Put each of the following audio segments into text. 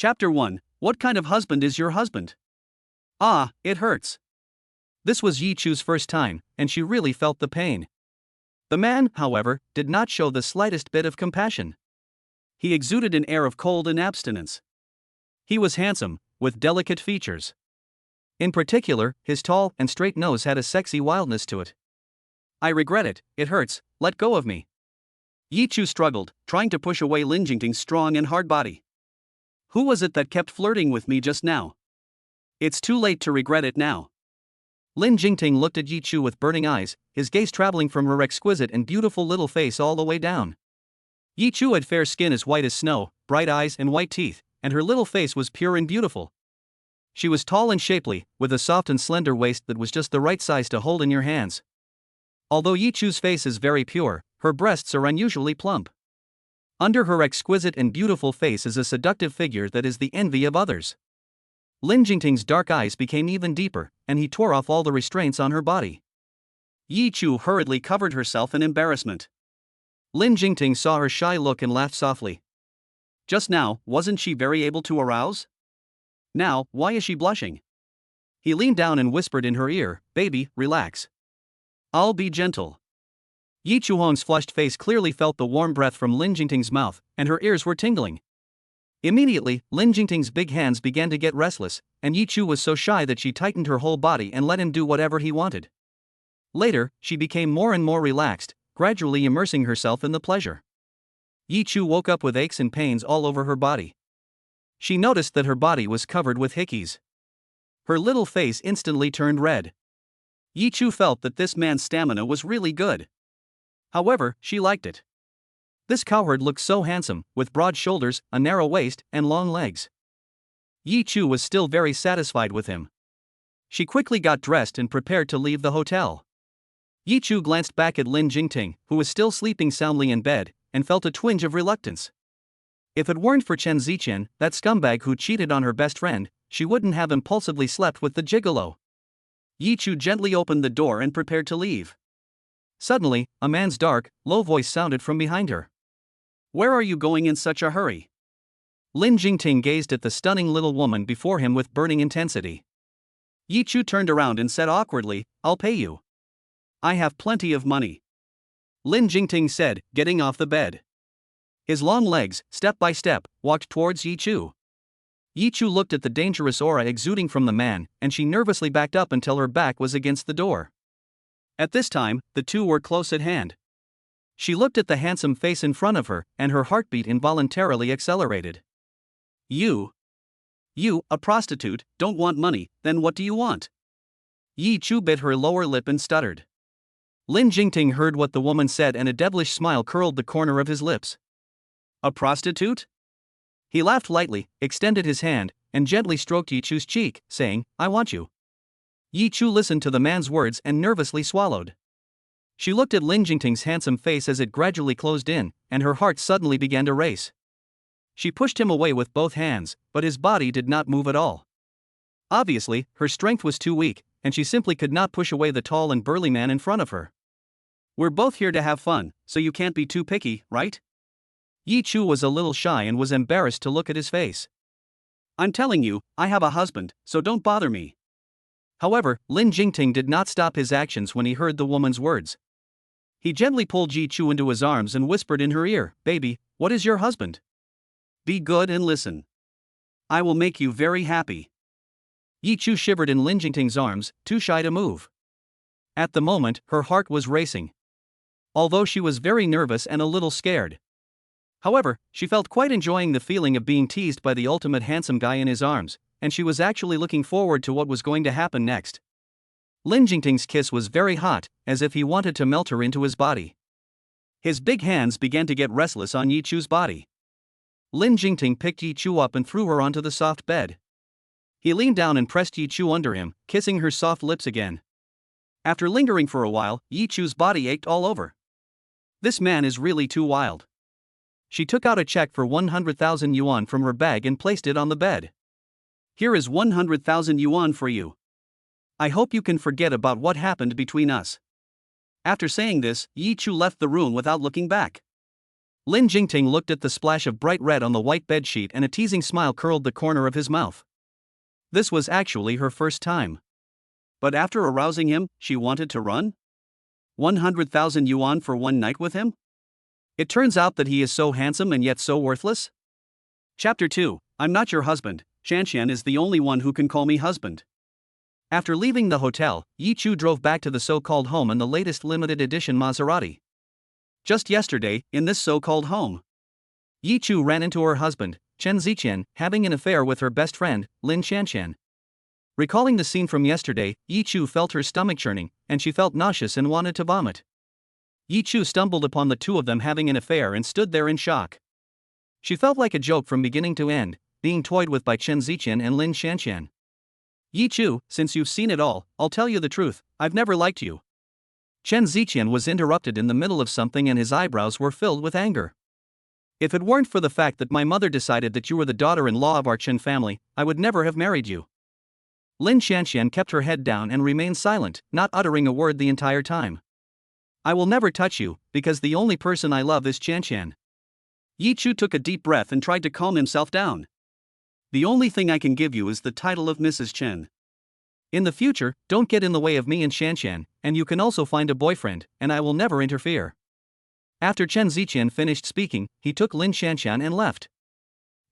Chapter 1. What kind of husband is your husband? Ah, it hurts. This was Yi Chu's first time, and she really felt the pain. The man, however, did not show the slightest bit of compassion. He exuded an air of cold and abstinence. He was handsome, with delicate features. In particular, his tall and straight nose had a sexy wildness to it. I regret it, it hurts, let go of me. Yi Chu struggled, trying to push away Lin Jingting's strong and hard body. Who was it that kept flirting with me just now? It's too late to regret it now. Lin Jingting looked at Yi Chu with burning eyes, his gaze traveling from her exquisite and beautiful little face all the way down. Yi Chu had fair skin as white as snow, bright eyes and white teeth, and her little face was pure and beautiful. She was tall and shapely, with a soft and slender waist that was just the right size to hold in your hands. Although Yi Chu's face is very pure, her breasts are unusually plump. Under her exquisite and beautiful face is a seductive figure that is the envy of others. Lin Jingting's dark eyes became even deeper, and he tore off all the restraints on her body. Yi Chu hurriedly covered herself in embarrassment. Lin Jingting saw her shy look and laughed softly. Just now, wasn't she very able to arouse? Now, why is she blushing? He leaned down and whispered in her ear, "Baby, relax. I'll be gentle." Yi Chuhong's flushed face clearly felt the warm breath from Lin Jingting's mouth, and her ears were tingling. Immediately, Lin Jingting's big hands began to get restless, and Yi Chu was so shy that she tightened her whole body and let him do whatever he wanted. Later, she became more and more relaxed, gradually immersing herself in the pleasure. Yi Chu woke up with aches and pains all over her body. She noticed that her body was covered with hickeys. Her little face instantly turned red. Yi Chu felt that this man's stamina was really good. However, she liked it. This cowherd looked so handsome, with broad shoulders, a narrow waist, and long legs. Yi Chu was still very satisfied with him. She quickly got dressed and prepared to leave the hotel. Yi Chu glanced back at Lin Jingting, who was still sleeping soundly in bed, and felt a twinge of reluctance. If it weren't for Chen Ziqian, that scumbag who cheated on her best friend, she wouldn't have impulsively slept with the gigolo. Yi Chu gently opened the door and prepared to leave. Suddenly, a man's dark, low voice sounded from behind her. Where are you going in such a hurry? Lin Jingting gazed at the stunning little woman before him with burning intensity. Yi Chu turned around and said awkwardly, I'll pay you. I have plenty of money. Lin Jingting said, getting off the bed. His long legs, step by step, walked towards Yi Chu. Yi Chu looked at the dangerous aura exuding from the man, and she nervously backed up until her back was against the door. At this time, the two were close at hand. She looked at the handsome face in front of her, and her heartbeat involuntarily accelerated. You, a prostitute, don't want money, then what do you want? Yi Chu bit her lower lip and stuttered. Lin Jingting heard what the woman said and a devilish smile curled the corner of his lips. A prostitute? He laughed lightly, extended his hand, and gently stroked Yi Chu's cheek, saying, I want you. Yi Chu listened to the man's words and nervously swallowed. She looked at Lin Jingting's handsome face as it gradually closed in, and her heart suddenly began to race. She pushed him away with both hands, but his body did not move at all. Obviously, her strength was too weak, and she simply could not push away the tall and burly man in front of her. We're both here to have fun, so you can't be too picky, right? Yi Chu was a little shy and was embarrassed to look at his face. I'm telling you, I have a husband, so don't bother me. However, Lin Jingting did not stop his actions when he heard the woman's words. He gently pulled Yi Chu into his arms and whispered in her ear, Baby, what is your husband? Be good and listen. I will make you very happy. Yi Chu shivered in Lin Jingting's arms, too shy to move. At the moment, her heart was racing. Although she was very nervous and a little scared. However, she felt quite enjoying the feeling of being teased by the ultimate handsome guy in his arms, and she was actually looking forward to what was going to happen next. Lin Jingting's kiss was very hot, as if he wanted to melt her into his body. His big hands began to get restless on Yi Chu's body. Lin Jingting picked Yi Chu up and threw her onto the soft bed. He leaned down and pressed Yi Chu under him, kissing her soft lips again. After lingering for a while, Yi Chu's body ached all over. This man is really too wild. She took out a check for 100,000 yuan from her bag and placed it on the bed. Here is 100,000 yuan for you. I hope you can forget about what happened between us. After saying this, Yi Chu left the room without looking back. Lin Jingting looked at the splash of bright red on the white bedsheet and a teasing smile curled the corner of his mouth. This was actually her first time. But after arousing him, she wanted to run? 100,000 yuan for one night with him? It turns out that he is so handsome and yet so worthless? Chapter 2, I'm not your husband, Shanshan is the only one who can call me husband. After leaving the hotel, Yi Chu drove back to the so-called home in the latest limited edition Maserati. Just yesterday, in this so-called home, Yi Chu ran into her husband, Chen Ziqian, having an affair with her best friend, Lin Shanshan. Recalling the scene from yesterday, Yi Chu felt her stomach churning, and she felt nauseous and wanted to vomit. Yi Chu stumbled upon the two of them having an affair and stood there in shock. She felt like a joke from beginning to end, being toyed with by Chen Ziqian and Lin Shanshan. Yi Chu, since you've seen it all, I'll tell you the truth, I've never liked you. Chen Ziqian was interrupted in the middle of something and his eyebrows were filled with anger. If it weren't for the fact that my mother decided that you were the daughter-in-law of our Chen family, I would never have married you. Lin Shanshan kept her head down and remained silent, not uttering a word the entire time. I will never touch you, because the only person I love is Shanshan. Yi Chu took a deep breath and tried to calm himself down. The only thing I can give you is the title of Mrs. Chen. In the future, don't get in the way of me and Shanshan, and you can also find a boyfriend, and I will never interfere. After Chen Ziqian finished speaking, he took Lin Shanshan and left.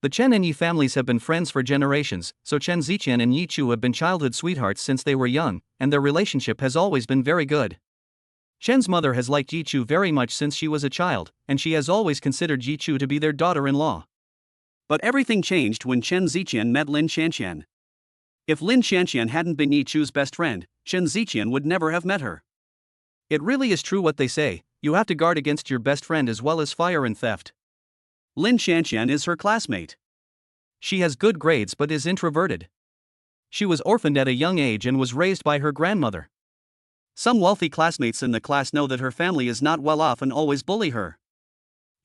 The Chen and Yi families have been friends for generations, so Chen Ziqian and Yi Chu have been childhood sweethearts since they were young, and their relationship has always been very good. Chen's mother has liked Yi Chu very much since she was a child, and she has always considered Yi Chu to be their daughter-in-law. But everything changed when Chen Ziqian met Lin Shanshan. If Lin Shanshan hadn't been Yi Chu's best friend, Chen Ziqian would never have met her. It really is true what they say, you have to guard against your best friend as well as fire and theft. Lin Shanshan is her classmate. She has good grades but is introverted. She was orphaned at a young age and was raised by her grandmother. Some wealthy classmates in the class know that her family is not well off and always bully her.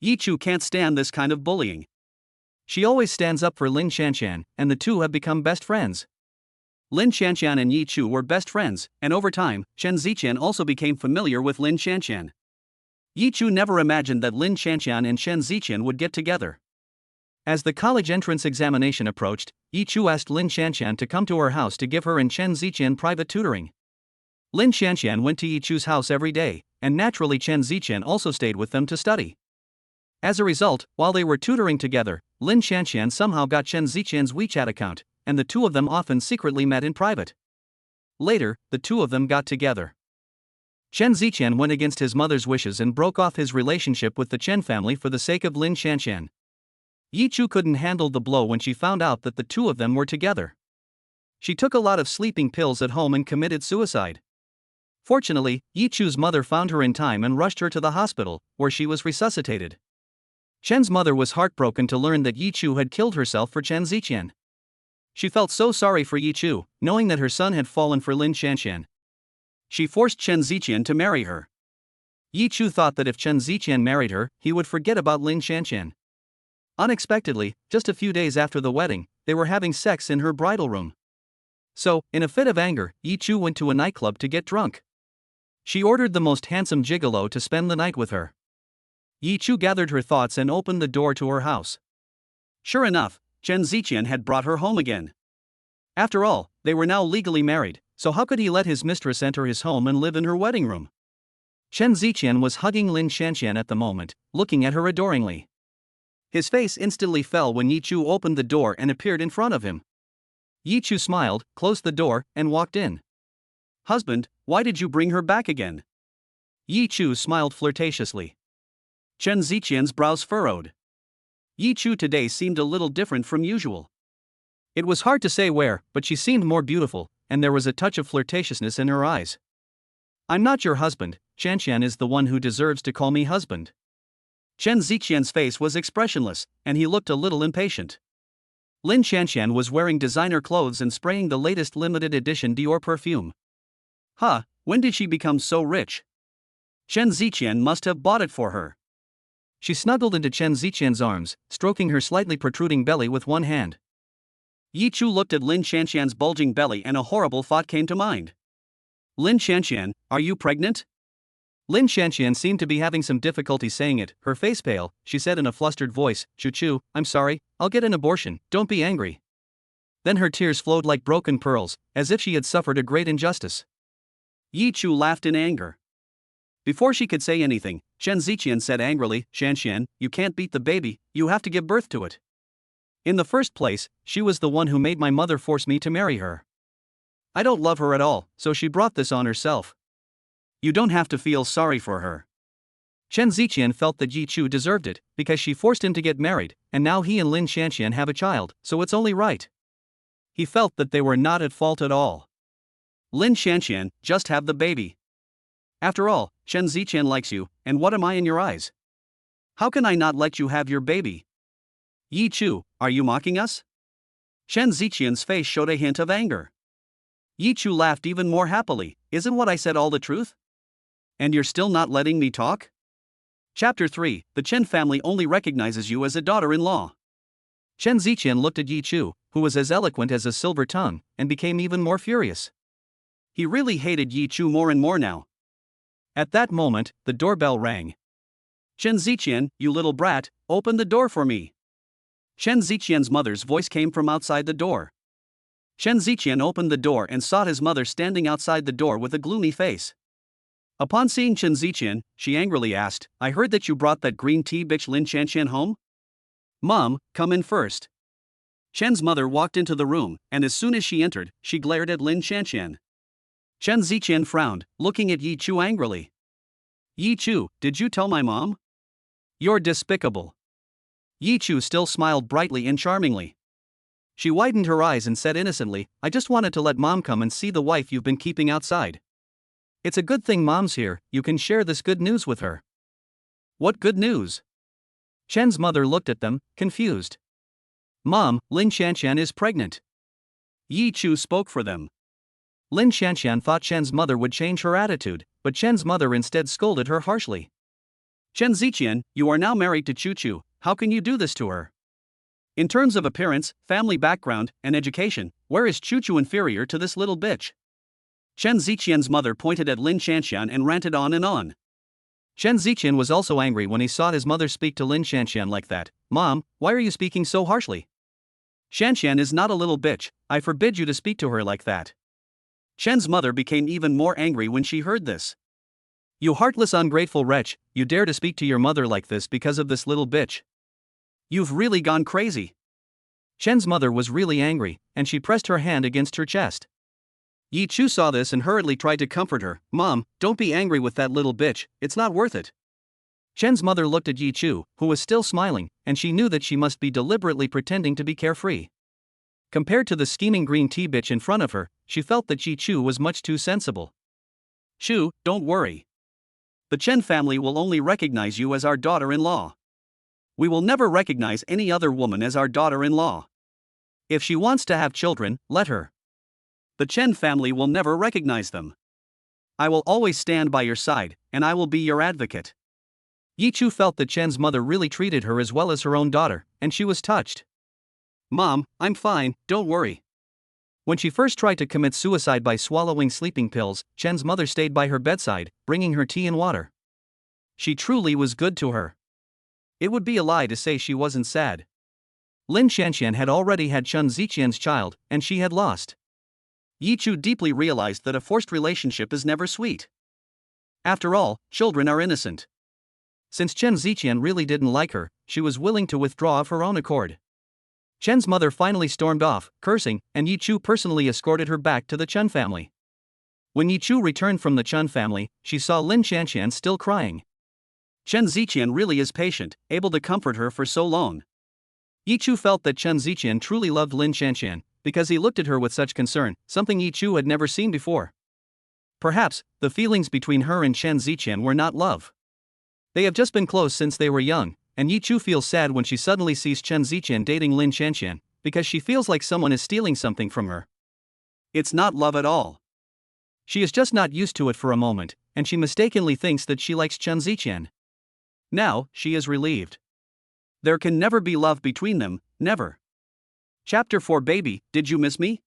Yi Chu can't stand this kind of bullying. She always stands up for Lin Shanshan, and the two have become best friends. Lin Shanshan and Yi Chu were best friends, and over time, Chen Ziqian also became familiar with Lin Shanshan. Yi Chu never imagined that Lin Shanshan and Chen Ziqian would get together. As the college entrance examination approached, Yi Chu asked Lin Shanshan to come to her house to give her and Chen Ziqian private tutoring. Lin Shanshan went to Yi Chu's house every day, and naturally Chen Ziqian also stayed with them to study. As a result, while they were tutoring together, Lin Shanshan somehow got Chen Ziqian's WeChat account, and the two of them often secretly met in private. Later, the two of them got together. Chen Ziqian went against his mother's wishes and broke off his relationship with the Chen family for the sake of Lin Shanshan. Yi Chu couldn't handle the blow when she found out that the two of them were together. She took a lot of sleeping pills at home and committed suicide. Fortunately, Yi Chu's mother found her in time and rushed her to the hospital, where she was resuscitated. Chen's mother was heartbroken to learn that Yi Chu had killed herself for Chen Ziqian. She felt so sorry for Yi Chu, knowing that her son had fallen for Lin Shanshan. She forced Chen Ziqian to marry her. Yi Chu thought that if Chen Ziqian married her, he would forget about Lin Shanshan. Unexpectedly, just a few days after the wedding, they were having sex in her bridal room. So, in a fit of anger, Yi Chu went to a nightclub to get drunk. She ordered the most handsome gigolo to spend the night with her. Yi Chu gathered her thoughts and opened the door to her house. Sure enough, Chen Ziqian had brought her home again. After all, they were now legally married, so how could he let his mistress enter his home and live in her wedding room? Chen Ziqian was hugging Lin Shanshan at the moment, looking at her adoringly. His face instantly fell when Yi Chu opened the door and appeared in front of him. Yi Chu smiled, closed the door, and walked in. Husband, why did you bring her back again? Yi Chu smiled flirtatiously. Chen Ziqian's brows furrowed. Yi Chu today seemed a little different from usual. It was hard to say where, but she seemed more beautiful, and there was a touch of flirtatiousness in her eyes. I'm not your husband, Shanshan is the one who deserves to call me husband. Chen Ziqian's face was expressionless, and he looked a little impatient. Lin Shanshan was wearing designer clothes and spraying the latest limited edition Dior perfume. When did she become so rich? Chen Ziqian must have bought it for her. She snuggled into Chen Ziqian's arms, stroking her slightly protruding belly with one hand. Yi Chu looked at Lin Shanshan's bulging belly and a horrible thought came to mind. Lin Shanshan, are you pregnant? Lin Shanxian seemed to be having some difficulty saying it, her face pale. She said in a flustered voice, Chu, I'm sorry, I'll get an abortion, don't be angry. Then her tears flowed like broken pearls, as if she had suffered a great injustice. Yi Chu laughed in anger. Before she could say anything, Chen Ziqian said angrily, Shanxian, you can't beat the baby, you have to give birth to it. In the first place, she was the one who made my mother force me to marry her. I don't love her at all, so she brought this on herself. You don't have to feel sorry for her. Chen Ziqian felt that Yi Chu deserved it, because she forced him to get married, and now he and Lin Shanxian have a child, so it's only right. He felt that they were not at fault at all. Lin Shanxian, just have the baby. After all, Chen Ziqian likes you, and what am I in your eyes? How can I not let you have your baby? Yi Chu, are you mocking us? Chen Ziqian's face showed a hint of anger. Yi Chu laughed even more happily, isn't what I said all the truth? And you're still not letting me talk? Chapter 3, the Chen family only recognizes you as a daughter-in-law. Chen Ziqian looked at Yi Chu, who was as eloquent as a silver tongue, and became even more furious. He really hated Yi Chu more and more now. At that moment, the doorbell rang. Chen Ziqian, you little brat, open the door for me. Chen Ziqian's mother's voice came from outside the door. Chen Ziqian opened the door and saw his mother standing outside the door with a gloomy face. Upon seeing Chen Ziqian, she angrily asked, I heard that you brought that green tea bitch Lin Shanxian home? Mom, come in first. Chen's mother walked into the room, and as soon as she entered, she glared at Lin Shanxian. Chen Ziqian frowned, looking at Yi Chu angrily. Yi Chu, did you tell my mom? You're despicable. Yi Chu still smiled brightly and charmingly. She widened her eyes and said innocently, I just wanted to let Mom come and see the wife you've been keeping outside. It's a good thing Mom's here, you can share this good news with her. What good news? Chen's mother looked at them, confused. Mom, Lin Shanxian is pregnant. Yi Chu spoke for them. Lin Shanxian thought Chen's mother would change her attitude, but Chen's mother instead scolded her harshly. Chen Ziqian, you are now married to Chu Chu, how can you do this to her? In terms of appearance, family background, and education, where is Chu Chu inferior to this little bitch? Chen Ziqian's mother pointed at Lin Shanxian and ranted on and on. Chen Ziqian was also angry when he saw his mother speak to Lin Shanxian like that. Mom, why are you speaking so harshly? Shanxian is not a little bitch, I forbid you to speak to her like that. Chen's mother became even more angry when she heard this. You heartless ungrateful wretch, you dare to speak to your mother like this because of this little bitch. You've really gone crazy. Chen's mother was really angry, and she pressed her hand against her chest. Yi Chu saw this and hurriedly tried to comfort her. Mom, don't be angry with that little bitch, it's not worth it. Chen's mother looked at Yi Chu, who was still smiling, and she knew that she must be deliberately pretending to be carefree. Compared to the scheming green tea bitch in front of her, she felt that Yi Chu was much too sensible. Chu, don't worry. The Chen family will only recognize you as our daughter-in-law. We will never recognize any other woman as our daughter-in-law. If she wants to have children, let her. The Chen family will never recognize them. I will always stand by your side, and I will be your advocate. Yi Chu felt that Chen's mother really treated her as well as her own daughter, and she was touched. Mom, I'm fine, don't worry. When she first tried to commit suicide by swallowing sleeping pills, Chen's mother stayed by her bedside, bringing her tea and water. She truly was good to her. It would be a lie to say she wasn't sad. Lin Shanxian had already had Chen Ziqian's child, and she had lost. Yi Chu deeply realized that a forced relationship is never sweet. After all, children are innocent. Since Chen Ziqian really didn't like her, she was willing to withdraw of her own accord. Chen's mother finally stormed off, cursing, and Yi Chu personally escorted her back to the Chen family. When Yi Chu returned from the Chen family, she saw Lin Shanxian still crying. Chen Ziqian really is patient, able to comfort her for so long. Yi Chu felt that Chen Ziqian truly loved Lin Shanxian, because he looked at her with such concern, something Yi Chu had never seen before. Perhaps, the feelings between her and Chen Ziqian were not love. They have just been close since they were young, and Yi Chu feels sad when she suddenly sees Chen Ziqian dating Lin Shanxian, because she feels like someone is stealing something from her. It's not love at all. She is just not used to it for a moment, and she mistakenly thinks that she likes Chen Ziqian. Now, she is relieved. There can never be love between them, never. Chapter 4 Baby, did you miss me?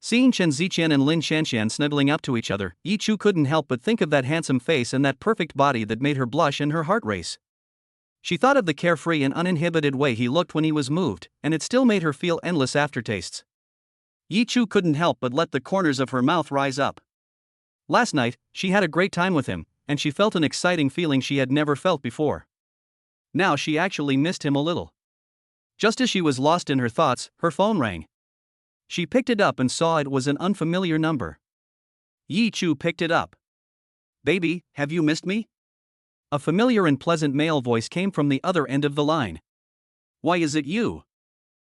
Seeing Chen Ziqian and Lin Shanxian snuggling up to each other, Yi Chu couldn't help but think of that handsome face and that perfect body that made her blush and her heart race. She thought of the carefree and uninhibited way he looked when he was moved, and it still made her feel endless aftertastes. Yi Chu couldn't help but let the corners of her mouth rise up. Last night, she had a great time with him, and she felt an exciting feeling she had never felt before. Now she actually missed him a little. Just as she was lost in her thoughts, her phone rang. She picked it up and saw it was an unfamiliar number. Yi Chu picked it up. "Baby, have you missed me?" A familiar and pleasant male voice came from the other end of the line. "Why is it you?"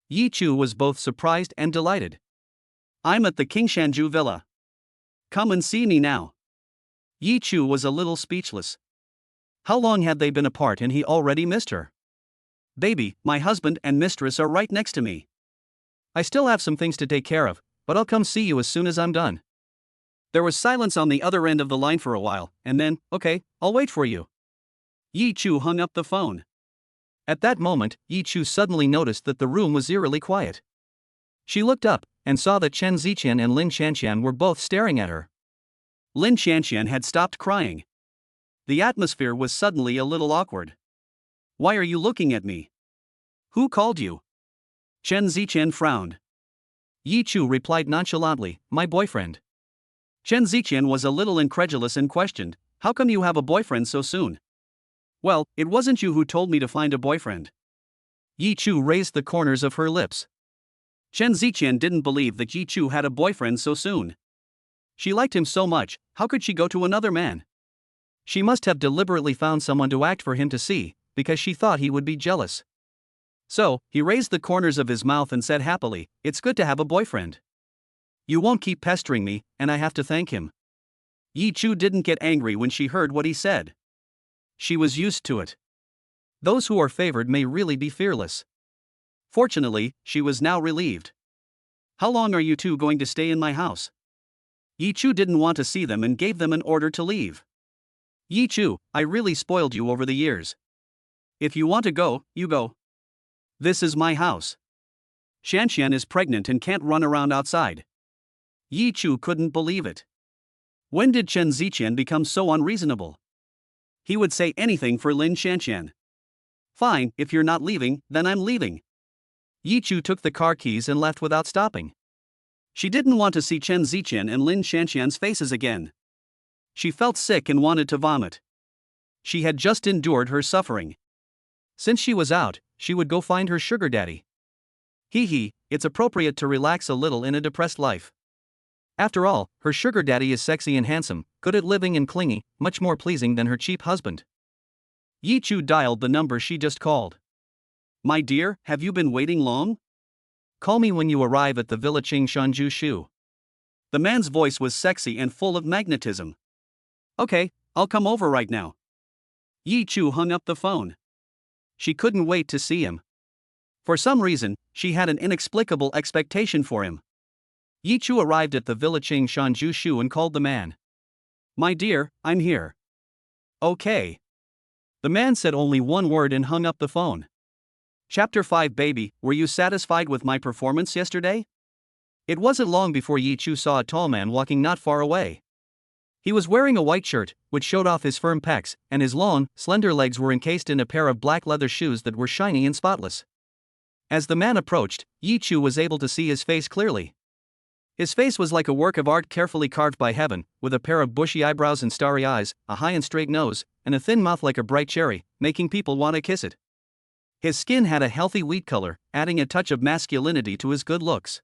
Yi Chu was both surprised and delighted. "I'm at the Qingshanju villa. Come and see me now." Yi Chu was a little speechless. How long had they been apart and he already missed her? "Baby, my husband and mistress are right next to me. I still have some things to take care of, but I'll come see you as soon as I'm done." There was silence on the other end of the line for a while, and then, "Okay, I'll wait for you." Yi Chu hung up the phone. At that moment, Yi Chu suddenly noticed that the room was eerily quiet. She looked up, and saw that Chen Ziqian and Lin Shanxian were both staring at her. Lin Shanxian had stopped crying. The atmosphere was suddenly a little awkward. "Why are you looking at me? Who called you?" Chen Ziqian frowned. Yi Chu replied nonchalantly, "My boyfriend." Chen Ziqian was a little incredulous and questioned, "How come you have a boyfriend so soon?" "Well, it wasn't you who told me to find a boyfriend." Yi Chu raised the corners of her lips. Chen Ziqian didn't believe that Yi Chu had a boyfriend so soon. She liked him so much, how could she go to another man? She must have deliberately found someone to act for him to see, because she thought he would be jealous. So, he raised the corners of his mouth and said happily, "It's good to have a boyfriend. You won't keep pestering me, and I have to thank him." Yi Chu didn't get angry when she heard what he said. She was used to it. Those who are favored may really be fearless. Fortunately, she was now relieved. "How long are you two going to stay in my house?" Yi Chu didn't want to see them and gave them an order to leave. "Yi Chu, I really spoiled you over the years. If you want to go, you go. This is my house. Shanxian is pregnant and can't run around outside." Yi Chu couldn't believe it. When did Chen Ziqian become so unreasonable? He would say anything for Lin Shanxian. "Fine, if you're not leaving, then I'm leaving." Yi Chu took the car keys and left without stopping. She didn't want to see Chen Ziqian and Lin Shanxian's faces again. She felt sick and wanted to vomit. She had just endured her suffering. Since she was out, she would go find her sugar daddy. It's appropriate to relax a little in a depressed life. After all, her sugar daddy is sexy and handsome, good at living and clingy, much more pleasing than her cheap husband. Yi Chu dialed the number she just called. "My dear, have you been waiting long? Call me when you arrive at the Villa Qingshanju Shu." The man's voice was sexy and full of magnetism. "Okay, I'll come over right now." Yi Chu hung up the phone. She couldn't wait to see him. For some reason, she had an inexplicable expectation for him. Yi Chu arrived at the Villa Qingshanju Shu and called the man. "My dear, I'm here." "Okay." The man said only one word and hung up the phone. Chapter 5. Baby, were you satisfied with my performance yesterday? It wasn't long before Yi Chu saw a tall man walking not far away. He was wearing a white shirt, which showed off his firm pecs, and his long, slender legs were encased in a pair of black leather shoes that were shiny and spotless. As the man approached, Yi Chu was able to see his face clearly. His face was like a work of art carefully carved by heaven, with a pair of bushy eyebrows and starry eyes, a high and straight nose, and a thin mouth like a bright cherry, making people want to kiss it. His skin had a healthy wheat color, adding a touch of masculinity to his good looks.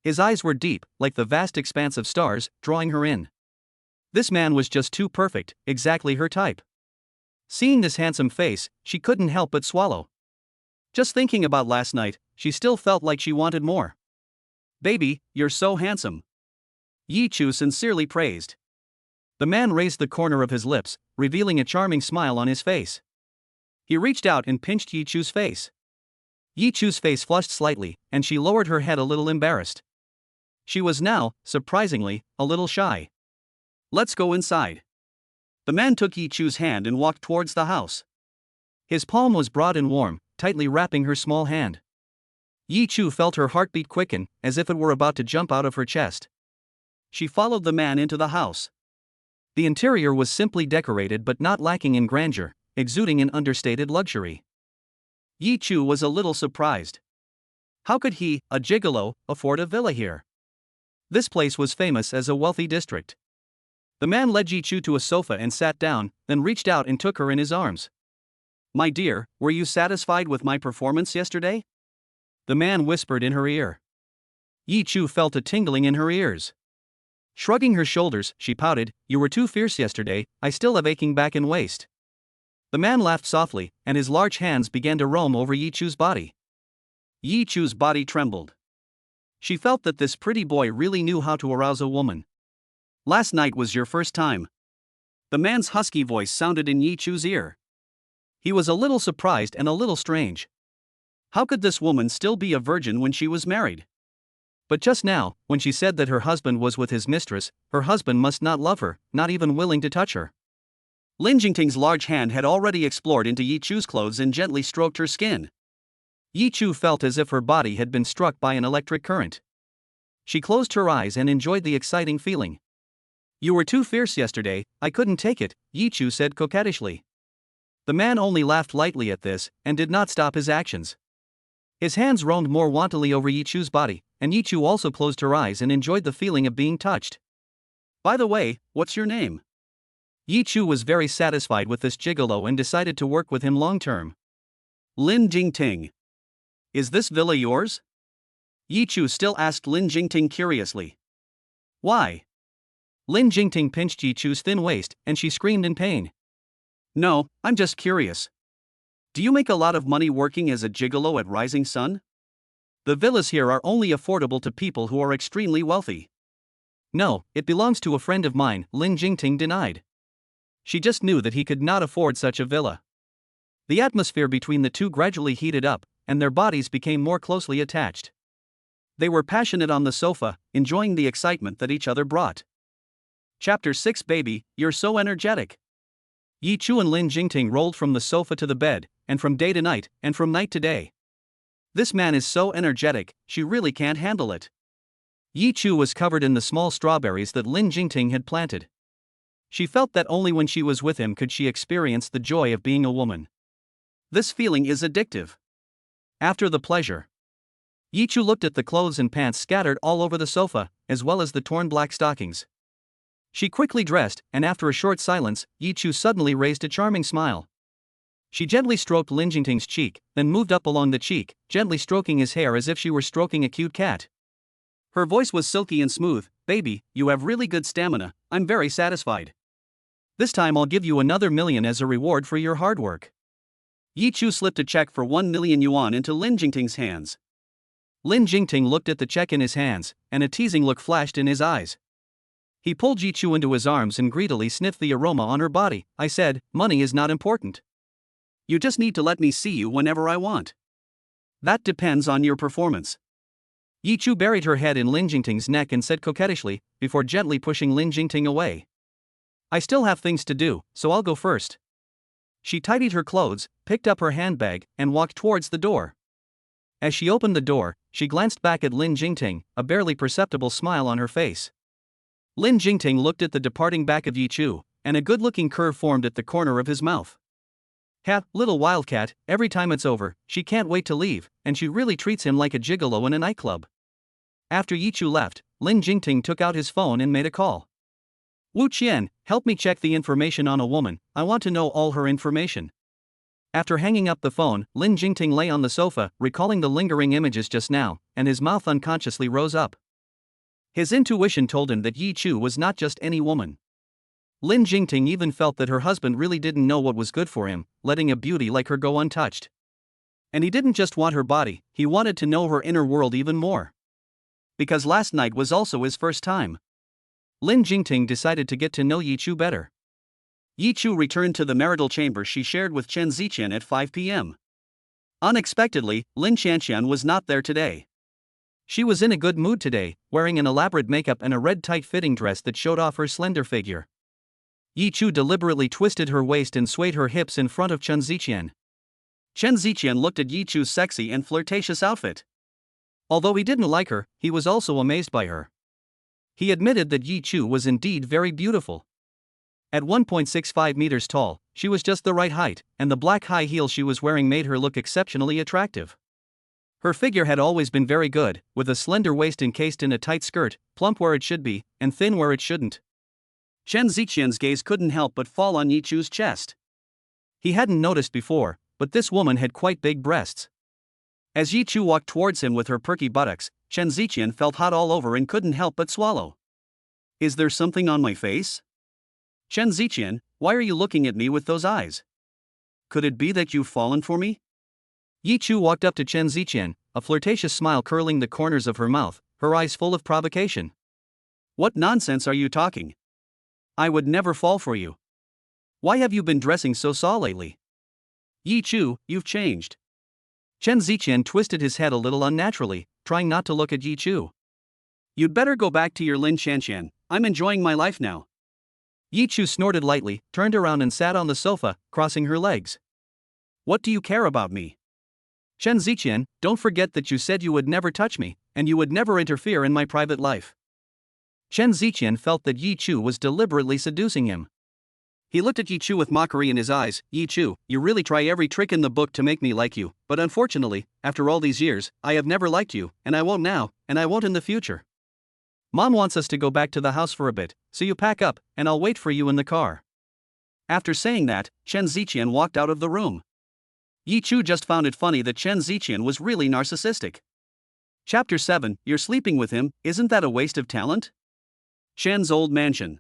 His eyes were deep, like the vast expanse of stars, drawing her in. This man was just too perfect, exactly her type. Seeing this handsome face, she couldn't help but swallow. Just thinking about last night, she still felt like she wanted more. "Baby, you're so handsome," Yi Chu sincerely praised. The man raised the corner of his lips, revealing a charming smile on his face. He reached out and pinched Yi Chu's face. Yi Chu's face flushed slightly, and she lowered her head a little embarrassed. She was now, surprisingly, a little shy. "Let's go inside." The man took Yi Chu's hand and walked towards the house. His palm was broad and warm, tightly wrapping her small hand. Yi Chu felt her heartbeat quicken, as if it were about to jump out of her chest. She followed the man into the house. The interior was simply decorated but not lacking in grandeur, exuding an understated luxury. Yi Chu was a little surprised. How could he, a gigolo, afford a villa here? This place was famous as a wealthy district. The man led Yi Chu to a sofa and sat down, then reached out and took her in his arms. "My dear, were you satisfied with my performance yesterday?" the man whispered in her ear. Yi Chu felt a tingling in her ears. Shrugging her shoulders, she pouted, "You were too fierce yesterday, I still have aching back and waist." The man laughed softly, and his large hands began to roam over Yi Chu's body. Yi Chu's body trembled. She felt that this pretty boy really knew how to arouse a woman. "Last night was your first time?" The man's husky voice sounded in Yi Chu's ear. He was a little surprised and a little strange. How could this woman still be a virgin when she was married? But just now, when she said that her husband was with his mistress, her husband must not love her, not even willing to touch her. Lin Jingting's large hand had already explored into Yi Chu's clothes and gently stroked her skin. Yi Chu felt as if her body had been struck by an electric current. She closed her eyes and enjoyed the exciting feeling. "You were too fierce yesterday, I couldn't take it," Yi Chu said coquettishly. The man only laughed lightly at this, and did not stop his actions. His hands roamed more wantonly over Yi Chu's body, and Yi Chu also closed her eyes and enjoyed the feeling of being touched. "By the way, what's your name?" Yi Chu was very satisfied with this gigolo and decided to work with him long term. "Lin Jingting. Is this villa yours?" Yi Chu still asked Lin Jingting curiously. "Why?" Lin Jingting pinched Yi Chu's thin waist, and she screamed in pain. "No, I'm just curious. Do you make a lot of money working as a gigolo at Rising Sun? The villas here are only affordable to people who are extremely wealthy." "No, it belongs to a friend of mine," Lin Jingting denied. She just knew that he could not afford such a villa. The atmosphere between the two gradually heated up, and their bodies became more closely attached. They were passionate on the sofa, enjoying the excitement that each other brought. Chapter 6. Baby, you're so energetic. Yi Chu and Lin Jingting rolled from the sofa to the bed, and from day to night, and from night to day. "This man is so energetic, she really can't handle it." Yi Chu was covered in the small strawberries that Lin Jingting had planted. She felt that only when she was with him could she experience the joy of being a woman. This feeling is addictive. After the pleasure, Yi Chu looked at the clothes and pants scattered all over the sofa, as well as the torn black stockings. She quickly dressed, and after a short silence, Yi Chu suddenly raised a charming smile. She gently stroked Lin Jingting's cheek, then moved up along the cheek, gently stroking his hair as if she were stroking a cute cat. Her voice was silky and smooth. "Baby, you have really good stamina, I'm very satisfied. This time I'll give you another million as a reward for your hard work." Yi Chu slipped a check for 1 million yuan into Lin Jingting's hands. Lin Jingting looked at the check in his hands, and a teasing look flashed in his eyes. He pulled Yi Chu into his arms and greedily sniffed the aroma on her body. "I said, money is not important. You just need to let me see you whenever I want. That depends on your performance." Yi Chu buried her head in Lin Jingting's neck and said coquettishly, before gently pushing Lin Jingting away, "I still have things to do, so I'll go first." She tidied her clothes, picked up her handbag, and walked towards the door. As she opened the door, she glanced back at Lin Jingting, a barely perceptible smile on her face. Lin Jingting looked at the departing back of Yi Chu, and a good-looking curve formed at the corner of his mouth. "Ha, little wildcat, every time it's over, she can't wait to leave, and she really treats him like a gigolo in a nightclub." After Yi Chu left, Lin Jingting took out his phone and made a call. "Wu Qian, help me check the information on a woman, I want to know all her information." After hanging up the phone, Lin Jingting lay on the sofa, recalling the lingering images just now, and his mouth unconsciously rose up. His intuition told him that Yi Chu was not just any woman. Lin Jingting even felt that her husband really didn't know what was good for him, letting a beauty like her go untouched. And he didn't just want her body, he wanted to know her inner world even more. Because last night was also his first time. Lin Jingting decided to get to know Yi Chu better. Yi Chu returned to the marital chamber she shared with Chen Ziqian at 5 p.m. Unexpectedly, Lin Qianqian was not there today. She was in a good mood today, wearing an elaborate makeup and a red tight-fitting dress that showed off her slender figure. Yi Chu deliberately twisted her waist and swayed her hips in front of Chen Ziqian. Chen Ziqian looked at Yi Chu's sexy and flirtatious outfit. Although he didn't like her, he was also amazed by her. He admitted that Yi Chu was indeed very beautiful. At 1.65 meters tall, she was just the right height, and the black high heels she was wearing made her look exceptionally attractive. Her figure had always been very good, with a slender waist encased in a tight skirt, plump where it should be, and thin where it shouldn't. Chen Ziqian's gaze couldn't help but fall on Yi Chu's chest. He hadn't noticed before, but this woman had quite big breasts. As Yi Chu walked towards him with her perky buttocks, Chen Ziqian felt hot all over and couldn't help but swallow. Is there something on my face? Chen Ziqian, why are you looking at me with those eyes? Could it be that you've fallen for me? Yi Chu walked up to Chen Ziqian, a flirtatious smile curling the corners of her mouth, her eyes full of provocation. What nonsense are you talking? I would never fall for you. Why have you been dressing so saw lately? Yi Chu, you've changed. Chen Ziqian twisted his head a little unnaturally, trying not to look at Yi Chu. You'd better go back to your Lin Qianqian, I'm enjoying my life now. Yi Chu snorted lightly, turned around and sat on the sofa, crossing her legs. What do you care about me? Chen Ziqian, don't forget that you said you would never touch me, and you would never interfere in my private life. Chen Ziqian felt that Yi Chu was deliberately seducing him. He looked at Yi Chu with mockery in his eyes. Yi Chu, you really try every trick in the book to make me like you, but unfortunately, after all these years, I have never liked you, and I won't now, and I won't in the future. Mom wants us to go back to the house for a bit, so you pack up, and I'll wait for you in the car. After saying that, Chen Ziqian walked out of the room. Yi Chu just found it funny that Chen Ziqian was really narcissistic. Chapter 7, You're sleeping with him, isn't that a waste of talent? Chen's old mansion.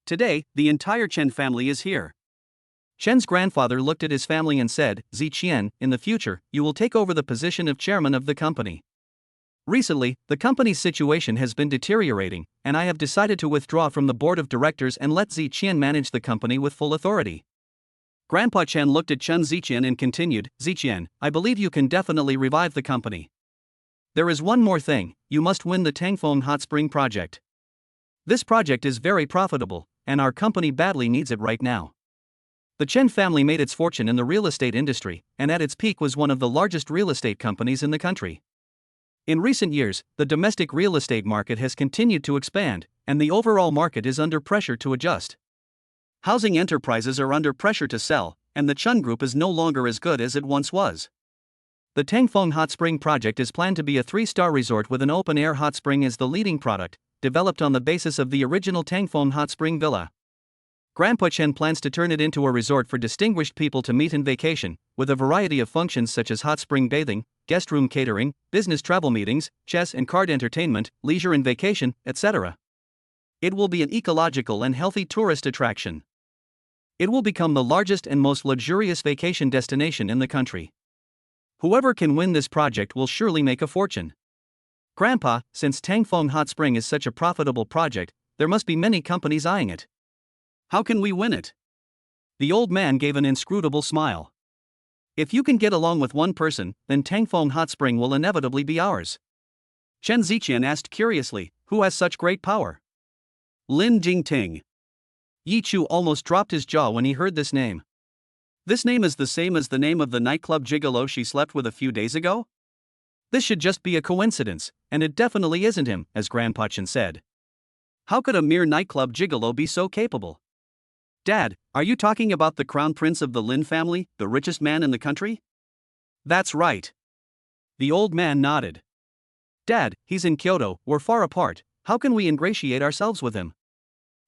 Today, the entire Chen family is here. Chen's grandfather looked at his family and said, Ziqian, in the future, you will take over the position of chairman of the company. Recently, the company's situation has been deteriorating, and I have decided to withdraw from the board of directors and let Ziqian manage the company with full authority. Grandpa Chen looked at Chen Ziqian and continued, Ziqian, I believe you can definitely revive the company. There is one more thing, you must win the Tangfeng Hot Spring project. This project is very profitable, and our company badly needs it right now. The Chen family made its fortune in the real estate industry, and at its peak was one of the largest real estate companies in the country. In recent years, the domestic real estate market has continued to expand, and the overall market is under pressure to adjust. Housing enterprises are under pressure to sell, and the Chen Group is no longer as good as it once was. The Tangfeng Hot Spring project is planned to be a 3-star resort with an open-air hot spring as the leading product, developed on the basis of the original Tangfeng Hot Spring Villa. Grandpa Chen plans to turn it into a resort for distinguished people to meet and vacation, with a variety of functions such as hot spring bathing, guest room catering, business travel meetings, chess and card entertainment, leisure and vacation, etc. It will be an ecological and healthy tourist attraction. It will become the largest and most luxurious vacation destination in the country. Whoever can win this project will surely make a fortune. Grandpa, since Tangfeng Hot Spring is such a profitable project, there must be many companies eyeing it. How can we win it? The old man gave an inscrutable smile. If you can get along with one person, then Tangfeng Hot Spring will inevitably be ours. Chen Ziqian asked curiously, who has such great power? Lin Jingting. Yi Chu almost dropped his jaw when he heard this name. This name is the same as the name of the nightclub gigolo she slept with a few days ago? This should just be a coincidence, and it definitely isn't him, as Grandpa Chen said. How could a mere nightclub gigolo be so capable? Dad, are you talking about the crown prince of the Lin family, the richest man in the country? That's right. The old man nodded. Dad, he's in Kyoto, we're far apart, how can we ingratiate ourselves with him?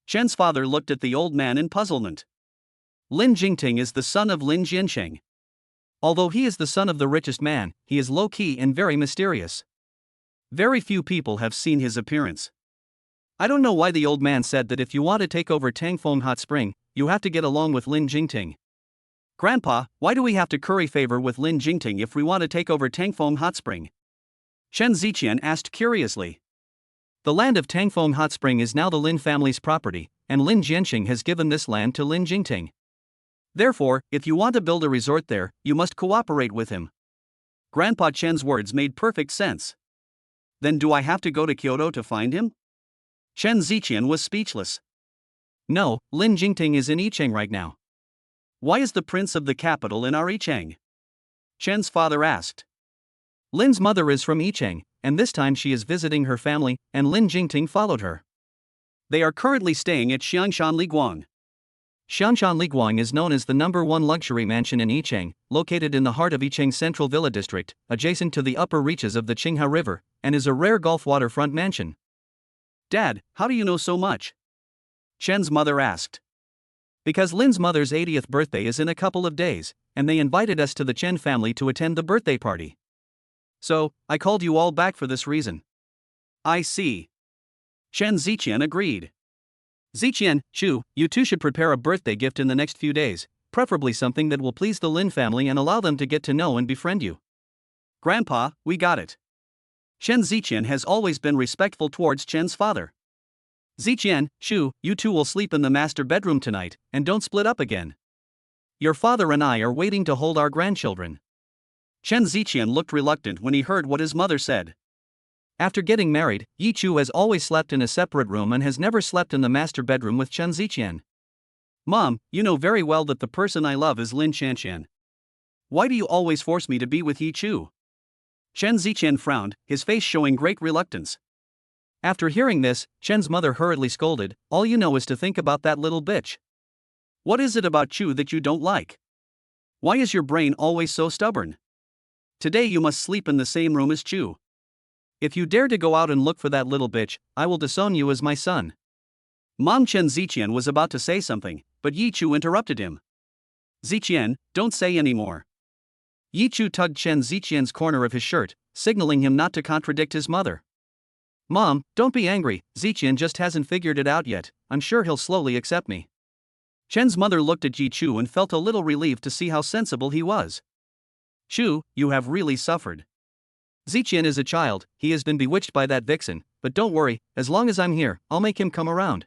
Chen's father looked at the old man in puzzlement. Lin Jingting is the son of Lin Jiansheng. Although he is the son of the richest man, he is low-key and very mysterious. Very few people have seen his appearance. I don't know why the old man said that if you want to take over Tangfeng Hot Spring, you have to get along with Lin Jingting. Grandpa, why do we have to curry favor with Lin Jingting if we want to take over Tangfeng Hot Spring? Chen Ziqian asked curiously. The land of Tangfeng Hot Spring is now the Lin family's property, and Lin Jiansheng has given this land to Lin Jingting. Therefore, if you want to build a resort there, you must cooperate with him. Grandpa Chen's words made perfect sense. Then do I have to go to Kyoto to find him? Chen Ziqian was speechless. No, Lin Jingting is in Yicheng right now. Why is the prince of the capital in our Yicheng? Chen's father asked. Lin's mother is from Yicheng, and this time she is visiting her family, and Lin Jingting followed her. They are currently staying at Xiangshan Liguang. Xiangshan Liguang is known as the #1 luxury mansion in Yicheng, located in the heart of Yicheng's Central Villa District, adjacent to the upper reaches of the Qinghe River, and is a rare Gulf waterfront mansion. Dad, how do you know so much? Chen's mother asked. Because Lin's mother's 80th birthday is in a couple of days, and they invited us to the Chen family to attend the birthday party. So, I called you all back for this reason. I see. Chen Ziqian agreed. Ziqian, Chu, you two should prepare a birthday gift in the next few days, preferably something that will please the Lin family and allow them to get to know and befriend you. Grandpa, we got it. Chen Ziqian has always been respectful towards Chen's father. Ziqian, Chu, you two will sleep in the master bedroom tonight, and don't split up again. Your father and I are waiting to hold our grandchildren. Chen Ziqian looked reluctant when he heard what his mother said. After getting married, Yi Chu has always slept in a separate room and has never slept in the master bedroom with Chen Ziqian. Mom, you know very well that the person I love is Lin Shanshan. Why do you always force me to be with Yi Chu? Chen Ziqian frowned, his face showing great reluctance. After hearing this, Chen's mother hurriedly scolded, all you know is to think about that little bitch. What is it about Chu that you don't like? Why is your brain always so stubborn? Today you must sleep in the same room as Chu. If you dare to go out and look for that little bitch, I will disown you as my son. Mom. Chen Ziqian was about to say something, but Yi Chu interrupted him. Ziqian, don't say any more. Yi Chu tugged Chen Ziqian's corner of his shirt, signaling him not to contradict his mother. Mom, don't be angry, Ziqian just hasn't figured it out yet, I'm sure he'll slowly accept me. Chen's mother looked at Yi Chu and felt a little relieved to see how sensible he was. Chu, you have really suffered. Ziqian is a child, he has been bewitched by that vixen, but don't worry, as long as I'm here, I'll make him come around.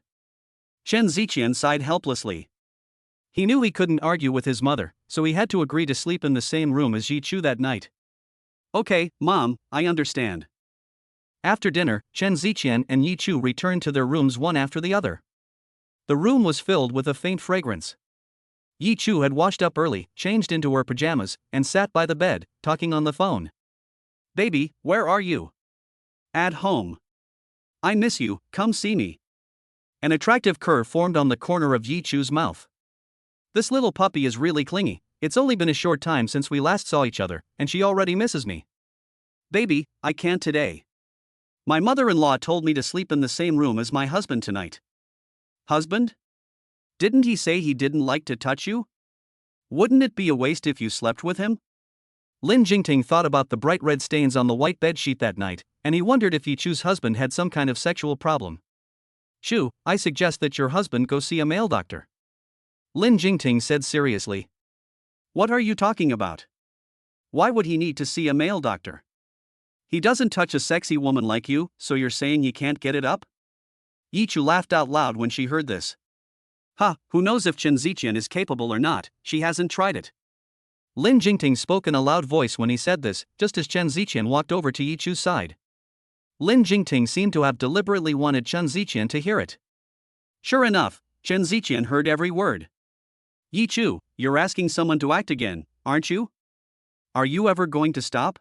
Chen Ziqian sighed helplessly. He knew he couldn't argue with his mother, so he had to agree to sleep in the same room as Yi Chu that night. Okay, Mom, I understand. After dinner, Chen Ziqian and Yi Chu returned to their rooms one after the other. The room was filled with a faint fragrance. Yi Chu had washed up early, changed into her pajamas, and sat by the bed, talking on the phone. Baby, where are you? At home. I miss you, come see me. An attractive curve formed on the corner of Yi Chu's mouth. This little puppy is really clingy, it's only been a short time since we last saw each other, and she already misses me. Baby, I can't today. My mother-in-law told me to sleep in the same room as my husband tonight. Husband? Didn't he say he didn't like to touch you? Wouldn't it be a waste if you slept with him? Lin Jingting thought about the bright red stains on the white bedsheet that night, and he wondered if Yi Chu's husband had some kind of sexual problem. Chu, I suggest that your husband go see a male doctor. Lin Jingting said seriously. What are you talking about? Why would he need to see a male doctor? He doesn't touch a sexy woman like you, so you're saying he can't get it up? Yi Chu laughed out loud when she heard this. Who knows if Chen Ziqian is capable or not, she hasn't tried it. Lin Jingting spoke in a loud voice when he said this, just as Chen Ziqian walked over to Yi Chu's side. Lin Jingting seemed to have deliberately wanted Chen Ziqian to hear it. Sure enough, Chen Ziqian heard every word. Yi Chu, you're asking someone to act again, aren't you? Are you ever going to stop?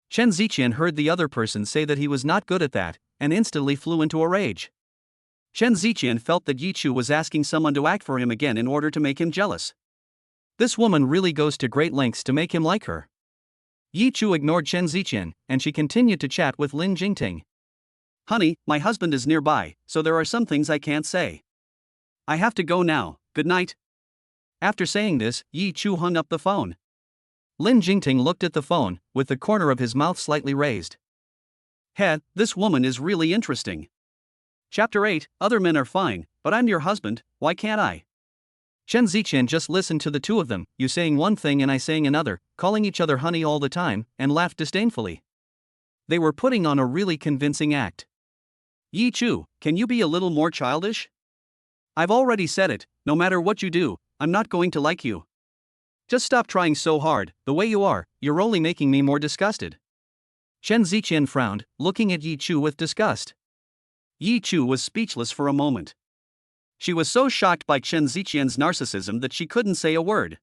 Chen Ziqian heard the other person say that he was not good at that, and instantly flew into a rage. Chen Ziqian felt that Yi Chu was asking someone to act for him again in order to make him jealous. This woman really goes to great lengths to make him like her. Yi Chu ignored Chen Ziqian, and she continued to chat with Lin Jingting. Honey, my husband is nearby, so there are some things I can't say. I have to go now, good night. After saying this, Yi Chu hung up the phone. Lin Jingting looked at the phone, with the corner of his mouth slightly raised. This woman is really interesting. Chapter 8, Other men are fine, but I'm your husband, why can't I? Chen Ziqian just listened to the two of them, you saying one thing and I saying another, calling each other honey all the time, and laughed disdainfully. They were putting on a really convincing act. Yi Chu, can you be a little more childish? I've already said it, no matter what you do, I'm not going to like you. Just stop trying so hard, the way you are, you're only making me more disgusted. Chen Ziqian frowned, looking at Yi Chu with disgust. Yi Chu was speechless for a moment. She was so shocked by Chen Ziqian's narcissism that she couldn't say a word.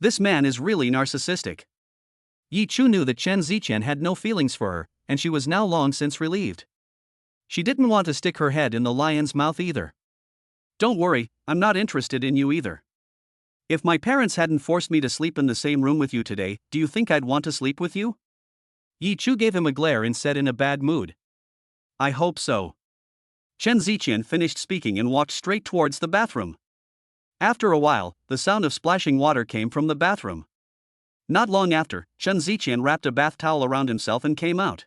This man is really narcissistic. Yi Chu knew that Chen Ziqian had no feelings for her, and she was now long since relieved. She didn't want to stick her head in the lion's mouth either. Don't worry, I'm not interested in you either. If my parents hadn't forced me to sleep in the same room with you today, do you think I'd want to sleep with you? Yi Chu gave him a glare and said in a bad mood. I hope so. Chen Ziqian finished speaking and walked straight towards the bathroom. After a while, the sound of splashing water came from the bathroom. Not long after, Chen Ziqian wrapped a bath towel around himself and came out.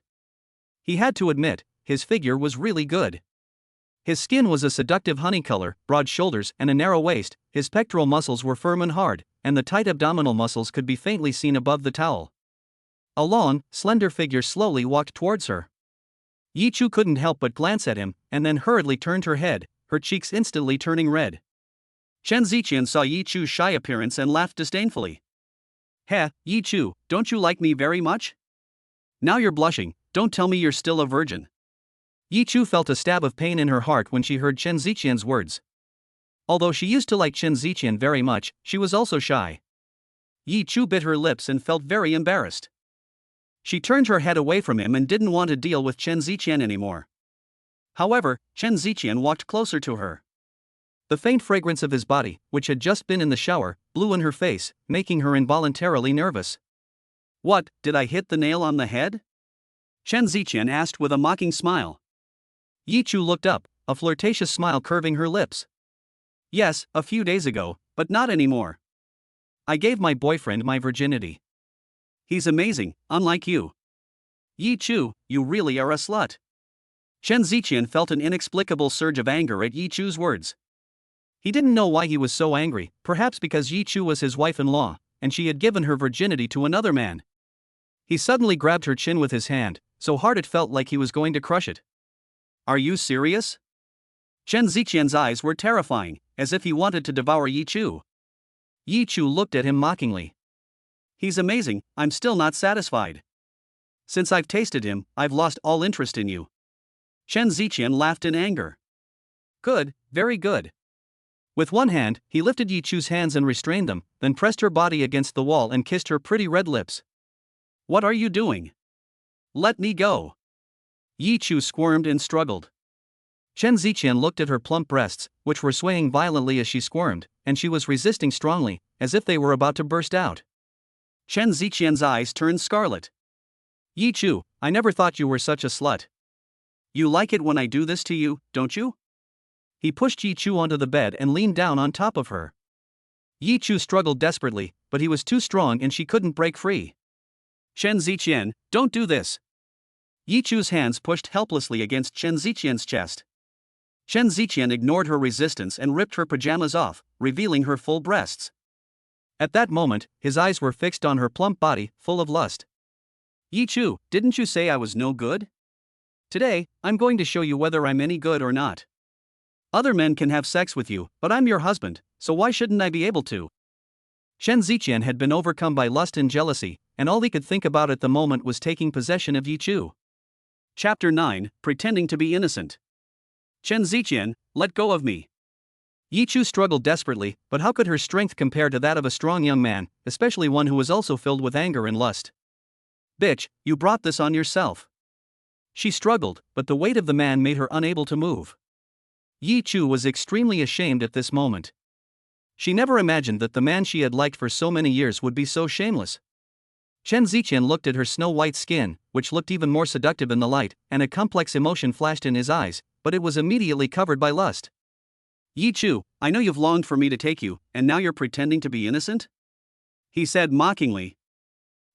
He had to admit, his figure was really good. His skin was a seductive honey color, broad shoulders and a narrow waist, his pectoral muscles were firm and hard, and the tight abdominal muscles could be faintly seen above the towel. A long, slender figure slowly walked towards her. Yi Chu couldn't help but glance at him, and then hurriedly turned her head, her cheeks instantly turning red. Chen Ziqian saw Yi Chu's shy appearance and laughed disdainfully. Heh, Yi Chu, don't you like me very much? Now you're blushing, don't tell me you're still a virgin. Yi Chu felt a stab of pain in her heart when she heard Chen Ziqian's words. Although she used to like Chen Ziqian very much, she was also shy. Yi Chu bit her lips and felt very embarrassed. She turned her head away from him and didn't want to deal with Chen Ziqian anymore. However, Chen Ziqian walked closer to her. The faint fragrance of his body, which had just been in the shower, blew in her face, making her involuntarily nervous. What, did I hit the nail on the head? Chen Ziqian asked with a mocking smile. Yi Chu looked up, a flirtatious smile curving her lips. Yes, a few days ago, but not anymore. I gave my boyfriend my virginity. He's amazing, unlike you. Yi Chu, you really are a slut. Chen Ziqian felt an inexplicable surge of anger at Yi Chu's words. He didn't know why he was so angry, perhaps because Yi Chu was his wife-in-law, and she had given her virginity to another man. He suddenly grabbed her chin with his hand, so hard it felt like he was going to crush it. Are you serious? Chen Ziqian's eyes were terrifying, as if he wanted to devour Yi Chu. Yi Chu looked at him mockingly. He's amazing, I'm still not satisfied. Since I've tasted him, I've lost all interest in you. Chen Ziqian laughed in anger. Good, very good. With one hand, he lifted Yi Chu's hands and restrained them, then pressed her body against the wall and kissed her pretty red lips. What are you doing? Let me go. Yi Chu squirmed and struggled. Chen Ziqian looked at her plump breasts, which were swaying violently as she squirmed, and she was resisting strongly, as if they were about to burst out. Chen Ziqian's eyes turned scarlet. Yi Chu, I never thought you were such a slut. You like it when I do this to you, don't you? He pushed Yi Chu onto the bed and leaned down on top of her. Yi Chu struggled desperately, but he was too strong and she couldn't break free. Chen Ziqian, don't do this. Yi Chu's hands pushed helplessly against Chen Ziqian's chest. Chen Ziqian ignored her resistance and ripped her pajamas off, revealing her full breasts. At that moment, his eyes were fixed on her plump body, full of lust. Yi Chu, didn't you say I was no good? Today, I'm going to show you whether I'm any good or not. Other men can have sex with you, but I'm your husband, so why shouldn't I be able to? Chen Ziqian had been overcome by lust and jealousy, and all he could think about at the moment was taking possession of Yi Chu. Chapter 9, Pretending to be Innocent. Chen Ziqian, let go of me. Yi Chu struggled desperately, but how could her strength compare to that of a strong young man, especially one who was also filled with anger and lust? Bitch, you brought this on yourself. She struggled, but the weight of the man made her unable to move. Yi Chu was extremely ashamed at this moment. She never imagined that the man she had liked for so many years would be so shameless. Chen Ziqian looked at her snow-white skin, which looked even more seductive in the light, and a complex emotion flashed in his eyes, but it was immediately covered by lust. Yi Chu, I know you've longed for me to take you, and now you're pretending to be innocent? He said mockingly.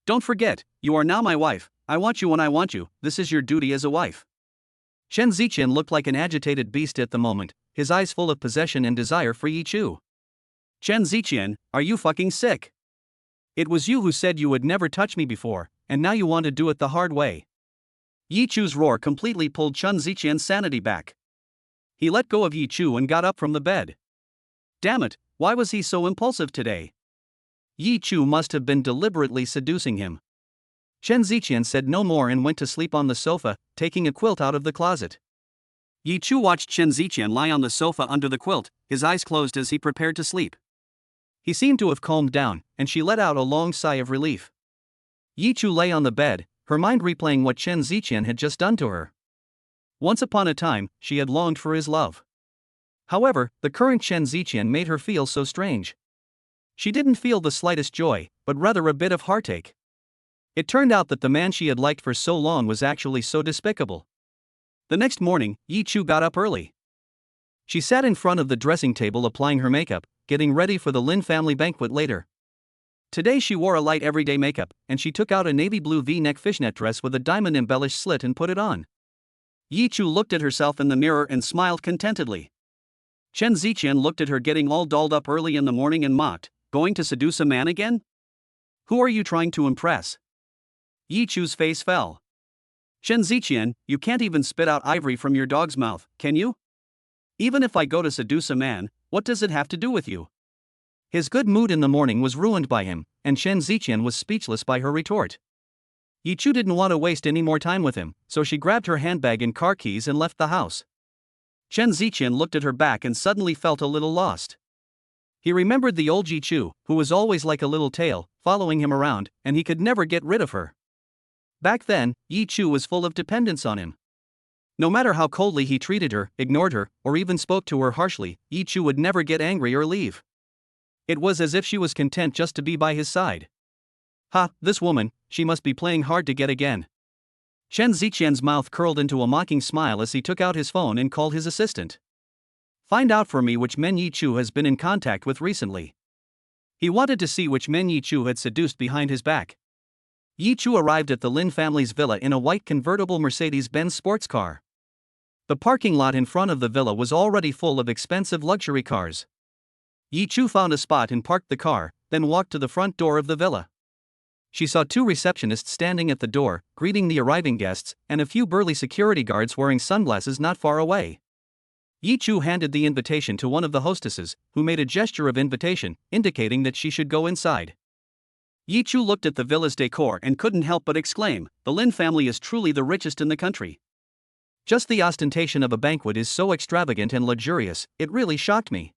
Don't forget, you are now my wife, I want you when I want you, this is your duty as a wife. Chen Ziqian looked like an agitated beast at the moment, his eyes full of possession and desire for Yi Chu. Chen Ziqian, are you fucking sick? It was you who said you would never touch me before, and now you want to do it the hard way. Yi Chu's roar completely pulled Chen Ziqian's sanity back. He let go of Yi Chu and got up from the bed. Damn it, why was he so impulsive today? Yi Chu must have been deliberately seducing him. Chen Ziqian said no more and went to sleep on the sofa, taking a quilt out of the closet. Yi Chu watched Chen Ziqian lie on the sofa under the quilt, his eyes closed as he prepared to sleep. He seemed to have calmed down, and she let out a long sigh of relief. Yi Chu lay on the bed, her mind replaying what Chen Ziqian had just done to her. Once upon a time, she had longed for his love. However, the current Chen Ziqian made her feel so strange. She didn't feel the slightest joy, but rather a bit of heartache. It turned out that the man she had liked for so long was actually so despicable. The next morning, Yi Chu got up early. She sat in front of the dressing table applying her makeup, getting ready for the Lin family banquet later. Today she wore a light everyday makeup, and she took out a navy blue V-neck fishnet dress with a diamond-embellished slit and put it on. Yi Chu looked at herself in the mirror and smiled contentedly. Chen Ziqian looked at her getting all dolled up early in the morning and mocked, "Going to seduce a man again? Who are you trying to impress?" Yi Chu's face fell. "Chen Ziqian, you can't even spit out ivory from your dog's mouth, can you? Even if I go to seduce a man, what does it have to do with you?" His good mood in the morning was ruined by him, and Chen Ziqian was speechless by her retort. Yi Chu didn't want to waste any more time with him, so she grabbed her handbag and car keys and left the house. Chen Ziqian looked at her back and suddenly felt a little lost. He remembered the old Yi Chu, who was always like a little tail, following him around, and he could never get rid of her. Back then, Yi Chu was full of dependence on him. No matter how coldly he treated her, ignored her, or even spoke to her harshly, Yi Chu would never get angry or leave. It was as if she was content just to be by his side. Ha, this woman, she must be playing hard to get again. Chen Ziqian's mouth curled into a mocking smile as he took out his phone and called his assistant. "Find out for me which men Yi Chu has been in contact with recently." He wanted to see which men Yi Chu had seduced behind his back. Yi Chu arrived at the Lin family's villa in a white convertible Mercedes-Benz sports car. The parking lot in front of the villa was already full of expensive luxury cars. Yi Chu found a spot and parked the car, then walked to the front door of the villa. She saw two receptionists standing at the door, greeting the arriving guests, and a few burly security guards wearing sunglasses not far away. Yi Chu handed the invitation to one of the hostesses, who made a gesture of invitation, indicating that she should go inside. Yi Chu looked at the villa's decor and couldn't help but exclaim, "The Lin family is truly the richest in the country." Just the ostentation of a banquet is so extravagant and luxurious, it really shocked me.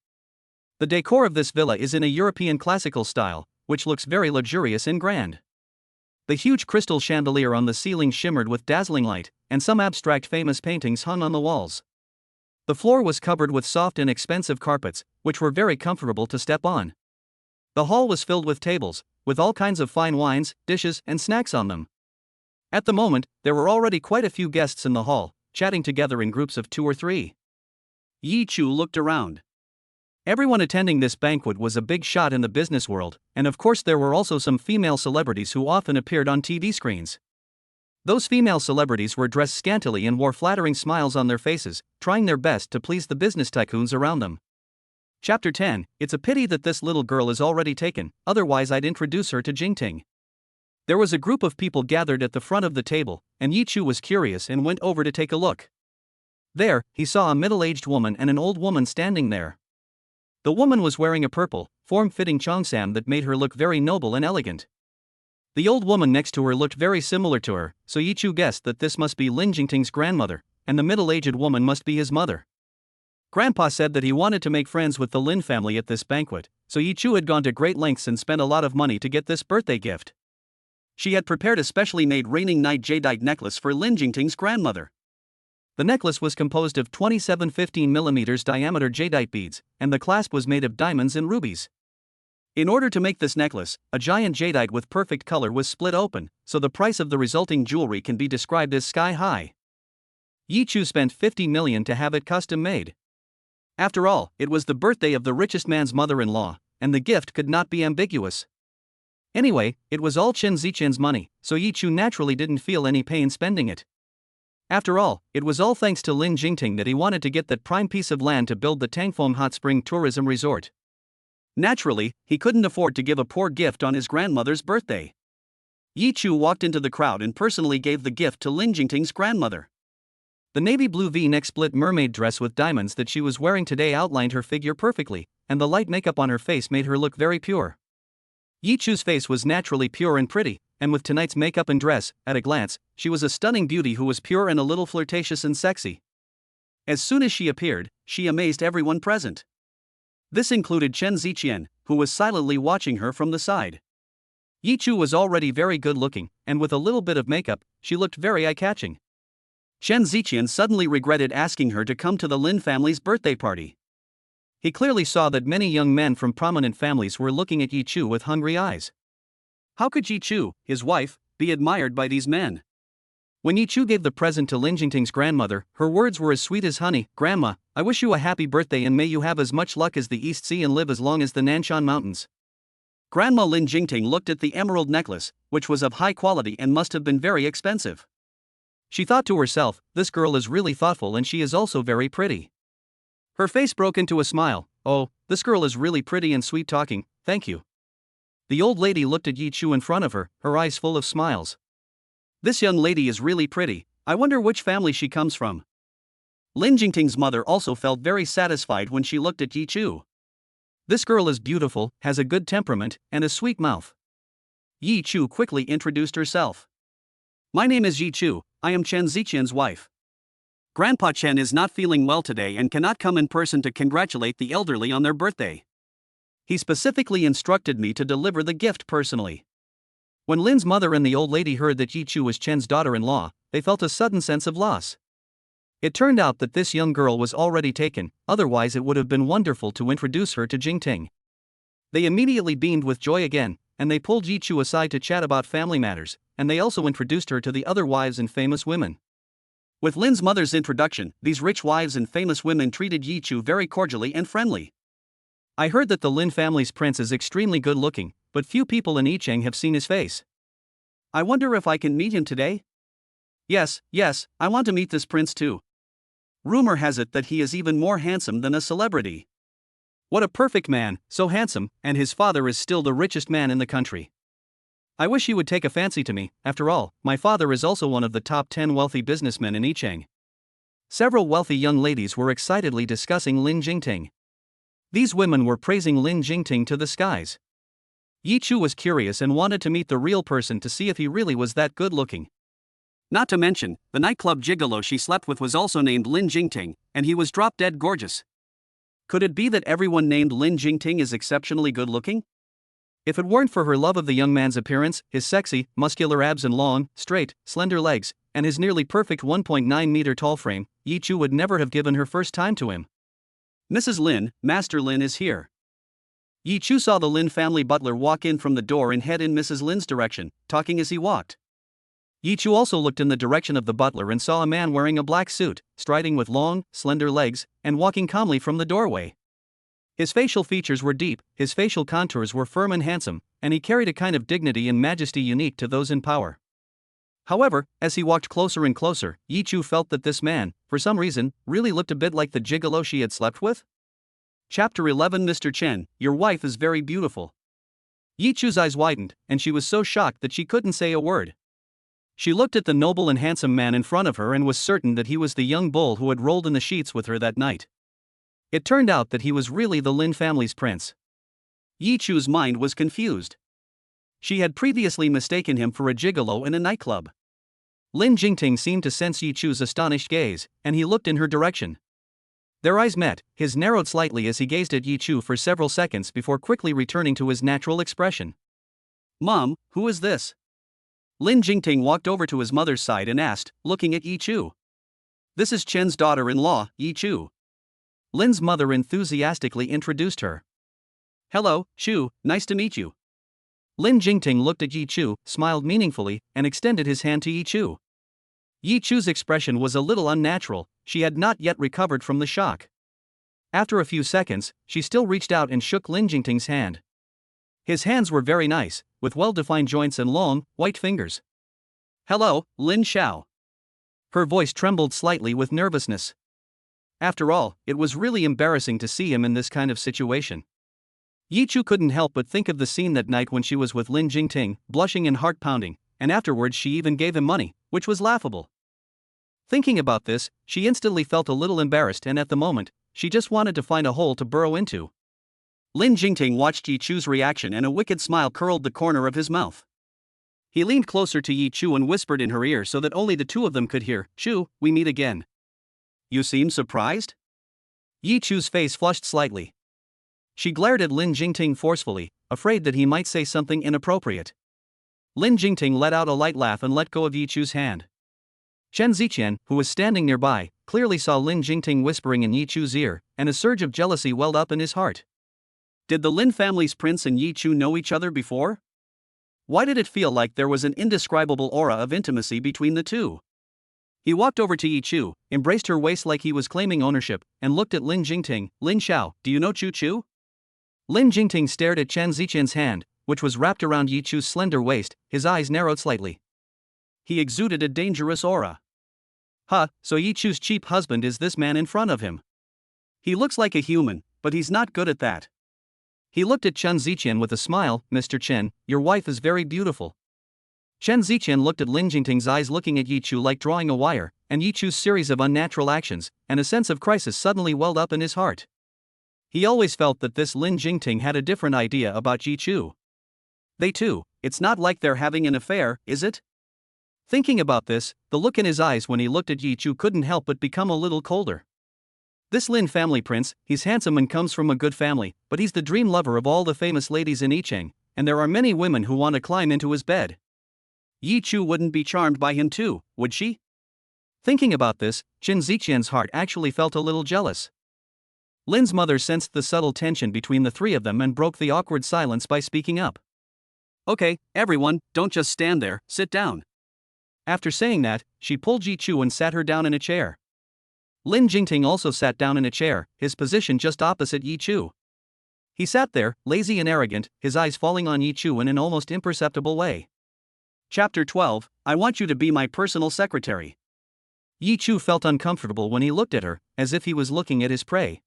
The decor of this villa is in a European classical style, which looks very luxurious and grand. The huge crystal chandelier on the ceiling shimmered with dazzling light, and some abstract famous paintings hung on the walls. The floor was covered with soft and expensive carpets, which were very comfortable to step on. The hall was filled with tables, with all kinds of fine wines, dishes, and snacks on them. At the moment, there were already quite a few guests in the hall, chatting together in groups of 2 or 3. Yi Chu looked around. Everyone attending this banquet was a big shot in the business world, and of course there were also some female celebrities who often appeared on TV screens. Those female celebrities were dressed scantily and wore flattering smiles on their faces, trying their best to please the business tycoons around them. Chapter 10, It's a pity that this little girl is already taken, otherwise I'd introduce her to Jingting. There was a group of people gathered at the front of the table, and Yi Chu was curious and went over to take a look. There, he saw a middle-aged woman and an old woman standing there. The woman was wearing a purple, form-fitting cheongsam that made her look very noble and elegant. The old woman next to her looked very similar to her, so Yi Chu guessed that this must be Lin Jingting's grandmother, and the middle-aged woman must be his mother. Grandpa said that he wanted to make friends with the Lin family at this banquet, so Yi Chu had gone to great lengths and spent a lot of money to get this birthday gift. She had prepared a specially made Reigning Knight jadeite necklace for Lin Jingting's grandmother. The necklace was composed of 27 15mm diameter jadeite beads, and the clasp was made of diamonds and rubies. In order to make this necklace, a giant jadeite with perfect color was split open, so the price of the resulting jewelry can be described as sky high. Yi Chu spent 50 million to have it custom made. After all, it was the birthday of the richest man's mother-in-law, and the gift could not be ambiguous. Anyway, it was all Chen Ziqian's money, so Yi Chu naturally didn't feel any pain spending it. After all, it was all thanks to Lin Jingting that he wanted to get that prime piece of land to build the Tangfeng Hot Spring Tourism Resort. Naturally, he couldn't afford to give a poor gift on his grandmother's birthday. Yi Chu walked into the crowd and personally gave the gift to Lin Jingting's grandmother. The navy blue V-neck split mermaid dress with diamonds that she was wearing today outlined her figure perfectly, and the light makeup on her face made her look very pure. Yi Chu's face was naturally pure and pretty, and with tonight's makeup and dress, at a glance, she was a stunning beauty who was pure and a little flirtatious and sexy. As soon as she appeared, she amazed everyone present. This included Chen Ziqian, who was silently watching her from the side. Yi Chu was already very good looking, and with a little bit of makeup, she looked very eye-catching. Chen Ziqian suddenly regretted asking her to come to the Lin family's birthday party. He clearly saw that many young men from prominent families were looking at Yi Chu with hungry eyes. How could Yi Chu, his wife, be admired by these men? When Yi Chu gave the present to Lin Jingting's grandmother, her words were as sweet as honey. "Grandma, I wish you a happy birthday and may you have as much luck as the East Sea and live as long as the Nanshan Mountains." Grandma Lin Jingting looked at the emerald necklace, which was of high quality and must have been very expensive. She thought to herself, this girl is really thoughtful and she is also very pretty. Her face broke into a smile. "Oh, this girl is really pretty and sweet talking, thank you." The old lady looked at Yi Chu in front of her, her eyes full of smiles. "This young lady is really pretty, I wonder which family she comes from." Lin Jingting's mother also felt very satisfied when she looked at Yi Chu. "This girl is beautiful, has a good temperament, and a sweet mouth." Yi Chu quickly introduced herself. "My name is Yi Chu, I am Chen Ziqian's wife. Grandpa Chen is not feeling well today and cannot come in person to congratulate the elderly on their birthday. He specifically instructed me to deliver the gift personally." When Lin's mother and the old lady heard that Yi Chu was Chen's daughter-in-law, they felt a sudden sense of loss. It turned out that this young girl was already taken, otherwise it would have been wonderful to introduce her to Jingting. They immediately beamed with joy again, and they pulled Yi Chu aside to chat about family matters, and they also introduced her to the other wives and famous women. With Lin's mother's introduction, these rich wives and famous women treated Yi Chu very cordially and friendly. "I heard that the Lin family's prince is extremely good looking, but few people in Yicheng have seen his face. I wonder if I can meet him today? Yes, I want to meet this prince too. Rumor has it that he is even more handsome than a celebrity. What a perfect man, so handsome, and his father is still the richest man in the country. I wish he would take a fancy to me, after all, my father is also one of the top 10 wealthy businessmen in Yicheng." Several wealthy young ladies were excitedly discussing Lin Jingting. These women were praising Lin Jingting to the skies. Yi Chu was curious and wanted to meet the real person to see if he really was that good looking. Not to mention, the nightclub gigolo she slept with was also named Lin Jingting, and he was drop-dead gorgeous. Could it be that everyone named Lin Jingting is exceptionally good looking? If it weren't for her love of the young man's appearance, his sexy, muscular abs and long, straight, slender legs, and his nearly perfect 1.9-meter tall frame, Yi Chu would never have given her first time to him. "Mrs. Lin, Master Lin is here." Yi Chu saw the Lin family butler walk in from the door and head in Mrs. Lin's direction, talking as he walked. Yi Chu also looked in the direction of the butler and saw a man wearing a black suit, striding with long, slender legs, and walking calmly from the doorway. His facial features were deep, his facial contours were firm and handsome, and he carried a kind of dignity and majesty unique to those in power. However, as he walked closer and closer, Yi Chu felt that this man, for some reason, really looked a bit like the gigolo she had slept with. Chapter 11. Mr. Chen, your wife is very beautiful. Yi Chu's eyes widened, and she was so shocked that she couldn't say a word. She looked at the noble and handsome man in front of her and was certain that he was the young bull who had rolled in the sheets with her that night. It turned out that he was really the Lin family's prince. Yi Chu's mind was confused. She had previously mistaken him for a gigolo in a nightclub. Lin Jingting seemed to sense Yi Chu's astonished gaze, and he looked in her direction. Their eyes met, his narrowed slightly as he gazed at Yi Chu for several seconds before quickly returning to his natural expression. "Mom, who is this?" Lin Jingting walked over to his mother's side and asked, looking at Yi Chu. "This is Chen's daughter-in-law, Yi Chu." Lin's mother enthusiastically introduced her. "Hello, Chu, nice to meet you." Lin Jingting looked at Yi Chu, smiled meaningfully, and extended his hand to Yi Chu. Yi Chu's expression was a little unnatural, she had not yet recovered from the shock. After a few seconds, she still reached out and shook Lin Jingting's hand. His hands were very nice, with well-defined joints and long, white fingers. "Hello, Lin Xiao." Her voice trembled slightly with nervousness. After all, it was really embarrassing to see him in this kind of situation. Yi Chu couldn't help but think of the scene that night when she was with Lin Jingting, blushing and heart-pounding, and afterwards she even gave him money, which was laughable. Thinking about this, she instantly felt a little embarrassed and at the moment, she just wanted to find a hole to burrow into. Lin Jingting watched Yi Chu's reaction and a wicked smile curled the corner of his mouth. He leaned closer to Yi Chu and whispered in her ear so that only the two of them could hear, "Chu, we meet again. You seem surprised?" Yi Chu's face flushed slightly. She glared at Lin Jingting forcefully, afraid that he might say something inappropriate. Lin Jingting let out a light laugh and let go of Yi Chu's hand. Chen Ziqian, who was standing nearby, clearly saw Lin Jingting whispering in Yi Chu's ear, and a surge of jealousy welled up in his heart. Did the Lin family's prince and Yi Chu know each other before? Why did it feel like there was an indescribable aura of intimacy between the two? He walked over to Yi Chu, embraced her waist like he was claiming ownership, and looked at Lin Jingting. Lin Xiao, do you know Chu Chu? Lin Jingting stared at Chen Ziqian's hand, which was wrapped around Yi Chu's slender waist. His eyes narrowed slightly. He exuded a dangerous aura. Huh, so Yi Chu's cheap husband is this man in front of him. He looks like a human, but he's not good at that. He looked at Chen Ziqian with a smile. Mr. Chen, your wife is very beautiful. Chen Ziqian looked at Lin Jingting's eyes looking at Yi Chu like drawing a wire, and Yi Chu's series of unnatural actions, and a sense of crisis suddenly welled up in his heart. He always felt that this Lin Jingting had a different idea about Yi Chu. They two, it's not like they're having an affair, is it? Thinking about this, the look in his eyes when he looked at Yi Chu couldn't help but become a little colder. This Lin family prince, he's handsome and comes from a good family, but he's the dream lover of all the famous ladies in Yicheng, and there are many women who want to climb into his bed. Yi Chu wouldn't be charmed by him too, would she? Thinking about this, Chen Ziqian's heart actually felt a little jealous. Lin's mother sensed the subtle tension between the three of them and broke the awkward silence by speaking up. Okay, everyone, don't just stand there, sit down. After saying that, she pulled Yi Chu and sat her down in a chair. Lin Jingting also sat down in a chair, his position just opposite Yi Chu. He sat there, lazy and arrogant, his eyes falling on Yi Chu in an almost imperceptible way. Chapter 12, I want you to be my personal secretary. Yi Chu felt uncomfortable when he looked at her, as if he was looking at his prey.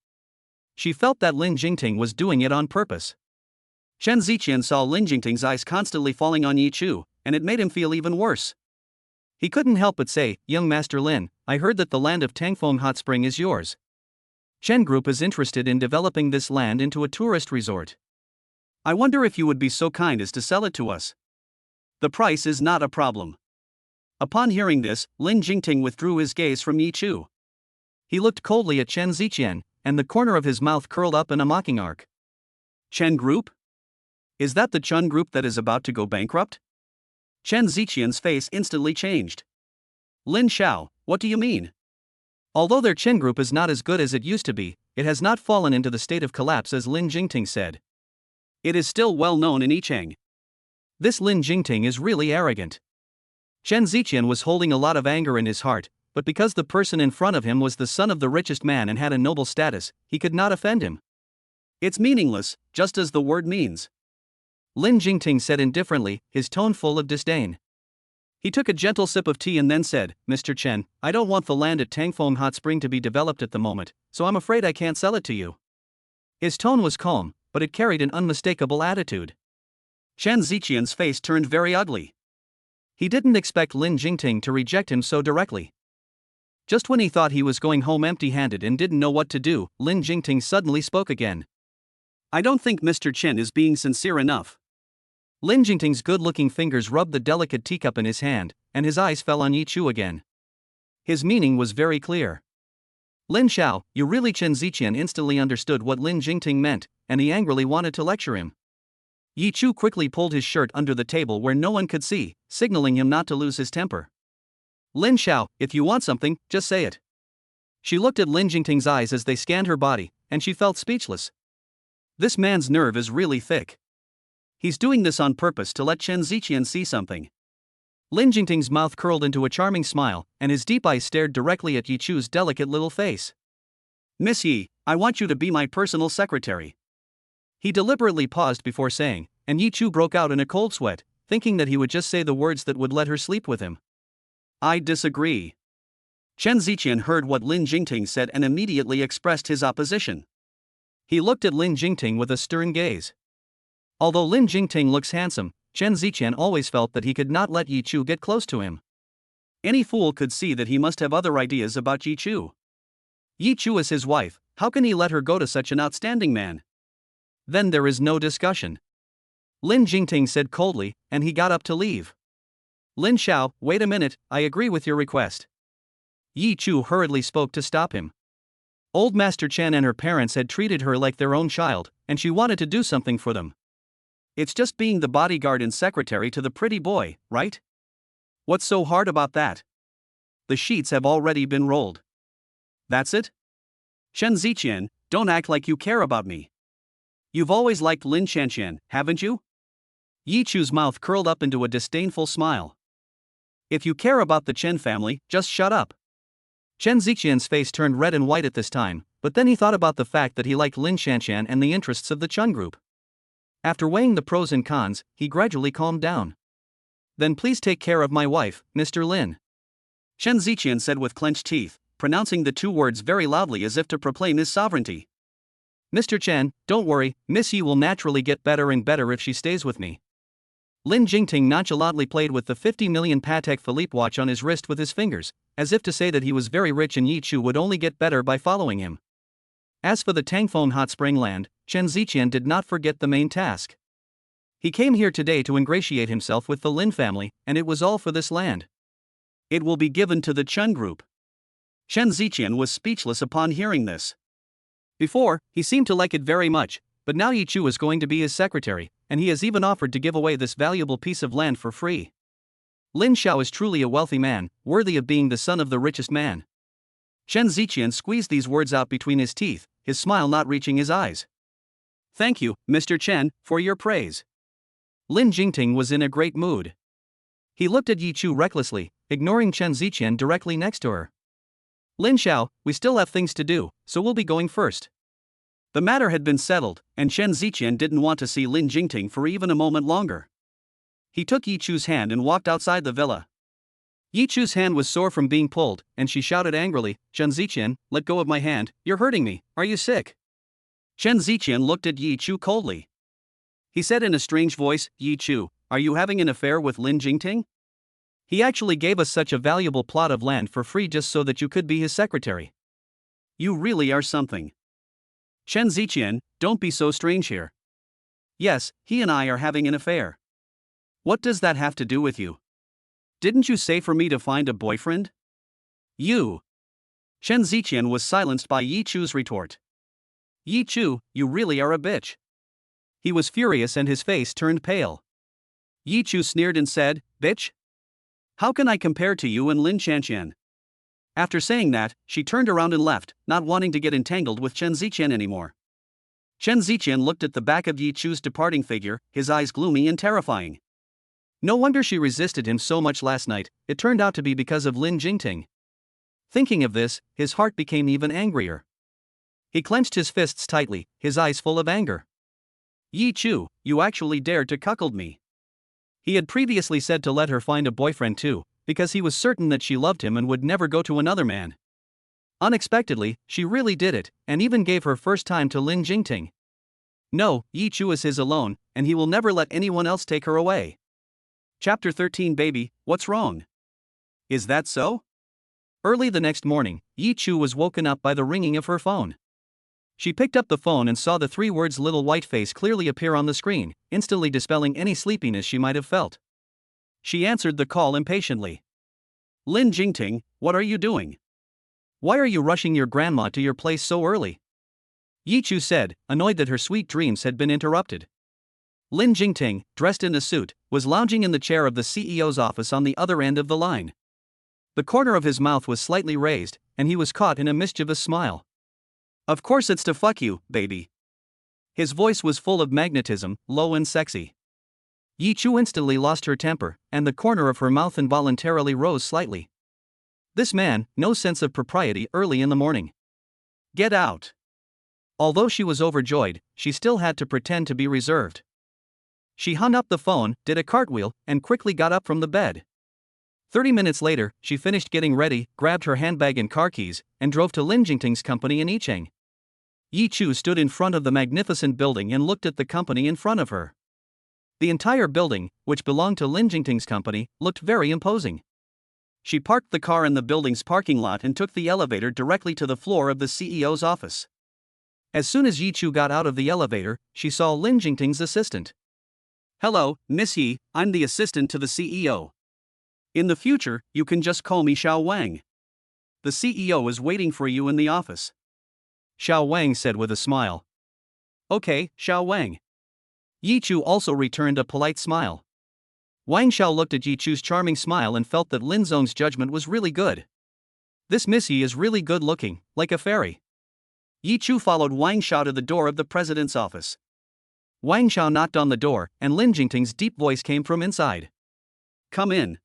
She felt that Lin Jingting was doing it on purpose. Chen Ziqian saw Lin Jingting's eyes constantly falling on Yi Chu, and it made him feel even worse. He couldn't help but say, Young Master Lin, I heard that the land of Tangfeng Hot Spring is yours. Chen Group is interested in developing this land into a tourist resort. I wonder if you would be so kind as to sell it to us. The price is not a problem. Upon hearing this, Lin Jingting withdrew his gaze from Yi Chu. He looked coldly at Chen Ziqian, and the corner of his mouth curled up in a mocking arc. Chen Group? Is that the Chen Group that is about to go bankrupt? Chen Ziqian's face instantly changed. Lin Xiao, what do you mean? Although their Chen Group is not as good as it used to be, it has not fallen into the state of collapse as Lin Jingting said. It is still well known in Yicheng. This Lin Jingting is really arrogant. Chen Ziqian was holding a lot of anger in his heart, but because the person in front of him was the son of the richest man and had a noble status, he could not offend him. It's meaningless, just as the word means. Lin Jingting said indifferently, his tone full of disdain. He took a gentle sip of tea and then said, Mr. Chen, I don't want the land at Tangfeng Hot Spring to be developed at the moment, so I'm afraid I can't sell it to you. His tone was calm, but it carried an unmistakable attitude. Chen Ziqian's face turned very ugly. He didn't expect Lin Jingting to reject him so directly. Just when he thought he was going home empty-handed and didn't know what to do, Lin Jingting suddenly spoke again. I don't think Mr. Chen is being sincere enough. Lin Jingting's good-looking fingers rubbed the delicate teacup in his hand, and his eyes fell on Yi Chu again. His meaning was very clear. Lin Xiao, you really? Chen Ziqian instantly understood what Lin Jingting meant, and he angrily wanted to lecture him. Yi Chu quickly pulled his shirt under the table where no one could see, signaling him not to lose his temper. Lin Xiao, if you want something, just say it. She looked at Lin Jingting's eyes as they scanned her body, and she felt speechless. This man's nerve is really thick. He's doing this on purpose to let Chen Ziqian see something. Lin Jingting's mouth curled into a charming smile, and his deep eyes stared directly at Yi Chu's delicate little face. Miss Yi, I want you to be my personal secretary. He deliberately paused before saying, and Yi Chu broke out in a cold sweat, thinking that he would just say the words that would let her sleep with him. I disagree. Chen Ziqian heard what Lin Jingting said and immediately expressed his opposition. He looked at Lin Jingting with a stern gaze. Although Lin Jingting looks handsome, Chen Ziqian always felt that he could not let Yi Chu get close to him. Any fool could see that he must have other ideas about Yi Chu. Yi Chu is his wife, how can he let her go to such an outstanding man? Then there is no discussion. Lin Jingting said coldly, and he got up to leave. Lin Xiao, wait a minute, I agree with your request. Yi Chu hurriedly spoke to stop him. Old Master Chen and her parents had treated her like their own child, and she wanted to do something for them. It's just being the bodyguard and secretary to the pretty boy, right? What's so hard about that? The sheets have already been rolled. That's it? Chen Ziqian, don't act like you care about me. You've always liked Lin Qianqian, haven't you? Yi Chu's mouth curled up into a disdainful smile. If you care about the Chen family, just shut up. Chen Ziqian's face turned red and white at this time, but then he thought about the fact that he liked Lin Qianqian and the interests of the Chen group. After weighing the pros and cons, he gradually calmed down. Then please take care of my wife, Mr. Lin. Chen Ziqian said with clenched teeth, pronouncing the two words very loudly as if to proclaim his sovereignty. Mr. Chen, don't worry, Miss Yi will naturally get better and better if she stays with me. Lin Jingting nonchalantly played with the 50 million Patek Philippe watch on his wrist with his fingers, as if to say that he was very rich and Yi Chu would only get better by following him. As for the Tangfeng hot spring land, Chen Ziqian did not forget the main task. He came here today to ingratiate himself with the Lin family, and it was all for this land. It will be given to the Chen group. Chen Ziqian was speechless upon hearing this. Before, he seemed to like it very much, but now Yi Chu is going to be his secretary, and he has even offered to give away this valuable piece of land for free. Lin Xiao is truly a wealthy man, worthy of being the son of the richest man. Chen Ziqian squeezed these words out between his teeth, his smile not reaching his eyes. Thank you, Mr. Chen, for your praise. Lin Jingting was in a great mood. He looked at Yi Chu recklessly, ignoring Chen Ziqian directly next to her. Lin Xiao, we still have things to do, so we'll be going first. The matter had been settled, and Chen Ziqian didn't want to see Lin Jingting for even a moment longer. He took Yi Chu's hand and walked outside the villa. Yi Chu's hand was sore from being pulled, and she shouted angrily, Chen Ziqian, let go of my hand, you're hurting me, are you sick? Chen Ziqian looked at Yi Chu coldly. He said in a strange voice, Yi Chu, are you having an affair with Lin Jingting? He actually gave us such a valuable plot of land for free just so that you could be his secretary. You really are something. Chen Ziqian, don't be so strange here. Yes, he and I are having an affair. What does that have to do with you? Didn't you say for me to find a boyfriend? You. Chen Ziqian was silenced by Yi Chu's retort. Yi Chu, you really are a bitch. He was furious and his face turned pale. Yi Chu sneered and said, bitch? How can I compare to you and Lin Qianqian? After saying that, she turned around and left, not wanting to get entangled with Chen Ziqian anymore. Chen Ziqian looked at the back of Yi Chu's departing figure, his eyes gloomy and terrifying. No wonder she resisted him so much last night, it turned out to be because of Lin Jingting. Thinking of this, his heart became even angrier. He clenched his fists tightly, his eyes full of anger. Yi Chu, you actually dared to cuckold me. He had previously said to let her find a boyfriend too, because he was certain that she loved him and would never go to another man. Unexpectedly, she really did it, and even gave her first time to Lin Jingting. No, Yi Chu is his alone, and he will never let anyone else take her away. Chapter 13 Baby, what's wrong? Is that so? Early the next morning, Yi Chu was woken up by the ringing of her phone. She picked up the phone and saw the three words little white face clearly appear on the screen, instantly dispelling any sleepiness she might have felt. She answered the call impatiently. Lin Jingting, what are you doing? Why are you rushing your grandma to your place so early? Yi Chu said, annoyed that her sweet dreams had been interrupted. Lin Jingting, dressed in a suit, was lounging in the chair of the CEO's office on the other end of the line. The corner of his mouth was slightly raised, and he was caught in a mischievous smile. Of course it's to fuck you, baby. His voice was full of magnetism, low and sexy. Yi Chu instantly lost her temper, and the corner of her mouth involuntarily rose slightly. This man, no sense of propriety early in the morning. Get out. Although she was overjoyed, she still had to pretend to be reserved. She hung up the phone, did a cartwheel, and quickly got up from the bed. 30 minutes later, she finished getting ready, grabbed her handbag and car keys, and drove to Lin Jingting's company in Yicheng. Yi Chu stood in front of the magnificent building and looked at the company in front of her. The entire building, which belonged to Lin Jingting's company, looked very imposing. She parked the car in the building's parking lot and took the elevator directly to the floor of the CEO's office. As soon as Yi Chu got out of the elevator, she saw Lin Jingting's assistant. Hello, Miss Yi, I'm the assistant to the CEO. In the future, you can just call me Xiao Wang. The CEO is waiting for you in the office. Xiao Wang said with a smile. Okay, Xiao Wang. Yi Chu also returned a polite smile. Wang Xiao looked at Yi Chu's charming smile and felt that Lin Zong's judgment was really good. This Missy is really good looking, like a fairy. Yi Chu followed Wang Xiao to the door of the president's office. Wang Xiao knocked on the door, and Lin Jingting's deep voice came from inside. Come in.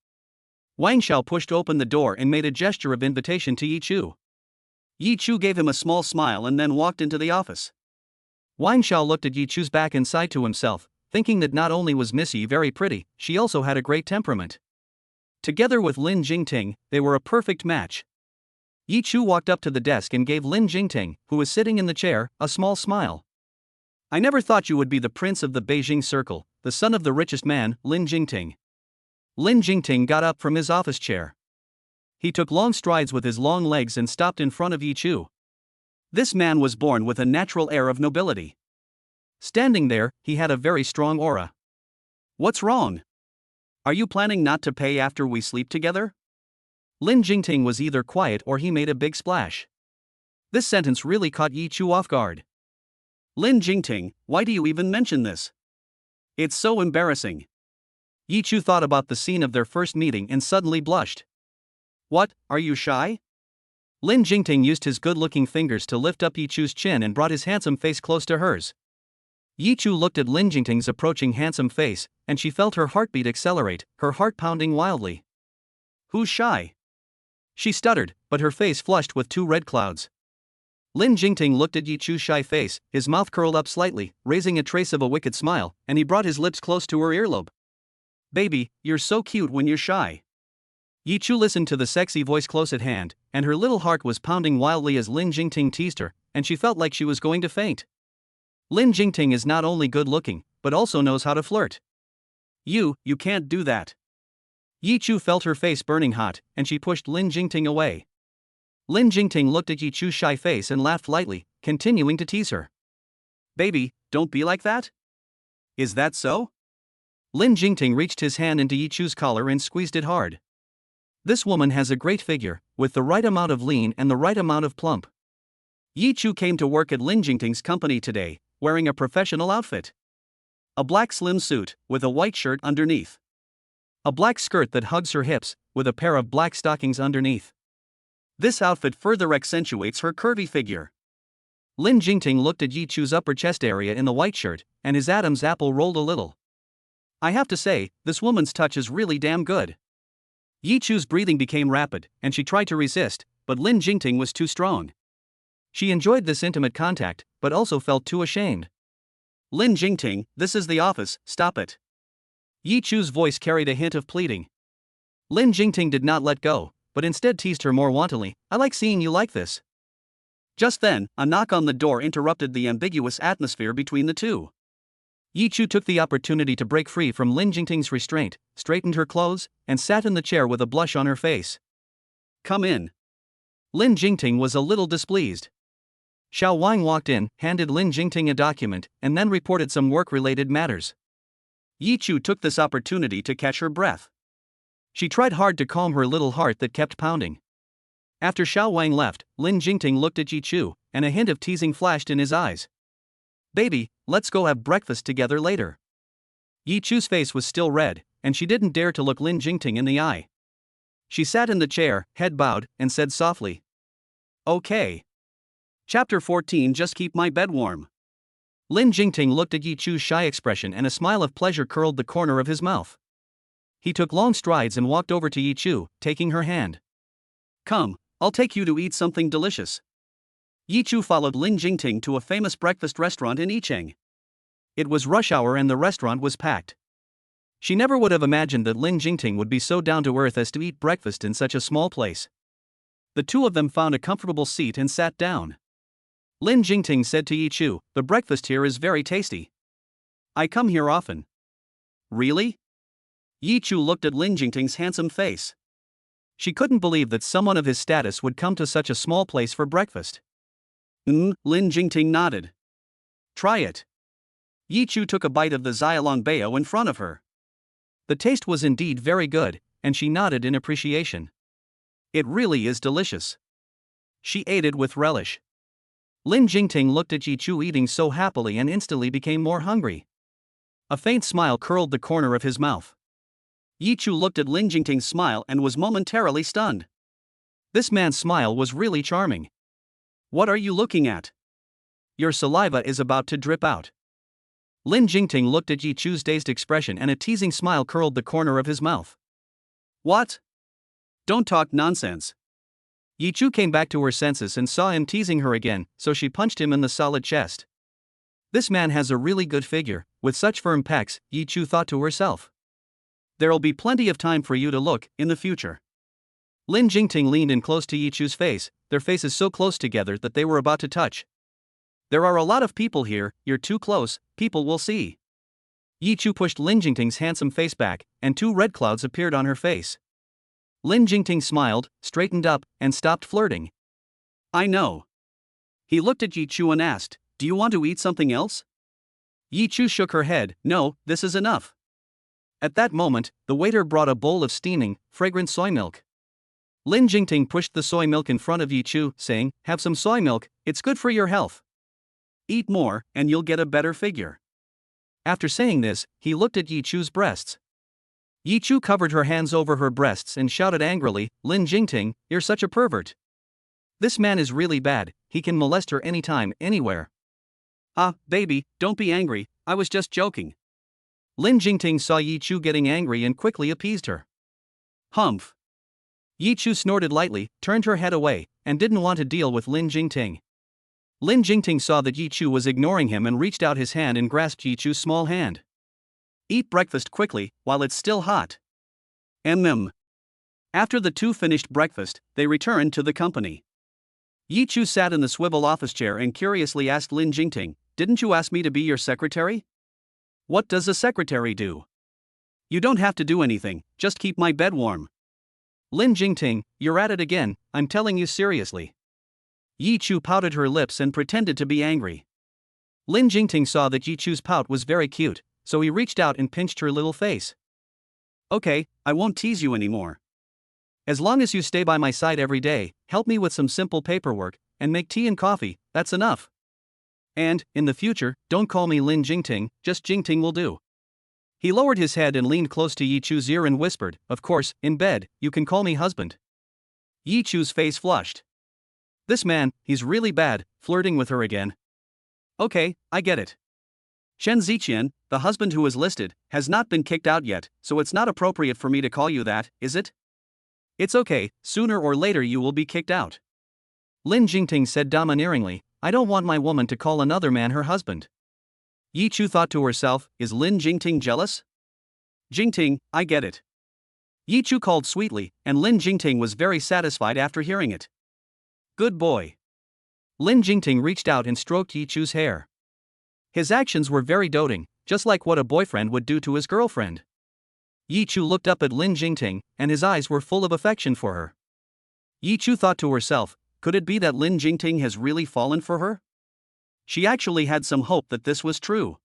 Wang Xiao pushed open the door and made a gesture of invitation to Yi Chu. Yi Chu gave him a small smile and then walked into the office. Wang Xiao looked at Yi Chu's back and sighed to himself, thinking that not only was Missy very pretty, she also had a great temperament. Together with Lin Jingting, they were a perfect match. Yi Chu walked up to the desk and gave Lin Jingting, who was sitting in the chair, a small smile. I never thought you would be the prince of the Beijing Circle, the son of the richest man, Lin Jingting. Lin Jingting got up from his office chair. He took long strides with his long legs and stopped in front of Yi Chu. This man was born with a natural air of nobility. Standing there, he had a very strong aura. What's wrong? Are you planning not to pay after we sleep together? Lin Jingting was either quiet or he made a big splash. This sentence really caught Yi Chu off guard. Lin Jingting, why do you even mention this? It's so embarrassing. Yi Chu thought about the scene of their first meeting and suddenly blushed. What, are you shy? Lin Jingting used his good-looking fingers to lift up Yi Chu's chin and brought his handsome face close to hers. Yi Chu looked at Lin Jingting's approaching handsome face, and she felt her heartbeat accelerate, her heart pounding wildly. Who's shy? She stuttered, but her face flushed with two red clouds. Lin Jingting looked at Yi Chu's shy face, his mouth curled up slightly, raising a trace of a wicked smile, and he brought his lips close to her earlobe. Baby, you're so cute when you're shy. Yi Chu listened to the sexy voice close at hand, and her little heart was pounding wildly as Lin Jingting teased her, and she felt like she was going to faint. Lin Jingting is not only good-looking, but also knows how to flirt. You can't do that. Yi Chu felt her face burning hot, and she pushed Lin Jingting away. Lin Jingting looked at Yi Chu's shy face and laughed lightly, continuing to tease her. Baby, don't be like that. Is that so? Lin Jingting reached his hand into Yi Chu's collar and squeezed it hard. This woman has a great figure, with the right amount of lean and the right amount of plump. Yi Chu came to work at Lin Jingting's company today, wearing a professional outfit. A black slim suit, with a white shirt underneath. A black skirt that hugs her hips, with a pair of black stockings underneath. This outfit further accentuates her curvy figure. Lin Jingting looked at Yi Chu's upper chest area in the white shirt, and his Adam's apple rolled a little. I have to say, this woman's touch is really damn good. Yi Chu's breathing became rapid, and she tried to resist, but Lin Jingting was too strong. She enjoyed this intimate contact, but also felt too ashamed. Lin Jingting, this is the office, stop it. Yi Chu's voice carried a hint of pleading. Lin Jingting did not let go, but instead teased her more wantonly. I like seeing you like this. Just then, a knock on the door interrupted the ambiguous atmosphere between the two. Yi Chu took the opportunity to break free from Lin Jingting's restraint, straightened her clothes, and sat in the chair with a blush on her face. Come in. Lin Jingting was a little displeased. Xiao Wang walked in, handed Lin Jingting a document, and then reported some work-related matters. Yi Chu took this opportunity to catch her breath. She tried hard to calm her little heart that kept pounding. After Xiao Wang left, Lin Jingting looked at Yi Chu, and a hint of teasing flashed in his eyes. Baby, let's go have breakfast together later. Yi Chu's face was still red, and she didn't dare to look Lin Jingting in the eye. She sat in the chair, head bowed, and said softly. Okay. Chapter 14. Just keep my bed warm. Lin Jingting looked at Yi Chu's shy expression and a smile of pleasure curled the corner of his mouth. He took long strides and walked over to Yi Chu, taking her hand. Come, I'll take you to eat something delicious. Yi Chu followed Lin Jingting to a famous breakfast restaurant in Yicheng. It was rush hour and the restaurant was packed. She never would have imagined that Lin Jingting would be so down to earth as to eat breakfast in such a small place. The two of them found a comfortable seat and sat down. Lin Jingting said to Yi Chu, the breakfast here is very tasty. I come here often. Really? Yi Chu looked at Lin Jingting's handsome face. She couldn't believe that someone of his status would come to such a small place for breakfast. Lin Jingting nodded. Try it. Yi Chu took a bite of the Xiaolong Bao in front of her. The taste was indeed very good, and she nodded in appreciation. It really is delicious. She ate it with relish. Lin Jingting looked at Yi Chu eating so happily and instantly became more hungry. A faint smile curled the corner of his mouth. Yi Chu looked at Lin Jingting's smile and was momentarily stunned. This man's smile was really charming. What are you looking at? Your saliva is about to drip out. Lin Jingting looked at Yi Chu's dazed expression and a teasing smile curled the corner of his mouth. What? Don't talk nonsense. Yi Chu came back to her senses and saw him teasing her again, so she punched him in the solid chest. This man has a really good figure, with such firm pecs, Yi Chu thought to herself. There'll be plenty of time for you to look in the future. Lin Jingting leaned in close to Yi Chu's face, their faces so close together that they were about to touch. There are a lot of people here, you're too close, people will see. Yi Chu pushed Lin Jingting's handsome face back, and 2 red clouds appeared on her face. Lin Jingting smiled, straightened up, and stopped flirting. I know. He looked at Yi Chu and asked, do you want to eat something else? Yi Chu shook her head, no, this is enough. At that moment, the waiter brought a bowl of steaming, fragrant soy milk. Lin Jingting pushed the soy milk in front of Yi Chu, saying, have some soy milk, it's good for your health. Eat more, and you'll get a better figure. After saying this, he looked at Yi Chu's breasts. Yi Chu covered her hands over her breasts and shouted angrily, Lin Jingting, you're such a pervert. This man is really bad, he can molest her anytime, anywhere. Ah, baby, don't be angry, I was just joking. Lin Jingting saw Yi Chu getting angry and quickly appeased her. Humph. Yi Chu snorted lightly, turned her head away, and didn't want to deal with Lin Jingting. Lin Jingting saw that Yi Chu was ignoring him and reached out his hand and grasped Yi Chu's small hand. Eat breakfast quickly, while it's still hot. After the two finished breakfast, they returned to the company. Yi Chu sat in the swivel office chair and curiously asked Lin Jingting, didn't you ask me to be your secretary? What does a secretary do? You don't have to do anything, just keep my bed warm. Lin Jingting, you're at it again, I'm telling you seriously. Yi Chu pouted her lips and pretended to be angry. Lin Jingting saw that Yi Chu's pout was very cute, so he reached out and pinched her little face. Okay, I won't tease you anymore. As long as you stay by my side every day, help me with some simple paperwork, and make tea and coffee, that's enough. And, in the future, don't call me Lin Jingting, just Jingting will do. He lowered his head and leaned close to Yi Chu's ear and whispered, of course, in bed, you can call me husband. Yi Chu's face flushed. This man, he's really bad, flirting with her again. Okay, I get it. Chen Ziqian, the husband who is listed, has not been kicked out yet, so it's not appropriate for me to call you that, is it? It's okay, sooner or later you will be kicked out. Lin Jingting said domineeringly, I don't want my woman to call another man her husband. Yi Chu thought to herself, is Lin Jingting jealous? Jingting, I get it. Yi Chu called sweetly, and Lin Jingting was very satisfied after hearing it. Good boy. Lin Jingting reached out and stroked Yi Chu's hair. His actions were very doting, just like what a boyfriend would do to his girlfriend. Yi Chu looked up at Lin Jingting, and his eyes were full of affection for her. Yi Chu thought to herself, could it be that Lin Jingting has really fallen for her? She actually had some hope that this was true.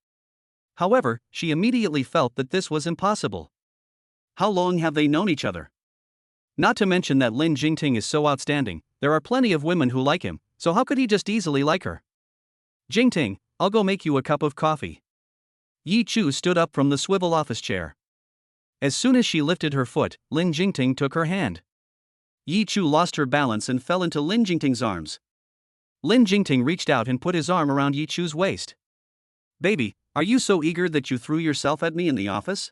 However, she immediately felt that this was impossible. How long have they known each other? Not to mention that Lin Jingting is so outstanding, there are plenty of women who like him, so how could he just easily like her? Jingting, I'll go make you a cup of coffee. Yi Chu stood up from the swivel office chair. As soon as she lifted her foot, Lin Jingting took her hand. Yi Chu lost her balance and fell into Lin Jingting's arms. Lin Jingting reached out and put his arm around Yi Chu's waist. Baby, are you so eager that you threw yourself at me in the office?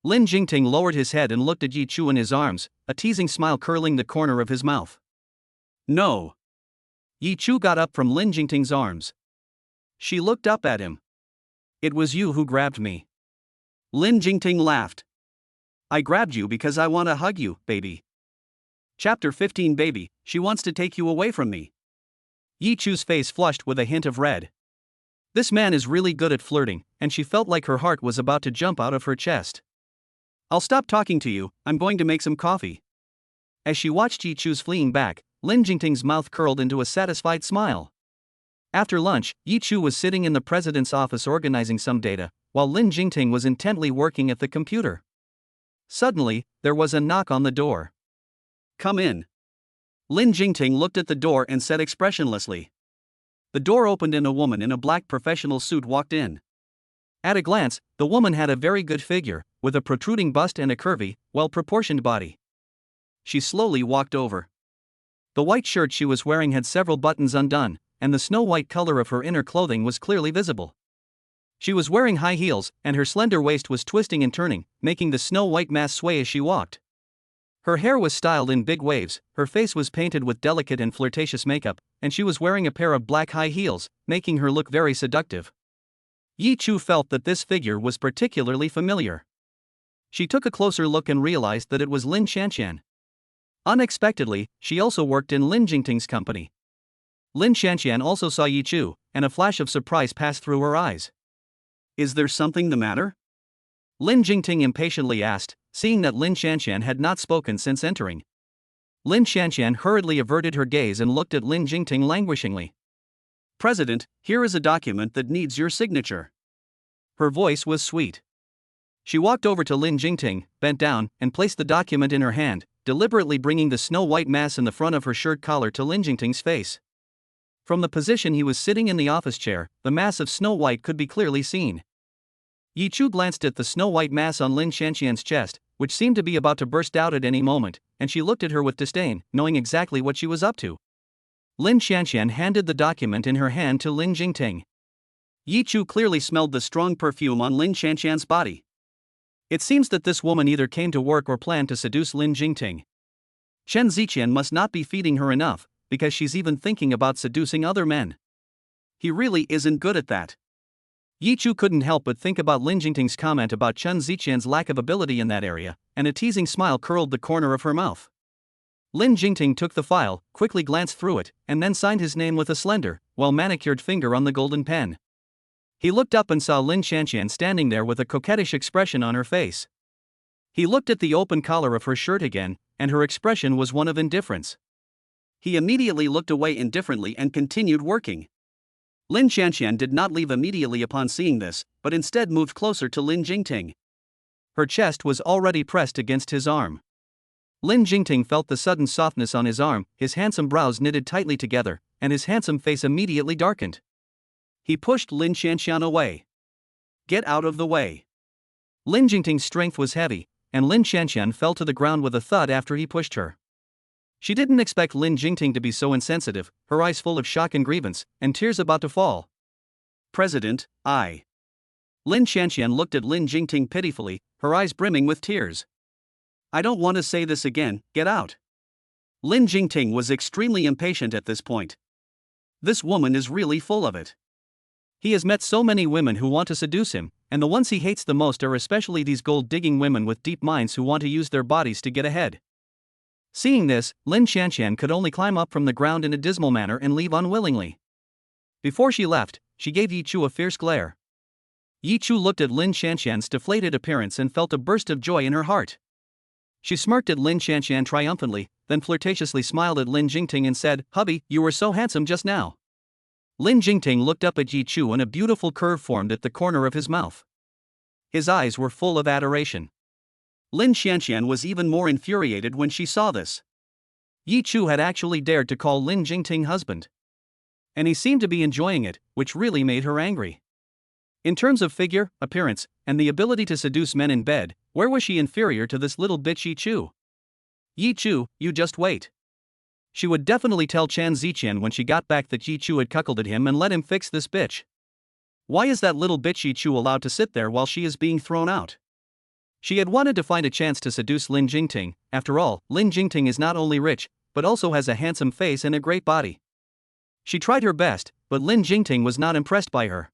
Lin Jingting lowered his head and looked at Yi Chu in his arms, a teasing smile curling the corner of his mouth. No. Yi Chu got up from Lin Jingting's arms. She looked up at him. It was you who grabbed me. Lin Jingting laughed. I grabbed you because I want to hug you, baby. Chapter 15 Baby, she wants to take you away from me. Yi Chu's face flushed with a hint of red. This man is really good at flirting, and she felt like her heart was about to jump out of her chest. I'll stop talking to you, I'm going to make some coffee. As she watched Yi Chu's fleeing back, Lin Jingting's mouth curled into a satisfied smile. After lunch, Yi Chu was sitting in the president's office organizing some data, while Lin Jingting was intently working at the computer. Suddenly, there was a knock on the door. Come in. Lin Jingting looked at the door and said expressionlessly. The door opened and a woman in a black professional suit walked in. At a glance, the woman had a very good figure, with a protruding bust and a curvy, well-proportioned body. She slowly walked over. The white shirt she was wearing had several buttons undone, and the snow-white color of her inner clothing was clearly visible. She was wearing high heels, and her slender waist was twisting and turning, making the snow-white mass sway as she walked. Her hair was styled in big waves, her face was painted with delicate and flirtatious makeup, and she was wearing a pair of black high heels, making her look very seductive. Yi Chu felt that this figure was particularly familiar. She took a closer look and realized that it was Lin Qianqian. Unexpectedly, she also worked in Lin Jingting's company. Lin Qianqian also saw Yi Chu, and a flash of surprise passed through her eyes. "Is there something the matter?" Lin Jingting impatiently asked, seeing that Lin Qianqian had not spoken since entering. Lin Qianqian hurriedly averted her gaze and looked at Lin Jingting languishingly. "President, here is a document that needs your signature." Her voice was sweet. She walked over to Lin Jingting, bent down, and placed the document in her hand, deliberately bringing the snow-white mass in the front of her shirt collar to Lin Jingting's face. From the position he was sitting in the office chair, the mass of snow-white could be clearly seen. Yi Chu glanced at the snow-white mass on Lin Qianqian's chest, which seemed to be about to burst out at any moment, and she looked at her with disdain, knowing exactly what she was up to. Lin Qianqian handed the document in her hand to Lin Jingting. Yi Chu clearly smelled the strong perfume on Lin Qianqian's body. It seems that this woman either came to work or planned to seduce Lin Jingting. Chen Ziqian must not be feeding her enough, because she's even thinking about seducing other men. He really isn't good at that. Yi Chu couldn't help but think about Lin Jingting's comment about Chen Ziqian's lack of ability in that area, and a teasing smile curled the corner of her mouth. Lin Jingting took the file, quickly glanced through it, and then signed his name with a slender, well-manicured finger on the golden pen. He looked up and saw Lin Qianqian standing there with a coquettish expression on her face. He looked at the open collar of her shirt again, and her expression was one of indifference. He immediately looked away indifferently and continued working. Lin Qianqian did not leave immediately upon seeing this, but instead moved closer to Lin Jingting. Her chest was already pressed against his arm. Lin Jingting felt the sudden softness on his arm, his handsome brows knitted tightly together, and his handsome face immediately darkened. He pushed Lin Qianqian away. "Get out of the way." Lin Jingting's strength was heavy, and Lin Qianqian fell to the ground with a thud after he pushed her. She didn't expect Lin Jingting to be so insensitive, her eyes full of shock and grievance, and tears about to fall. "President, I." Lin Qianqian looked at Lin Jingting pitifully, her eyes brimming with tears. "I don't want to say this again, get out." Lin Jingting was extremely impatient at this point. This woman is really full of it. He has met so many women who want to seduce him, and the ones he hates the most are especially these gold-digging women with deep minds who want to use their bodies to get ahead. Seeing this, Lin Qianqian could only climb up from the ground in a dismal manner and leave unwillingly. Before she left, she gave Yi Chu a fierce glare. Yi Chu looked at Lin Qianqian's deflated appearance and felt a burst of joy in her heart. She smirked at Lin Qianqian triumphantly, then flirtatiously smiled at Lin Jingting and said, "Hubby, you were so handsome just now." Lin Jingting looked up at Yi Chu and a beautiful curve formed at the corner of his mouth. His eyes were full of adoration. Lin Qianqian was even more infuriated when she saw this. Yi Chu had actually dared to call Lin Jingting husband. And he seemed to be enjoying it, which really made her angry. In terms of figure, appearance, and the ability to seduce men in bed, where was she inferior to this little bitch Yi Chu? "Yi Chu, you just wait." She would definitely tell Chen Ziqian when she got back that Yi Chu had cuckolded him and let him fix this bitch. Why is that little bitch Yi Chu allowed to sit there while she is being thrown out? She had wanted to find a chance to seduce Lin Jingting. After all, Lin Jingting is not only rich, but also has a handsome face and a great body. She tried her best, but Lin Jingting was not impressed by her.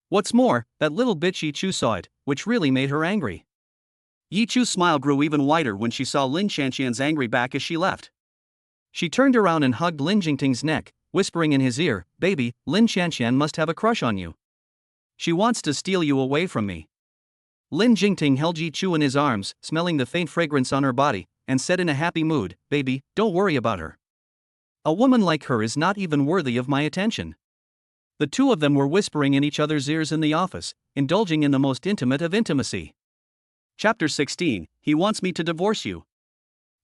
What's more, that little bitch Yi Chu saw it, which really made her angry. Yi Chu's smile grew even wider when she saw Lin Qianqian's angry back as she left. She turned around and hugged Lin Jingting's neck, whispering in his ear, "Baby, Lin Qianqian must have a crush on you. She wants to steal you away from me." Lin Jingting held Yi Chu in his arms, smelling the faint fragrance on her body, and said in a happy mood, "Baby, don't worry about her. A woman like her is not even worthy of my attention." The two of them were whispering in each other's ears in the office, indulging in the most intimate of intimacy. Chapter 16, He Wants Me to Divorce You.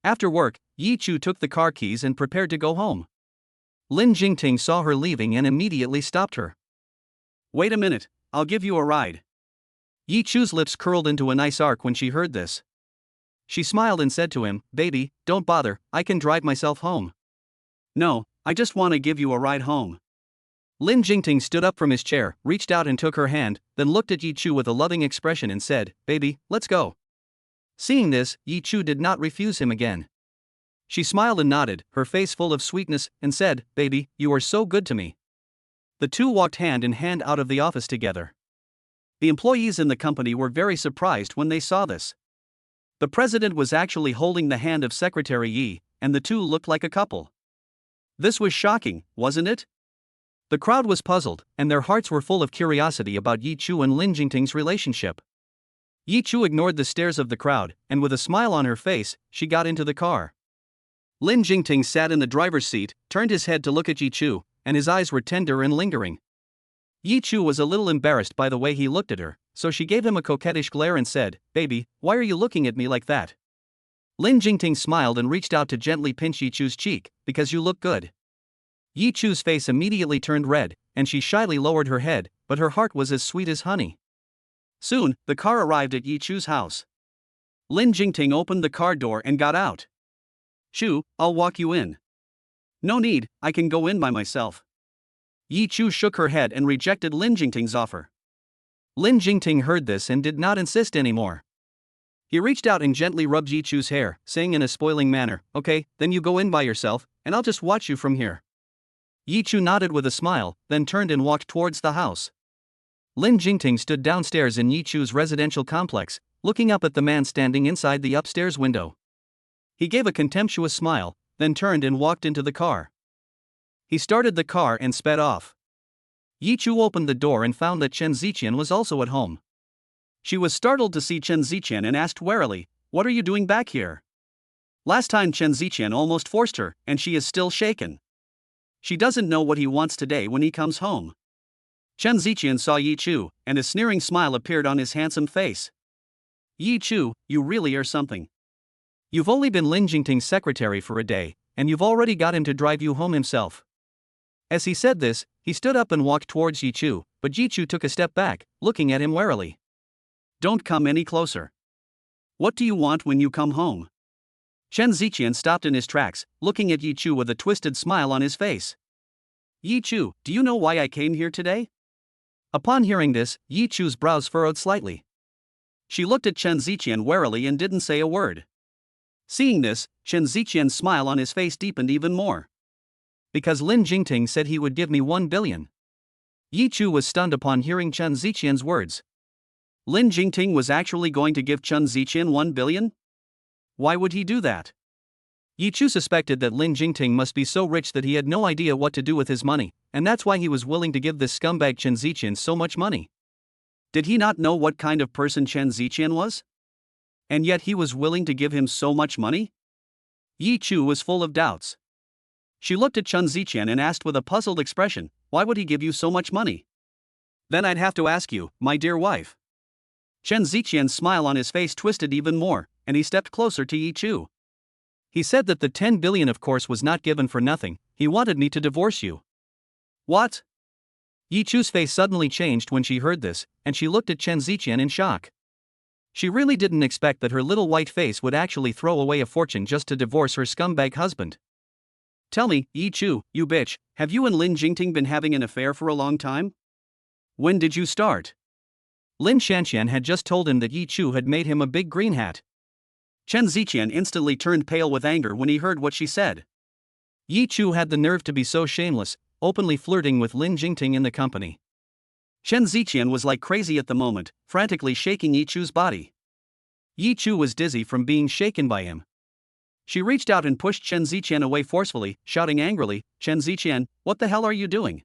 After work, Yi Chu took the car keys and prepared to go home. Lin Jingting saw her leaving and immediately stopped her. "Wait a minute, I'll give you a ride." Yi Chu's lips curled into a nice arc when she heard this. She smiled and said to him, "Baby, don't bother, I can drive myself home." "No, I just want to give you a ride home." Lin Jingting stood up from his chair, reached out and took her hand, then looked at Yi Chu with a loving expression and said, "Baby, let's go." Seeing this, Yi Chu did not refuse him again. She smiled and nodded, her face full of sweetness, and said, "Baby, you are so good to me." The two walked hand in hand out of the office together. The employees in the company were very surprised when they saw this. The president was actually holding the hand of Secretary Yi, and the two looked like a couple. This was shocking, wasn't it? The crowd was puzzled, and their hearts were full of curiosity about Yi Chu and Lin Jingting's relationship. Yi Chu ignored the stares of the crowd, and with a smile on her face, she got into the car. Lin Jingting sat in the driver's seat, turned his head to look at Yi Chu, and his eyes were tender and lingering. Yi Chu was a little embarrassed by the way he looked at her, so she gave him a coquettish glare and said, "Baby, why are you looking at me like that?" Lin Jingting smiled and reached out to gently pinch Yi Chu's cheek, "Because you look good." Yi Chu's face immediately turned red, and she shyly lowered her head, but her heart was as sweet as honey. Soon, the car arrived at Yi Chu's house. Lin Jingting opened the car door and got out. "Chu, I'll walk you in." "No need, I can go in by myself." Yi Chu shook her head and rejected Lin Jingting's offer. Lin Jingting heard this and did not insist anymore. He reached out and gently rubbed Yi Chu's hair, saying in a spoiling manner, "Okay, then you go in by yourself, and I'll just watch you from here." Yi Chu nodded with a smile, then turned and walked towards the house. Lin Jingting stood downstairs in Yi Chu's residential complex, looking up at the man standing inside the upstairs window. He gave a contemptuous smile, then turned and walked into the car. He started the car and sped off. Yi Chu opened the door and found that Chen Ziqian was also at home. She was startled to see Chen Ziqian and asked warily, "What are you doing back here?" Last time Chen Ziqian almost forced her, and she is still shaken. She doesn't know what he wants today when he comes home. Chen Ziqian saw Yi Chu, and a sneering smile appeared on his handsome face. "Yi Chu, you really are something. You've only been Lin Jingting's secretary for a day, and you've already got him to drive you home himself." As he said this, he stood up and walked towards Yi Chu, but Yi Chu took a step back, looking at him warily. "Don't come any closer. What do you want when you come home?" Chen Ziqian stopped in his tracks, looking at Yi Chu with a twisted smile on his face. "Yi Chu, do you know why I came here today?" Upon hearing this, Yi Chu's brows furrowed slightly. She looked at Chen Ziqian warily and didn't say a word. Seeing this, Chen Ziqian's smile on his face deepened even more. "Because Lin Jingting said he would give me 1 billion. Yi Chu was stunned upon hearing Chen Ziqian's words. Lin Jingting was actually going to give Chen Ziqian 1 billion? Why would he do that? Yi Chu suspected that Lin Jingting must be so rich that he had no idea what to do with his money, and that's why he was willing to give this scumbag Chen Ziqian so much money. Did he not know what kind of person Chen Ziqian was? And yet he was willing to give him so much money? Yi Chu was full of doubts. She looked at Chen Ziqian and asked with a puzzled expression, "Why would he give you so much money?" "Then I'd have to ask you, my dear wife." Chen Ziqian's smile on his face twisted even more, and he stepped closer to Yi Chu. "He said that the 10 billion of course was not given for nothing, he wanted me to divorce you." "What?" Yi Chu's face suddenly changed when she heard this, and she looked at Chen Ziqian in shock. She really didn't expect that her little white face would actually throw away a fortune just to divorce her scumbag husband. "Tell me, Yi Chu, you bitch, have you and Lin Jingting been having an affair for a long time? When did you start?" Lin Shanxian had just told him that Yi Chu had made him a big green hat. Chen Ziqian instantly turned pale with anger when he heard what she said. Yi Chu had the nerve to be so shameless, openly flirting with Lin Jingting in the company. Chen Ziqian was like crazy at the moment, frantically shaking Yi Chu's body. Yi Chu was dizzy from being shaken by him. She reached out and pushed Chen Ziqian away forcefully, shouting angrily, "Chen Ziqian, what the hell are you doing?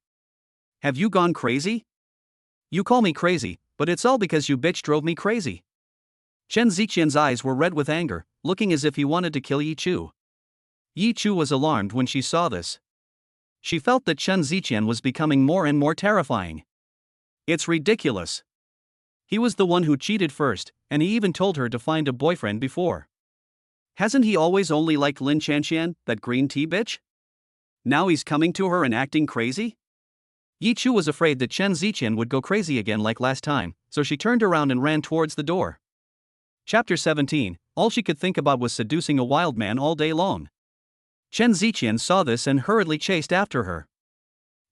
Have you gone crazy? You call me crazy, but it's all because you bitch drove me crazy." Chen Ziqian's eyes were red with anger, looking as if he wanted to kill Yi Chu. Yi Chu was alarmed when she saw this. She felt that Chen Ziqian was becoming more and more terrifying. It's ridiculous. He was the one who cheated first, and he even told her to find a boyfriend before. Hasn't he always only liked Lin Shanxian, that green tea bitch? Now he's coming to her and acting crazy? Yi Chu was afraid that Chen Ziqian would go crazy again like last time, so she turned around and ran towards the door. Chapter 17. All she could think about was seducing a wild man all day long. Chen Ziqian saw this and hurriedly chased after her.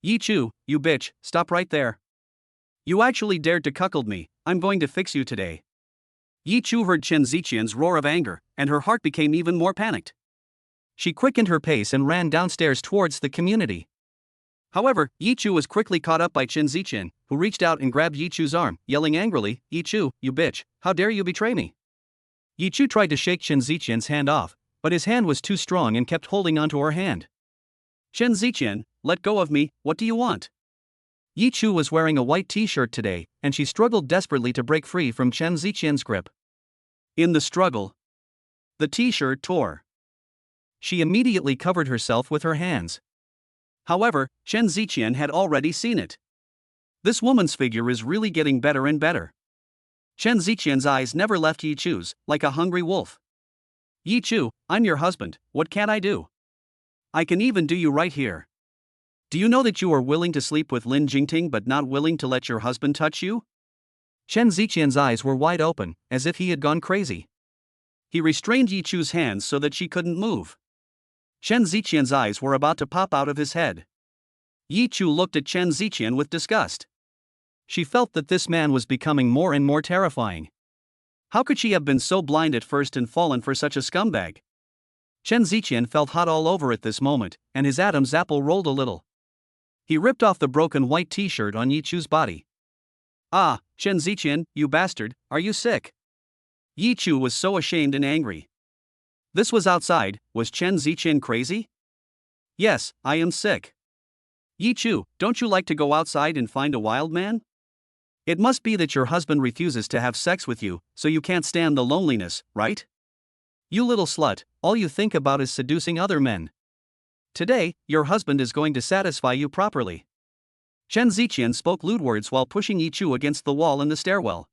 Yi Chu, you bitch, stop right there. You actually dared to cuckold me, I'm going to fix you today. Yi Chu heard Chen Ziqian's roar of anger, and her heart became even more panicked. She quickened her pace and ran downstairs towards the community. However, Yi Chu was quickly caught up by Chen Ziqian, who reached out and grabbed Yi Chu's arm, yelling angrily, Yi Chu, you bitch, how dare you betray me? Yi Chu tried to shake Chen Ziqian's hand off, but his hand was too strong and kept holding onto her hand. Chen Ziqian, let go of me, what do you want? Yi Chu was wearing a white t-shirt today, and she struggled desperately to break free from Chen Ziqian's grip. In the struggle, the t-shirt tore. She immediately covered herself with her hands. However, Chen Ziqian had already seen it. This woman's figure is really getting better and better. Chen Ziqian's eyes never left Yi Chu's, like a hungry wolf. Yi Chu, I'm your husband, what can I do? I can even do you right here. Do you know that you are willing to sleep with Lin Jingting but not willing to let your husband touch you? Chen Ziqian's eyes were wide open, as if he had gone crazy. He restrained Yi Chu's hands so that she couldn't move. Chen Ziqian's eyes were about to pop out of his head. Yi Chu looked at Chen Ziqian with disgust. She felt that this man was becoming more and more terrifying. How could she have been so blind at first and fallen for such a scumbag? Chen Ziqian felt hot all over at this moment, and his Adam's apple rolled a little. He ripped off the broken white t-shirt on Yi Chu's body. Ah, Chen Ziqian, you bastard, are you sick? Yi Chu was so ashamed and angry. This was outside, was Chen Ziqian crazy? Yes, I am sick. Yi Chu, don't you like to go outside and find a wild man? It must be that your husband refuses to have sex with you, so you can't stand the loneliness, right? You little slut, all you think about is seducing other men. Today, your husband is going to satisfy you properly. Chen Ziqian spoke lewd words while pushing Yi Chu against the wall in the stairwell.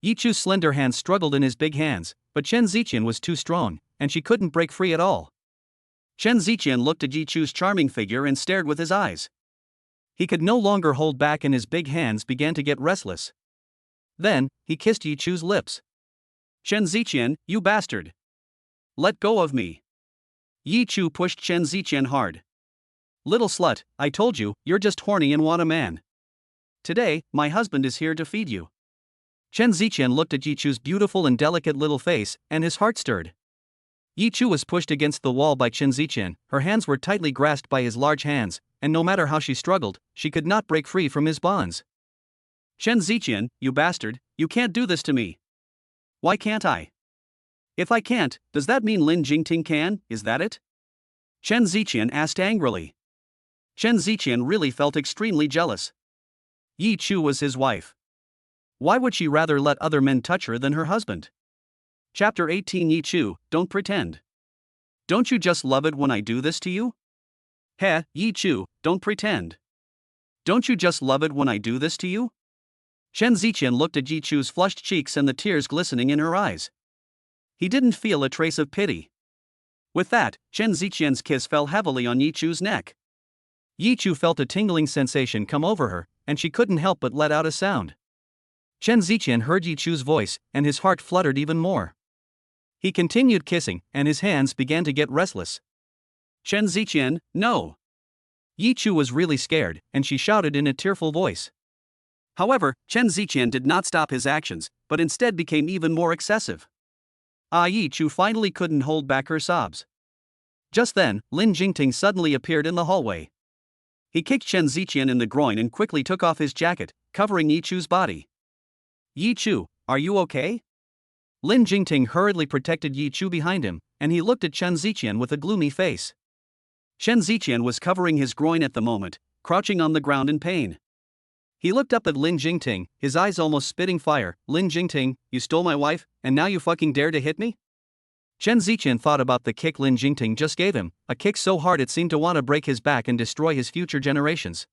Yi Chu's slender hands struggled in his big hands, but Chen Ziqian was too strong, and she couldn't break free at all. Chen Ziqian looked at Yi Chu's charming figure and stared with his eyes. He could no longer hold back and his big hands began to get restless. Then, he kissed Yi Chu's lips. Chen Ziqian, you bastard! Let go of me! Yi Chu pushed Chen Ziqian hard. Little slut, I told you, you're just horny and want a man. Today, my husband is here to feed you. Chen Ziqian looked at Yi Chu's beautiful and delicate little face, and his heart stirred. Yi Chu was pushed against the wall by Chen Ziqian, her hands were tightly grasped by his large hands, and no matter how she struggled, she could not break free from his bonds. Chen Ziqian, you bastard, you can't do this to me. Why can't I? If I can't, does that mean Lin Jingting can, is that it? Chen Ziqian asked angrily. Chen Ziqian really felt extremely jealous. Yi Chu was his wife. Why would she rather let other men touch her than her husband? Chapter 18 Yi Chu, don't pretend. Don't you just love it when I do this to you? Heh, Yi Chu, don't pretend. Don't you just love it when I do this to you? Chen Ziqian looked at Yi Chu's flushed cheeks and the tears glistening in her eyes. He didn't feel a trace of pity. With that, Chen Ziqian's kiss fell heavily on Yi Chu's neck. Yi Chu felt a tingling sensation come over her, and she couldn't help but let out a sound. Chen Ziqian heard Yi Chu's voice, and his heart fluttered even more. He continued kissing, and his hands began to get restless. Chen Ziqian, no! Yi Chu was really scared, and she shouted in a tearful voice. However, Chen Ziqian did not stop his actions, but instead became even more excessive. Yi Chu finally couldn't hold back her sobs. Just then, Lin Jingting suddenly appeared in the hallway. He kicked Chen Ziqian in the groin and quickly took off his jacket, covering Yi Chu's body. Yi Chu, are you okay? Lin Jingting hurriedly protected Yi Chu behind him, and he looked at Chen Ziqian with a gloomy face. Chen Ziqian was covering his groin at the moment, crouching on the ground in pain. He looked up at Lin Jingting, his eyes almost spitting fire. Lin Jingting, you stole my wife, and now you fucking dare to hit me? Chen Ziqian thought about the kick Lin Jingting just gave him, a kick so hard it seemed to want to break his back and destroy his future generations.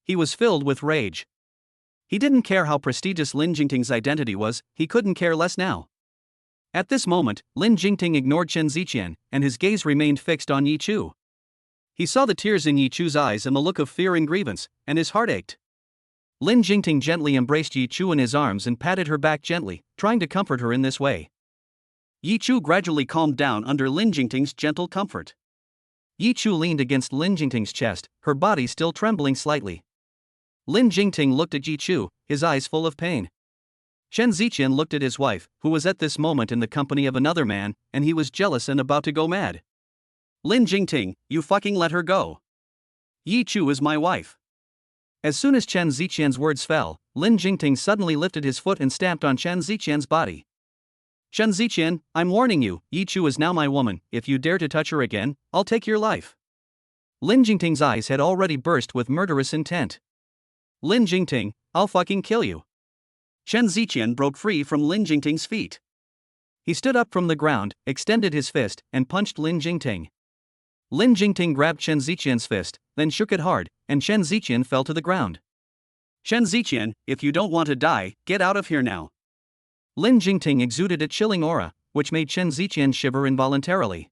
He was filled with rage. He didn't care how prestigious Lin Jingting's identity was, he couldn't care less now. At this moment, Lin Jingting ignored Chen Ziqian, and his gaze remained fixed on Yi Chu. He saw the tears in Yi Chu's eyes and the look of fear and grievance, and his heart ached. Lin Jingting gently embraced Yi Chu in his arms and patted her back gently, trying to comfort her in this way. Yi Chu gradually calmed down under Lin Jingting's gentle comfort. Yi Chu leaned against Lin Jingting's chest, her body still trembling slightly. Lin Jingting looked at Yi Chu, his eyes full of pain. Chen Ziqian looked at his wife, who was at this moment in the company of another man, and he was jealous and about to go mad. Lin Jingting, you fucking let her go. Yi Chu is my wife. As soon as Chen Ziqian's words fell, Lin Jingting suddenly lifted his foot and stamped on Chen Ziqian's body. Chen Ziqian, I'm warning you, Yi Chu is now my woman. If you dare to touch her again, I'll take your life. Lin Jingting's eyes had already burst with murderous intent. Lin Jingting, I'll fucking kill you. Chen Ziqian broke free from Lin Jingting's feet. He stood up from the ground, extended his fist, and punched Lin Jingting. Lin Jingting grabbed Chen Ziqian's fist, then shook it hard, and Chen Ziqian fell to the ground. Chen Ziqian, if you don't want to die, get out of here now. Lin Jingting exuded a chilling aura, which made Chen Ziqian shiver involuntarily.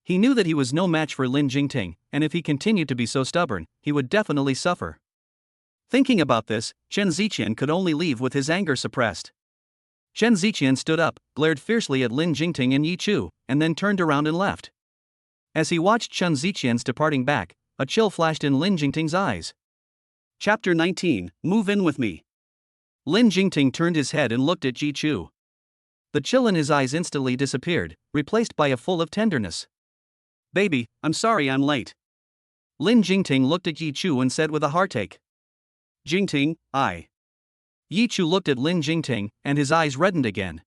He knew that he was no match for Lin Jingting, and if he continued to be so stubborn, he would definitely suffer. Thinking about this, Chen Ziqian could only leave with his anger suppressed. Chen Ziqian stood up, glared fiercely at Lin Jingting and Yi Chu, and then turned around and left. As he watched Chen Ziqian's departing back, a chill flashed in Lin Jingting's eyes. Chapter 19, Move in with me. Lin Jingting turned his head and looked at Yi Chu. The chill in his eyes instantly disappeared, replaced by a full of tenderness. Baby, I'm sorry I'm late. Lin Jingting looked at Yi Chu and said with a heartache. Jingting, I. Yi Chu looked at Lin Jingting, and his eyes reddened again.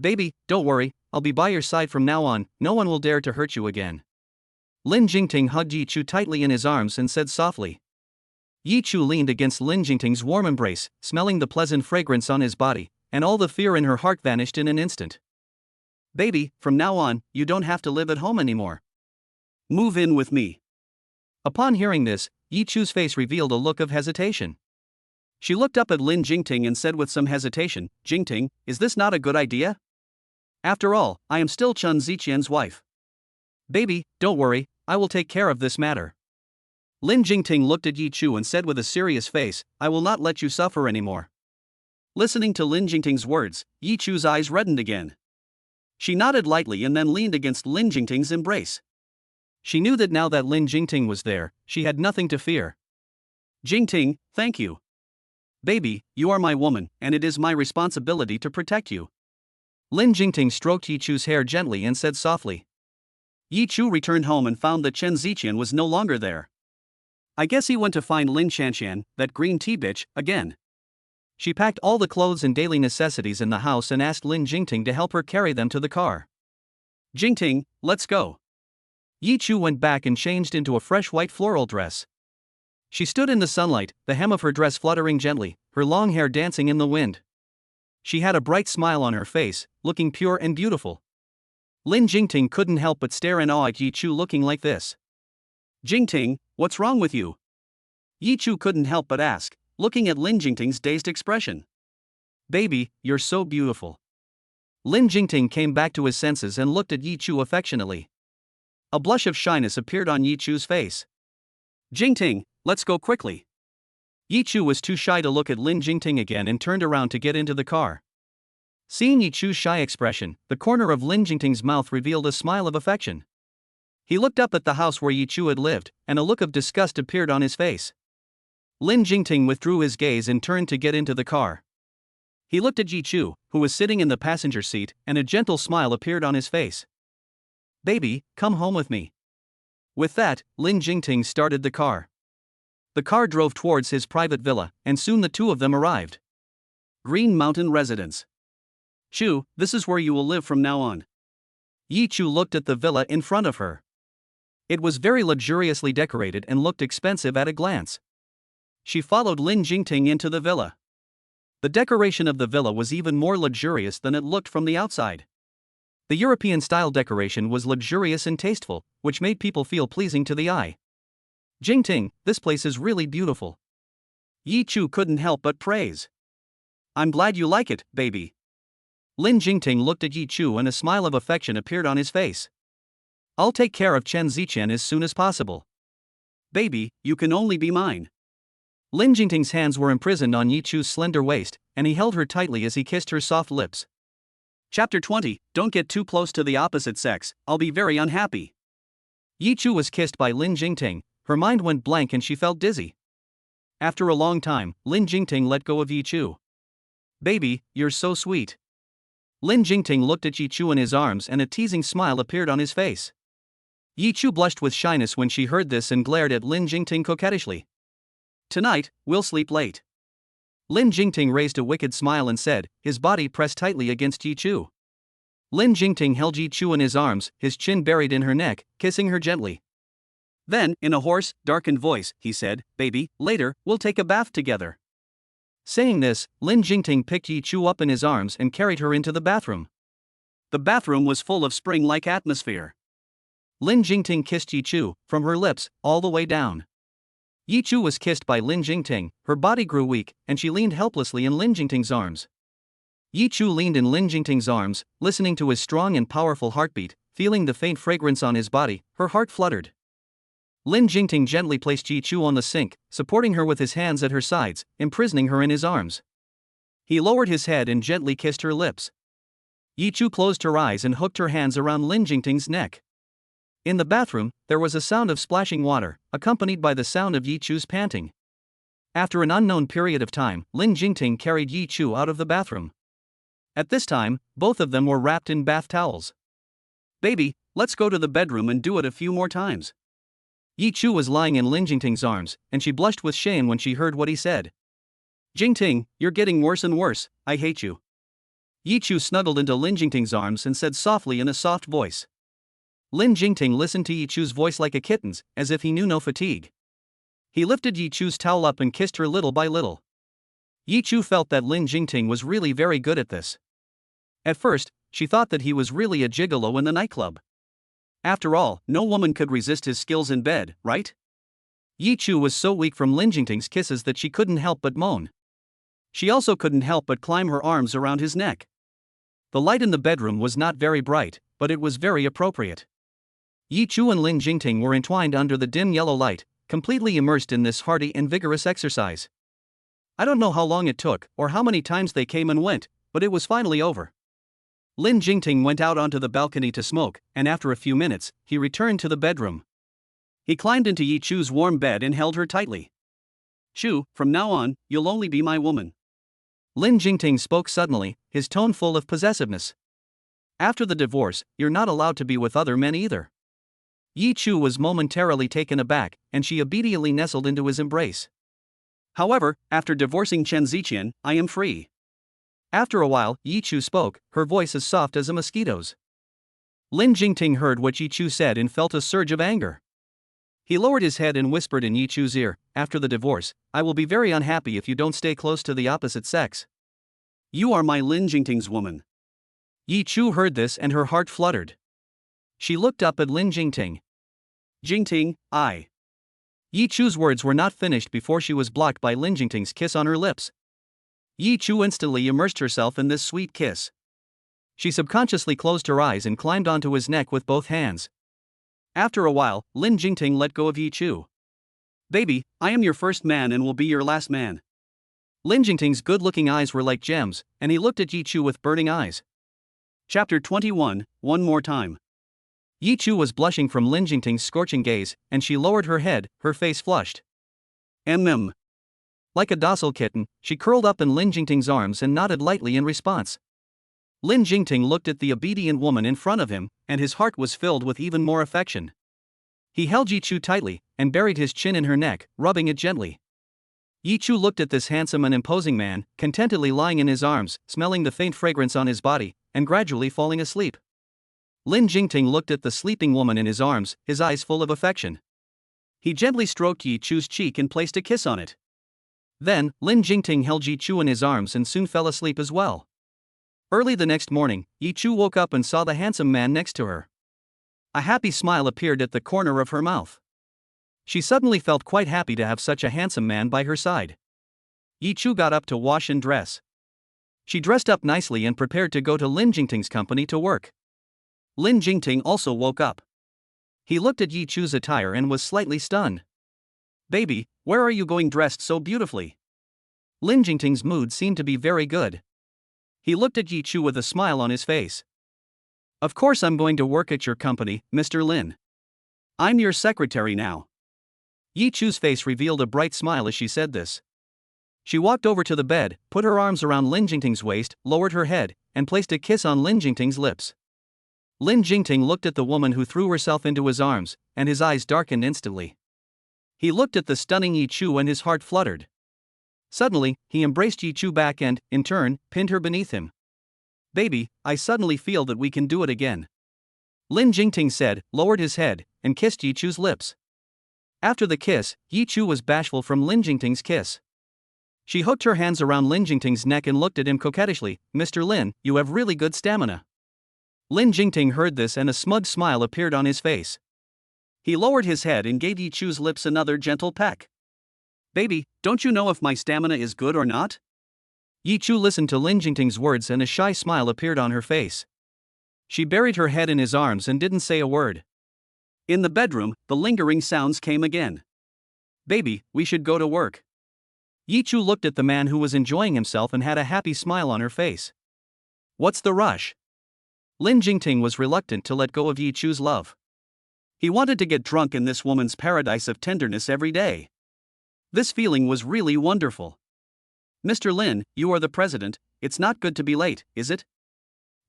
Baby, don't worry, I'll be by your side from now on, no one will dare to hurt you again. Lin Jingting hugged Yi Chu tightly in his arms and said softly. Yi Chu leaned against Lin Jingting's warm embrace, smelling the pleasant fragrance on his body, and all the fear in her heart vanished in an instant. Baby, from now on, you don't have to live at home anymore. Move in with me. Upon hearing this, Yi Chu's face revealed a look of hesitation. She looked up at Lin Jingting and said with some hesitation, Jingting, is this not a good idea? After all, I am still Chen Ziqian's wife. Baby, don't worry, I will take care of this matter. Lin Jingting looked at Yi Chu and said with a serious face, I will not let you suffer anymore. Listening to Lin Jingting's words, Yi Chu's eyes reddened again. She nodded lightly and then leaned against Lin Jingting's embrace. She knew that now that Lin Jingting was there, she had nothing to fear. Jingting, thank you. Baby, you are my woman, and it is my responsibility to protect you. Lin Jingting stroked Yi Chu's hair gently and said softly. Yi Chu returned home and found that Chen Ziqian was no longer there. I guess he went to find Lin Shanshan, that green tea bitch, again. She packed all the clothes and daily necessities in the house and asked Lin Jingting to help her carry them to the car. Jingting, let's go. Yi Chu went back and changed into a fresh white floral dress. She stood in the sunlight, the hem of her dress fluttering gently, her long hair dancing in the wind. She had a bright smile on her face, looking pure and beautiful. Lin Jingting couldn't help but stare in awe at Yi Chu looking like this. Jingting, what's wrong with you? Yi Chu couldn't help but ask, looking at Lin Jingting's dazed expression. Baby, you're so beautiful. Lin Jingting came back to his senses and looked at Yi Chu affectionately. A blush of shyness appeared on Yi Chu's face. Jingting, let's go quickly. Yi Chu was too shy to look at Lin Jingting again and turned around to get into the car. Seeing Yi Chu's shy expression, the corner of Lin Jingting's mouth revealed a smile of affection. He looked up at the house where Yi Chu had lived, and a look of disgust appeared on his face. Lin Jingting withdrew his gaze and turned to get into the car. He looked at Yi Chu, who was sitting in the passenger seat, and a gentle smile appeared on his face. Baby, come home with me. With that, Lin Jingting started the car. The car drove towards his private villa, and soon the two of them arrived. Green Mountain Residence. Chu, this is where you will live from now on. Yi Chu looked at the villa in front of her. It was very luxuriously decorated and looked expensive at a glance. She followed Lin Jingting into the villa. The decoration of the villa was even more luxurious than it looked from the outside. The European-style decoration was luxurious and tasteful, which made people feel pleasing to the eye. Jingting, this place is really beautiful. Yi Chu couldn't help but praise. I'm glad you like it, baby. Lin Jingting looked at Yi Chu and a smile of affection appeared on his face. I'll take care of Chen Ziqian as soon as possible. Baby, you can only be mine. Lin Jingting's hands were imprisoned on Yi Chu's slender waist, and he held her tightly as he kissed her soft lips. Chapter 20, Don't get too close to the opposite sex, I'll be very unhappy. Yi Chu was kissed by Lin Jingting, her mind went blank and she felt dizzy. After a long time, Lin Jingting let go of Yi Chu. Baby, you're so sweet. Lin Jingting looked at Yi Chu in his arms and a teasing smile appeared on his face. Yi Chu blushed with shyness when she heard this and glared at Lin Jingting coquettishly. Tonight, we'll sleep late. Lin Jingting raised a wicked smile and said, his body pressed tightly against Yi Chu. Lin Jingting held Yi Chu in his arms, his chin buried in her neck, kissing her gently. Then, in a hoarse, darkened voice, he said, Baby, later, we'll take a bath together. Saying this, Lin Jingting picked Yi Chu up in his arms and carried her into the bathroom. The bathroom was full of spring-like atmosphere. Lin Jingting kissed Yi Chu, from her lips, all the way down. Yi Chu was kissed by Lin Jingting, her body grew weak, and she leaned helplessly in Lin Jingting's arms. Yi Chu leaned in Lin Jingting's arms, listening to his strong and powerful heartbeat, feeling the faint fragrance on his body, her heart fluttered. Lin Jingting gently placed Yi Chu on the sink, supporting her with his hands at her sides, imprisoning her in his arms. He lowered his head and gently kissed her lips. Yi Chu closed her eyes and hooked her hands around Lin Jingting's neck. In the bathroom, there was a sound of splashing water, accompanied by the sound of Yi Chu's panting. After an unknown period of time, Lin Jingting carried Yi Chu out of the bathroom. At this time, both of them were wrapped in bath towels. Baby, let's go to the bedroom and do it a few more times. Yi Chu was lying in Lin Jingting's arms, and she blushed with shame when she heard what he said. Jingting, you're getting worse and worse, I hate you. Yi Chu snuggled into Lin Jingting's arms and said softly in a soft voice. Lin Jingting listened to Yi Chu's voice like a kitten's, as if he knew no fatigue. He lifted Yi Chu's towel up and kissed her little by little. Yi Chu felt that Lin Jingting was really very good at this. At first, she thought that he was really a gigolo in the nightclub. After all, no woman could resist his skills in bed, right? Yi Chu was so weak from Lin Jingting's kisses that she couldn't help but moan. She also couldn't help but climb her arms around his neck. The light in the bedroom was not very bright, but it was very appropriate. Yi Chu and Lin Jingting were entwined under the dim yellow light, completely immersed in this hearty and vigorous exercise. I don't know how long it took, or how many times they came and went, but it was finally over. Lin Jingting went out onto the balcony to smoke, and after a few minutes, he returned to the bedroom. He climbed into Yi Chu's warm bed and held her tightly. Chu, from now on, you'll only be my woman. Lin Jingting spoke suddenly, his tone full of possessiveness. After the divorce, you're not allowed to be with other men either. Yi Chu was momentarily taken aback, and she obediently nestled into his embrace. However, after divorcing Chen Ziqian, I am free. After a while, Yi Chu spoke, her voice as soft as a mosquito's. Lin Jingting heard what Yi Chu said and felt a surge of anger. He lowered his head and whispered in Yi Chu's ear, after the divorce, I will be very unhappy if you don't stay close to the opposite sex. You are my Lin Jingting's woman. Yi Chu heard this and her heart fluttered. She looked up at Lin Jingting. Jingting, I. Yi Chu's words were not finished before she was blocked by Lin Jingting's kiss on her lips. Yi Chu instantly immersed herself in this sweet kiss. She subconsciously closed her eyes and climbed onto his neck with both hands. After a while, Lin Jingting let go of Yi Chu. Baby, I am your first man and will be your last man. Lin Jingting's good-looking eyes were like gems, and he looked at Yi Chu with burning eyes. Chapter 21, One More Time. Yi Chu was blushing from Lin Jingting's scorching gaze, and she lowered her head, her face flushed. Like a docile kitten, she curled up in Lin Jingting's arms and nodded lightly in response. Lin Jingting looked at the obedient woman in front of him, and his heart was filled with even more affection. He held Yi Chu tightly, and buried his chin in her neck, rubbing it gently. Yi Chu looked at this handsome and imposing man, contentedly lying in his arms, smelling the faint fragrance on his body, and gradually falling asleep. Lin Jingting looked at the sleeping woman in his arms, his eyes full of affection. He gently stroked Yi Chu's cheek and placed a kiss on it. Then, Lin Jingting held Yi Chu in his arms and soon fell asleep as well. Early the next morning, Yi Chu woke up and saw the handsome man next to her. A happy smile appeared at the corner of her mouth. She suddenly felt quite happy to have such a handsome man by her side. Yi Chu got up to wash and dress. She dressed up nicely and prepared to go to Lin Jingting's company to work. Lin Jingting also woke up. He looked at Yi Chu's attire and was slightly stunned. Baby, where are you going dressed so beautifully? Lin Jingting's mood seemed to be very good. He looked at Yi Chu with a smile on his face. Of course I'm going to work at your company, Mr. Lin. I'm your secretary now. Yi Chu's face revealed a bright smile as she said this. She walked over to the bed, put her arms around Lin Jingting's waist, lowered her head, and placed a kiss on Lin Jingting's lips. Lin Jingting looked at the woman who threw herself into his arms, and his eyes darkened instantly. He looked at the stunning Yi Chu and his heart fluttered. Suddenly, he embraced Yi Chu back and, in turn, pinned her beneath him. Baby, I suddenly feel that we can do it again. Lin Jingting said, lowered his head, and kissed Yi Chu's lips. After the kiss, Yi Chu was bashful from Lin Jingting's kiss. She hooked her hands around Lin Jingting's neck and looked at him coquettishly. Mr. Lin, you have really good stamina. Lin Jingting heard this and a smug smile appeared on his face. He lowered his head and gave Yi Chu's lips another gentle peck. Baby, don't you know if my stamina is good or not? Yi Chu listened to Lin Jingting's words and a shy smile appeared on her face. She buried her head in his arms and didn't say a word. In the bedroom, the lingering sounds came again. Baby, we should go to work. Yi Chu looked at the man who was enjoying himself and had a happy smile on her face. What's the rush? Lin Jingting was reluctant to let go of Yi Chu's love. He wanted to get drunk in this woman's paradise of tenderness every day. This feeling was really wonderful. Mr. Lin, you are the president, it's not good to be late, is it?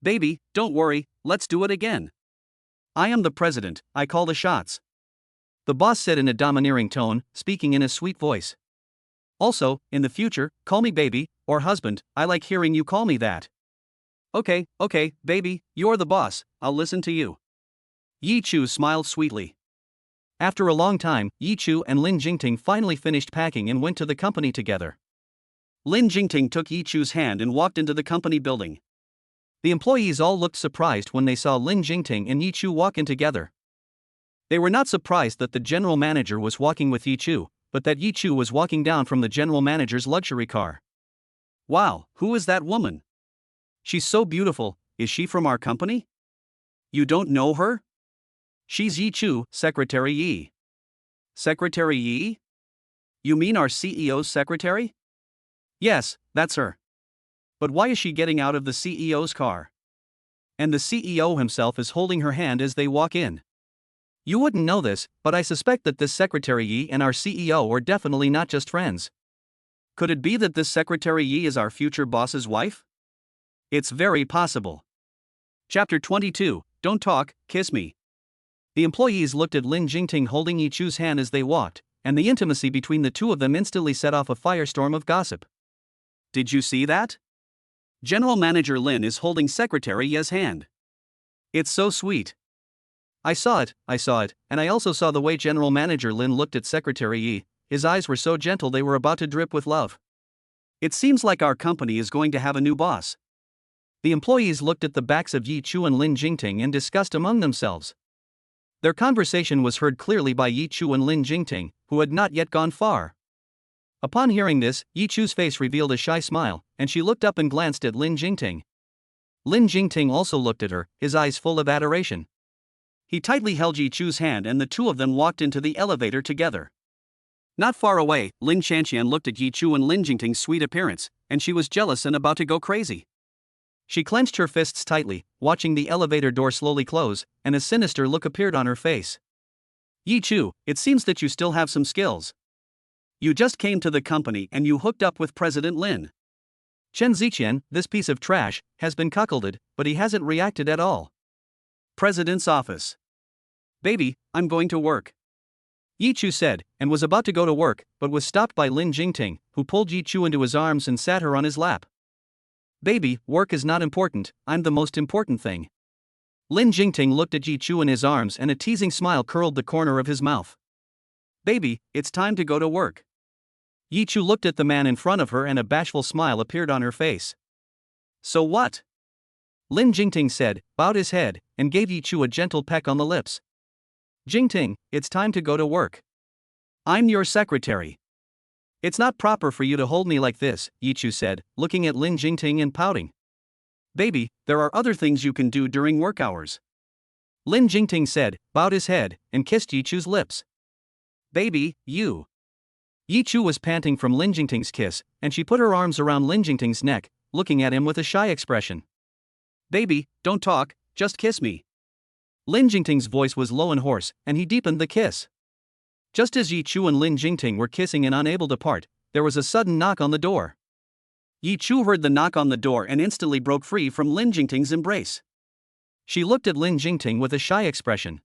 Baby, don't worry, let's do it again. I am the president, I call the shots. The boss said in a domineering tone, speaking in a sweet voice. Also, in the future, call me baby, or husband, I like hearing you call me that. Okay, baby, you're the boss, I'll listen to you. Yi Chu smiled sweetly. After a long time, Yi Chu and Lin Jingting finally finished packing and went to the company together. Lin Jingting took Yi Chu's hand and walked into the company building. The employees all looked surprised when they saw Lin Jingting and Yi Chu walk in together. They were not surprised that the general manager was walking with Yi Chu, but that Yi Chu was walking down from the general manager's luxury car. Wow, who is that woman? She's so beautiful, is she from our company? You don't know her? She's Yi Chu, Secretary Yi. Secretary Yi? You mean our CEO's secretary? Yes, that's her. But why is she getting out of the CEO's car? And the CEO himself is holding her hand as they walk in. You wouldn't know this, but I suspect that this Secretary Yi and our CEO are definitely not just friends. Could it be that this Secretary Yi is our future boss's wife? It's very possible. Chapter 22, Don't Talk, Kiss Me. The employees looked at Lin Jingting holding Yi Chu's hand as they walked, and the intimacy between the two of them instantly set off a firestorm of gossip. Did you see that? General Manager Lin is holding Secretary Yi's hand. It's so sweet. I saw it, and I also saw the way General Manager Lin looked at Secretary Yi. His eyes were so gentle they were about to drip with love. It seems like our company is going to have a new boss. The employees looked at the backs of Yi Chu and Lin Jingting and discussed among themselves. Their conversation was heard clearly by Yi Chu and Lin Jingting, who had not yet gone far. Upon hearing this, Yi Chu's face revealed a shy smile, and she looked up and glanced at Lin Jingting. Lin Jingting also looked at her, his eyes full of adoration. He tightly held Yi Chu's hand and the two of them walked into the elevator together. Not far away, Lin Chanqian looked at Yi Chu and Lin Jingting's sweet appearance, and she was jealous and about to go crazy. She clenched her fists tightly, watching the elevator door slowly close, and a sinister look appeared on her face. Yi Chu, it seems that you still have some skills. You just came to the company and you hooked up with President Lin. Chen Ziqian, this piece of trash, has been cuckolded, but he hasn't reacted at all. President's office. Baby, I'm going to work. Yi Chu said, and was about to go to work, but was stopped by Lin Jingting, who pulled Yi Chu into his arms and sat her on his lap. Baby, work is not important, I'm the most important thing. Lin Jingting looked at Yi Chu in his arms and a teasing smile curled the corner of his mouth. Baby, it's time to go to work. Yi Chu looked at the man in front of her and a bashful smile appeared on her face. So what? Lin Jingting said, bowed his head, and gave Yi Chu a gentle peck on the lips. Jingting, it's time to go to work. I'm your secretary. It's not proper for you to hold me like this, Yi Chu said, looking at Lin Jingting and pouting. Baby, there are other things you can do during work hours. Lin Jingting said, bowed his head, and kissed Yi Chu's lips. Baby, you. Yi Chu was panting from Lin Jingting's kiss, and she put her arms around Lin Jingting's neck, looking at him with a shy expression. Baby, don't talk, just kiss me. Lin Jingting's voice was low and hoarse, and he deepened the kiss. Just as Yi Chu and Lin Jingting were kissing and unable to part, there was a sudden knock on the door. Yi Chu heard the knock on the door and instantly broke free from Lin Jingting's embrace. She looked at Lin Jingting with a shy expression.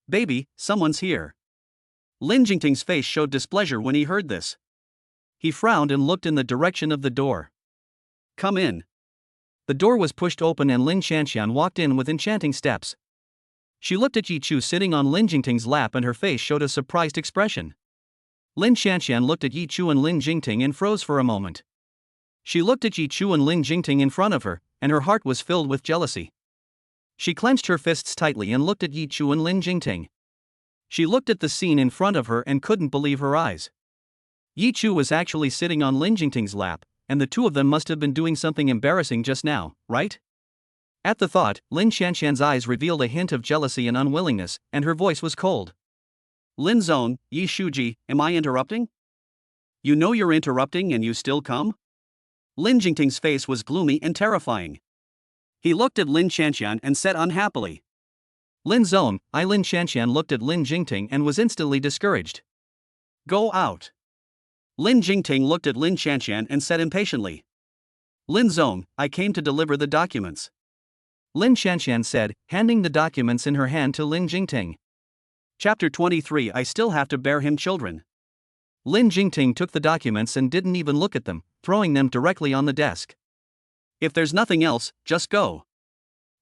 Baby, someone's here. Lin Jingting's face showed displeasure when he heard this. He frowned and looked in the direction of the door. Come in. The door was pushed open and Lin Shanxian walked in with enchanting steps. She looked at Yi Chu sitting on Lin Jingting's lap and her face showed a surprised expression. Lin Shanxian looked at Yi Chu and Lin Jingting and froze for a moment. She looked at Yi Chu and Lin Jingting in front of her, and her heart was filled with jealousy. She clenched her fists tightly and looked at Yi Chu and Lin Jingting. She looked at the scene in front of her and couldn't believe her eyes. Yi Chu was actually sitting on Lin Jingting's lap, and the two of them must have been doing something embarrassing just now, right? At the thought, Lin Shanxian's eyes revealed a hint of jealousy and unwillingness, and her voice was cold. Lin Zone, Yi Shuji, am I interrupting? You know you're interrupting and you still come? Lin Jingting's face was gloomy and terrifying. He looked at Lin Shanxian and said unhappily. Lin Zone, Lin Shanxian looked at Lin Jingting and was instantly discouraged. Go out. Lin Jingting looked at Lin Shanxian and said impatiently. Lin Zone, I came to deliver the documents. Lin Shanxian said, handing the documents in her hand to Lin Jingting. Chapter 23 I still have to bear him children. Lin Jingting took the documents and didn't even look at them, throwing them directly on the desk. If there's nothing else, just go.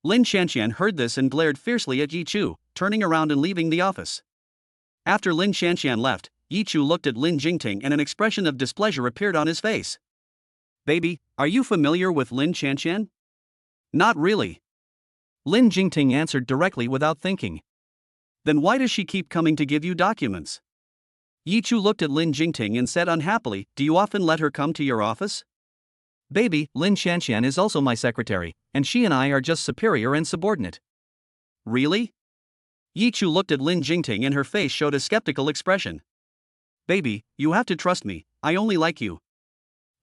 Lin Shanxian heard this and glared fiercely at Yi Chu, turning around and leaving the office. After Lin Shanxian left, Yi Chu looked at Lin Jingting and an expression of displeasure appeared on his face. Baby, are you familiar with Lin Shanxian? Not really. Lin Jingting answered directly without thinking. Then why does she keep coming to give you documents? Yi Chu looked at Lin Jingting and said unhappily, do you often let her come to your office? Baby, Lin Shanxian is also my secretary, and she and I are just superior and subordinate. Really? Yi Chu looked at Lin Jingting and her face showed a skeptical expression. Baby, you have to trust me, I only like you.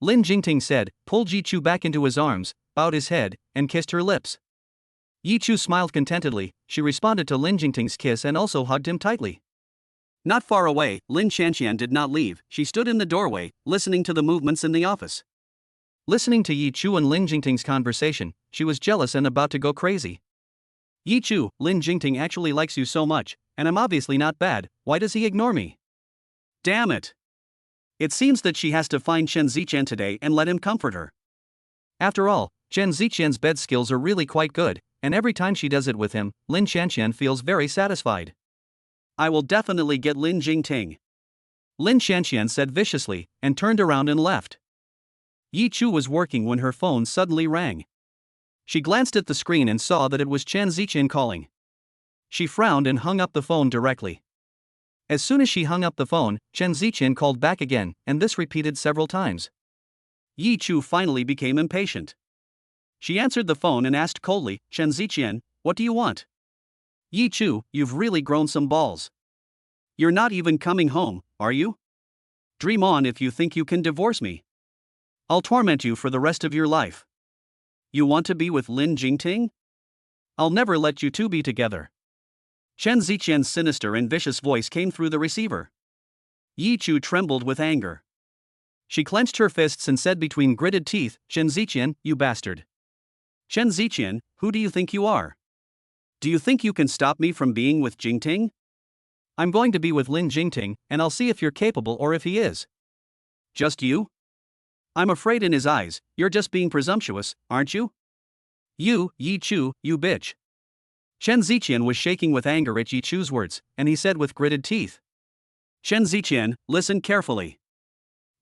Lin Jingting said, pulled Yi Chu back into his arms, bowed his head, and kissed her lips. Yi Chu smiled contentedly, she responded to Lin Jingting's kiss and also hugged him tightly. Not far away, Lin Shanxian did not leave, she stood in the doorway, listening to the movements in the office. Listening to Yi Chu and Lin Jingting's conversation, she was jealous and about to go crazy. Yi Chu, Lin Jingting actually likes you so much, and I'm obviously not bad, why does he ignore me? Damn it! It seems that she has to find Chen Ziqian today and let him comfort her. After all, Chen Ziqian's bed skills are really quite good, and every time she does it with him, Lin Shanxian feels very satisfied. I will definitely get Lin Jingting. Lin Shanxian said viciously, and turned around and left. Yi Chu was working when her phone suddenly rang. She glanced at the screen and saw that it was Chen Ziqian calling. She frowned and hung up the phone directly. As soon as she hung up the phone, Chen Ziqian called back again, and this repeated several times. Yi Chu finally became impatient. She answered the phone and asked coldly, Chen Ziqian, what do you want? Yi Chu, you've really grown some balls. You're not even coming home, are you? Dream on if you think you can divorce me. I'll torment you for the rest of your life. You want to be with Lin Jingting? I'll never let you two be together. Chen Ziqian's sinister and vicious voice came through the receiver. Yi Chu trembled with anger. She clenched her fists and said between gritted teeth, Chen Ziqian, you bastard. Chen Ziqian, who do you think you are? Do you think you can stop me from being with Jingting? I'm going to be with Lin Jingting, and I'll see if you're capable or if he is. Just you? I'm afraid in his eyes, you're just being presumptuous, aren't you? You, Yi Chu, you bitch. Chen Ziqian was shaking with anger at Yi Chu's words, and he said with gritted teeth. Chen Ziqian, listen carefully.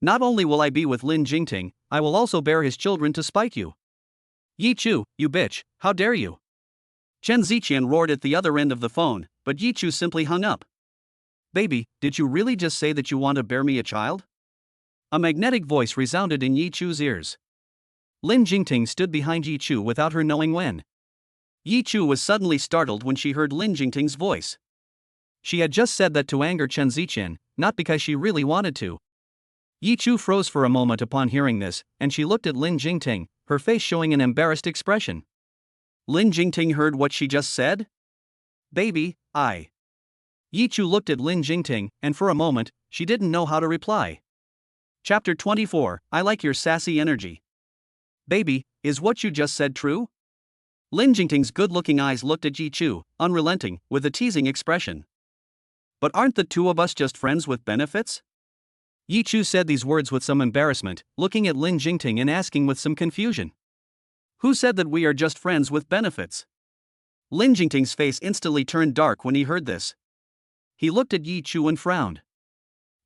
Not only will I be with Lin Jingting, I will also bear his children to spite you. Yi Chu, you bitch, how dare you? Chen Ziqian roared at the other end of the phone, but Yi Chu simply hung up. Baby, did you really just say that you want to bear me a child? A magnetic voice resounded in Yi Chu's ears. Lin Jingting stood behind Yi Chu without her knowing when. Yi Chu was suddenly startled when she heard Lin Jingting's voice. She had just said that to anger Chen Ziqian, not because she really wanted to. Yi Chu froze for a moment upon hearing this, and she looked at Lin Jingting, her face showing an embarrassed expression. Lin Jingting heard what she just said? Baby, I. Yi Chu looked at Lin Jingting, and for a moment, she didn't know how to reply. Chapter 24, I like your sassy energy. Baby, is what you just said true? Lin Jingting's good-looking eyes looked at Yi Chu, unrelenting, with a teasing expression. But aren't the two of us just friends with benefits? Yi Chu said these words with some embarrassment, looking at Lin Jingting and asking with some confusion. Who said that we are just friends with benefits? Lin Jingting's face instantly turned dark when he heard this. He looked at Yi Chu and frowned.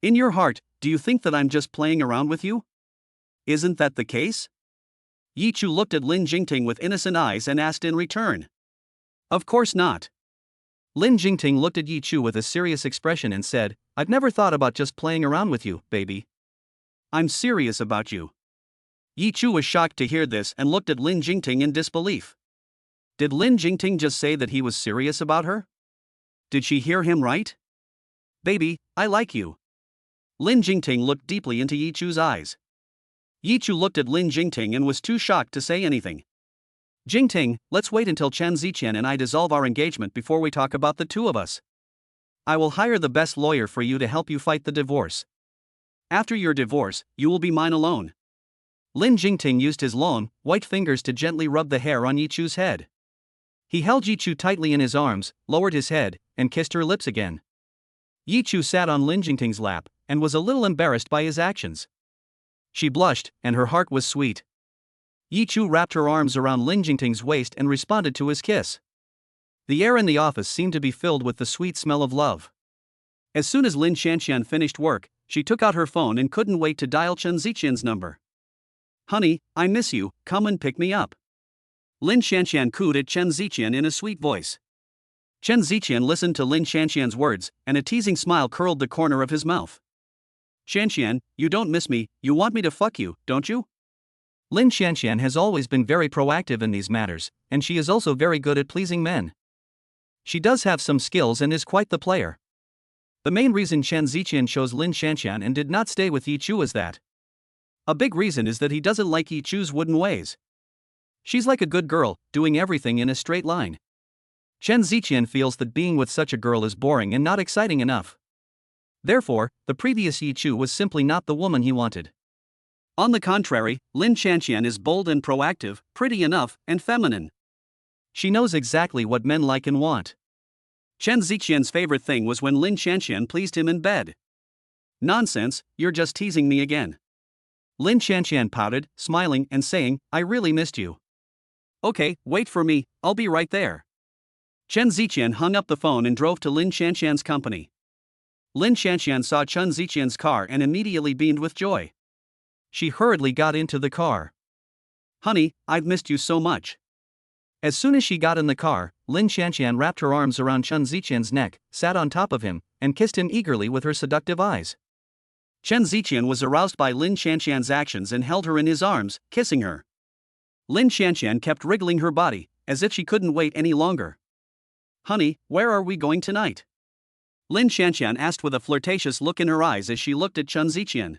In your heart, do you think that I'm just playing around with you? Isn't that the case? Yi Chu looked at Lin Jingting with innocent eyes and asked in return. Of course not. Lin Jingting looked at Yi Chu with a serious expression and said, I've never thought about just playing around with you, baby. I'm serious about you. Yi Chu was shocked to hear this and looked at Lin Jingting in disbelief. Did Lin Jingting just say that he was serious about her? Did she hear him right? Baby, I like you. Lin Jingting looked deeply into Yi Chu's eyes. Yi Chu looked at Lin Jingting and was too shocked to say anything. Jingting, let's wait until Chen Ziqian and I dissolve our engagement before we talk about the two of us. I will hire the best lawyer for you to help you fight the divorce. After your divorce, you will be mine alone. Lin Jingting used his long, white fingers to gently rub the hair on Yi Chu's head. He held Yi Chu tightly in his arms, lowered his head, and kissed her lips again. Yi Chu sat on Lin Jingting's lap, and was a little embarrassed by his actions. She blushed, and her heart was sweet. Yi Chu wrapped her arms around Lin Jingting's waist and responded to his kiss. The air in the office seemed to be filled with the sweet smell of love. As soon as Lin Shanxian finished work, she took out her phone and couldn't wait to dial Chen Ziqian's number. Honey, I miss you, come and pick me up. Lin Shanxian cooed at Chen Ziqian in a sweet voice. Chen Ziqian listened to Lin Shanxian's words, and a teasing smile curled the corner of his mouth. Shanxian, you don't miss me, you want me to fuck you, don't you? Lin Shanxian has always been very proactive in these matters, and she is also very good at pleasing men. She does have some skills and is quite the player. The main reason Chen Ziqian chose Lin Shanxian and did not stay with Yi Chu is that. A big reason is that he doesn't like Yi Chu's wooden ways. She's like a good girl, doing everything in a straight line. Chen Ziqian feels that being with such a girl is boring and not exciting enough. Therefore, the previous Yi Chu was simply not the woman he wanted. On the contrary, Lin Shanxian is bold and proactive, pretty enough, and feminine. She knows exactly what men like and want. Chen Ziqian's favorite thing was when Lin Shanxian pleased him in bed. Nonsense, you're just teasing me again. Lin Shanxian pouted, smiling and saying, I really missed you. Okay, wait for me, I'll be right there. Chen Ziqian hung up the phone and drove to Lin Shanxian's company. Lin Shanxian saw Chen Ziqian's car and immediately beamed with joy. She hurriedly got into the car. Honey, I've missed you so much. As soon as she got in the car, Lin Shanxian wrapped her arms around Chen Ziqian's neck, sat on top of him, and kissed him eagerly with her seductive eyes. Chen Ziqian was aroused by Lin Shanxian's actions and held her in his arms, kissing her. Lin Shanxian kept wriggling her body, as if she couldn't wait any longer. Honey, where are we going tonight? Lin Shanxian asked with a flirtatious look in her eyes as she looked at Chen Ziqian.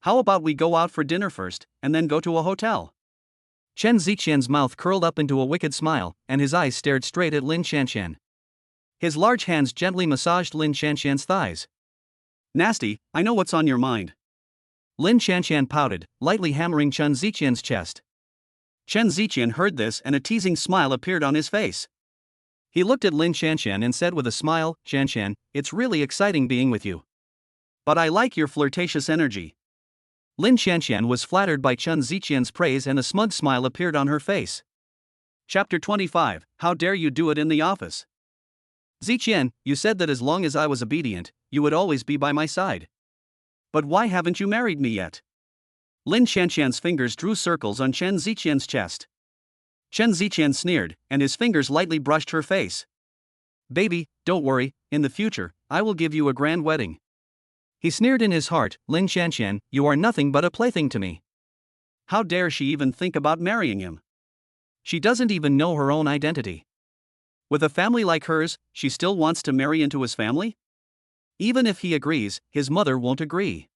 How about we go out for dinner first, and then go to a hotel? Chen Ziqian's mouth curled up into a wicked smile, and his eyes stared straight at Lin Shanxian. His large hands gently massaged Lin Shanxian's thighs. Nasty, I know what's on your mind. Lin Shanxian pouted, lightly hammering Chen Ziqian's chest. Chen Ziqian heard this and a teasing smile appeared on his face. He looked at Lin Shanxian and said with a smile, Shanxian, it's really exciting being with you. But I like your flirtatious energy. Lin Shanxian was flattered by Chen Ziqian's praise and a smug smile appeared on her face. Chapter 25, How dare you do it in the office? Ziqian, you said that as long as I was obedient, you would always be by my side. But why haven't you married me yet? Lin Shanxian's fingers drew circles on Chen Ziqian's chest. Chen Ziqian sneered, and his fingers lightly brushed her face. Baby, don't worry, in the future, I will give you a grand wedding. He sneered in his heart, Lin Shanxian, you are nothing but a plaything to me. How dare she even think about marrying him? She doesn't even know her own identity. With a family like hers, she still wants to marry into his family? Even if he agrees, his mother won't agree.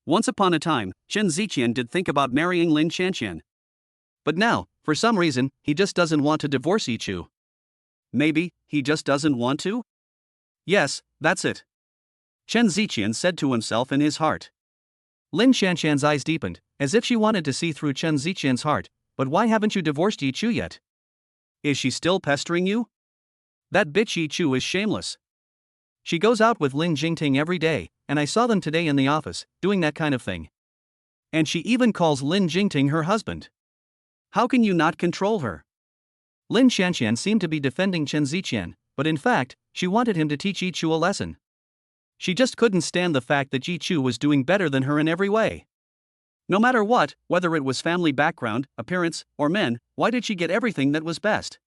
Once upon a time, Chen Ziqian did think about marrying Lin Qianqian. But now, for some reason, he just doesn't want to divorce Yi Chu. Maybe, he just doesn't want to? Yes, that's it. Chen Ziqian said to himself in his heart. Lin Qianqian's eyes deepened, as if she wanted to see through Chen Ziqian's heart. But why haven't you divorced Yi Chu yet? Is she still pestering you? That bitch Yi Chu is shameless. She goes out with Lin Jingting every day, and I saw them today in the office, doing that kind of thing. And she even calls Lin Jingting her husband. How can you not control her? Lin Qianqian seemed to be defending Chen Ziqian, but in fact, she wanted him to teach Yi Chu a lesson. She just couldn't stand the fact that Yi Chu was doing better than her in every way. No matter what, whether it was family background, appearance, or men, why did she get everything that was best?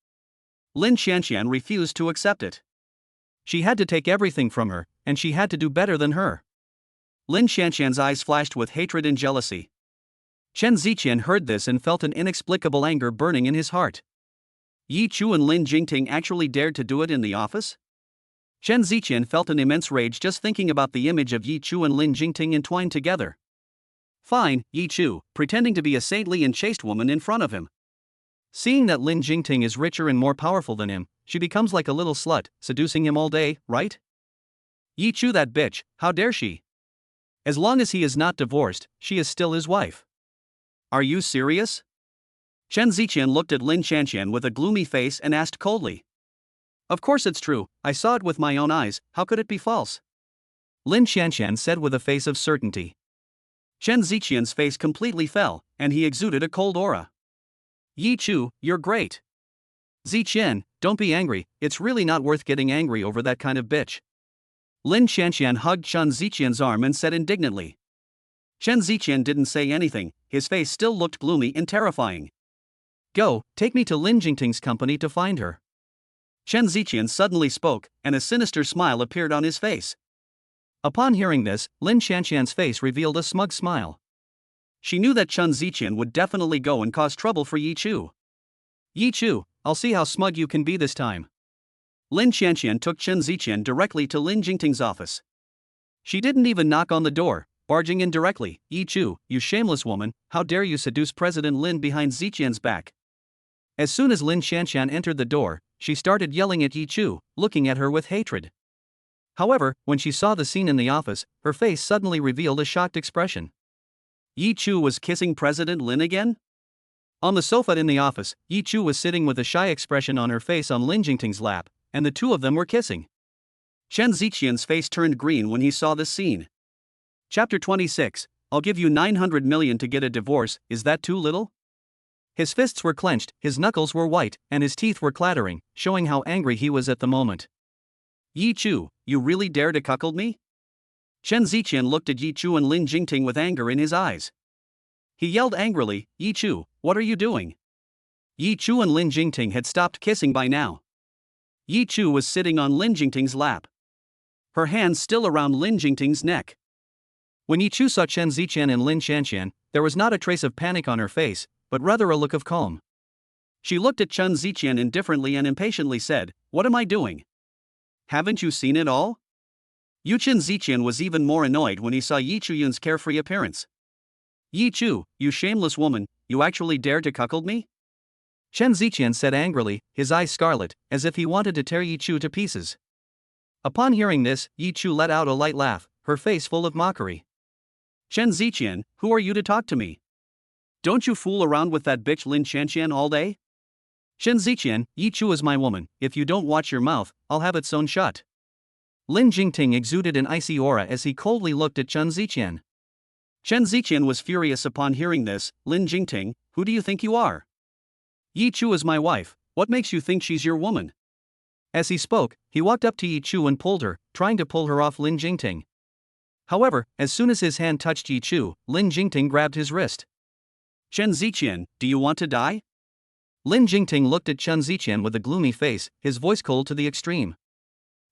Lin Qianqian refused to accept it. She had to take everything from her, and she had to do better than her. Lin Qianqian's eyes flashed with hatred and jealousy. Chen Ziqian heard this and felt an inexplicable anger burning in his heart. Yi Chu and Lin Jingting actually dared to do it in the office? Chen Ziqian felt an immense rage just thinking about the image of Yi Chu and Lin Jingting entwined together. Fine, Yi Chu, pretending to be a saintly and chaste woman in front of him. Seeing that Lin Jingting is richer and more powerful than him, she becomes like a little slut, seducing him all day, right? Yi Chu, that bitch, how dare she? As long as he is not divorced, she is still his wife. Are you serious? Chen Ziqian looked at Lin Qianqian with a gloomy face and asked coldly. Of course it's true, I saw it with my own eyes, how could it be false? Lin Qianqian said with a face of certainty. Chen Ziqian's face completely fell, and he exuded a cold aura. Yi Chu, you're great. Ziqian, don't be angry, it's really not worth getting angry over that kind of bitch. Lin Qianqian hugged Chen Ziqian's arm and said indignantly. Chen Ziqian didn't say anything, his face still looked gloomy and terrifying. Go, take me to Lin Jingting's company to find her. Chen Ziqian suddenly spoke, and a sinister smile appeared on his face. Upon hearing this, Lin Qianqian's face revealed a smug smile. She knew that Chen Ziqian would definitely go and cause trouble for Yi Chu. Yi Chu, I'll see how smug you can be this time. Lin Qianqian took Chen Ziqian directly to Lin Jingting's office. She didn't even knock on the door, barging in directly. Yi Chu, you shameless woman, how dare you seduce President Lin behind Ziqian's back? As soon as Lin Qianqian entered the door, she started yelling at Yi Chu, looking at her with hatred. However, when she saw the scene in the office, her face suddenly revealed a shocked expression. Yi Chu was kissing President Lin again? On the sofa in the office, Yi Chu was sitting with a shy expression on her face on Lin Jingting's lap, and the two of them were kissing. Chen Ziqian's face turned green when he saw this scene. Chapter 26, I'll give you 900 million to get a divorce, is that too little? His fists were clenched, his knuckles were white, and his teeth were clattering, showing how angry he was at the moment. Yi Chu, you really dare to cuckold me? Chen Ziqian looked at Yi Chu and Lin Jingting with anger in his eyes. He yelled angrily, Yi Chu, what are you doing? Yi Chu and Lin Jingting had stopped kissing by now. Yi Chu was sitting on Lin Jingting's lap. Her hands still around Lin Jingting's neck. When Yi Chu saw Chen Ziqian and Lin Qianqian, there was not a trace of panic on her face, but rather a look of calm. She looked at Chen Ziqian indifferently and impatiently said, what am I doing? Haven't you seen it all? Chen Ziqian was even more annoyed when he saw Yi Chuyun's carefree appearance. Yi Chu, you shameless woman, you actually dared to cuckold me? Chen Ziqian said angrily, his eyes scarlet, as if he wanted to tear Yi Chu to pieces. Upon hearing this, Yi Chu let out a light laugh, her face full of mockery. Chen Ziqian, who are you to talk to me? Don't you fool around with that bitch Lin Qianqian all day? Chen Ziqian, Yi Chu is my woman, if you don't watch your mouth, I'll have it sewn shut. Lin Jingting exuded an icy aura as he coldly looked at Chen Ziqian. Chen Ziqian was furious upon hearing this, Lin Jingting, who do you think you are? Yi Chu is my wife, what makes you think she's your woman? As he spoke, he walked up to Yi Chu and pulled her, trying to pull her off Lin Jingting. However, as soon as his hand touched Yi Chu, Lin Jingting grabbed his wrist. Chen Ziqian, do you want to die? Lin Jingting looked at Chen Ziqian with a gloomy face, his voice cold to the extreme.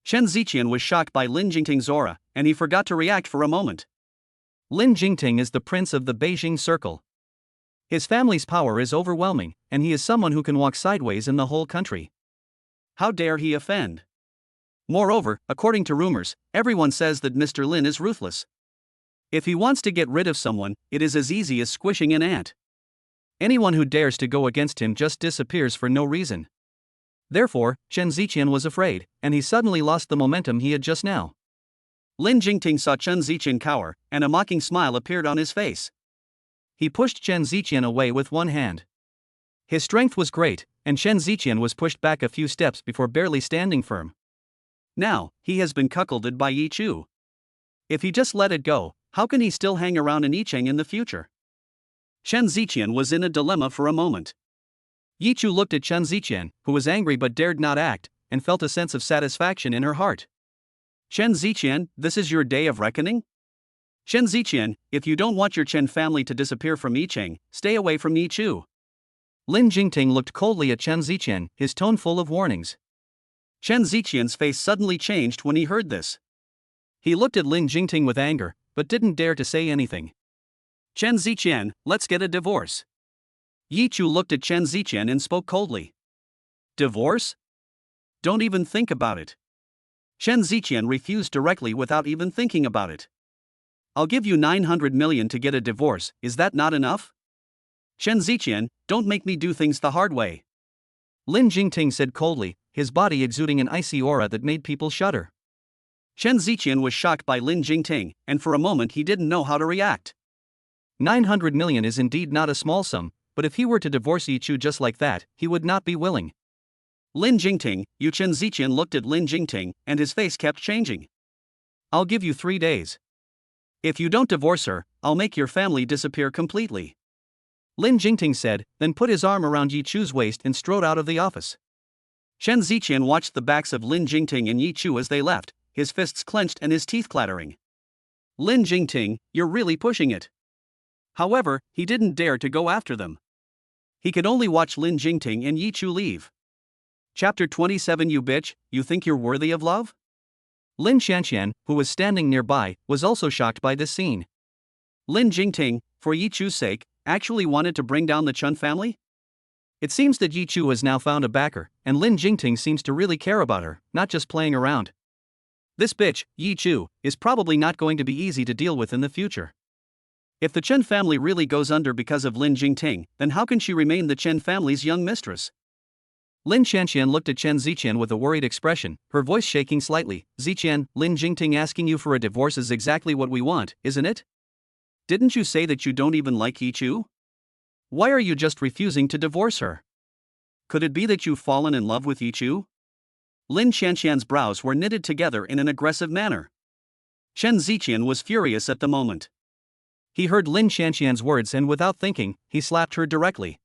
Chen Ziqian was shocked by Lin Jingting's aura, and he forgot to react for a moment. Lin Jingting is the prince of the Beijing Circle. His family's power is overwhelming, and he is someone who can walk sideways in the whole country. How dare he offend? Moreover, according to rumors, everyone says that Mr. Lin is ruthless. If he wants to get rid of someone, it is as easy as squishing an ant. Anyone who dares to go against him just disappears for no reason. Therefore, Chen Ziqian was afraid, and he suddenly lost the momentum he had just now. Lin Jingting saw Chen Ziqian cower, and a mocking smile appeared on his face. He pushed Chen Ziqian away with one hand. His strength was great, and Chen Ziqian was pushed back a few steps before barely standing firm. Now, he has been cuckolded by Yi Chu. If he just let it go, how can he still hang around in Yicheng in the future? Chen Ziqian was in a dilemma for a moment. Yi Chu looked at Chen Ziqian, who was angry but dared not act, and felt a sense of satisfaction in her heart. Chen Ziqian, this is your day of reckoning? Chen Ziqian, if you don't want your Chen family to disappear from Yicheng, stay away from Yi Chu. Lin Jingting looked coldly at Chen Ziqian, his tone full of warnings. Chen Ziqian's face suddenly changed when he heard this. He looked at Lin Jingting with anger, but didn't dare to say anything. Chen Ziqian, let's get a divorce. Yi Chu looked at Chen Ziqian and spoke coldly. Divorce? Don't even think about it. Chen Ziqian refused directly without even thinking about it. I'll give you 900 million to get a divorce, is that not enough? Chen Ziqian, don't make me do things the hard way. Lin Jingting said coldly, his body exuding an icy aura that made people shudder. Chen Ziqian was shocked by Lin Jingting, and for a moment he didn't know how to react. 900 million is indeed not a small sum, but if he were to divorce Yi Chu just like that, he would not be willing. Lin Jingting, Chen Ziqian looked at Lin Jingting, and his face kept changing. I'll give you 3 days. If you don't divorce her, I'll make your family disappear completely. Lin Jingting said, then put his arm around Yi Chu's waist and strode out of the office. Chen Ziqian watched the backs of Lin Jingting and Yi Chu as they left, his fists clenched and his teeth clattering. Lin Jingting, you're really pushing it. However, he didn't dare to go after them. He could only watch Lin Jingting and Yi Chu leave. Chapter 27. You bitch, you think you're worthy of love? Lin Xianxian, who was standing nearby, was also shocked by this scene. Lin Jingting, for Yi Chu's sake, actually wanted to bring down the Chen family? It seems that Yi Chu has now found a backer, and Lin Jingting seems to really care about her, not just playing around. This bitch, Yi Chu, is probably not going to be easy to deal with in the future. If the Chen family really goes under because of Lin Jingting, then how can she remain the Chen family's young mistress? Lin Xianxian looked at Chen Ziqian with a worried expression, her voice shaking slightly. Ziqian, Lin Jingting asking you for a divorce is exactly what we want, isn't it? Didn't you say that you don't even like Yi Chu? Why are you just refusing to divorce her? Could it be that you've fallen in love with Yi Chu? Lin Xianxian's brows were knitted together in an aggressive manner. Chen Ziqian was furious at the moment. He heard Lin Xianxian's words and without thinking, he slapped her directly.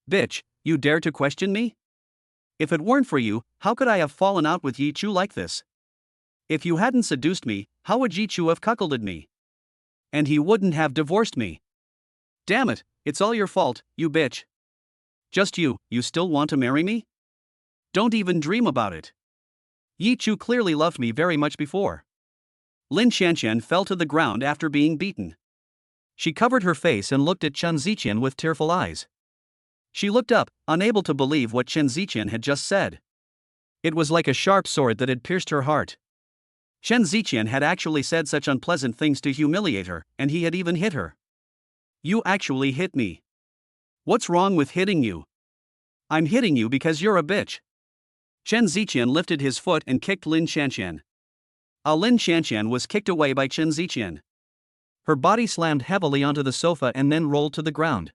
Bitch, you dare to question me? If it weren't for you, how could I have fallen out with Yi Chu like this? If you hadn't seduced me, how would Yi Chu have cuckolded me? And he wouldn't have divorced me. Damn it, it's all your fault, you bitch. Just you still want to marry me? Don't even dream about it. Yi Chu clearly loved me very much before. Lin Xianxian fell to the ground after being beaten. She covered her face and looked at Chen Ziqian with tearful eyes. She looked up, unable to believe what Chen Ziqian had just said. It was like a sharp sword that had pierced her heart. Chen Ziqian had actually said such unpleasant things to humiliate her, and he had even hit her. You actually hit me. What's wrong with hitting you? I'm hitting you because you're a bitch. Chen Ziqian lifted his foot and kicked Lin Xianxian. Lin Xianxian was kicked away by Chen Ziqian. Her body slammed heavily onto the sofa and then rolled to the ground.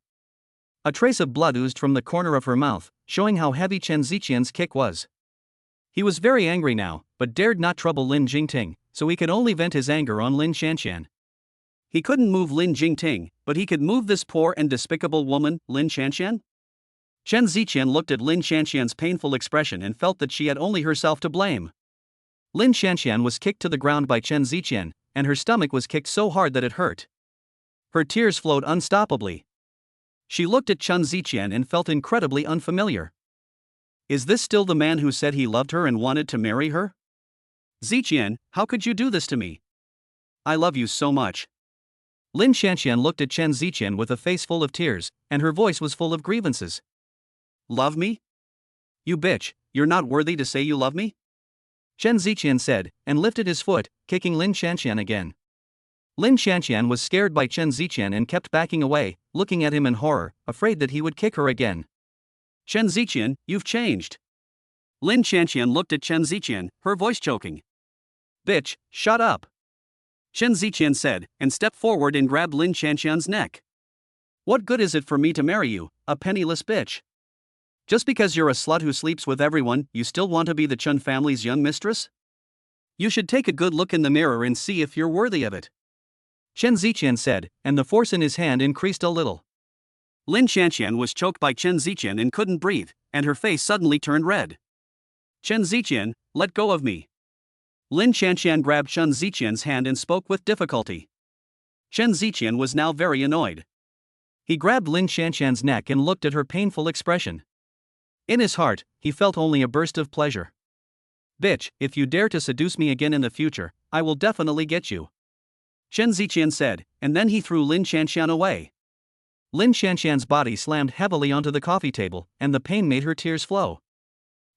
A trace of blood oozed from the corner of her mouth, showing how heavy Chen Ziqian's kick was. He was very angry now, but dared not trouble Lin Jingting, so he could only vent his anger on Lin Xianxian. He couldn't move Lin Jingting, but he could move this poor and despicable woman, Lin Xianxian? Chen Ziqian looked at Lin Xianxian's painful expression and felt that she had only herself to blame. Lin Xianxian was kicked to the ground by Chen Ziqian, and her stomach was kicked so hard that it hurt. Her tears flowed unstoppably. She looked at Chen Ziqian and felt incredibly unfamiliar. Is this still the man who said he loved her and wanted to marry her? Ziqian, how could you do this to me? I love you so much. Lin Shanxian looked at Chen Ziqian with a face full of tears, and her voice was full of grievances. Love me? You bitch, you're not worthy to say you love me? Chen Ziqian said, and lifted his foot, kicking Lin Shanxian again. Lin Shanxian was scared by Chen Ziqian and kept backing away, looking at him in horror, afraid that he would kick her again. Chen Ziqian, you've changed. Lin Shanxian looked at Chen Ziqian, her voice choking. Bitch, shut up. Chen Ziqian said, and stepped forward and grabbed Lin Shanxian's neck. What good is it for me to marry you, a penniless bitch? Just because you're a slut who sleeps with everyone, you still want to be the Chen family's young mistress? You should take a good look in the mirror and see if you're worthy of it. Chen Ziqian said, and the force in his hand increased a little. Lin Shanxian was choked by Chen Ziqian and couldn't breathe, and her face suddenly turned red. Chen Ziqian, let go of me. Lin Shanxian grabbed Chen Ziqian's hand and spoke with difficulty. Chen Ziqian was now very annoyed. He grabbed Lin Shanxian's neck and looked at her painful expression. In his heart, he felt only a burst of pleasure. Bitch, if you dare to seduce me again in the future, I will definitely get you. Chen Ziqian said, and then he threw Lin Shanxian away. Lin Shanxian's body slammed heavily onto the coffee table, and the pain made her tears flow.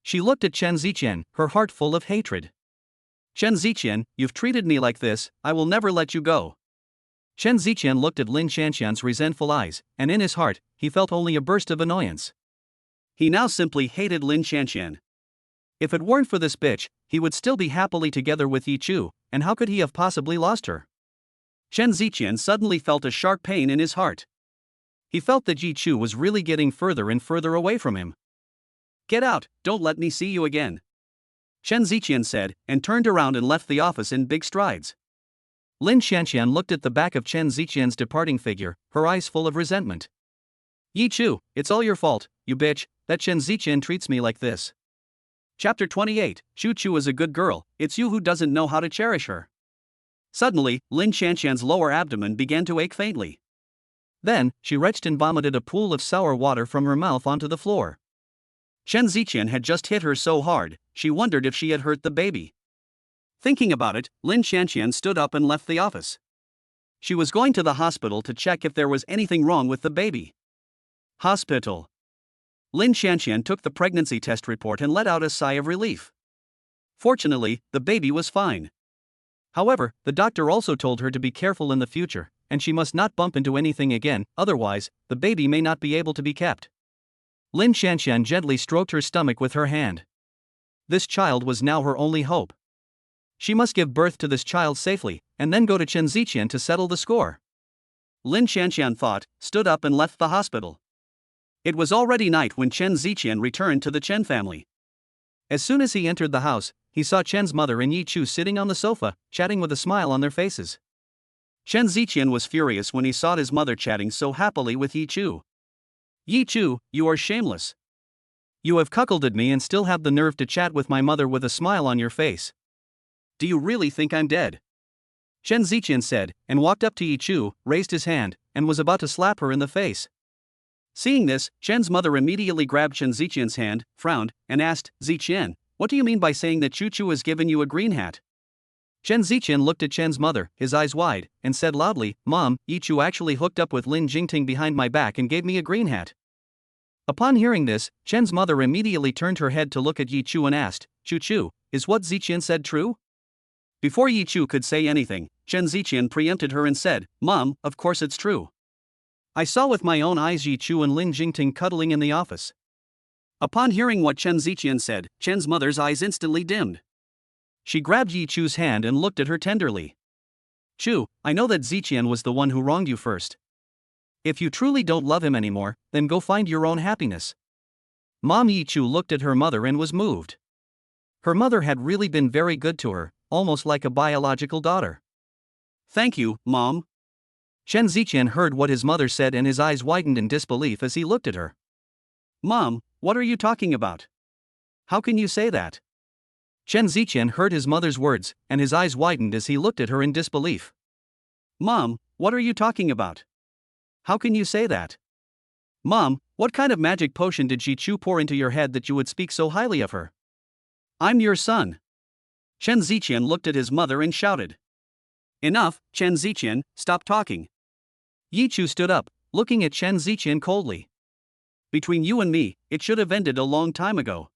She looked at Chen Ziqian, her heart full of hatred. Chen Ziqian, you've treated me like this, I will never let you go. Chen Ziqian looked at Lin Shanxian's resentful eyes, and in his heart, he felt only a burst of annoyance. He now simply hated Lin Shanxian. If it weren't for this bitch, he would still be happily together with Yi Chu, and how could he have possibly lost her? Chen Ziqian suddenly felt a sharp pain in his heart. He felt that Yi Chu was really getting further and further away from him. Get out, don't let me see you again. Chen Ziqian said, and turned around and left the office in big strides. Lin Shanxian looked at the back of Chen Ziqian's departing figure, her eyes full of resentment. Yi Chu, it's all your fault, you bitch, that Chen Ziqian treats me like this. Chapter 28, Chu Chu is a good girl, it's you who doesn't know how to cherish her. Suddenly, Lin Shanxian's lower abdomen began to ache faintly. Then, she retched and vomited a pool of sour water from her mouth onto the floor. Chen Ziqian had just hit her so hard, she wondered if she had hurt the baby. Thinking about it, Lin Shanxian stood up and left the office. She was going to the hospital to check if there was anything wrong with the baby. Hospital. Lin Shanxian took the pregnancy test report and let out a sigh of relief. Fortunately, the baby was fine. However, the doctor also told her to be careful in the future, and she must not bump into anything again, otherwise, the baby may not be able to be kept. Lin Shanxian gently stroked her stomach with her hand. This child was now her only hope. She must give birth to this child safely, and then go to Chen Ziqian to settle the score. Lin Shanxian thought, stood up and left the hospital. It was already night when Chen Ziqian returned to the Chen family. As soon as he entered the house, he saw Chen's mother and Yi Chu sitting on the sofa, chatting with a smile on their faces. Chen Ziqian was furious when he saw his mother chatting so happily with Yi Chu. Yi Chu, you are shameless. You have cuckolded me and still have the nerve to chat with my mother with a smile on your face. Do you really think I'm dead? Chen Ziqian said, and walked up to Yi Chu, raised his hand, and was about to slap her in the face. Seeing this, Chen's mother immediately grabbed Chen Ziqian's hand, frowned, and asked, Ziqian, what do you mean by saying that Chu Chu has given you a green hat? Chen Ziqian looked at Chen's mother, his eyes wide, and said loudly, Mom, Yi Chu actually hooked up with Lin Jingting behind my back and gave me a green hat. Upon hearing this, Chen's mother immediately turned her head to look at Yi Chu and asked, Chu Chu, is what Ziqian said true? Before Yi Chu could say anything, Chen Ziqian preempted her and said, Mom, of course it's true. I saw with my own eyes Yi Chu and Lin Jingting cuddling in the office. Upon hearing what Chen Ziqian said, Chen's mother's eyes instantly dimmed. She grabbed Yi Chu's hand and looked at her tenderly. Chu, I know that Ziqian was the one who wronged you first. If you truly don't love him anymore, then go find your own happiness. Mom Yi Chu looked at her mother and was moved. Her mother had really been very good to her, almost like a biological daughter. Thank you, Mom. Chen Ziqian heard what his mother said and his eyes widened in disbelief as he looked at her. Mom, what are you talking about? How can you say that? Chen Ziqian heard his mother's words, and his eyes widened as he looked at her in disbelief. Mom, what are you talking about? How can you say that? Mom, what kind of magic potion did Yi Chu pour into your head that you would speak so highly of her? I'm your son. Chen Ziqian looked at his mother and shouted. Enough, Chen Ziqian, stop talking. Yi Chu stood up, looking at Chen Ziqian coldly. Between you and me, it should have ended a long time ago.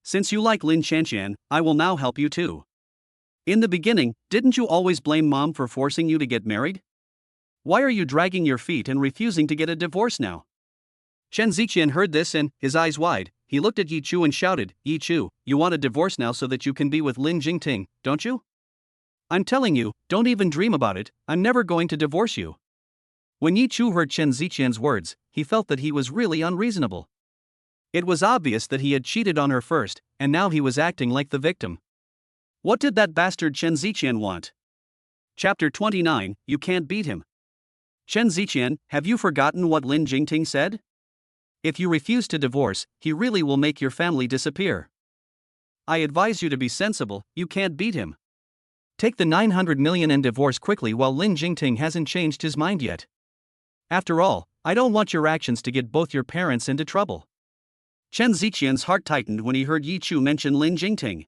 Since you like Lin Qianqian, I will now help you too. In the beginning, didn't you always blame mom for forcing you to get married? Why are you dragging your feet and refusing to get a divorce now? Chen Ziqian heard this and, his eyes wide, he looked at Yi Chu and shouted, Yi Chu, you want a divorce now so that you can be with Lin Jingting, don't you? I'm telling you, don't even dream about it, I'm never going to divorce you. When Yi Chu heard Chen Ziqian's words, he felt that he was really unreasonable. It was obvious that he had cheated on her first, and now he was acting like the victim. What did that bastard Chen Ziqian want? Chapter 29, You Can't Beat Him. Chen Ziqian, have you forgotten what Lin Jingting said? If you refuse to divorce, he really will make your family disappear. I advise you to be sensible, you can't beat him. Take the 900 million and divorce quickly while Lin Jingting hasn't changed his mind yet. After all, I don't want your actions to get both your parents into trouble. Chen Ziqian's heart tightened when he heard Yi Chu mention Lin Jingting.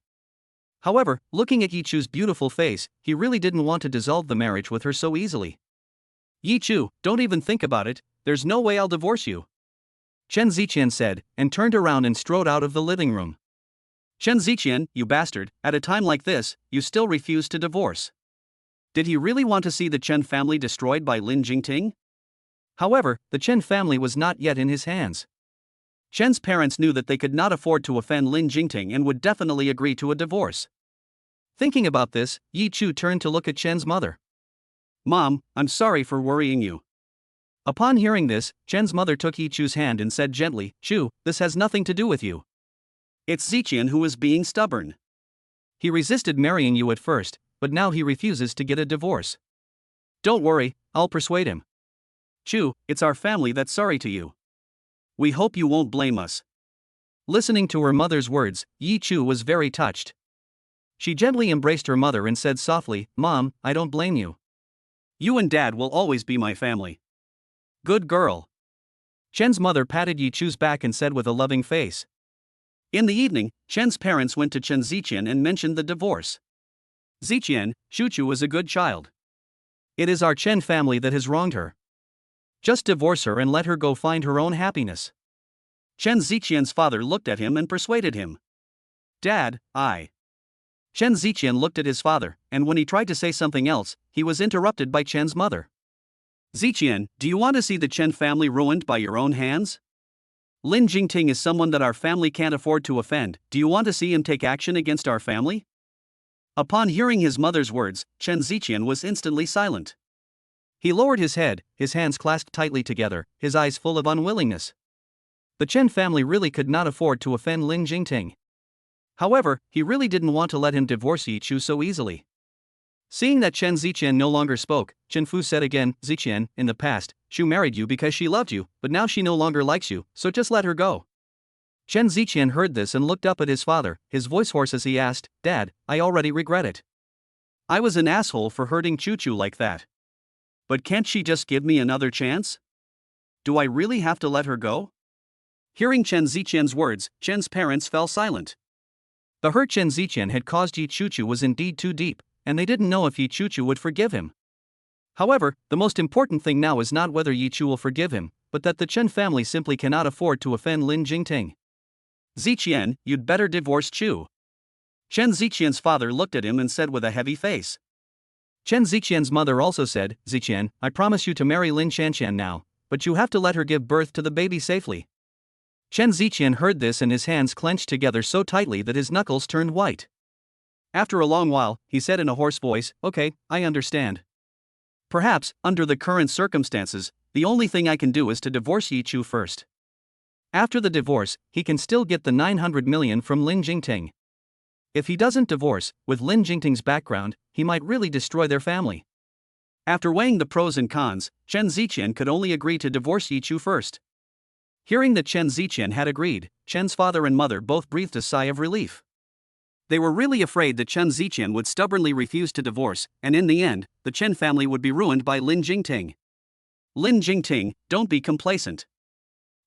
However, looking at Yi Chu's beautiful face, he really didn't want to dissolve the marriage with her so easily. Yi Chu, don't even think about it, there's no way I'll divorce you. Chen Ziqian said, and turned around and strode out of the living room. Chen Ziqian, you bastard, at a time like this, you still refuse to divorce. Did he really want to see the Chen family destroyed by Lin Jingting? However, the Chen family was not yet in his hands. Chen's parents knew that they could not afford to offend Lin Jingting and would definitely agree to a divorce. Thinking about this, Yi Chu turned to look at Chen's mother. Mom, I'm sorry for worrying you. Upon hearing this, Chen's mother took Yi Chu's hand and said gently, Chu, this has nothing to do with you. It's Ziqian who is being stubborn. He resisted marrying you at first, but now he refuses to get a divorce. Don't worry, I'll persuade him. Chu, it's our family that's sorry to you. We hope you won't blame us. Listening to her mother's words, Yi Chu was very touched. She gently embraced her mother and said softly, Mom, I don't blame you. You and Dad will always be my family. Good girl. Chen's mother patted Yi Chu's back and said with a loving face. In the evening, Chen's parents went to Chen Ziqian and mentioned the divorce. Ziqian, Shuchu was a good child. It is our Chen family that has wronged her. Just divorce her and let her go find her own happiness. Chen Ziqian's father looked at him and persuaded him. Dad, Chen Ziqian looked at his father, and when he tried to say something else, he was interrupted by Chen's mother. Ziqian, do you want to see the Chen family ruined by your own hands? Lin Jingting is someone that our family can't afford to offend, do you want to see him take action against our family? Upon hearing his mother's words, Chen Ziqian was instantly silent. He lowered his head, his hands clasped tightly together, his eyes full of unwillingness. The Chen family really could not afford to offend Lin Jingting. However, he really didn't want to let him divorce Yi Chu so easily. Seeing that Chen Ziqian no longer spoke, Chen Fu said again, Ziqian, in the past, Shu married you because she loved you, but now she no longer likes you, so just let her go. Chen Ziqian heard this and looked up at his father, his voice hoarse as he asked, Dad, I already regret it. I was an asshole for hurting Chu like that. But can't she just give me another chance? Do I really have to let her go? Hearing Chen Ziqian's words, Chen's parents fell silent. The hurt Chen Ziqian had caused Yi Chu was indeed too deep, and they didn't know if Yi Chu would forgive him. However, the most important thing now is not whether Yi Chu will forgive him, but that the Chen family simply cannot afford to offend Lin Jingting. Ziqian, you'd better divorce Chu. Chen Ziqian's father looked at him and said with a heavy face. Chen Ziqian's mother also said, Ziqian, I promise you to marry Lin Qianqian now, but you have to let her give birth to the baby safely. Chen Ziqian heard this and his hands clenched together so tightly that his knuckles turned white. After a long while, he said in a hoarse voice, Okay, I understand. Perhaps, under the current circumstances, the only thing I can do is to divorce Yi Chu first. After the divorce, he can still get the 900 million from Lin Jingting. If he doesn't divorce, with Lin Jingting's background, he might really destroy their family. After weighing the pros and cons, Chen Ziqian could only agree to divorce Yi Chu first. Hearing that Chen Ziqian had agreed, Chen's father and mother both breathed a sigh of relief. They were really afraid that Chen Ziqian would stubbornly refuse to divorce, and in the end, the Chen family would be ruined by Lin Jingting. Lin Jingting, don't be complacent.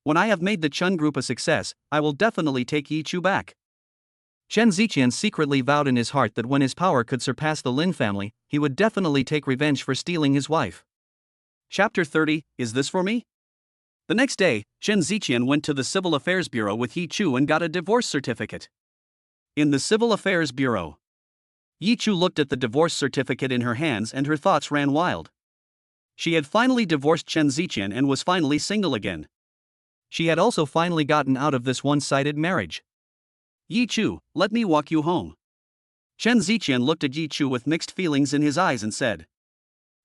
When I have made the Chen group a success, I will definitely take Yi Chu back. Chen Ziqian secretly vowed in his heart that when his power could surpass the Lin family, he would definitely take revenge for stealing his wife. Chapter 30, Is This For Me? The next day, Chen Ziqian went to the Civil Affairs Bureau with Yi Chu and got a divorce certificate. In the Civil Affairs Bureau, Yi Chu looked at the divorce certificate in her hands and her thoughts ran wild. She had finally divorced Chen Ziqian and was finally single again. She had also finally gotten out of this one-sided marriage. Yi Chu, let me walk you home. Chen Ziqian looked at Yi Chu with mixed feelings in his eyes and said.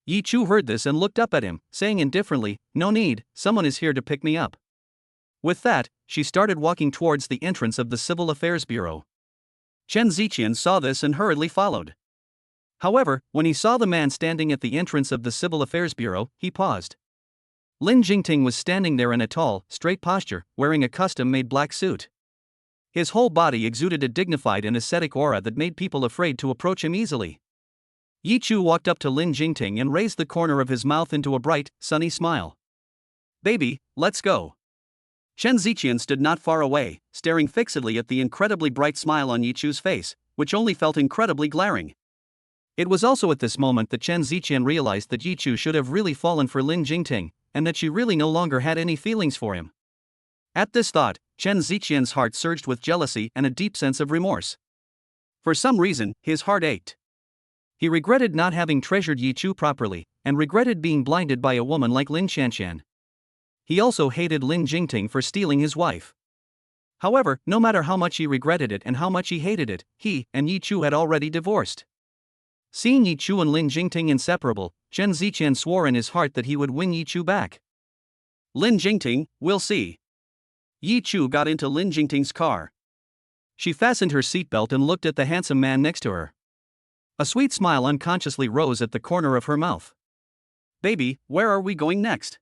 Yi Chu heard this and looked up at him, saying indifferently, "No need, someone is here to pick me up." With that, she started walking towards the entrance of the Civil Affairs Bureau. Chen Ziqian saw this and hurriedly followed. However, when he saw the man standing at the entrance of the Civil Affairs Bureau, he paused. Lin Jingting was standing there in a tall, straight posture, wearing a custom-made black suit. His whole body exuded a dignified and ascetic aura that made people afraid to approach him easily. Yi Chu walked up to Lin Jingting and raised the corner of his mouth into a bright, sunny smile. "Baby, let's go." Chen Ziqian stood not far away, staring fixedly at the incredibly bright smile on Yi Chu's face, which only felt incredibly glaring. It was also at this moment that Chen Ziqian realized that Yi Chu should have really fallen for Lin Jingting, and that she really no longer had any feelings for him. At this thought, Chen Ziqian's heart surged with jealousy and a deep sense of remorse. For some reason, his heart ached. He regretted not having treasured Yi Chu properly, and regretted being blinded by a woman like Lin Shanshan. He also hated Lin Jingting for stealing his wife. However, no matter how much he regretted it and how much he hated it, he and Yi Chu had already divorced. Seeing Yi Chu and Lin Jingting inseparable, Chen Ziqian swore in his heart that he would win Yi Chu back. "Lin Jingting, we'll see." Yi Chu got into Lin Jingting's car. She fastened her seatbelt and looked at the handsome man next to her. A sweet smile unconsciously rose at the corner of her mouth. "Baby, where are we going next?"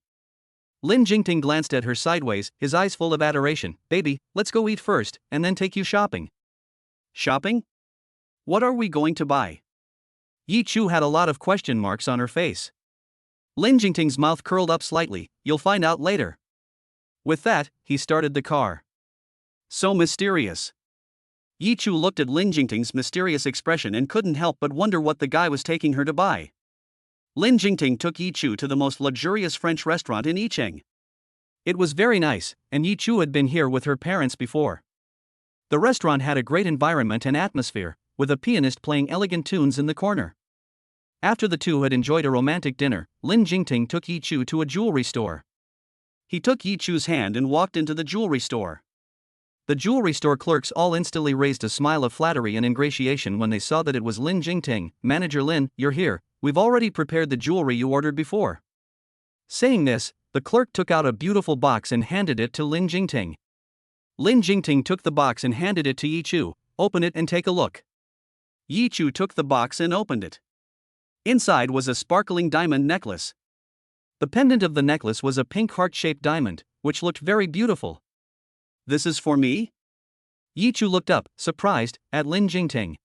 Lin Jingting glanced at her sideways, his eyes full of adoration. "Baby, let's go eat first, and then take you shopping." "Shopping? What are we going to buy?" Yi Chu had a lot of question marks on her face. Lin Jingting's mouth curled up slightly. "You'll find out later." With that, he started the car. So mysterious. Yi Chu looked at Lin Jingting's mysterious expression and couldn't help but wonder what the guy was taking her to buy. Lin Jingting took Yi Chu to the most luxurious French restaurant in Yicheng. It was very nice, and Yi Chu had been here with her parents before. The restaurant had a great environment and atmosphere, with a pianist playing elegant tunes in the corner. After the two had enjoyed a romantic dinner, Lin Jingting took Yi Chu to a jewelry store. He took Yi Chu's hand and walked into the jewelry store. The jewelry store clerks all instantly raised a smile of flattery and ingratiation when they saw that it was Lin Jingting. "Manager Lin, you're here, we've already prepared the jewelry you ordered before." Saying this, the clerk took out a beautiful box and handed it to Lin Jingting. Lin Jingting took the box and handed it to Yi Chu. "Open it and take a look." Yi Chu took the box and opened it. Inside was a sparkling diamond necklace. The pendant of the necklace was a pink heart-shaped diamond, which looked very beautiful. "This is for me?" Yi Chu looked up, surprised, at Lin Jingting.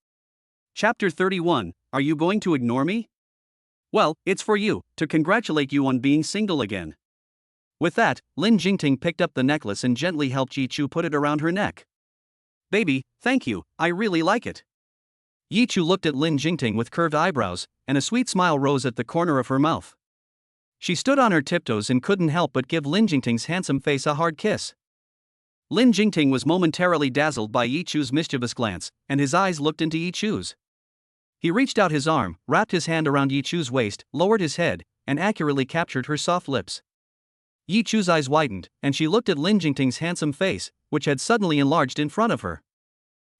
Chapter 31, Are you going to ignore me? "Well, it's for you, to congratulate you on being single again." With that, Lin Jingting picked up the necklace and gently helped Yi Chu put it around her neck. "Baby, thank you, I really like it." Yi Chu looked at Lin Jingting with curved eyebrows, and a sweet smile rose at the corner of her mouth. She stood on her tiptoes and couldn't help but give Lin Jingting's handsome face a hard kiss. Lin Jingting was momentarily dazzled by Yi Chu's mischievous glance, and his eyes looked into Yi Chu's. He reached out his arm, wrapped his hand around Yi Chu's waist, lowered his head, and accurately captured her soft lips. Yi Chu's eyes widened, and she looked at Lin Jingting's handsome face, which had suddenly enlarged in front of her.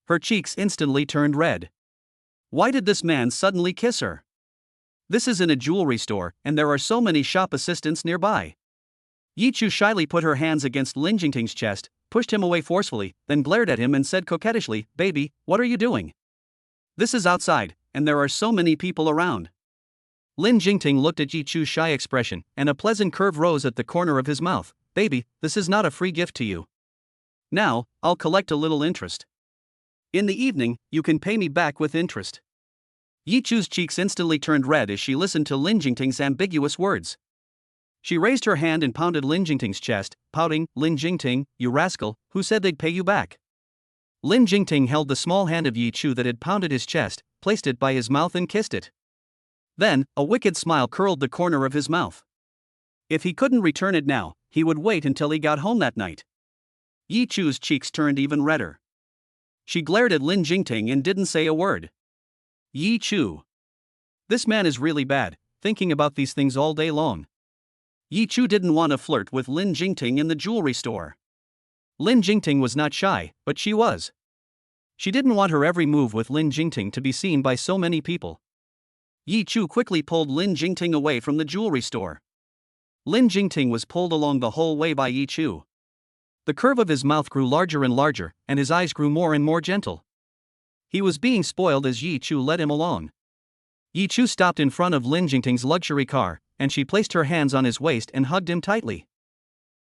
Her cheeks instantly turned red. Why did this man suddenly kiss her? This is in a jewelry store, and there are so many shop assistants nearby. Yi Chu shyly put her hands against Lin Jingting's chest, pushed him away forcefully, then glared at him and said coquettishly, "Baby, what are you doing? This is outside, and there are so many people around." Lin Jingting looked at Yi Chu's shy expression, and a pleasant curve rose at the corner of his mouth. "Baby, this is not a free gift to you. Now, I'll collect a little interest. In the evening, you can pay me back with interest." Yi Chu's cheeks instantly turned red as she listened to Lin Jingting's ambiguous words. She raised her hand and pounded Lin Jingting's chest, pouting, "Lin Jingting, you rascal, who said they'd pay you back?" Lin Jingting held the small hand of Yi Chu that had pounded his chest, placed it by his mouth and kissed it. Then, a wicked smile curled the corner of his mouth. If he couldn't return it now, he would wait until he got home that night. Yi Chu's cheeks turned even redder. She glared at Lin Jingting and didn't say a word. Yi Chu. This man is really bad, thinking about these things all day long. Yi Chu didn't want to flirt with Lin Jingting in the jewelry store. Lin Jingting was not shy, but she was. She didn't want her every move with Lin Jingting to be seen by so many people. Yi Chu quickly pulled Lin Jingting away from the jewelry store. Lin Jingting was pulled along the whole way by Yi Chu. The curve of his mouth grew larger and larger, and his eyes grew more and more gentle. He was being spoiled as Yi Chu led him along. Yi Chu stopped in front of Lin Jingting's luxury car, and she placed her hands on his waist and hugged him tightly.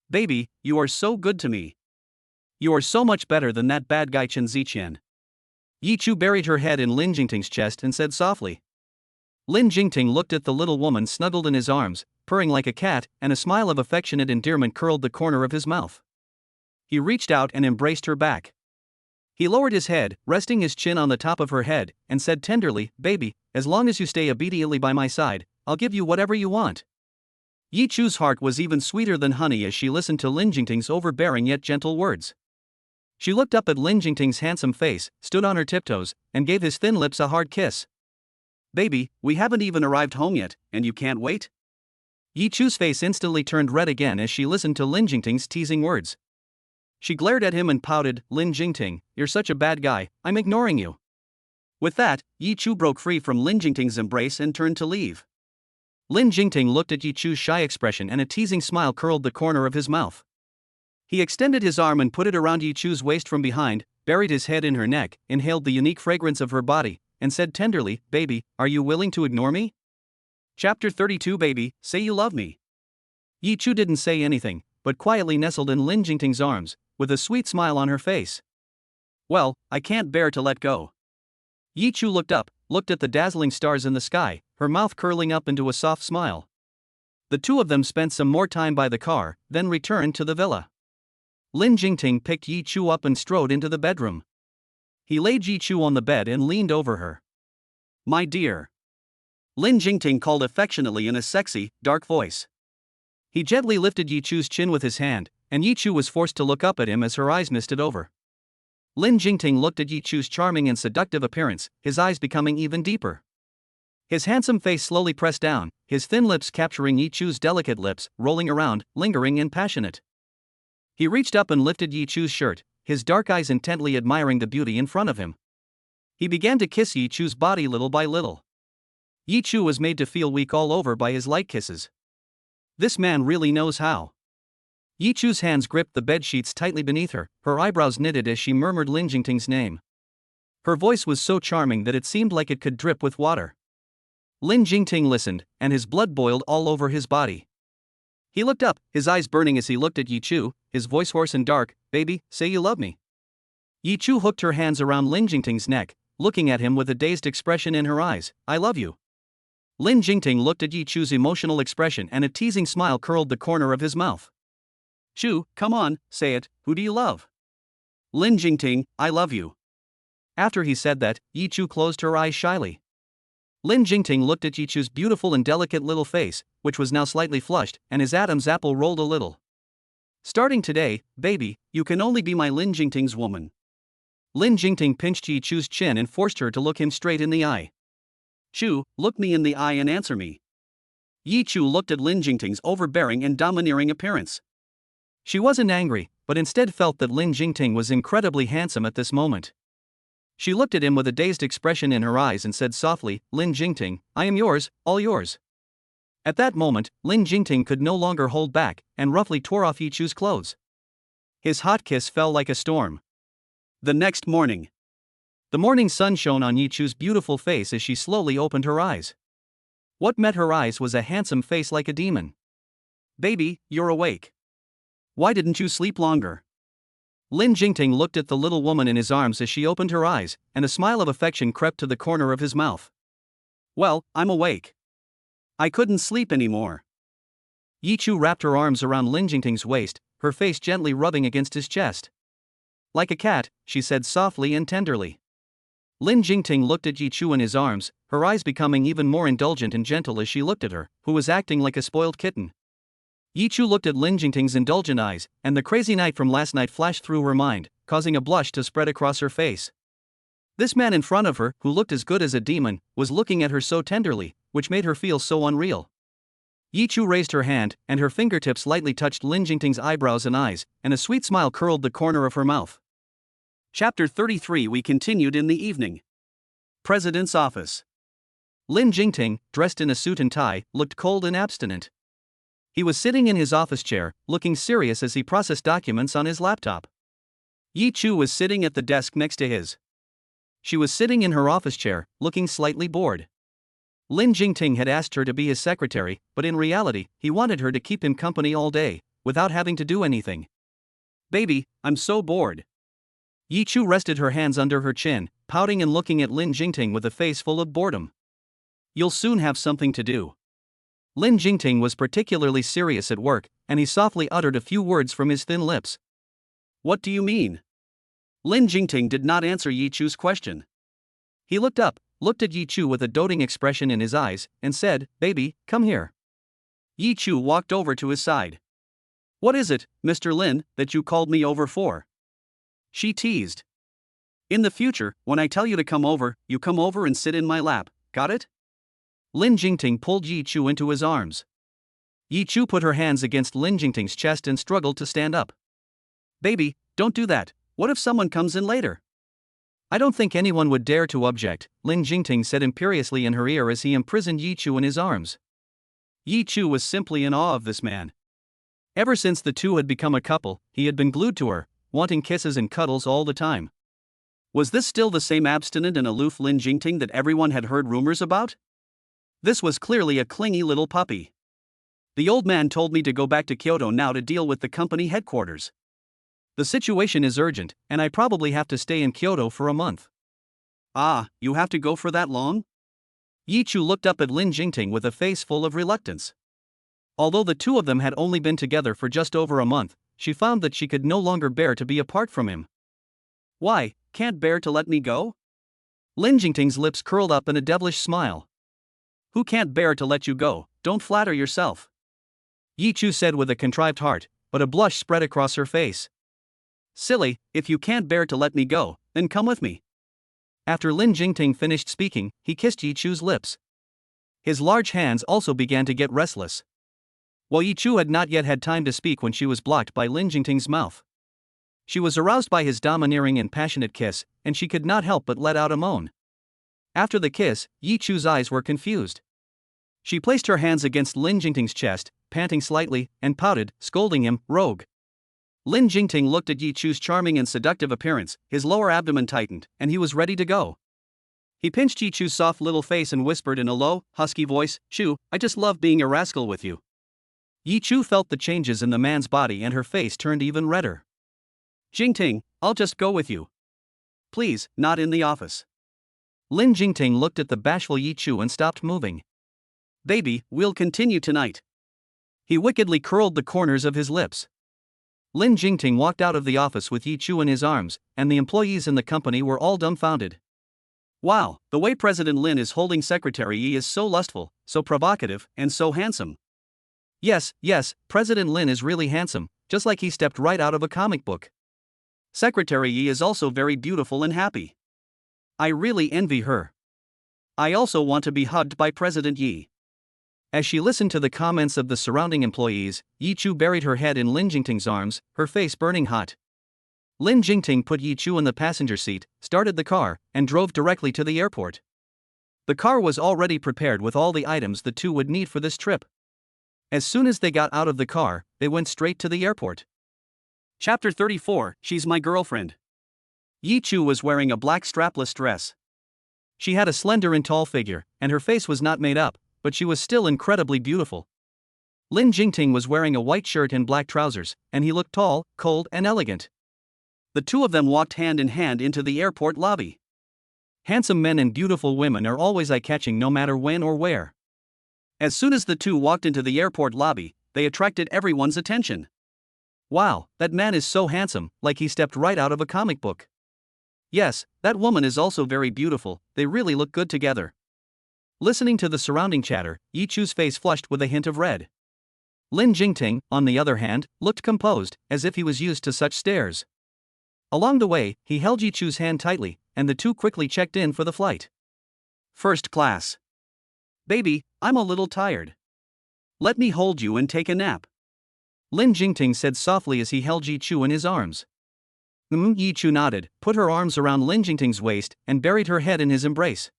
Baby, you are so good to me. You are so much better than that bad guy Chen Ziqian. Yi Chu buried her head in Lin Jingting's chest and said softly. Lin Jingting looked at the little woman snuggled in his arms, purring like a cat, and a smile of affectionate endearment curled the corner of his mouth. He reached out and embraced her back. He lowered his head, resting his chin on the top of her head, and said tenderly, Baby, as long as you stay obediently by my side, I'll give you whatever you want. Yi Chu's heart was even sweeter than honey as she listened to Lin Jingting's overbearing yet gentle words. She looked up at Lin Jingting's handsome face, stood on her tiptoes, and gave his thin lips a hard kiss. Baby, we haven't even arrived home yet, and you can't wait? Yi Chu's face instantly turned red again as she listened to Lin Jingting's teasing words. She glared at him and pouted, Lin Jingting, you're such a bad guy, I'm ignoring you. With that, Yi Chu broke free from Lin Jingting's embrace and turned to leave. Lin Jingting looked at Yi Chu's shy expression and a teasing smile curled the corner of his mouth. He extended his arm and put it around Yi Chu's waist from behind, buried his head in her neck, inhaled the unique fragrance of her body, and said tenderly, Baby, are you willing to ignore me? Chapter 32 Baby, say you love me. Yi Chu didn't say anything, but quietly nestled in Lin Jingting's arms, with a sweet smile on her face. Well, I can't bear to let go. Yi Chu looked up, looked at the dazzling stars in the sky, her mouth curling up into a soft smile. The two of them spent some more time by the car, then returned to the villa. Lin Jingting picked Yi Chu up and strode into the bedroom. He laid Yi Chu on the bed and leaned over her. My dear. Lin Jingting called affectionately in a sexy, dark voice. He gently lifted Yi Chu's chin with his hand, and Yi Chu was forced to look up at him as her eyes misted over. Lin Jingting looked at Yi Chu's charming and seductive appearance, his eyes becoming even deeper. His handsome face slowly pressed down, his thin lips capturing Yi Chu's delicate lips, rolling around, lingering and passionate. He reached up and lifted Yi Chu's shirt, his dark eyes intently admiring the beauty in front of him. He began to kiss Yi Chu's body little by little. Yi Chu was made to feel weak all over by his light kisses. This man really knows how. Yi Chu's hands gripped the bed sheets tightly beneath her, her eyebrows knitted as she murmured Lin Jingting's name. Her voice was so charming that it seemed like it could drip with water. Lin Jingting listened, and his blood boiled all over his body. He looked up, his eyes burning as he looked at Yi Chu, his voice hoarse and dark, Baby, say you love me. Yi Chu hooked her hands around Lin Jingting's neck, looking at him with a dazed expression in her eyes, I love you. Lin Jingting looked at Yi Chu's emotional expression and a teasing smile curled the corner of his mouth. Chu, come on, say it, who do you love? Lin Jingting, I love you. After he said that, Yi Chu closed her eyes shyly. Lin Jingting looked at Yi Chu's beautiful and delicate little face, which was now slightly flushed, and his Adam's apple rolled a little. Starting today, baby, you can only be my Lin Jingting's woman. Lin Jingting pinched Yi Chu's chin and forced her to look him straight in the eye. Chu, look me in the eye and answer me. Yi Chu looked at Lin Jingting's overbearing and domineering appearance. She wasn't angry, but instead felt that Lin Jingting was incredibly handsome at this moment. She looked at him with a dazed expression in her eyes and said softly, Lin Jingting, I am yours, all yours. At that moment, Lin Jingting could no longer hold back, and roughly tore off Yi Chu's clothes. His hot kiss fell like a storm. The next morning. The morning sun shone on Yi Chu's beautiful face as she slowly opened her eyes. What met her eyes was a handsome face like a demon. Baby, you're awake. Why didn't you sleep longer? Lin Jingting looked at the little woman in his arms as she opened her eyes, and a smile of affection crept to the corner of his mouth. Well, I'm awake. I couldn't sleep anymore. Yi Chu wrapped her arms around Lin Jingting's waist, her face gently rubbing against his chest. Like a cat, she said softly and tenderly. Lin Jingting looked at Yi Chu in his arms, her eyes becoming even more indulgent and gentle as she looked at her, who was acting like a spoiled kitten. Yi Chu looked at Lin Jingting's indulgent eyes, and the crazy night from last night flashed through her mind, causing a blush to spread across her face. This man in front of her, who looked as good as a demon, was looking at her so tenderly, which made her feel so unreal. Yi Chu raised her hand, and her fingertips lightly touched Lin Jingting's eyebrows and eyes, and a sweet smile curled the corner of her mouth. Chapter 33. We continued in the evening. President's office. Lin Jingting, dressed in a suit and tie, looked cold and abstinent. He was sitting in his office chair, looking serious as he processed documents on his laptop. Yi Chu was sitting at the desk next to his. She was sitting in her office chair, looking slightly bored. Lin Jingting had asked her to be his secretary, but in reality, he wanted her to keep him company all day, without having to do anything. "Baby, I'm so bored." Yi Chu rested her hands under her chin, pouting and looking at Lin Jingting with a face full of boredom. "You'll soon have something to do." Lin Jingting was particularly serious at work, and he softly uttered a few words from his thin lips. "What do you mean?" Lin Jingting did not answer Yi Chu's question. He looked up, looked at Yi Chu with a doting expression in his eyes, and said, "Baby, come here." Yi Chu walked over to his side. "What is it, Mr. Lin, that you called me over for?" She teased. "In the future, when I tell you to come over, you come over and sit in my lap, got it?" Lin Jingting pulled Yi Chu into his arms. Yi Chu put her hands against Lin Jingting's chest and struggled to stand up. "Baby, don't do that. What if someone comes in later?" "I don't think anyone would dare to object," Lin Jingting said imperiously in her ear as he imprisoned Yi Chu in his arms. Yi Chu was simply in awe of this man. Ever since the two had become a couple, he had been glued to her, wanting kisses and cuddles all the time. Was this still the same abstinent and aloof Lin Jingting that everyone had heard rumors about? This was clearly a clingy little puppy. "The old man told me to go back to Kyoto now to deal with the company headquarters. The situation is urgent, and I probably have to stay in Kyoto for a month." "Ah, you have to go for that long?" Yi Chu looked up at Lin Jingting with a face full of reluctance. Although the two of them had only been together for just over a month, she found that she could no longer bear to be apart from him. "Why, can't bear to let me go?" Lin Jingting's lips curled up in a devilish smile. "Who can't bear to let you go? Don't flatter yourself," Yi Chu said with a contrived heart, but a blush spread across her face. "Silly, if you can't bear to let me go, then come with me." After Lin Jingting finished speaking, he kissed Yi Chu's lips. His large hands also began to get restless. While Yi Chu had not yet had time to speak when she was blocked by Lin Jingting's mouth. She was aroused by his domineering and passionate kiss, and she could not help but let out a moan. After the kiss, Yi Chu's eyes were confused. She placed her hands against Lin Jingting's chest, panting slightly, and pouted, scolding him, "Rogue." Lin Jingting looked at Yi Chu's charming and seductive appearance, his lower abdomen tightened, and he was ready to go. He pinched Yi Chu's soft little face and whispered in a low, husky voice, "Chu, I just love being a rascal with you." Yi Chu felt the changes in the man's body and her face turned even redder. "Jingting, I'll just go with you. Please, not in the office." Lin Jingting looked at the bashful Yi Chu and stopped moving. "Baby, we'll continue tonight." He wickedly curled the corners of his lips. Lin Jingting walked out of the office with Yi Chu in his arms, and the employees in the company were all dumbfounded. "Wow, the way President Lin is holding Secretary Yi is so lustful, so provocative, and so handsome." Yes, President Lin is really handsome, just like he stepped right out of a comic book. Secretary Yi is also very beautiful and happy. I really envy her. I also want to be hugged by President Yi." As she listened to the comments of the surrounding employees, Yi Chu buried her head in Lin Jingting's arms, her face burning hot. Lin Jingting put Yi Chu in the passenger seat, started the car, and drove directly to the airport. The car was already prepared with all the items the two would need for this trip. As soon as they got out of the car, they went straight to the airport. Chapter 34. She's my girlfriend. Yi Chu was wearing a black strapless dress. She had a slender and tall figure, and her face was not made up, but she was still incredibly beautiful. Lin Jingting was wearing a white shirt and black trousers, and he looked tall, cold, and elegant. The two of them walked hand in hand into the airport lobby. Handsome men and beautiful women are always eye-catching no matter when or where. As soon as the two walked into the airport lobby, they attracted everyone's attention. Wow, that man is so handsome, like he stepped right out of a comic book. Yes, that woman is also very beautiful, they really look good together. Listening to the surrounding chatter, Yi Chu's face flushed with a hint of red. Lin Jingting, on the other hand, looked composed, as if he was used to such stares. Along the way, he held Yi Chu's hand tightly, and the two quickly checked in for the flight. First class. Baby, I'm a little tired. Let me hold you and take a nap. Lin Jingting said softly as he held Yi Chu in his arms. Yi Chu nodded, put her arms around Lin Jingting's waist, and buried her head in his embrace.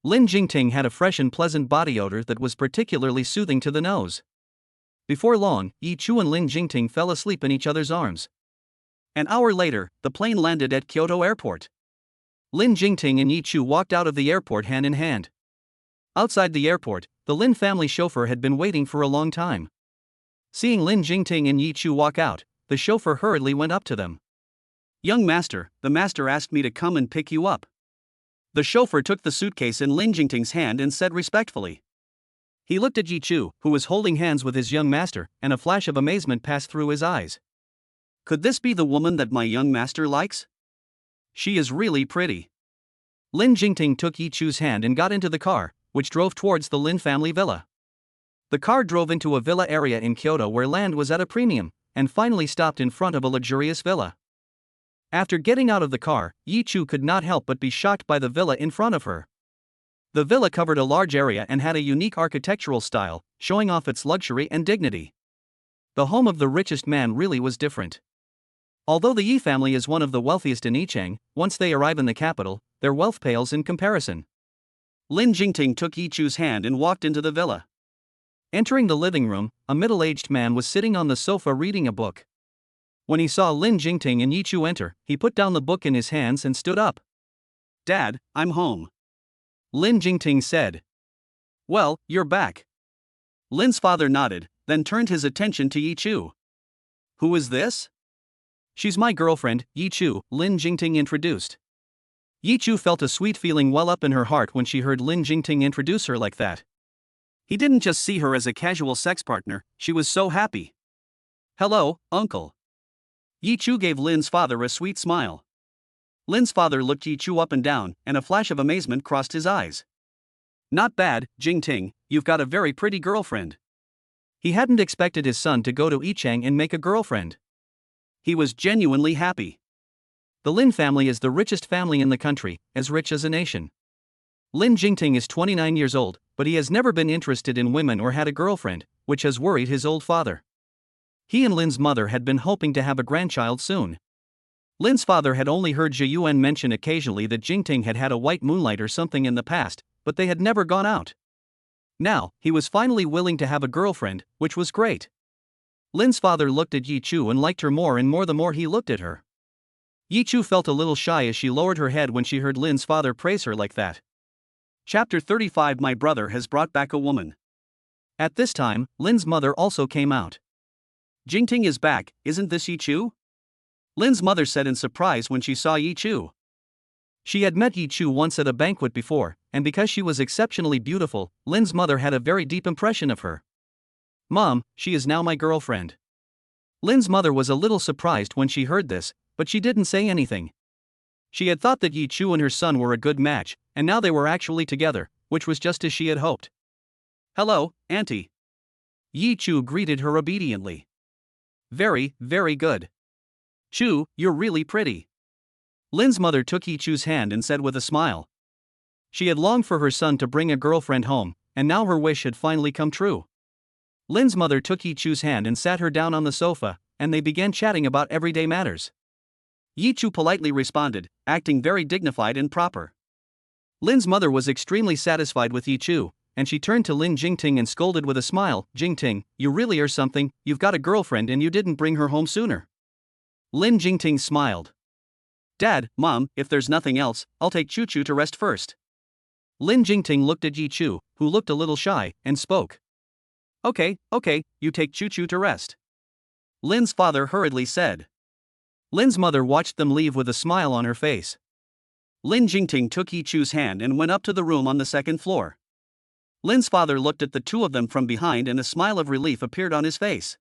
Lin Jingting had a fresh and pleasant body odor that was particularly soothing to the nose. Before long, Yi Chu and Lin Jingting fell asleep in each other's arms. An hour later, the plane landed at Kyoto Airport. Lin Jingting and Yi Chu walked out of the airport hand in hand. Outside the airport, the Lin family chauffeur had been waiting for a long time. Seeing Lin Jingting and Yi Chu walk out, the chauffeur hurriedly went up to them. Young master, the master asked me to come and pick you up. The chauffeur took the suitcase in Lin Jingting's hand and said respectfully. He looked at Yi Chu, who was holding hands with his young master, and a flash of amazement passed through his eyes. Could this be the woman that my young master likes? She is really pretty. Lin Jingting took Yi Chu's hand and got into the car, which drove towards the Lin family villa. The car drove into a villa area in Kyoto where land was at a premium, and finally stopped in front of a luxurious villa. After getting out of the car, Yi Chu could not help but be shocked by the villa in front of her. The villa covered a large area and had a unique architectural style, showing off its luxury and dignity. The home of the richest man really was different. Although the Yi family is one of the wealthiest in Yichang, once they arrive in the capital, their wealth pales in comparison. Lin Jingting took Yi Chu's hand and walked into the villa. Entering the living room, a middle-aged man was sitting on the sofa reading a book. When he saw Lin Jingting and Yi Chu enter, he put down the book in his hands and stood up. Dad, I'm home. Lin Jingting said. Well, you're back. Lin's father nodded, then turned his attention to Yi Chu. Who is this? She's my girlfriend, Yi Chu, Lin Jingting introduced. Yi Chu felt a sweet feeling well up in her heart when she heard Lin Jingting introduce her like that. He didn't just see her as a casual sex partner, she was so happy. Hello, uncle. Yi Chu gave Lin's father a sweet smile. Lin's father looked Yi Chu up and down, and a flash of amazement crossed his eyes. Not bad, Jingting, you've got a very pretty girlfriend. He hadn't expected his son to go to Yichang and make a girlfriend. He was genuinely happy. The Lin family is the richest family in the country, as rich as a nation. Lin Jingting is 29 years old, but he has never been interested in women or had a girlfriend, which has worried his old father. He and Lin's mother had been hoping to have a grandchild soon. Lin's father had only heard Zhe Yuan mention occasionally that Jingting had had a white moonlight or something in the past, but they had never gone out. Now, he was finally willing to have a girlfriend, which was great. Lin's father looked at Yi Chu and liked her more and more the more he looked at her. Yi Chu felt a little shy as she lowered her head when she heard Lin's father praise her like that. Chapter 35 My brother has brought back a woman. At this time, Lin's mother also came out. Jingting is back, isn't this Yi Chu? Lin's mother said in surprise when she saw Yi Chu. She had met Yi Chu once at a banquet before, and because she was exceptionally beautiful, Lin's mother had a very deep impression of her. Mom, she is now my girlfriend. Lin's mother was a little surprised when she heard this, but she didn't say anything. She had thought that Yi Chu and her son were a good match, and now they were actually together, which was just as she had hoped. Hello, Auntie. Yi Chu greeted her obediently. Very, very good. Chu, you're really pretty. Lin's mother took Yi Chu's hand and said with a smile. She had longed for her son to bring a girlfriend home, and now her wish had finally come true. Lin's mother took Yi Chu's hand and sat her down on the sofa, and they began chatting about everyday matters. Yi Chu politely responded, acting very dignified and proper. Lin's mother was extremely satisfied with Yi Chu, and she turned to Lin Jingting and scolded with a smile, Jingting, you really are something, you've got a girlfriend and you didn't bring her home sooner. Lin Jingting smiled. Dad, Mom, if there's nothing else, I'll take Chu Chu to rest first. Lin Jingting looked at Yi Chu, who looked a little shy, and spoke. Okay, you take Chu Chu to rest. Lin's father hurriedly said. Lin's mother watched them leave with a smile on her face. Lin Jingting took Yi Chu's hand and went up to the room on the second floor. Lin's father looked at the two of them from behind and a smile of relief appeared on his face.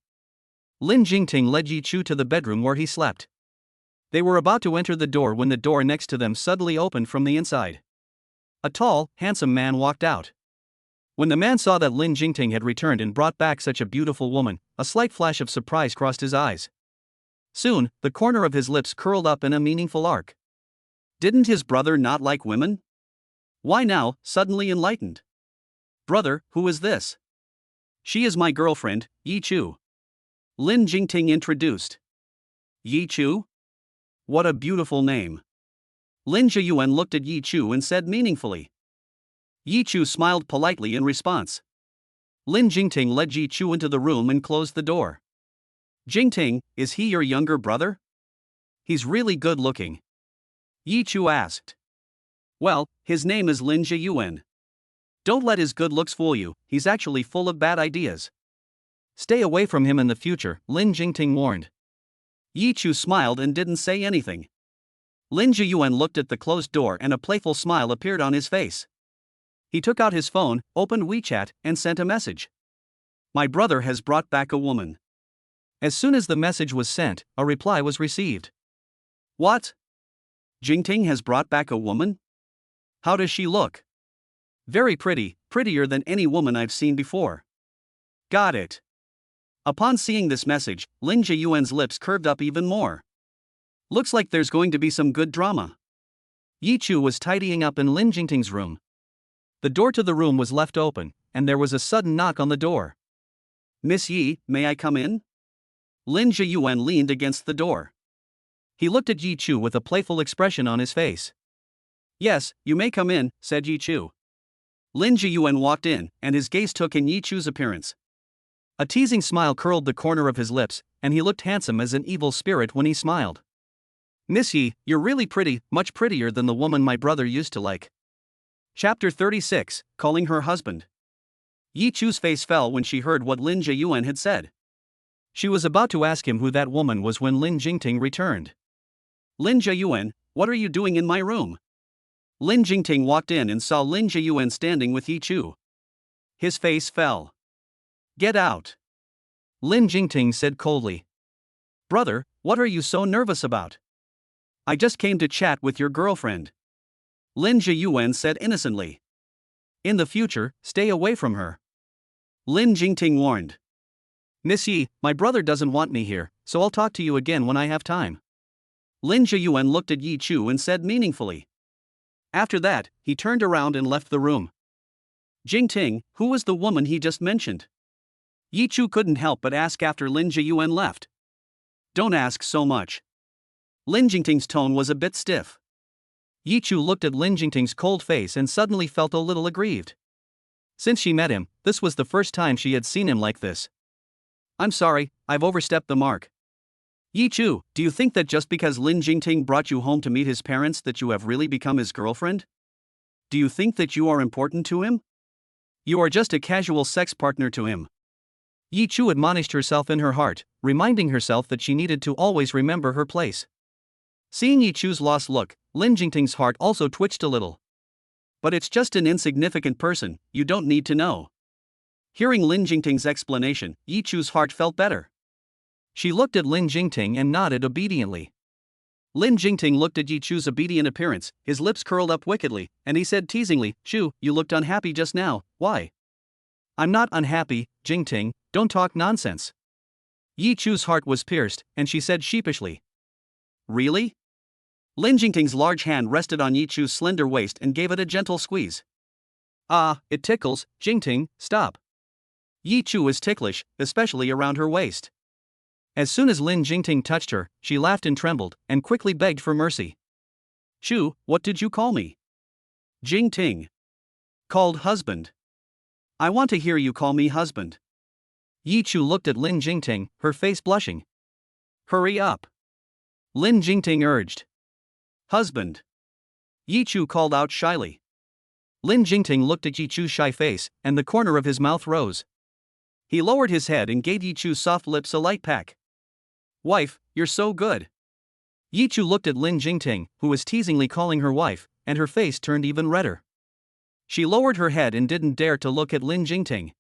Lin Jingting led Yi Chu to the bedroom where he slept. They were about to enter the door when the door next to them suddenly opened from the inside. A tall, handsome man walked out. When the man saw that Lin Jingting had returned and brought back such a beautiful woman, a slight flash of surprise crossed his eyes. Soon, the corner of his lips curled up in a meaningful arc. Didn't his brother not like women? Why now, suddenly enlightened? Brother, who is this? She is my girlfriend, Yi Chu. Lin Jingting introduced. Yi Chu? What a beautiful name. Lin Zhiyuan looked at Yi Chu and said meaningfully. Yi Chu smiled politely in response. Lin Jingting led Yi Chu into the room and closed the door. Jingting, is he your younger brother? He's really good looking. Yi Chu asked. Well, his name is Lin Zhiyuan. Don't let his good looks fool you, he's actually full of bad ideas. Stay away from him in the future, Lin Jingting warned. Yi Chu smiled and didn't say anything. Lin Zhiyuan looked at the closed door and a playful smile appeared on his face. He took out his phone, opened WeChat, and sent a message. My brother has brought back a woman. As soon as the message was sent, a reply was received. What? Jingting has brought back a woman? How does she look? Very pretty, prettier than any woman I've seen before. Got it. Upon seeing this message, Lin Zhiyuan's lips curved up even more. Looks like there's going to be some good drama. Yi Chu was tidying up in Lin Jingting's room. The door to the room was left open, and there was a sudden knock on the door. Miss Yi, may I come in? Lin Zhiyuan leaned against the door. He looked at Yi Chu with a playful expression on his face. Yes, you may come in, said Yi Chu. Lin Zhiyuan walked in, and his gaze took in Yi Chu's appearance. A teasing smile curled the corner of his lips, and he looked handsome as an evil spirit when he smiled. Miss Yi, you're really pretty, much prettier than the woman my brother used to like. Chapter 36, Calling Her Husband. Yi Chu's face fell when she heard what Lin Zhiyuan had said. She was about to ask him who that woman was when Lin Jingting returned. Lin Zhiyuan, what are you doing in my room? Lin Jingting walked in and saw Lin Zhiyuan standing with Yi Chu. His face fell. Get out. Lin Jingting said coldly. Brother, what are you so nervous about? I just came to chat with your girlfriend. Lin Zhiyuan said innocently. In the future, stay away from her. Lin Jingting warned. Miss Yi, my brother doesn't want me here, so I'll talk to you again when I have time. Lin Zhiyuan looked at Yi Chu and said meaningfully. After that, he turned around and left the room. Jingting, who was the woman he just mentioned? Yi Chu couldn't help but ask after Lin Zhiyuan left. Don't ask so much. Lin Jingting's tone was a bit stiff. Yi Chu looked at Lin Jingting's cold face and suddenly felt a little aggrieved. Since she met him, this was the first time she had seen him like this. I'm sorry, I've overstepped the mark. Yi Chu, do you think that just because Lin Jingting brought you home to meet his parents that you have really become his girlfriend? Do you think that you are important to him? You are just a casual sex partner to him. Yi Chu admonished herself in her heart, reminding herself that she needed to always remember her place. Seeing Yi Chu's lost look, Lin Jingting's heart also twitched a little. But it's just an insignificant person, you don't need to know. Hearing Lin Jingting's explanation, Yi Chu's heart felt better. She looked at Lin Jingting and nodded obediently. Lin Jingting looked at Yi Chu's obedient appearance, his lips curled up wickedly, and he said teasingly, Chu, you looked unhappy just now, why? I'm not unhappy, Jingting, don't talk nonsense. Yi Chu's heart was pierced, and she said sheepishly. Really? Lin Jingting's large hand rested on Yi Chu's slender waist and gave it a gentle squeeze. Ah, it tickles, Jingting, stop. Yi Chu is ticklish, especially around her waist. As soon as Lin Jingting touched her, she laughed and trembled, and quickly begged for mercy. Chu, what did you call me? Jingting. Called husband. I want to hear you call me husband. Yi Chu looked at Lin Jingting, her face blushing. Hurry up. Lin Jingting urged. Husband. Yi Chu called out shyly. Lin Jingting looked at Yi Chu's shy face, and the corner of his mouth rose. He lowered his head and gave Yi Chu's soft lips a light peck. Wife, you're so good. Yi Chu looked at Lin Jingting, who was teasingly calling her wife, and her face turned even redder. She lowered her head and didn't dare to look at Lin Jingting.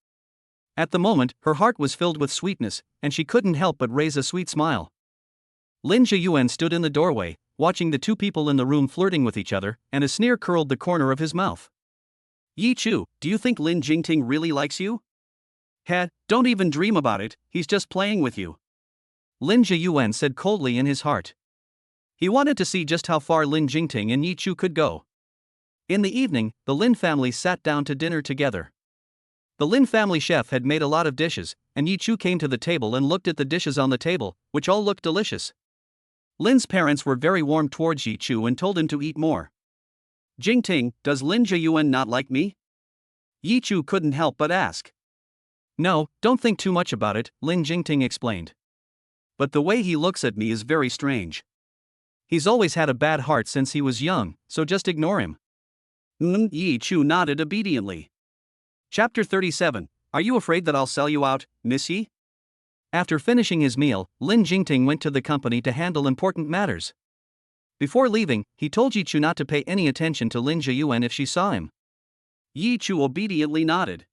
At the moment, her heart was filled with sweetness, and she couldn't help but raise a sweet smile. Lin Zhiyuan stood in the doorway, watching the two people in the room flirting with each other, and a sneer curled the corner of his mouth. Yi Chu, do you think Lin Jingting really likes you? Heh, don't even dream about it, he's just playing with you. Lin Zhiyuan said coldly in his heart. He wanted to see just how far Lin Jingting and Yi Chu could go. In the evening, the Lin family sat down to dinner together. The Lin family chef had made a lot of dishes, and Yi Chu came to the table and looked at the dishes on the table, which all looked delicious. Lin's parents were very warm towards Yi Chu and told him to eat more. Jingting, does Lin Zhiyuan not like me? Yi Chu couldn't help but ask. No, don't think too much about it, Lin Jingting explained. But the way he looks at me is very strange. He's always had a bad heart since he was young, so just ignore him. Yi Chu nodded obediently. Chapter 37, Are you afraid that I'll sell you out, Miss Yi? After finishing his meal, Lin Jingting went to the company to handle important matters. Before leaving, he told Yi Chu not to pay any attention to Lin Zhiyuan if she saw him. Yi Chu obediently nodded.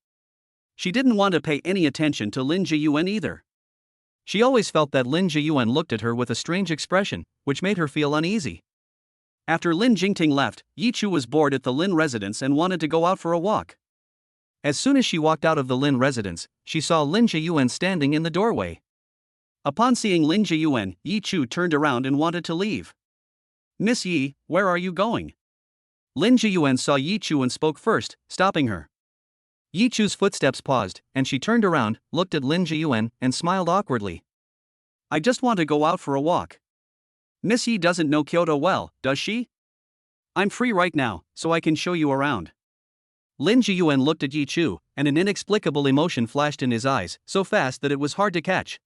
She didn't want to pay any attention to Lin Zhiyuan either. She always felt that Lin Zhiyuan looked at her with a strange expression, which made her feel uneasy. After Lin Jingting left, Yi Chu was bored at the Lin residence and wanted to go out for a walk. As soon as she walked out of the Lin residence, she saw Lin Zhiyuan standing in the doorway. Upon seeing Lin Zhiyuan, Yi Chu turned around and wanted to leave. Miss Yi, where are you going? Lin Zhiyuan saw Yi Chu and spoke first, stopping her. Yi Chu's footsteps paused, and she turned around, looked at Lin Zhiyuan, and smiled awkwardly. I just want to go out for a walk. Miss Yi doesn't know Kyoto well, does she? I'm free right now, so I can show you around. Lin Zhiyuan looked at Yi Chu, and an inexplicable emotion flashed in his eyes, so fast that it was hard to catch.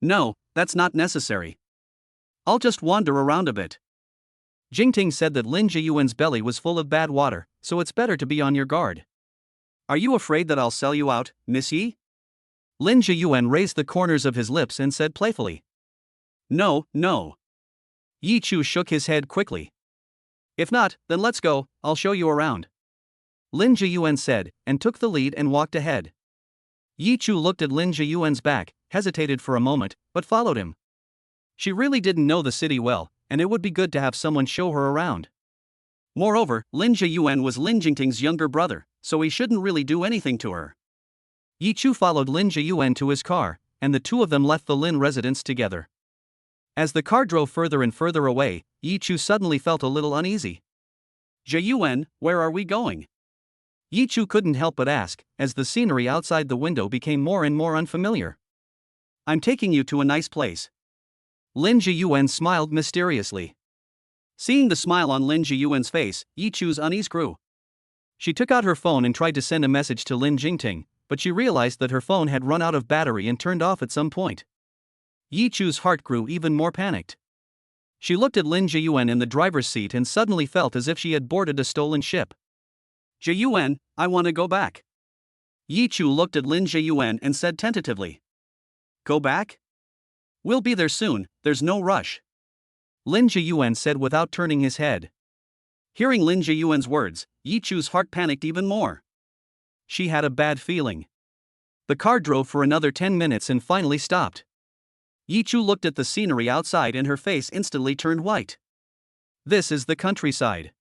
No, that's not necessary. I'll just wander around a bit. Jingting said that Lin Zhiyuan's belly was full of bad water, so it's better to be on your guard. Are you afraid that I'll sell you out, Miss Yi? Lin Zhiyuan raised the corners of his lips and said playfully. No, no. Yi Chu shook his head quickly. If not, then let's go, I'll show you around. Lin Zhiyuan said, and took the lead and walked ahead. Yi Chu looked at Lin Zhiyuan's back, hesitated for a moment, but followed him. She really didn't know the city well, and it would be good to have someone show her around. Moreover, Lin Zhiyuan was Lin Jingting's younger brother, so he shouldn't really do anything to her. Yi Chu followed Lin Zhiyuan to his car, and the two of them left the Lin residence together. As the car drove further and further away, Yi Chu suddenly felt a little uneasy. Zhiyuan, where are we going? Yi Chu couldn't help but ask, as the scenery outside the window became more and more unfamiliar. I'm taking you to a nice place. Lin Zhiyuan smiled mysteriously. Seeing the smile on Lin Zhiyuan's face, Yi Chu's unease grew. She took out her phone and tried to send a message to Lin Jingting, but she realized that her phone had run out of battery and turned off at some point. Yi Chu's heart grew even more panicked. She looked at Lin Zhiyuan in the driver's seat and suddenly felt as if she had boarded a stolen ship. Zhiyuan, I want to go back. Yi Chu looked at Lin Zhiyuan and said tentatively. Go back? We'll be there soon, there's no rush. Lin Zhiyuan said without turning his head. Hearing Lin Zhiyuan's words, Yi Chu's heart panicked even more. She had a bad feeling. The car drove for another 10 minutes and finally stopped. Yi Chu looked at the scenery outside and her face instantly turned white. This is the countryside.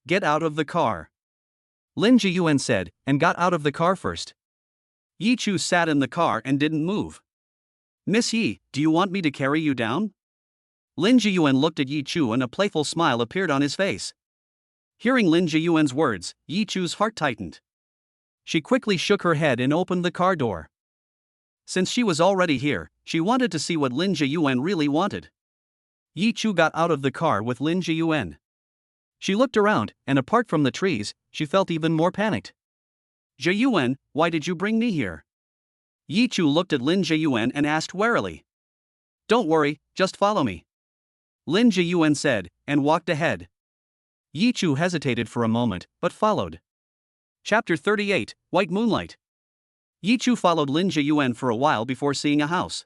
Get out of the car. Lin Zhiyuan said, and got out of the car first. Yi Chu sat in the car and didn't move. Miss Yi, do you want me to carry you down? Lin Zhiyuan looked at Yi Chu and a playful smile appeared on his face. Hearing Lin Zhiyuan's words, Yi Chu's heart tightened. She quickly shook her head and opened the car door. Since she was already here, she wanted to see what Lin Zhiyuan really wanted. Yi Chu got out of the car with Lin Zhiyuan. She looked around, and apart from the trees, she felt even more panicked. Zhiyuan, why did you bring me here? Yi Chu looked at Lin Zhiyuan and asked warily. Don't worry, just follow me. Lin Zhiyuan said, and walked ahead. Yi Chu hesitated for a moment, but followed. Chapter 38, White Moonlight. Yi Chu followed Lin Zhiyuan for a while before seeing a house.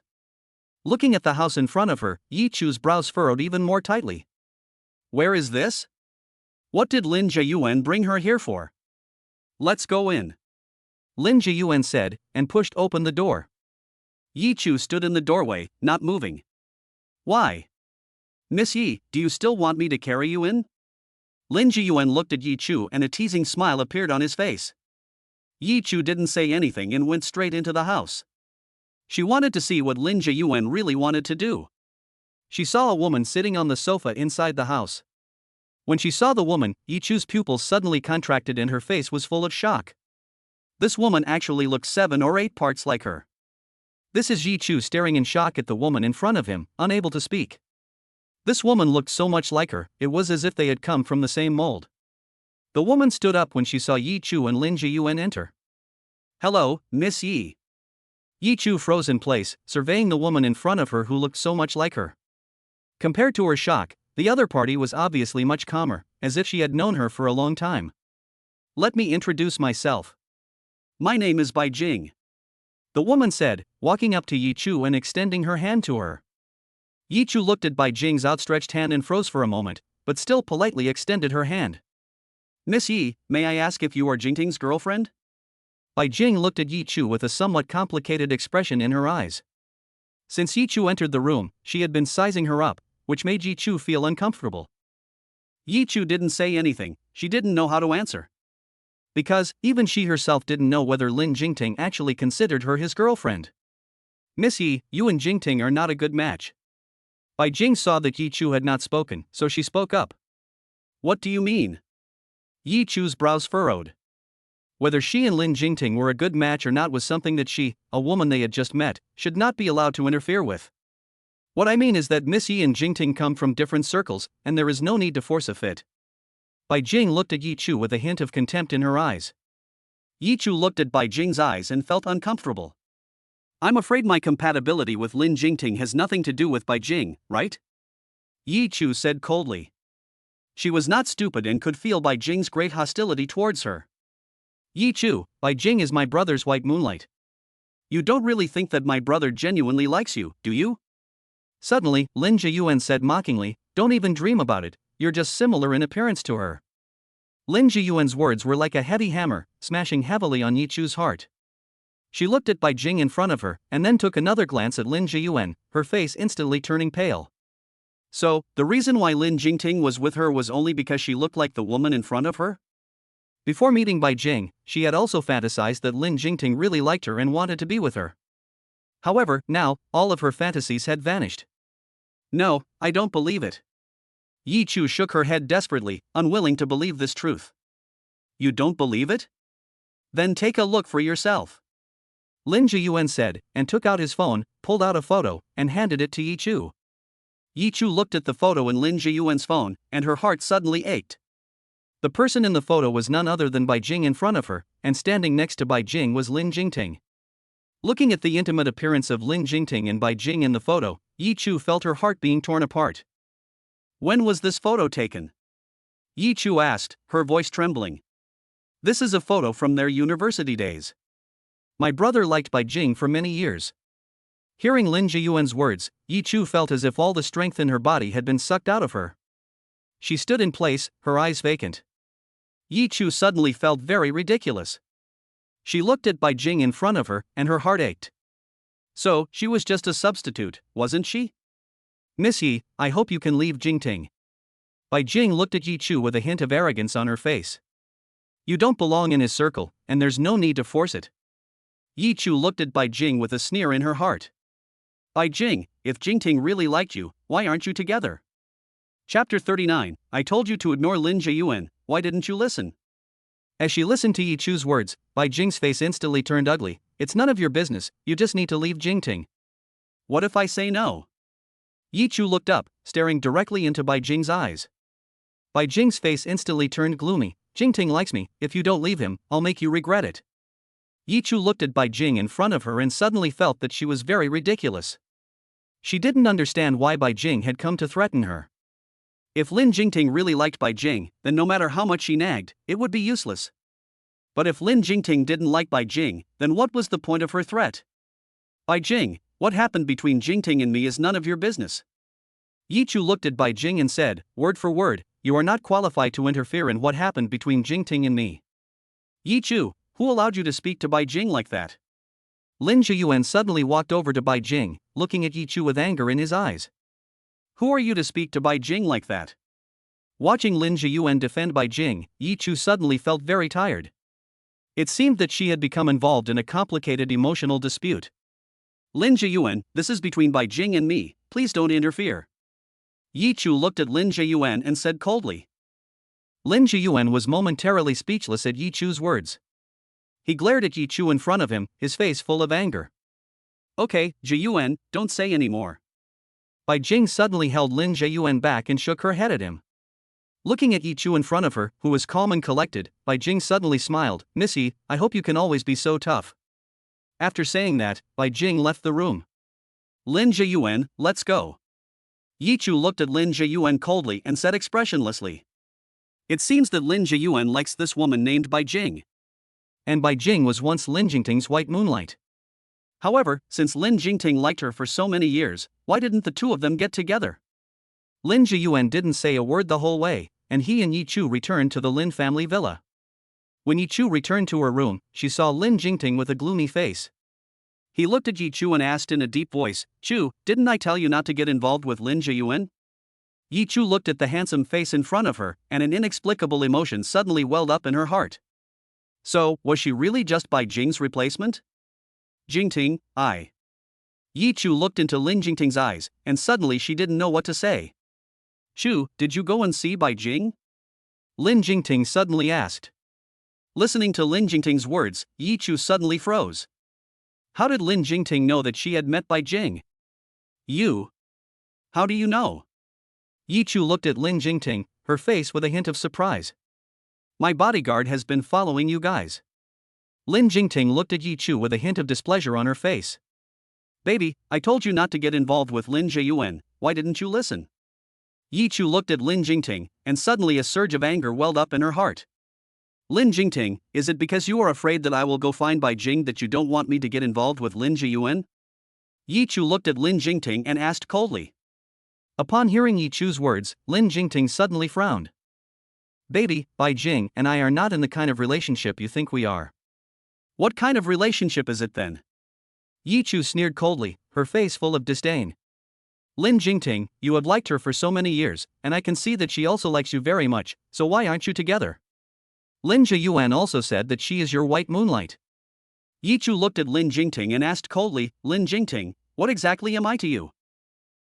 Looking at the house in front of her, Yi Chu's brows furrowed even more tightly. Where is this? What did Lin Zhiyuan bring her here for? Let's go in. Lin Zhiyuan said, and pushed open the door. Yi Chu stood in the doorway, not moving. Why? Miss Yi, do you still want me to carry you in? Lin Jiyuan looked at Yi Chu and a teasing smile appeared on his face. Yi Chu didn't say anything and went straight into the house. She wanted to see what Lin Jiyuan really wanted to do. She saw a woman sitting on the sofa inside the house. When she saw the woman, Yi Chu's pupils suddenly contracted and her face was full of shock. This woman actually looked 7 or 8 parts like her. This is Yi Chu staring in shock at the woman in front of him, unable to speak. This woman looked so much like her, it was as if they had come from the same mold. The woman stood up when she saw Yi Chu and Lin Jiyuan enter. "Hello, Miss Yi." Yi Chu froze in place, surveying the woman in front of her who looked so much like her. Compared to her shock, the other party was obviously much calmer, as if she had known her for a long time. "Let me introduce myself. My name is Bai Jing," the woman said, walking up to Yi Chu and extending her hand to her. Yi Chu looked at Bai Jing's outstretched hand and froze for a moment, but still politely extended her hand. "Miss Yi, may I ask if you are Jingting's girlfriend?" Bai Jing looked at Yi Chu with a somewhat complicated expression in her eyes. Since Yi Chu entered the room, she had been sizing her up, which made Yi Chu feel uncomfortable. Yi Chu didn't say anything, she didn't know how to answer. Because, even she herself didn't know whether Lin Jingting actually considered her his girlfriend. "Miss Yi, you and Jingting are not a good match." Bai Jing saw that Yi Chu had not spoken, so she spoke up. "What do you mean?" Yi Chu's brows furrowed. Whether she and Lin Jingting were a good match or not was something that she, a woman they had just met, should not be allowed to interfere with. "What I mean is that Miss Yi and Jingting come from different circles, and there is no need to force a fit." Bai Jing looked at Yi Chu with a hint of contempt in her eyes. Yi Chu looked at Bai Jing's eyes and felt uncomfortable. "I'm afraid my compatibility with Lin Jingting has nothing to do with Bai Jing, right?" Yi Chu said coldly. She was not stupid and could feel Bai Jing's great hostility towards her. "Yi Chu, Bai Jing is my brother's white moonlight. You don't really think that my brother genuinely likes you, do you?" Suddenly, Lin Jiyuan said mockingly, "Don't even dream about it, you're just similar in appearance to her." Lin Jiyuan's words were like a heavy hammer, smashing heavily on Yi Chu's heart. She looked at Bai Jing in front of her, and then took another glance at Lin Jiyuan, her face instantly turning pale. So, the reason why Lin Jingting was with her was only because she looked like the woman in front of her? Before meeting Bai Jing, she had also fantasized that Lin Jingting really liked her and wanted to be with her. However, now, all of her fantasies had vanished. "No, I don't believe it." Yi Chu shook her head desperately, unwilling to believe this truth. "You don't believe it? Then take a look for yourself," Lin Jiyuan said, and took out his phone, pulled out a photo, and handed it to Yi Chu. Yi Chu looked at the photo in Lin Jiyuan's phone, and her heart suddenly ached. The person in the photo was none other than Bai Jing in front of her, and standing next to Bai Jing was Lin Jingting. Looking at the intimate appearance of Lin Jingting and Bai Jing in the photo, Yi Chu felt her heart being torn apart. "When was this photo taken?" Yi Chu asked, her voice trembling. "This is a photo from their university days. My brother liked Bai Jing for many years." Hearing Lin Jiyuan's words, Yi Chu felt as if all the strength in her body had been sucked out of her. She stood in place, her eyes vacant. Yi Chu suddenly felt very ridiculous. She looked at Bai Jing in front of her, and her heart ached. So, she was just a substitute, wasn't she? "Miss Yi, I hope you can leave Jingting." Bai Jing looked at Yi Chu with a hint of arrogance on her face. "You don't belong in his circle, and there's no need to force it." Yi Chu looked at Bai Jing with a sneer in her heart. "Bai Jing, if Jingting really liked you, why aren't you together?" Chapter 39, I told you to ignore Lin Jiyuan, why didn't you listen? As she listened to Yi Chu's words, Bai Jing's face instantly turned ugly. "It's none of your business, you just need to leave Jingting." "What if I say no?" Yi Chu looked up, staring directly into Bai Jing's eyes. Bai Jing's face instantly turned gloomy. "Jingting likes me, if you don't leave him, I'll make you regret it." Yi Chu looked at Bai Jing in front of her and suddenly felt that she was very ridiculous. She didn't understand why Bai Jing had come to threaten her. If Lin Jingting really liked Bai Jing, then no matter how much she nagged, it would be useless. But if Lin Jingting didn't like Bai Jing, then what was the point of her threat? "Bai Jing, what happened between Jingting and me is none of your business." Yi Chu looked at Bai Jing and said, word for word, "You are not qualified to interfere in what happened between Jingting and me." "Yi Chu, who allowed you to speak to Bai Jing like that?" Lin Jiyuan suddenly walked over to Bai Jing, looking at Yi Chu with anger in his eyes. "Who are you to speak to Bai Jing like that? Watching Lin Zhiyuan defend Bai Jing, Yi Chu suddenly felt very tired. It seemed that she had become involved in a complicated emotional dispute. Lin Zhiyuan, this is between Bai Jing and me, please don't interfere. Yi Chu looked at Lin Zhiyuan and said coldly. Lin Zhiyuan was momentarily speechless at Yi Chu's words. He glared at Yi Chu in front of him, his face full of anger. Okay, Zhiyuan, don't say any more. Bai Jing suddenly held Lin Zhiyuan back and shook her head at him. Looking at Yi Chu in front of her, who was calm and collected, Bai Jing suddenly smiled. Missy, I hope you can always be so tough. After saying that, Bai Jing left the room. Lin Zhiyuan, let's go. Yi Chu looked at Lin Zhiyuan coldly and said expressionlessly. It seems that Lin Zhiyuan likes this woman named Bai Jing. And Bai Jing was once Lin Jingting's white moonlight. However, since Lin Jingting liked her for so many years, why didn't the two of them get together? Lin Zhiyuan didn't say a word the whole way, and he and Yi Chu returned to the Lin family villa. When Yi Chu returned to her room, she saw Lin Jingting with a gloomy face. He looked at Yi Chu and asked in a deep voice, Chu, didn't I tell you not to get involved with Lin Zhiyuan? Yi Chu looked at the handsome face in front of her, and an inexplicable emotion suddenly welled up in her heart. So, was she really just Bai Jing's replacement? Jingting, I. Yi Chu looked into Lin Jingting's eyes, and suddenly she didn't know what to say. Chu, did you go and see Bai Jing? Lin Jingting suddenly asked. Listening to Lin Jingting's words, Yi Chu suddenly froze. How did Lin Jingting know that she had met Bai Jing? You? How do you know? Yi Chu looked at Lin Jingting, her face with a hint of surprise. My bodyguard has been following you guys. Lin Jingting looked at Yi Chu with a hint of displeasure on her face. Baby, I told you not to get involved with Lin Zhiyuan, why didn't you listen? Yi Chu looked at Lin Jingting, and suddenly a surge of anger welled up in her heart. Lin Jingting, is it because you are afraid that I will go find Bai Jing that you don't want me to get involved with Lin Zhiyuan? Yi Chu looked at Lin Jingting and asked coldly. Upon hearing Yi Chu's words, Lin Jingting suddenly frowned. Baby, Bai Jing and I are not in the kind of relationship you think we are. What kind of relationship is it then? Yi Chu sneered coldly, her face full of disdain. Lin Jingting, you have liked her for so many years, and I can see that she also likes you very much, so why aren't you together? Lin Zhiyuan also said that she is your white moonlight. Yi Chu looked at Lin Jingting and asked coldly, Lin Jingting, what exactly am I to you?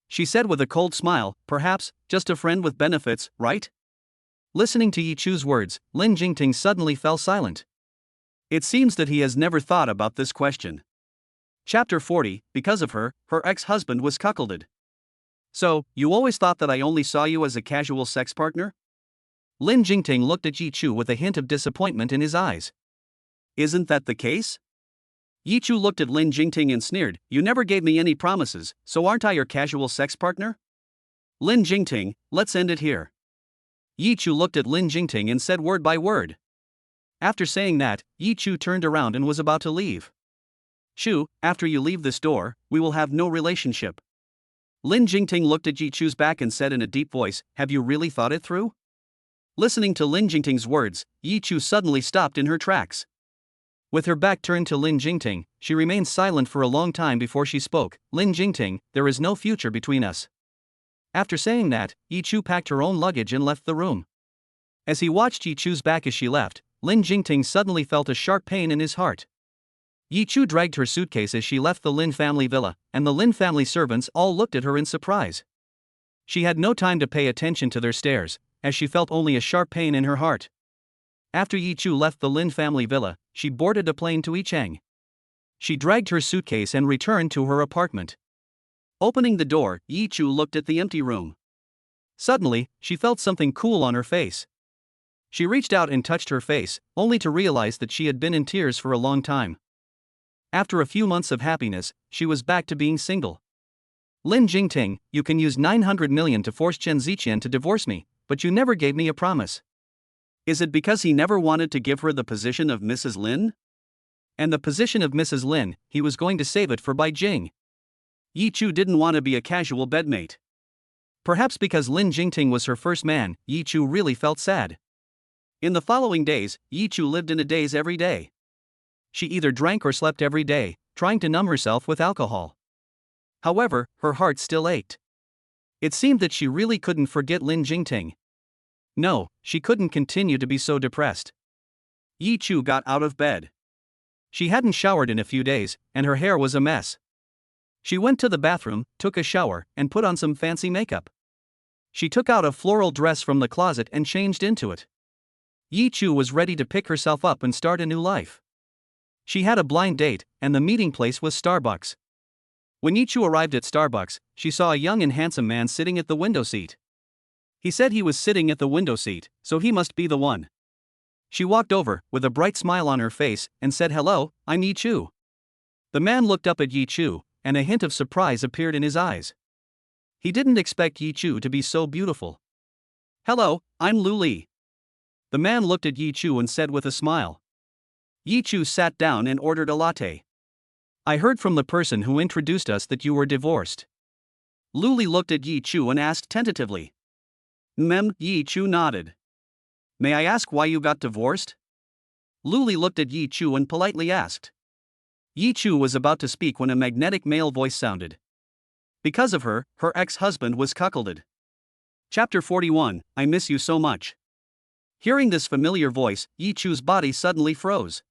She said with a cold smile, perhaps, just a friend with benefits, right? Listening to Yi Chu's words, Lin Jingting suddenly fell silent. It seems that he has never thought about this question. Chapter 40, because of her, her ex-husband was cuckolded. So, you always thought that I only saw you as a casual sex partner? Lin Jingting looked at Yi Chu with a hint of disappointment in his eyes. Isn't that the case? Yi Chu looked at Lin Jingting and sneered, you never gave me any promises, so aren't I your casual sex partner? Lin Jingting, let's end it here. Yi Chu looked at Lin Jingting and said word by word. After saying that, Yi Chu turned around and was about to leave. Chu, after you leave this door, we will have no relationship. Lin Jingting looked at Yi Chu's back and said in a deep voice, have you really thought it through? Listening to Lin Jingting's words, Yi Chu suddenly stopped in her tracks. With her back turned to Lin Jingting, she remained silent for a long time before she spoke. Lin Jingting, there is no future between us. After saying that, Yi Chu packed her own luggage and left the room. As he watched Yi Chu's back as she left, Lin Jingting suddenly felt a sharp pain in his heart. Yi Chu dragged her suitcase as she left the Lin family villa, and the Lin family servants all looked at her in surprise. She had no time to pay attention to their stares, as she felt only a sharp pain in her heart. After Yi Chu left the Lin family villa, she boarded a plane to Yicheng. She dragged her suitcase and returned to her apartment. Opening the door, Yi Chu looked at the empty room. Suddenly, she felt something cool on her face. She reached out and touched her face, only to realize that she had been in tears for a long time. After a few months of happiness, she was back to being single. Lin Jingting, you can use 900 million to force Chen Ziqian to divorce me, but you never gave me a promise. Is it because he never wanted to give her the position of Mrs. Lin? And the position of Mrs. Lin, he was going to save it for Bai Jing. Yi Chu didn't want to be a casual bedmate. Perhaps because Lin Jingting was her first man, Yi Chu really felt sad. In the following days, Yi Chu lived in a daze every day. She either drank or slept every day, trying to numb herself with alcohol. However, her heart still ached. It seemed that she really couldn't forget Lin Jingting. No, she couldn't continue to be so depressed. Yi Chu got out of bed. She hadn't showered in a few days, and her hair was a mess. She went to the bathroom, took a shower, and put on some fancy makeup. She took out a floral dress from the closet and changed into it. Yi Chu was ready to pick herself up and start a new life. She had a blind date, and the meeting place was Starbucks. When Yi Chu arrived at Starbucks, she saw a young and handsome man sitting at the window seat. He said he was sitting at the window seat, so he must be the one. She walked over, with a bright smile on her face, and said, "Hello, I'm Yi Chu." The man looked up at Yi Chu, and a hint of surprise appeared in his eyes. He didn't expect Yi Chu to be so beautiful. "Hello, I'm Lu Li." The man looked at Yi Chu and said with a smile. Yi Chu sat down and ordered a latte. "I heard from the person who introduced us that you were divorced." Lu Li looked at Yi Chu and asked tentatively. Yi Chu nodded. "May I ask why you got divorced?" Lu Li looked at Yi Chu and politely asked. Yi Chu was about to speak when a magnetic male voice sounded. Because of her, her ex-husband was cuckolded. Chapter 41, I Miss You So Much. Hearing this familiar voice, Yi Chu's body suddenly froze.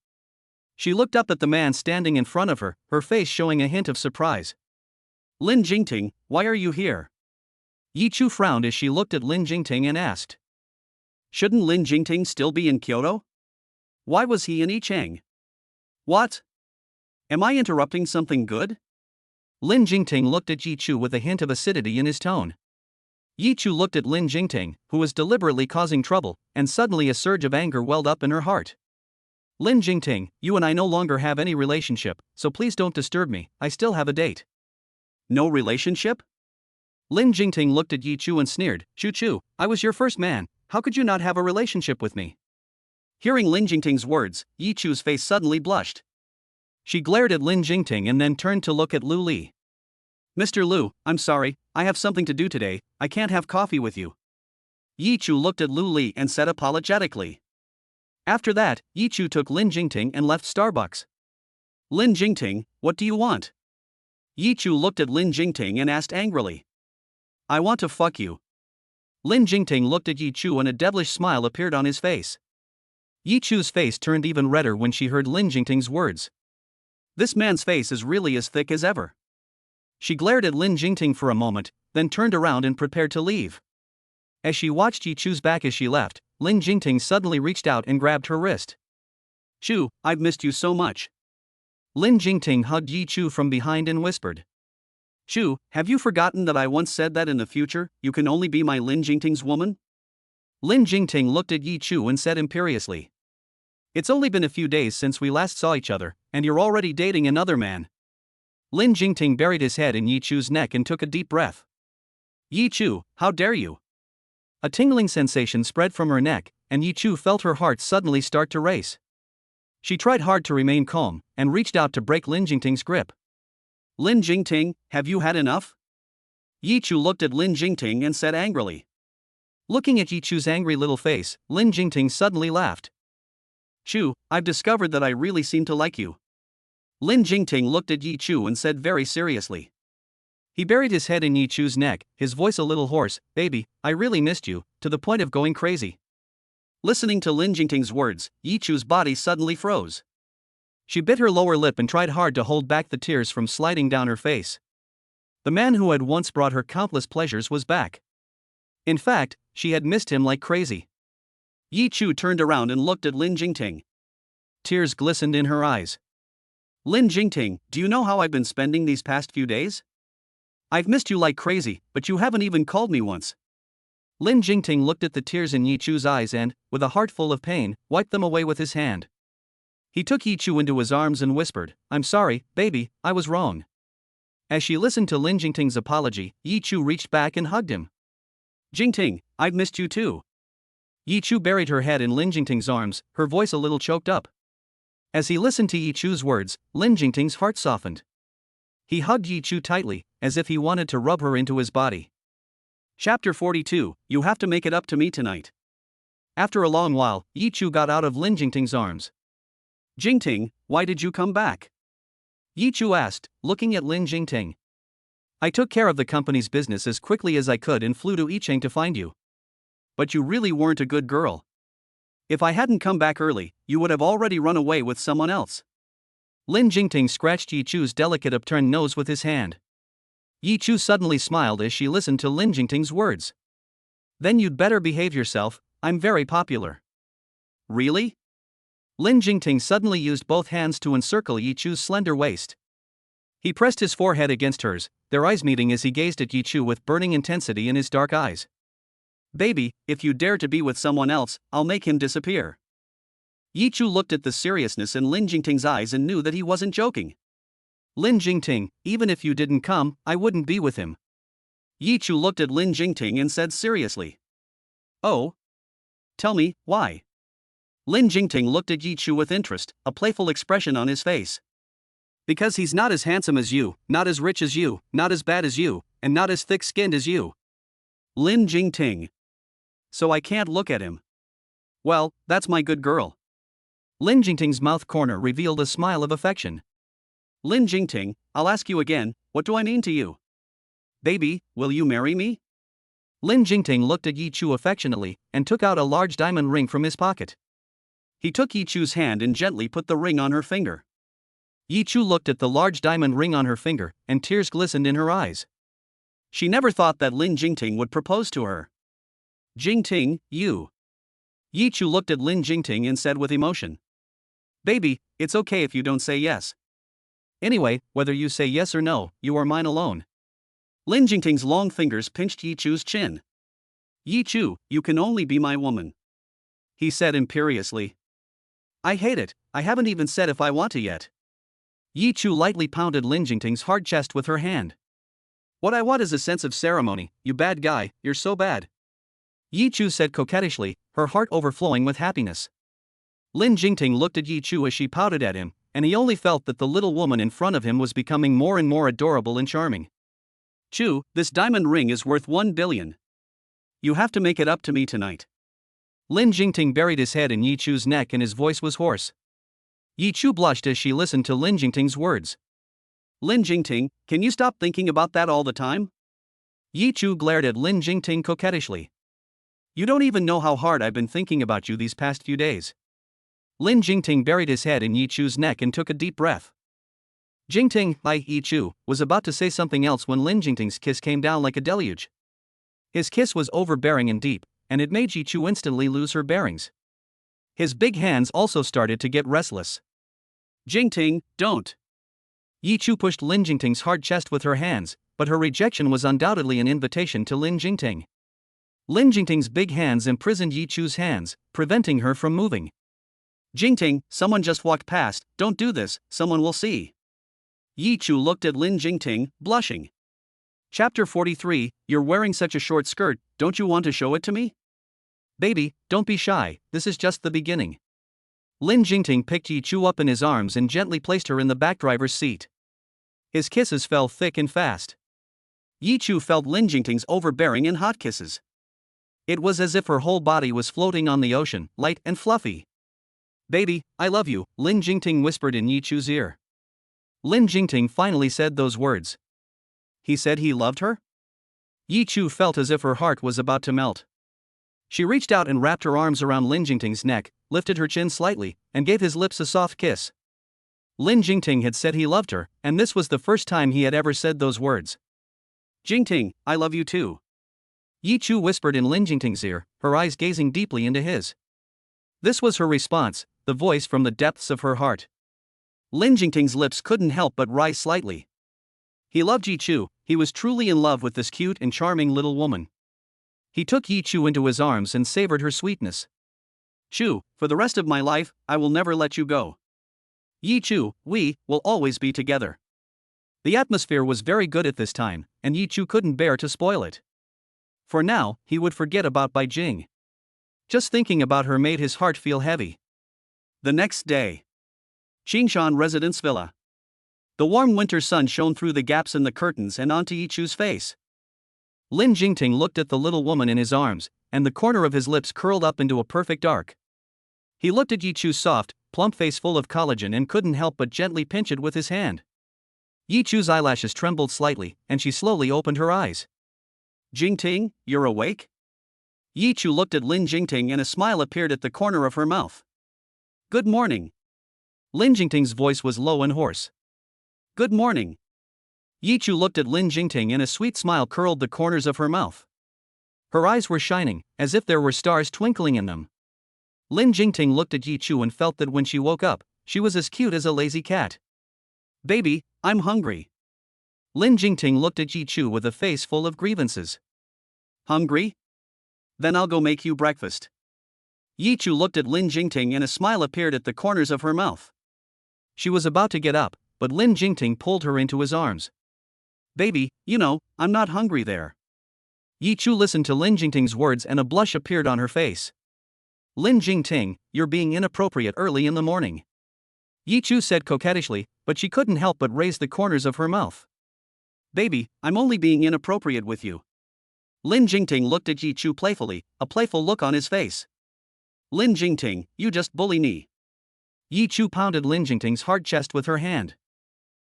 She looked up at the man standing in front of her, her face showing a hint of surprise. "Lin Jingting, why are you here?" Yi Chu frowned as she looked at Lin Jingting and asked. "Shouldn't Lin Jingting still be in Kyoto? Why was he in Yichang?" "What? Am I interrupting something good?" Lin Jingting looked at Yi Chu with a hint of acidity in his tone. Yi Chu looked at Lin Jingting, who was deliberately causing trouble, and suddenly a surge of anger welled up in her heart. "Lin Jingting, you and I no longer have any relationship, so please don't disturb me, I still have a date." "No relationship?" Lin Jingting looked at Yi Chu and sneered. Chu, I was your first man, how could you not have a relationship with me?" Hearing Lin Jingting's words, Yi Chu's face suddenly blushed. She glared at Lin Jingting and then turned to look at Lu Li. "Mr. Lu, I'm sorry, I have something to do today, I can't have coffee with you." Yi Chu looked at Lu Li and said apologetically. After that, Yi Chu took Lin Jingting and left Starbucks. "Lin Jingting, what do you want?" Yi Chu looked at Lin Jingting and asked angrily. "I want to fuck you." Lin Jingting looked at Yi Chu and a devilish smile appeared on his face. Yi Chu's face turned even redder when she heard Lin Jingting's words. This man's face is really as thick as ever. She glared at Lin Jingting for a moment, then turned around and prepared to leave. As she watched Yi Chu's back as she left, Lin Jingting suddenly reached out and grabbed her wrist. "Chu, I've missed you so much." Lin Jingting hugged Yi Chu from behind and whispered. "Chu, have you forgotten that I once said that in the future, you can only be my Lin Jingting's woman?" Lin Jingting looked at Yi Chu and said imperiously. "It's only been a few days since we last saw each other, and you're already dating another man." Lin Jingting buried his head in Yi Chu's neck and took a deep breath. "Yi Chu, how dare you?" A tingling sensation spread from her neck, and Yi Chu felt her heart suddenly start to race. She tried hard to remain calm, and reached out to break Lin Jingting's grip. "Lin Jingting, have you had enough?" Yi Chu looked at Lin Jingting and said angrily. Looking at Yi Chu's angry little face, Lin Jingting suddenly laughed. "Chu, I've discovered that I really seem to like you." Lin Jingting looked at Yi Chu and said very seriously. He buried his head in Yi Chu's neck, his voice a little hoarse. "Baby, I really missed you, to the point of going crazy." Listening to Lin Jingting's words, Yi Chu's body suddenly froze. She bit her lower lip and tried hard to hold back the tears from sliding down her face. The man who had once brought her countless pleasures was back. In fact, she had missed him like crazy. Yi Chu turned around and looked at Lin Jingting. Tears glistened in her eyes. "Lin Jingting, do you know how I've been spending these past few days? I've missed you like crazy, but you haven't even called me once." Lin Jingting looked at the tears in Yi Chu's eyes and, with a heart full of pain, wiped them away with his hand. He took Yi Chu into his arms and whispered, "I'm sorry, baby, I was wrong." As she listened to Lin Jingting's apology, Yi Chu reached back and hugged him. "Jingting, I've missed you too." Yi Chu buried her head in Lin Jingting's arms, her voice a little choked up. As he listened to Yi Chu's words, Lin Jingting's heart softened. He hugged Yi Chu tightly, as if he wanted to rub her into his body. Chapter 42, You Have to Make It Up to Me Tonight. After a long while, Yi Chu got out of Lin Jingting's arms. "Jingting, why did you come back?" Yi Chu asked, looking at Lin Jingting. "I took care of the company's business as quickly as I could and flew to Yicheng to find you." But you really weren't a good girl. If I hadn't come back early, you would have already run away with someone else. Lin Jingting scratched Yi Chu's delicate upturned nose with his hand. Yi Chu suddenly smiled as she listened to Lin Jingting's words. Then you'd better behave yourself, I'm very popular. Really? Lin Jingting suddenly used both hands to encircle Yi Chu's slender waist. He pressed his forehead against hers, their eyes meeting as he gazed at Yi Chu with burning intensity in his dark eyes. Baby, if you dare to be with someone else, I'll make him disappear. Yi Chu looked at the seriousness in Lin Jingting's eyes and knew that he wasn't joking. Lin Jingting, even if you didn't come, I wouldn't be with him. Yi Chu looked at Lin Jingting and said seriously. Oh? Tell me, why? Lin Jingting looked at Yi Chu with interest, a playful expression on his face. Because he's not as handsome as you, not as rich as you, not as bad as you, and not as thick-skinned as you. Lin Jingting. So I can't look at him. Well, that's my good girl. Lin Jingting's mouth corner revealed a smile of affection. Lin Jingting, I'll ask you again, what do I mean to you? Baby, will you marry me? Lin Jingting looked at Yi Chu affectionately and took out a large diamond ring from his pocket. He took Yi Chu's hand and gently put the ring on her finger. Yi Chu looked at the large diamond ring on her finger, and tears glistened in her eyes. She never thought that Lin Jingting would propose to her. Jingting, you. Yi Chu looked at Lin Jingting and said with emotion. Baby, it's okay if you don't say yes. Anyway, whether you say yes or no, you are mine alone. Lin Jingting's long fingers pinched Yi Chu's chin. Yi Chu, you can only be my woman. He said imperiously. I hate it, I haven't even said if I want to yet. Yi Chu lightly pounded Lin Jingting's hard chest with her hand. What I want is a sense of ceremony, you bad guy, you're so bad. Yi Chu said coquettishly, her heart overflowing with happiness. Lin Jingting looked at Yi Chu as she pouted at him, and he only felt that the little woman in front of him was becoming more and more adorable and charming. Chu, this diamond ring is worth 1 billion. You have to make it up to me tonight. Lin Jingting buried his head in Yi Chu's neck and his voice was hoarse. Yi Chu blushed as she listened to Lin Jingting's words. Lin Jingting, can you stop thinking about that all the time? Yi Chu glared at Lin Jingting coquettishly. You don't even know how hard I've been thinking about you these past few days. Lin Jingting buried his head in Yi Chu's neck and took a deep breath. Jingting, Yi Chu, was about to say something else when Lin Jingting's kiss came down like a deluge. His kiss was overbearing and deep, and it made Yi Chu instantly lose her bearings. His big hands also started to get restless. Jingting, don't. Yi Chu pushed Lin Jingting's hard chest with her hands, but her rejection was undoubtedly an invitation to Lin Jingting. Lin Jingting's big hands imprisoned Yi Chu's hands, preventing her from moving. Jingting, someone just walked past, don't do this, someone will see. Yi Chu looked at Lin Jingting, blushing. Chapter 43, You're wearing such a short skirt, don't you want to show it to me? Baby, don't be shy, this is just the beginning. Lin Jingting picked Yi Chu up in his arms and gently placed her in the back driver's seat. His kisses fell thick and fast. Yi Chu felt Lin Jingting's overbearing and hot kisses. It was as if her whole body was floating on the ocean, light and fluffy. Baby, I love you, Lin Jingting whispered in Yi Chu's ear. Lin Jingting finally said those words. He said he loved her? Yi Chu felt as if her heart was about to melt. She reached out and wrapped her arms around Lin Jingting's neck, lifted her chin slightly, and gave his lips a soft kiss. Lin Jingting had said he loved her, and this was the first time he had ever said those words. Jingting, I love you too. Yi Chu whispered in Lin Jingting's ear, her eyes gazing deeply into his. This was her response, the voice from the depths of her heart. Lin Jingting's lips couldn't help but rise slightly. He loved Yi Chu, he was truly in love with this cute and charming little woman. He took Yi Chu into his arms and savored her sweetness. Chu, for the rest of my life, I will never let you go. Yi Chu, we will always be together. The atmosphere was very good at this time, and Yi Chu couldn't bear to spoil it. For now, he would forget about Bai Jing. Just thinking about her made his heart feel heavy. The next day. Qingshan Residence Villa. The warm winter sun shone through the gaps in the curtains and onto Yi Chu's face. Lin Jingting looked at the little woman in his arms, and the corner of his lips curled up into a perfect arc. He looked at Yi Chu's soft, plump face full of collagen and couldn't help but gently pinch it with his hand. Yi Chu's eyelashes trembled slightly, and she slowly opened her eyes. Jingting, you're awake? Yi Chu looked at Lin Jingting and a smile appeared at the corner of her mouth. Good morning. Lin Jingting's voice was low and hoarse. Good morning. Yi Chu looked at Lin Jingting and a sweet smile curled the corners of her mouth. Her eyes were shining, as if there were stars twinkling in them. Lin Jingting looked at Yi Chu and felt that when she woke up, she was as cute as a lazy cat. Baby, I'm hungry. Lin Jingting looked at Yi Chu with a face full of grievances. Hungry? Then I'll go make you breakfast. Yi Chu looked at Lin Jingting and a smile appeared at the corners of her mouth. She was about to get up, but Lin Jingting pulled her into his arms. Baby, I'm not hungry there. Yi Chu listened to Lin Jingting's words and a blush appeared on her face. Lin Jingting, you're being inappropriate early in the morning. Yi Chu said coquettishly, but she couldn't help but raise the corners of her mouth. Baby, I'm only being inappropriate with you. Lin Jingting looked at Yi Chu playfully, a playful look on his face. Lin Jingting, you just bully me. Yi Chu pounded Lin Jingting's hard chest with her hand.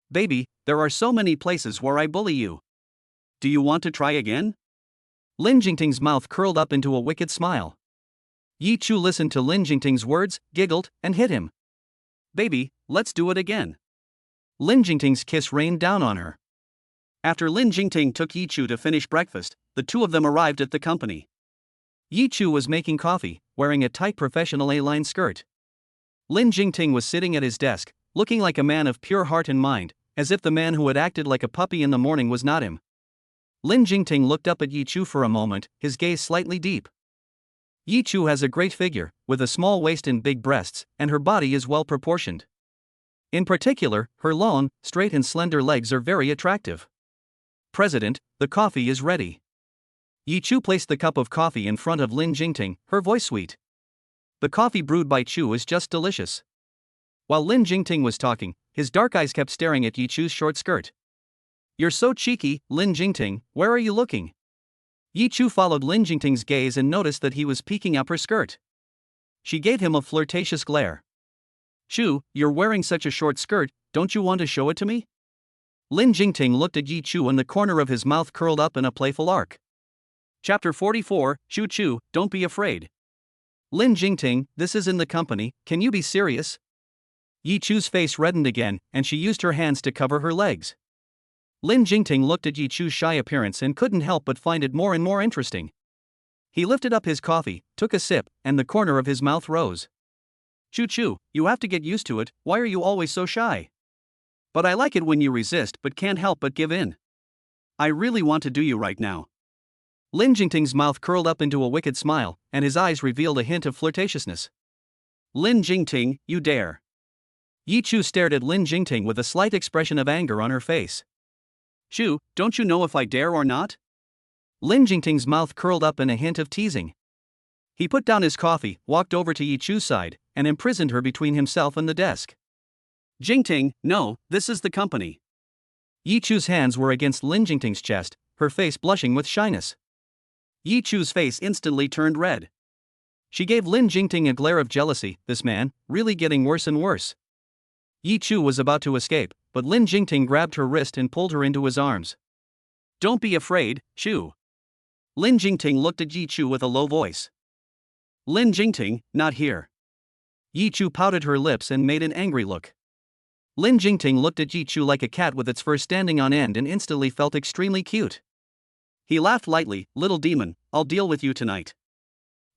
Baby, there are so many places where I bully you. Do you want to try again? Lin Jingting's mouth curled up into a wicked smile. Yi Chu listened to Lin Jingting's words, giggled, and hit him. Baby, let's do it again. Lin Jingting's kiss rained down on her. After Lin Jingting took Yi Chu to finish breakfast, the two of them arrived at the company. Yi Chu was making coffee, wearing a tight professional A-line skirt. Lin Jingting was sitting at his desk, looking like a man of pure heart and mind, as if the man who had acted like a puppy in the morning was not him. Lin Jingting looked up at Yi Chu for a moment, his gaze slightly deep. Yi Chu has a great figure, with a small waist and big breasts, and her body is well proportioned. In particular, her long, straight and slender legs are very attractive. President, the coffee is ready. Yi Chu placed the cup of coffee in front of Lin Jingting, her voice sweet. The coffee brewed by Chu is just delicious. While Lin Jingting was talking, his dark eyes kept staring at Yi Chu's short skirt. You're so cheeky, Lin Jingting, where are you looking? Yi Chu followed Lin Jingting's gaze and noticed that he was peeking up her skirt. She gave him a flirtatious glare. Chu, you're wearing such a short skirt, don't you want to show it to me? Lin Jingting looked at Yi Chu and the corner of his mouth curled up in a playful arc. Chapter 44, Chu, don't be afraid. Lin Jingting, this is in the company, can you be serious? Yi Chu's face reddened again, and she used her hands to cover her legs. Lin Jingting looked at Yi Chu's shy appearance and couldn't help but find it more and more interesting. He lifted up his coffee, took a sip, and the corner of his mouth rose. Chu, you have to get used to it, why are you always so shy? But I like it when you resist but can't help but give in. I really want to do you right now. Lin Jingting's mouth curled up into a wicked smile, and his eyes revealed a hint of flirtatiousness. Lin Jingting, you dare. Yi Chu stared at Lin Jingting with a slight expression of anger on her face. Chu, don't you know if I dare or not? Lin Jingting's mouth curled up in a hint of teasing. He put down his coffee, walked over to Yi Chu's side, and imprisoned her between himself and the desk. Jingting, no, this is the company. Yi Chu's hands were against Lin Jingting's chest, her face blushing with shyness. Yi Chu's face instantly turned red. She gave Lin Jingting a glare of jealousy, this man, really getting worse and worse. Yi Chu was about to escape, but Lin Jingting grabbed her wrist and pulled her into his arms. Don't be afraid, Chu. Lin Jingting looked at Yi Chu with a low voice. Lin Jingting, not here. Yi Chu pouted her lips and made an angry look. Lin Jingting looked at Yi Chu like a cat with its fur standing on end and instantly felt extremely cute. He laughed lightly, little demon, I'll deal with you tonight.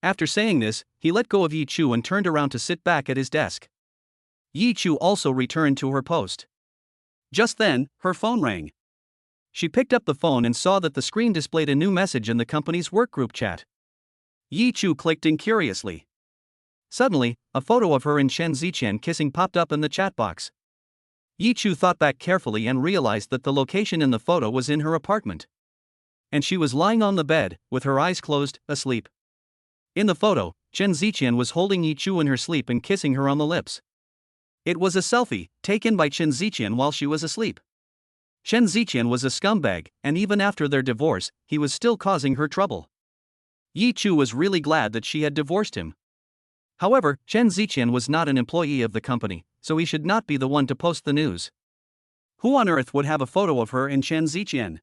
After saying this, he let go of Yi Chu and turned around to sit back at his desk. Yi Chu also returned to her post. Just then, her phone rang. She picked up the phone and saw that the screen displayed a new message in the company's workgroup chat. Yi Chu clicked in curiously. Suddenly, a photo of her and Chen Ziqian kissing popped up in the chat box. Yi Chu thought back carefully and realized that the location in the photo was in her apartment. And she was lying on the bed, with her eyes closed, asleep. In the photo, Chen Ziqian was holding Yi Chu in her sleep and kissing her on the lips. It was a selfie, taken by Chen Ziqian while she was asleep. Chen Ziqian was a scumbag, and even after their divorce, he was still causing her trouble. Yi Chu was really glad that she had divorced him. However, Chen Ziqian was not an employee of the company, so he should not be the one to post the news. Who on earth would have a photo of her and Chen Ziqian?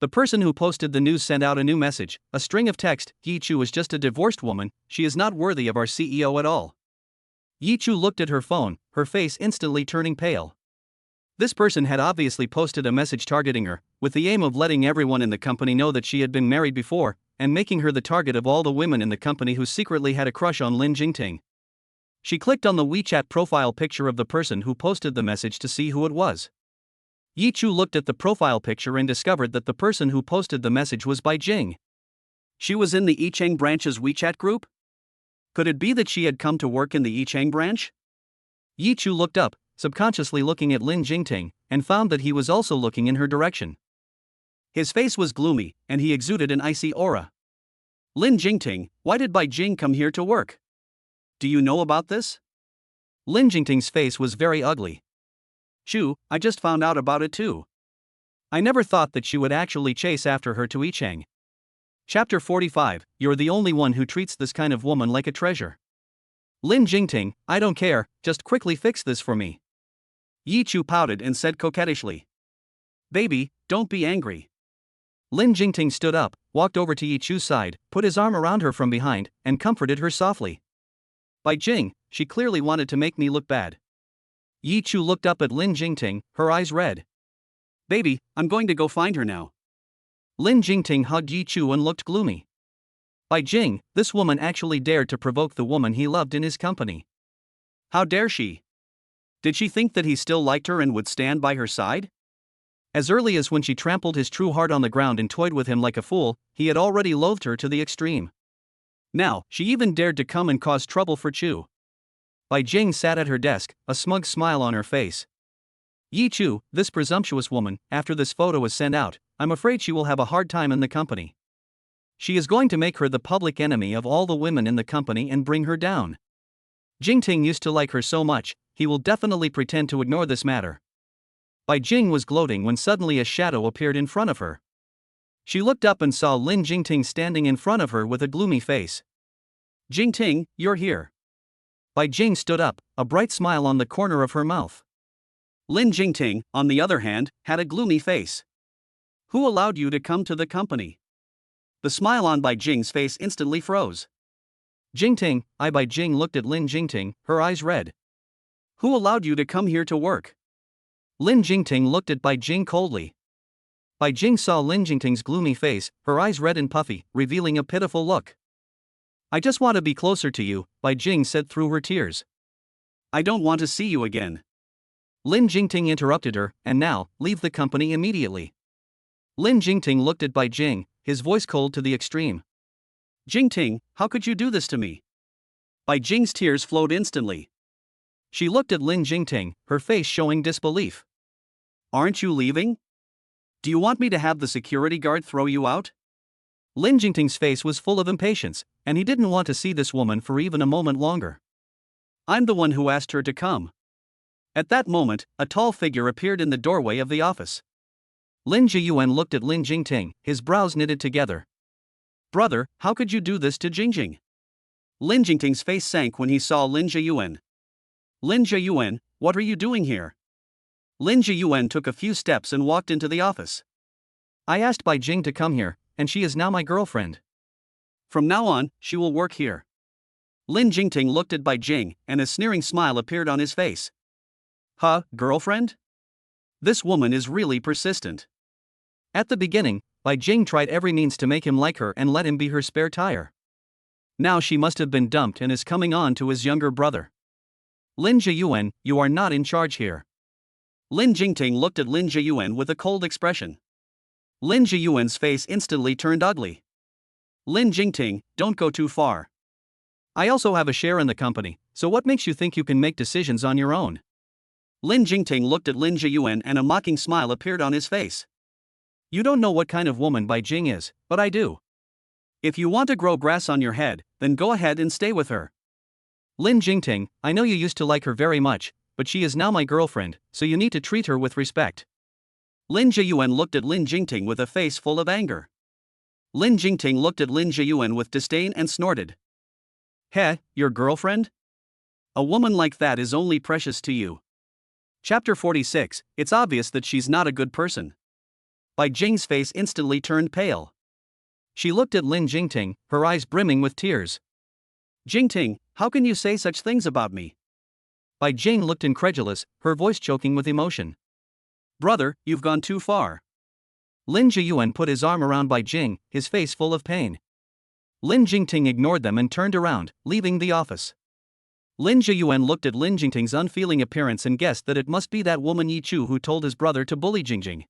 The person who posted the news sent out a new message, a string of text: Yi Chu is just a divorced woman, she is not worthy of our CEO at all. Yi Chu looked at her phone, her face instantly turning pale. This person had obviously posted a message targeting her, with the aim of letting everyone in the company know that she had been married before, and making her the target of all the women in the company who secretly had a crush on Lin Jingting. She clicked on the WeChat profile picture of the person who posted the message to see who it was. Yi Chu looked at the profile picture and discovered that the person who posted the message was Bai Jing. She was in the Yicheng branch's WeChat group? Could it be that she had come to work in the Yicheng branch? Yi Chu looked up, subconsciously looking at Lin Jingting, and found that he was also looking in her direction. His face was gloomy, and he exuded an icy aura. Lin Jingting, why did Bai Jing come here to work? Do you know about this? Lin Jingting's face was very ugly. Chu, I just found out about it too. I never thought that she would actually chase after her to Yicheng. Chapter 45, You're the only one who treats this kind of woman like a treasure. Lin Jingting, I don't care, just quickly fix this for me. Yi Chu pouted and said coquettishly. Baby, don't be angry. Lin Jingting stood up, walked over to Yi Chu's side, put his arm around her from behind, and comforted her softly. Bai Jing, she clearly wanted to make me look bad. Yi Chu looked up at Lin Jingting, her eyes red. Baby, I'm going to go find her now. Lin Jingting hugged Yi Chu and looked gloomy. Bai Jing, this woman actually dared to provoke the woman he loved in his company. How dare she? Did she think that he still liked her and would stand by her side? As early as when she trampled his true heart on the ground and toyed with him like a fool, he had already loathed her to the extreme. Now, she even dared to come and cause trouble for Chu. Bai Jing sat at her desk, a smug smile on her face. Yi Chu, this presumptuous woman, after this photo is sent out, I'm afraid she will have a hard time in the company. She is going to make her the public enemy of all the women in the company and bring her down. Jingting used to like her so much, he will definitely pretend to ignore this matter. Bai Jing was gloating when suddenly a shadow appeared in front of her. She looked up and saw Lin Jingting standing in front of her with a gloomy face. Jingting, you're here. Bai Jing stood up, a bright smile on the corner of her mouth. Lin Jingting, on the other hand, had a gloomy face. Who allowed you to come to the company? The smile on Bai Jing's face instantly froze. Jingting, Bai Jing looked at Lin Jingting, her eyes red. Who allowed you to come here to work? Lin Jingting looked at Bai Jing coldly. Bai Jing saw Lin Jingting's gloomy face, her eyes red and puffy, revealing a pitiful look. I just want to be closer to you, Bai Jing said through her tears. I don't want to see you again. Lin Jingting interrupted her, and now, leave the company immediately. Lin Jingting looked at Bai Jing, his voice cold to the extreme. Jingting, how could you do this to me? Bai Jing's tears flowed instantly. She looked at Lin Jingting, her face showing disbelief. Aren't you leaving? Do you want me to have the security guard throw you out? Lin Jingting's face was full of impatience, and he didn't want to see this woman for even a moment longer. I'm the one who asked her to come. At that moment, a tall figure appeared in the doorway of the office. Lin Jiyuan looked at Lin Jingting, his brows knitted together. Brother, how could you do this to Jingjing? Lin Jingting's face sank when he saw Lin Jiyuan. Lin Jiyuan, what are you doing here? Lin Jiyuan took a few steps and walked into the office. I asked Bai Jing to come here, and she is now my girlfriend. From now on, she will work here. Lin Jingting looked at Bai Jing, and a sneering smile appeared on his face. Huh, girlfriend? This woman is really persistent. At the beginning, Bai Jing tried every means to make him like her and let him be her spare tire. Now she must have been dumped and is coming on to his younger brother. Lin Jiyuan, you are not in charge here. Lin Jingting looked at Lin Jiyuan with a cold expression. Lin Jiyuan's face instantly turned ugly. Lin Jingting, don't go too far. I also have a share in the company, so what makes you think you can make decisions on your own? Lin Jingting looked at Lin Jiyuan and a mocking smile appeared on his face. You don't know what kind of woman Bai Jing is, but I do. If you want to grow grass on your head, then go ahead and stay with her. Lin Jingting, I know you used to like her very much, but she is now my girlfriend, so you need to treat her with respect. Lin Jiyuan looked at Lin Jingting with a face full of anger. Lin Jingting looked at Lin Jiyuan with disdain and snorted. Heh, your girlfriend? A woman like that is only precious to you. Chapter 46, It's obvious that she's not a good person. Bai Jing's face instantly turned pale. She looked at Lin Jingting, her eyes brimming with tears. Jingting, how can you say such things about me? Bai Jing looked incredulous, her voice choking with emotion. Brother, you've gone too far. Lin Jiyuan put his arm around Bai Jing, his face full of pain. Lin Jingting ignored them and turned around, leaving the office. Lin Jiyuan looked at Lin Jingting's unfeeling appearance and guessed that it must be that woman Yi Chu who told his brother to bully Jingjing.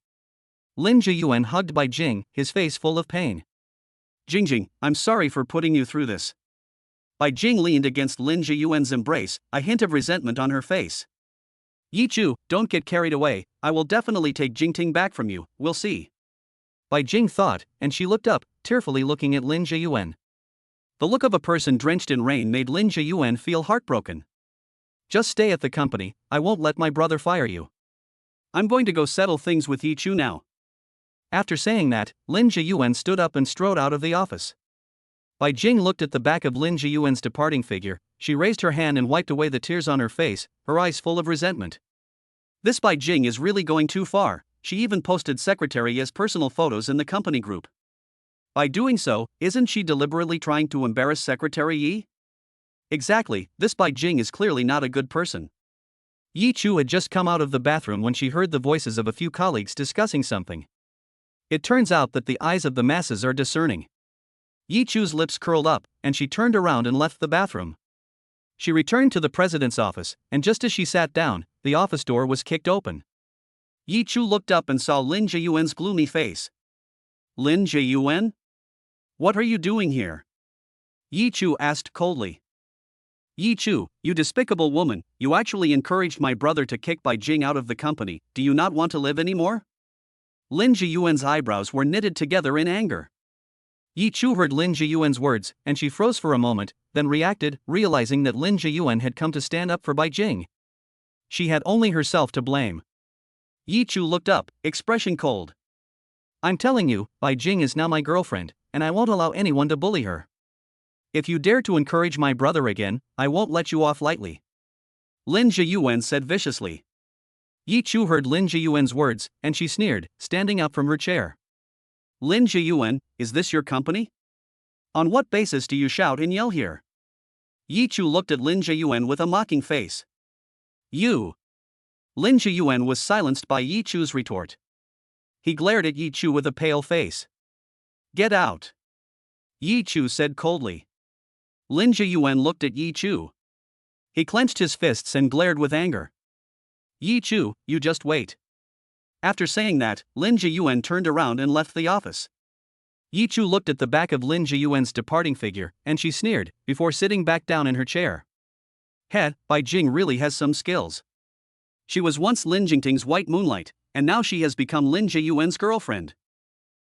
Lin Jiyuan hugged Bai Jing, his face full of pain. Jingjing, I'm sorry for putting you through this. Bai Jing leaned against Lin Jiyuan's embrace, a hint of resentment on her face. Yi Chu, don't get carried away, I will definitely take Jingting back from you, we'll see. Bai Jing thought, and she looked up, tearfully looking at Lin Jiyuan. The look of a person drenched in rain made Lin Jiyuan feel heartbroken. Just stay at the company, I won't let my brother fire you. I'm going to go settle things with Yi Chu now. After saying that, Lin Jiyuan stood up and strode out of the office. Bai Jing looked at the back of Lin Jiyuan's departing figure, she raised her hand and wiped away the tears on her face, her eyes full of resentment. This Bai Jing is really going too far, she even posted Secretary Yi's personal photos in the company group. By doing so, isn't she deliberately trying to embarrass Secretary Yi? Exactly, this Bai Jing is clearly not a good person. Yi Chu had just come out of the bathroom when she heard the voices of a few colleagues discussing something. It turns out that the eyes of the masses are discerning. Yi Chu's lips curled up, and she turned around and left the bathroom. She returned to the president's office, and just as she sat down, the office door was kicked open. Yi Chu looked up and saw Lin Jiyuan's gloomy face. Lin Jiyuan? What are you doing here? Yi Chu asked coldly. Yi Chu, you despicable woman, you actually encouraged my brother to kick Bai Jing out of the company, do you not want to live anymore? Lin Jiyuan's eyebrows were knitted together in anger. Yi Chu heard Lin Jiyuan's words, and she froze for a moment, then reacted, realizing that Lin Jiyuan had come to stand up for Bai Jing. She had only herself to blame. Yi Chu looked up, expression cold. I'm telling you, Bai Jing is now my girlfriend, and I won't allow anyone to bully her. If you dare to encourage my brother again, I won't let you off lightly. Lin Jiyuan said viciously. Yi Chu heard Lin Jiyuan's words, and she sneered, standing up from her chair. Lin Jiyuan, is this your company? On what basis do you shout and yell here? Yi Chu looked at Lin Jiyuan with a mocking face. You. Lin Jiyuan was silenced by Yi Chu's retort. He glared at Yi Chu with a pale face. Get out. Yi Chu said coldly. Lin Jiyuan looked at Yi Chu. He clenched his fists and glared with anger. Yi Chu, you just wait. After saying that, Lin Jiyuan turned around and left the office. Yi Chu looked at the back of Lin Jiyuan's departing figure, and she sneered, before sitting back down in her chair. Bai Jing really has some skills. She was once Lin Jingting's white moonlight, and now she has become Lin Jiyuan's girlfriend.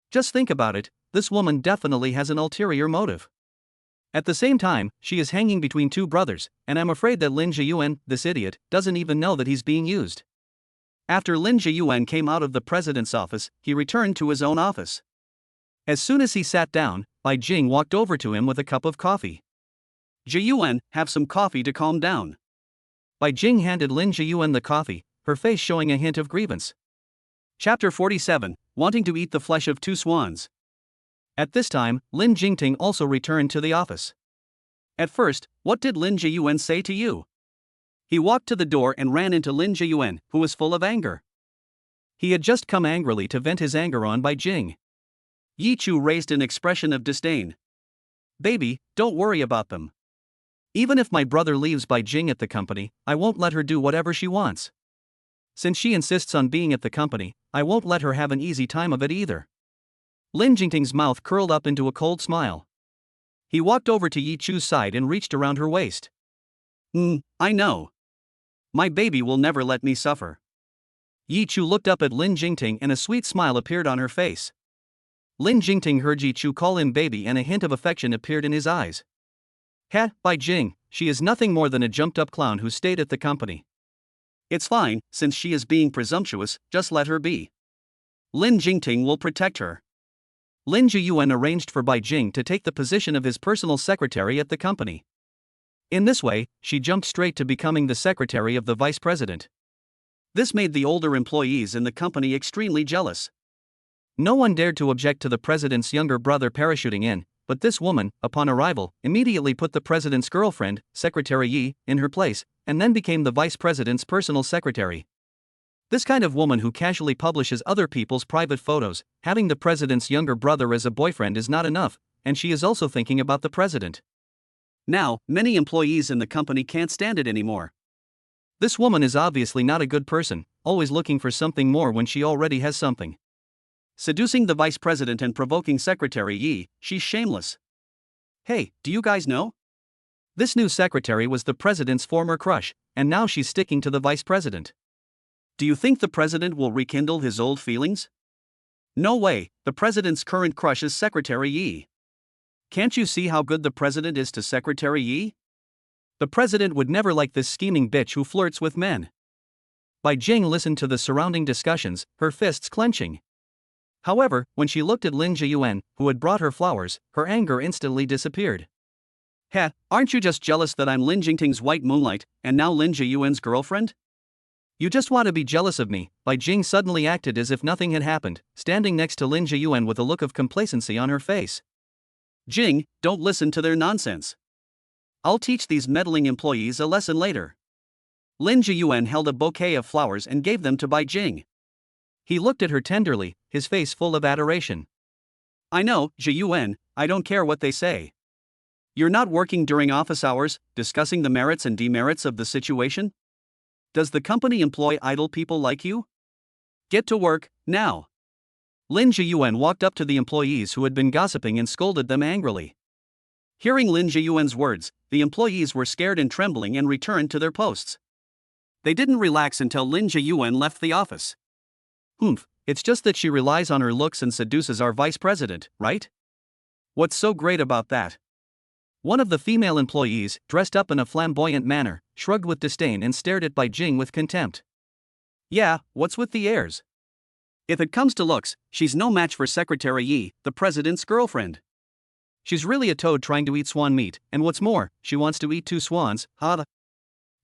Just think about it, this woman definitely has an ulterior motive. At the same time, she is hanging between two brothers, and I'm afraid that Lin Jiyuan, this idiot, doesn't even know that he's being used. After Lin Jiyuan came out of the president's office, he returned to his own office. As soon as he sat down, Bai Jing walked over to him with a cup of coffee. Jiyuan, have some coffee to calm down. Bai Jing handed Lin Jiyuan the coffee, her face showing a hint of grievance. Chapter 47, Wanting to Eat the Flesh of Two Swans. At this time, Lin Jingting also returned to the office. At first, what did Lin Jiyuan say to you? He walked to the door and ran into Lin Jiyuan, who was full of anger. He had just come angrily to vent his anger on Bai Jing. Yi Chu raised an expression of disdain. Baby, don't worry about them. Even if my brother leaves Bai Jing at the company, I won't let her do whatever she wants. Since she insists on being at the company, I won't let her have an easy time of it either. Lin Jingting's mouth curled up into a cold smile. He walked over to Yi Chu's side and reached around her waist. I know. My baby will never let me suffer. Yi Chu looked up at Lin Jingting and a sweet smile appeared on her face. Lin Jingting heard Yi Chu call him baby and a hint of affection appeared in his eyes. Bai Jing, she is nothing more than a jumped-up clown who stayed at the company. It's fine, since she is being presumptuous, just let her be. Lin Jingting will protect her. Lin Jiyuan arranged for Bai Jing to take the position of his personal secretary at the company. In this way, she jumped straight to becoming the secretary of the vice president. This made the older employees in the company extremely jealous. No one dared to object to the president's younger brother parachuting in, but this woman, upon arrival, immediately put the president's girlfriend, Secretary Yi, in her place, and then became the vice president's personal secretary. This kind of woman who casually publishes other people's private photos, having the president's younger brother as a boyfriend is not enough, and she is also thinking about the president. Now, many employees in the company can't stand it anymore. This woman is obviously not a good person, always looking for something more when she already has something. Seducing the vice president and provoking Secretary Yi, she's shameless. Hey, do you guys know? This new secretary was the president's former crush, and now she's sticking to the vice president. Do you think the president will rekindle his old feelings? No way, the president's current crush is Secretary Yi. Can't you see how good the president is to Secretary Yi? The president would never like this scheming bitch who flirts with men. Bai Jing listened to the surrounding discussions, her fists clenching. However, when she looked at Lin Zhiyuan, who had brought her flowers, her anger instantly disappeared. Heh, aren't you just jealous that I'm Lin Jingting's white moonlight, and now Lin Zhiyuan's girlfriend? You just want to be jealous of me. Bai Jing suddenly acted as if nothing had happened, standing next to Lin Zhiyuan with a look of complacency on her face. Jing, don't listen to their nonsense. I'll teach these meddling employees a lesson later. Lin Zhiyuan held a bouquet of flowers and gave them to Bai Jing. He looked at her tenderly, his face full of adoration. I know, Zhiyuan, I don't care what they say. You're not working during office hours, discussing the merits and demerits of the situation? Does the company employ idle people like you? Get to work, now. Lin Zhiyuan walked up to the employees who had been gossiping and scolded them angrily. Hearing Lin Zhiyuan's words, the employees were scared and trembling and returned to their posts. They didn't relax until Lin Zhiyuan left the office. It's just that she relies on her looks and seduces our vice president, right? What's so great about that? One of the female employees, dressed up in a flamboyant manner, shrugged with disdain and stared at Bai Jing with contempt. Yeah, what's with the airs? If it comes to looks, she's no match for Secretary Yi, the president's girlfriend. She's really a toad trying to eat swan meat, and what's more, she wants to eat two swans, huh?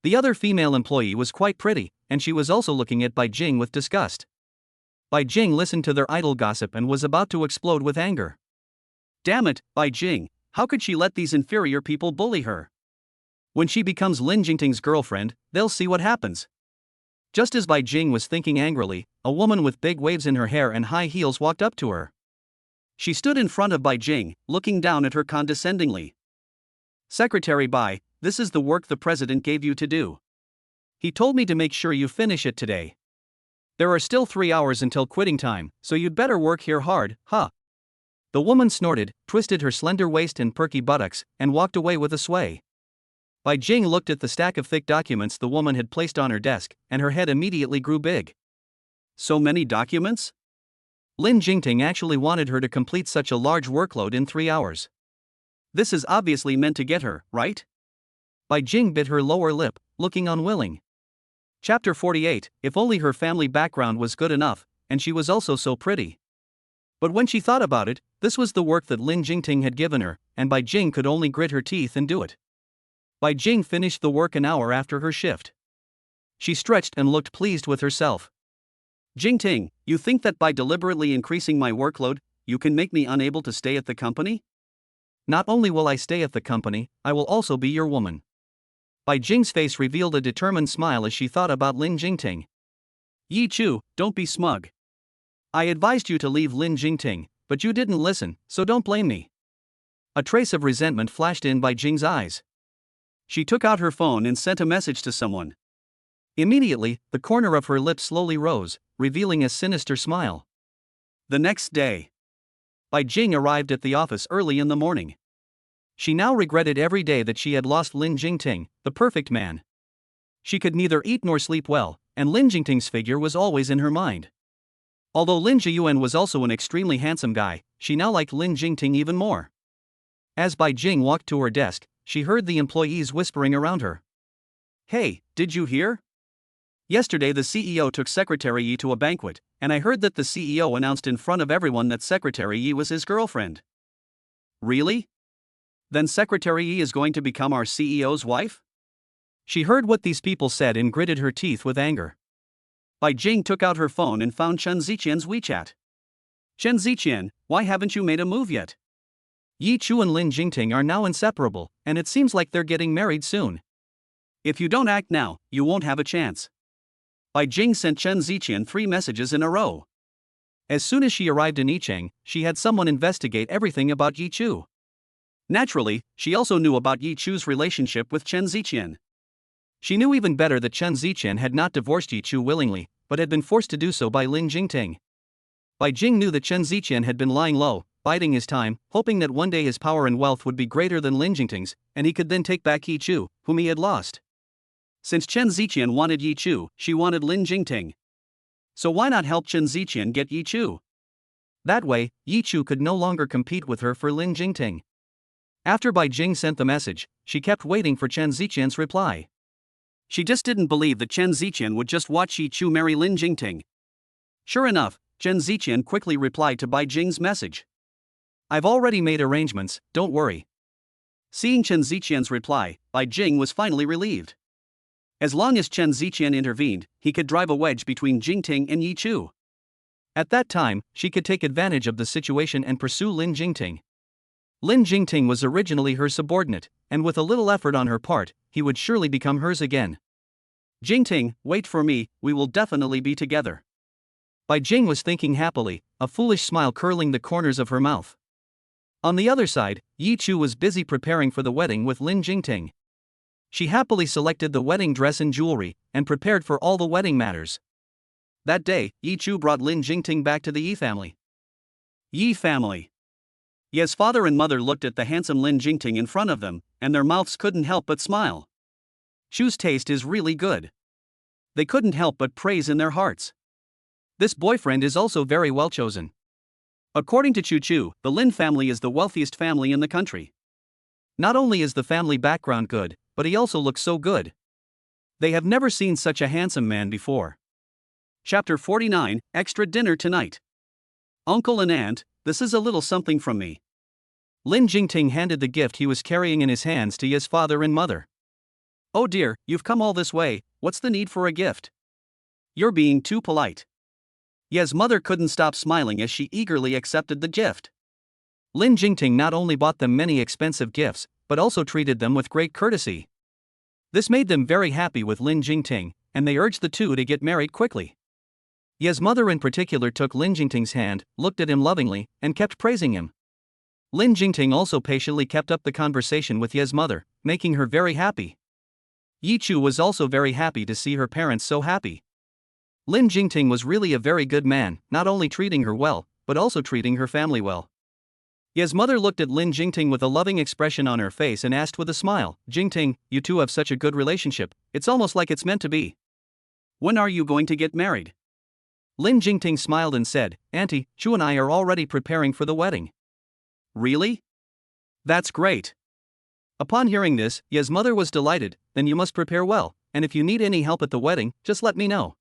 The other female employee was quite pretty, and she was also looking at Bai Jing with disgust. Bai Jing listened to their idle gossip and was about to explode with anger. Damn it, Bai Jing, how could she let these inferior people bully her? When she becomes Lin Jingting's girlfriend, they'll see what happens. Just as Bai Jing was thinking angrily, a woman with big waves in her hair and high heels walked up to her. She stood in front of Bai Jing, looking down at her condescendingly. Secretary Bai, this is the work the president gave you to do. He told me to make sure you finish it today. There are still 3 hours until quitting time, so you'd better work here hard, huh? The woman snorted, twisted her slender waist and perky buttocks, and walked away with a sway. Bai Jing looked at the stack of thick documents the woman had placed on her desk, and her head immediately grew big. So many documents? Lin Jingting actually wanted her to complete such a large workload in 3 hours. This is obviously meant to get her, right? Bai Jing bit her lower lip, looking unwilling. Chapter 48, if only her family background was good enough, and she was also so pretty. But when she thought about it, this was the work that Lin Jingting had given her, and Bai Jing could only grit her teeth and do it. Bai Jing finished the work an hour after her shift. She stretched and looked pleased with herself. Jingting, you think that by deliberately increasing my workload, you can make me unable to stay at the company? Not only will I stay at the company, I will also be your woman. Bai Jing's face revealed a determined smile as she thought about Lin Jingting. Yi Chu, don't be smug. I advised you to leave Lin Jingting, but you didn't listen, so don't blame me. A trace of resentment flashed in Bai Jing's eyes. She took out her phone and sent a message to someone. Immediately, the corner of her lips slowly rose, revealing a sinister smile. The next day, Bai Jing arrived at the office early in the morning. She now regretted every day that she had lost Lin Jingting, the perfect man. She could neither eat nor sleep well, and Lin Jingting's figure was always in her mind. Although Lin Zhiyuan was also an extremely handsome guy, she now liked Lin Jingting even more. As Bai Jing walked to her desk, she heard the employees whispering around her. Hey, did you hear? Yesterday the CEO took Secretary Yi to a banquet, and I heard that the CEO announced in front of everyone that Secretary Yi was his girlfriend. Really? Then Secretary Yi is going to become our CEO's wife? She heard what these people said and gritted her teeth with anger. Bai Jing took out her phone and found Chen Ziqian's WeChat. Chen Ziqian, why haven't you made a move yet? Yi Chu and Lin Jingting are now inseparable, and it seems like they're getting married soon. If you don't act now, you won't have a chance. Bai Jing sent Chen Ziqian 3 messages in a row. As soon as she arrived in Yicheng, she had someone investigate everything about Yi Chu. Naturally, she also knew about Yi Chu's relationship with Chen Ziqian. She knew even better that Chen Ziqian had not divorced Yi Chu willingly, but had been forced to do so by Lin Jingting. Bai Jing knew that Chen Ziqian had been lying low, biding his time, hoping that one day his power and wealth would be greater than Lin Jingting's, and he could then take back Yi Chu, whom he had lost. Since Chen Ziqian wanted Yi Chu, she wanted Lin Jingting. So why not help Chen Ziqian get Yi Chu? That way, Yi Chu could no longer compete with her for Lin Jingting. After Bai Jing sent the message, she kept waiting for Chen Ziqian's reply. She just didn't believe that Chen Ziqian would just watch Yi Chu marry Lin Jingting. Sure enough, Chen Ziqian quickly replied to Bai Jing's message. I've already made arrangements, don't worry. Seeing Chen Ziqian's reply, Bai Jing was finally relieved. As long as Chen Ziqian intervened, he could drive a wedge between Jingting and Yi Chu. At that time, she could take advantage of the situation and pursue Lin Jingting. Lin Jingting was originally her subordinate, and with a little effort on her part, he would surely become hers again. Jingting, wait for me, we will definitely be together. Bai Jing was thinking happily, a foolish smile curling the corners of her mouth. On the other side, Yi Chu was busy preparing for the wedding with Lin Jingting. She happily selected the wedding dress and jewelry, and prepared for all the wedding matters. That day, Yi Chu brought Lin Jingting back to the Yi family. Yi family. Ye's father and mother looked at the handsome Lin Jingting in front of them, and their mouths couldn't help but smile. Chu's taste is really good. They couldn't help but praise in their hearts. This boyfriend is also very well chosen. According to Chu, the Lin family is the wealthiest family in the country. Not only is the family background good, but he also looks so good. They have never seen such a handsome man before. Chapter 49, Extra Dinner Tonight. Uncle and Aunt, this is a little something from me. Lin Jingting handed the gift he was carrying in his hands to Ye's father and mother. Oh dear, you've come all this way, what's the need for a gift? You're being too polite. Ye's mother couldn't stop smiling as she eagerly accepted the gift. Lin Jingting not only bought them many expensive gifts, but also treated them with great courtesy. This made them very happy with Lin Jingting, and they urged the two to get married quickly. Ye's mother in particular took Lin Jingting's hand, looked at him lovingly, and kept praising him. Lin Jingting also patiently kept up the conversation with Ye's mother, making her very happy. Yi Chu was also very happy to see her parents so happy. Lin Jingting was really a very good man, not only treating her well, but also treating her family well. Ye's mother looked at Lin Jingting with a loving expression on her face and asked with a smile, Jingting, you two have such a good relationship, it's almost like it's meant to be. When are you going to get married? Lin Jingting smiled and said, Auntie, Chu and I are already preparing for the wedding. Really? That's great. Upon hearing this, Ye's mother was delighted, then you must prepare well, and if you need any help at the wedding, just let me know.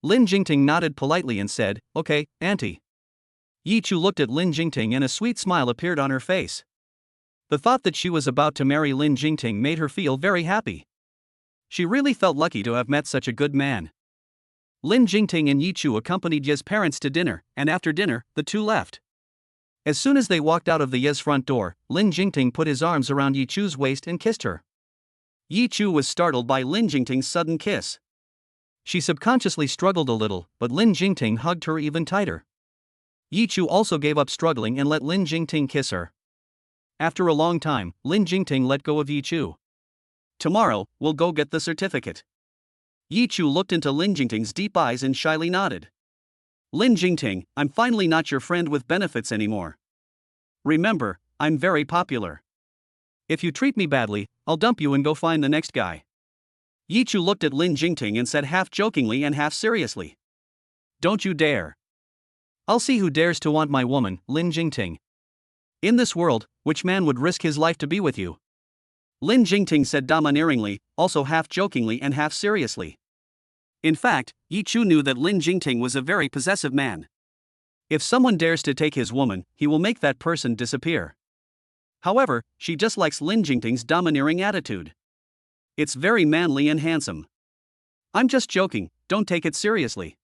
Lin Jingting nodded politely and said, Okay, Auntie. Yi Chu looked at Lin Jingting and a sweet smile appeared on her face. The thought that she was about to marry Lin Jingting made her feel very happy. She really felt lucky to have met such a good man. Lin Jingting and Yi Chu accompanied Ye's parents to dinner, and after dinner, the two left. As soon as they walked out of the Ye's front door, Lin Jingting put his arms around Yi Chu's waist and kissed her. Yi Chu was startled by Lin Jingting's sudden kiss. She subconsciously struggled a little, but Lin Jingting hugged her even tighter. Yi Chu also gave up struggling and let Lin Jingting kiss her. After a long time, Lin Jingting let go of Yi Chu. Tomorrow, we'll go get the certificate. Yi Chu looked into Lin Jingting's deep eyes and shyly nodded. Lin Jingting, I'm finally not your friend with benefits anymore. Remember, I'm very popular. If you treat me badly, I'll dump you and go find the next guy. Yi Chu looked at Lin Jingting and said half jokingly and half seriously. Don't you dare. I'll see who dares to want my woman, Lin Jingting. In this world, which man would risk his life to be with you? Lin Jingting said domineeringly, also half jokingly and half seriously. In fact, Yi Chu knew that Lin Jingting was a very possessive man. If someone dares to take his woman, he will make that person disappear. However, she just likes Lin Jingting's domineering attitude. It's very manly and handsome. I'm just joking, don't take it seriously.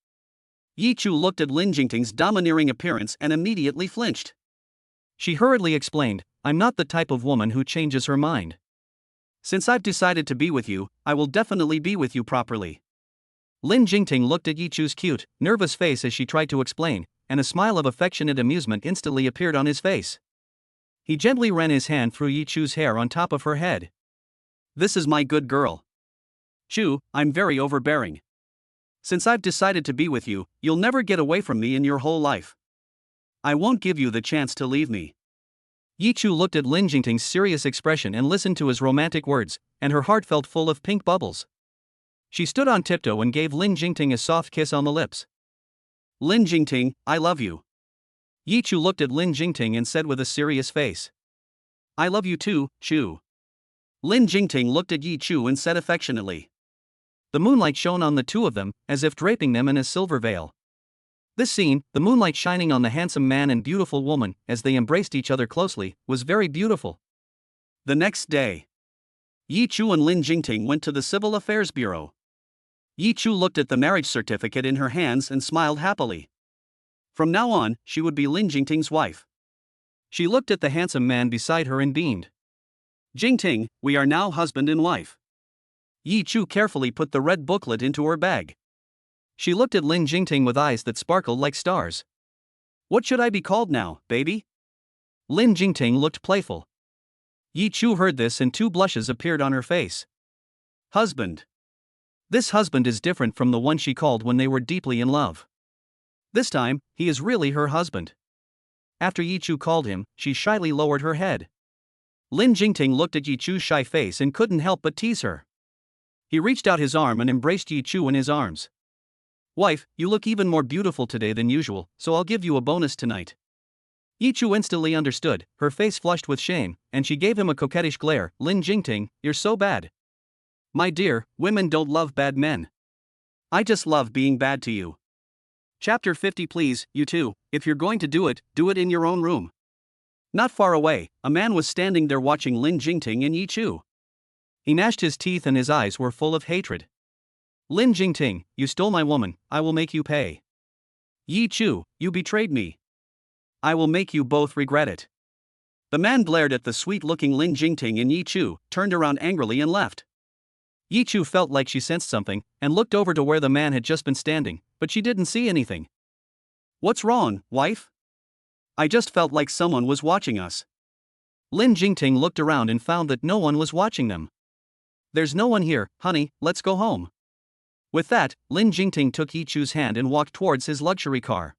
Yi Chu looked at Lin Jingting's domineering appearance and immediately flinched. She hurriedly explained, I'm not the type of woman who changes her mind. Since I've decided to be with you, I will definitely be with you properly. Lin Jingting looked at Yi Chu's cute, nervous face as she tried to explain, and a smile of affectionate amusement instantly appeared on his face. He gently ran his hand through Yi Chu's hair on top of her head. This is my good girl. Chu, I'm very overbearing. Since I've decided to be with you, you'll never get away from me in your whole life. I won't give you the chance to leave me. Yi Chu looked at Lin Jingting's serious expression and listened to his romantic words, and her heart felt full of pink bubbles. She stood on tiptoe and gave Lin Jingting a soft kiss on the lips. Lin Jingting, I love you. Yi Chu looked at Lin Jingting and said with a serious face. I love you too, Chu. Lin Jingting looked at Yi Chu and said affectionately. The moonlight shone on the two of them, as if draping them in a silver veil. This scene, the moonlight shining on the handsome man and beautiful woman, as they embraced each other closely, was very beautiful. The next day, Yi Chu and Lin Jingting went to the Civil Affairs Bureau. Yi Chu looked at the marriage certificate in her hands and smiled happily. From now on, she would be Lin Jingting's wife. She looked at the handsome man beside her and beamed. Jingting, we are now husband and wife. Yi Chu carefully put the red booklet into her bag. She looked at Lin Jingting with eyes that sparkled like stars. What should I be called now, baby? Lin Jingting looked playful. Yi Chu heard this and two blushes appeared on her face. Husband. This husband is different from the one she called when they were deeply in love. This time, he is really her husband. After Yi Chu called him, she shyly lowered her head. Lin Jingting looked at Yi Chu's shy face and couldn't help but tease her. He reached out his arm and embraced Yi Chu in his arms. Wife, you look even more beautiful today than usual, so I'll give you a bonus tonight. Yi Chu instantly understood, her face flushed with shame, and she gave him a coquettish glare. Lin Jingting, you're so bad. My dear, women don't love bad men. I just love being bad to you. Chapter 50. Please, you two, if you're going to do it in your own room. Not far away, a man was standing there watching Lin Jingting and Yi Chu. He gnashed his teeth and his eyes were full of hatred. Lin Jingting, you stole my woman, I will make you pay. Yi Chu, you betrayed me. I will make you both regret it. The man glared at the sweet-looking Lin Jingting and Yi Chu, turned around angrily and left. Yi Chu felt like she sensed something, and looked over to where the man had just been standing, but she didn't see anything. What's wrong, wife? I just felt like someone was watching us. Lin Jingting looked around and found that no one was watching them. There's no one here, honey, let's go home. With that, Lin Jingting took Yi Chu's hand and walked towards his luxury car.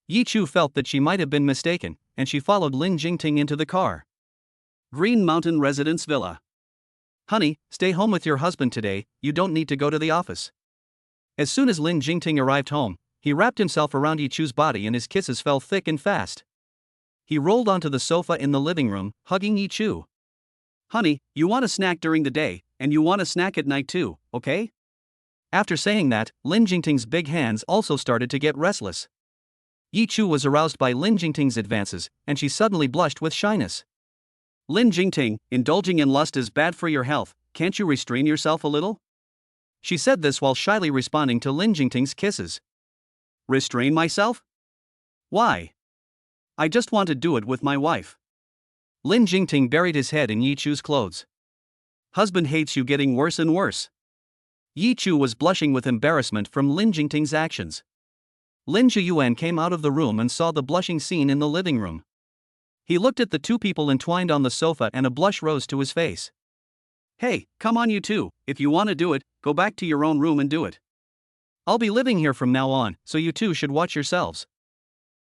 Yi Chu felt that she might have been mistaken, and she followed Lin Jingting into the car. Green Mountain Residence Villa. Honey, stay home with your husband today, you don't need to go to the office. As soon as Lin Jingting arrived home, he wrapped himself around Yi Chu's body and his kisses fell thick and fast. He rolled onto the sofa in the living room, hugging Yi Chu. Honey, you want a snack during the day, and you want a snack at night too, okay? After saying that, Lin Jingting's big hands also started to get restless. Yi Chu was aroused by Lin Jingting's advances, and she suddenly blushed with shyness. Lin Jingting, indulging in lust is bad for your health, can't you restrain yourself a little? She said this while shyly responding to Lin Jingting's kisses. Restrain myself? Why? I just want to do it with my wife. Lin Jingting buried his head in Yi Chu's clothes. Husband hates you getting worse and worse. Yi Chu was blushing with embarrassment from Lin Jingting's actions. Lin Zhiyuan came out of the room and saw the blushing scene in the living room. He looked at the two people entwined on the sofa and a blush rose to his face. Hey, come on you two, if you want to do it, go back to your own room and do it. I'll be living here from now on, so you two should watch yourselves.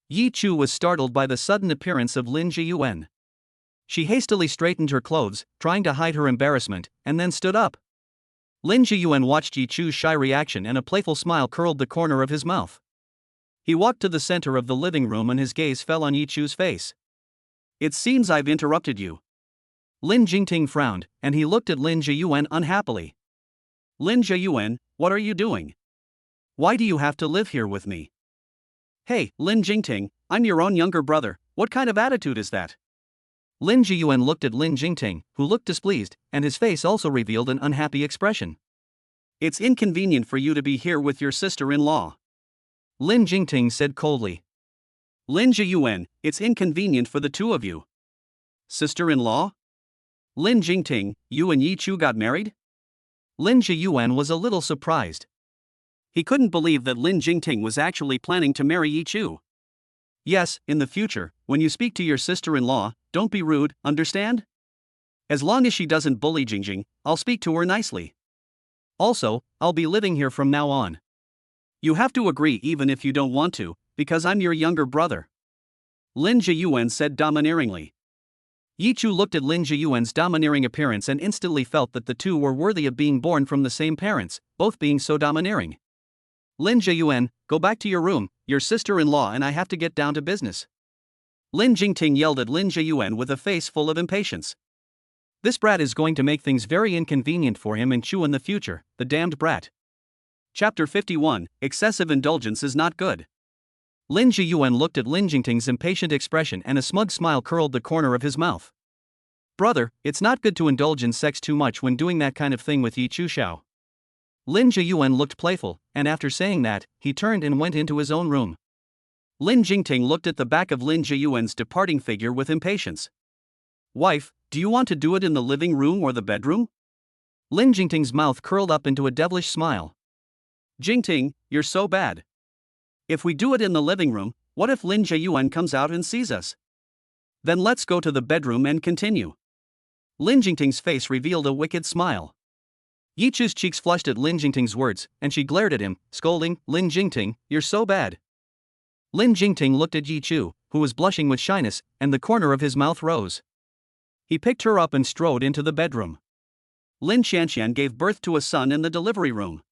Yi Chu was startled by the sudden appearance of Lin Zhiyuan. She hastily straightened her clothes, trying to hide her embarrassment, and then stood up. Lin Zhiyuan watched Yi Chu's shy reaction and a playful smile curled the corner of his mouth. He walked to the center of the living room and his gaze fell on Yi Chu's face. It seems I've interrupted you. Lin Jingting frowned, and he looked at Lin Zhiyuan unhappily. Lin Zhiyuan, what are you doing? Why do you have to live here with me? Hey, Lin Jingting, I'm your own younger brother, what kind of attitude is that? Lin Zhiyuan looked at Lin Jingting, who looked displeased, and his face also revealed an unhappy expression. It's inconvenient for you to be here with your sister-in-law. Lin Jingting said coldly. Lin Zhiyuan, it's inconvenient for the two of you. Sister-in-law? Lin Jingting, you and Yi Chu got married? Lin Zhiyuan was a little surprised. He couldn't believe that Lin Jingting was actually planning to marry Yi Chu. Yes, in the future, when you speak to your sister-in-law, don't be rude, understand? As long as she doesn't bully Jingjing, I'll speak to her nicely. Also, I'll be living here from now on. You have to agree even if you don't want to, because I'm your younger brother. Lin Zhiyuan said domineeringly. Yi Chu looked at Lin Zhiyuan's domineering appearance and instantly felt that the two were worthy of being born from the same parents, both being so domineering. Lin Zhiyuan, go back to your room, your sister-in-law and I have to get down to business. Lin Jingting yelled at Lin Zhiyuan with a face full of impatience. This brat is going to make things very inconvenient for him and Chu in the future, the damned brat. Chapter 51, Excessive Indulgence is Not Good. Lin Zhiyuan looked at Lin Jingting's impatient expression and a smug smile curled the corner of his mouth. Brother, it's not good to indulge in sex too much when doing that kind of thing with Yi Chu Xiao. Lin Zhiyuan looked playful, and after saying that, he turned and went into his own room. Lin Jingting looked at the back of Lin Zhiyuan's departing figure with impatience. Wife, do you want to do it in the living room or the bedroom? Lin Jingting's mouth curled up into a devilish smile. Jingting, you're so bad. If we do it in the living room, what if Lin Zhiyuan comes out and sees us? Then let's go to the bedroom and continue. Lin Jingting's face revealed a wicked smile. Yi Chu's cheeks flushed at Lin Jingting's words, and she glared at him, scolding, Lin Jingting, you're so bad. Lin Jingting looked at Yi Chu, who was blushing with shyness, and the corner of his mouth rose. He picked her up and strode into the bedroom. Lin Xianxian gave birth to a son in the delivery room.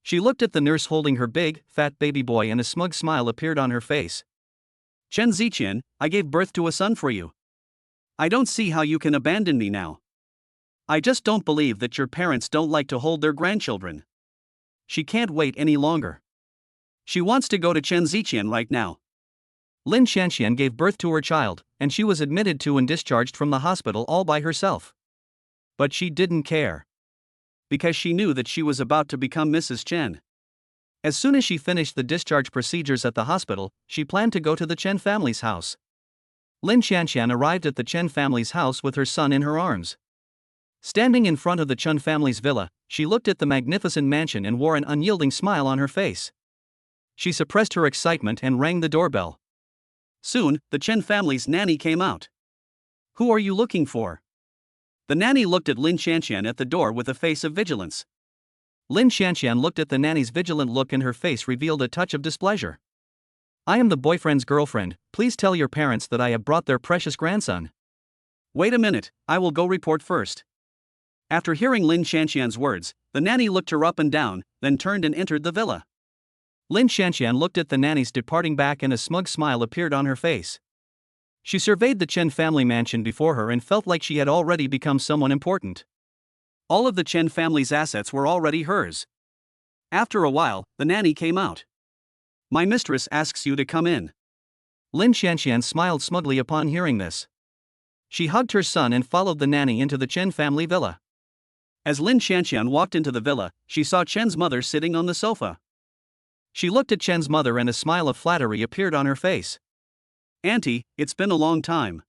She looked at the nurse holding her big, fat baby boy and a smug smile appeared on her face. Chen Ziqian, I gave birth to a son for you. I don't see how you can abandon me now. I just don't believe that your parents don't like to hold their grandchildren. She can't wait any longer. She wants to go to Chen Ziqian right now. Lin Xianxian gave birth to her child, and she was admitted to and discharged from the hospital all by herself. But she didn't care. Because she knew that she was about to become Mrs. Chen. As soon as she finished the discharge procedures at the hospital, she planned to go to the Chen family's house. Lin Xianxian arrived at the Chen family's house with her son in her arms. Standing in front of the Chen family's villa, she looked at the magnificent mansion and wore an unyielding smile on her face. She suppressed her excitement and rang the doorbell. Soon, the Chen family's nanny came out. Who are you looking for? The nanny looked at Lin Xianxian at the door with a face of vigilance. Lin Xianxian looked at the nanny's vigilant look and her face revealed a touch of displeasure. I am the boyfriend's girlfriend, please tell your parents that I have brought their precious grandson. Wait a minute, I will go report first. After hearing Lin Xianxian's words, the nanny looked her up and down, then turned and entered the villa. Lin Xianxian looked at the nanny's departing back and a smug smile appeared on her face. She surveyed the Chen family mansion before her and felt like she had already become someone important. All of the Chen family's assets were already hers. After a while, the nanny came out. My mistress asks you to come in. Lin Xianxian smiled smugly upon hearing this. She hugged her son and followed the nanny into the Chen family villa. As Lin Xianxian walked into the villa, she saw Chen's mother sitting on the sofa. She looked at Chen's mother and a smile of flattery appeared on her face. Auntie, it's been a long time.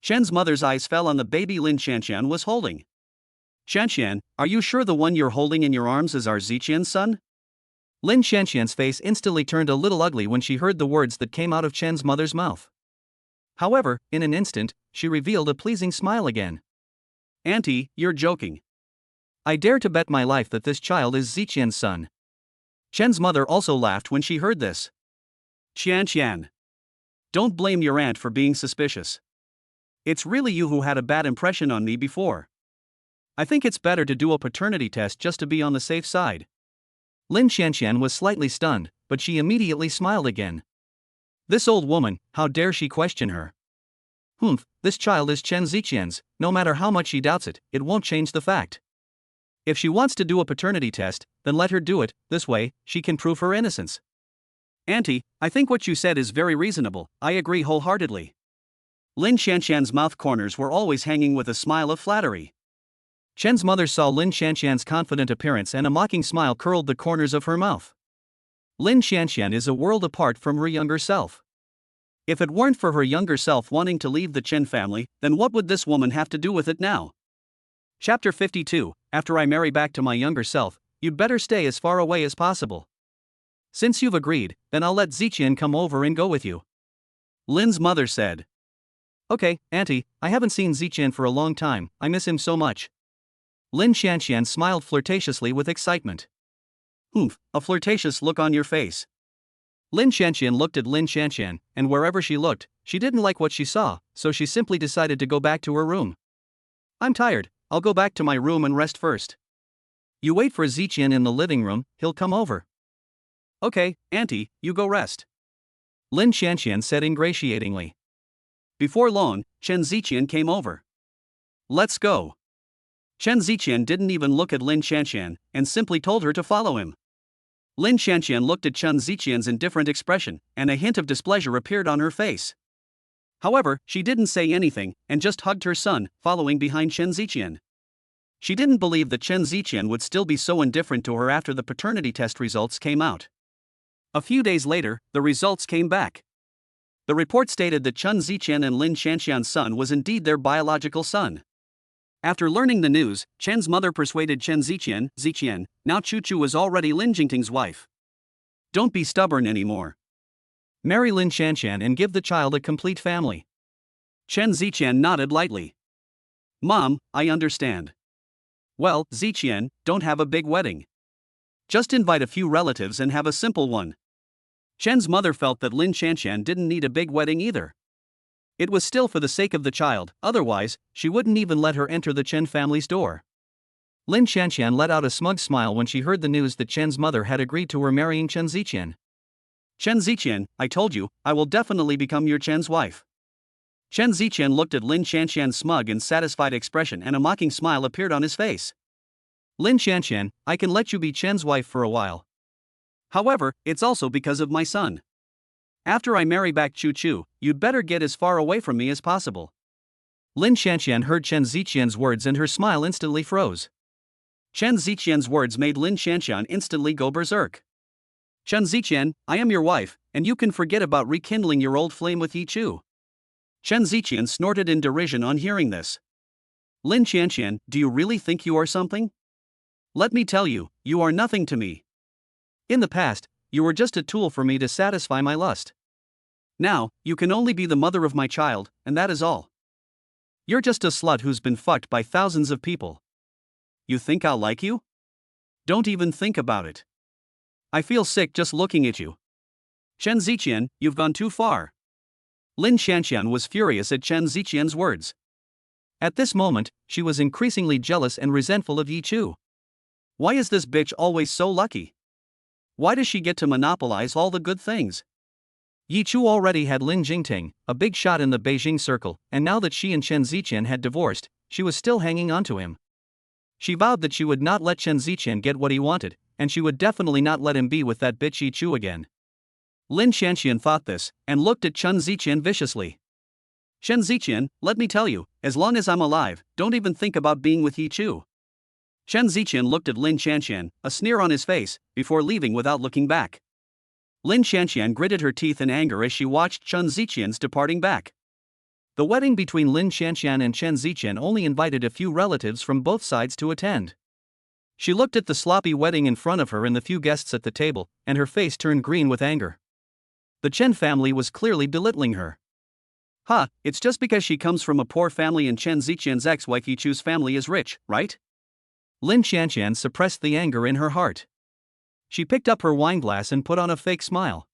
Chen's mother's eyes fell on the baby Lin Xianxian was holding. Xianxian, are you sure the one you're holding in your arms is our Ziqian's son? Lin Xianxian's face instantly turned a little ugly when she heard the words that came out of Chen's mother's mouth. However, in an instant, she revealed a pleasing smile again. Auntie, you're joking. I dare to bet my life that this child is Ziqian's son. Chen's mother also laughed when she heard this. Xianxian. Don't blame your aunt for being suspicious. It's really you who had a bad impression on me before. I think it's better to do a paternity test just to be on the safe side. Lin Xianxian was slightly stunned, but she immediately smiled again. This old woman, how dare she question her? This child is Chen Ziqian's, no matter how much she doubts it, it won't change the fact. If she wants to do a paternity test, then let her do it, this way, she can prove her innocence. Auntie, I think what you said is very reasonable, I agree wholeheartedly. Lin Xianxian's mouth corners were always hanging with a smile of flattery. Chen's mother saw Lin Xianxian's confident appearance and a mocking smile curled the corners of her mouth. Lin Xianxian is a world apart from her younger self. If it weren't for her younger self wanting to leave the Chen family, then what would this woman have to do with it now? Chapter 52. After I marry back to my younger self, you'd better stay as far away as possible. Since you've agreed, then I'll let Ziqian come over and go with you. Lin's mother said. Okay, Auntie, I haven't seen Ziqian for a long time, I miss him so much. Lin Xianxian smiled flirtatiously with excitement. Humph, a flirtatious look on your face. Lin Xianxian looked at Lin Xianxian, and wherever she looked, she didn't like what she saw, so she simply decided to go back to her room. I'm tired, I'll go back to my room and rest first. You wait for Ziqian in the living room, he'll come over. Okay, Auntie, you go rest. Lin Xianxian said ingratiatingly. Before long, Chen Ziqian came over. Let's go. Chen Ziqian didn't even look at Lin Xianxian, and simply told her to follow him. Lin Xianxian looked at Chen Ziqian's indifferent expression, and a hint of displeasure appeared on her face. However, she didn't say anything, and just hugged her son, following behind Chen Ziqian. She didn't believe that Chen Ziqian would still be so indifferent to her after the paternity test results came out. A few days later, the results came back. The report stated that Chen Ziqian and Lin Xianxian's son was indeed their biological son. After learning the news, Chen's mother persuaded Chen Ziqian, now Chu was already Lin Jingting's wife. Don't be stubborn anymore. Marry Lin Xianxian and give the child a complete family. Chen Ziqian nodded lightly. Mom, I understand. Well, Ziqian, don't have a big wedding. Just invite a few relatives and have a simple one. Chen's mother felt that Lin Xianxian didn't need a big wedding either. It was still for the sake of the child, otherwise, she wouldn't even let her enter the Chen family's door. Lin Xianxian let out a smug smile when she heard the news that Chen's mother had agreed to her marrying Chen Ziqian. Chen Ziqian, I told you, I will definitely become your Chen's wife. Chen Ziqian looked at Lin Xianxian's smug and satisfied expression, and a mocking smile appeared on his face. Lin Xianxian, I can let you be Chen's wife for a while. However, it's also because of my son. After I marry back Chu, you'd better get as far away from me as possible. Lin Xianxian heard Chen Ziqian's words and her smile instantly froze. Chen Ziqian's words made Lin Xianxian instantly go berserk. Chen Ziqian, I am your wife, and you can forget about rekindling your old flame with Yi Chu. Chen Ziqian snorted in derision on hearing this. Lin Xianxian, do you really think you are something? Let me tell you, you are nothing to me. In the past, you were just a tool for me to satisfy my lust. Now, you can only be the mother of my child, and that is all. You're just a slut who's been fucked by thousands of people. You think I'll like you? Don't even think about it. I feel sick just looking at you. Chen Ziqian, you've gone too far. Lin Xianxian was furious at Chen Ziqian's words. At this moment, she was increasingly jealous and resentful of Yi Chu. Why is this bitch always so lucky? Why does she get to monopolize all the good things? Yi Chu already had Lin Jingting, a big shot in the Beijing circle, and now that she and Chen Ziqian had divorced, she was still hanging on to him. She vowed that she would not let Chen Ziqian get what he wanted, and she would definitely not let him be with that bitch Yi Chu again. Lin Xianxian thought this, and looked at Chen Ziqian viciously. Chen Ziqian, let me tell you, as long as I'm alive, don't even think about being with Yi Chu. Chen Ziqian looked at Lin Xianxian, a sneer on his face, before leaving without looking back. Lin Xianxian gritted her teeth in anger as she watched Chen Ziqian's departing back. The wedding between Lin Xianxian and Chen Ziqian only invited a few relatives from both sides to attend. She looked at the sloppy wedding in front of her and the few guests at the table, and her face turned green with anger. The Chen family was clearly belittling her. It's just because she comes from a poor family and Chen Ziqian's ex-wife Yi Chu's family is rich, right? Lin Xianxian suppressed the anger in her heart. She picked up her wineglass and put on a fake smile.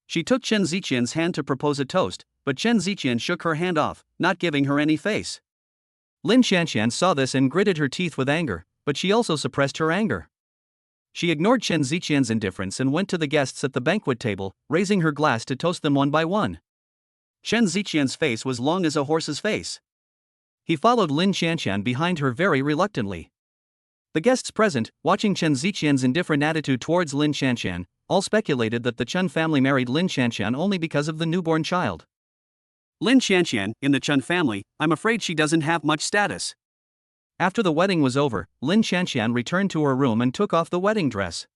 She took Chen Ziqian's hand to propose a toast, but Chen Ziqian shook her hand off, not giving her any face. Lin Xianxian saw this and gritted her teeth with anger, but she also suppressed her anger. She ignored Chen Ziqian's indifference and went to the guests at the banquet table, raising her glass to toast them one by one. Chen Ziqian's face was long as a horse's face. He followed Lin Xianxian behind her very reluctantly. The guests present, watching Chen Ziqian's indifferent attitude towards Lin Xianxian, all speculated that the Chen family married Lin Xianxian only because of the newborn child. Lin Xianxian, in the Chen family, I'm afraid she doesn't have much status. After the wedding was over, Lin Xianxian returned to her room and took off the wedding dress.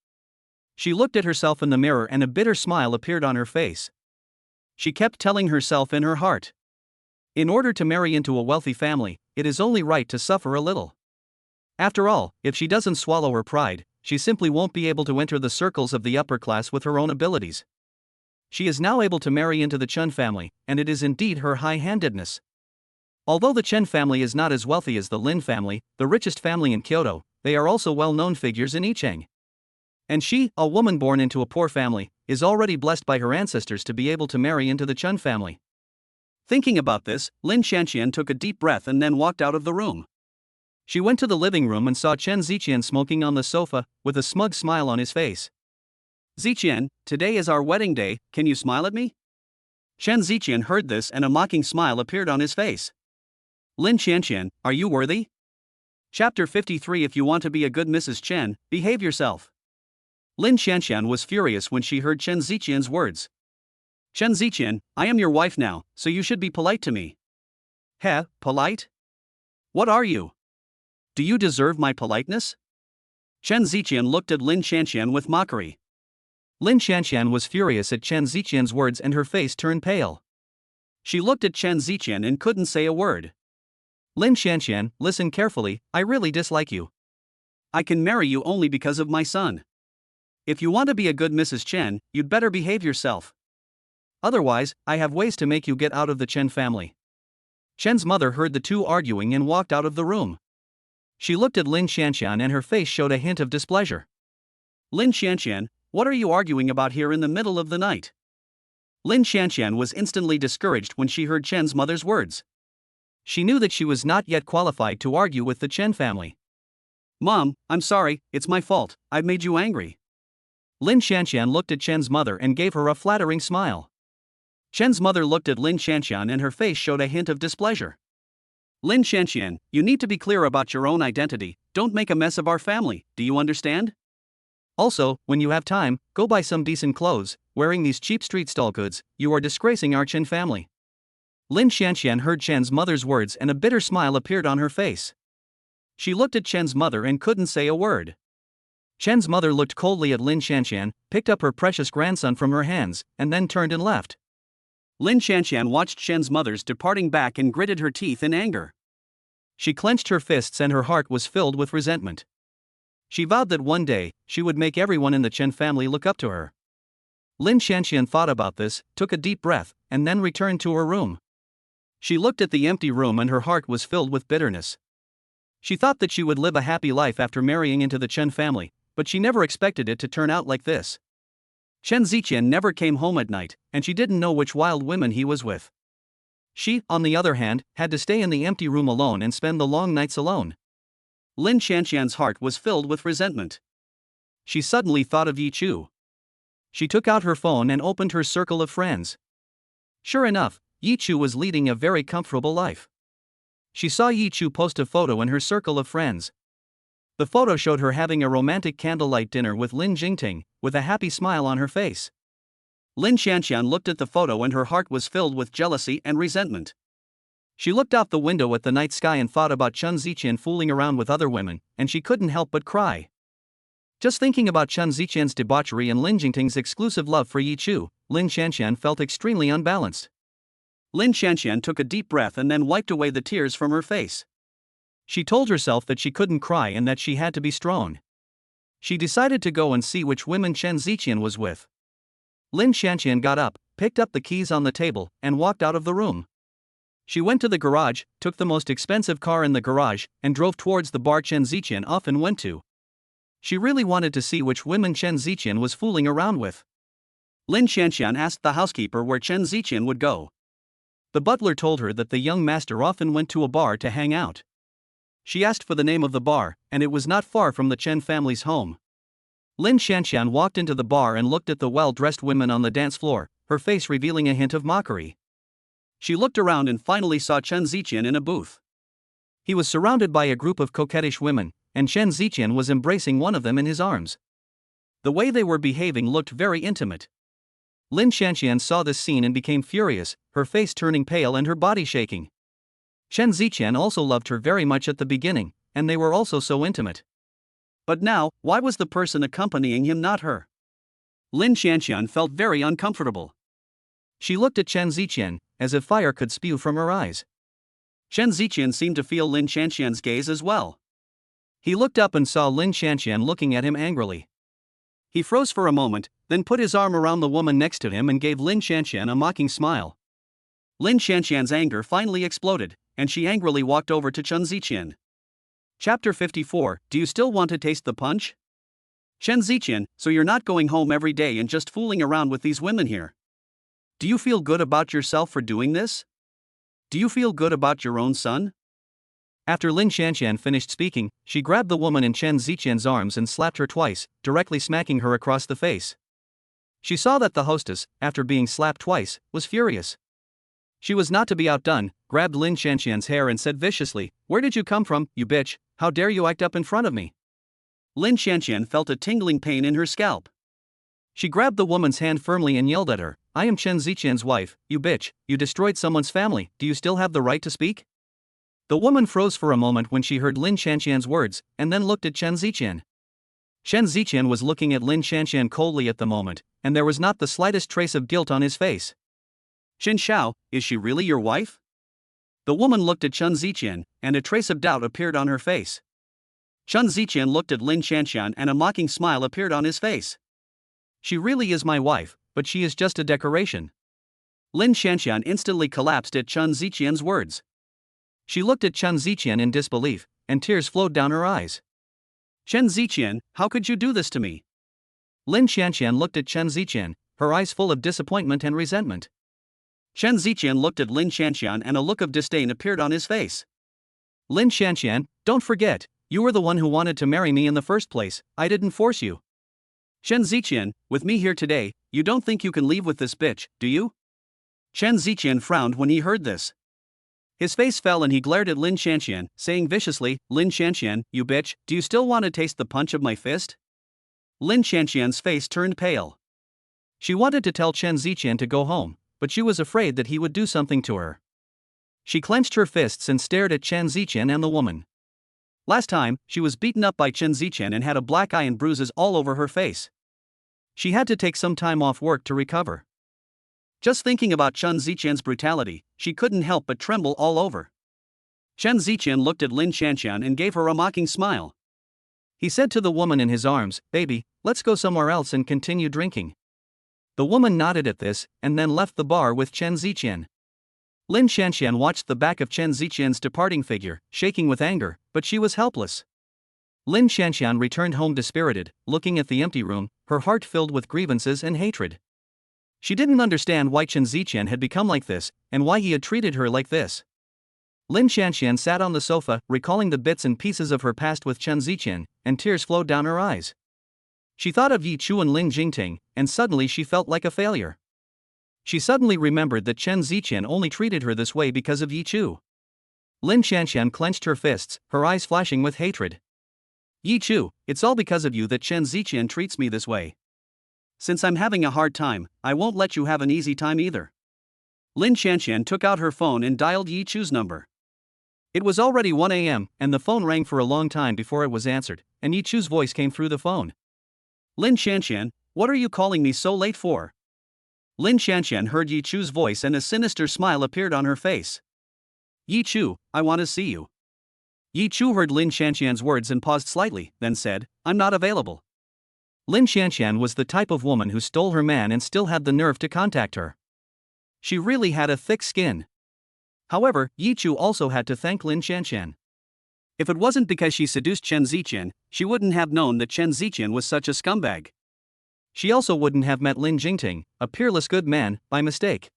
She looked at herself in the mirror and a bitter smile appeared on her face. She kept telling herself in her heart, in order to marry into a wealthy family, it is only right to suffer a little. After all, if she doesn't swallow her pride, she simply won't be able to enter the circles of the upper class with her own abilities. She is now able to marry into the Chun family, and it is indeed her high-handedness. Although the Chen family is not as wealthy as the Lin family, the richest family in Kyoto, they are also well-known figures in Icheng. And she, a woman born into a poor family, is already blessed by her ancestors to be able to marry into the Chun family. Thinking about this, Lin Shanxian took a deep breath and then walked out of the room. She went to the living room and saw Chen Ziqian smoking on the sofa, with a smug smile on his face. Ziqian, today is our wedding day, can you smile at me? Chen Ziqian heard this and a mocking smile appeared on his face. Lin Shanxian, are you worthy? Chapter 53. If you want to be a good Mrs. Chen, behave yourself. Lin Shanxian was furious when she heard Chen Ziqian's words. Chen Ziqian, I am your wife now, so you should be polite to me. Heh, polite? What are you? Do you deserve my politeness? Chen Ziqian looked at Lin Shanxian with mockery. Lin Shanxian was furious at Chen Ziqian's words and her face turned pale. She looked at Chen Ziqian and couldn't say a word. Lin Shanxian, listen carefully, I really dislike you. I can marry you only because of my son. If you want to be a good Mrs. Chen, you'd better behave yourself. Otherwise, I have ways to make you get out of the Chen family. Chen's mother heard the two arguing and walked out of the room. She looked at Lin Shanxian and her face showed a hint of displeasure. Lin Shanxian, what are you arguing about here in the middle of the night? Lin Shanxian was instantly discouraged when she heard Chen's mother's words. She knew that she was not yet qualified to argue with the Chen family. Mom, I'm sorry, it's my fault, I've made you angry. Lin Shanxian looked at Chen's mother and gave her a flattering smile. Chen's mother looked at Lin Shanxian and her face showed a hint of displeasure. Lin Shanxian, you need to be clear about your own identity, don't make a mess of our family, do you understand? Also, when you have time, go buy some decent clothes, wearing these cheap street stall goods, you are disgracing our Chen family. Lin Shanxian heard Chen's mother's words and a bitter smile appeared on her face. She looked at Chen's mother and couldn't say a word. Chen's mother looked coldly at Lin Shanxian, picked up her precious grandson from her hands, and then turned and left. Lin Shanxian watched Chen's mother's departing back and gritted her teeth in anger. She clenched her fists and her heart was filled with resentment. She vowed that one day, she would make everyone in the Chen family look up to her. Lin Shanxian thought about this, took a deep breath, and then returned to her room. She looked at the empty room and her heart was filled with bitterness. She thought that she would live a happy life after marrying into the Chen family, but she never expected it to turn out like this. Chen Ziqian never came home at night, and she didn't know which wild women he was with. She, on the other hand, had to stay in the empty room alone and spend the long nights alone. Lin Shanxian's heart was filled with resentment. She suddenly thought of Yi Chu. She took out her phone and opened her circle of friends. Sure enough, Yi Chu was leading a very comfortable life. She saw Yi Chu post a photo in her circle of friends. The photo showed her having a romantic candlelight dinner with Lin Jingting, with a happy smile on her face. Lin Shanxian looked at the photo and her heart was filled with jealousy and resentment. She looked out the window at the night sky and thought about Chen Ziqian fooling around with other women, and she couldn't help but cry. Just thinking about Chen Ziqian's debauchery and Lin Jingting's exclusive love for Yi Chu, Lin Shanxian felt extremely unbalanced. Lin Shanxian took a deep breath and then wiped away the tears from her face. She told herself that she couldn't cry and that she had to be strong. She decided to go and see which women Chen Ziqian was with. Lin Shanxian got up, picked up the keys on the table, and walked out of the room. She went to the garage, took the most expensive car in the garage, and drove towards the bar Chen Ziqian often went to. She really wanted to see which women Chen Ziqian was fooling around with. Lin Shanxian asked the housekeeper where Chen Ziqian would go. The butler told her that the young master often went to a bar to hang out. She asked for the name of the bar, and it was not far from the Chen family's home. Lin Shanxian walked into the bar and looked at the well-dressed women on the dance floor, her face revealing a hint of mockery. She looked around and finally saw Chen Ziqian in a booth. He was surrounded by a group of coquettish women, and Chen Ziqian was embracing one of them in his arms. The way they were behaving looked very intimate. Lin Shanxian saw this scene and became furious, her face turning pale and her body shaking. Chen Ziqian also loved her very much at the beginning, and they were also so intimate. But now, why was the person accompanying him not her? Lin Shanxian felt very uncomfortable. She looked at Chen Ziqian, as if fire could spew from her eyes. Chen Ziqian seemed to feel Lin Shanxian's gaze as well. He looked up and saw Lin Shanxian looking at him angrily. He froze for a moment, then put his arm around the woman next to him and gave Lin Shanxian a mocking smile. Lin Shanxian's anger finally exploded, and she angrily walked over to Chen Ziqian. Chapter 54. Do you still want to taste the punch? Chen Ziqian, so you're not going home every day and just fooling around with these women here. Do you feel good about yourself for doing this? Do you feel good about your own son? After Lin Shanxian finished speaking, she grabbed the woman in Chen Ziqian's arms and slapped her twice, directly smacking her across the face. She saw that the hostess, after being slapped twice, was furious. She was not to be outdone, grabbed Lin Shanxian's hair and said viciously, "Where did you come from, you bitch? How dare you act up in front of me?" Lin Shanxian felt a tingling pain in her scalp. She grabbed the woman's hand firmly and yelled at her, "I am Chen Ziqian's wife, you bitch, you destroyed someone's family, do you still have the right to speak?" The woman froze for a moment when she heard Lin Shanxian's words, and then looked at Chen Ziqian. Chen Ziqian was looking at Lin Shanxian coldly at the moment, and there was not the slightest trace of guilt on his face. "Chen Xiao, is she really your wife?" The woman looked at Chen Ziqian, and a trace of doubt appeared on her face. Chen Ziqian looked at Lin Shanxian and a mocking smile appeared on his face. "She really is my wife, but she is just a decoration." Lin Shanxian instantly collapsed at Chen Ziqian's words. She looked at Chen Ziqian in disbelief, and tears flowed down her eyes. "Chen Ziqian, how could you do this to me?" Lin Shanxian looked at Chen Ziqian, her eyes full of disappointment and resentment. Chen Ziqian looked at Lin Shanxian and a look of disdain appeared on his face. "Lin Shanxian, don't forget, you were the one who wanted to marry me in the first place, I didn't force you. Chen Ziqian, with me here today, you don't think you can leave with this bitch, do you?" Chen Ziqian frowned when he heard this. His face fell and he glared at Lin Shanxian, saying viciously, "Lin Shanxian, you bitch, do you still want to taste the punch of my fist?" Lin Shanxian's face turned pale. She wanted to tell Chen Ziqian to go home, but she was afraid that he would do something to her. She clenched her fists and stared at Chen Ziqian and the woman. Last time, she was beaten up by Chen Ziqian and had a black eye and bruises all over her face. She had to take some time off work to recover. Just thinking about Chen Ziqian's brutality, she couldn't help but tremble all over. Chen Ziqian looked at Lin Shanxian and gave her a mocking smile. He said to the woman in his arms, "Baby, let's go somewhere else and continue drinking." The woman nodded at this, and then left the bar with Chen Ziqian. Lin Shanxian watched the back of Chen Ziqian's departing figure, shaking with anger, but she was helpless. Lin Shanxian returned home dispirited, looking at the empty room, her heart filled with grievances and hatred. She didn't understand why Chen Ziqian had become like this, and why he had treated her like this. Lin Shanxian sat on the sofa, recalling the bits and pieces of her past with Chen Ziqian, and tears flowed down her eyes. She thought of Yi Chu and Lin Jingting, and suddenly she felt like a failure. She suddenly remembered that Chen Ziqian only treated her this way because of Yi Chu. Lin Shanxian clenched her fists, her eyes flashing with hatred. "Yi Chu, it's all because of you that Chen Ziqian treats me this way. Since I'm having a hard time, I won't let you have an easy time either." Lin Shanxian took out her phone and dialed Yi Chu's number. It was already 1 a.m., and the phone rang for a long time before it was answered, and Yi Chu's voice came through the phone. "Lin Shanxian, what are you calling me so late for?" Lin Shanxian heard Yi Chu's voice and a sinister smile appeared on her face. "Yi Chu, I want to see you." Yi Chu heard Lin Shanxian's words and paused slightly, then said, "I'm not available." Lin Shanxian was the type of woman who stole her man and still had the nerve to contact her. She really had a thick skin. However, Yi Chu also had to thank Lin Shanxian. If it wasn't because she seduced Chen Ziqian, she wouldn't have known that Chen Ziqian was such a scumbag. She also wouldn't have met Lin Jingting, a peerless good man, by mistake.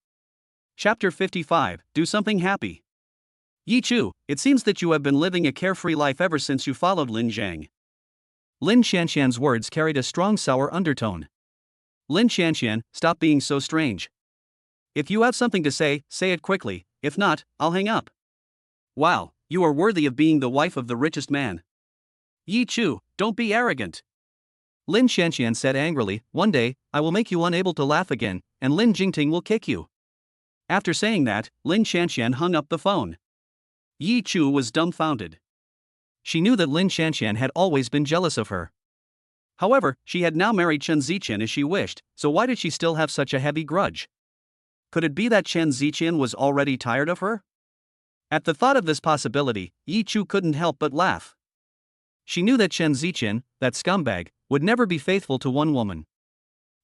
Chapter 55. Do something happy. Yi Chu, it seems that you have been living a carefree life ever since you followed Lin Zhang. Lin Shanxian's words carried a strong sour undertone. "Lin Shanxian, stop being so strange. If you have something to say it quickly, if not, I'll hang up." "Wow, you are worthy of being the wife of the richest man." "Yi Chu, don't be arrogant." Lin Shanxian said angrily, "One day, I will make you unable to laugh again, and Lin Jingting will kick you." After saying that, Lin Shanxian hung up the phone. Yi Chu was dumbfounded. She knew that Lin Shanxian had always been jealous of her. However, she had now married Chen Ziqian as she wished, so why did she still have such a heavy grudge? Could it be that Chen Ziqian was already tired of her? At the thought of this possibility, Yi Chu couldn't help but laugh. She knew that Chen Ziqian, that scumbag, would never be faithful to one woman.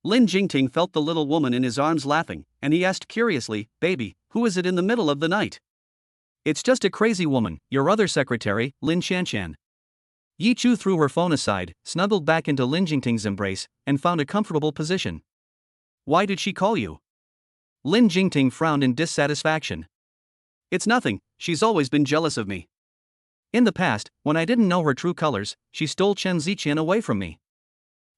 Lin Jingting felt the little woman in his arms laughing, and he asked curiously, "Baby, who is it in the middle of the night?" "It's just a crazy woman, your other secretary, Lin Shanshan." Yi Chu threw her phone aside, snuggled back into Lin Jingting's embrace, and found a comfortable position. "Why did she call you?" Lin Jingting frowned in dissatisfaction. "It's nothing, she's always been jealous of me. In the past, when I didn't know her true colors, she stole Chen Ziqian away from me.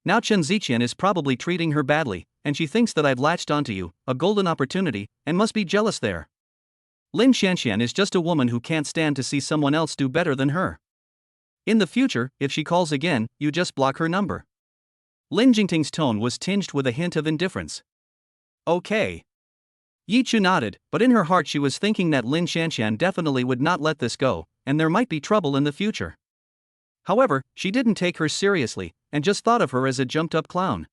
Now Chen Ziqian is probably treating her badly, and she thinks that I've latched onto you, a golden opportunity, and must be jealous there. Lin Shanshan is just a woman who can't stand to see someone else do better than her. In the future, if she calls again, you just block her number." Lin Jingting's tone was tinged with a hint of indifference. "Okay." Yi Chu nodded, but in her heart she was thinking that Lin Shanshan definitely would not let this go, and there might be trouble in the future. However, she didn't take her seriously, and just thought of her as a jumped-up clown.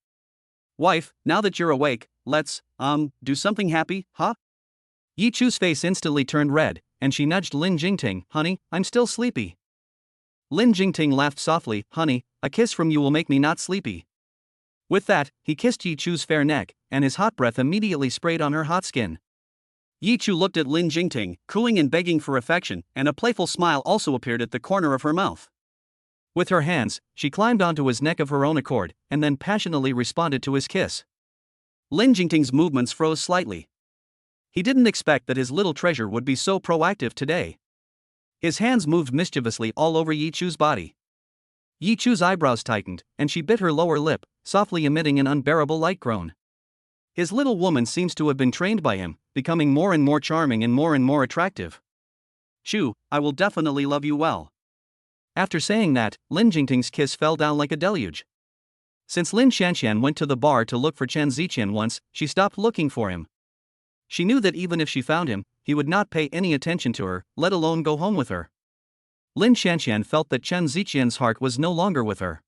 "Wife, now that you're awake, let's, do something happy, huh?" Yi Chu's face instantly turned red, and she nudged Lin Jingting. "Honey, I'm still sleepy." Lin Jingting laughed softly. "Honey, a kiss from you will make me not sleepy." With that, he kissed Yi Chu's fair neck, and his hot breath immediately sprayed on her hot skin. Yi Chu looked at Lin Jingting, cooing and begging for affection, and a playful smile also appeared at the corner of her mouth. With her hands, she climbed onto his neck of her own accord, and then passionately responded to his kiss. Lin Jingting's movements froze slightly. He didn't expect that his little treasure would be so proactive today. His hands moved mischievously all over Yi Chu's body. Yi Chu's eyebrows tightened, and she bit her lower lip, softly emitting an unbearable light groan. His little woman seems to have been trained by him, becoming more and more charming and more attractive. "Chu, I will definitely love you well." After saying that, Lin Jingting's kiss fell down like a deluge. Since Lin Shanshan went to the bar to look for Chen Ziqian once, she stopped looking for him. She knew that even if she found him, he would not pay any attention to her, let alone go home with her. Lin Shanshan felt that Chen Ziqian's heart was no longer with her.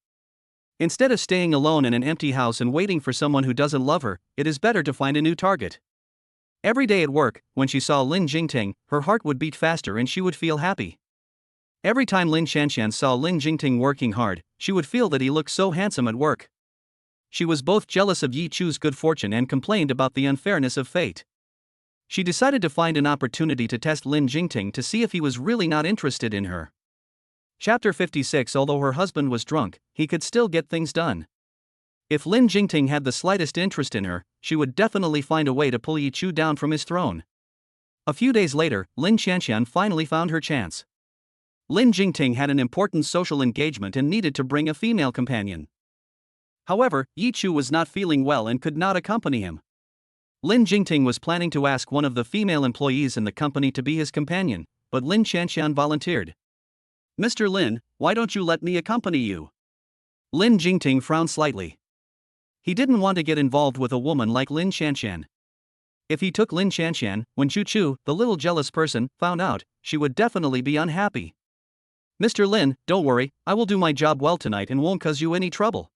Instead of staying alone in an empty house and waiting for someone who doesn't love her, it is better to find a new target. Every day at work, when she saw Lin Jingting, her heart would beat faster and she would feel happy. Every time Lin Shanshan saw Lin Jingting working hard, she would feel that he looked so handsome at work. She was both jealous of Yi Chu's good fortune and complained about the unfairness of fate. She decided to find an opportunity to test Lin Jingting to see if he was really not interested in her. Chapter 56. Although her husband was drunk, he could still get things done. If Lin Jingting had the slightest interest in her, she would definitely find a way to pull Yi Chu down from his throne. A few days later, Lin Shanshan finally found her chance. Lin Jingting had an important social engagement and needed to bring a female companion. However, Yi Chu was not feeling well and could not accompany him. Lin Jingting was planning to ask one of the female employees in the company to be his companion, but Lin Shanshan volunteered. "Mr. Lin, why don't you let me accompany you?" Lin Jingting frowned slightly. He didn't want to get involved with a woman like Lin Shanshan. If he took Lin Shanshan, when Chu Chu, the little jealous person, found out, she would definitely be unhappy. "Mr. Lin, don't worry, I will do my job well tonight and won't cause you any trouble."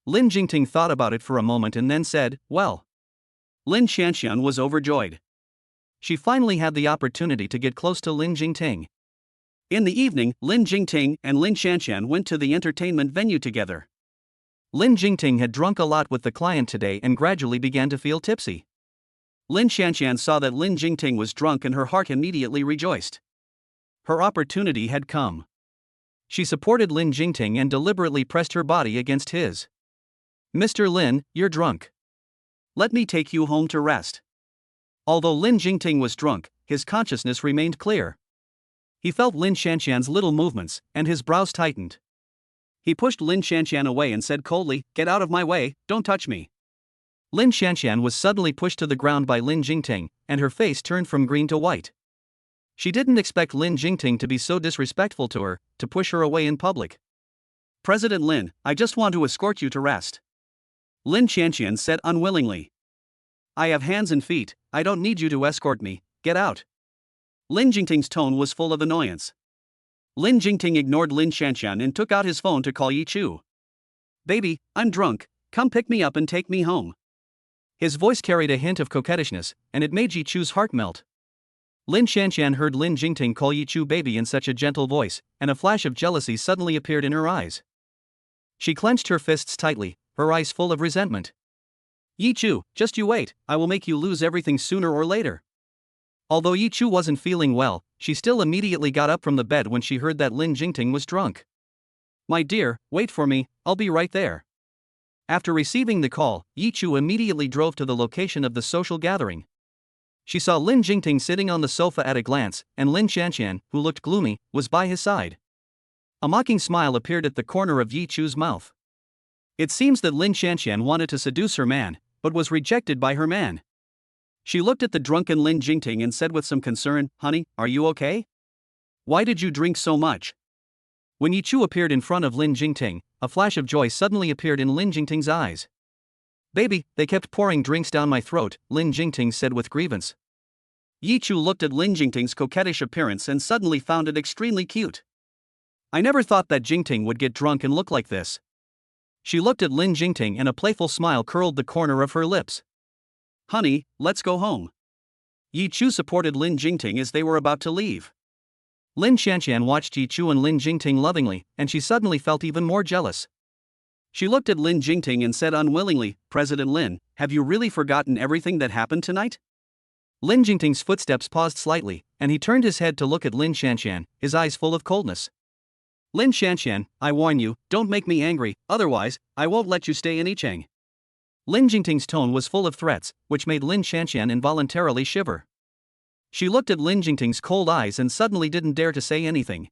Lin Jingting thought about it for a moment and then said, "Well." Lin Shanshan was overjoyed. She finally had the opportunity to get close to Lin Jingting. In the evening, Lin Jingting and Lin Shanshan went to the entertainment venue together. Lin Jingting had drunk a lot with the client today and gradually began to feel tipsy. Lin Shanshan saw that Lin Jingting was drunk and her heart immediately rejoiced. Her opportunity had come. She supported Lin Jingting and deliberately pressed her body against his. "Mr. Lin, you're drunk. Let me take you home to rest." Although Lin Jingting was drunk, his consciousness remained clear. He felt Lin Shanshan's little movements, and his brows tightened. He pushed Lin Shanshan away and said coldly, "Get out of my way, don't touch me." Lin Shanshan was suddenly pushed to the ground by Lin Jingting, and her face turned from green to white. She didn't expect Lin Jingting to be so disrespectful to her, to push her away in public. "President Lin, I just want to escort you to rest," Lin Shanshan said unwillingly. "I have hands and feet, I don't need you to escort me, get out." Lin Jingting's tone was full of annoyance. Lin Jingting ignored Lin Shanshan and took out his phone to call Yi Chu. Baby, I'm drunk, come pick me up and take me home. His voice carried a hint of coquettishness, and it made Yi Chu's heart melt. Lin Shanshan heard Lin Jingting call Yi Chu baby in such a gentle voice, and a flash of jealousy suddenly appeared in her eyes. She clenched her fists tightly, her eyes full of resentment. Yi Chu, just you wait, I will make you lose everything sooner or later. Although Yi Chu wasn't feeling well, she still immediately got up from the bed when she heard that Lin Jingting was drunk. My dear, wait for me, I'll be right there. After receiving the call, Yi Chu immediately drove to the location of the social gathering. She saw Lin Jingting sitting on the sofa at a glance, and Lin Shanshan, who looked gloomy, was by his side. A mocking smile appeared at the corner of Yi Chu's mouth. It seems that Lin Shanshan wanted to seduce her man, but was rejected by her man. She looked at the drunken Lin Jingting and said with some concern, Honey, are you okay? Why did you drink so much? When Yi Chu appeared in front of Lin Jingting, a flash of joy suddenly appeared in Lin Jingting's eyes. Baby, they kept pouring drinks down my throat, Lin Jingting said with grievance. Yi Chu looked at Lin Jingting's coquettish appearance and suddenly found it extremely cute. I never thought that Jingting would get drunk and look like this. She looked at Lin Jingting and a playful smile curled the corner of her lips. Honey, let's go home. Yi Chu supported Lin Jingting as they were about to leave. Lin Shanshan watched Yi Chu and Lin Jingting lovingly, and she suddenly felt even more jealous. She looked at Lin Jingting and said unwillingly, President Lin, have you really forgotten everything that happened tonight? Lin Jingting's footsteps paused slightly, and he turned his head to look at Lin Shanshan, his eyes full of coldness. Lin Shanshan, I warn you, don't make me angry, otherwise, I won't let you stay in Yicheng. Lin Jingting's tone was full of threats, which made Lin Shanshan involuntarily shiver. She looked at Lin Jingting's cold eyes and suddenly didn't dare to say anything.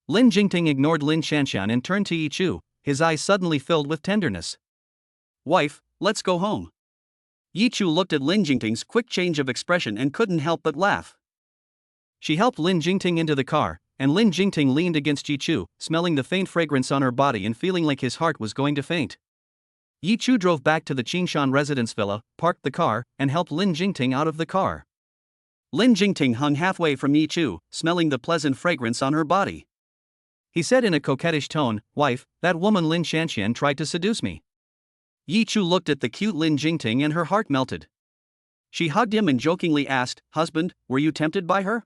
Lin Jingting ignored Lin Shanshan and turned to Yi Chu, his eyes suddenly filled with tenderness. Wife, let's go home. Yi Chu looked at Lin Jingting's quick change of expression and couldn't help but laugh. She helped Lin Jingting into the car, and Lin Jingting leaned against Yi Chu, smelling the faint fragrance on her body and feeling like his heart was going to faint. Yi Chu drove back to the Qingshan residence villa, parked the car, and helped Lin Jingting out of the car. Lin Jingting hung halfway from Yi Chu, smelling the pleasant fragrance on her body. He said in a coquettish tone, Wife, that woman Lin Shanshan tried to seduce me. Yi Chu looked at the cute Lin Jingting and her heart melted. She hugged him and jokingly asked, Husband, were you tempted by her?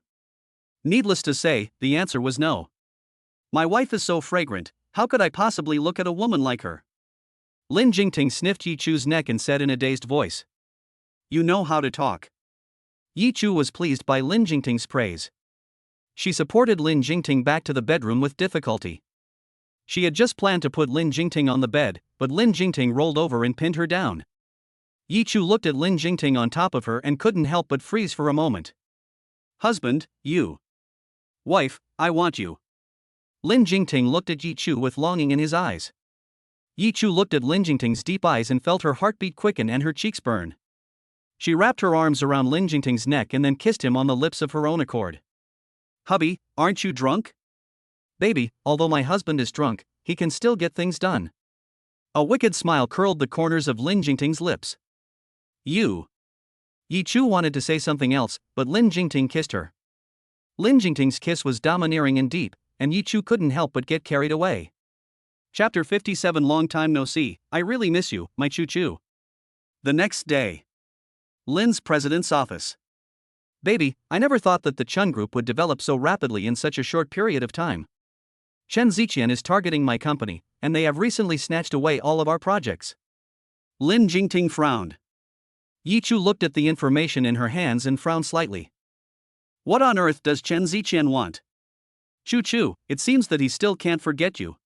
Needless to say, the answer was no. My wife is so fragrant, how could I possibly look at a woman like her? Lin Jingting sniffed Yi Chu's neck and said in a dazed voice. You know how to talk. Yi Chu was pleased by Lin Jingting's praise. She supported Lin Jingting back to the bedroom with difficulty. She had just planned to put Lin Jingting on the bed, but Lin Jingting rolled over and pinned her down. Yi Chu looked at Lin Jingting on top of her and couldn't help but freeze for a moment. Husband, you. Wife, I want you. Lin Jingting looked at Yi Chu with longing in his eyes. Yi Chu looked at Lin Jingting's deep eyes and felt her heartbeat quicken and her cheeks burn. She wrapped her arms around Lin Jingting's neck and then kissed him on the lips of her own accord. Hubby, aren't you drunk? Baby, although my husband is drunk, he can still get things done. A wicked smile curled the corners of Lin Jingting's lips. You. Yi Chu wanted to say something else, but Lin Jingting kissed her. Lin Jingting's kiss was domineering and deep, and Yi Chu couldn't help but get carried away. Chapter 57 Long time no see, I really miss you, my Chu Chu. The next day. Lin's president's office. Baby, I never thought that the Chun Group would develop so rapidly in such a short period of time. Chen Ziqian is targeting my company, and they have recently snatched away all of our projects. Lin Jingting frowned. Yi Chu looked at the information in her hands and frowned slightly. What on earth does Chen Ziqian want? Chu Chu, it seems that he still can't forget you.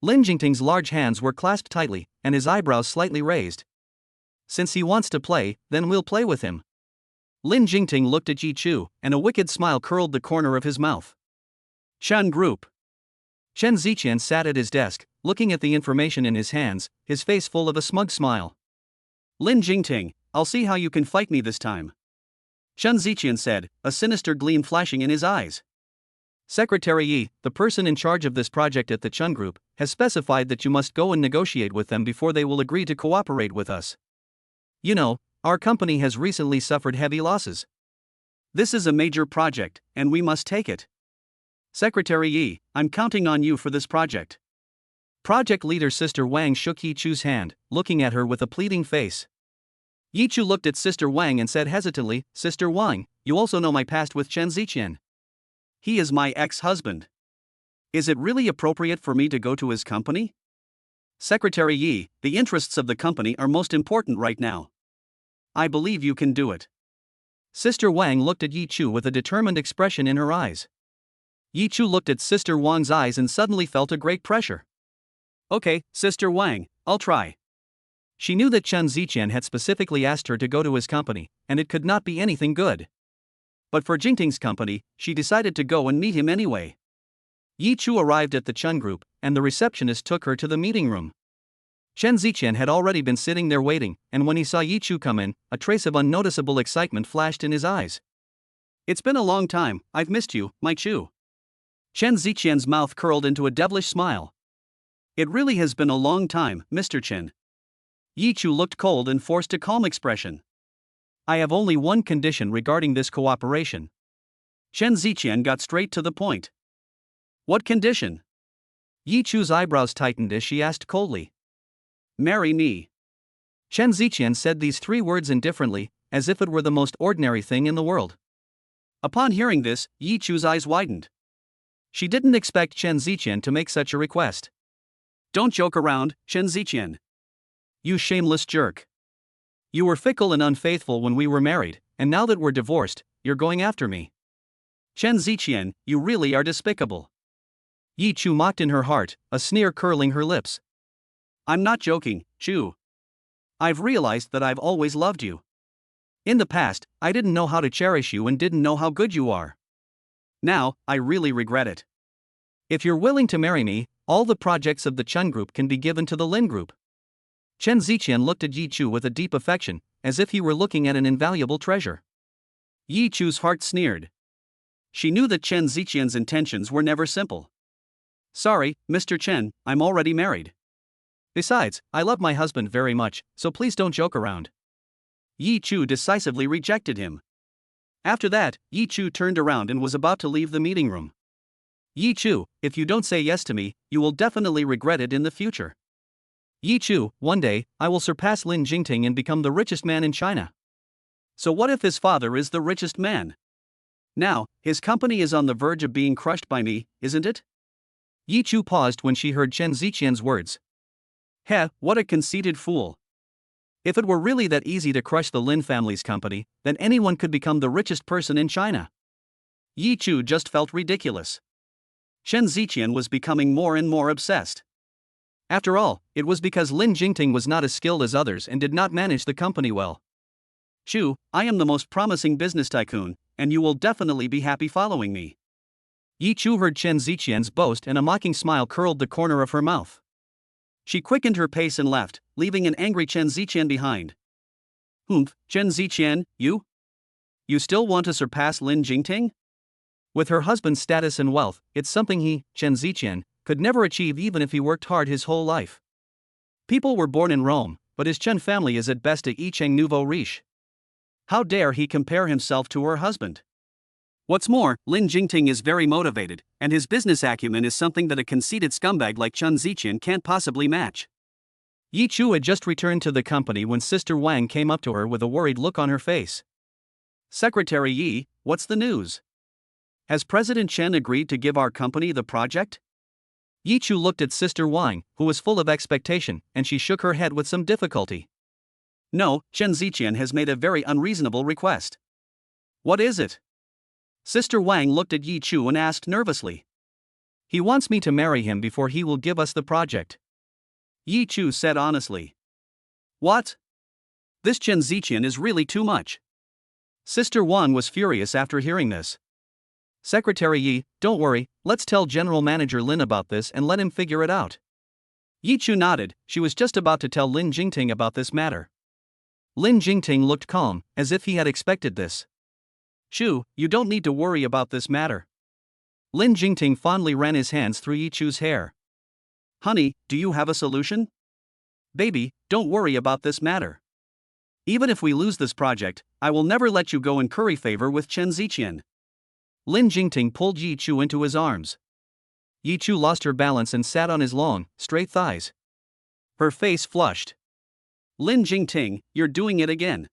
Lin Jingting's large hands were clasped tightly, and his eyebrows slightly raised. Since he wants to play, then we'll play with him. Lin Jingting looked at Yi Chu, and a wicked smile curled the corner of his mouth. Chun Group. Chen Ziqian sat at his desk, looking at the information in his hands, his face full of a smug smile. Lin Jingting, I'll see how you can fight me this time. Chen Ziqian said, a sinister gleam flashing in his eyes. Secretary Yi, the person in charge of this project at the Chun Group, has specified that you must go and negotiate with them before they will agree to cooperate with us. You know, our company has recently suffered heavy losses. This is a major project, and we must take it. Secretary Yi, I'm counting on you for this project. Project leader Sister Wang shook Yi Chu's hand, looking at her with a pleading face. Yi Chu looked at Sister Wang and said hesitantly, Sister Wang, you also know my past with Chen Ziqian. He is my ex-husband. Is it really appropriate for me to go to his company? Secretary Yi, the interests of the company are most important right now. I believe you can do it. Sister Wang looked at Yi Chu with a determined expression in her eyes. Yi Chu looked at Sister Wang's eyes and suddenly felt a great pressure. Okay, Sister Wang, I'll try. She knew that Chen Ziqian had specifically asked her to go to his company, and it could not be anything good. But for Jingting's company, she decided to go and meet him anyway. Yi Chu arrived at the Chen group, and the receptionist took her to the meeting room. Chen Ziqian had already been sitting there waiting, and when he saw Yi Chu come in, a trace of unnoticeable excitement flashed in his eyes. It's been a long time, I've missed you, my Chu. Chen Ziqian's mouth curled into a devilish smile. It really has been a long time, Mr. Chen. Yi Chu looked cold and forced a calm expression. I have only one condition regarding this cooperation. Chen Ziqian got straight to the point. What condition? Yi Chu's eyebrows tightened as she asked coldly. Marry me. Chen Ziqian said these three words indifferently, as if it were the most ordinary thing in the world. Upon hearing this, Yi Chu's eyes widened. She didn't expect Chen Ziqian to make such a request. Don't joke around, Chen Ziqian. You shameless jerk. You were fickle and unfaithful when we were married, and now that we're divorced, you're going after me. Chen Ziqian, you really are despicable. Yi Chu mocked in her heart, a sneer curling her lips. I'm not joking, Chu. I've realized that I've always loved you. In the past, I didn't know how to cherish you and didn't know how good you are. Now, I really regret it. If you're willing to marry me, all the projects of the Chen Group can be given to the Lin Group. Chen Ziqian looked at Yi Chu with a deep affection, as if he were looking at an invaluable treasure. Yi Chu's heart sneered. She knew that Chen Ziqian's intentions were never simple. Sorry, Mr. Chen, I'm already married. Besides, I love my husband very much, so please don't joke around. Yi Chu decisively rejected him. After that, Yi Chu turned around and was about to leave the meeting room. Yi Chu, if you don't say yes to me, you will definitely regret it in the future. Yi Chu, one day, I will surpass Lin Jingting and become the richest man in China. So what if his father is the richest man? Now, his company is on the verge of being crushed by me, isn't it? Yi Chu paused when she heard Chen Ziqian's words. Heh, what a conceited fool. If it were really that easy to crush the Lin family's company, then anyone could become the richest person in China. Yi Chu just felt ridiculous. Chen Ziqian was becoming more and more obsessed. After all, it was because Lin Jingting was not as skilled as others and did not manage the company well. Chu, I am the most promising business tycoon, and you will definitely be happy following me. Yi Chu heard Chen Ziqian's boast and a mocking smile curled the corner of her mouth. She quickened her pace and left, leaving an angry Chen Ziqian behind. Humph, Chen Ziqian, you? You still want to surpass Lin Jingting? With her husband's status and wealth, it's something he, Chen Ziqian, could never achieve even if he worked hard his whole life. People were born in Rome, but his Chen family is at best a Yicheng nouveau riche. How dare he compare himself to her husband? What's more, Lin Jingting is very motivated, and his business acumen is something that a conceited scumbag like Chen Ziqian can't possibly match. Yi Chu had just returned to the company when Sister Wang came up to her with a worried look on her face. Secretary Yi, what's the news? Has President Chen agreed to give our company the project? Yi Chu looked at Sister Wang, who was full of expectation, and she shook her head with some difficulty. No, Chen Ziqian has made a very unreasonable request. What is it? Sister Wang looked at Yi Chu and asked nervously. He wants me to marry him before he will give us the project. Yi Chu said honestly. What? This Chen Ziqian is really too much. Sister Wang was furious after hearing this. Secretary Yi, don't worry, let's tell General Manager Lin about this and let him figure it out. Yi Chu nodded, she was just about to tell Lin Jingting about this matter. Lin Jingting looked calm, as if he had expected this. Chu, you don't need to worry about this matter. Lin Jingting fondly ran his hands through Yi Chu's hair. Honey, do you have a solution? Baby, don't worry about this matter. Even if we lose this project, I will never let you go and curry favor with Chen Ziqian. Lin Jingting pulled Yi Chu into his arms. Yi Chu lost her balance and sat on his long, straight thighs. Her face flushed. Lin Jingting, you're doing it again.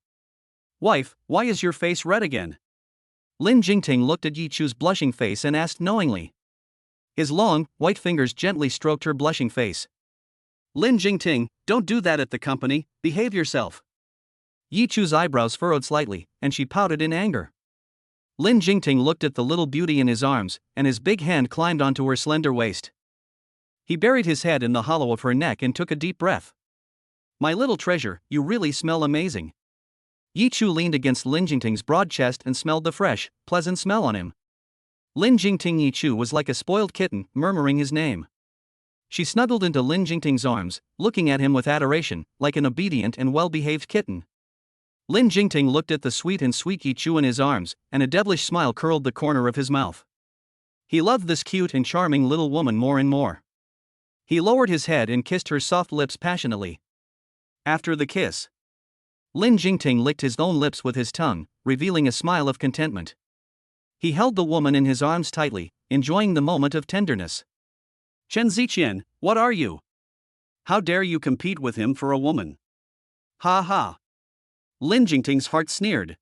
Wife, why is your face red again? Lin Jingting looked at Yi Chu's blushing face and asked knowingly. His long, white fingers gently stroked her blushing face. Lin Jingting, don't do that at the company, behave yourself. Yi Chu's eyebrows furrowed slightly, and she pouted in anger. Lin Jingting looked at the little beauty in his arms, and his big hand climbed onto her slender waist. He buried his head in the hollow of her neck and took a deep breath. My little treasure, you really smell amazing. Yi Chu leaned against Lin Jingting's broad chest and smelled the fresh, pleasant smell on him. Lin Jingting Yi Chu was like a spoiled kitten, murmuring his name. She snuggled into Lin Jingting's arms, looking at him with adoration, like an obedient and well-behaved kitten. Lin Jingting looked at the sweet Yi Chu in his arms, and a devilish smile curled the corner of his mouth. He loved this cute and charming little woman more and more. He lowered his head and kissed her soft lips passionately. After the kiss, Lin Jingting licked his own lips with his tongue, revealing a smile of contentment. He held the woman in his arms tightly, enjoying the moment of tenderness. Chen Ziqian, what are you? How dare you compete with him for a woman? Ha ha. Lin Jingting's heart sneered.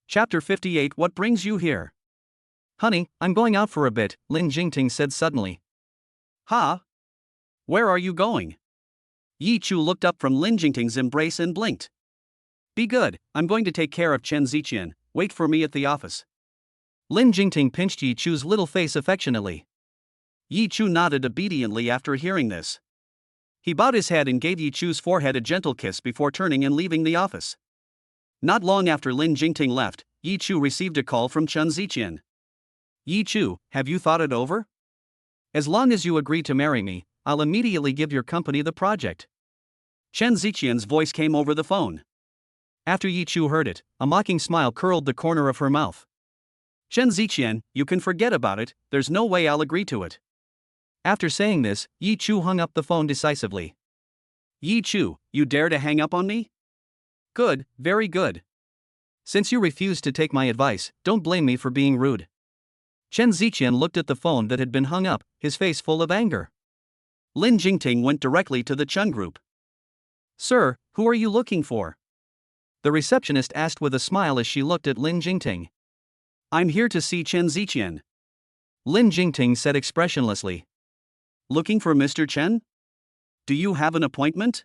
Chapter 58. What brings you here? Honey, I'm going out for a bit, Lin Jingting said suddenly. Ha? Where are you going? Yi Chu looked up from Lin Jingting's embrace and blinked. Be good, I'm going to take care of Chen Ziqian, wait for me at the office. Lin Jingting pinched Yi Chu's little face affectionately. Yi Chu nodded obediently after hearing this. He bowed his head and gave Yi Chu's forehead a gentle kiss before turning and leaving the office. Not long after Lin Jingting left, Yi Chu received a call from Chen Ziqian. Yi Chu, have you thought it over? As long as you agree to marry me, I'll immediately give your company the project. Chen Ziqian's voice came over the phone. After Yi Chu heard it, a mocking smile curled the corner of her mouth. Chen Ziqian, you can forget about it, there's no way I'll agree to it. After saying this, Yi Chu hung up the phone decisively. Yi Chu, you dare to hang up on me? Good, very good. Since you refused to take my advice, don't blame me for being rude. Chen Ziqian looked at the phone that had been hung up, his face full of anger. Lin Jingting went directly to the Chen group. Sir, who are you looking for? The receptionist asked with a smile as she looked at Lin Jingting. I'm here to see Chen Ziqian. Lin Jingting said expressionlessly. Looking for Mr. Chen? Do you have an appointment?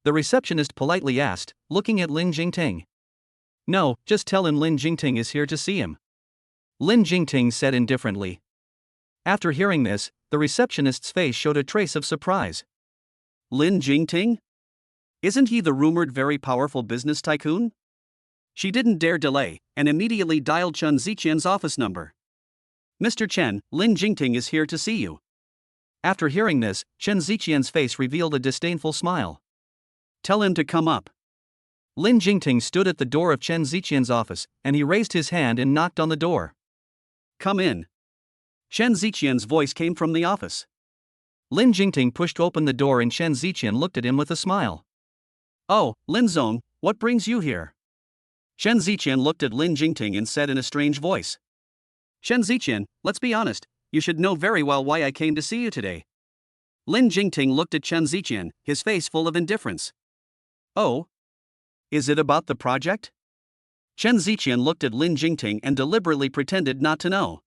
The receptionist politely asked, looking at Lin Jingting. No, just tell him Lin Jingting is here to see him. Lin Jingting said indifferently. After hearing this, the receptionist's face showed a trace of surprise. Lin Jingting? Isn't he the rumored very powerful business tycoon? She didn't dare delay, and immediately dialed Chen Ziqian's office number. Mr. Chen, Lin Jingting is here to see you. After hearing this, Chen Ziqian's face revealed a disdainful smile. Tell him to come up. Lin Jingting stood at the door of Chen Ziqian's office, and he raised his hand and knocked on the door. Come in. Chen Ziqian's voice came from the office. Lin Jingting pushed open the door and Chen Ziqian looked at him with a smile. Oh, Lin Zong, what brings you here? Chen Ziqian looked at Lin Jingting and said in a strange voice. Chen Ziqian, let's be honest, you should know very well why I came to see you today. Lin Jingting looked at Chen Ziqian, his face full of indifference. Oh? Is it about the project? Chen Ziqian looked at Lin Jingting and deliberately pretended not to know.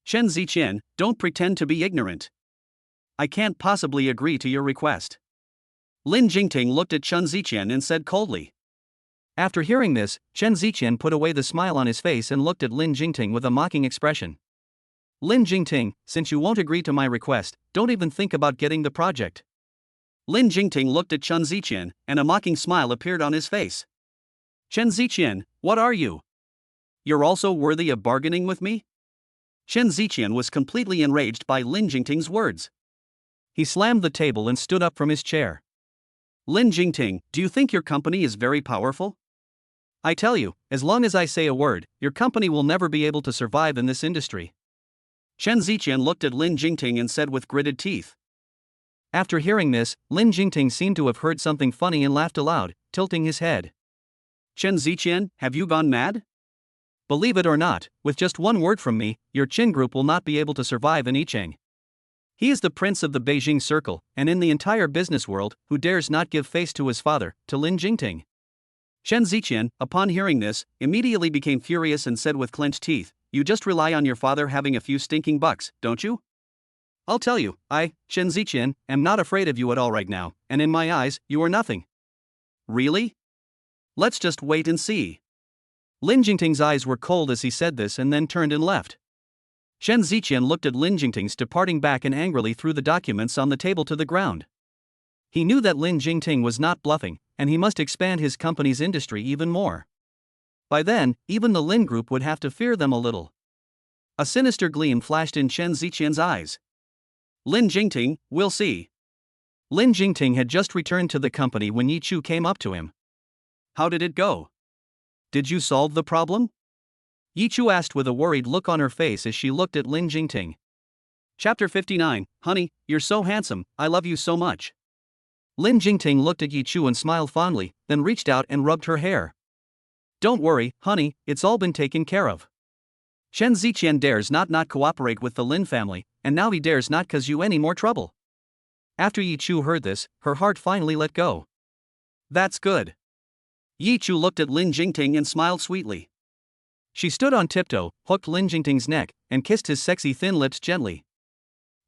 Chen Ziqian, don't pretend to be ignorant. I can't possibly agree to your request. Lin Jingting looked at Chen Ziqian and said coldly. After hearing this, Chen Ziqian put away the smile on his face and looked at Lin Jingting with a mocking expression. Lin Jingting, since you won't agree to my request, don't even think about getting the project. Lin Jingting looked at Chen Ziqian, and a mocking smile appeared on his face. Chen Ziqian, what are you? You're also worthy of bargaining with me? Chen Ziqian was completely enraged by Lin Jingting's words. He slammed the table and stood up from his chair. Lin Jingting, do you think your company is very powerful? I tell you, as long as I say a word, your company will never be able to survive in this industry. Chen Ziqian looked at Lin Jingting and said with gritted teeth. After hearing this, Lin Jingting seemed to have heard something funny and laughed aloud, tilting his head. Chen Ziqian, have you gone mad? Believe it or not, with just one word from me, your Qin group will not be able to survive in Yicheng. He is the prince of the Beijing circle, and in the entire business world, who dares not give face to his father, to Lin Jingting. Shen Ziqian, upon hearing this, immediately became furious and said with clenched teeth, "You just rely on your father having a few stinking bucks, don't you? I'll tell you, I, Shen Ziqian, am not afraid of you at all right now, and in my eyes, you are nothing." "Really? Let's just wait and see." Lin Jingting's eyes were cold as he said this and then turned and left. Shen Ziqian looked at Lin Jingting's departing back and angrily threw the documents on the table to the ground. He knew that Lin Jingting was not bluffing, and he must expand his company's industry even more. By then, even the Lin Group would have to fear them a little. A sinister gleam flashed in Shen Ziqian's eyes. "Lin Jingting, we'll see." Lin Jingting had just returned to the company when Yi Chu came up to him. "How did it go? Did you solve the problem?" Yi Chu asked with a worried look on her face as she looked at Lin Jingting. Chapter 59, Honey, you're so handsome, I love you so much. Lin Jingting looked at Yi Chu and smiled fondly, then reached out and rubbed her hair. "Don't worry, honey, it's all been taken care of. Shen Ziqian dares not cooperate with the Lin family, and now he dares not cause you any more trouble." After Yi Chu heard this, her heart finally let go. "That's good." Yi Chu looked at Lin Jingting and smiled sweetly. She stood on tiptoe, hooked Lin Jingting's neck, and kissed his sexy thin lips gently.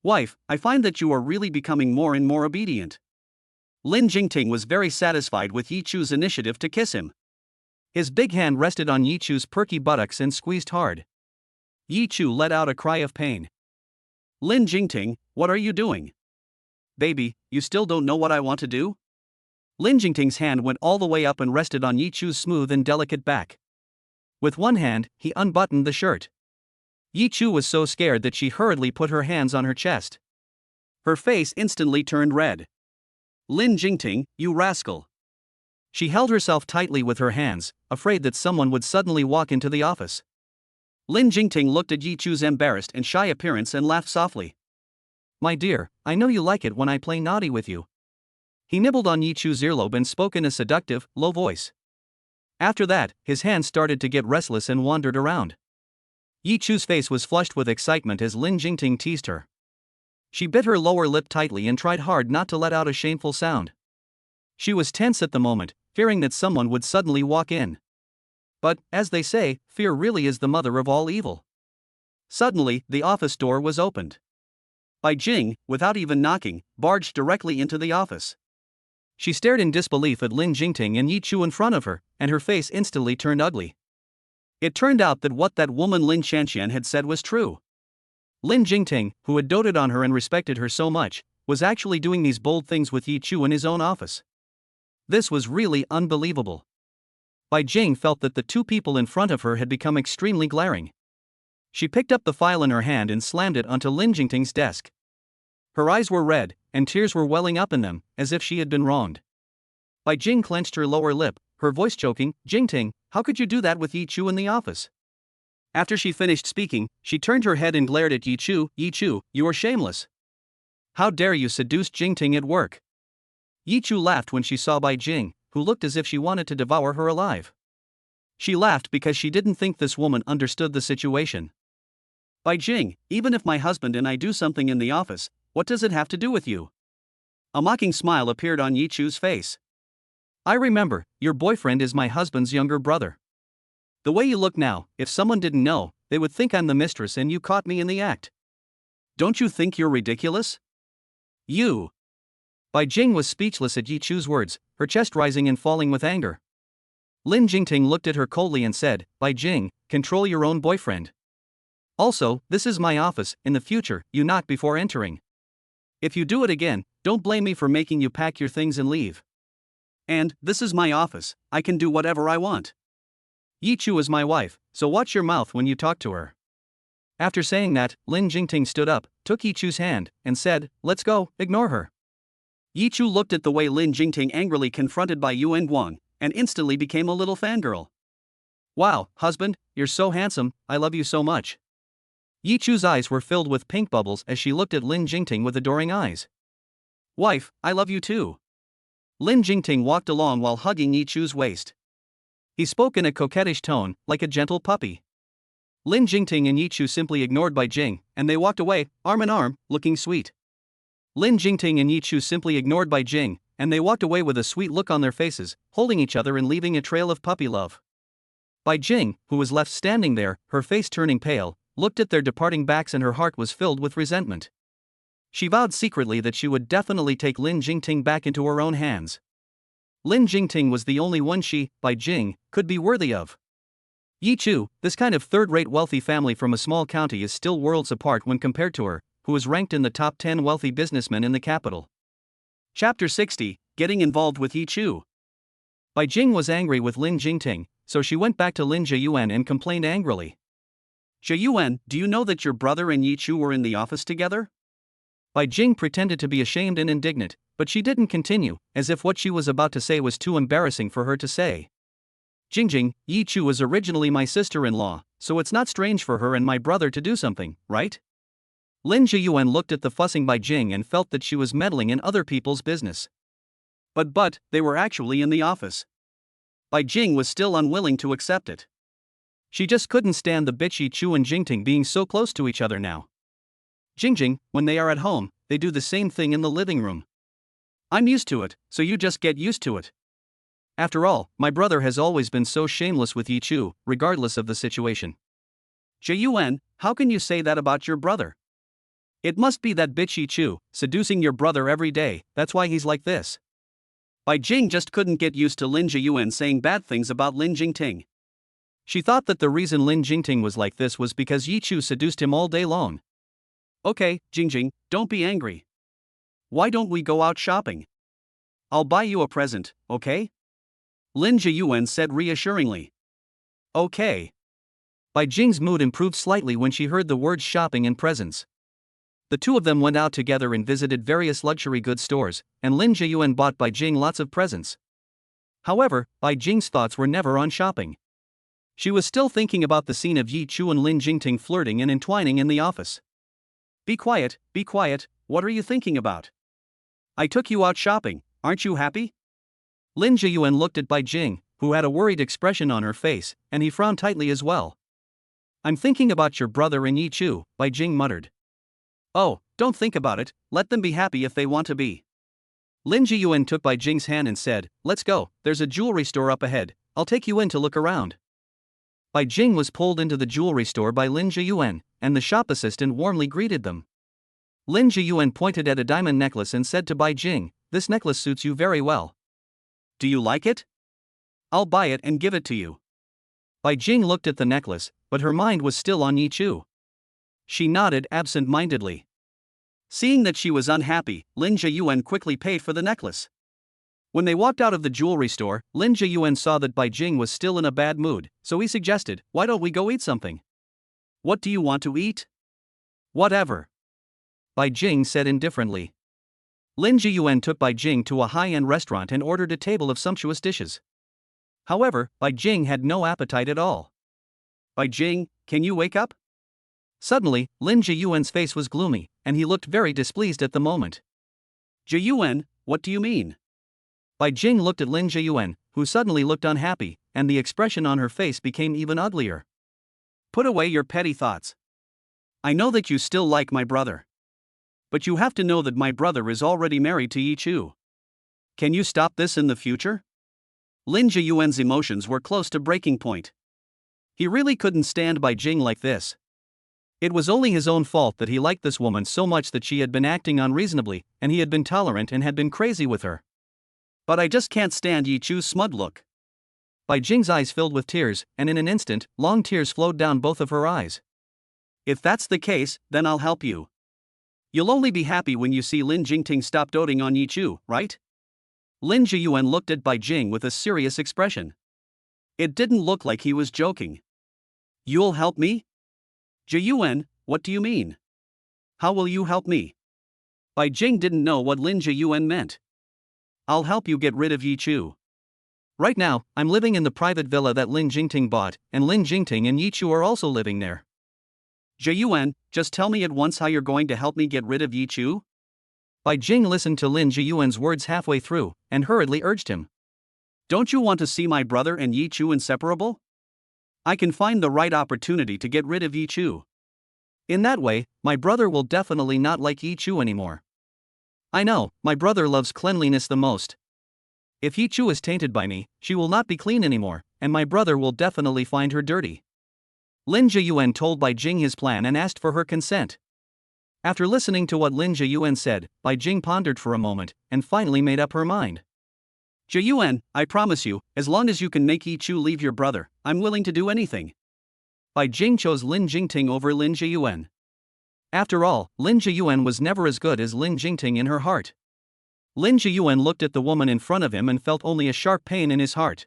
"Wife, I find that you are really becoming more and more obedient." Lin Jingting was very satisfied with Yi Chu's initiative to kiss him. His big hand rested on Yi Chu's perky buttocks and squeezed hard. Yi Chu let out a cry of pain. "Lin Jingting, what are you doing? Baby, you still don't know what I want to do?" Lin Jingting's hand went all the way up and rested on Yi Chu's smooth and delicate back. With one hand, he unbuttoned the shirt. Yi Chu was so scared that she hurriedly put her hands on her chest. Her face instantly turned red. "Lin Jingting, you rascal." She held herself tightly with her hands, afraid that someone would suddenly walk into the office. Lin Jingting looked at Yi Chu's embarrassed and shy appearance and laughed softly. "My dear, I know you like it when I play naughty with you." He nibbled on Yi Chu's earlobe and spoke in a seductive, low voice. After that, his hands started to get restless and wandered around. Yi Chu's face was flushed with excitement as Lin Jingting teased her. She bit her lower lip tightly and tried hard not to let out a shameful sound. She was tense at the moment, fearing that someone would suddenly walk in. But, as they say, fear really is the mother of all evil. Suddenly, the office door was opened. Bai Jing, without even knocking, barged directly into the office. She stared in disbelief at Lin Jingting and Yi Chu in front of her, and her face instantly turned ugly. It turned out that what that woman Lin Shanxian had said was true. Lin Jingting, who had doted on her and respected her so much, was actually doing these bold things with Yi Chu in his own office. This was really unbelievable. Bai Jing felt that the two people in front of her had become extremely glaring. She picked up the file in her hand and slammed it onto Lin Jingting's desk. Her eyes were red, and tears were welling up in them, as if she had been wronged. Bai Jing clenched her lower lip, her voice choking. "Jingting, how could you do that with Yi Chu in the office?" After she finished speaking, she turned her head and glared at Yi Chu. "Yi Chu, you are shameless. How dare you seduce Jingting at work?" Yi Chu laughed when she saw Bai Jing, who looked as if she wanted to devour her alive. She laughed because she didn't think this woman understood the situation. "Bai Jing, even if my husband and I do something in the office, what does it have to do with you?" A mocking smile appeared on Yi Chu's face. "I remember, your boyfriend is my husband's younger brother. The way you look now, if someone didn't know, they would think I'm the mistress and you caught me in the act. Don't you think you're ridiculous? You." Bai Jing was speechless at Yi Chu's words, her chest rising and falling with anger. Lin Jingting looked at her coldly and said, "Bai Jing, control your own boyfriend. Also, this is my office. In the future, you knock before entering. If you do it again, don't blame me for making you pack your things and leave. And, this is my office, I can do whatever I want. Yi Chu is my wife, so watch your mouth when you talk to her." After saying that, Lin Jingting stood up, took Yi Chu's hand, and said, "Let's go, ignore her." Yi Chu looked at the way Lin Jingting angrily confronted Bai Yuan Guang, and instantly became a little fangirl. "Wow, husband, you're so handsome, I love you so much." Yi Chu's eyes were filled with pink bubbles as she looked at Lin Jingting with adoring eyes. "Wife, I love you too." Lin Jingting walked along while hugging Yi Chu's waist. He spoke in a coquettish tone, like a gentle puppy. Lin Jingting and Yi Chu simply ignored Bai Jing, and they walked away, arm in arm, looking sweet. Lin Jingting and Yi Chu simply ignored Bai Jing, and they walked away with a sweet look on their faces, holding each other and leaving a trail of puppy love. Bai Jing, who was left standing there, her face turning pale, looked at their departing backs and her heart was filled with resentment. She vowed secretly that she would definitely take Lin Jingting back into her own hands. Lin Jingting was the only one she, Bai Jing, could be worthy of. Yi Chu, this kind of third-rate wealthy family from a small county, is still worlds apart when compared to her, who is ranked in the top 10 wealthy businessmen in the capital. Chapter 60, Getting Involved with Yi Chu. Bai Jing was angry with Lin Jingting, so she went back to Lin Zhiyuan and complained angrily. "Zhiyuan, do you know that your brother and Yi Chu were in the office together?" Bai Jing pretended to be ashamed and indignant, but she didn't continue, as if what she was about to say was too embarrassing for her to say. "Jingjing, Yi Chu was originally my sister-in-law, so it's not strange for her and my brother to do something, right?" Lin Zhiyuan looked at the fussing Bai Jing and felt that she was meddling in other people's business. But, they were actually in the office. Bai Jing was still unwilling to accept it. She just couldn't stand the bitch Yi Chu and Jingting being so close to each other now. "Jingjing, when they are at home, they do the same thing in the living room. I'm used to it, so you just get used to it. After all, my brother has always been so shameless with Yi Chu, regardless of the situation." "Zhiyuan, how can you say that about your brother? It must be that bitch Yi Chu, seducing your brother every day, that's why he's like this." Bai Jing just couldn't get used to Lin Zhiyuan saying bad things about Lin Jingting. She thought that the reason Lin Jingting was like this was because Yi Chu seduced him all day long. "Okay, Jingjing, don't be angry. Why don't we go out shopping? I'll buy you a present, okay?" Lin Zhiyuan said reassuringly. "Okay." Bai Jing's mood improved slightly when she heard the words shopping and presents. The two of them went out together and visited various luxury goods stores, and Lin Zhiyuan bought Bai Jing lots of presents. However, Bai Jing's thoughts were never on shopping. She was still thinking about the scene of Yi Chu and Lin Jingting flirting and entwining in the office. Be quiet, what are you thinking about? I took you out shopping, aren't you happy?" Lin Zhiyuan looked at Bai Jing, who had a worried expression on her face, and he frowned tightly as well. "I'm thinking about your brother and Yi Chu," Bai Jing muttered. "Oh, don't think about it, let them be happy if they want to be." Lin Zhiyuan took Bai Jing's hand and said, "Let's go, there's a jewelry store up ahead, I'll take you in to look around." Bai Jing was pulled into the jewelry store by Lin Zhiyuan, and the shop assistant warmly greeted them. Lin Zhiyuan pointed at a diamond necklace and said to Bai Jing, "This necklace suits you very well. Do you like it? I'll buy it and give it to you." Bai Jing looked at the necklace, but her mind was still on Yi Chu. She nodded absent-mindedly. Seeing that she was unhappy, Lin Zhiyuan quickly paid for the necklace. When they walked out of the jewelry store, Lin Zhiyuan saw that Bai Jing was still in a bad mood, so he suggested, "Why don't we go eat something?" "What do you want to eat?" "Whatever," Bai Jing said indifferently. Lin Zhiyuan took Bai Jing to a high-end restaurant and ordered a table of sumptuous dishes. However, Bai Jing had no appetite at all. "Bai Jing, can you wake up?" Suddenly, Lin Zhiyuan's face was gloomy, and he looked very displeased at the moment. "Zhiyuan, what do you mean?" Bai Jing looked at Lin Zhiyuan, who suddenly looked unhappy, and the expression on her face became even uglier. "Put away your petty thoughts. I know that you still like my brother. But you have to know that my brother is already married to Yi Chu. Can you stop this in the future?" Lin Zhiyuan's emotions were close to breaking point. He really couldn't stand Bai Jing like this. It was only his own fault that he liked this woman so much that she had been acting unreasonably, and he had been tolerant and had been crazy with her. "But I just can't stand Yi Chu's smug look." Bai Jing's eyes filled with tears, and in an instant, long tears flowed down both of her eyes. "If that's the case, then I'll help you. You'll only be happy when you see Lin Jingting stop doting on Yi Chu, right?" Lin Zhiyuan looked at Bai Jing with a serious expression. It didn't look like he was joking. "You'll help me?" "Zhiyuan, what do you mean? How will you help me?" Bai Jing didn't know what Lin Zhiyuan meant. "I'll help you get rid of Yi Chu. Right now, I'm living in the private villa that Lin Jingting bought, and Lin Jingting and Yi Chu are also living there." "Zhiyuan, just tell me at once how you're going to help me get rid of Yi Chu?" Bai Jing listened to Lin Zhiyuan's words halfway through, and hurriedly urged him. "Don't you want to see my brother and Yi Chu inseparable? I can find the right opportunity to get rid of Yi Chu. In that way, my brother will definitely not like Yi Chu anymore. I know, my brother loves cleanliness the most. If Yi Chu is tainted by me, she will not be clean anymore, and my brother will definitely find her dirty. Lin Zhiyuan told Bai Jing his plan and asked for her consent. After listening to what Lin Zhiyuan said, Bai Jing pondered for a moment, and finally made up her mind. Zhiyuan, I promise you, as long as you can make Yi Chu leave your brother, I'm willing to do anything. Bai Jing chose Lin Jingting over Lin Zhiyuan. After all, Lin Zhiyuan was never as good as Lin Jingting in her heart. Lin Zhiyuan looked at the woman in front of him and felt only a sharp pain in his heart.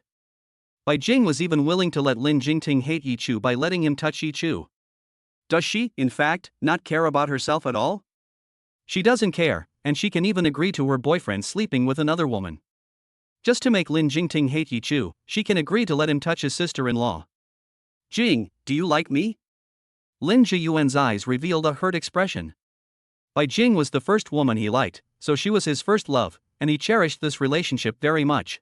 Bai Jing was even willing to let Lin Jingting hate Yi Chu by letting him touch Yi Chu. Does she, in fact, not care about herself at all? She doesn't care, and she can even agree to her boyfriend sleeping with another woman. Just to make Lin Jingting hate Yi Chu, she can agree to let him touch his sister-in-law. Jing, do you like me? Lin Zhiyuan's eyes revealed a hurt expression. Bai Jing was the first woman he liked, so she was his first love, and he cherished this relationship very much.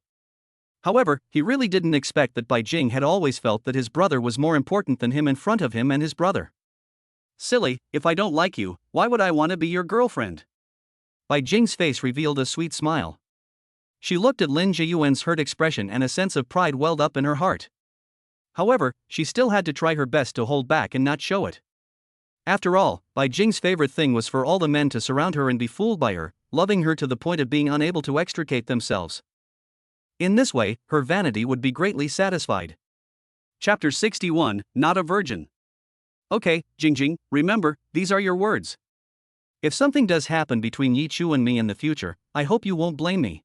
However, he really didn't expect that Bai Jing had always felt that his brother was more important than him in front of him and his brother. Silly, if I don't like you, why would I want to be your girlfriend? Bai Jing's face revealed a sweet smile. She looked at Lin Zhiyuan's hurt expression and a sense of pride welled up in her heart. However, she still had to try her best to hold back and not show it. After all, Bai Jing's favorite thing was for all the men to surround her and be fooled by her, loving her to the point of being unable to extricate themselves. In this way, her vanity would be greatly satisfied. Chapter 61, Not a Virgin. Okay, Jingjing, remember, these are your words. If something does happen between Yi Chu and me in the future, I hope you won't blame me.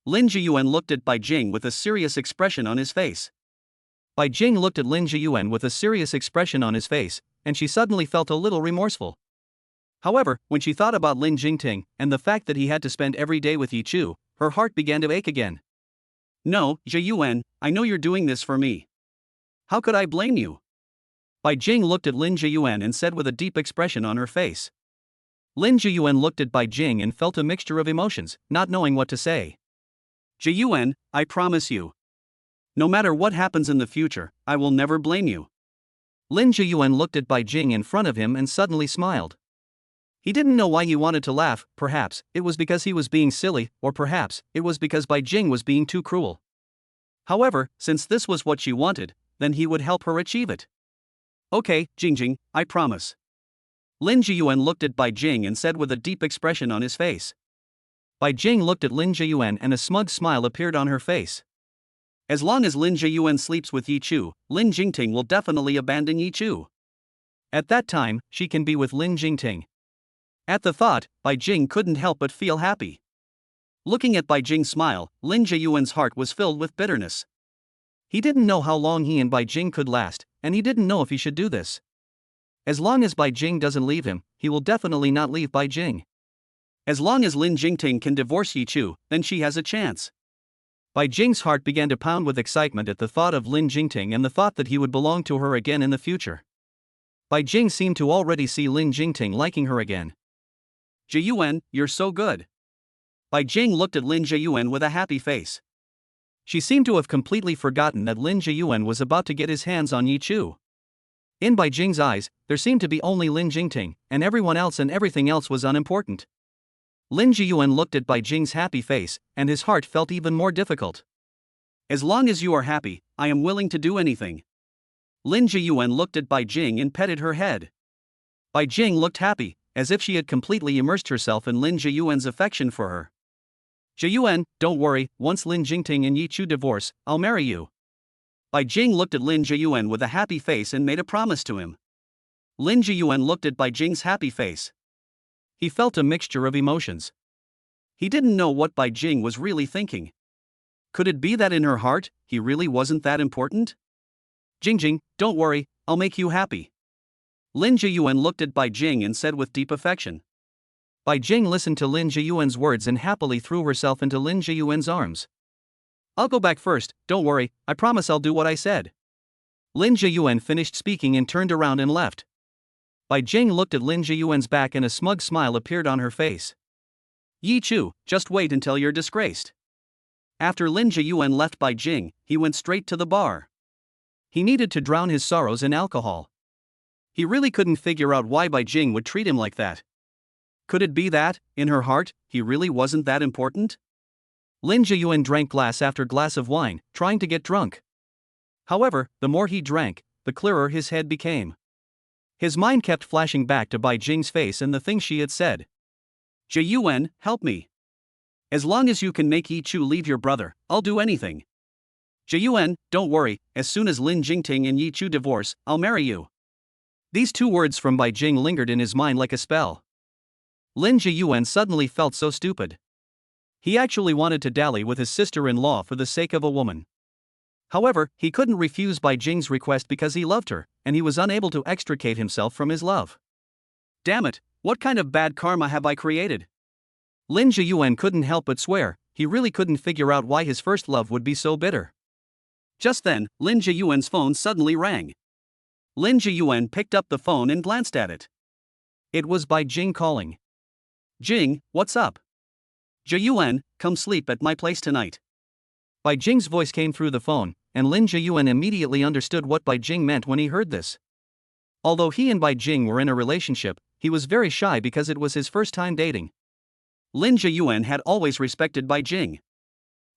Lin Zhiyuan looked at Bai Jing with a serious expression on his face. Bai Jing looked at Lin Zhiyuan with a serious expression on his face, and she suddenly felt a little remorseful. However, when she thought about Lin Jingting and the fact that he had to spend every day with Yi Chu, her heart began to ache again. No, Zhiyuan, I know you're doing this for me. How could I blame you? Bai Jing looked at Lin Zhiyuan and said with a deep expression on her face. Lin Zhiyuan looked at Bai Jing and felt a mixture of emotions, not knowing what to say. Zhiyuan, I promise you. No matter what happens in the future, I will never blame you. Lin Zhiyuan looked at Bai Jing in front of him and suddenly smiled. He didn't know why he wanted to laugh, perhaps it was because he was being silly, or perhaps it was because Bai Jing was being too cruel. However, since this was what she wanted, then he would help her achieve it. Okay, Jingjing, I promise. Lin Zhiyuan looked at Bai Jing and said with a deep expression on his face. Bai Jing looked at Lin Zhiyuan and a smug smile appeared on her face. As long as Lin Zhiyuan sleeps with Yi Chu, Lin Jingting will definitely abandon Yi Chu. At that time, she can be with Lin Jingting. At the thought, Bai Jing couldn't help but feel happy. Looking at Bai Jing's smile, Lin Zhiyuan's heart was filled with bitterness. He didn't know how long he and Bai Jing could last, and he didn't know if he should do this. As long as Bai Jing doesn't leave him, he will definitely not leave Bai Jing. As long as Lin Jingting can divorce Yi Chu, then she has a chance. Bai Jing's heart began to pound with excitement at the thought of Lin Jingting and the thought that he would belong to her again in the future. Bai Jing seemed to already see Lin Jingting liking her again. Zhiyuan, you're so good. Bai Jing looked at Lin Zhiyuan with a happy face. She seemed to have completely forgotten that Lin Zhiyuan was about to get his hands on Yi Chu. In Bai Jing's eyes, there seemed to be only Lin Jingting, and everyone else and everything else was unimportant. Lin Zhiyuan looked at Bai Jing's happy face, and his heart felt even more difficult. As long as you are happy, I am willing to do anything. Lin Zhiyuan looked at Bai Jing and petted her head. Bai Jing looked happy, as if she had completely immersed herself in Lin Zhiyuan's affection for her. Zhiyuan, don't worry, once Lin Jingting and Yi Chu divorce, I'll marry you. Bai Jing looked at Lin Zhiyuan with a happy face and made a promise to him. Lin Zhiyuan looked at Bai Jing's happy face. He felt a mixture of emotions. He didn't know what Bai Jing was really thinking. Could it be that in her heart, he really wasn't that important? Jingjing, don't worry, I'll make you happy. Lin Zhiyuan looked at Bai Jing and said with deep affection. Bai Jing listened to Lin Zhiyuan's words and happily threw herself into Lin Zhiyuan's arms. I'll go back first, don't worry, I promise I'll do what I said. Lin Zhiyuan finished speaking and turned around and left. Bai Jing looked at Lin Zhiyuan's back and a smug smile appeared on her face. Yi Chu, just wait until you're disgraced. After Lin Zhiyuan left Bai Jing, he went straight to the bar. He needed to drown his sorrows in alcohol. He really couldn't figure out why Bai Jing would treat him like that. Could it be that, in her heart, he really wasn't that important? Lin Jiyuan drank glass after glass of wine, trying to get drunk. However, the more he drank, the clearer his head became. His mind kept flashing back to Bai Jing's face and the things she had said. Jiyuan, help me. As long as you can make Yi Chu leave your brother, I'll do anything. Jiyuan, don't worry, as soon as Lin Jingting and Yi Chu divorce, I'll marry you. These two words from Bai Jing lingered in his mind like a spell. Lin Jiyuan suddenly felt so stupid. He actually wanted to dally with his sister-in-law for the sake of a woman. However, he couldn't refuse Bai Jing's request because he loved her, and he was unable to extricate himself from his love. Damn it, what kind of bad karma have I created? Lin Jiyuan couldn't help but swear, he really couldn't figure out why his first love would be so bitter. Just then, Lin Jiyuan's phone suddenly rang. Lin Jiyuan picked up the phone and glanced at it. It was Bai Jing calling. Jing, what's up? Jiyuan, come sleep at my place tonight. Bai Jing's voice came through the phone, and Lin Jiyuan immediately understood what Bai Jing meant when he heard this. Although he and Bai Jing were in a relationship, he was very shy because it was his first time dating. Lin Jiyuan had always respected Bai Jing.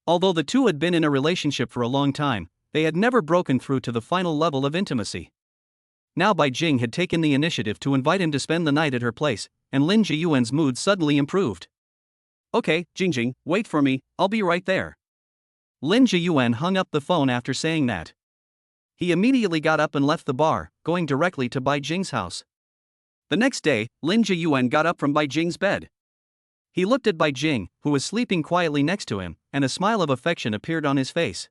Although the two had been in a relationship for a long time, they had never broken through to the final level of intimacy. Now Bai Jing had taken the initiative to invite him to spend the night at her place, and Lin Jiyuan's mood suddenly improved. Okay, Jingjing, wait for me, I'll be right there. Lin Jiyuan hung up the phone after saying that. He immediately got up and left the bar, going directly to Bai Jing's house. The next day, Lin Jiyuan got up from Bai Jing's bed. He looked at Bai Jing, who was sleeping quietly next to him, and a smile of affection appeared on his face.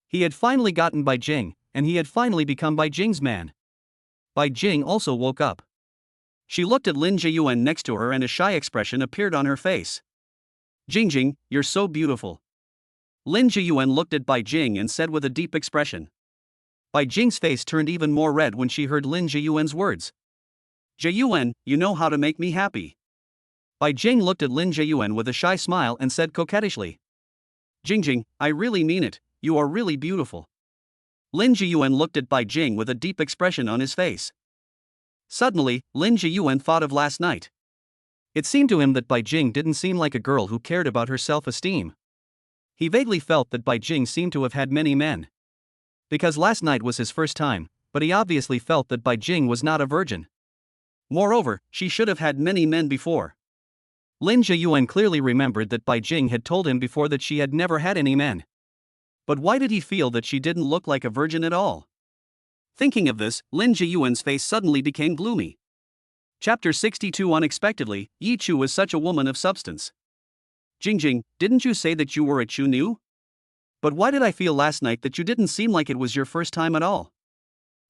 He had finally gotten Bai Jing, and he had finally become Bai Jing's man. Bai Jing also woke up. She looked at Lin Jiyuan next to her and a shy expression appeared on her face. Jingjing, you're so beautiful. Lin Jiyuan looked at Bai Jing and said with a deep expression. Bai Jing's face turned even more red when she heard Lin Jiyuan's words. Jiyuan, you know how to make me happy. Bai Jing looked at Lin Jiyuan with a shy smile and said coquettishly. Jingjing, I really mean it, you are really beautiful. Lin Jiyuan looked at Bai Jing with a deep expression on his face. Suddenly, Lin Jiyuan thought of last night. It seemed to him that Bai Jing didn't seem like a girl who cared about her self-esteem. He vaguely felt that Bai Jing seemed to have had many men. Because last night was his first time, but he obviously felt that Bai Jing was not a virgin. Moreover, she should have had many men before. Lin Jiyuan clearly remembered that Bai Jing had told him before that she had never had any men. But why did he feel that she didn't look like a virgin at all? Thinking of this, Lin Jiyuan's face suddenly became gloomy. Chapter 62 Unexpectedly, Yi Chu was such a woman of substance. Jingjing, didn't you say that you were a Chu Nu? But why did I feel last night that you didn't seem like it was your first time at all?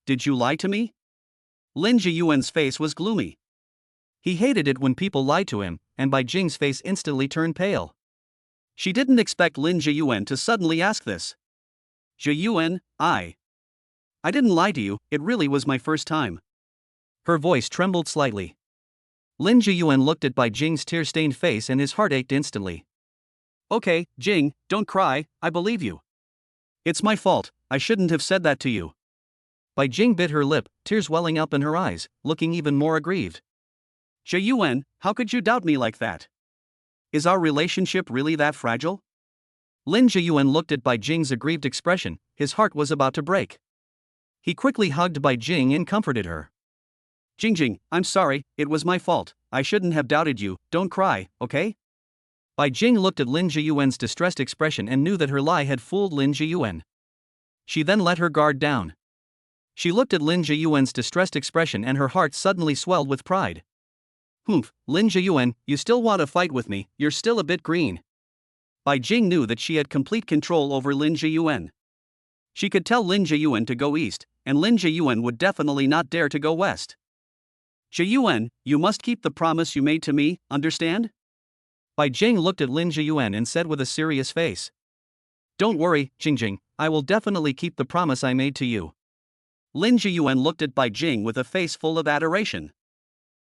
Did you lie to me? Lin Jiyuan's face was gloomy. He hated it when people lied to him, and Bai Jing's face instantly turned pale. She didn't expect Lin Jiyuan to suddenly ask this. Jiyuan, I didn't lie to you, it really was my first time. Her voice trembled slightly. Lin Jiyuan looked at Bai Jing's tear-stained face and his heart ached instantly. Okay, Jing, don't cry, I believe you. It's my fault, I shouldn't have said that to you. Bai Jing bit her lip, tears welling up in her eyes, looking even more aggrieved. Jiyuan, how could you doubt me like that? Is our relationship really that fragile? Lin Jiyuan looked at Bai Jing's aggrieved expression, his heart was about to break. He quickly hugged Bai Jing and comforted her. Jingjing, I'm sorry, it was my fault, I shouldn't have doubted you, don't cry, okay? Bai Jing looked at Lin Jiyuan's distressed expression and knew that her lie had fooled Lin Jiyuan. She then let her guard down. She looked at Lin Jiyuan's distressed expression and her heart suddenly swelled with pride. Humph, Lin Jiyuan, you still want to fight with me, you're still a bit green. Bai Jing knew that she had complete control over Lin Jiyuan. She could tell Lin Jiyuan to go east, and Lin Jiyuan would definitely not dare to go west. Jiyuan, you must keep the promise you made to me, understand? Bai Jing looked at Lin Jiyuan and said with a serious face. Don't worry, Jingjing, I will definitely keep the promise I made to you. Lin Jiyuan looked at Bai Jing with a face full of adoration.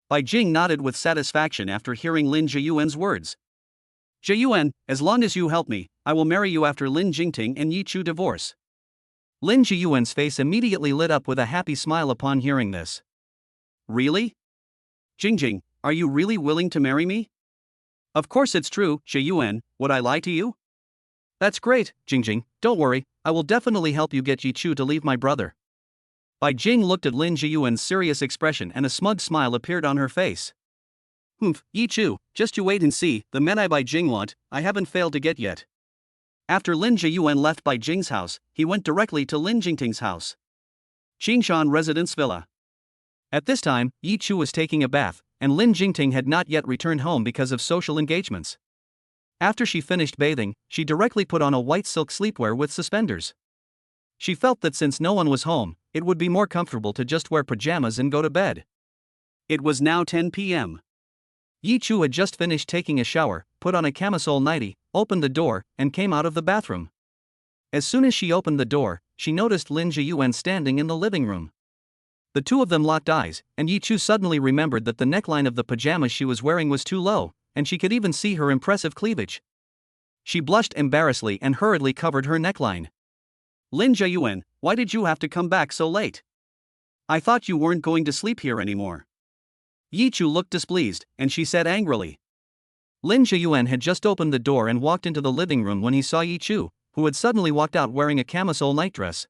Bai Jing nodded with satisfaction after hearing Lin Jiyuan's words. Jiyuan, as long as you help me, I will marry you after Lin Jingting and Yi Chu divorce. Lin Jiyuan's face immediately lit up with a happy smile upon hearing this. Really? Jingjing, are you really willing to marry me? Of course it's true, Xie Yuan, would I lie to you? That's great, Jingjing, don't worry, I will definitely help you get Yi Chu to leave my brother. Bai Jing looked at Lin Zhiyuan's serious expression and a smug smile appeared on her face. Humph, Yi Chu, just you wait and see, the men I Bai Jing want, I haven't failed to get yet. After Lin Zhiyuan left Bai Jing's house, he went directly to Lin Jingting's house. Qingshan Residence Villa. At this time, Yi Chu was taking a bath, and Lin Jingting had not yet returned home because of social engagements. After she finished bathing, she directly put on a white silk sleepwear with suspenders. She felt that since no one was home, it would be more comfortable to just wear pajamas and go to bed. It was now 10 p.m. Yi Chu had just finished taking a shower, put on a camisole nightie, opened the door, and came out of the bathroom. As soon as she opened the door, she noticed Lin Zhiyuan standing in the living room. The two of them locked eyes, and Yi Chu suddenly remembered that the neckline of the pajamas she was wearing was too low, and she could even see her impressive cleavage. She blushed embarrassedly and hurriedly covered her neckline. Lin Zhiyuan, why did you have to come back so late? I thought you weren't going to sleep here anymore. Yi Chu looked displeased, and she said angrily. Lin Zhiyuan had just opened the door and walked into the living room when he saw Yi Chu, who had suddenly walked out wearing a camisole nightdress.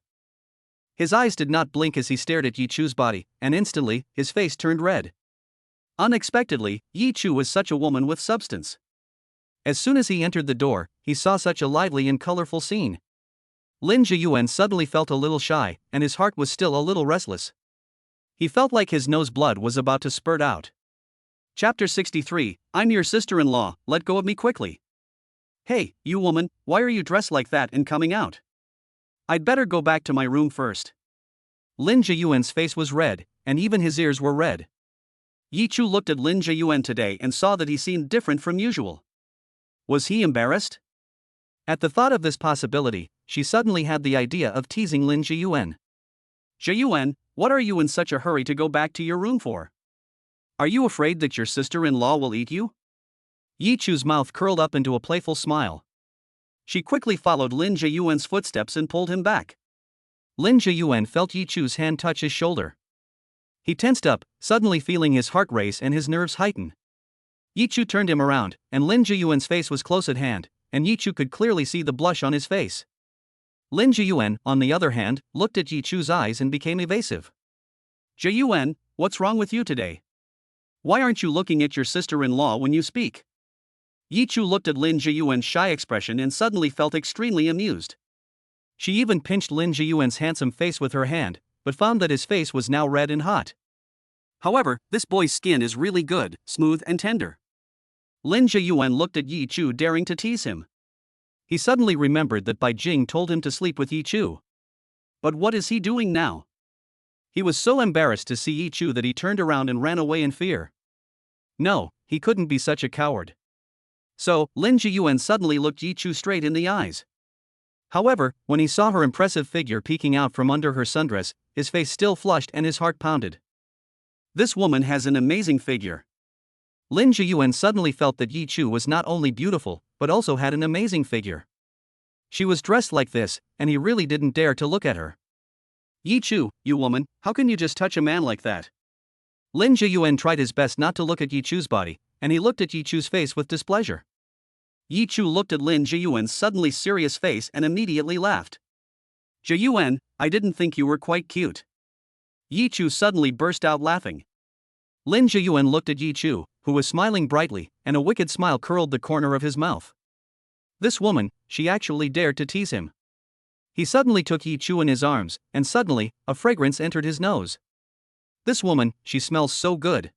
His eyes did not blink as he stared at Yi Chu's body, and instantly, his face turned red. Unexpectedly, Yi Chu was such a woman with substance. As soon as he entered the door, he saw such a lively and colorful scene. Lin Zhiyuan suddenly felt a little shy, and his heart was still a little restless. He felt like his nose blood was about to spurt out. Chapter 63, I'm your sister-in-law, let go of me quickly. Hey, you woman, why are you dressed like that and coming out? I'd better go back to my room first. Lin Zhiyuan's face was red, and even his ears were red. Yi Chu looked at Lin Zhiyuan today and saw that he seemed different from usual. Was he embarrassed? At the thought of this possibility, she suddenly had the idea of teasing Lin Zhiyuan. Zhiyuan, what are you in such a hurry to go back to your room for? Are you afraid that your sister-in-law will eat you? Yi Chu's mouth curled up into a playful smile. She quickly followed Lin Zhiyuan's footsteps and pulled him back. Lin Zhiyuan felt Yi Chu's hand touch his shoulder. He tensed up, suddenly feeling his heart race and his nerves heighten. Yi Chu turned him around, and Lin Zhiyuan's face was close at hand, and Yi Chu could clearly see the blush on his face. Lin Zhiyuan, on the other hand, looked at Yi Chu's eyes and became evasive. Zhiyuan, what's wrong with you today? Why aren't you looking at your sister-in-law when you speak? Yi Chu looked at Lin Zhiyuan's shy expression and suddenly felt extremely amused. She even pinched Lin Zhiyuan's handsome face with her hand, but found that his face was now red and hot. However, this boy's skin is really good, smooth and tender. Lin Zhiyuan looked at Yi Chu daring to tease him. He suddenly remembered that Bai Jing told him to sleep with Yi Chu. But what is he doing now? He was so embarrassed to see Yi Chu that he turned around and ran away in fear. No, he couldn't be such a coward. So, Lin Zhiyuan suddenly looked Yi Chu straight in the eyes. However, when he saw her impressive figure peeking out from under her sundress, his face still flushed and his heart pounded. This woman has an amazing figure. Lin Zhiyuan suddenly felt that Yi Chu was not only beautiful, but also had an amazing figure. She was dressed like this, and he really didn't dare to look at her. Yi Chu, you woman, how can you just touch a man like that? Lin Zhiyuan tried his best not to look at Yi Chu's body, and he looked at Yi Chu's face with displeasure. Yi Chu looked at Lin Zhiyuan's suddenly serious face and immediately laughed. Zhiyuan, I didn't think you were quite cute. Yi Chu suddenly burst out laughing. Lin Zhiyuan looked at Yi Chu, who was smiling brightly, and a wicked smile curled the corner of his mouth. This woman, she actually dared to tease him. He suddenly took Yi Chu in his arms, and suddenly, a fragrance entered his nose. This woman, she smells so good.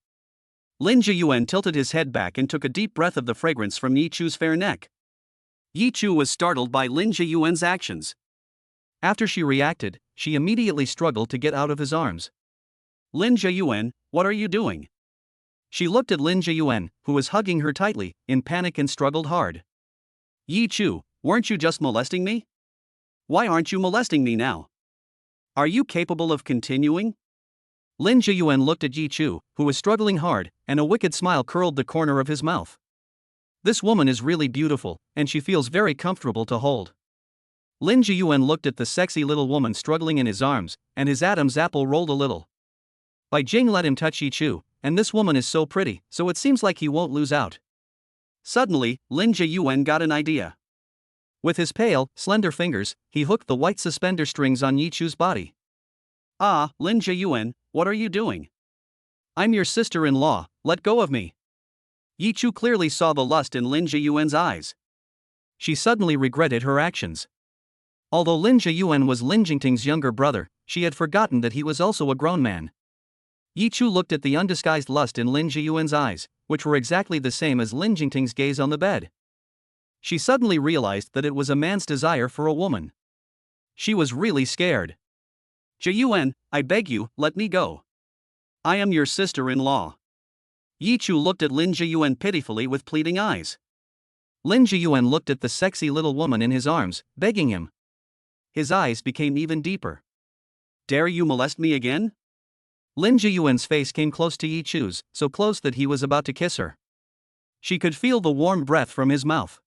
Lin Zhiyuan tilted his head back and took a deep breath of the fragrance from Yi Chu's fair neck. Yi Chu was startled by Lin Zhiyuan's actions. After she reacted, she immediately struggled to get out of his arms. Lin Zhiyuan, what are you doing? She looked at Lin Zhiyuan, who was hugging her tightly, in panic and struggled hard. Yi Chu, weren't you just molesting me? Why aren't you molesting me now? Are you capable of continuing? Lin Zhiyuan looked at Yi Chu, who was struggling hard, and a wicked smile curled the corner of his mouth. This woman is really beautiful, and she feels very comfortable to hold. Lin Zhiyuan looked at the sexy little woman struggling in his arms, and his Adam's apple rolled a little. Bai Jing let him touch Yi Chu, and this woman is so pretty, so it seems like he won't lose out. Suddenly, Lin Jiyuan got an idea. With his pale, slender fingers, he hooked the white suspender strings on Yi Chu's body. Ah, Lin Jiyuan, what are you doing? I'm your sister-in-law, let go of me. Yi Chu clearly saw the lust in Lin Jiyuan's eyes. She suddenly regretted her actions. Although Lin Jiyuan was Lin Jingting's younger brother, she had forgotten that he was also a grown man. Yi Chu looked at the undisguised lust in Lin Jiyuan's eyes, which were exactly the same as Lin Jingting's gaze on the bed. She suddenly realized that it was a man's desire for a woman. She was really scared. Jiyuan, I beg you, let me go. I am your sister-in-law. Yi Chu looked at Lin Jiyuan pitifully with pleading eyes. Lin Jiyuan looked at the sexy little woman in his arms, begging him. His eyes became even deeper. Dare you molest me again? Lin Jiyuan's face came close to Yi Chu's, so close that he was about to kiss her. She could feel the warm breath from his mouth.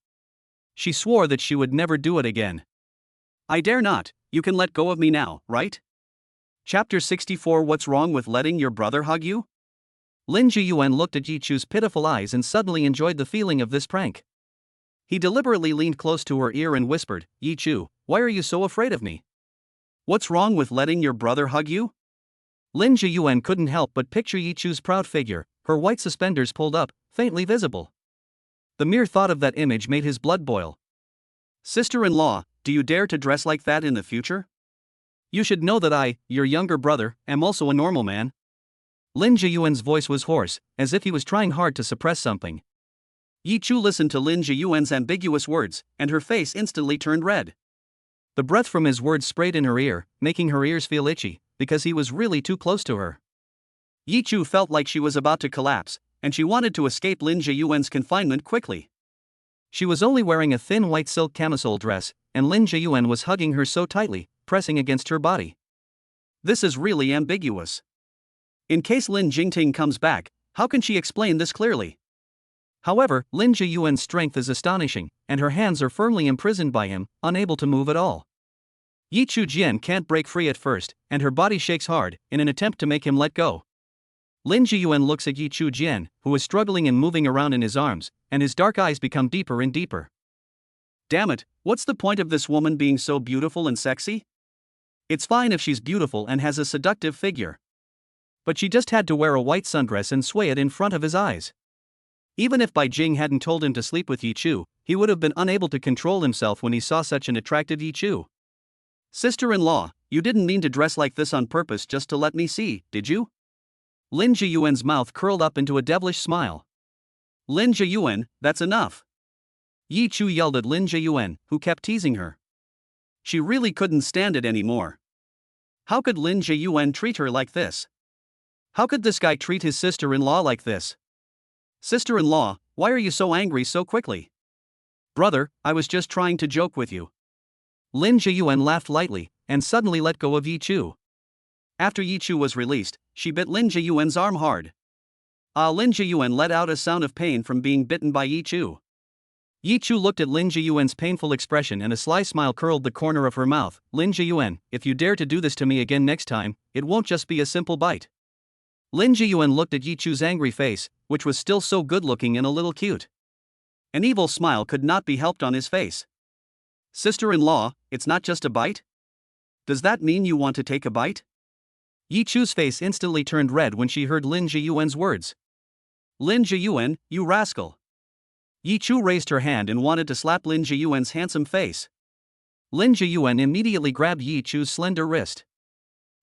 She swore that she would never do it again. I dare not, you can let go of me now, right? Chapter 64 What's wrong with letting your brother hug you? Lin Jiyuan looked at Yi Chu's pitiful eyes and suddenly enjoyed the feeling of this prank. He deliberately leaned close to her ear and whispered, Yi Chu, why are you so afraid of me? What's wrong with letting your brother hug you? Lin Jiyuan couldn't help but picture Yi Chu's proud figure, her white suspenders pulled up, faintly visible. The mere thought of that image made his blood boil. Sister-in-law, do you dare to dress like that in the future? You should know that I, your younger brother, am also a normal man. Lin Jiyuan's voice was hoarse, as if he was trying hard to suppress something. Yi Chu listened to Lin Jiyuan's ambiguous words, and her face instantly turned red. The breath from his words sprayed in her ear, making her ears feel itchy, because he was really too close to her. Yi Chu felt like she was about to collapse, and she wanted to escape Lin Jiyuan's confinement quickly. She was only wearing a thin white silk camisole dress, and Lin Jiyuan was hugging her so tightly, pressing against her body. This is really ambiguous. In case Lin Jingting comes back, how can she explain this clearly? However, Lin Jiyuan's strength is astonishing, and her hands are firmly imprisoned by him, unable to move at all. Yi Chu Jian can't break free at first, and her body shakes hard, in an attempt to make him let go. Lin Jiyuan looks at Yi Chu Jian, who is struggling and moving around in his arms, and his dark eyes become deeper and deeper. Damn it, what's the point of this woman being so beautiful and sexy? It's fine if she's beautiful and has a seductive figure. But she just had to wear a white sundress and sway it in front of his eyes. Even if Bai Jing hadn't told him to sleep with Yi Chu, he would have been unable to control himself when he saw such an attractive Yi Chu. Sister-in-law, you didn't mean to dress like this on purpose just to let me see, did you? Lin Jiyuan's mouth curled up into a devilish smile. Lin Jiyuan, that's enough. Yi Chu yelled at Lin Jiyuan, who kept teasing her. She really couldn't stand it anymore. How could Lin Jiyuan treat her like this? How could this guy treat his sister-in-law like this? Sister-in-law, why are you so angry so quickly? Brother, I was just trying to joke with you. Lin Jiyuan laughed lightly, and suddenly let go of Yi Chu. After Yi Chu was released, she bit Lin Jiyuan's arm hard. Lin Jiyuan let out a sound of pain from being bitten by Yi Chu. Yi Chu looked at Lin Jiyuan's painful expression and a sly smile curled the corner of her mouth. Lin Jiyuan, if you dare to do this to me again next time, it won't just be a simple bite. Lin Jiyuan looked at Yi Chu's angry face, which was still so good-looking and a little cute. An evil smile could not be helped on his face. Sister-in-law, it's not just a bite? Does that mean you want to take a bite? Yi Chu's face instantly turned red when she heard Lin Jiyuan's words. Lin Jiyuan, you rascal. Yi Chu raised her hand and wanted to slap Lin Jiyuan's handsome face. Lin Jiyuan immediately grabbed Yi Chu's slender wrist.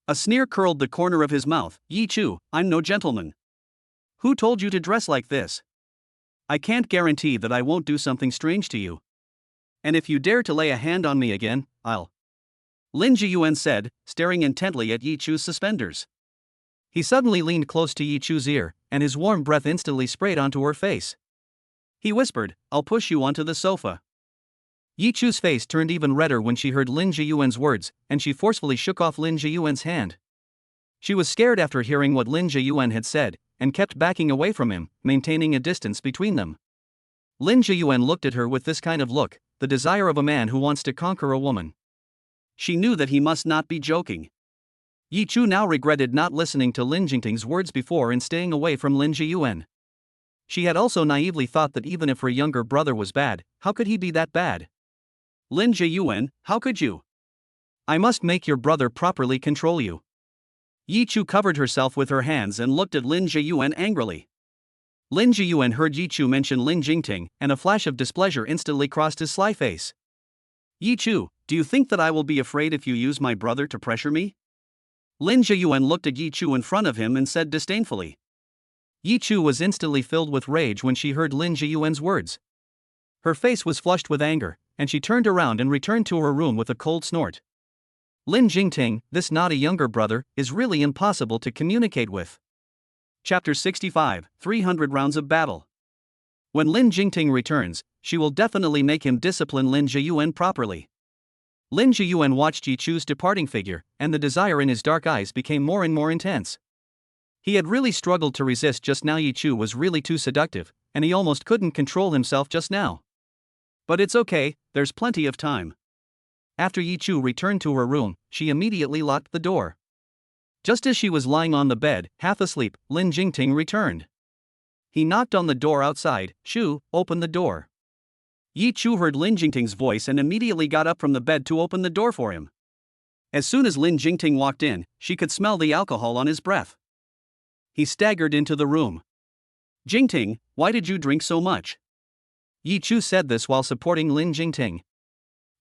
A sneer curled the corner of his mouth. Yi Chu, I'm no gentleman. Who told you to dress like this? I can't guarantee that I won't do something strange to you. And if you dare to lay a hand on me again, I'll. Lin Jiyuan said, staring intently at Yi Chu's suspenders. He suddenly leaned close to Yi Chu's ear, and his warm breath instantly sprayed onto her face. He whispered, I'll push you onto the sofa. Yi Chu's face turned even redder when she heard Lin Jiyuan's words, and she forcefully shook off Lin Jiyuan's hand. She was scared after hearing what Lin Jiyuan had said, and kept backing away from him, maintaining a distance between them. Lin Jiyuan looked at her with this kind of look, the desire of a man who wants to conquer a woman. She knew that he must not be joking. Yi Chu now regretted not listening to Lin Jingting's words before and staying away from Lin Jiyuan. She had also naively thought that even if her younger brother was bad, how could he be that bad? Lin Jiyuan, how could you? I must make your brother properly control you. Yi Chu covered herself with her hands and looked at Lin Jiyuan angrily. Lin Jiyuan heard Yi Chu mention Lin Jingting, and a flash of displeasure instantly crossed his sly face. Yi Chu, do you think that I will be afraid if you use my brother to pressure me? Lin Jiyuan looked at Yi Chu in front of him and said disdainfully. Yi Chu was instantly filled with rage when she heard Lin Jiyuan's words. Her face was flushed with anger, and she turned around and returned to her room with a cold snort. Lin Jingting, this naughty younger brother, is really impossible to communicate with. Chapter 65, 300 Rounds of Battle. When Lin Jingting returns, she will definitely make him discipline Lin Jiyuan properly. Lin Jiyuan watched Yi Chu's departing figure, and the desire in his dark eyes became more and more intense. He had really struggled to resist just now. Yi Chu was really too seductive, and he almost couldn't control himself just now. But it's okay, there's plenty of time. After Yi Chu returned to her room, she immediately locked the door. Just as she was lying on the bed, half asleep, Lin Jingting returned. He knocked on the door outside. "Shu, open the door." Yi Chu heard Lin Jingting's voice and immediately got up from the bed to open the door for him. As soon as Lin Jingting walked in, she could smell the alcohol on his breath. He staggered into the room. "Jingting, why did you drink so much?" Yi Chu said this while supporting Lin Jingting.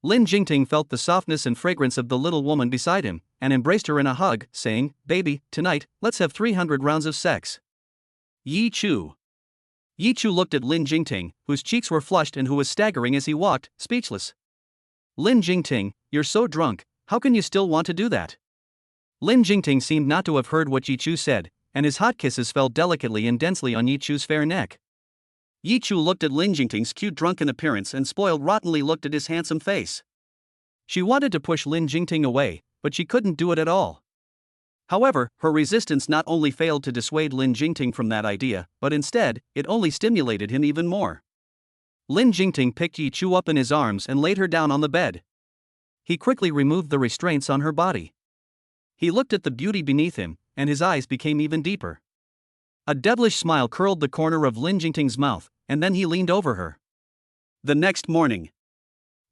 Lin Jingting felt the softness and fragrance of the little woman beside him, and embraced her in a hug, saying, "Baby, tonight, let's have 300 rounds of sex." Yi Chu. Yi Chu looked at Lin Jingting, whose cheeks were flushed and who was staggering as he walked, speechless. "Lin Jingting, you're so drunk, how can you still want to do that?" Lin Jingting seemed not to have heard what Yi Chu said, and his hot kisses fell delicately and densely on Yi Chu's fair neck. Yi Chu looked at Lin Jingting's cute drunken appearance and spoiled rottenly looked at his handsome face. She wanted to push Lin Jingting away, but she couldn't do it at all. However, her resistance not only failed to dissuade Lin Jingting from that idea, but instead, it only stimulated him even more. Lin Jingting picked Yi Chu up in his arms and laid her down on the bed. He quickly removed the restraints on her body. He looked at the beauty beneath him, and his eyes became even deeper. A devilish smile curled the corner of Lin Jingting's mouth, and then he leaned over her. The next morning,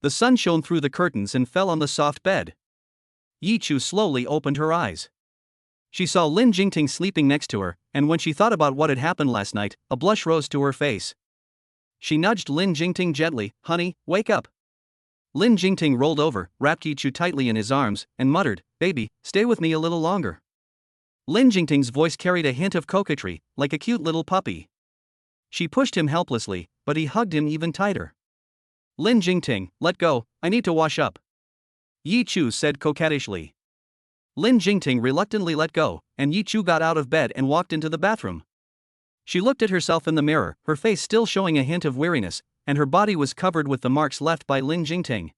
the sun shone through the curtains and fell on the soft bed. Yi Chu slowly opened her eyes. She saw Lin Jingting sleeping next to her, and when she thought about what had happened last night, a blush rose to her face. She nudged Lin Jingting gently. "Honey, wake up." Lin Jingting rolled over, wrapped Yi Chu tightly in his arms, and muttered, "Baby, stay with me a little longer." Lin Jingting's voice carried a hint of coquetry, like a cute little puppy. She pushed him helplessly, but he hugged him even tighter. "Lin Jingting, let go, I need to wash up," Yi Chu said coquettishly. Lin Jingting reluctantly let go, and Yi Chu got out of bed and walked into the bathroom. She looked at herself in the mirror, her face still showing a hint of weariness, and her body was covered with the marks left by Lin Jingting.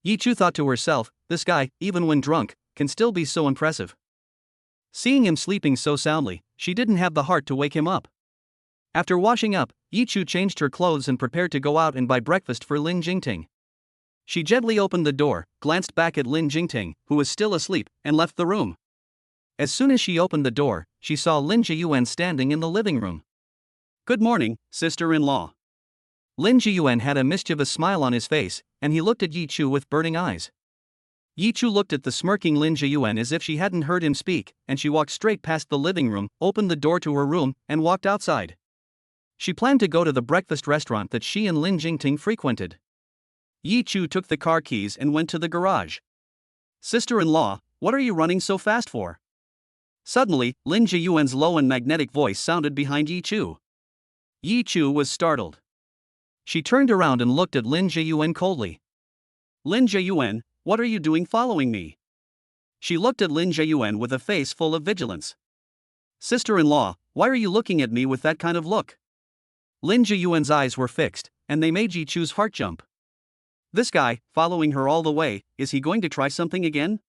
Yi Chu thought to herself, this guy, even when drunk, can still be so impressive. Seeing him sleeping so soundly, she didn't have the heart to wake him up. After washing up, Yi Chu changed her clothes and prepared to go out and buy breakfast for Lin Jingting. She gently opened the door, glanced back at Lin Jingting, who was still asleep, and left the room. As soon as she opened the door, she saw Lin Jiyuan standing in the living room. "Good morning, sister-in-law." Lin Jiyuan had a mischievous smile on his face, and he looked at Yi Chu with burning eyes. Yi Chu looked at the smirking Lin Jiyuan as if she hadn't heard him speak, and she walked straight past the living room, opened the door to her room, and walked outside. She planned to go to the breakfast restaurant that she and Lin Jingting frequented. Yi Chu took the car keys and went to the garage. "Sister-in-law, what are you running so fast for?" Suddenly, Lin Jiyuan's low and magnetic voice sounded behind Yi Chu. Yi Chu was startled. She turned around and looked at Lin Jiyuan coldly. "Lin Jiyuan, what are you doing following me?" She looked at Lin Jiyuan with a face full of vigilance. "Sister-in-law, why are you looking at me with that kind of look?" Lin Jiyuan's eyes were fixed, and they made Yi Chu's heart jump. This guy, following her all the way, is he going to try something again?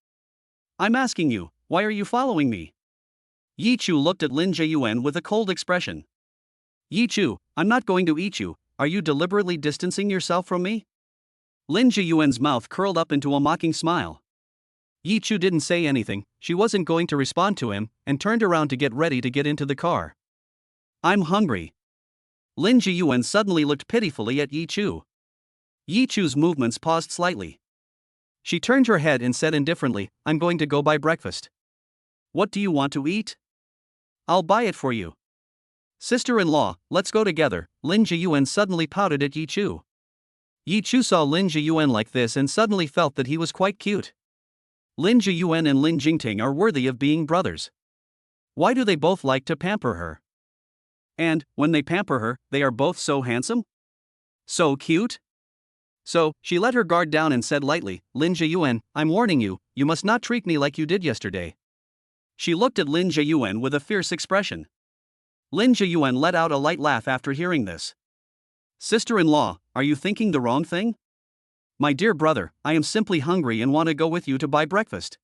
"I'm asking you, why are you following me?" Yi Chu looked at Lin Jiyuan with a cold expression. "Yi Chu, I'm not going to eat you, are you deliberately distancing yourself from me?" Lin Jiyuan's mouth curled up into a mocking smile. Yi Chu didn't say anything, she wasn't going to respond to him, and turned around to get ready to get into the car. I'm hungry. Lin Jiyuan suddenly looked pitifully at Yi Chu. Yi Chu's movements paused slightly. She turned her head and said indifferently, I'm going to go buy breakfast. What do you want to eat? I'll buy it for you. Sister-in-law, let's go together. Lin Jiyuan suddenly pouted at Yi Chu. Yi Chu saw Lin Jiyuan like this and suddenly felt that he was quite cute. Lin Jiyuan and Lin Jingting are worthy of being brothers. Why do they both like to pamper her? And, when they pamper her, they are both so handsome? So cute? So, she let her guard down and said lightly, Lin Jiyuan, I'm warning you, you must not treat me like you did yesterday. She looked at Lin Jiyuan with a fierce expression. Lin Jiyuan let out a light laugh after hearing this. Sister-in-law, are you thinking the wrong thing? My dear brother, I am simply hungry and want to go with you to buy breakfast.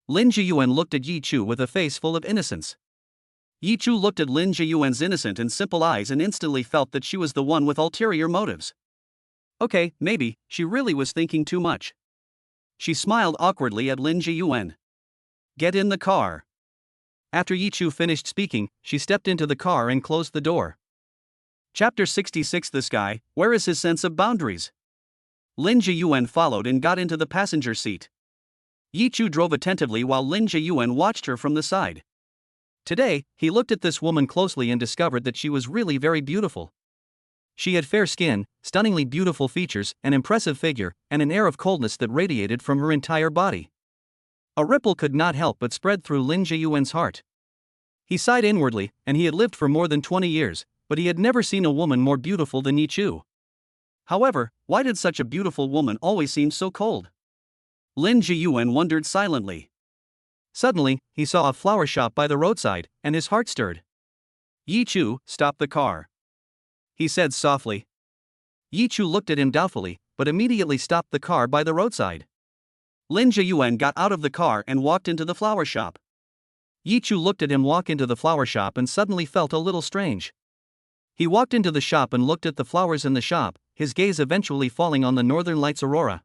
Lin Jiyuan looked at Yi Chu with a face full of innocence. Yi Chu looked at Lin Jiyuan's innocent and simple eyes and instantly felt that she was the one with ulterior motives. Okay, maybe, she really was thinking too much. She smiled awkwardly at Lin Jiyuan. Get in the car. After Yi Chu finished speaking, she stepped into the car and closed the door. Chapter 66. This guy, where is his sense of boundaries? Lin Jiyuan followed and got into the passenger seat. Yi Chu drove attentively while Lin Jiyuan watched her from the side. Today, he looked at this woman closely and discovered that she was really very beautiful. She had fair skin, stunningly beautiful features, an impressive figure, and an air of coldness that radiated from her entire body. A ripple could not help but spread through Lin Jiyuan's heart. He sighed inwardly, and he had lived for more than 20 years, but he had never seen a woman more beautiful than Yi Chu. However, why did such a beautiful woman always seem so cold? Lin Jiyuan wondered silently. Suddenly, he saw a flower shop by the roadside, and his heart stirred. Yi Chu, stop the car. He said softly. Yi Chu looked at him doubtfully, but immediately stopped the car by the roadside. Lin Jiyuan got out of the car and walked into the flower shop. Yi Chu looked at him walk into the flower shop and suddenly felt a little strange. He walked into the shop and looked at the flowers in the shop, his gaze eventually falling on the Northern Lights aurora.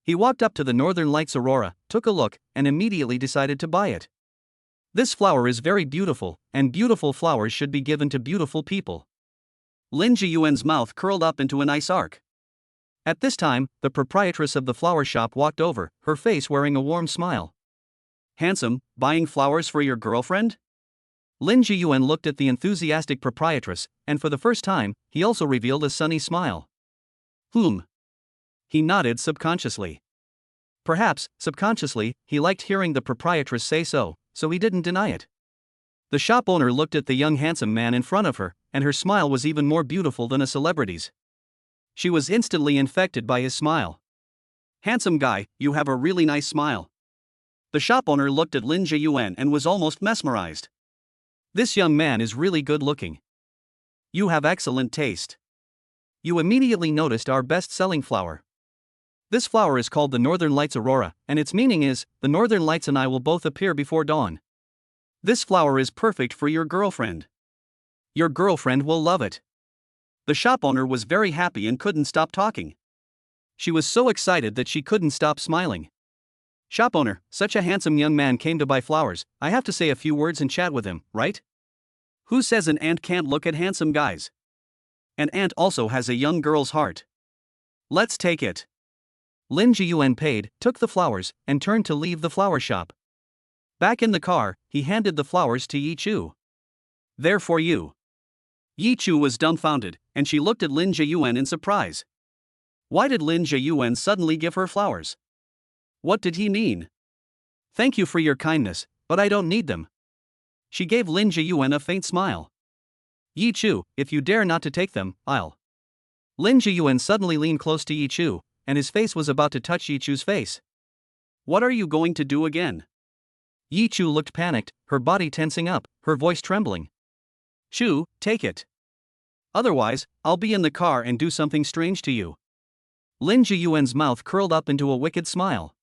He walked up to the Northern Lights aurora, took a look, and immediately decided to buy it. This flower is very beautiful, and beautiful flowers should be given to beautiful people. Lin Jiyuan's mouth curled up into a nice arc. At this time, the proprietress of the flower shop walked over, her face wearing a warm smile. Handsome, buying flowers for your girlfriend? Lin Jiyuan looked at the enthusiastic proprietress, and for the first time, he also revealed a sunny smile. He nodded subconsciously. Perhaps, subconsciously, he liked hearing the proprietress say so he didn't deny it. The shop owner looked at the young handsome man in front of her, and her smile was even more beautiful than a celebrity's. She was instantly infected by his smile. Handsome guy, you have a really nice smile. The shop owner looked at Lin Jiyuan and was almost mesmerized. This young man is really good looking. You have excellent taste. You immediately noticed our best-selling flower. This flower is called the Northern Lights aurora, and its meaning is, the Northern Lights and I will both appear before dawn. This flower is perfect for your girlfriend. Your girlfriend will love it. The shop owner was very happy and couldn't stop talking. She was so excited that she couldn't stop smiling. Shop owner, such a handsome young man came to buy flowers, I have to say a few words and chat with him, right? Who says an ant can't look at handsome guys? An ant also has a young girl's heart. Let's take it. Lin Jiyuan paid, took the flowers, and turned to leave the flower shop. Back in the car, he handed the flowers to Yi Chu. They're for you. Yi Chu was dumbfounded, and she looked at Lin Jiyuan in surprise. Why did Lin Jiyuan suddenly give her flowers? What did he mean? Thank you for your kindness, but I don't need them. She gave Lin Jiyuan a faint smile. Yi Chu, if you dare not to take them, I'll. Lin Jiyuan suddenly leaned close to Yi Chu, and his face was about to touch Yi Chu's face. What are you going to do again? Yi Chu looked panicked, her body tensing up, her voice trembling. Chu, take it. Otherwise, I'll be in the car and do something strange to you. Lin Jiyuan's mouth curled up into a wicked smile.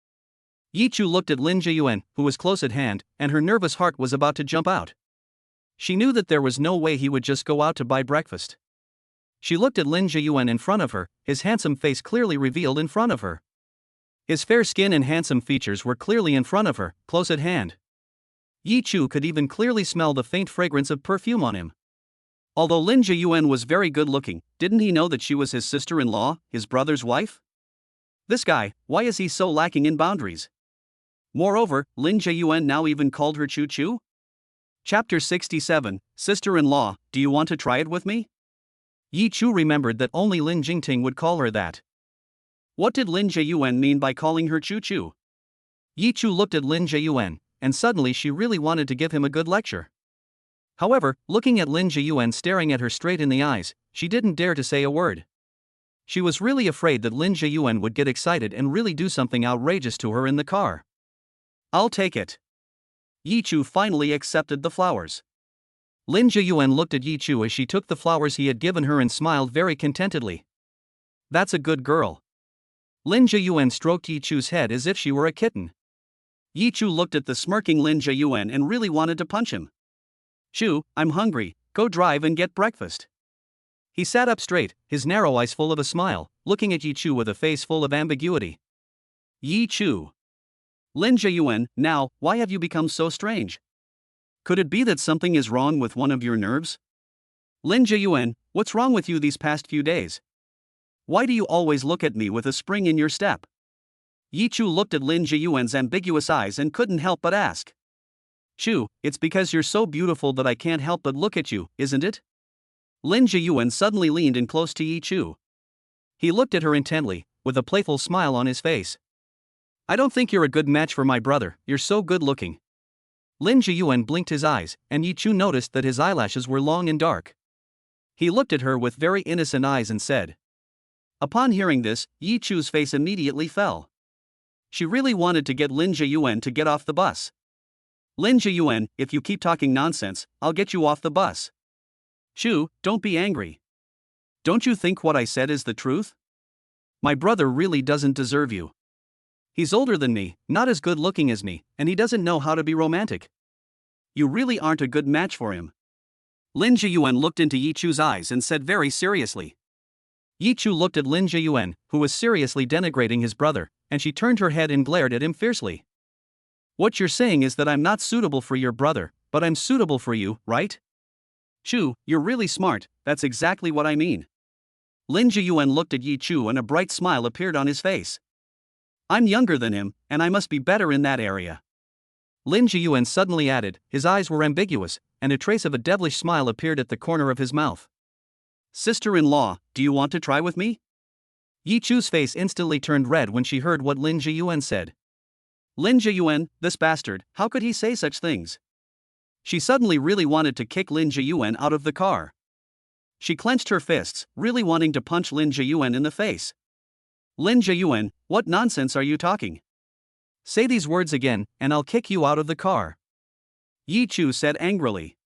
Yi Chu looked at Lin Jiyuan, who was close at hand, and her nervous heart was about to jump out. She knew that there was no way he would just go out to buy breakfast. She looked at Lin Jiyuan in front of her, his handsome face clearly revealed in front of her. His fair skin and handsome features were clearly in front of her, close at hand. Yi Chu could even clearly smell the faint fragrance of perfume on him. Although Lin Jiyuan was very good looking, didn't he know that she was his sister-in-law, his brother's wife? This guy, why is he so lacking in boundaries? Moreover, Lin Jiyuan now even called her Chu Chu? Chapter 67, Sister-in-law, do you want to try it with me? Yi Chu remembered that only Lin Jingting would call her that. What did Lin Jiyuan mean by calling her Chu Chu? Yi Chu looked at Lin Jiyuan, and suddenly she really wanted to give him a good lecture. However, looking at Lin Jiyuan staring at her straight in the eyes, she didn't dare to say a word. She was really afraid that Lin Jiyuan would get excited and really do something outrageous to her in the car. I'll take it. Yi Chu finally accepted the flowers. Lin Jiyuan looked at Yi Chu as she took the flowers he had given her and smiled very contentedly. That's a good girl. Lin Jiyuan stroked Yi Chu's head as if she were a kitten. Yi Chu looked at the smirking Lin Jiyuan and really wanted to punch him. Chu, I'm hungry, go drive and get breakfast. He sat up straight, his narrow eyes full of a smile, looking at Yi Chu with a face full of ambiguity. Yi Chu. Lin Jiyuan, now, why have you become so strange? Could it be that something is wrong with one of your nerves? Lin Jiyuan, what's wrong with you these past few days? Why do you always look at me with a spring in your step? Yi Chu looked at Lin Jiyuan's ambiguous eyes and couldn't help but ask. Chu, it's because you're so beautiful that I can't help but look at you, isn't it? Lin Jiyuan suddenly leaned in close to Yi Chu. He looked at her intently, with a playful smile on his face. I don't think you're a good match for my brother, you're so good looking. Lin Jiyuan blinked his eyes, and Yi Chu noticed that his eyelashes were long and dark. He looked at her with very innocent eyes and said. Upon hearing this, Yi Chu's face immediately fell. She really wanted to get Lin Jiyuan to get off the bus. Lin Jiyuan, if you keep talking nonsense, I'll get you off the bus. Chu, don't be angry. Don't you think what I said is the truth? My brother really doesn't deserve you. He's older than me, not as good looking as me, and he doesn't know how to be romantic. You really aren't a good match for him. Lin Jiyuan looked into Yi Chu's eyes and said very seriously. Yi Chu looked at Lin Jiyuan, who was seriously denigrating his brother, and she turned her head and glared at him fiercely. What you're saying is that I'm not suitable for your brother, but I'm suitable for you, right? Chu, you're really smart, that's exactly what I mean. Lin Jiyuan looked at Yi Chu and a bright smile appeared on his face. I'm younger than him, and I must be better in that area. Lin Jiyuan suddenly added, his eyes were ambiguous, and a trace of a devilish smile appeared at the corner of his mouth. Sister-in-law, do you want to try with me? Yi Chu's face instantly turned red when she heard what Lin Jiyuan said. Lin Jiyuan, this bastard, how could he say such things? She suddenly really wanted to kick Lin Jiyuan out of the car. She clenched her fists, really wanting to punch Lin Jiyuan in the face. Lin Jiyuan, what nonsense are you talking? Say these words again, and I'll kick you out of the car. Yi Chu said angrily.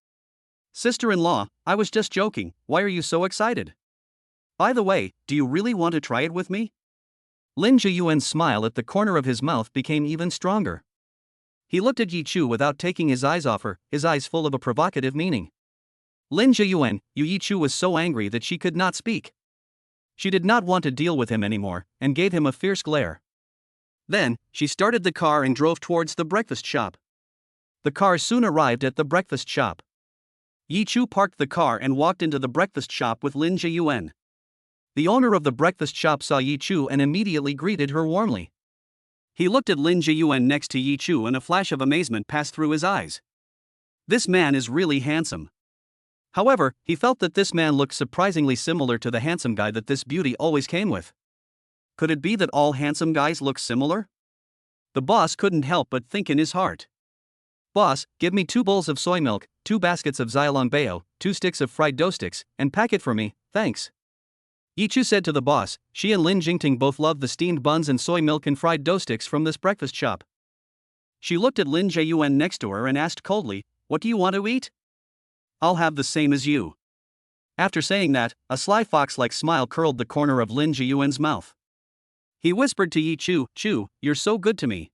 Sister-in-law, I was just joking, why are you so excited? By the way, do you really want to try it with me? Lin Jiyuan's smile at the corner of his mouth became even stronger. He looked at Yi Chu without taking his eyes off her, his eyes full of a provocative meaning. Lin Jiyuan, Yi Chu was so angry that she could not speak. She did not want to deal with him anymore, and gave him a fierce glare. Then, she started the car and drove towards the breakfast shop. The car soon arrived at the breakfast shop. Yi Chu parked the car and walked into the breakfast shop with Lin Jiyuan. The owner of the breakfast shop saw Yi Chu and immediately greeted her warmly. He looked at Lin Jiyuan next to Yi Chu and a flash of amazement passed through his eyes. This man is really handsome. However, he felt that this man looked surprisingly similar to the handsome guy that this beauty always came with. Could it be that all handsome guys look similar? The boss couldn't help but think in his heart. Boss, give me 2 bowls of soy milk, 2 baskets of Xiaolong Bao, 2 sticks of fried dough sticks, and pack it for me, thanks. Yi Chu said to the boss. She and Lin Jingting both loved the steamed buns and soy milk and fried dough sticks from this breakfast shop. She looked at Lin Jiyuan next to her and asked coldly, what do you want to eat? I'll have the same as you. After saying that, a sly fox-like smile curled the corner of Lin Jiyuan's mouth. He whispered to Yi Chu, Chu, you're so good to me.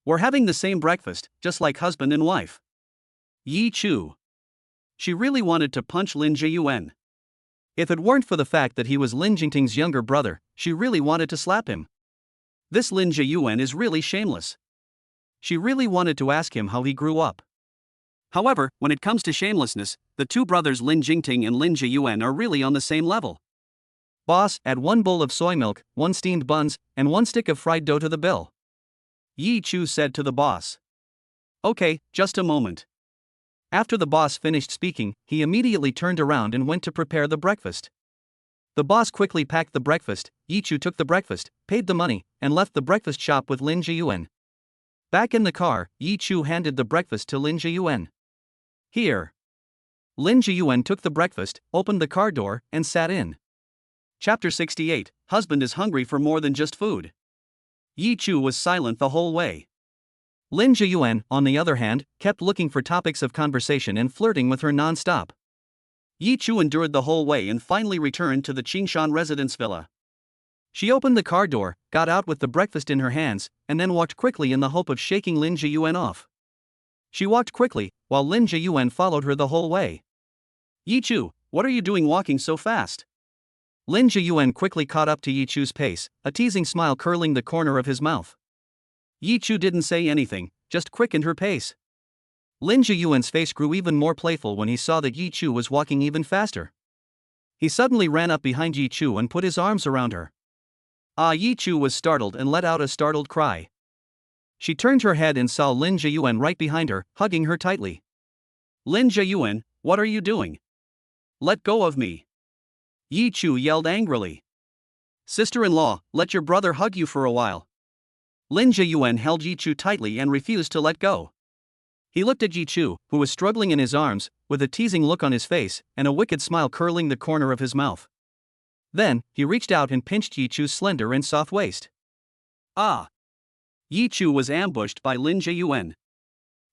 We're having the same breakfast, just like husband and wife. Yi Chu. She really wanted to punch Lin Jiyuan. If it weren't for the fact that he was Lin Jingting's younger brother, she really wanted to slap him. This Lin Jiyuan is really shameless. She really wanted to ask him how he grew up. However, when it comes to shamelessness, the two brothers Lin Jingting and Lin Jiyuan are really on the same level. Boss, add 1 bowl of soy milk, 1 steamed buns, and 1 stick of fried dough to the bill. Yi Chu said to the boss. Okay, just a moment. After the boss finished speaking, he immediately turned around and went to prepare the breakfast. The boss quickly packed the breakfast. Yi Chu took the breakfast, paid the money, and left the breakfast shop with Lin Jiyuan. Back in the car, Yi Chu handed the breakfast to Lin Jiyuan. Here. Lin Jiyuan took the breakfast, opened the car door, and sat in. Chapter 68, Husband is hungry for more than just food. Yi Chu was silent the whole way. Lin Jiyuan, on the other hand, kept looking for topics of conversation and flirting with her non-stop. Yi Chu endured the whole way and finally returned to the Qingshan residence villa. She opened the car door, got out with the breakfast in her hands, and then walked quickly in the hope of shaking Lin Jiyuan off. She walked quickly, while Lin Jiyuan followed her the whole way. Yi Chu, what are you doing walking so fast? Lin Jiyuan quickly caught up to Yi Chu's pace, a teasing smile curling the corner of his mouth. Yi Chu didn't say anything, just quickened her pace. Lin Jiyuan's face grew even more playful when he saw that Yi Chu was walking even faster. He suddenly ran up behind Yi Chu and put his arms around her. Yi Chu was startled and let out a startled cry. She turned her head and saw Lin Jiyuan right behind her, hugging her tightly. Lin Jiyuan, what are you doing? Let go of me. Yi Chu yelled angrily. Sister-in-law, let your brother hug you for a while. Lin Jiyuan held Yi Chu tightly and refused to let go. He looked at Yi Chu, who was struggling in his arms, with a teasing look on his face and a wicked smile curling the corner of his mouth. Then, he reached out and pinched Yi Chu's slender and soft waist. Ah! Yi Chu was ambushed by Lin Jiyuan.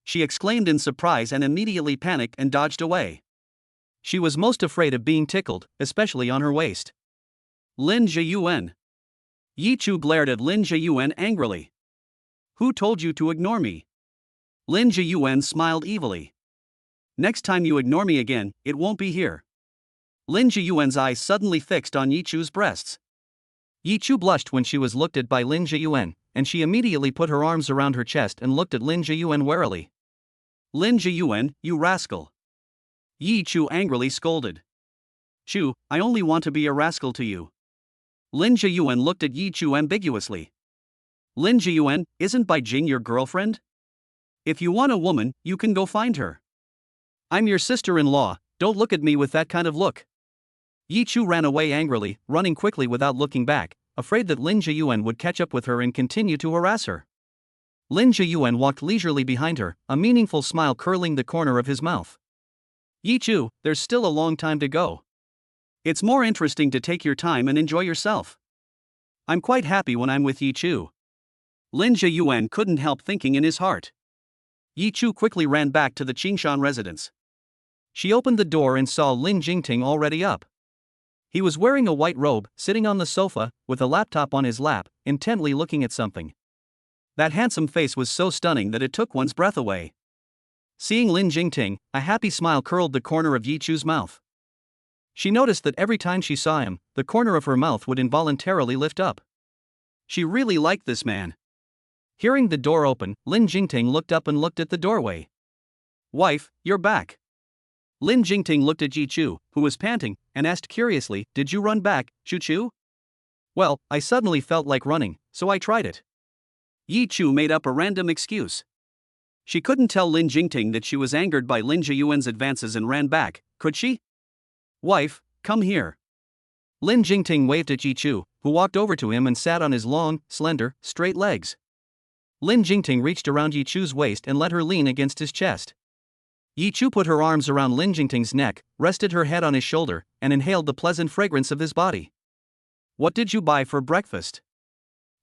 She exclaimed in surprise and immediately panicked and dodged away. She was most afraid of being tickled, especially on her waist. Lin Jiyuan. Yi Chu glared at Lin Jiyuan angrily. Who told you to ignore me? Lin Jiyuan smiled evilly. Next time you ignore me again, it won't be here. Lin Jiyuan's eyes suddenly fixed on Yi Chu's breasts. Yi Chu blushed when she was looked at by Lin Jiyuan, and she immediately put her arms around her chest and looked at Lin Jiyuan warily. Lin Jiyuan, you rascal. Yi Chu angrily scolded. Chu, I only want to be a rascal to you. Lin Jiyuan looked at Yi Chu ambiguously. Lin Jiyuan, isn't Bai Jing your girlfriend? If you want a woman, you can go find her. I'm your sister-in-law, don't look at me with that kind of look. Yi Chu ran away angrily, running quickly without looking back, afraid that Lin Jiyuan would catch up with her and continue to harass her. Lin Jiyuan walked leisurely behind her, a meaningful smile curling the corner of his mouth. Yi Chu, there's still a long time to go. It's more interesting to take your time and enjoy yourself. I'm quite happy when I'm with Yi Chu. Lin Jiyuan couldn't help thinking in his heart. Yi Chu quickly ran back to the Qingshan residence. She opened the door and saw Lin Jingting already up. He was wearing a white robe, sitting on the sofa, with a laptop on his lap, intently looking at something. That handsome face was so stunning that it took one's breath away. Seeing Lin Jingting, a happy smile curled the corner of Yi Chu's mouth. She noticed that every time she saw him, the corner of her mouth would involuntarily lift up. She really liked this man. Hearing the door open, Lin Jingting looked up and looked at the doorway. Wife, you're back. Lin Jingting looked at Yi Chu, who was panting, and asked curiously, did you run back, Chu Chu? Well, I suddenly felt like running, so I tried it. Yi Chu made up a random excuse. She couldn't tell Lin Jingting that she was angered by Lin Jiyuan's advances and ran back, could she? Wife, come here. Lin Jingting waved at Yi Chu, who walked over to him and sat on his long, slender, straight legs. Lin Jingting reached around Yi Chu's waist and let her lean against his chest. Yi Chu put her arms around Lin Jingting's neck, rested her head on his shoulder, and inhaled the pleasant fragrance of his body. What did you buy for breakfast?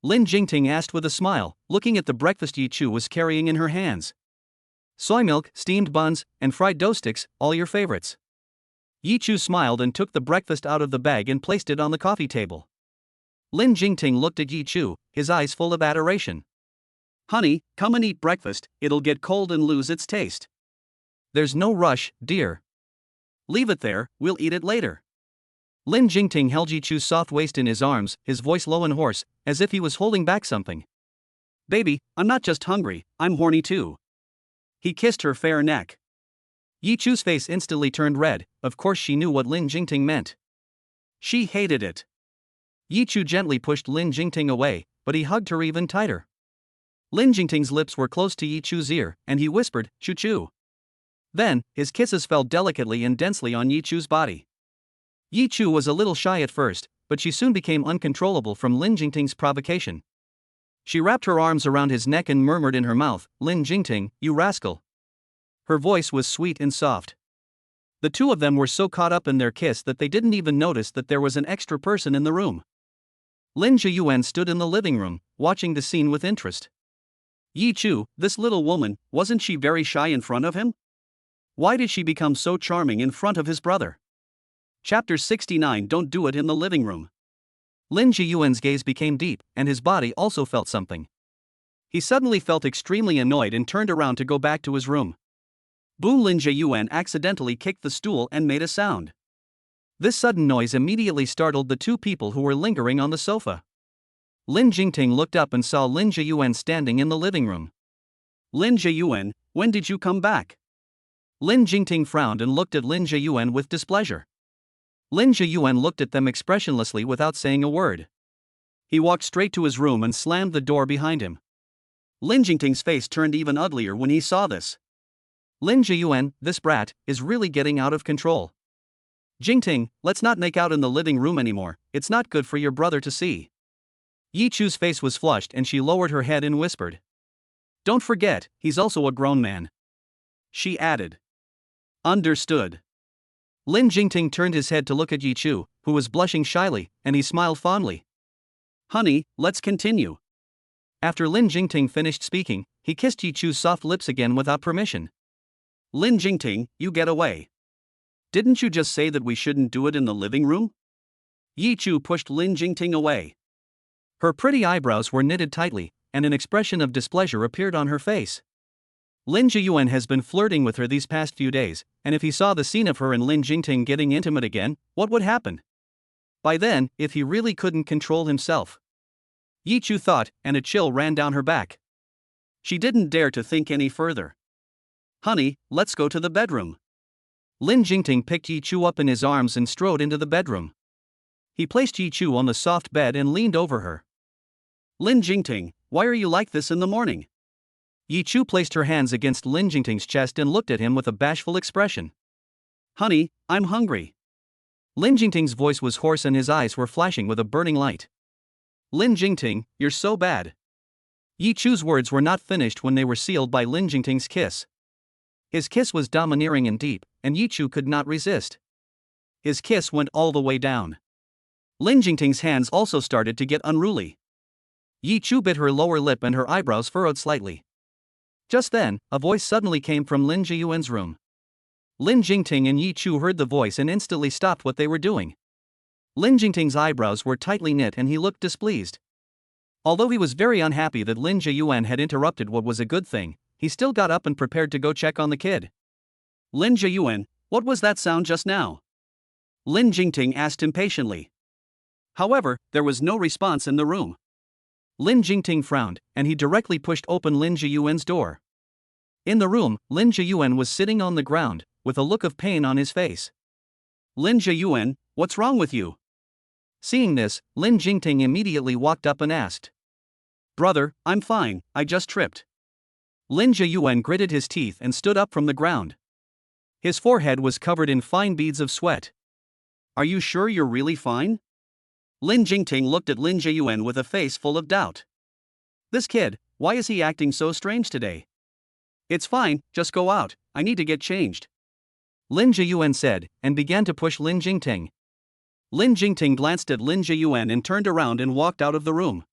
Lin Jingting asked with a smile, looking at the breakfast Yi Chu was carrying in her hands. Soy milk, steamed buns, and fried dough sticks, all your favorites. Yi Chu smiled and took the breakfast out of the bag and placed it on the coffee table. Lin Jingting looked at Yi Chu, his eyes full of adoration. Honey, come and eat breakfast, it'll get cold and lose its taste. There's no rush, dear. Leave it there, we'll eat it later. Lin Jingting held Yi Chu's soft waist in his arms, his voice low and hoarse, as if he was holding back something. Baby, I'm not just hungry, I'm horny too. He kissed her fair neck. Yi Chu's face instantly turned red. Of course she knew what Lin Jingting meant. She hated it. Yi Chu gently pushed Lin Jingting away, but he hugged her even tighter. Lin Jingting's lips were close to Yi Chu's ear, and he whispered, "Chu Chu." Then, his kisses fell delicately and densely on Yi Chu's body. Yi Chu was a little shy at first, but she soon became uncontrollable from Lin Jingting's provocation. She wrapped her arms around his neck and murmured in her mouth, "Lin Jingting, you rascal." Her voice was sweet and soft. The two of them were so caught up in their kiss that they didn't even notice that there was an extra person in the room. Lin Zhiyuan stood in the living room, watching the scene with interest. Yi Chu, this little woman, wasn't she very shy in front of him? Why did she become so charming in front of his brother? Chapter 69. Don't do it in the living room. Lin Zhiyuan's gaze became deep, and his body also felt something. He suddenly felt extremely annoyed and turned around to go back to his room. Boo! Lin Zhiyuan accidentally kicked the stool and made a sound. This sudden noise immediately startled the two people who were lingering on the sofa. Lin Jingting looked up and saw Lin Zhiyuan standing in the living room. Lin Zhiyuan, when did you come back? Lin Jingting frowned and looked at Lin Zhiyuan with displeasure. Lin Zhiyuan looked at them expressionlessly without saying a word. He walked straight to his room and slammed the door behind him. Lin Jingting's face turned even uglier when he saw this. Lin Zhiyuan, this brat, is really getting out of control. Jingting, let's not make out in the living room anymore, it's not good for your brother to see. Yi Chu's face was flushed and she lowered her head and whispered. Don't forget, he's also a grown man. She added. Understood. Lin Jingting turned his head to look at Yi Chu, who was blushing shyly, and he smiled fondly. Honey, let's continue. After Lin Jingting finished speaking, he kissed Yi Chu's soft lips again without permission. Lin Jingting, you get away. Didn't you just say that we shouldn't do it in the living room? Yi Chu pushed Lin Jingting away. Her pretty eyebrows were knitted tightly, and an expression of displeasure appeared on her face. Lin Zhiyuan has been flirting with her these past few days, and if he saw the scene of her and Lin Jingting getting intimate again, what would happen? By then, if he really couldn't control himself. Yi Chu thought, and a chill ran down her back. She didn't dare to think any further. Honey, let's go to the bedroom. Lin Jingting picked Yi Chu up in his arms and strode into the bedroom. He placed Yi Chu on the soft bed and leaned over her. Lin Jingting, why are you like this in the morning? Yi Chu placed her hands against Lin Jingting's chest and looked at him with a bashful expression. Honey, I'm hungry. Lin Jingting's voice was hoarse and his eyes were flashing with a burning light. Lin Jingting, you're so bad. Yi Chu's words were not finished when they were sealed by Lin Jingting's kiss. His kiss was domineering and deep, and Yi Chu could not resist. His kiss went all the way down. Lin Jingting's hands also started to get unruly. Yi Chu bit her lower lip and her eyebrows furrowed slightly. Just then, a voice suddenly came from Lin Zhiyuan's room. Lin Jingting and Yi Chu heard the voice and instantly stopped what they were doing. Lin Jingting's eyebrows were tightly knit and he looked displeased. Although he was very unhappy that Lin Zhiyuan had interrupted what was a good thing, he still got up and prepared to go check on the kid. Lin Zhiyuan, what was that sound just now? Lin Jingting asked impatiently. However, there was no response in the room. Lin Jingting frowned, and he directly pushed open Lin Zhiyuan's door. In the room, Lin Zhiyuan was sitting on the ground, with a look of pain on his face. Lin Zhiyuan, what's wrong with you? Seeing this, Lin Jingting immediately walked up and asked. Brother, I'm fine, I just tripped. Lin Zhiyuan gritted his teeth and stood up from the ground. His forehead was covered in fine beads of sweat. Are you sure you're really fine? Lin Jingting looked at Lin Zhiyuan with a face full of doubt. This kid, why is he acting so strange today? It's fine, just go out, I need to get changed. Lin Zhiyuan said, and began to push Lin Jingting. Lin Jingting glanced at Lin Zhiyuan and turned around and walked out of the room.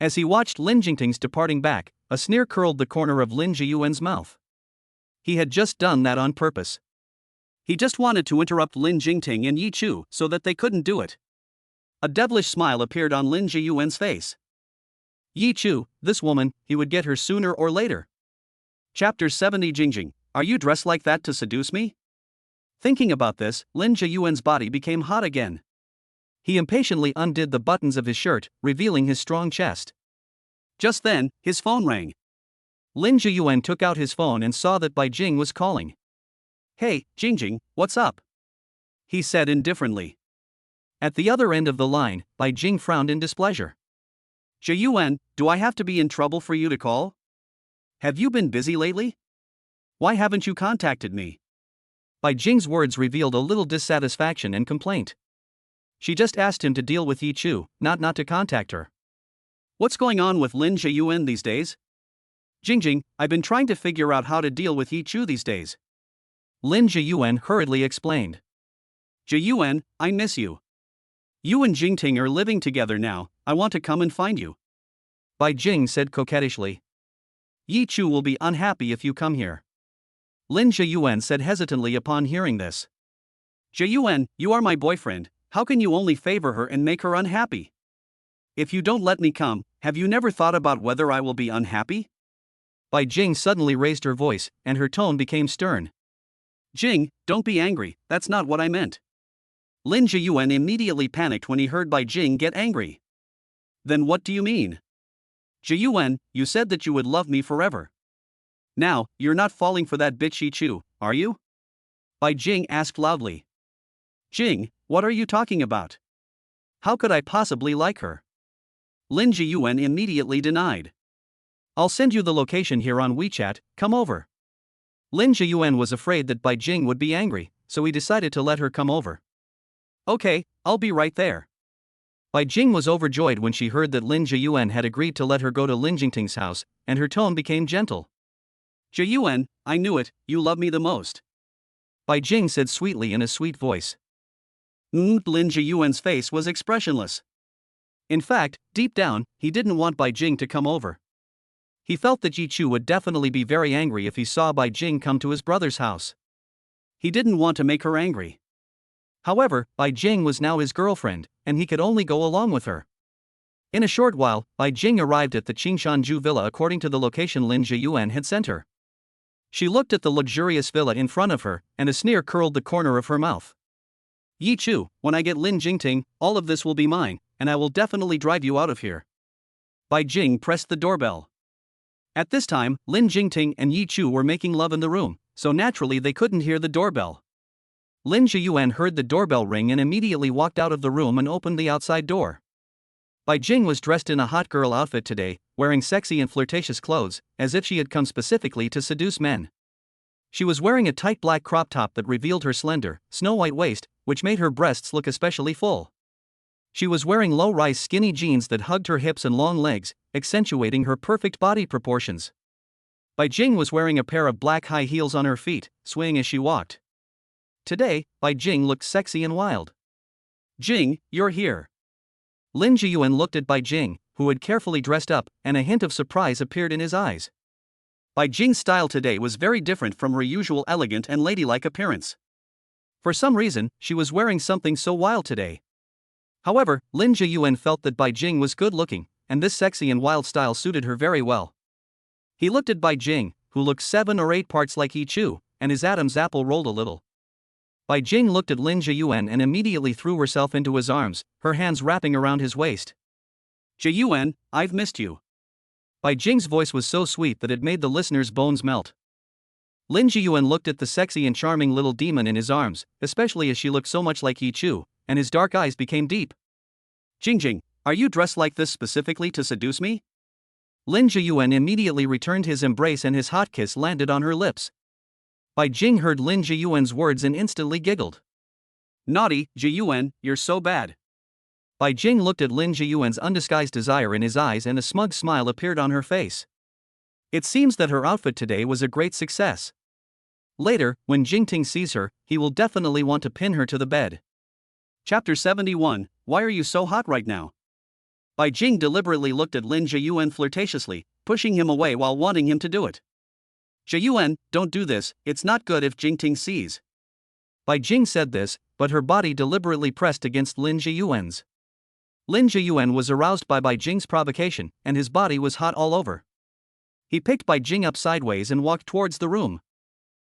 As he watched Lin Jingting's departing back, a sneer curled the corner of Lin Zhiyuan's mouth. He had just done that on purpose. He just wanted to interrupt Lin Jingting and Yi Chu so that they couldn't do it. A devilish smile appeared on Lin Zhiyuan's face. Yi Chu, this woman, he would get her sooner or later. Chapter 70. Jingjing, are you dressed like that to seduce me? Thinking about this, Lin Jiyuan's body became hot again. He impatiently undid the buttons of his shirt, revealing his strong chest. Just then, his phone rang. Lin Jiyuan took out his phone and saw that Bai Jing was calling. "Hey, Jingjing, what's up?" he said indifferently. At the other end of the line, Bai Jing frowned in displeasure. "Jiyuan, do I have to be in trouble for you to call? Have you been busy lately? Why haven't you contacted me?" Bai Jing's words revealed a little dissatisfaction and complaint. She just asked him to deal with Yi Chu, not to contact her. What's going on with Lin Jiyuan these days? Jingjing, I've been trying to figure out how to deal with Yi Chu these days. Lin Jiyuan hurriedly explained. "Jiyuan, I miss you. You and Jingting are living together now, I want to come and find you." Bai Jing said coquettishly. "Yi Chu will be unhappy if you come here." Lin Jiyuan said hesitantly upon hearing this. "Jiyuan, you are my boyfriend, how can you only favor her and make her unhappy? If you don't let me come, have you never thought about whether I will be unhappy?" Bai Jing suddenly raised her voice, and her tone became stern. "Jing, don't be angry, that's not what I meant." Lin Jiyuan immediately panicked when he heard Bai Jing get angry. "Then what do you mean? Jiyuan, you said that you would love me forever. Now, you're not falling for that bitch Yi Chu, are you?" Bai Jing asked loudly. "Jing, what are you talking about? How could I possibly like her?" Lin Jiyuan immediately denied. "I'll send you the location here on WeChat, come over." Lin Jiyuan was afraid that Bai Jing would be angry, so he decided to let her come over. "Okay, I'll be right there." Bai Jing was overjoyed when she heard that Lin Jiyuan had agreed to let her go to Lin Jingting's house, and her tone became gentle. "Jiyuan, I knew it, you love me the most," Bai Jing said sweetly in a sweet voice. Lin Jiyuan's face was expressionless. In fact, deep down, he didn't want Bai Jing to come over. He felt that Yi Chu would definitely be very angry if he saw Bai Jing come to his brother's house. He didn't want to make her angry. However, Bai Jing was now his girlfriend, and he could only go along with her. In a short while, Bai Jing arrived at the Qingshanju villa according to the location Lin Jiyuan had sent her. She looked at the luxurious villa in front of her, and a sneer curled the corner of her mouth. "Yi Chu, when I get Lin Jingting, all of this will be mine, and I will definitely drive you out of here." Bai Jing pressed the doorbell. At this time, Lin Jingting and Yi Chu were making love in the room, so naturally they couldn't hear the doorbell. Lin Jiyuan heard the doorbell ring and immediately walked out of the room and opened the outside door. Bai Jing was dressed in a hot girl outfit today, wearing sexy and flirtatious clothes, as if she had come specifically to seduce men. She was wearing a tight black crop top that revealed her slender, snow-white waist, which made her breasts look especially full. She was wearing low-rise skinny jeans that hugged her hips and long legs, accentuating her perfect body proportions. Bai Jing was wearing a pair of black high heels on her feet, swaying as she walked. Today, Bai Jing looked sexy and wild. "Jing, you're here." Lin Jiyuan looked at Bai Jing, who had carefully dressed up, and a hint of surprise appeared in his eyes. Bai Jing's style today was very different from her usual elegant and ladylike appearance. For some reason, she was wearing something so wild today. However, Lin Jiyuan felt that Bai Jing was good-looking, and this sexy and wild style suited her very well. He looked at Bai Jing, who looked 7 or 8 parts like Yi Chu, and his Adam's apple rolled a little. Bai Jing looked at Lin Jiyuan and immediately threw herself into his arms, her hands wrapping around his waist. "Jiyuan, I've missed you." Bai Jing's voice was so sweet that it made the listeners' bones melt. Lin Jiyuan looked at the sexy and charming little demon in his arms, especially as she looked so much like Yi Chu, and his dark eyes became deep. "Jingjing, are you dressed like this specifically to seduce me?" Lin Jiyuan immediately returned his embrace and his hot kiss landed on her lips. Bai Jing heard Lin Jiyuan's words and instantly giggled. "Naughty, Jiyuan, you're so bad." Bai Jing looked at Lin Jiyuan's undisguised desire in his eyes and a smug smile appeared on her face. It seems that her outfit today was a great success. Later, when Jingting sees her, he will definitely want to pin her to the bed. Chapter 71, Why are you so hot right now? Bai Jing deliberately looked at Lin Jiyuan flirtatiously, pushing him away while wanting him to do it. "Jiyuan, don't do this, it's not good if Jingting sees." Bai Jing said this, but her body deliberately pressed against Lin Jiyuan's. Lin Jiyuan was aroused by Bai Jing's provocation, and his body was hot all over. He picked Bai Jing up sideways and walked towards the room.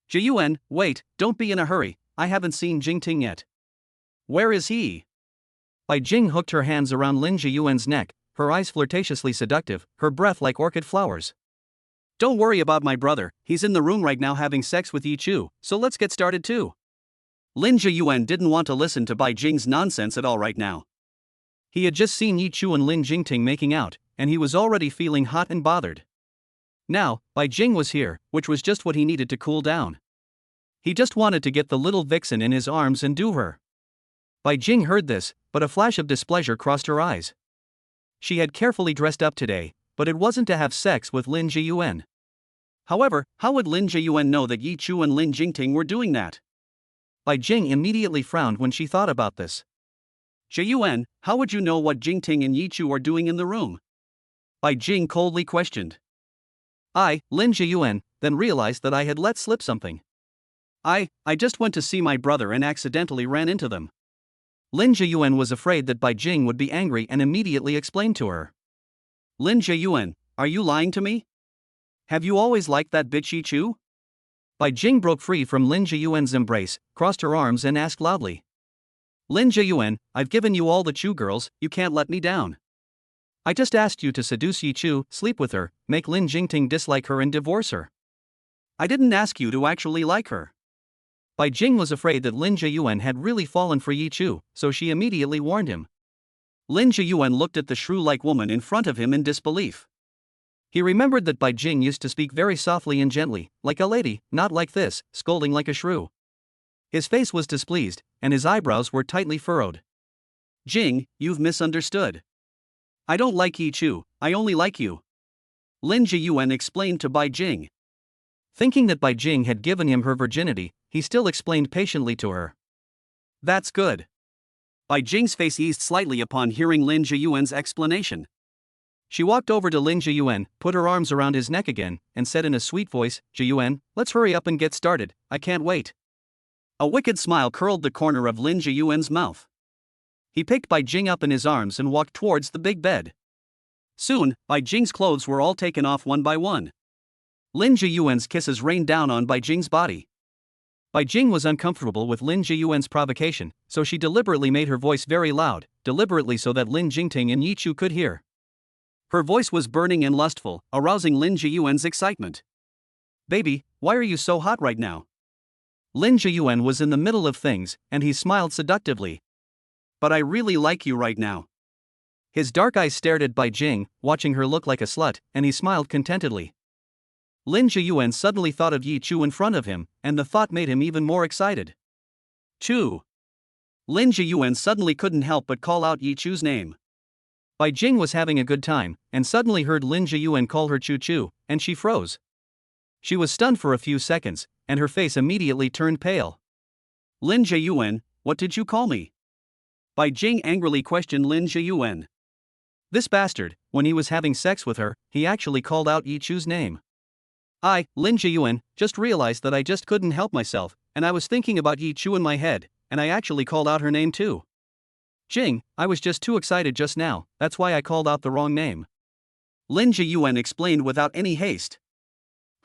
"Jiyuan, wait, don't be in a hurry, I haven't seen Jingting yet. Where is he? Bai Jing hooked her hands around Lin Zhiyuan's neck, her eyes flirtatiously seductive, her breath like orchid flowers. Don't worry about my brother, he's in the room right now having sex with Yi Chu, so let's get started too. Lin Zhiyuan didn't want to listen to Bai Jing's nonsense at all right now. He had just seen Yi Chu and Lin Jingting making out, and he was already feeling hot and bothered. Now, Bai Jing was here, which was just what he needed to cool down. He just wanted to get the little vixen in his arms and do her. Bai Jing heard this, but a flash of displeasure crossed her eyes. She had carefully dressed up today, but it wasn't to have sex with Lin Zhiyuan. However, how would Lin Zhiyuan know that Yi Chu and Lin Jingting were doing that? Bai Jing immediately frowned when she thought about this. Zhiyuan, how would you know what Jingting and Yi Chu are doing in the room? Bai Jing coldly questioned. Lin Zhiyuan, then realized that I had let slip something. I just went to see my brother and accidentally ran into them. Lin Zhiyuan was afraid that Bai Jing would be angry and immediately explained to her. Lin Zhiyuan, are you lying to me? Have you always liked that bitch Yi Chu? Bai Jing broke free from Lin Zhiyuan's embrace, crossed her arms and asked loudly. Lin Zhiyuan, I've given you all the Chu girls, you can't let me down. I just asked you to seduce Yi Chu, sleep with her, make Lin Jingting dislike her and divorce her. I didn't ask you to actually like her. Bai Jing was afraid that Lin Zhiyuan had really fallen for Yi Chu, so she immediately warned him. Lin Zhiyuan looked at the shrew-like woman in front of him in disbelief. He remembered that Bai Jing used to speak very softly and gently, like a lady, not like this, scolding like a shrew. His face was displeased, and his eyebrows were tightly furrowed. Jing, you've misunderstood. I don't like Yi Chu, I only like you. Lin Zhiyuan explained to Bai Jing. Thinking that Bai Jing had given him her virginity, he still explained patiently to her. That's good. Bai Jing's face eased slightly upon hearing Lin Zhiyuan's explanation. She walked over to Lin Zhiyuan, put her arms around his neck again, and said in a sweet voice, Zhiyuan, let's hurry up and get started, I can't wait. A wicked smile curled the corner of Lin Zhiyuan's mouth. He picked Bai Jing up in his arms and walked towards the big bed. Soon, Bai Jing's clothes were all taken off one by one. Lin Zhiyuan's kisses rained down on Bai Jing's body. Bai Jing was uncomfortable with Lin Zhiyuan's provocation, so she deliberately made her voice very loud, deliberately so that Lin Jingting and Yi Chu could hear. Her voice was burning and lustful, arousing Lin Zhiyuan's excitement. Baby, why are you so hot right now? Lin Zhiyuan was in the middle of things, and he smiled seductively. But I really like you right now. His dark eyes stared at Bai Jing, watching her look like a slut, and he smiled contentedly. Lin Zhiyuan suddenly thought of Yi Chu in front of him, and the thought made him even more excited. Chu. Lin Zhiyuan suddenly couldn't help but call out Yi Chu's name. Bai Jing was having a good time, and suddenly heard Lin Zhiyuan call her Chu Chu, and she froze. She was stunned for a few seconds, and her face immediately turned pale. Lin Zhiyuan, what did you call me? Bai Jing angrily questioned Lin Zhiyuan. This bastard, when he was having sex with her, he actually called out Yi Chu's name. Lin Zhiyuan, just realized that I just couldn't help myself, and I was thinking about Yi Chu in my head, and I actually called out her name too. Jing, I was just too excited just now, that's why I called out the wrong name. Lin Zhiyuan explained without any haste.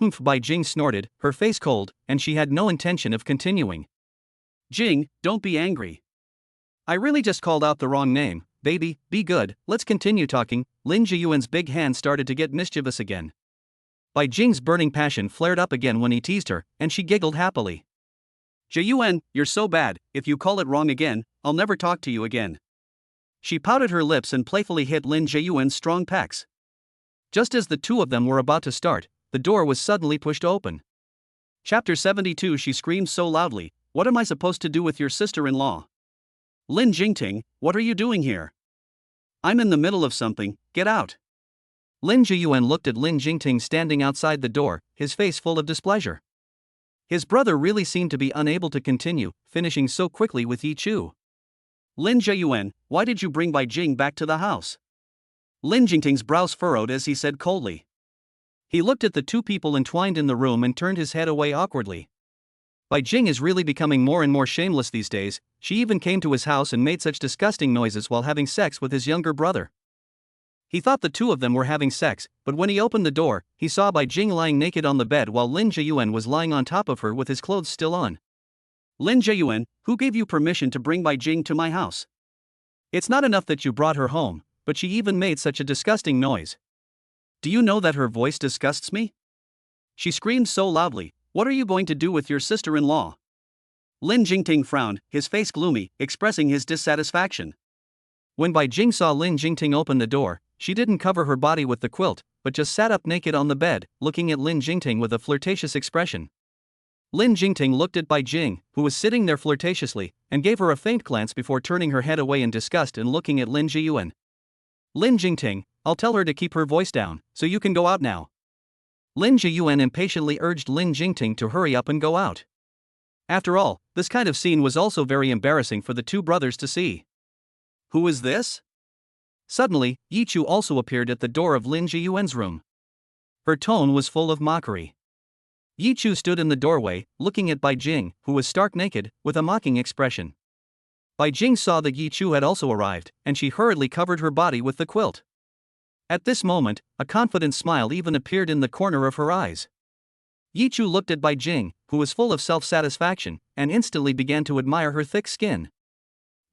Humph, Bai Jing snorted, her face cold, and she had no intention of continuing. Jing, don't be angry. I really just called out the wrong name, baby, be good, let's continue talking. Lin Zhiyuan's big hand started to get mischievous again. Bai Jing's burning passion flared up again when he teased her, and she giggled happily. Zhiyuan, you're so bad, if you call it wrong again, I'll never talk to you again. She pouted her lips and playfully hit Lin Zhiyuan's strong pecs. Just as the two of them were about to start, the door was suddenly pushed open. Chapter 72. She screamed so loudly, what am I supposed to do with your sister-in-law? Lin Jingting, what are you doing here? I'm in the middle of something, get out. Lin Zhiyuan looked at Lin Jingting standing outside the door, his face full of displeasure. His brother really seemed to be unable to continue, finishing so quickly with Yi Chu. Lin Zhiyuan, why did you bring Bai Jing back to the house? Lin Jingting's brows furrowed as he said coldly. He looked at the two people entwined in the room and turned his head away awkwardly. Bai Jing is really becoming more and more shameless these days, she even came to his house and made such disgusting noises while having sex with his younger brother. He thought the two of them were having sex, but when he opened the door, he saw Bai Jing lying naked on the bed while Lin Zhiyuan was lying on top of her with his clothes still on. Lin Jiayuan, who gave you permission to bring Bai Jing to my house? It's not enough that you brought her home, but she even made such a disgusting noise. Do you know that her voice disgusts me? She screamed so loudly. What are you going to do with your sister-in-law? Lin Jingting frowned, his face gloomy, expressing his dissatisfaction. When Bai Jing saw Lin Jingting open the door, she didn't cover her body with the quilt, but just sat up naked on the bed, looking at Lin Jingting with a flirtatious expression. Lin Jingting looked at Bai Jing, who was sitting there flirtatiously, and gave her a faint glance before turning her head away in disgust and looking at Lin Jiayuan. Lin Jingting, I'll tell her to keep her voice down, so you can go out now. Lin Jiayuan impatiently urged Lin Jingting to hurry up and go out. After all, this kind of scene was also very embarrassing for the two brothers to see. Who is this? Suddenly, Yi Chu also appeared at the door of Lin Jiayuan's room. Her tone was full of mockery. Yi Chu stood in the doorway, looking at Bai Jing, who was stark naked, with a mocking expression. Bai Jing saw that Yi Chu had also arrived, and she hurriedly covered her body with the quilt. At this moment, a confident smile even appeared in the corner of her eyes. Yi Chu looked at Bai Jing, who was full of self-satisfaction, and instantly began to admire her thick skin.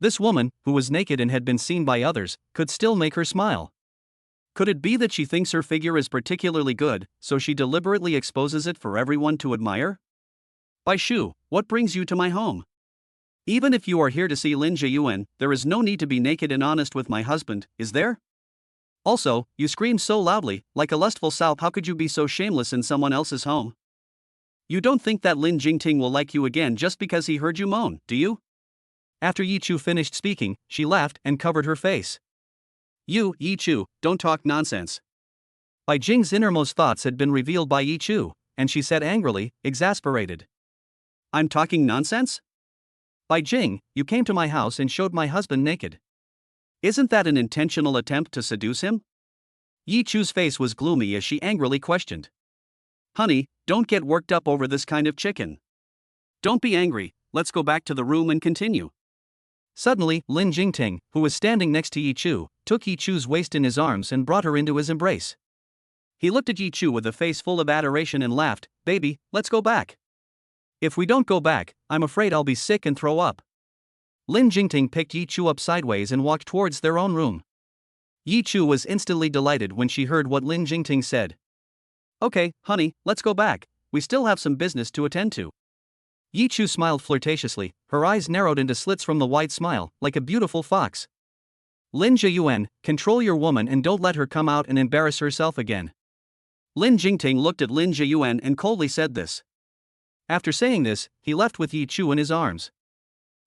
This woman, who was naked and had been seen by others, could still make her smile. Could it be that she thinks her figure is particularly good, so she deliberately exposes it for everyone to admire? Bai Shu, what brings you to my home? Even if you are here to see Lin Jiayuan, there is no need to be naked and honest with my husband, is there? Also, you scream so loudly, like a lustful sow. How could you be so shameless in someone else's home? You don't think that Lin Jingting will like you again just because he heard you moan, do you? After Yi Chu finished speaking, she laughed and covered her face. You, Yi Chu, don't talk nonsense. Bai Jing's innermost thoughts had been revealed by Yi Chu, and she said angrily, exasperated. I'm talking nonsense? Bai Jing, you came to my house and showed my husband naked. Isn't that an intentional attempt to seduce him? Yi Chu's face was gloomy as she angrily questioned. Honey, don't get worked up over this kind of chicken. Don't be angry, let's go back to the room and continue. Suddenly, Lin Jingting, who was standing next to Yi Chu, took Yi Chu's waist in his arms and brought her into his embrace. He looked at Yi Chu with a face full of adoration and laughed, Baby, let's go back. If we don't go back, I'm afraid I'll be sick and throw up. Lin Jingting picked Yi Chu up sideways and walked towards their own room. Yi Chu was instantly delighted when she heard what Lin Jingting said. Okay, honey, let's go back, we still have some business to attend to. Yi Chu smiled flirtatiously, her eyes narrowed into slits from the wide smile, like a beautiful fox. Lin Jiayuan, control your woman and don't let her come out and embarrass herself again. Lin Jingting looked at Lin Jiayuan and coldly said this. After saying this, he left with Yi Chu in his arms.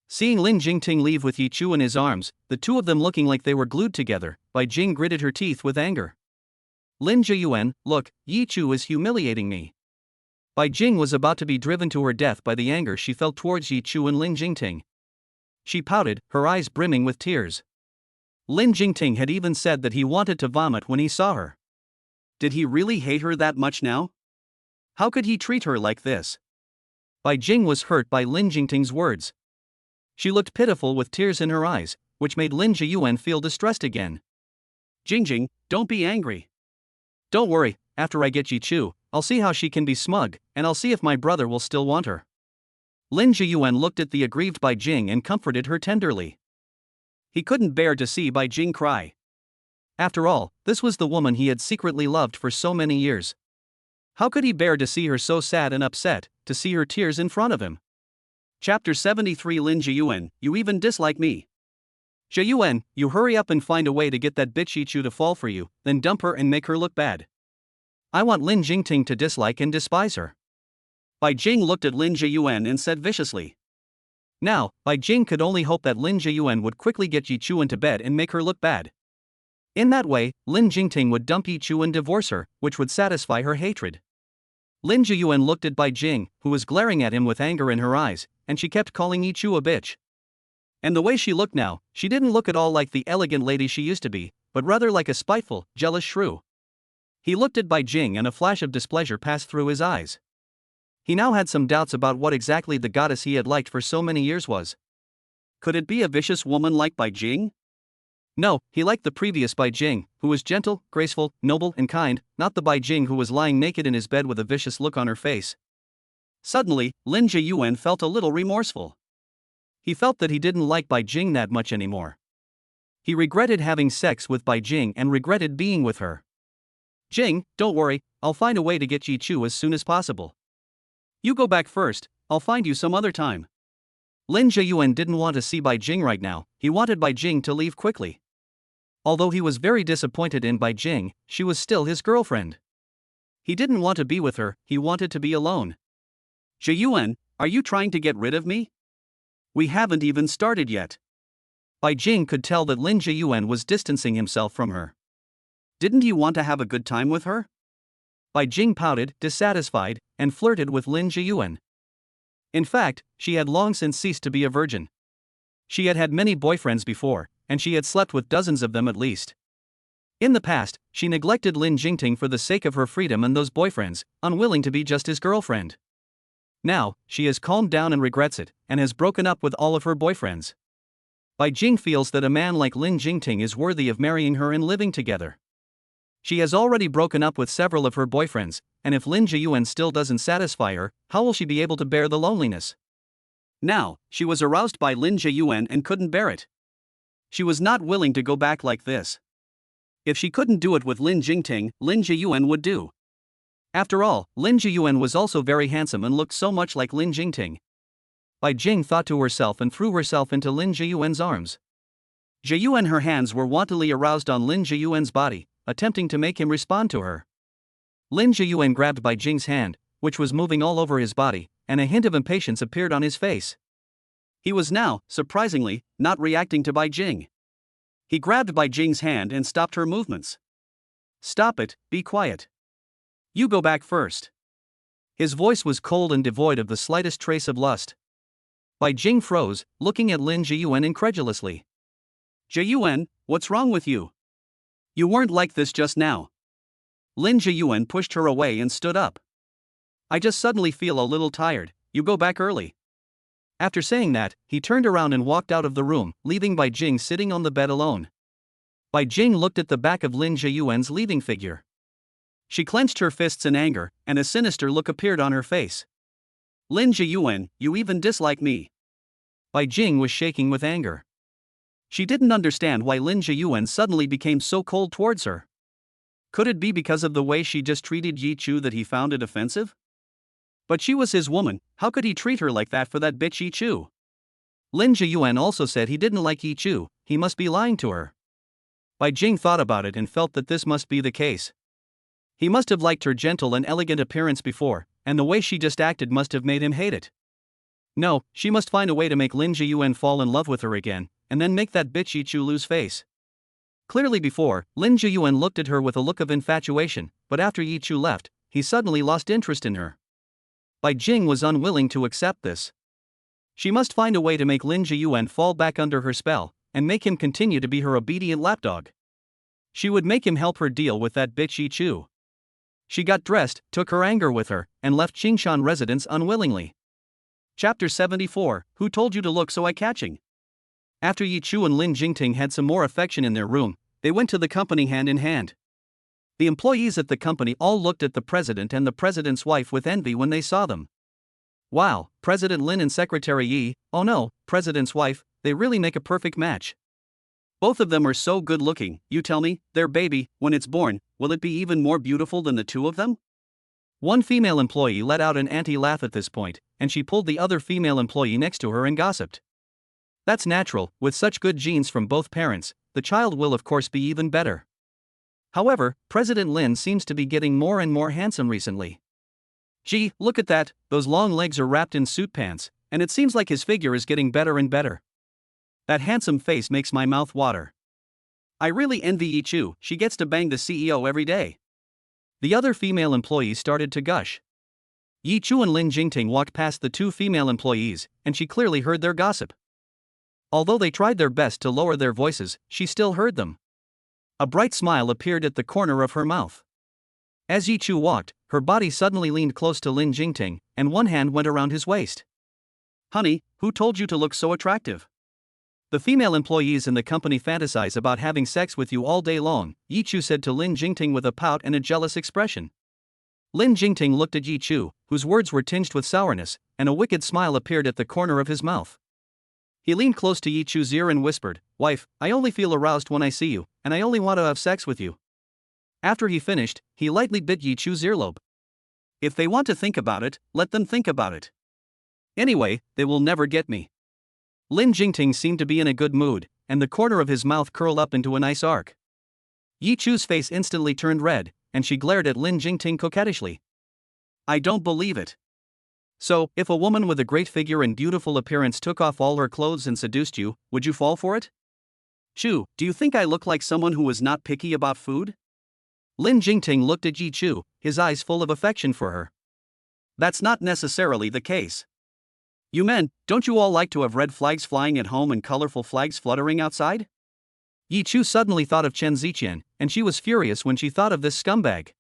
Seeing Lin Jingting leave with Yi Chu in his arms, the two of them looking like they were glued together, Bai Jing gritted her teeth with anger. Lin Jiayuan, look, Yi Chu is humiliating me. Bai Jing was about to be driven to her death by the anger she felt towards Yi Chu and Lin Jingting. She pouted, her eyes brimming with tears. Lin Jingting had even said that he wanted to vomit when he saw her. Did he really hate her that much now? How could he treat her like this? Bai Jing was hurt by Lin Jingting's words. She looked pitiful with tears in her eyes, which made Lin Jiayuan feel distressed again. Jingjing, don't be angry. Don't worry, after I get Yi Chu, I'll see how she can be smug, and I'll see if my brother will still want her. Lin Jiayuan looked at the aggrieved Bai Jing and comforted her tenderly. He couldn't bear to see Bai Jing cry. After all, this was the woman he had secretly loved for so many years. How could he bear to see her so sad and upset, to see her tears in front of him? Chapter 73 Lin Jiayuan, you even dislike me. Jiayuan, you hurry up and find a way to get that bitch Yi Chu to fall for you, then dump her and make her look bad. I want Lin Jingting to dislike and despise her. Bai Jing looked at Lin Jiayuan and said viciously. Now, Bai Jing could only hope that Lin Jiayuan would quickly get Yi Chu into bed and make her look bad. In that way, Lin Jingting would dump Yi Chu and divorce her, which would satisfy her hatred. Lin Jiayuan looked at Bai Jing, who was glaring at him with anger in her eyes, and she kept calling Yi Chu a bitch. And the way she looked now, she didn't look at all like the elegant lady she used to be, but rather like a spiteful, jealous shrew. He looked at Bai Jing and a flash of displeasure passed through his eyes. He now had some doubts about what exactly the goddess he had liked for so many years was. Could it be a vicious woman like Bai Jing? No, he liked the previous Bai Jing, who was gentle, graceful, noble and kind, not the Bai Jing who was lying naked in his bed with a vicious look on her face. Suddenly, Lin Jiyuan felt a little remorseful. He felt that he didn't like Bai Jing that much anymore. He regretted having sex with Bai Jing and regretted being with her. Jing, don't worry, I'll find a way to get Yi Chu as soon as possible. You go back first, I'll find you some other time. Lin Jiyuan didn't want to see Bai Jing right now, he wanted Bai Jing to leave quickly. Although he was very disappointed in Bai Jing, she was still his girlfriend. He didn't want to be with her, he wanted to be alone. Jiyuan, are you trying to get rid of me? We haven't even started yet. Bai Jing could tell that Lin Jiyuan was distancing himself from her. Didn't you want to have a good time with her? Bai Jing pouted, dissatisfied, and flirted with Lin Jiyuan. In fact, she had long since ceased to be a virgin. She had had many boyfriends before, and she had slept with dozens of them at least. In the past, she neglected Lin Jingting for the sake of her freedom and those boyfriends, unwilling to be just his girlfriend. Now, she has calmed down and regrets it, and has broken up with all of her boyfriends. Bai Jing feels that a man like Lin Jingting is worthy of marrying her and living together. She has already broken up with several of her boyfriends, and if Lin Jiyuan still doesn't satisfy her, how will she be able to bear the loneliness? Now, she was aroused by Lin Jiyuan and couldn't bear it. She was not willing to go back like this. If she couldn't do it with Lin Jingting, Lin Jiyuan would do. After all, Lin Jiyuan was also very handsome and looked so much like Lin Jingting. Bai Jing thought to herself and threw herself into Lin Jiyuan's arms. Jiyuan, her hands were wantonly aroused on Lin Jiyuan's body, attempting to make him respond to her. Lin Jiyuan grabbed Bai Jing's hand, which was moving all over his body, and a hint of impatience appeared on his face. He was now, surprisingly, not reacting to Bai Jing. He grabbed Bai Jing's hand and stopped her movements. Stop it, be quiet. You go back first. His voice was cold and devoid of the slightest trace of lust. Bai Jing froze, looking at Lin Jiyuan incredulously. Jiyuan, what's wrong with you? You weren't like this just now. Lin Jiyuan pushed her away and stood up. I just suddenly feel a little tired, you go back early. After saying that, he turned around and walked out of the room, leaving Bai Jing sitting on the bed alone. Bai Jing looked at the back of Lin Jiyuan's leaving figure. She clenched her fists in anger, and a sinister look appeared on her face. Lin Jiyuan, you even dislike me. Bai Jing was shaking with anger. She didn't understand why Lin Jiyuan suddenly became so cold towards her. Could it be because of the way she just treated Yi Chu that he found it offensive? But she was his woman, how could he treat her like that for that bitch Yi Chu? Lin Jiyuan also said he didn't like Yi Chu, he must be lying to her. Bai Jing thought about it and felt that this must be the case. He must have liked her gentle and elegant appearance before, and the way she just acted must have made him hate it. No, she must find a way to make Lin Jiyuan fall in love with her again, and then make that bitch Yi Chu lose face. Clearly before, Lin Jiyuan looked at her with a look of infatuation, but after Yi Chu left, he suddenly lost interest in her. Bai Jing was unwilling to accept this. She must find a way to make Lin Jiyuan fall back under her spell, and make him continue to be her obedient lapdog. She would make him help her deal with that bitch Yi Chu. She got dressed, took her anger with her, and left Qingshan residence unwillingly. Chapter 74, Who Told You to Look So Eye-Catching? After Yi Chu and Lin Jingting had some more affection in their room, they went to the company hand in hand. The employees at the company all looked at the president and the president's wife with envy when they saw them. Wow, President Lin and Secretary Yi, oh no, president's wife, they really make a perfect match. Both of them are so good looking, you tell me, their baby, when it's born, will it be even more beautiful than the two of them? One female employee let out an anti-laugh at this point, and she pulled the other female employee next to her and gossiped. That's natural, with such good genes from both parents, the child will of course be even better. However, President Lin seems to be getting more and more handsome recently. Gee, look at that, those long legs are wrapped in suit pants, and it seems like his figure is getting better and better. That handsome face makes my mouth water. I really envy Yi Chu, she gets to bang the CEO every day. The other female employees started to gush. Yi Chu and Lin Jingting walked past the two female employees, and she clearly heard their gossip. Although they tried their best to lower their voices, she still heard them. A bright smile appeared at the corner of her mouth. As Yi Chu walked, her body suddenly leaned close to Lin Jingting, and one hand went around his waist. Honey, who told you to look so attractive? The female employees in the company fantasize about having sex with you all day long, Yi Chu said to Lin Jingting with a pout and a jealous expression. Lin Jingting looked at Yi Chu, whose words were tinged with sourness, and a wicked smile appeared at the corner of his mouth. He leaned close to Yi Chu's ear and whispered, "Wife, I only feel aroused when I see you, and I only want to have sex with you." After he finished, he lightly bit Yi Chu's earlobe. "If they want to think about it, let them think about it. Anyway, they will never get me." Lin Jingting seemed to be in a good mood, and the corner of his mouth curled up into a nice arc. Yi Chu's face instantly turned red, and she glared at Lin Jingting coquettishly. "I don't believe it. So, if a woman with a great figure and beautiful appearance took off all her clothes and seduced you, would you fall for it? Chu, do you think I look like someone who is not picky about food?" Lin Jingting looked at Yi Chu, his eyes full of affection for her. "That's not necessarily the case. You men, don't you all like to have red flags flying at home and colorful flags fluttering outside?" Yi Chu suddenly thought of Chen Ziqian, and she was furious when she thought of this scumbag.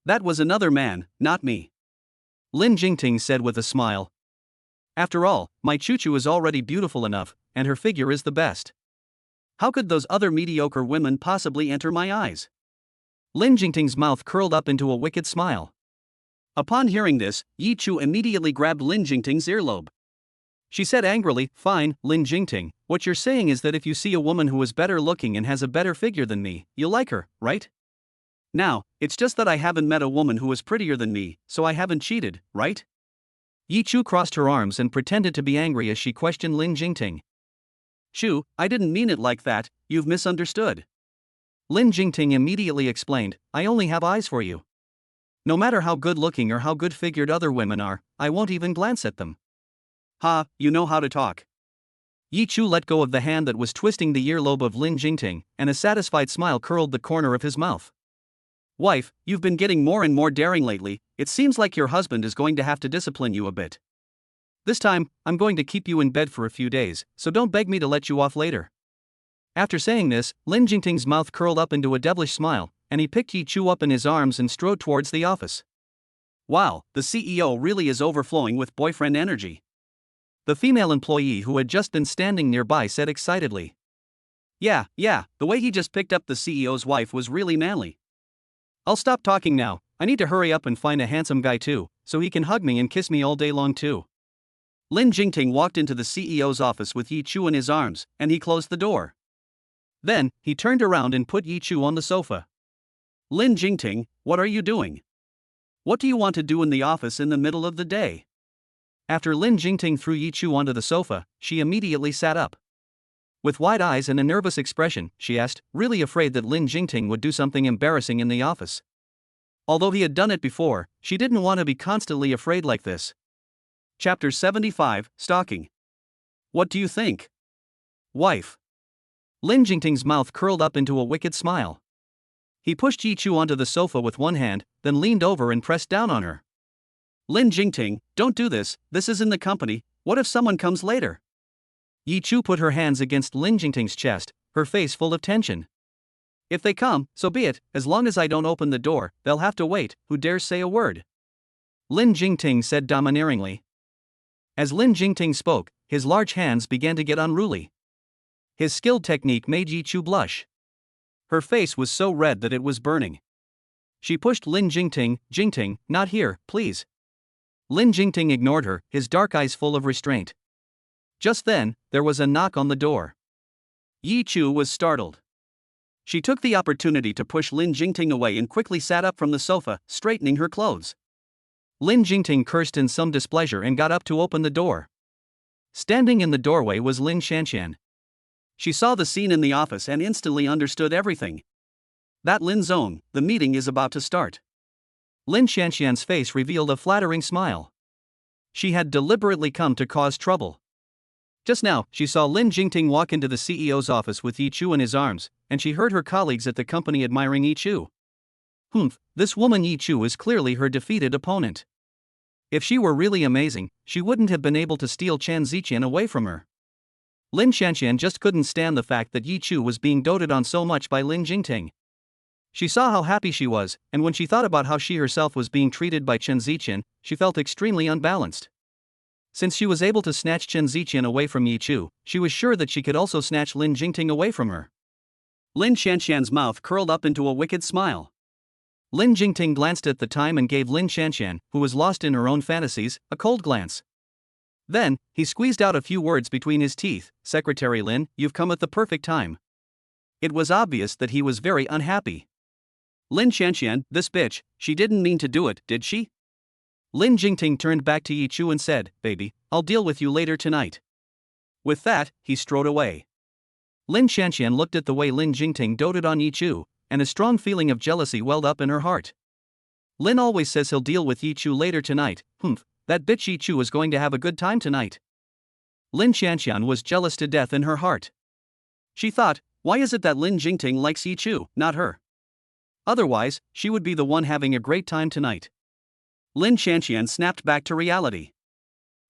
"That was another man, not me," Lin Jingting said with a smile. "After all, my Chuchu is already beautiful enough, and her figure is the best. How could those other mediocre women possibly enter my eyes?" Lin Jingting's mouth curled up into a wicked smile. Upon hearing this, Yi Chu immediately grabbed Lin Jingting's earlobe. She said angrily, "Fine, Lin Jingting, what you're saying is that if you see a woman who is better looking and has a better figure than me, you'll like her, right? Now, it's just that I haven't met a woman who is prettier than me, so I haven't cheated, right?" Yi Chu crossed her arms and pretended to be angry as she questioned Lin Jingting. "Chu, I didn't mean it like that, you've misunderstood." Lin Jingting immediately explained, "I only have eyes for you. No matter how good looking or how good figured other women are, I won't even glance at them." "Ha, you know how to talk." Yi Chu let go of the hand that was twisting the earlobe of Lin Jingting, and a satisfied smile curled the corner of his mouth. "Wife, you've been getting more and more daring lately, it seems like your husband is going to have to discipline you a bit. This time, I'm going to keep you in bed for a few days, so don't beg me to let you off later." After saying this, Lin Jingting's mouth curled up into a devilish smile, and he picked Yi Chu up in his arms and strode towards the office. "Wow, the CEO really is overflowing with boyfriend energy," the female employee who had just been standing nearby said excitedly. Yeah, the way he just picked up the CEO's wife was really manly. I'll stop talking now, I need to hurry up and find a handsome guy too, so he can hug me and kiss me all day long too." Lin Jingting walked into the CEO's office with Yi Chu in his arms, and he closed the door. Then, he turned around and put Yi Chu on the sofa. "Lin Jingting, what are you doing? What do you want to do in the office in the middle of the day?" After Lin Jingting threw Yi Chu onto the sofa, she immediately sat up. With wide eyes and a nervous expression, she asked, really afraid that Lin Jingting would do something embarrassing in the office. Although he had done it before, she didn't want to be constantly afraid like this. Chapter 75, Stalking. "What do you think, wife?" Lin Jingting's mouth curled up into a wicked smile. He pushed Yi Chu onto the sofa with one hand, then leaned over and pressed down on her. "Lin Jingting, don't do this, this is in the company, what if someone comes later?" Yi Chu put her hands against Lin Jingting's chest, her face full of tension. "If they come, so be it, as long as I don't open the door, they'll have to wait, who dares say a word?" Lin Jingting said domineeringly. As Lin Jingting spoke, his large hands began to get unruly. His skilled technique made Yi Chu blush. Her face was so red that it was burning. She pushed Lin Jingting, "Jingting, not here, please." Lin Jingting ignored her, his dark eyes full of restraint. Just then, there was a knock on the door. Yi Chu was startled. She took the opportunity to push Lin Jingting away and quickly sat up from the sofa, straightening her clothes. Lin Jingting cursed in some displeasure and got up to open the door. Standing in the doorway was Lin Shanxian. She saw the scene in the office and instantly understood everything. "That Lin Zong, the meeting is about to start." Lin Shanxian's face revealed a flattering smile. She had deliberately come to cause trouble. Just now, she saw Lin Jingting walk into the CEO's office with Yi Chu in his arms, and she heard her colleagues at the company admiring Yi Chu. This woman Yi Chu is clearly her defeated opponent. If she were really amazing, she wouldn't have been able to steal Chen Ziqian away from her. Lin Shanxian just couldn't stand the fact that Yi Chu was being doted on so much by Lin Jingting. She saw how happy she was, and when she thought about how she herself was being treated by Chen Ziqian, she felt extremely unbalanced. Since she was able to snatch Chen Ziqian away from Yi Chu, she was sure that she could also snatch Lin Jingting away from her. Lin Shanxian's mouth curled up into a wicked smile. Lin Jingting glanced at the time and gave Lin Qianqian, who was lost in her own fantasies, a cold glance. Then, he squeezed out a few words between his teeth. "Secretary Lin, you've come at the perfect time." It was obvious that he was very unhappy. "Lin Qianqian, this bitch, she didn't mean to do it, did she?" Lin Jingting turned back to Yi Chu and said, "Baby, I'll deal with you later tonight." With that, he strode away. Lin Qianqian looked at the way Lin Jingting doted on Yi Chu, and a strong feeling of jealousy welled up in her heart. Lin always says he'll deal with Yi Chu later tonight. That bitch Yi Chu is going to have a good time tonight. Lin Qianqian was jealous to death in her heart. She thought, why is it that Lin Jingting likes Yi Chu, not her? Otherwise, she would be the one having a great time tonight. Lin Qianqian snapped back to reality.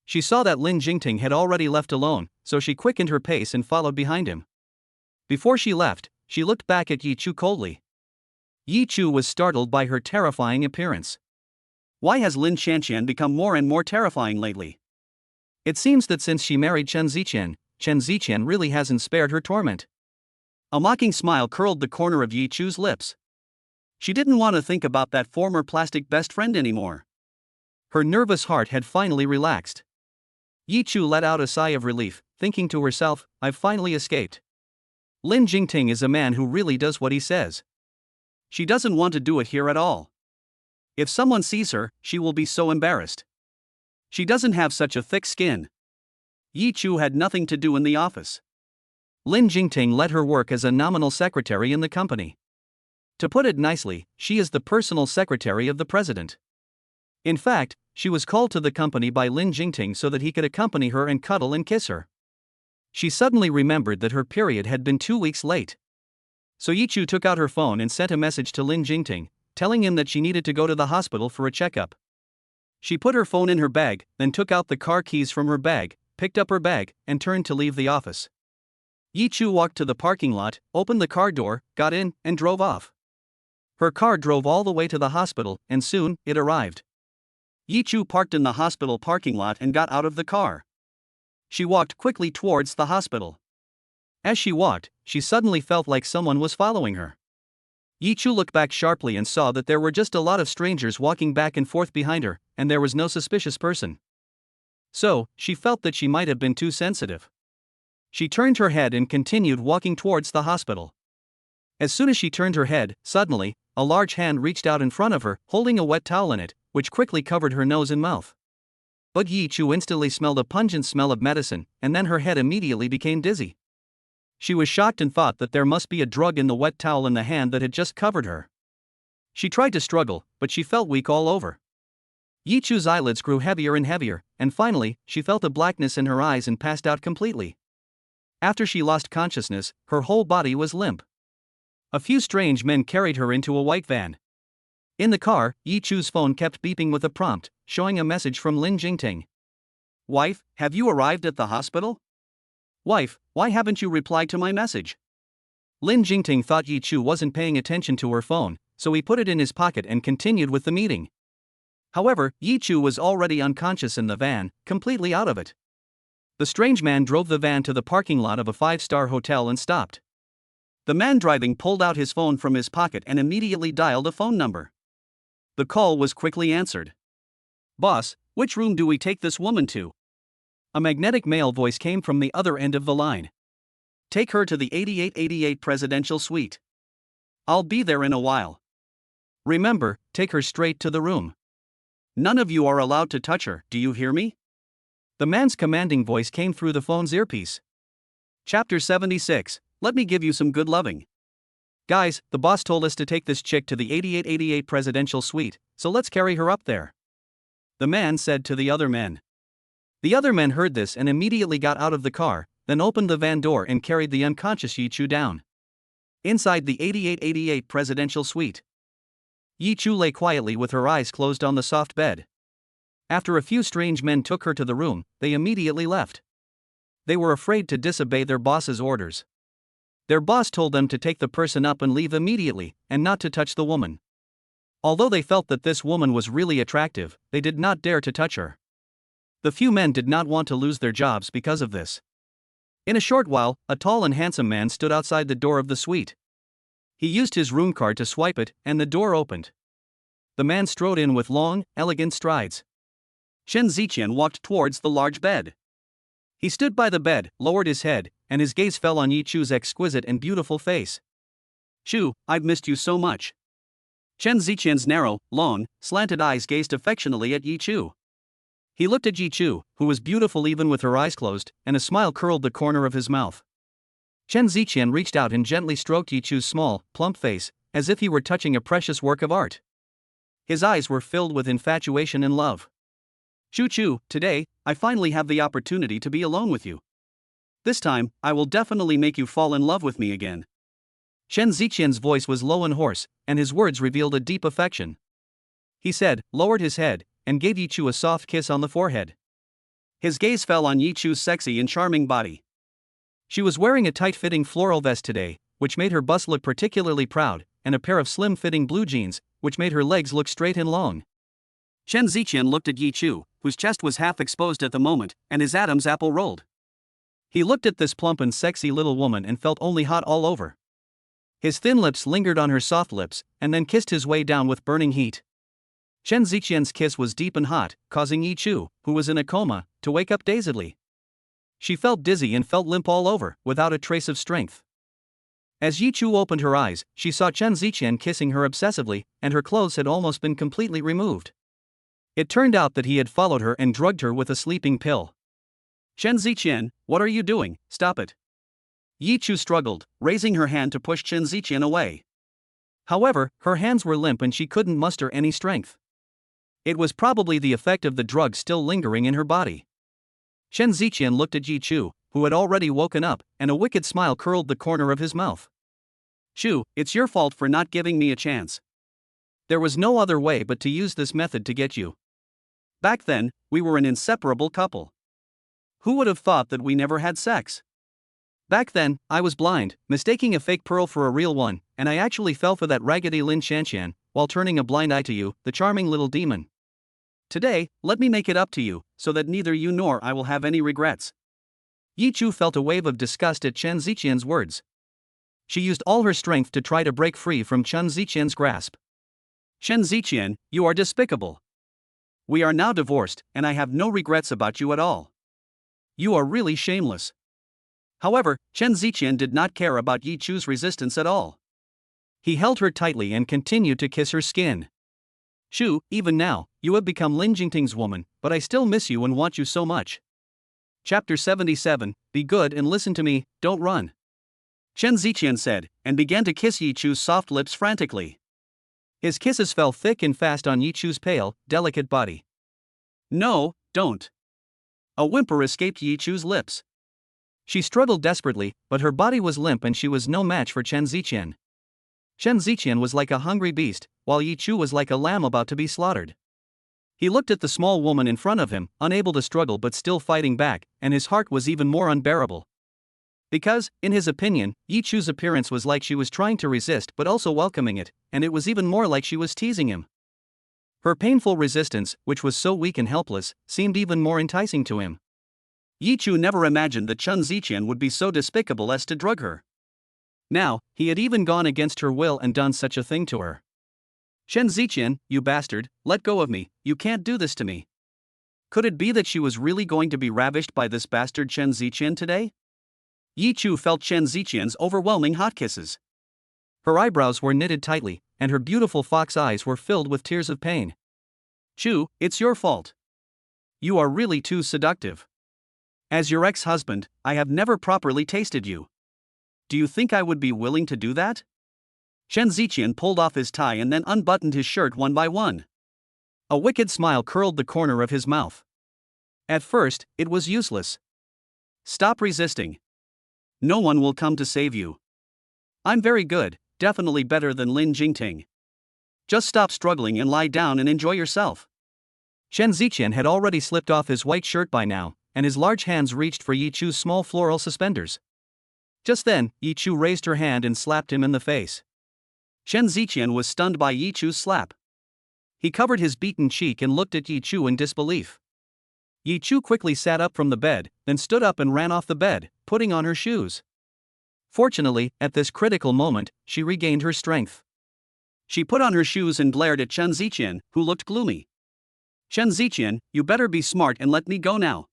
She saw that Lin Jingting had already left alone, so she quickened her pace and followed behind him. Before she left, she looked back at Yi Chu coldly. Yi Chu was startled by her terrifying appearance. Why has Lin Qianqian become more and more terrifying lately? It seems that since she married Chen Ziqian, Chen Ziqian really hasn't spared her torment. A mocking smile curled the corner of Yi Chu's lips. She didn't want to think about that former plastic best friend anymore. Her nervous heart had finally relaxed. Yi Chu let out a sigh of relief, thinking to herself, I've finally escaped. Lin Jingting is a man who really does what he says. She doesn't want to do it here at all. If someone sees her, she will be so embarrassed. She doesn't have such a thick skin. Yi Chu had nothing to do in the office. Lin Jingting let her work as a nominal secretary in the company. To put it nicely, she is the personal secretary of the president. In fact, she was called to the company by Lin Jingting so that he could accompany her and cuddle and kiss her. She suddenly remembered that her period had been 2 weeks late. So Yi Chu took out her phone and sent a message to Lin Jingting, telling him that she needed to go to the hospital for a checkup. She put her phone in her bag, then took out the car keys from her bag, picked up her bag, and turned to leave the office. Yi Chu walked to the parking lot, opened the car door, got in, and drove off. Her car drove all the way to the hospital, and soon, it arrived. Yi Chu parked in the hospital parking lot and got out of the car. She walked quickly towards the hospital. As she walked, she suddenly felt like someone was following her. Yi Chu looked back sharply and saw that there were just a lot of strangers walking back and forth behind her, and there was no suspicious person. So, she felt that she might have been too sensitive. She turned her head and continued walking towards the hospital. As soon as she turned her head, suddenly, a large hand reached out in front of her, holding a wet towel in it, which quickly covered her nose and mouth. But Yi Chu instantly smelled a pungent smell of medicine, and then her head immediately became dizzy. She was shocked and thought that there must be a drug in the wet towel in the hand that had just covered her. She tried to struggle, but she felt weak all over. Yi Chu's eyelids grew heavier and heavier, and finally, she felt a blackness in her eyes and passed out completely. After she lost consciousness, her whole body was limp. A few strange men carried her into a white van. In the car, Yi Chu's phone kept beeping with a prompt, showing a message from Lin Jingting. "Wife, have you arrived at the hospital? Wife, why haven't you replied to my message?" Lin Jingting thought Yi Chu wasn't paying attention to her phone, so he put it in his pocket and continued with the meeting. However, Yi Chu was already unconscious in the van, completely out of it. The strange man drove the van to the parking lot of a 5-star hotel and stopped. The man driving pulled out his phone from his pocket and immediately dialed a phone number. The call was quickly answered. "Boss, which room do we take this woman to?" A magnetic male voice came from the other end of the line. "Take her to the 8888 presidential suite. I'll be there in a while. Remember, take her straight to the room. None of you are allowed to touch her, do you hear me?" The man's commanding voice came through the phone's earpiece. Chapter 76, Let me give you some good loving. "Guys, the boss told us to take this chick to the 8888 presidential suite, so let's carry her up there," the man said to the other men. The other men heard this and immediately got out of the car, then opened the van door and carried the unconscious Yi Chu down. Inside the 8888 presidential suite, Yi Chu lay quietly with her eyes closed on the soft bed. After a few strange men took her to the room, they immediately left. They were afraid to disobey their boss's orders. Their boss told them to take the person up and leave immediately, and not to touch the woman. Although they felt that this woman was really attractive, they did not dare to touch her. The few men did not want to lose their jobs because of this. In a short while, a tall and handsome man stood outside the door of the suite. He used his room card to swipe it, and the door opened. the man strode in with long, elegant strides. Chen Ziqian walked towards the large bed. He stood by the bed, lowered his head, and his gaze fell on Yi Chu's exquisite and beautiful face. "Chu, I've missed you so much." Chen Ziqian's narrow, long, slanted eyes gazed affectionately at Yi Chu. He looked at Yi Chu, who was beautiful even with her eyes closed, and a smile curled the corner of his mouth. Chen Ziqian reached out and gently stroked Yi Chu's small, plump face, as if he were touching a precious work of art. His eyes were filled with infatuation and love. Chu, today, I finally have the opportunity to be alone with you. This time, I will definitely make you fall in love with me again. Chen Ziqian's voice was low and hoarse, and his words revealed a deep affection. He said, lowered his head, and gave Yi Chu a soft kiss on the forehead. His gaze fell on Yi Chu's sexy and charming body. She was wearing a tight-fitting floral vest today, which made her bust look particularly proud, and a pair of slim-fitting blue jeans, which made her legs look straight and long. Chen Ziqian looked at Yi Chu, whose chest was half exposed at the moment, and his Adam's apple rolled. He looked at this plump and sexy little woman and felt only hot all over. His thin lips lingered on her soft lips, and then kissed his way down with burning heat. Chen Ziqian's kiss was deep and hot, causing Yi Chu, who was in a coma, to wake up dazedly. She felt dizzy and felt limp all over, without a trace of strength. As Yi Chu opened her eyes, she saw Chen Ziqian kissing her obsessively, and her clothes had almost been completely removed. It turned out that he had followed her and drugged her with a sleeping pill. Chen Ziqian, what are you doing? Stop it. Yi Chu struggled, raising her hand to push Chen Ziqian away. However, her hands were limp and she couldn't muster any strength. It was probably the effect of the drug still lingering in her body. Chen Ziqian looked at Yi Chu, who had already woken up, and a wicked smile curled the corner of his mouth. Chu, it's your fault for not giving me a chance. There was no other way but to use this method to get you. Back then, we were an inseparable couple. Who would have thought that we never had sex? Back then, I was blind, mistaking a fake pearl for a real one, and I actually fell for that raggedy Lin Shanxian, while turning a blind eye to you, the charming little demon. Today, let me make it up to you, so that neither you nor I will have any regrets. Yi Chu felt a wave of disgust at Chen Ziqian's words. She used all her strength to try to break free from Chen Ziqian's grasp. Chen Ziqian, you are despicable. We are now divorced, and I have no regrets about you at all. You are really shameless. However, Chen Ziqian did not care about Yi Chu's resistance at all. He held her tightly and continued to kiss her skin. Chu, even now, you have become Lin Jingting's woman, but I still miss you and want you so much. Chapter 77, Be good and listen to me, don't run. Chen Ziqian said, and began to kiss Yi Chu's soft lips frantically. His kisses fell thick and fast on Yi Chu's pale, delicate body. No, don't. A whimper escaped Yi Chu's lips. She struggled desperately, but her body was limp and she was no match for Chen Ziqian. Chen Ziqian was like a hungry beast, while Yi Chu was like a lamb about to be slaughtered. He looked at the small woman in front of him, unable to struggle but still fighting back, and his heart was even more unbearable. Because, in his opinion, Yi Chu's appearance was like she was trying to resist but also welcoming it, and it was even more like she was teasing him. Her painful resistance, which was so weak and helpless, seemed even more enticing to him. Yi Chu never imagined that Chen Ziqian would be so despicable as to drug her. Now, he had even gone against her will and done such a thing to her. Chen Ziqian, you bastard, let go of me, you can't do this to me. Could it be that she was really going to be ravished by this bastard Chen Ziqian today? Yi Chu felt Chen Ziqian's overwhelming hot kisses. Her eyebrows were knitted tightly, and her beautiful fox eyes were filled with tears of pain. Chu, it's your fault. You are really too seductive. As your ex-husband, I have never properly tasted you. Do you think I would be willing to do that? Chen Ziqian pulled off his tie and then unbuttoned his shirt one by one. A wicked smile curled the corner of his mouth. At first, it was useless. Stop resisting. No one will come to save you. I'm very good, definitely better than Lin Jingting. Just stop struggling and lie down and enjoy yourself. Chen Ziqian had already slipped off his white shirt by now, and his large hands reached for Yi Chu's small floral suspenders. Just then, Yi Chu raised her hand and slapped him in the face. Chen Ziqian was stunned by Yi Chu's slap. He covered his beaten cheek and looked at Yi Chu in disbelief. Yi Chu quickly sat up from the bed, then stood up and ran off the bed, putting on her shoes. Fortunately, at this critical moment, she regained her strength. She put on her shoes and glared at Chen Ziqian, who looked gloomy. Chen Ziqian, you better be smart and let me go now.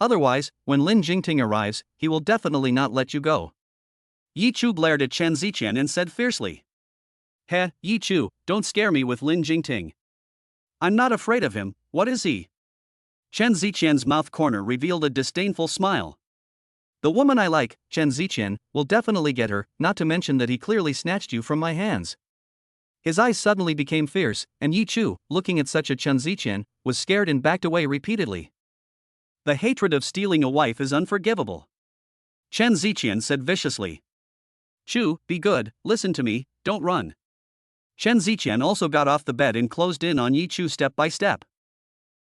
Otherwise, when Lin Jingting arrives, he will definitely not let you go. Yi Chu glared at Chen Ziqian and said fiercely. Heh, Yi Chu, don't scare me with Lin Jingting. I'm not afraid of him, what is he? Chen Ziqian's mouth corner revealed a disdainful smile. The woman I like, Chen Ziqian, will definitely get her, not to mention that he clearly snatched you from my hands. His eyes suddenly became fierce, and Yi Chu, looking at such a Chen Ziqian, was scared and backed away repeatedly. The hatred of stealing a wife is unforgivable. Chen Ziqian said viciously. Chu, be good, listen to me, don't run. Chen Ziqian also got off the bed and closed in on Yi Chu step by step.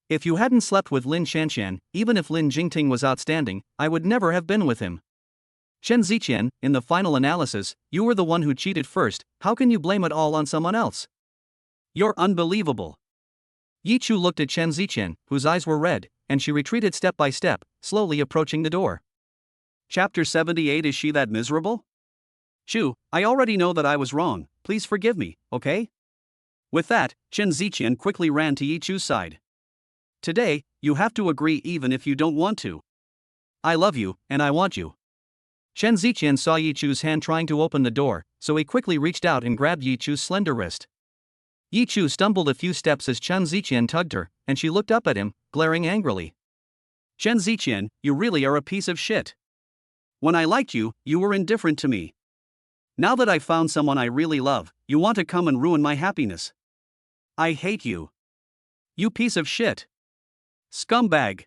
If you hadn't slept with Lin Shanshan, even if Lin Jingting was outstanding, I would never have been with him. Chen Ziqian, in the final analysis, you were the one who cheated first, how can you blame it all on someone else? You're unbelievable. Yi Chu looked at Chen Ziqian, whose eyes were red, and she retreated step by step, slowly approaching the door. Chapter 78. Is she that miserable? Chu, I already know that I was wrong, please forgive me, okay? With that, Chen Ziqian quickly ran to Yi Chu's side. Today, you have to agree even if you don't want to. I love you, and I want you. Chen Ziqian saw Yi Chu's hand trying to open the door, so he quickly reached out and grabbed Yi Chu's slender wrist. Yi Chu stumbled a few steps as Chen Ziqian tugged her, and she looked up at him, glaring angrily. Chen Ziqian, you really are a piece of shit. When I liked you, you were indifferent to me. Now that I found someone I really love, you want to come and ruin my happiness. I hate you. You piece of shit. Scumbag.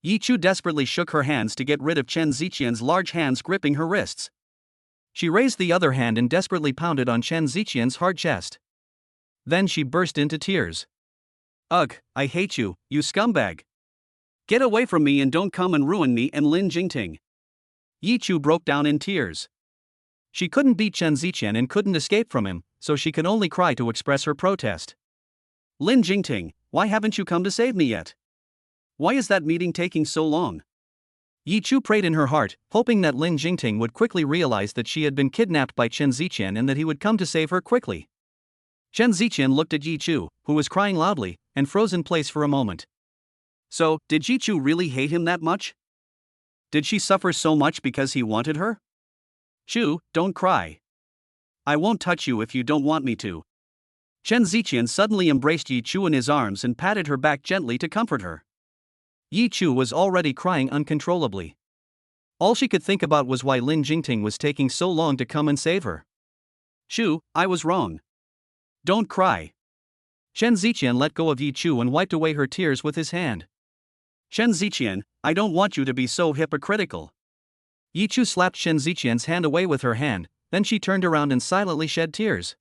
Yi Chu desperately shook her hands to get rid of Chen Ziqian's large hands gripping her wrists. She raised the other hand and desperately pounded on Chen Ziqian's hard chest. Then she burst into tears. Ugh, I hate you, you scumbag. Get away from me and don't come and ruin me and Lin Jingting. Yi Chu broke down in tears. She couldn't beat Chen Ziqian and couldn't escape from him, so she could only cry to express her protest. Lin Jingting, why haven't you come to save me yet? Why is that meeting taking so long? Yi Chu prayed in her heart, hoping that Lin Jingting would quickly realize that she had been kidnapped by Chen Ziqian and that he would come to save her quickly. Chen Ziqian looked at Yi Chu, who was crying loudly, and froze in place for a moment. So, did Yi Chu really hate him that much? Did she suffer so much because he wanted her? Chu, don't cry. I won't touch you if you don't want me to. Chen Ziqian suddenly embraced Yi Chu in his arms and patted her back gently to comfort her. Yi Chu was already crying uncontrollably. All she could think about was why Lin Jingting was taking so long to come and save her. Chu, I was wrong. Don't cry. Chen Ziqian let go of Yi Chu and wiped away her tears with his hand. Chen Ziqian, I don't want you to be so hypocritical. Yi Chu slapped Chen Ziqian's hand away with her hand, then she turned around and silently shed tears.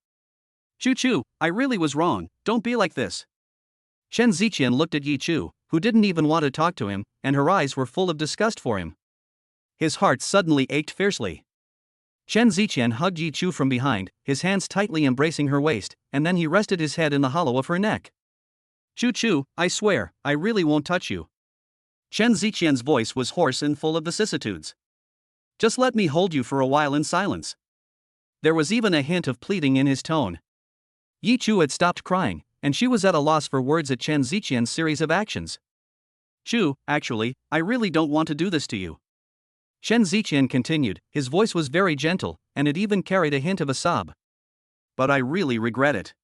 Chu, I really was wrong, don't be like this. Chen Ziqian looked at Yi Chu, who didn't even want to talk to him, and her eyes were full of disgust for him. His heart suddenly ached fiercely. Chen Ziqian hugged Yi Chu from behind, his hands tightly embracing her waist, and then he rested his head in the hollow of her neck. Chu, I swear, I really won't touch you. Chen Ziqian's voice was hoarse and full of vicissitudes. Just let me hold you for a while in silence. There was even a hint of pleading in his tone. Yi Chu had stopped crying, and she was at a loss for words at Chen Ziqian's series of actions. Chu, actually, I really don't want to do this to you. Chen Ziqian continued, his voice was very gentle, and it even carried a hint of a sob. But I really regret it.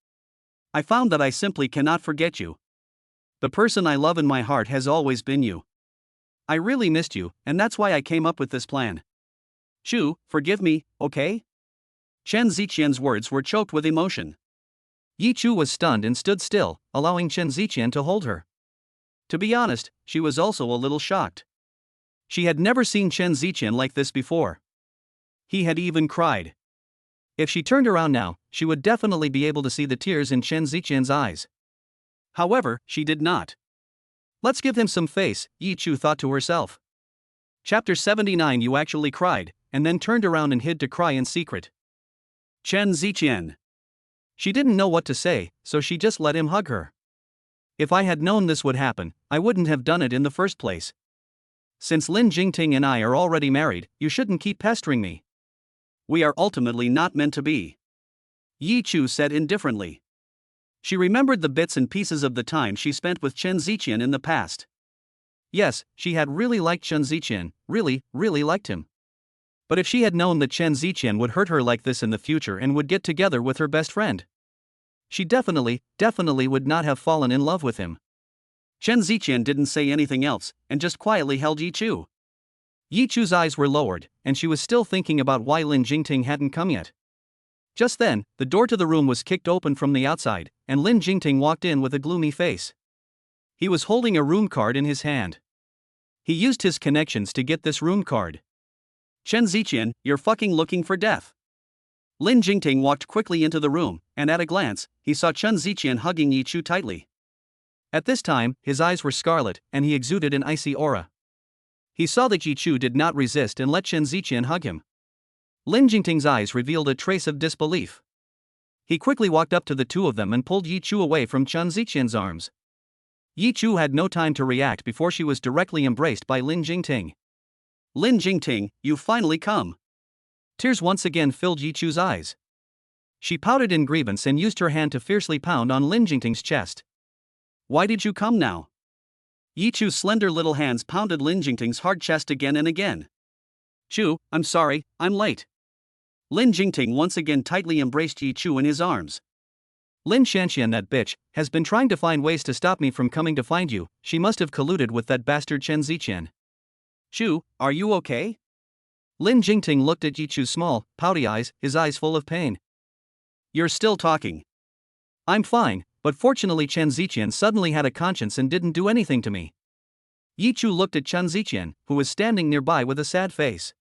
I found that I simply cannot forget you. The person I love in my heart has always been you. I really missed you, and that's why I came up with this plan. Chu, forgive me, okay? Chen Ziqian's words were choked with emotion. Yi Chu was stunned and stood still, allowing Chen Ziqian to hold her. To be honest, she was also a little shocked. She had never seen Chen Ziqian like this before. He had even cried. If she turned around now, she would definitely be able to see the tears in Chen Ziqian's eyes. However, she did not. Let's give him some face, Yi Chu thought to herself. Chapter 79. You actually cried, and then turned around and hid to cry in secret. Chen Ziqian. She didn't know what to say, so she just let him hug her. If I had known this would happen, I wouldn't have done it in the first place. Since Lin Jingting and I are already married, you shouldn't keep pestering me. We are ultimately not meant to be. Yi Chu said indifferently. She remembered the bits and pieces of the time she spent with Chen Ziqian in the past. Yes, she had really liked Chen Ziqian, really, really liked him. But if she had known that Chen Ziqian would hurt her like this in the future and would get together with her best friend, she definitely would not have fallen in love with him. Chen Ziqian didn't say anything else, and just quietly held Yi Chu. Yi Chu's eyes were lowered, and she was still thinking about why Lin Jingting hadn't come yet. Just then, the door to the room was kicked open from the outside, and Lin Jingting walked in with a gloomy face. He was holding a room card in his hand. He used his connections to get this room card. Chen Ziqian, you're fucking looking for death. Lin Jingting walked quickly into the room, and at a glance, he saw Chen Ziqian hugging Yi Chu tightly. At this time, his eyes were scarlet, and he exuded an icy aura. He saw that Yi Chu did not resist and let Chen Ziqian hug him. Lin Jingting's eyes revealed a trace of disbelief. He quickly walked up to the two of them and pulled Yi Chu away from Chen Ziqian's arms. Yi Chu had no time to react before she was directly embraced by Lin Jingting. Lin Jingting, you've finally come. Tears once again filled Yi Chu's eyes. She pouted in grievance and used her hand to fiercely pound on Lin Jingting's chest. Why did you come now? Yi Chu's slender little hands pounded Lin Jingting's hard chest again and again. Chu, I'm sorry, I'm late. Lin Jingting once again tightly embraced Yi Chu in his arms. Lin Shanxian, that bitch, has been trying to find ways to stop me from coming to find you. She must have colluded with that bastard Chen Ziqian. Chu, are you okay? Lin Jingting looked at Yi Chu's small, pouty eyes, his eyes full of pain. You're still talking. I'm fine, but fortunately Chen Ziqian suddenly had a conscience and didn't do anything to me. Yi Chu looked at Chen Ziqian, who was standing nearby with a sad face.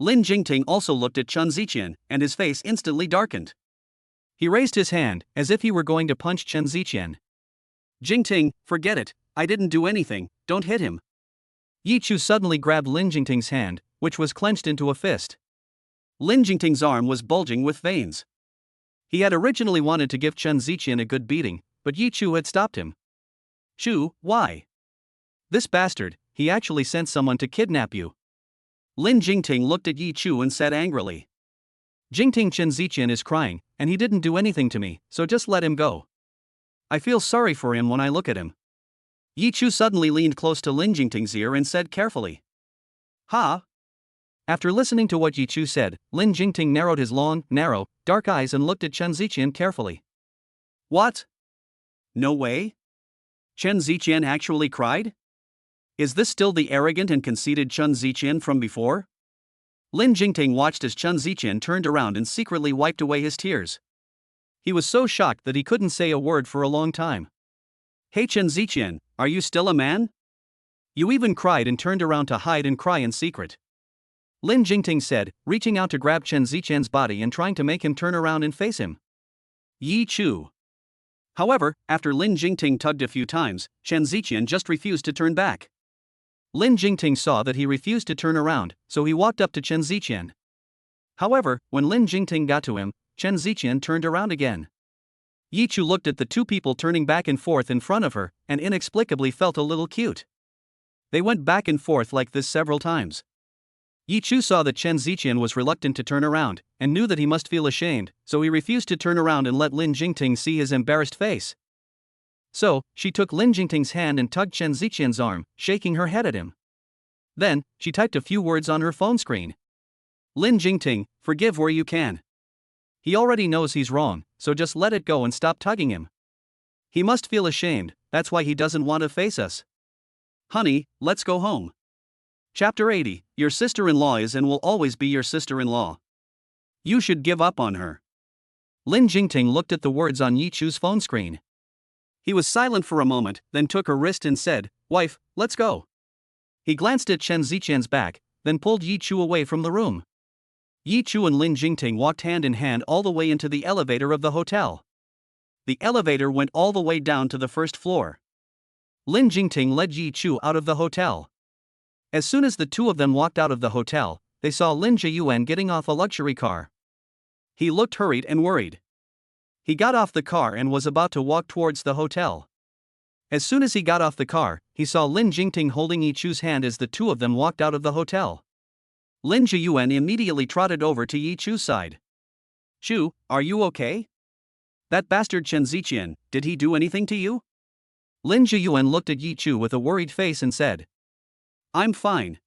Lin Jingting also looked at Chen Ziqian, and his face instantly darkened. He raised his hand, as if he were going to punch Chen Ziqian. Jingting, forget it, I didn't do anything, don't hit him. Yi Chu suddenly grabbed Lin Jingting's hand, which was clenched into a fist. Lin Jingting's arm was bulging with veins. He had originally wanted to give Chen Ziqian a good beating, but Yi Chu had stopped him. Chu, why? This bastard, he actually sent someone to kidnap you. Lin Jingting looked at Yi Chu and said angrily. Jingting, Chen Ziqian is crying, and he didn't do anything to me, so just let him go. I feel sorry for him when I look at him. Yi Chu suddenly leaned close to Lin Jingting's ear and said carefully. Ha? After listening to what Yi Chu said, Lin Jingting narrowed his long, narrow, dark eyes and looked at Chen Ziqian carefully. What? No way? Chen Ziqian actually cried? Is this still the arrogant and conceited Chen Ziqian from before? Lin Jingting watched as Chen Ziqian turned around and secretly wiped away his tears. He was so shocked that he couldn't say a word for a long time. Hey Chen Ziqian, are you still a man? You even cried and turned around to hide and cry in secret. Lin Jingting said, reaching out to grab Chen Ziqian's body and trying to make him turn around and face him. Yi Chu. However, after Lin Jingting tugged a few times, Chen Ziqian just refused to turn back. Lin Jingting saw that he refused to turn around, so he walked up to Chen Ziqian. However, when Lin Jingting got to him, Chen Ziqian turned around again. Yi Chu looked at the two people turning back and forth in front of her, and inexplicably felt a little cute. They went back and forth like this several times. Yi Chu saw that Chen Ziqian was reluctant to turn around, and knew that he must feel ashamed, so he refused to turn around and let Lin Jingting see his embarrassed face. So, she took Lin Jingting's hand and tugged Chen Ziqian's arm, shaking her head at him. Then, she typed a few words on her phone screen. Lin Jingting, forgive where you can. He already knows he's wrong, so just let it go and stop tugging him. He must feel ashamed, that's why he doesn't want to face us. Honey, let's go home. Chapter 80, Your sister-in-law is and will always be your sister-in-law. You should give up on her. Lin Jingting looked at the words on Yi Chu's phone screen. He was silent for a moment, then took her wrist and said, Wife, let's go. He glanced at Chen Ziqian's back, then pulled Yi Chu away from the room. Yi Chu and Lin Jingting walked hand in hand all the way into the elevator of the hotel. The elevator went all the way down to the first floor. Lin Jingting led Yi Chu out of the hotel. As soon as the two of them walked out of the hotel, they saw Lin Jiyuan getting off a luxury car. He looked hurried and worried. He got off the car and was about to walk towards the hotel. As soon as he got off the car, he saw Lin Jingting holding Yi Chu's hand as the two of them walked out of the hotel. Lin Jiyuan immediately trotted over to Yi Chu's side. Chu, are you okay? That bastard Chen Ziqian, did he do anything to you? Lin Zhiyuan looked at Yi Chu with a worried face and said, I'm fine.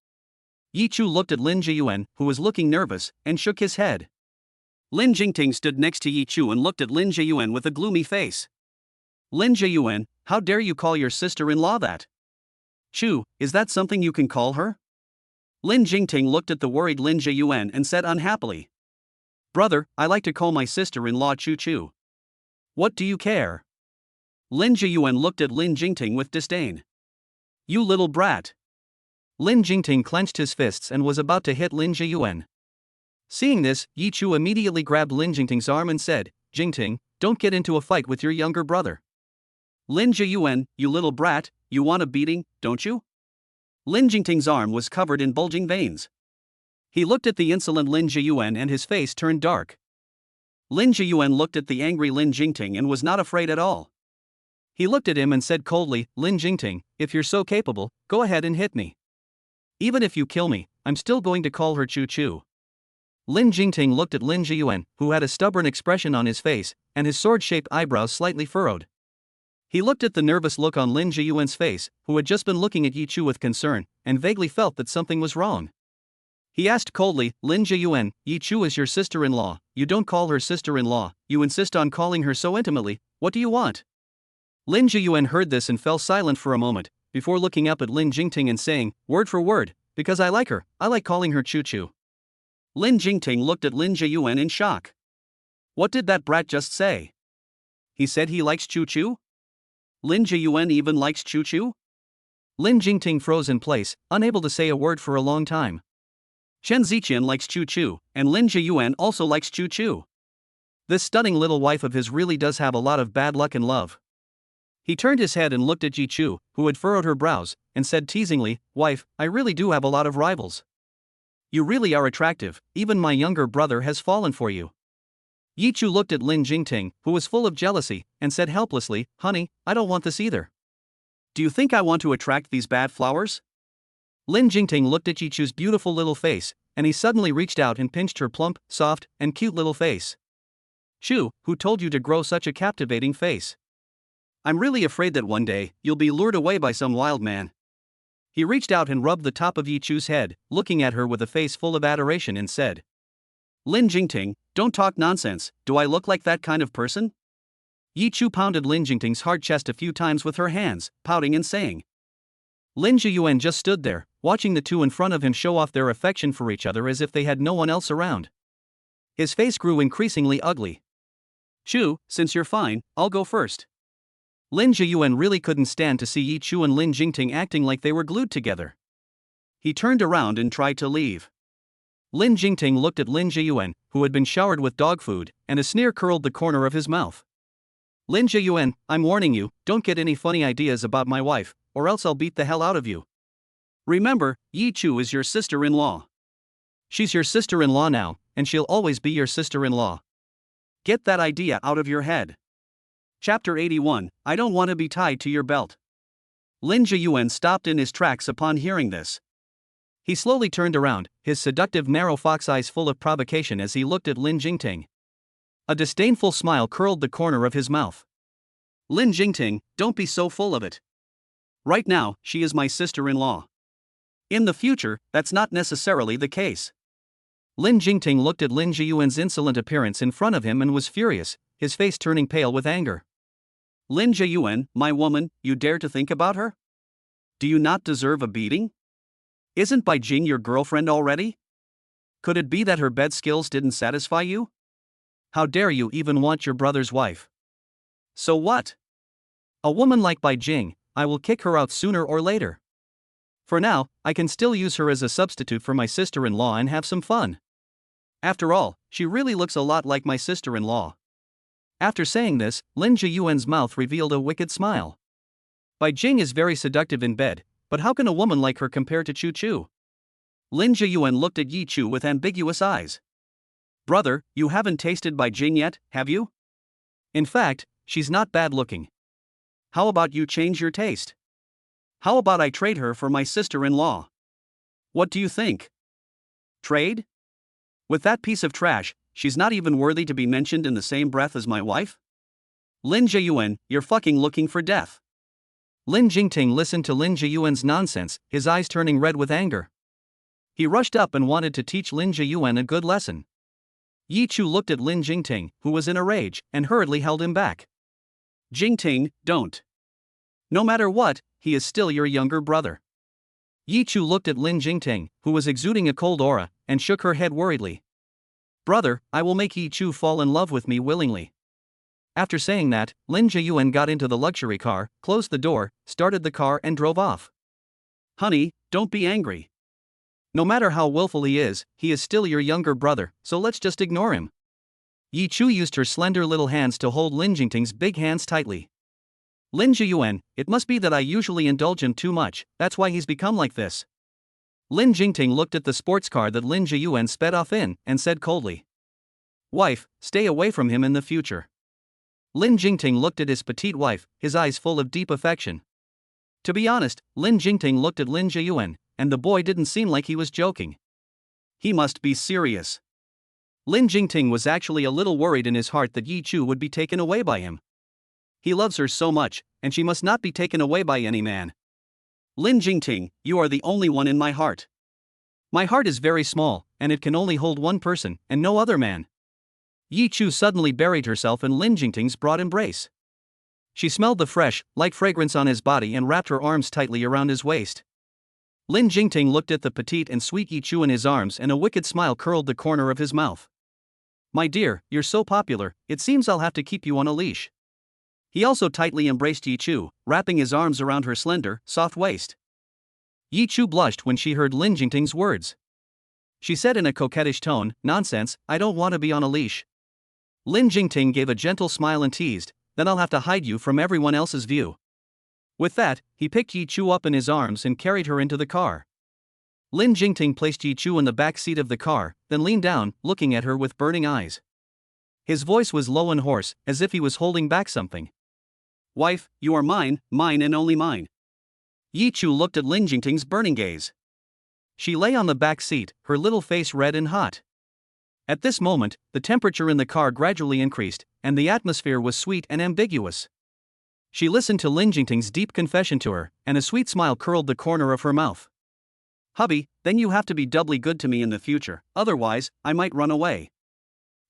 Yi Chu looked at Lin Zhiyuan, who was looking nervous, and shook his head. Lin Jingting stood next to Yi Chu and looked at Lin Zhiyuan with a gloomy face. Lin Zhiyuan, how dare you call your sister-in-law that? Chu, is that something you can call her? Lin Jingting looked at the worried Lin Zhiyuan and said unhappily. Brother, I like to call my sister-in-law Chu Chu. What do you care? Lin Zhiyuan looked at Lin Jingting with disdain. You little brat. Lin Jingting clenched his fists and was about to hit Lin Zhiyuan. Seeing this, Yi Chu immediately grabbed Lin Jingting's arm and said, Jingting, don't get into a fight with your younger brother. Lin Zhiyuan, you little brat, you want a beating, don't you? Lin Jingting's arm was covered in bulging veins. He looked at the insolent Lin Zhiyuan and his face turned dark. Lin Zhiyuan looked at the angry Lin Jingting and was not afraid at all. He looked at him and said coldly, Lin Jingting, if you're so capable, go ahead and hit me. Even if you kill me, I'm still going to call her Chu Chu. Lin Jingting looked at Lin Zhiyuan, who had a stubborn expression on his face, and his sword-shaped eyebrows slightly furrowed. He looked at the nervous look on Lin Zhiyuan's face, who had just been looking at Yi Chu with concern, and vaguely felt that something was wrong. He asked coldly, Lin Zhiyuan, Yi Chu is your sister-in-law, you don't call her sister-in-law, you insist on calling her so intimately, what do you want? Lin Zhiyuan heard this and fell silent for a moment, before looking up at Lin Jingting and saying, word for word, because I like her, I like calling her Chu Chu. Lin Jingting looked at Lin Zhiyuan in shock. What did that brat just say? He said he likes Chu Chu? Lin Zhiyuan even likes Chu Chu? Lin Jingting froze in place, unable to say a word for a long time. Chen Ziqian likes Chu Chu, and Lin Zhiyuan also likes Chu Chu. This stunning little wife of his really does have a lot of bad luck in love. He turned his head and looked at Yi Chu, who had furrowed her brows, and said teasingly, Wife, I really do have a lot of rivals. You really are attractive, even my younger brother has fallen for you. Yi Chu looked at Lin Jingting, who was full of jealousy, and said helplessly, Honey, I don't want this either. Do you think I want to attract these bad flowers? Lin Jingting looked at Yi Chu's beautiful little face, and he suddenly reached out and pinched her plump, soft, and cute little face. Chu, who told you to grow such a captivating face? I'm really afraid that one day, you'll be lured away by some wild man. He reached out and rubbed the top of Yi Chu's head, looking at her with a face full of adoration and said, Lin Jingting, don't talk nonsense, do I look like that kind of person? Yi Chu pounded Lin Jingting's hard chest a few times with her hands, pouting and saying. Lin Zhiyuan just stood there, watching the two in front of him show off their affection for each other as if they had no one else around. His face grew increasingly ugly. Chu, since you're fine, I'll go first. Lin Zhiyuan really couldn't stand to see Yi Chu and Lin Jingting acting like they were glued together. He turned around and tried to leave. Lin Jingting looked at Lin Zhiyuan, who had been showered with dog food, and a sneer curled the corner of his mouth. Lin Zhiyuan, I'm warning you, don't get any funny ideas about my wife, or else I'll beat the hell out of you. Remember, Yi Chu is your sister-in-law. She's your sister-in-law now, and she'll always be your sister-in-law. Get that idea out of your head. Chapter 81, I don't want to be tied to your belt. Lin Zhiyuan stopped in his tracks upon hearing this. He slowly turned around, his seductive narrow fox eyes full of provocation as he looked at Lin Jingting. A disdainful smile curled the corner of his mouth. Lin Jingting, don't be so full of it. Right now, she is my sister-in-law. In the future, that's not necessarily the case. Lin Jingting looked at Lin Zhiyuan's insolent appearance in front of him and was furious, his face turning pale with anger. Lin Zhiyuan, my woman, you dare to think about her? Do you not deserve a beating? Isn't Bai Jing your girlfriend already? Could it be that her bed skills didn't satisfy you? How dare you even want your brother's wife? So what? A woman like Bai Jing, I will kick her out sooner or later. For now, I can still use her as a substitute for my sister-in-law and have some fun. After all, she really looks a lot like my sister-in-law. After saying this, Lin Zhiyuan's mouth revealed a wicked smile. Bai Jing is very seductive in bed, but how can a woman like her compare to Chu Chu? Lin Zhiyuan looked at Yi Chu with ambiguous eyes. Brother, you haven't tasted Bai Jing yet, have you? In fact, she's not bad looking. How about you change your taste? How about I trade her for my sister-in-law? What do you think? Trade? With that piece of trash, she's not even worthy to be mentioned in the same breath as my wife? Lin Jiyuan, you're fucking looking for death. Lin Jingting listened to Lin Jiyuan's nonsense, his eyes turning red with anger. He rushed up and wanted to teach Lin Jiyuan a good lesson. Yi Chu looked at Lin Jingting, who was in a rage, and hurriedly held him back. Jingting, don't. No matter what, he is still your younger brother. Yi Chu looked at Lin Jingting, who was exuding a cold aura, and shook her head worriedly. Brother, I will make Yi Chu fall in love with me willingly. After saying that, Lin Jiyuan got into the luxury car, closed the door, started the car and drove off. Honey, don't be angry. No matter how willful he is still your younger brother, so let's just ignore him. Yi Chu used her slender little hands to hold Lin Jingting's big hands tightly. Lin Jiyuan, it must be that I usually indulge him too much, that's why he's become like this. Lin Jingting looked at the sports car that Lin Jiyuan sped off in, and said coldly. Wife, stay away from him in the future. Lin Jingting looked at his petite wife, his eyes full of deep affection. To be honest, Lin Jingting looked at Lin Jiyuan, and the boy didn't seem like he was joking. He must be serious. Lin Jingting was actually a little worried in his heart that Yi Chu would be taken away by him. He loves her so much, and she must not be taken away by any man. Lin Jingting, you are the only one in my heart. My heart is very small, and it can only hold one person, and no other man. Yi Chu suddenly buried herself in Lin Jingting's broad embrace. She smelled the fresh, light fragrance on his body and wrapped her arms tightly around his waist. Lin Jingting looked at the petite and sweet Yi Chu in his arms, and a wicked smile curled the corner of his mouth. My dear, you're so popular, it seems I'll have to keep you on a leash. He also tightly embraced Yi Chu, wrapping his arms around her slender, soft waist. Yi Chu blushed when she heard Lin Jingting's words. She said in a coquettish tone, Nonsense, I don't want to be on a leash. Lin Jingting gave a gentle smile and teased, Then I'll have to hide you from everyone else's view. With that, he picked Yi Chu up in his arms and carried her into the car. Lin Jingting placed Yi Chu in the back seat of the car, then leaned down, looking at her with burning eyes. His voice was low and hoarse, as if he was holding back something. Wife, you are mine and only mine. Yi Chu looked at Lin Jingting's burning gaze. She lay on the back seat, her little face red and hot. At this moment, the temperature in the car gradually increased, and the atmosphere was sweet and ambiguous. She listened to Lin Jingting's deep confession to her, and a sweet smile curled the corner of her mouth. Hubby, then you have to be doubly good to me in the future, otherwise, I might run away.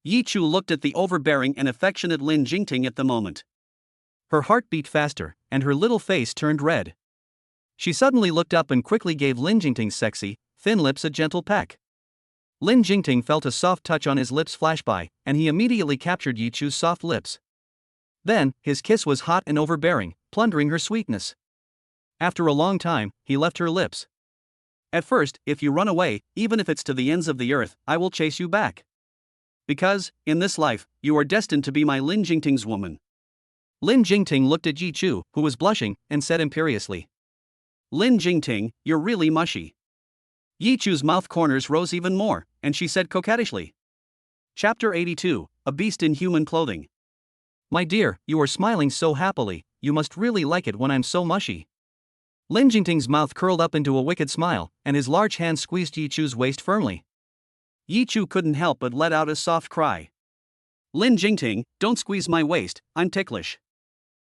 Yi Chu looked at the overbearing and affectionate Lin Jingting at the moment. Her heart beat faster, and her little face turned red. She suddenly looked up and quickly gave Lin Jingting's sexy, thin lips a gentle peck. Lin Jingting felt a soft touch on his lips flash by, and he immediately captured Yi Chu's soft lips. Then, his kiss was hot and overbearing, plundering her sweetness. After a long time, he left her lips. At first, if you run away, even if it's to the ends of the earth, I will chase you back. Because, in this life, you are destined to be my Lin Jingting's woman. Lin Jingting looked at Yi Chu, who was blushing, and said imperiously. Lin Jingting, you're really mushy. Yi Chu's mouth corners rose even more, and she said coquettishly. Chapter 82, A Beast in Human Clothing. My dear, you are smiling so happily, you must really like it when I'm so mushy. Lin Jingting's mouth curled up into a wicked smile, and his large hand squeezed Yi Chu's waist firmly. Yi Chu couldn't help but let out a soft cry. Lin Jingting, don't squeeze my waist, I'm ticklish.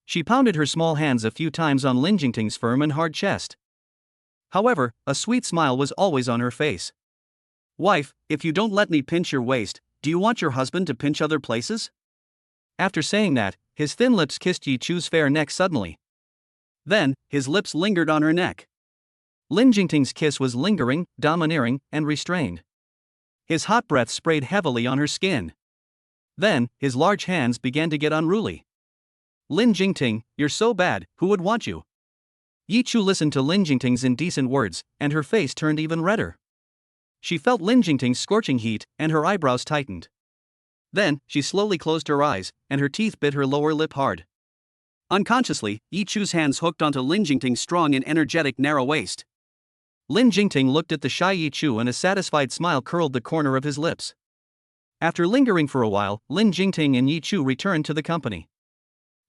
She pounded her small hands a few times on Lin Jingting's firm and hard chest. However, a sweet smile was always on her face. Wife, if you don't let me pinch your waist, do you want your husband to pinch other places? After saying that, his thin lips kissed Yi Chu's fair neck suddenly. Then, his lips lingered on her neck. Lin Jingting's kiss was lingering, domineering, and restrained. His hot breath sprayed heavily on her skin. Then, his large hands began to get unruly. Lin Jingting, you're so bad, who would want you? Yi Chu listened to Lin Jingting's indecent words, and her face turned even redder. She felt Lin Jingting's scorching heat, and her eyebrows tightened. Then, she slowly closed her eyes, and her teeth bit her lower lip hard. Unconsciously, Yi Chu's hands hooked onto Lin Jingting's strong and energetic narrow waist. Lin Jingting looked at the shy Yi Chu, and a satisfied smile curled the corner of his lips. After lingering for a while, Lin Jingting and Yi Chu returned to the company.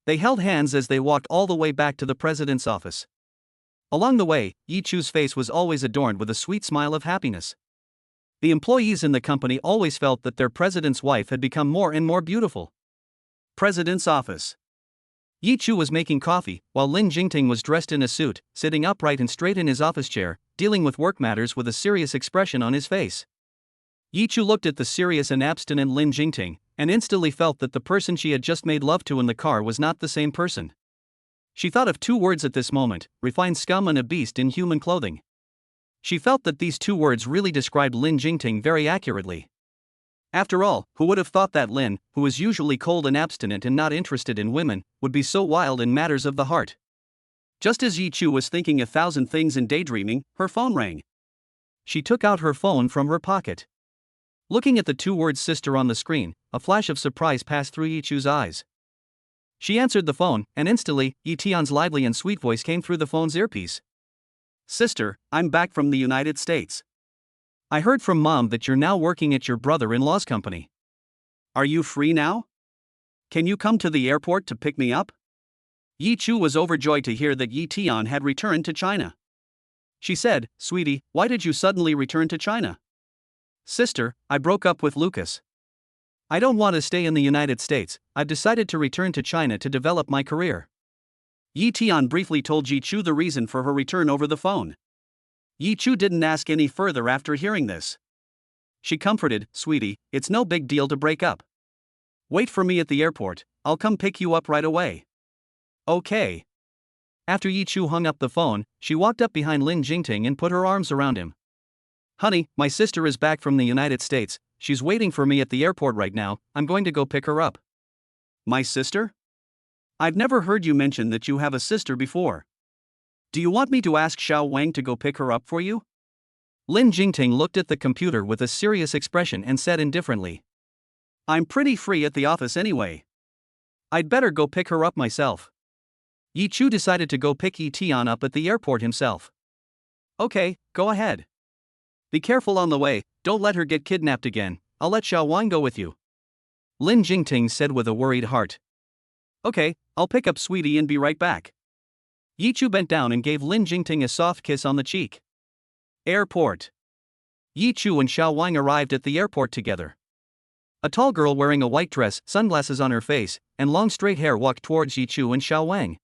They held hands as they walked all the way back to the president's office. Along the way, Yi Chu's face was always adorned with a sweet smile of happiness. The employees in the company always felt that their president's wife had become more and more beautiful. President's office. Yi Chu was making coffee, while Lin Jingting was dressed in a suit, sitting upright and straight in his office chair, dealing with work matters with a serious expression on his face. Yi Chu looked at the serious and abstinent Lin Jingting, and instantly felt that the person she had just made love to in the car was not the same person. She thought of two words at this moment: refined scum and a beast in human clothing. She felt that these two words really described Lin Jingting very accurately. After all, who would have thought that Lin, who is usually cold and abstinent and not interested in women, would be so wild in matters of the heart? Just as Yi Chu was thinking 1,000 things and daydreaming, her phone rang. She took out her phone from her pocket. Looking at the two words sister on the screen, a flash of surprise passed through Yi Chu's eyes. She answered the phone, and instantly, Yi Tian's lively and sweet voice came through the phone's earpiece. Sister, I'm back from the United States. I heard from Mom that you're now working at your brother-in-law's company. Are you free now? Can you come to the airport to pick me up? Yi Chu was overjoyed to hear that Yi Tian had returned to China. She said, Sweetie, why did you suddenly return to China? Sister, I broke up with Lucas. I don't want to stay in the United States. I've decided to return to China to develop my career. Yi Tian briefly told Yi Chu the reason for her return over the phone. Yi Chu didn't ask any further after hearing this. She comforted, Sweetie, it's no big deal to break up. Wait for me at the airport, I'll come pick you up right away. Okay. After Yi Chu hung up the phone, she walked up behind Lin Jingting and put her arms around him. Honey, my sister is back from the United States, she's waiting for me at the airport right now, I'm going to go pick her up. My sister? I've never heard you mention that you have a sister before. Do you want me to ask Xiao Wang to go pick her up for you? Lin Jingting looked at the computer with a serious expression and said indifferently. I'm pretty free at the office anyway. I'd better go pick her up myself. Yi Chu decided to go pick Yi Tian up at the airport himself. Okay, go ahead. Be careful on the way, don't let her get kidnapped again, I'll let Xiao Wang go with you. Lin Jingting said with a worried heart. Okay, I'll pick up Sweetie and be right back. Yi Chu bent down and gave Lin Jingting a soft kiss on the cheek. Airport. Yi Chu and Xiao Wang arrived at the airport together. A tall girl wearing a white dress, sunglasses on her face, and long straight hair walked towards Yi Chu and Xiao Wang.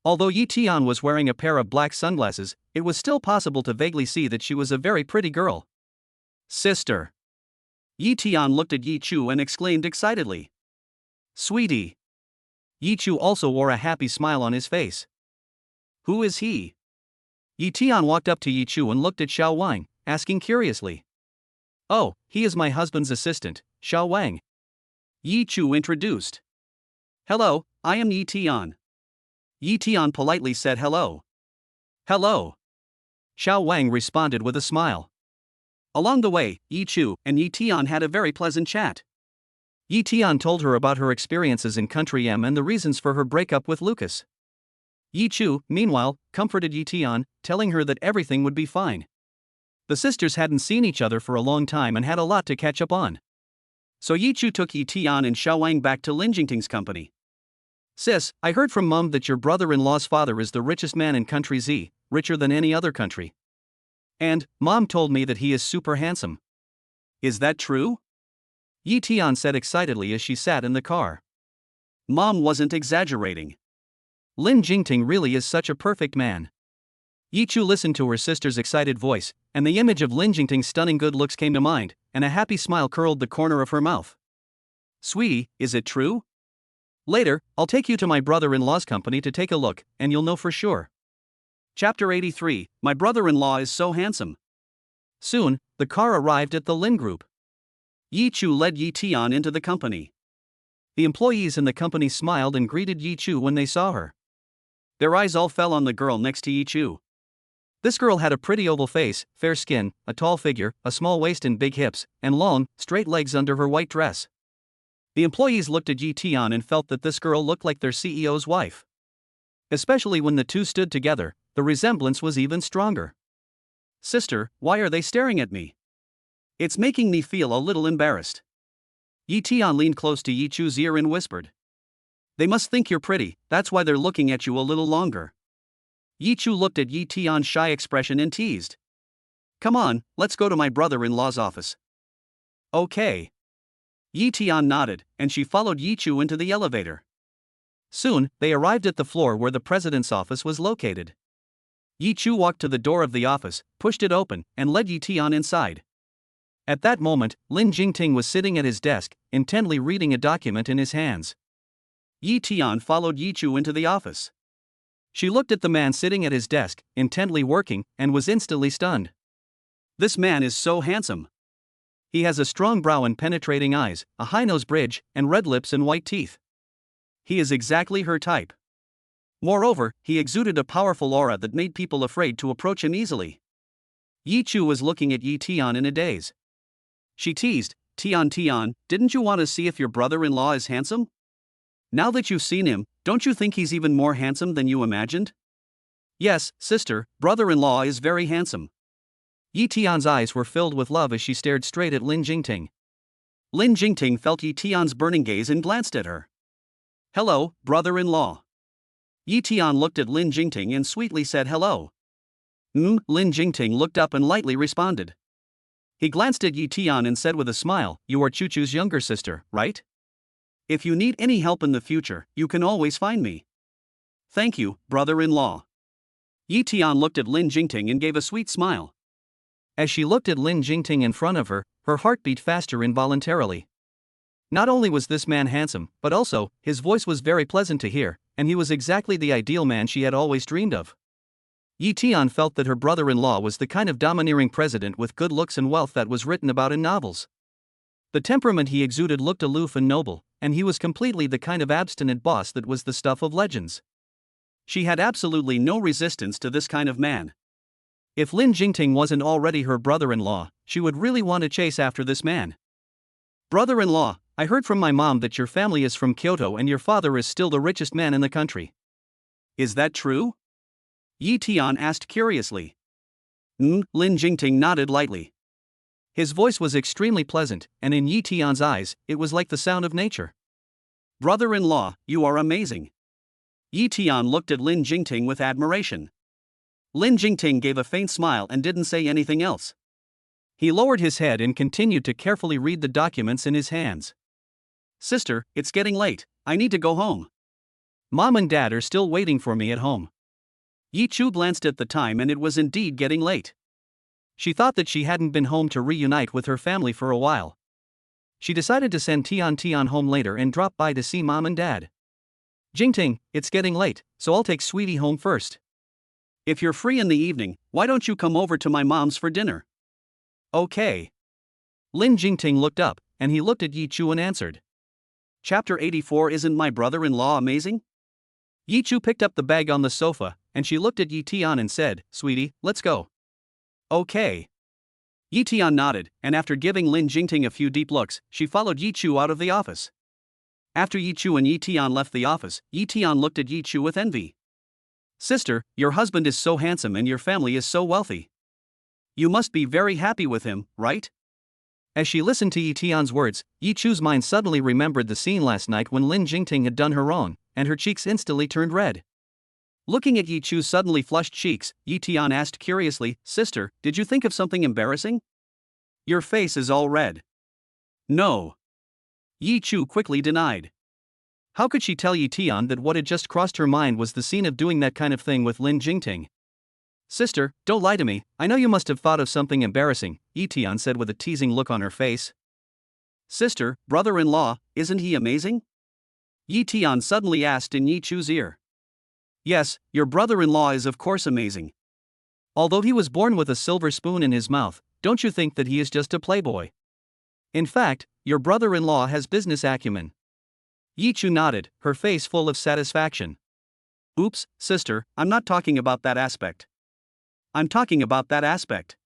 Although Yi Tian was wearing a pair of black sunglasses, it was still possible to vaguely see that she was a very pretty girl. Sister. Yi Tian looked at Yi Chu and exclaimed excitedly. Sweetie. Yi Chu also wore a happy smile on his face. Who is he? Yi Tian walked up to Yi Chu and looked at Xiao Wang, asking curiously. Oh, he is my husband's assistant, Xiao Wang. Yi Chu introduced. Hello, I am Yi Tian. Yi Tian politely said hello. Hello. Xiao Wang responded with a smile. Along the way, Yi Chu and Yi Tian had a very pleasant chat. Yi Tian told her about her experiences in Country M and the reasons for her breakup with Lucas. Yi Chu, meanwhile, comforted Yi Tian, telling her that everything would be fine. The sisters hadn't seen each other for a long time and had a lot to catch up on. So Yi Chu took Yi Tian and Xiao Wang back to Lin Jingting's company. Sis, I heard from Mom that your brother-in-law's father is the richest man in Country Z, richer than any other country. And, Mom told me that he is super handsome. Is that true? Yi Tian said excitedly as she sat in the car. Mom wasn't exaggerating. Lin Jingting really is such a perfect man. Yi Chu listened to her sister's excited voice, and the image of Lin Jingting's stunning good looks came to mind, and a happy smile curled the corner of her mouth. Sweetie, is it true? Later, I'll take you to my brother-in-law's company to take a look, and you'll know for sure. Chapter 83, My brother-in-law is so handsome. Soon, the car arrived at the Lin Group. Yi Chu led Yi Tian into the company. The employees in the company smiled and greeted Yi Chu when they saw her. Their eyes all fell on the girl next to Yi Chu. This girl had a pretty oval face, fair skin, a tall figure, a small waist and big hips, and long, straight legs under her white dress. The employees looked at Yi Tian and felt that this girl looked like their CEO's wife. Especially when the two stood together, the resemblance was even stronger. Sister, why are they staring at me? It's making me feel a little embarrassed. Yi Tian leaned close to Yi Chu's ear and whispered. They must think you're pretty, that's why they're looking at you a little longer. Yi Chu looked at Yi Tian's shy expression and teased. Come on, let's go to my brother-in-law's office. Okay. Yi Tian nodded, and she followed Yi Chu into the elevator. Soon, they arrived at the floor where the president's office was located. Yi Chu walked to the door of the office, pushed it open, and led Yi Tian inside. At that moment, Lin Jingting was sitting at his desk, intently reading a document in his hands. Yi Tian followed Yi Chu into the office. She looked at the man sitting at his desk, intently working, and was instantly stunned. This man is so handsome. He has a strong brow and penetrating eyes, a high nose bridge, and red lips and white teeth. He is exactly her type. Moreover, he exuded a powerful aura that made people afraid to approach him easily. Yi Chu was looking at Yi Tian in a daze. She teased, Tian, didn't you want to see if your brother-in-law is handsome? Now that you've seen him, don't you think he's even more handsome than you imagined? Yes, sister, brother-in-law is very handsome. Yi Tian's eyes were filled with love as she stared straight at Lin Jingting. Lin Jingting felt Yi Tian's burning gaze and glanced at her. Hello, brother-in-law. Yi Tian looked at Lin Jingting and sweetly said hello. Lin Jingting looked up and lightly responded. He glanced at Yi Tian and said with a smile, you are Chu Chu's younger sister, right? If you need any help in the future, you can always find me. Thank you, brother-in-law. Yi Tian looked at Lin Jingting and gave a sweet smile. As she looked at Lin Jingting in front of her, her heart beat faster involuntarily. Not only was this man handsome, but also, his voice was very pleasant to hear, and he was exactly the ideal man she had always dreamed of. Yi Tian felt that her brother-in-law was the kind of domineering president with good looks and wealth that was written about in novels. The temperament he exuded looked aloof and noble, and he was completely the kind of abstinent boss that was the stuff of legends. She had absolutely no resistance to this kind of man. If Lin Jingting wasn't already her brother-in-law, she would really want to chase after this man. Brother-in-law, I heard from my mom that your family is from Kyoto and your father is still the richest man in the country. Is that true? Yi Tian asked curiously. Lin Jingting nodded lightly. His voice was extremely pleasant, and in Yi Tian's eyes, it was like the sound of nature. Brother-in-law, you are amazing. Yi Tian looked at Lin Jingting with admiration. Lin Jingting gave a faint smile and didn't say anything else. He lowered his head and continued to carefully read the documents in his hands. Sister, it's getting late, I need to go home. Mom and Dad are still waiting for me at home. Yi Chu glanced at the time and it was indeed getting late. She thought that she hadn't been home to reunite with her family for a while. She decided to send Tian home later and drop by to see Mom and Dad. Jingting, it's getting late, so I'll take Sweetie home first. If you're free in the evening, why don't you come over to my mom's for dinner? Okay. Lin Jingting looked up, and he looked at Yi Chu and answered. Chapter 84. Isn't my brother-in-law amazing? Yi Chu picked up the bag on the sofa, and she looked at Yi Tian and said, Sweetie, let's go. Okay. Yi Tian nodded, and after giving Lin Jingting a few deep looks, she followed Yi Chu out of the office. After Yi Chu and Yi Tian left the office, Yi Tian looked at Yi Chu with envy. Sister, your husband is so handsome and your family is so wealthy. You must be very happy with him, right? As she listened to Yi Tian's words, Yi Chu's mind suddenly remembered the scene last night when Lin Jingting had done her wrong, and her cheeks instantly turned red. Looking at Yi Chu's suddenly flushed cheeks, Yi Tian asked curiously, Sister, did you think of something embarrassing? Your face is all red. No. Yi Chu quickly denied. How could she tell Yi Tian that what had just crossed her mind was the scene of doing that kind of thing with Lin Jingting? Sister, don't lie to me, I know you must have thought of something embarrassing, Yi Tian said with a teasing look on her face. Sister, brother-in-law, isn't he amazing? Yi Tian suddenly asked in Yi Chu's ear. Yes, your brother-in-law is of course amazing. Although he was born with a silver spoon in his mouth, don't you think that he is just a playboy? In fact, your brother-in-law has business acumen. Yi Chu nodded, her face full of satisfaction. Oops, sister, I'm not talking about that aspect. I'm talking about that aspect.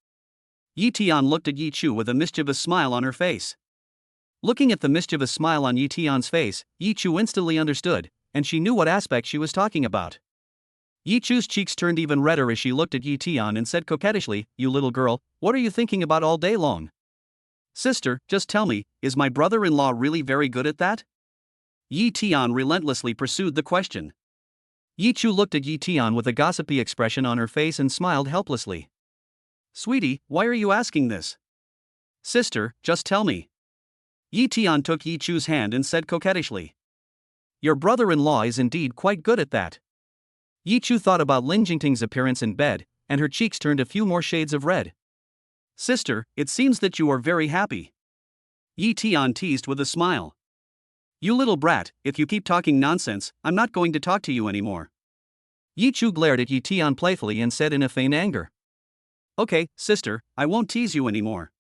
Yi Tian looked at Yi Chu with a mischievous smile on her face. Looking at the mischievous smile on Yi Tian's face, Yi Chu instantly understood, and she knew what aspect she was talking about. Yi Chu's cheeks turned even redder as she looked at Yi Tian and said coquettishly, You little girl, what are you thinking about all day long? Sister, just tell me, is my brother-in-law really very good at that? Yi Tian relentlessly pursued the question. Yi Chu looked at Yi Tian with a gossipy expression on her face and smiled helplessly. Sweetie, why are you asking this? Sister, just tell me. Yi Tian took Yi Chu's hand and said coquettishly. Your brother-in-law is indeed quite good at that. Yi Chu thought about Lin Jingting's appearance in bed, and her cheeks turned a few more shades of red. Sister, it seems that you are very happy. Yi Tian teased with a smile. You little brat, if you keep talking nonsense, I'm not going to talk to you anymore. Yi Chu glared at Yi Tian playfully and said in a faint anger. Okay, sister, I won't tease you anymore.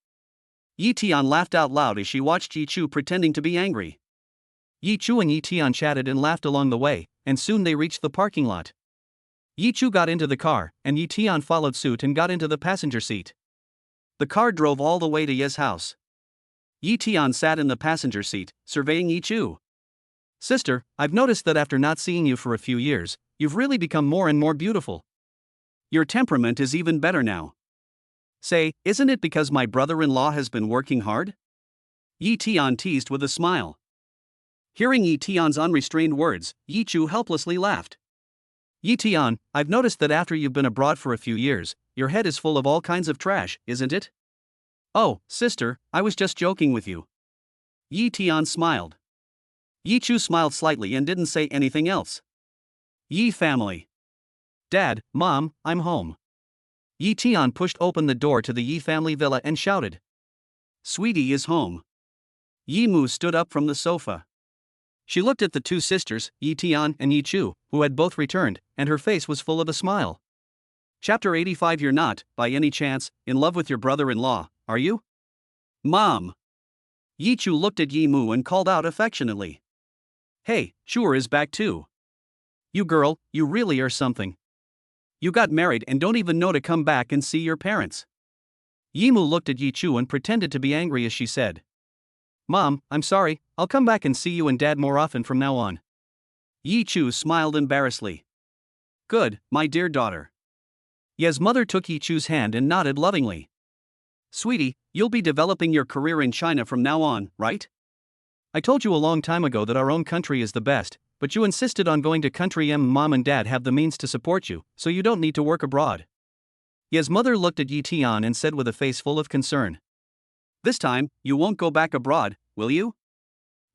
Yi Tian laughed out loud as she watched Yi Chu pretending to be angry. Yi Chu and Yi Tian chatted and laughed along the way, and soon they reached the parking lot. Yi Chu got into the car, and Yi Tian followed suit and got into the passenger seat. The car drove all the way to Ye's house. Yi Tian sat in the passenger seat, surveying Yi Chu. Sister, I've noticed that after not seeing you for a few years, you've really become more and more beautiful. Your temperament is even better now. Say, isn't it because my brother-in-law has been working hard? Yi Tian teased with a smile. Hearing Yi Tian's unrestrained words, Yi Chu helplessly laughed. Yi Tian, I've noticed that after you've been abroad for a few years, your head is full of all kinds of trash, isn't it? Oh, sister, I was just joking with you. Yi Tian smiled. Yi Chu smiled slightly and didn't say anything else. Yi family. Dad, Mom, I'm home. Yi Tian pushed open the door to the Yi family villa and shouted. Sweetie is home. Yi Mu stood up from the sofa. She looked at the two sisters, Yi Tian and Yi Chu, who had both returned, and her face was full of a smile. Chapter 85. You're not, by any chance, in love with your brother-in-law, are you? Mom. Yi Chu looked at Yi Mu and called out affectionately. Hey, Chuer is back too. You girl, you really are something. You got married and don't even know to come back and see your parents. Yi Mu looked at Yi Chu and pretended to be angry as she said. Mom, I'm sorry, I'll come back and see you and Dad more often from now on. Yi Chu smiled embarrassedly. Good, my dear daughter. Ye's mother took Yi Chu's hand and nodded lovingly. Sweetie, you'll be developing your career in China from now on, right? I told you a long time ago that our own country is the best, but you insisted on going to country M. Mom and Dad have the means to support you, so you don't need to work abroad. Ye's mother looked at Yi Tian and said with a face full of concern. This time, you won't go back abroad, will you?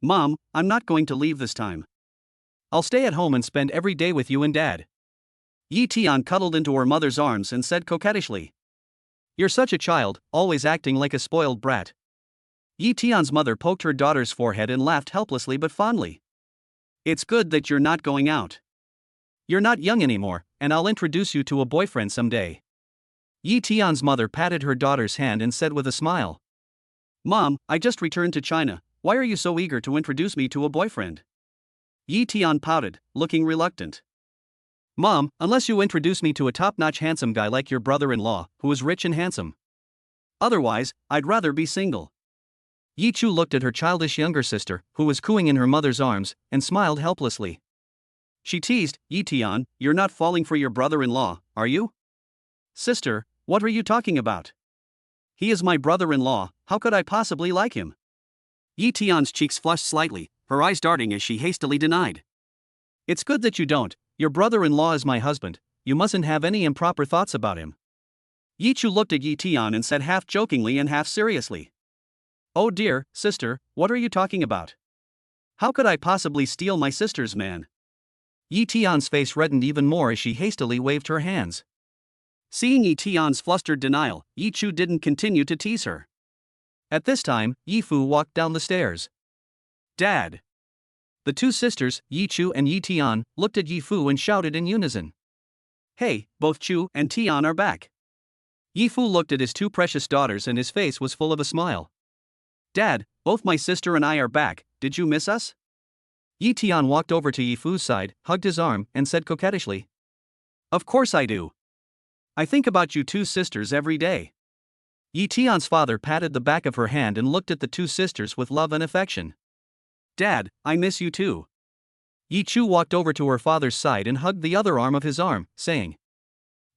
Mom, I'm not going to leave this time. I'll stay at home and spend every day with you and Dad. Yi Tian cuddled into her mother's arms and said coquettishly. You're such a child, always acting like a spoiled brat. Yi Tian's mother poked her daughter's forehead and laughed helplessly but fondly. It's good that you're not going out. You're not young anymore, and I'll introduce you to a boyfriend someday. Yi Tian's mother patted her daughter's hand and said with a smile. Mom, I just returned to China, why are you so eager to introduce me to a boyfriend? Yi Tian pouted, looking reluctant. Mom, unless you introduce me to a top-notch handsome guy like your brother-in-law, who is rich and handsome. Otherwise, I'd rather be single. Yi Chu looked at her childish younger sister, who was cooing in her mother's arms, and smiled helplessly. She teased, Yi Tian, you're not falling for your brother-in-law, are you? Sister, what are you talking about? He is my brother-in-law, how could I possibly like him? Yi Tian's cheeks flushed slightly, her eyes darting as she hastily denied. It's good that you don't, your brother-in-law is my husband, you mustn't have any improper thoughts about him. Yi Chu looked at Yi Tian and said half jokingly and half seriously. Oh dear, sister, what are you talking about? How could I possibly steal my sister's man? Yi Tian's face reddened even more as she hastily waved her hands. Seeing Yi Tian's flustered denial, Yi Chu didn't continue to tease her. At this time, Yi Fu walked down the stairs. Dad! The two sisters, Yi Chu and Yi Tian, looked at Yi Fu and shouted in unison. Hey, both Chu and Tian are back. Yi Fu looked at his two precious daughters and his face was full of a smile. Dad, both my sister and I are back, did you miss us? Yi Tian walked over to Yi Fu's side, hugged his arm, and said coquettishly. Of course I do. I think about you two sisters every day. Yi Tian's father patted the back of her hand and looked at the two sisters with love and affection. Dad, I miss you too. Yi Chu walked over to her father's side and hugged the other arm of his arm, saying.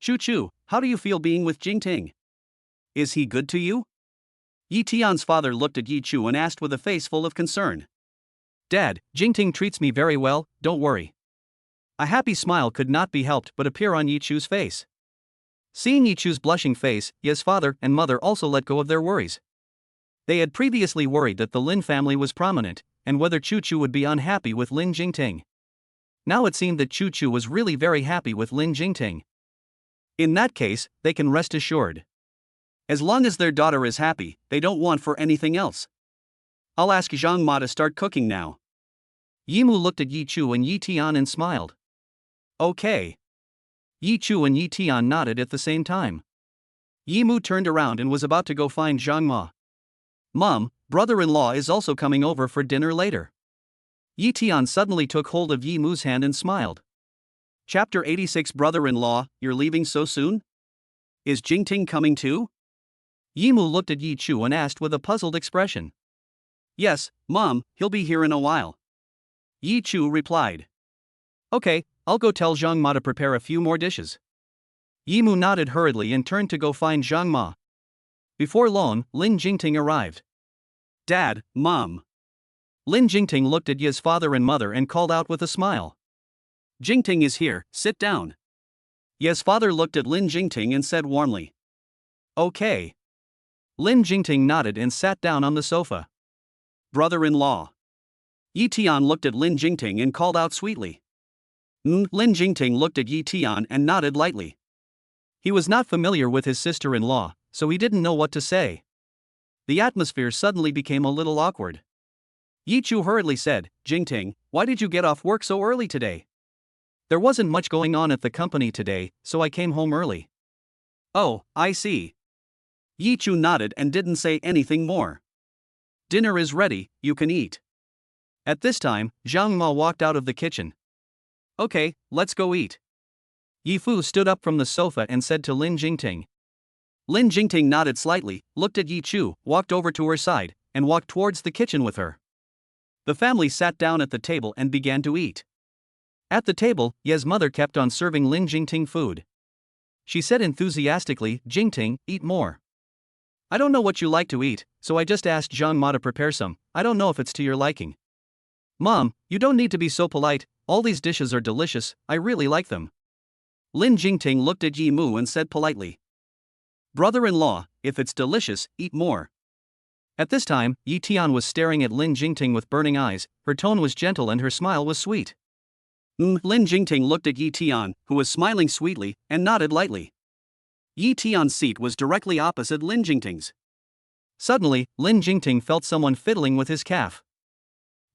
Chu Chu, how do you feel being with Jingting? Is he good to you? Yi Tian's father looked at Yi Chu and asked with a face full of concern. Dad, Jingting treats me very well, don't worry. A happy smile could not be helped but appear on Yi Chu's face. Seeing Yi Chu's blushing face, Ye's father and mother also let go of their worries. They had previously worried that the Lin family was prominent, and whether Chu Chu would be unhappy with Lin Jingting. Now it seemed that Chu Chu was really very happy with Lin Jingting. In that case, they can rest assured. As long as their daughter is happy, they don't want for anything else. I'll ask Zhang Ma to start cooking now. Yimu looked at Yi Chu and Yi Tian and smiled. Okay. Yi Chu and Yi Tian nodded at the same time. Yimu turned around and was about to go find Zhang Ma. Mom, brother-in-law is also coming over for dinner later. Yi Tian suddenly took hold of Yimu's hand and smiled. Chapter 86 Brother-in-law, you're leaving so soon? Is Jingting coming too? Yimu looked at Yi Chu and asked with a puzzled expression. Yes, Mom, he'll be here in a while. Yi Chu replied. Okay, I'll go tell Zhang Ma to prepare a few more dishes. Yimu nodded hurriedly and turned to go find Zhang Ma. Before long, Lin Jingting arrived. Dad, Mom. Lin Jingting looked at Ye's father and mother and called out with a smile. Jingting is here, sit down. Ye's father looked at Lin Jingting and said warmly. Okay. Lin Jingting nodded and sat down on the sofa. Brother-in-law. Yi Tian looked at Lin Jingting and called out sweetly. Lin Jingting looked at Yi Tian and nodded lightly. He was not familiar with his sister-in-law, so he didn't know what to say. The atmosphere suddenly became a little awkward. Yi Chu hurriedly said, Jingting, why did you get off work so early today? There wasn't much going on at the company today, so I came home early. Oh, I see. Yi Chu nodded and didn't say anything more. Dinner is ready, you can eat. At this time, Zhang Ma walked out of the kitchen. Okay, let's go eat. Yi Fu stood up from the sofa and said to Lin Jingting. Lin Jingting nodded slightly, looked at Yi Chu, walked over to her side, and walked towards the kitchen with her. The family sat down at the table and began to eat. At the table, Ye's mother kept on serving Lin Jingting food. She said enthusiastically, Jingting, eat more. I don't know what you like to eat, so I just asked Zhang Ma to prepare some. I don't know if it's to your liking. Mom, you don't need to be so polite, all these dishes are delicious, I really like them. Lin Jingting looked at Yi Mu and said politely. Brother-in-law, if it's delicious, eat more. At this time, Yi Tian was staring at Lin Jingting with burning eyes, her tone was gentle and her smile was sweet. Lin Jingting looked at Yi Tian, who was smiling sweetly, and nodded lightly. Yi Tian's seat was directly opposite Lin Jingting's. Suddenly, Lin Jingting felt someone fiddling with his calf.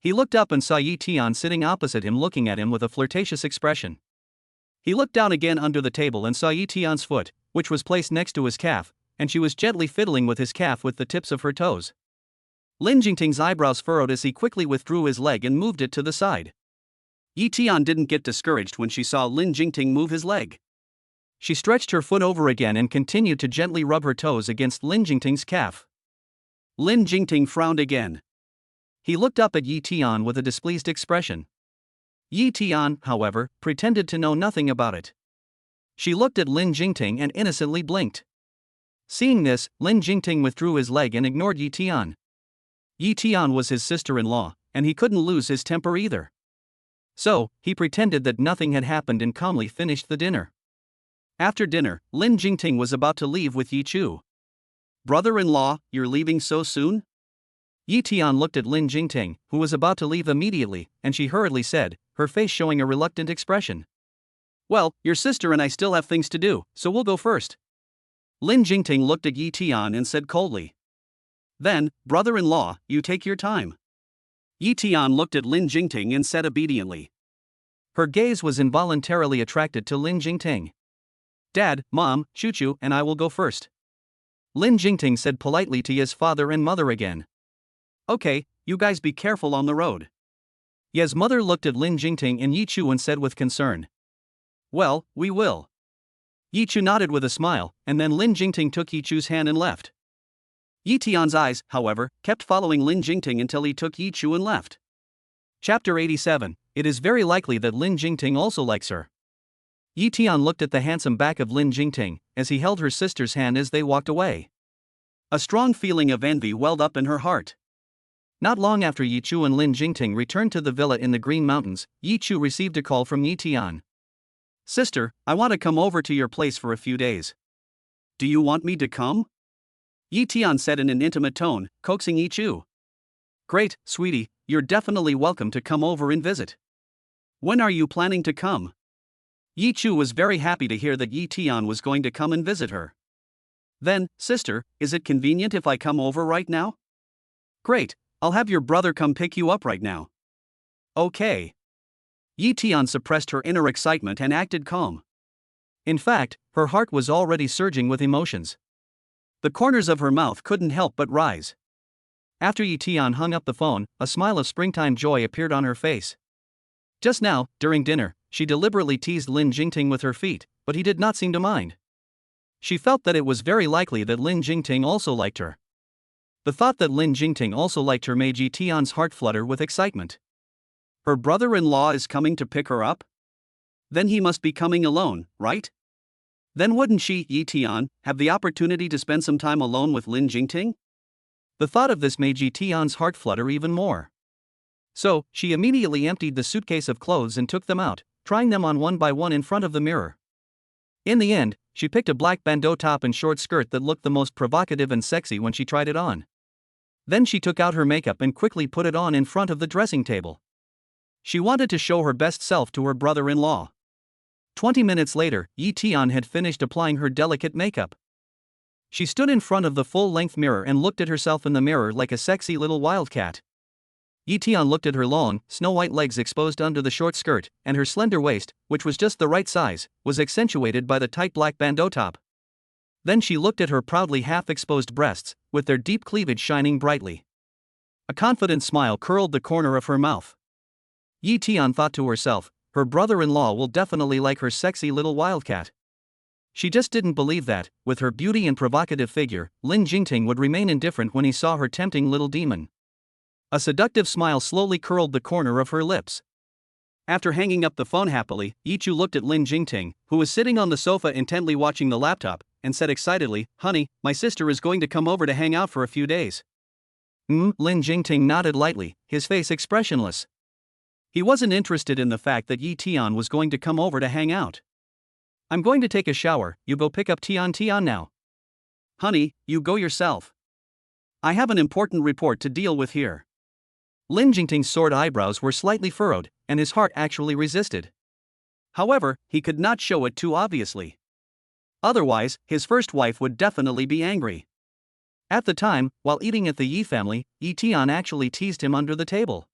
He looked up and saw Yi Tian sitting opposite him looking at him with a flirtatious expression. He looked down again under the table and saw Yi Tian's foot, which was placed next to his calf, and she was gently fiddling with his calf with the tips of her toes. Lin Jingting's eyebrows furrowed as he quickly withdrew his leg and moved it to the side. Yi Tian didn't get discouraged when she saw Lin Jingting move his leg. She stretched her foot over again and continued to gently rub her toes against Lin Jingting's calf. Lin Jingting frowned again. He looked up at Yi Tian with a displeased expression. Yi Tian, however, pretended to know nothing about it. She looked at Lin Jingting and innocently blinked. Seeing this, Lin Jingting withdrew his leg and ignored Yi Tian. Yi Tian was his sister-in-law, and he couldn't lose his temper either. So, he pretended that nothing had happened and calmly finished the dinner. After dinner, Lin Jingting was about to leave with Yi Chu. Brother-in-law, you're leaving so soon? Yi Tian looked at Lin Jingting, who was about to leave immediately, and she hurriedly said, her face showing a reluctant expression. Well, your sister and I still have things to do, so we'll go first. Lin Jingting looked at Yi Tian and said coldly. Then, brother-in-law, you take your time. Yi Tian looked at Lin Jingting and said obediently. Her gaze was involuntarily attracted to Lin Jingting. Dad, Mom, Chu Chu and I will go first. Lin Jingting said politely to Ye's father and mother again. Okay, you guys be careful on the road. Ye's mother looked at Lin Jingting and Yi Chu and said with concern. Well, we will. Yi Chu nodded with a smile, and then Lin Jingting took Yi Chu's hand and left. Yi Tian's eyes, however, kept following Lin Jingting until he took Yi Chu and left. Chapter 87. It is very likely that Lin Jingting also likes her. Yi Tian looked at the handsome back of Lin Jingting, as he held her sister's hand as they walked away. A strong feeling of envy welled up in her heart. Not long after Yi Chu and Lin Jingting returned to the villa in the Green Mountains, Yi Chu received a call from Yi Tian. Sister, I want to come over to your place for a few days. Do you want me to come? Yi Tian said in an intimate tone, coaxing Yi Chu. Great, sweetie, you're definitely welcome to come over and visit. When are you planning to come? Yi Chu was very happy to hear that Yi Tian was going to come and visit her. Then, sister, is it convenient if I come over right now? Great, I'll have your brother come pick you up right now. Okay. Yi Tian suppressed her inner excitement and acted calm. In fact, her heart was already surging with emotions. The corners of her mouth couldn't help but rise. After Yi Tian hung up the phone, a smile of springtime joy appeared on her face. Just now, during dinner, she deliberately teased Lin Jingting with her feet, but he did not seem to mind. She felt that it was very likely that Lin Jingting also liked her. The thought that Lin Jingting also liked her made Yi Tian's heart flutter with excitement. Her brother-in-law is coming to pick her up? Then he must be coming alone, right? Then wouldn't she, Yi Tian, have the opportunity to spend some time alone with Lin Jingting? The thought of this made Yi Tian's heart flutter even more. So, she immediately emptied the suitcase of clothes and took them out, trying them on one by one in front of the mirror. In the end, she picked a black bandeau top and short skirt that looked the most provocative and sexy when she tried it on. Then she took out her makeup and quickly put it on in front of the dressing table. She wanted to show her best self to her brother-in-law. 20 minutes later, Yi Tian had finished applying her delicate makeup. She stood in front of the full-length mirror and looked at herself in the mirror like a sexy little wildcat. Yi Tian looked at her long, snow-white legs exposed under the short skirt, and her slender waist, which was just the right size, was accentuated by the tight black bandeau top. Then she looked at her proudly half-exposed breasts, with their deep cleavage shining brightly. A confident smile curled the corner of her mouth. Yi Tian thought to herself, her brother-in-law will definitely like her sexy little wildcat. She just didn't believe that, with her beauty and provocative figure, Lin Jingting would remain indifferent when he saw her tempting little demon. A seductive smile slowly curled the corner of her lips. After hanging up the phone happily, Yi Chu looked at Lin Jingting, who was sitting on the sofa intently watching the laptop, and said excitedly, "Honey, my sister is going to come over to hang out for a few days." Lin Jingting nodded lightly, his face expressionless. He wasn't interested in the fact that Yi Tian was going to come over to hang out. "I'm going to take a shower, you go pick up Tian now." "Honey, you go yourself. I have an important report to deal with here." Lin Jingting's soared eyebrows were slightly furrowed, and his heart actually resisted. However, he could not show it too obviously. Otherwise, his first wife would definitely be angry. At the time, while eating at the Yi family, Yi Tian actually teased him under the table.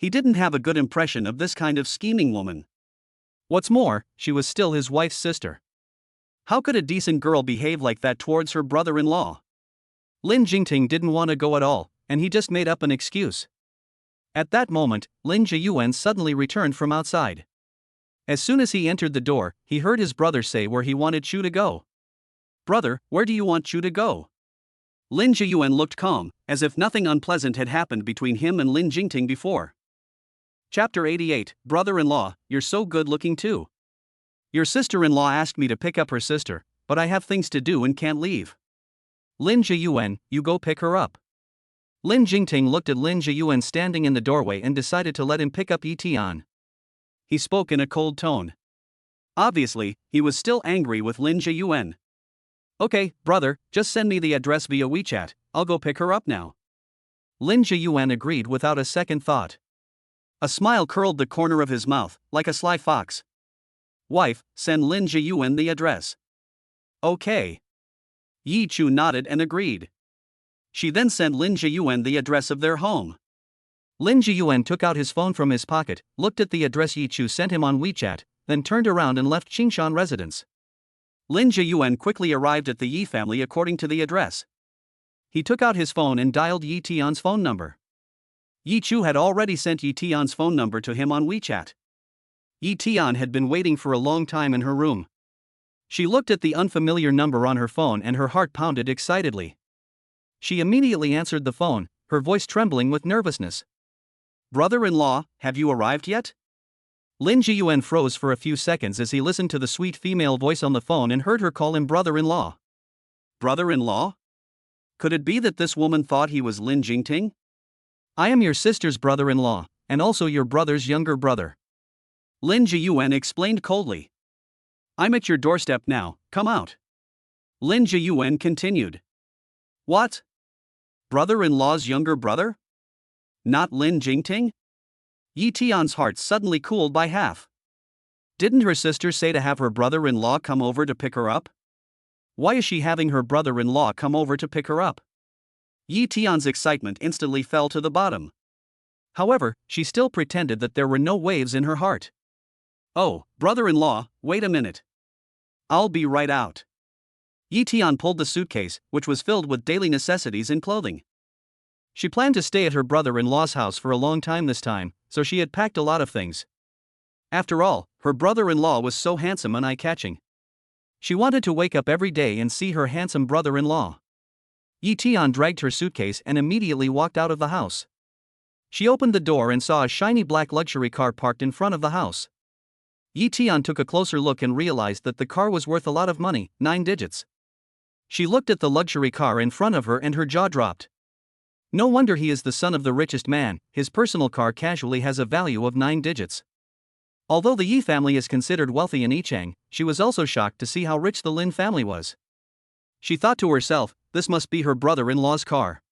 He didn't have a good impression of this kind of scheming woman. What's more, she was still his wife's sister. How could a decent girl behave like that towards her brother-in-law? Lin Jingting didn't want to go at all, and he just made up an excuse. At that moment, Lin Jiyuan suddenly returned from outside. As soon as he entered the door, he heard his brother say where he wanted Chu to go. "Brother, where do you want Chu to go?" Lin Jiyuan looked calm, as if nothing unpleasant had happened between him and Lin Jingting before. Chapter 88, Brother-in-law, you're so good-looking too. Your sister-in-law asked me to pick up her sister, but I have things to do and can't leave. Lin Jiyuan, you go pick her up. Lin Jingting looked at Lin Jiyuan standing in the doorway and decided to let him pick up Yi Tian. He spoke in a cold tone. Obviously, he was still angry with Lin Jiyuan. "Okay, brother, just send me the address via WeChat, I'll go pick her up now." Lin Jiyuan agreed without a second thought. A smile curled the corner of his mouth, like a sly fox. "Wife, send Lin Jiyuan the address." "Okay." Yi Chu nodded and agreed. She then sent Lin Jiyuan the address of their home. Lin Jiyuan took out his phone from his pocket, looked at the address Yi Chu sent him on WeChat, then turned around and left Qingshan residence. Lin Jiyuan quickly arrived at the Yi family according to the address. He took out his phone and dialed Yi Tian's phone number. Yi Chu had already sent Yi Tian's phone number to him on WeChat. Yi Tian had been waiting for a long time in her room. She looked at the unfamiliar number on her phone and her heart pounded excitedly. She immediately answered the phone, her voice trembling with nervousness. "Brother-in-law, have you arrived yet?" Lin Jiyuan froze for a few seconds as he listened to the sweet female voice on the phone and heard her call him brother-in-law. Brother-in-law? Could it be that this woman thought he was Lin Jingting? "I am your sister's brother-in-law, and also your brother's younger brother," Lin Jiyuan explained coldly. "I'm at your doorstep now, come out." Lin Jiyuan continued. What? Brother-in-law's younger brother? Not Lin Jingting? Yi Tian's heart suddenly cooled by half. Didn't her sister say to have her brother-in-law come over to pick her up? Why is she having her brother-in-law come over to pick her up? Yi Tian's excitement instantly fell to the bottom. However, she still pretended that there were no waves in her heart. Oh, brother-in-law, wait a minute. I'll be right out. Yi Tian pulled the suitcase, which was filled with daily necessities and clothing. She planned to stay at her brother-in-law's house for a long time this time, so she had packed a lot of things. After all, her brother-in-law was so handsome and eye-catching. She wanted to wake up every day and see her handsome brother-in-law. Yi Tian dragged her suitcase and immediately walked out of the house. She opened the door and saw a shiny black luxury car parked in front of the house. Yi Tian took a closer look and realized that the car was worth a lot of money, 9 digits. She looked at the luxury car in front of her and her jaw dropped. No wonder he is the son of the richest man, his personal car casually has a value of 9 digits. Although the Yi family is considered wealthy in Yichang, she was also shocked to see how rich the Lin family was. She thought to herself, this must be her brother-in-law's car.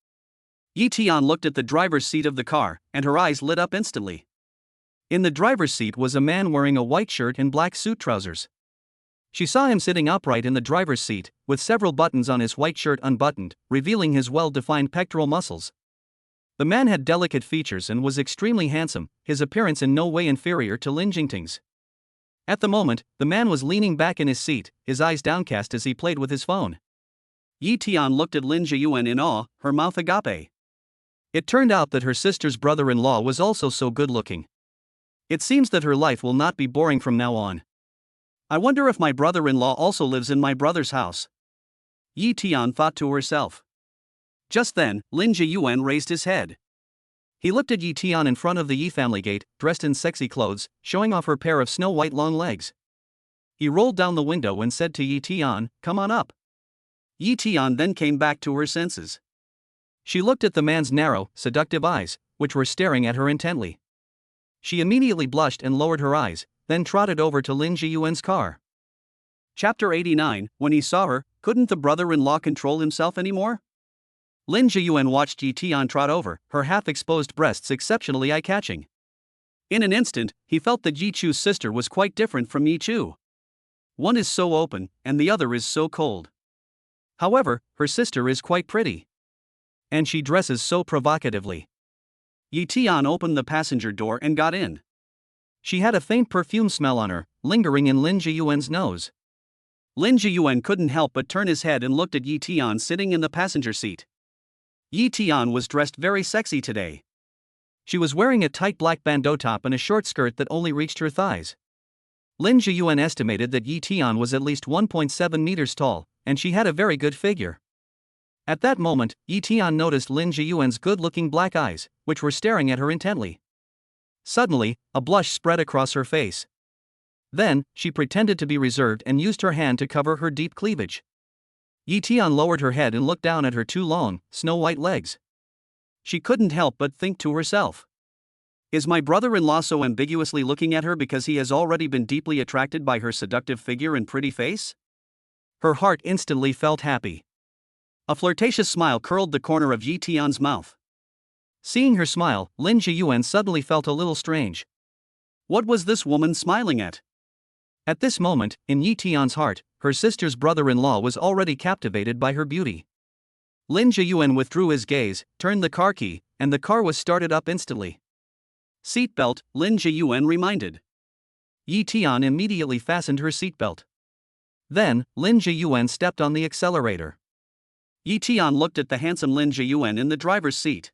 Yi Tian looked at the driver's seat of the car, and her eyes lit up instantly. In the driver's seat was a man wearing a white shirt and black suit trousers. She saw him sitting upright in the driver's seat, with several buttons on his white shirt unbuttoned, revealing his well-defined pectoral muscles. The man had delicate features and was extremely handsome, his appearance in no way inferior to Lin Jingting's. At the moment, the man was leaning back in his seat, his eyes downcast as he played with his phone. Yi Tian looked at Lin Jiyuan in awe, her mouth agape. It turned out that her sister's brother-in-law was also so good-looking. It seems that her life will not be boring from now on. I wonder if my brother-in-law also lives in my brother's house. Yi Tian thought to herself. Just then, Lin Jiyuan raised his head. He looked at Yi Tian in front of the Yi family gate, dressed in sexy clothes, showing off her pair of snow-white long legs. He rolled down the window and said to Yi Tian, "Come on up." Yi Tian then came back to her senses. She looked at the man's narrow, seductive eyes, which were staring at her intently. She immediately blushed and lowered her eyes, then trotted over to Lin Jiyuan's car. Chapter 89, when he saw her, couldn't the brother-in-law control himself anymore? Lin Jiyuan watched Yi Tian trot over, her half-exposed breasts exceptionally eye-catching. In an instant, he felt that Yi Chu's sister was quite different from Yi Chu. One is so open, and the other is so cold. However, her sister is quite pretty. And she dresses so provocatively. Yi Tian opened the passenger door and got in. She had a faint perfume smell on her, lingering in Lin Jiyuan's nose. Lin Jiyuan couldn't help but turn his head and looked at Yi Tian sitting in the passenger seat. Yi Tian was dressed very sexy today. She was wearing a tight black bandeau top and a short skirt that only reached her thighs. Lin Jiyuan estimated that Yi Tian was at least 1.7 meters tall, and she had a very good figure. At that moment, Yi Tian noticed Lin Jiyuan's good-looking black eyes, which were staring at her intently. Suddenly, a blush spread across her face. Then, she pretended to be reserved and used her hand to cover her deep cleavage. Yi Tian lowered her head and looked down at her 2 long, snow-white legs. She couldn't help but think to herself. Is my brother-in-law so ambiguously looking at her because he has already been deeply attracted by her seductive figure and pretty face? Her heart instantly felt happy. A flirtatious smile curled the corner of Yi Tian's mouth. Seeing her smile, Lin Jiyuan suddenly felt a little strange. What was this woman smiling at? At this moment, in Yi Tian's heart, her sister's brother-in-law was already captivated by her beauty. Lin Jiyuan withdrew his gaze, turned the car key, and the car was started up instantly. Seatbelt, Lin Jiyuan reminded. Yi Tian immediately fastened her seatbelt. Then, Lin Jiyuan stepped on the accelerator. Yi Tian looked at the handsome Lin Jiyuan in the driver's seat.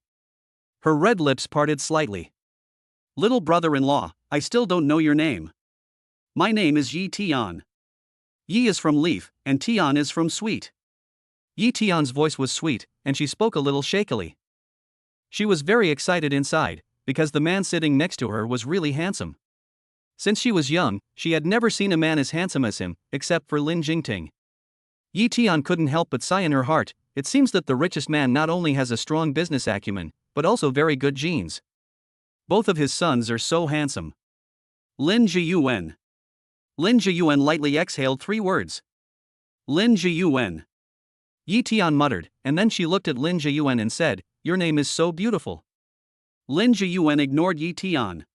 Her red lips parted slightly. Little brother-in-law, I still don't know your name. My name is Yi Tian. Yi is from leaf, and Tian is from sweet. Yi Tian's voice was sweet, and she spoke a little shakily. She was very excited inside, because the man sitting next to her was really handsome. Since she was young, she had never seen a man as handsome as him, except for Lin Jingting. Yi Tian couldn't help but sigh in her heart. It seems that the richest man not only has a strong business acumen, but also very good genes. Both of his sons are so handsome. Lin Jiyuan. Lin Jiyuan lightly exhaled 3 words. Lin Jiyuan. Yi Tian muttered, and then she looked at Lin Jiyuan and said, "Your name is so beautiful." Lin Jiyuan ignored Yi Tian.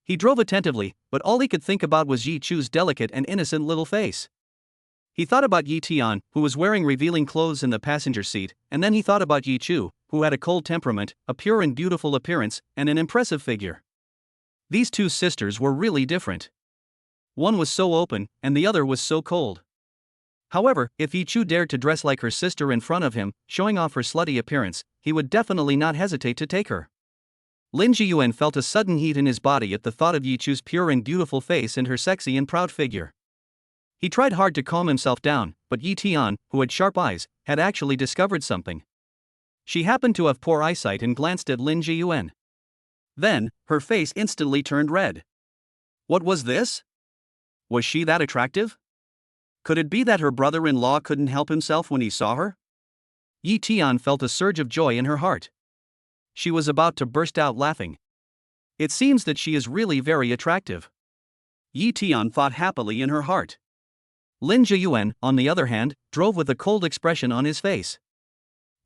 He drove attentively, but all he could think about was Yi Chu's delicate and innocent little face. He thought about Yi Tian, who was wearing revealing clothes in the passenger seat, and then he thought about Yi Chu, who had a cold temperament, a pure and beautiful appearance, and an impressive figure. These two sisters were really different. One was so open, and the other was so cold. However, if Yi Chu dared to dress like her sister in front of him, showing off her slutty appearance, he would definitely not hesitate to take her. Lin Jiyuan felt a sudden heat in his body at the thought of Yi Chu's pure and beautiful face and her sexy and proud figure. He tried hard to calm himself down, but Yi Tian, who had sharp eyes, had actually discovered something. She happened to have poor eyesight and glanced at Lin Jiyuan. Then, her face instantly turned red. What was this? Was she that attractive? Could it be that her brother-in-law couldn't help himself when he saw her? Yi Tian felt a surge of joy in her heart. She was about to burst out laughing. It seems that she is really very attractive. Yi Tian thought happily in her heart. Lin Jiyuan, on the other hand, drove with a cold expression on his face.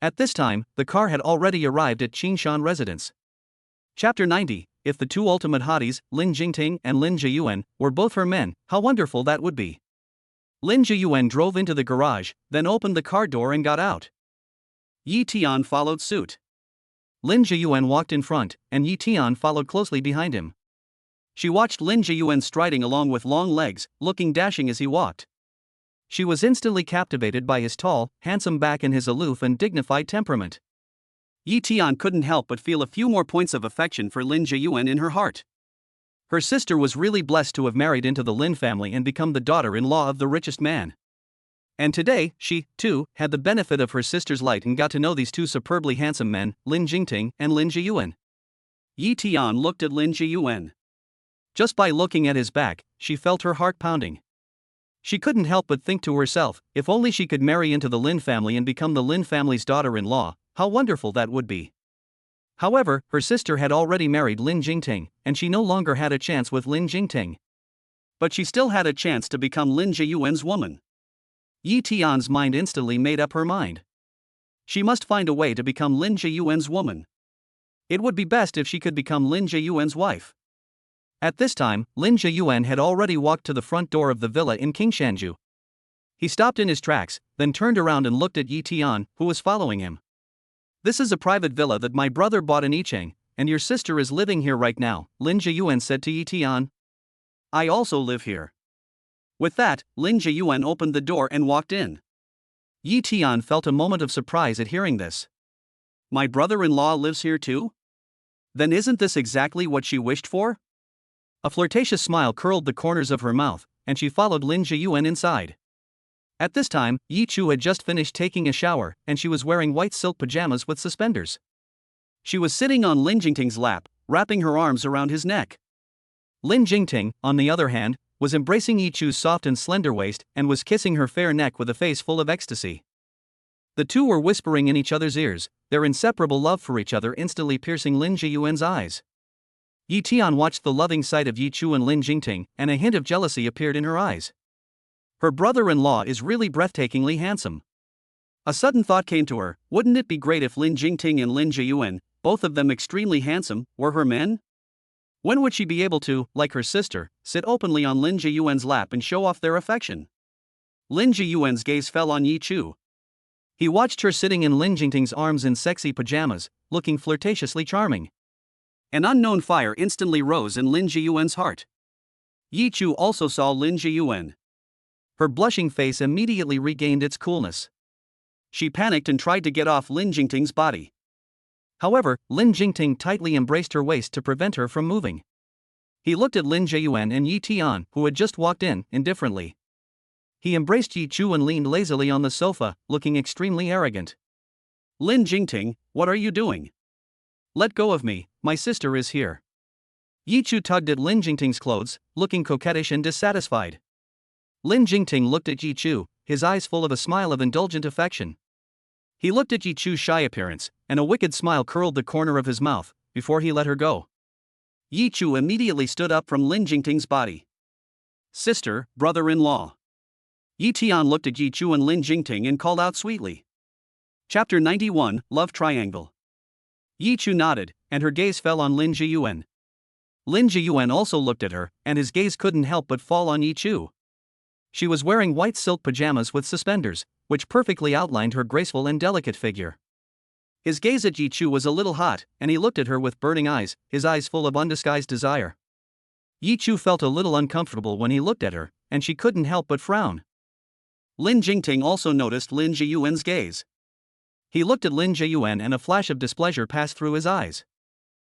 At this time, the car had already arrived at Qingshan residence. Chapter 90. If the two ultimate hotties, Lin Jingting and Lin Jiyuan, were both her men, how wonderful that would be. Lin Jiyuan drove into the garage, then opened the car door and got out. Yi Tian followed suit. Lin Jiyuan walked in front, and Yi Tian followed closely behind him. She watched Lin Jiyuan striding along with long legs, looking dashing as he walked. She was instantly captivated by his tall, handsome back and his aloof and dignified temperament. Yi Tian couldn't help but feel a few more points of affection for Lin Jiyuan in her heart. Her sister was really blessed to have married into the Lin family and become the daughter-in-law of the richest man. And today, she, too, had the benefit of her sister's light and got to know these two superbly handsome men, Lin Jingting and Lin Jiyuan. Yi Tian looked at Lin Jiyuan. Just by looking at his back, she felt her heart pounding. She couldn't help but think to herself, if only she could marry into the Lin family and become the Lin family's daughter-in-law, how wonderful that would be. However, her sister had already married Lin Jingting, and she no longer had a chance with Lin Jingting. But she still had a chance to become Lin Jiyuan's woman. Yi Tian's mind instantly made up her mind. She must find a way to become Lin Jiyuan's woman. It would be best if she could become Lin Jiyuan's wife. At this time, Lin Jiyuan had already walked to the front door of the villa in Qingshanju. He stopped in his tracks, then turned around and looked at Yi Tian, who was following him. "This is a private villa that my brother bought in Yicheng, and your sister is living here right now," Lin Jiyuan said to Yi Tian. "I also live here." With that, Lin Jiyuan opened the door and walked in. Yi Tian felt a moment of surprise at hearing this. My brother-in-law lives here too? Then isn't this exactly what she wished for? A flirtatious smile curled the corners of her mouth, and she followed Lin Jiyuan inside. At this time, Yi Chu had just finished taking a shower, and she was wearing white silk pajamas with suspenders. She was sitting on Lin Jingting's lap, wrapping her arms around his neck. Lin Jingting, on the other hand, was embracing Yi Chu's soft and slender waist and was kissing her fair neck with a face full of ecstasy. The two were whispering in each other's ears, their inseparable love for each other instantly piercing Lin Jiyuan's eyes. Yi Tian watched the loving sight of Yi Chu and Lin Jingting, and a hint of jealousy appeared in her eyes. Her brother-in-law is really breathtakingly handsome. A sudden thought came to her, wouldn't it be great if Lin Jingting and Lin Jiyuan, both of them extremely handsome, were her men? When would she be able to, like her sister, sit openly on Lin Jiyuan's lap and show off their affection? Lin Jiyuan's gaze fell on Yi Chu. He watched her sitting in Lin Jingting's arms in sexy pajamas, looking flirtatiously charming. An unknown fire instantly rose in Lin Jiyuan's heart. Yi Chu also saw Lin Jiyuan. Her blushing face immediately regained its coolness. She panicked and tried to get off Lin Jingting's body. However, Lin Jingting tightly embraced her waist to prevent her from moving. He looked at Lin Jiyuan and Yi Tian, who had just walked in, indifferently. He embraced Yi Chu and leaned lazily on the sofa, looking extremely arrogant. Lin Jingting, what are you doing? Let go of me, my sister is here. Yi Chu tugged at Lin Jingting's clothes, looking coquettish and dissatisfied. Lin Jingting looked at Yi Chu, his eyes full of a smile of indulgent affection. He looked at Yi Chu's shy appearance, and a wicked smile curled the corner of his mouth, before he let her go. Yi Chu immediately stood up from Lin Jingting's body. Sister, brother-in-law. Yi Tian looked at Yi Chu and Lin Jingting and called out sweetly. Chapter 91, Love Triangle. Yi Chu nodded, and her gaze fell on Lin Jiyuan. Lin Jiyuan also looked at her, and his gaze couldn't help but fall on Yi Chu. She was wearing white silk pajamas with suspenders, which perfectly outlined her graceful and delicate figure. His gaze at Yi Chu was a little hot, and he looked at her with burning eyes, his eyes full of undisguised desire. Yi Chu felt a little uncomfortable when he looked at her, and she couldn't help but frown. Lin Jingting also noticed Lin Jiyuan's gaze. He looked at Lin Jiyuan and a flash of displeasure passed through his eyes.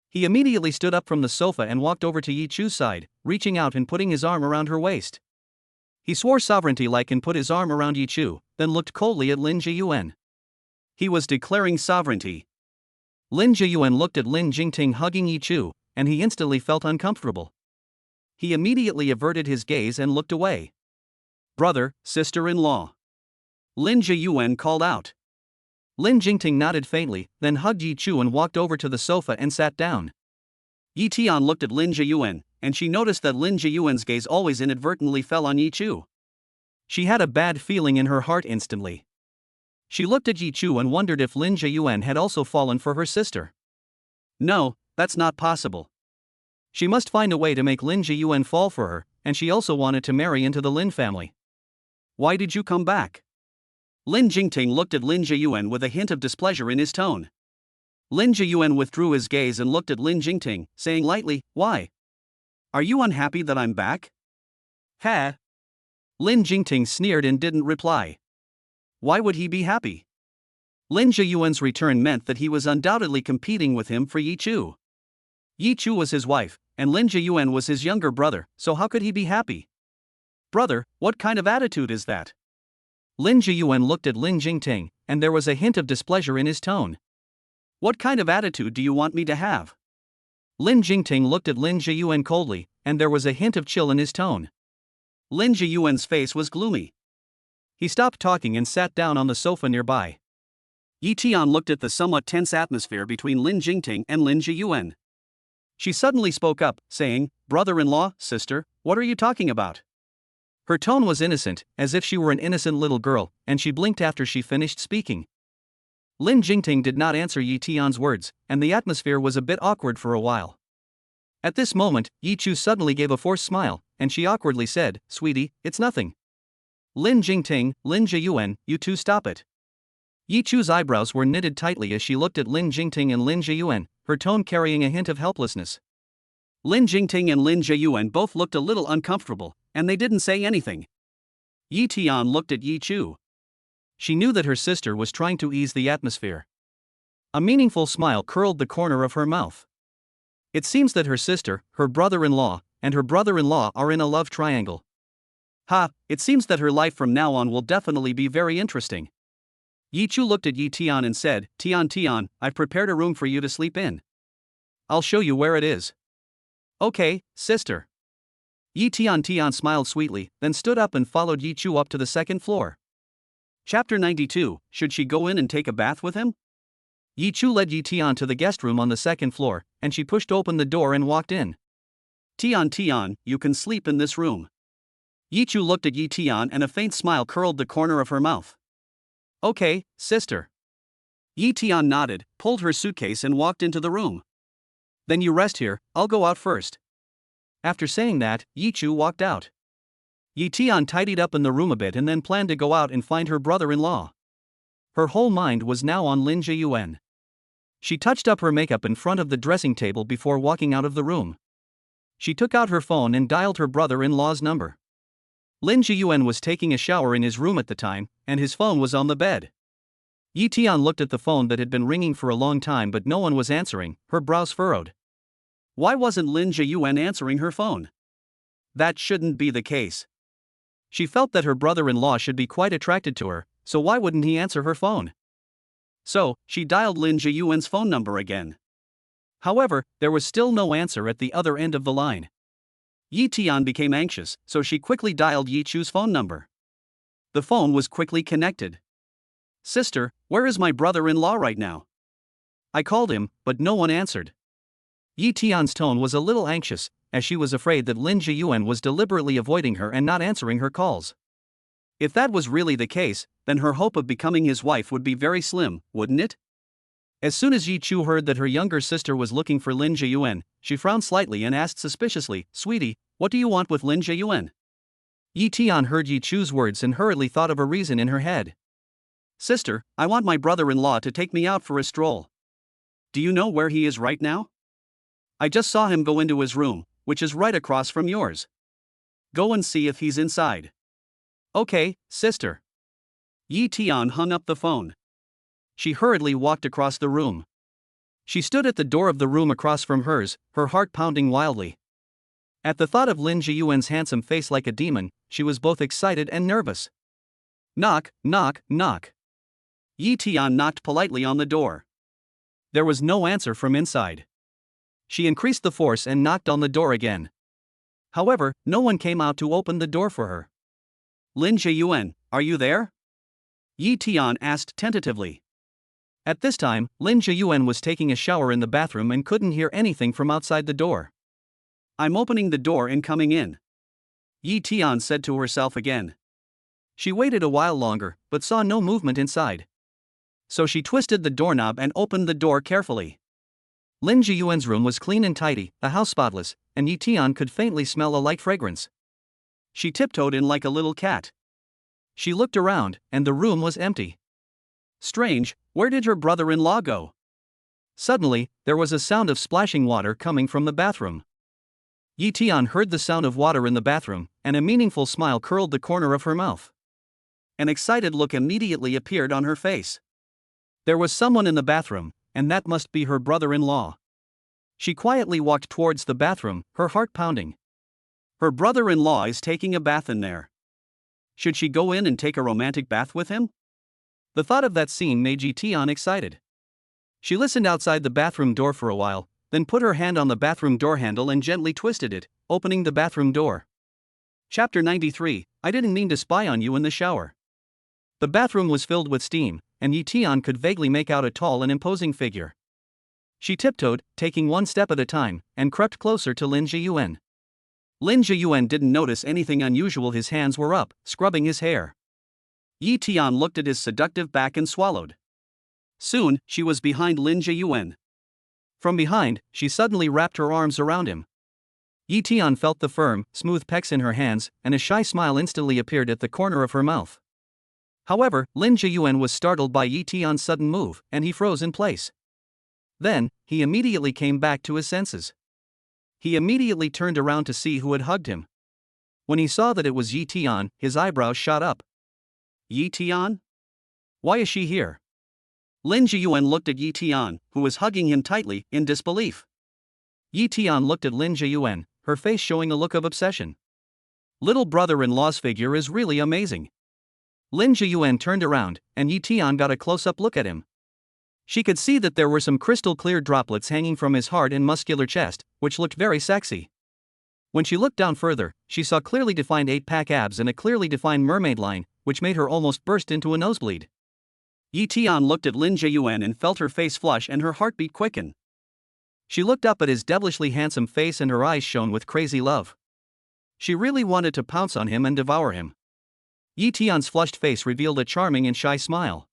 He immediately stood up from the sofa and walked over to Yi Chu's side, reaching out and putting his arm around her waist. He swore sovereignty-like and put his arm around Yi Chu, then looked coldly at Lin Jiyuan. He was declaring sovereignty. Lin Jiyuan looked at Lin Jingting hugging Yi Chu, and he instantly felt uncomfortable. He immediately averted his gaze and looked away. Brother, sister-in-law. Lin Jiyuan called out. Lin Jingting nodded faintly, then hugged Yi Chu and walked over to the sofa and sat down. Yi Tian looked at Lin Jiyuan, and she noticed that Lin Jiyuan's gaze always inadvertently fell on Yi Chu. She had a bad feeling in her heart instantly. She looked at Yi Chu and wondered if Lin Jiyuan had also fallen for her sister. No, that's not possible. She must find a way to make Lin Jiyuan fall for her, and she also wanted to marry into the Lin family. Why did you come back? Lin Jingting looked at Lin Jiyuan with a hint of displeasure in his tone. Lin Jiyuan withdrew his gaze and looked at Lin Jingting, saying lightly, Why? Are you unhappy that I'm back? Ha! Lin Jingting sneered and didn't reply. Why would he be happy? Lin Jiyuan's return meant that he was undoubtedly competing with him for Yi Chu. Yi Chu was his wife, and Lin Jiyuan was his younger brother, so how could he be happy? Brother, what kind of attitude is that? Lin Jiyuan looked at Lin Jingting, and there was a hint of displeasure in his tone. What kind of attitude do you want me to have? Lin Jingting looked at Lin Jiyuan coldly, and there was a hint of chill in his tone. Lin Jiyuan's face was gloomy. He stopped talking and sat down on the sofa nearby. Yi Tian looked at the somewhat tense atmosphere between Lin Jingting and Lin Jiyuan. She suddenly spoke up, saying, Brother-in-law, sister, what are you talking about? Her tone was innocent, as if she were an innocent little girl, and she blinked after she finished speaking. Lin Jingting did not answer Yi Tian's words, and the atmosphere was a bit awkward for a while. At this moment, Yi Chu suddenly gave a forced smile, and she awkwardly said, Sweetie, it's nothing. Lin Jingting, Lin Jiyuan, you two stop it. Yi Chu's eyebrows were knitted tightly as she looked at Lin Jingting and Lin Jiyuan, her tone carrying a hint of helplessness. Lin Jingting and Lin Jiyuan both looked a little uncomfortable, and they didn't say anything. Yi Tian looked at Yi Chu. She knew that her sister was trying to ease the atmosphere. A meaningful smile curled the corner of her mouth. It seems that her sister, her brother-in-law, and her brother-in-law are in a love triangle. Ha, it seems that her life from now on will definitely be very interesting. Yi Chu looked at Yi Tian and said, Tian, I've prepared a room for you to sleep in. I'll show you where it is. Okay, sister. Yi Tian smiled sweetly, then stood up and followed Yi Chu up to the second floor. Chapter 92, Should she go in and take a bath with him? Yi Chu led Yi Tian to the guest room on the second floor, and she pushed open the door and walked in. Tian, you can sleep in this room. Yi Chu looked at Yi Tian and a faint smile curled the corner of her mouth. Okay, sister. Yi Tian nodded, pulled her suitcase and walked into the room. Then you rest here, I'll go out first. After saying that, Yi Chu walked out. Yi Tian tidied up in the room a bit and then planned to go out and find her brother-in-law. Her whole mind was now on Lin Jiyuan. She touched up her makeup in front of the dressing table before walking out of the room. She took out her phone and dialed her brother-in-law's number. Lin Jiyuan was taking a shower in his room at the time, and his phone was on the bed. Yi Tian looked at the phone that had been ringing for a long time but no one was answering, her brows furrowed. Why wasn't Lin Jiyuan answering her phone? That shouldn't be the case. She felt that her brother-in-law should be quite attracted to her, so why wouldn't he answer her phone? So, she dialed Lin Jiyuan's phone number again. However, there was still no answer at the other end of the line. Yi Tian became anxious, so she quickly dialed Yi Chu's phone number. The phone was quickly connected. Sister, where is my brother-in-law right now? I called him, but no one answered. Yi Tian's tone was a little anxious, as she was afraid that Lin Jiyuan was deliberately avoiding her and not answering her calls. If that was really the case, then her hope of becoming his wife would be very slim, wouldn't it? As soon as Yi Chu heard that her younger sister was looking for Lin Jiyuan, she frowned slightly and asked suspiciously, "Sweetie, what do you want with Lin Jiyuan?" Yi Tian heard Yi Chu's words and hurriedly thought of a reason in her head. "Sister, I want my brother-in-law to take me out for a stroll. Do you know where he is right now? I just saw him go into his room, which is right across from yours. Go and see if he's inside." "Okay, sister." Yi Tian hung up the phone. She hurriedly walked across the room. She stood at the door of the room across from hers, her heart pounding wildly. At the thought of Lin Jiyuan's handsome face like a demon, she was both excited and nervous. Knock, knock, knock. Yi Tian knocked politely on the door. There was no answer from inside. She increased the force and knocked on the door again. However, no one came out to open the door for her. "Lin Jiyuan, are you there?" Yi Tian asked tentatively. At this time, Lin Jiyuan was taking a shower in the bathroom and couldn't hear anything from outside the door. "I'm opening the door and coming in," Yi Tian said to herself again. She waited a while longer, but saw no movement inside. So she twisted the doorknob and opened the door carefully. Lin Jiyuan's room was clean and tidy, the house spotless, and Yi Tian could faintly smell a light fragrance. She tiptoed in like a little cat. She looked around, and the room was empty. Strange, where did her brother-in-law go? Suddenly, there was a sound of splashing water coming from the bathroom. Yi Tian heard the sound of water in the bathroom, and a meaningful smile curled the corner of her mouth. An excited look immediately appeared on her face. There was someone in the bathroom, and that must be her brother-in-law. She quietly walked towards the bathroom, her heart pounding. Her brother-in-law is taking a bath in there. Should she go in and take a romantic bath with him? The thought of that scene made Yi Tian excited. She listened outside the bathroom door for a while, then put her hand on the bathroom door handle and gently twisted it, opening the bathroom door. Chapter 93, I didn't mean to spy on you in the shower. The bathroom was filled with steam, and Yi Tian could vaguely make out a tall and imposing figure. She tiptoed, taking one step at a time, and crept closer to Lin Jiyuan. Lin Jiyuan didn't notice anything unusual. His hands were up, scrubbing his hair. Yi Tian looked at his seductive back and swallowed. Soon, she was behind Lin Jiyuan. From behind, she suddenly wrapped her arms around him. Yi Tian felt the firm, smooth pecs in her hands, and a shy smile instantly appeared at the corner of her mouth. However, Lin Jiyuan was startled by Yi Tian's sudden move, and he froze in place. Then, he immediately came back to his senses. He immediately turned around to see who had hugged him. When he saw that it was Yi Tian, his eyebrows shot up. Yi Tian? Why is she here? Lin Jiyuan looked at Yi Tian, who was hugging him tightly, in disbelief. Yi Tian looked at Lin Jiyuan, her face showing a look of obsession. Little brother-in-law's figure is really amazing. Lin Jiyuan turned around, and Yi Tian got a close-up look at him. She could see that there were some crystal-clear droplets hanging from his hard and muscular chest, which looked very sexy. When she looked down further, she saw clearly defined 8-pack abs and a clearly defined mermaid line, which made her almost burst into a nosebleed. Yi Tian looked at Lin Jiyuan and felt her face flush and her heartbeat quicken. She looked up at his devilishly handsome face and her eyes shone with crazy love. She really wanted to pounce on him and devour him. Yi Tian's flushed face revealed a charming and shy smile.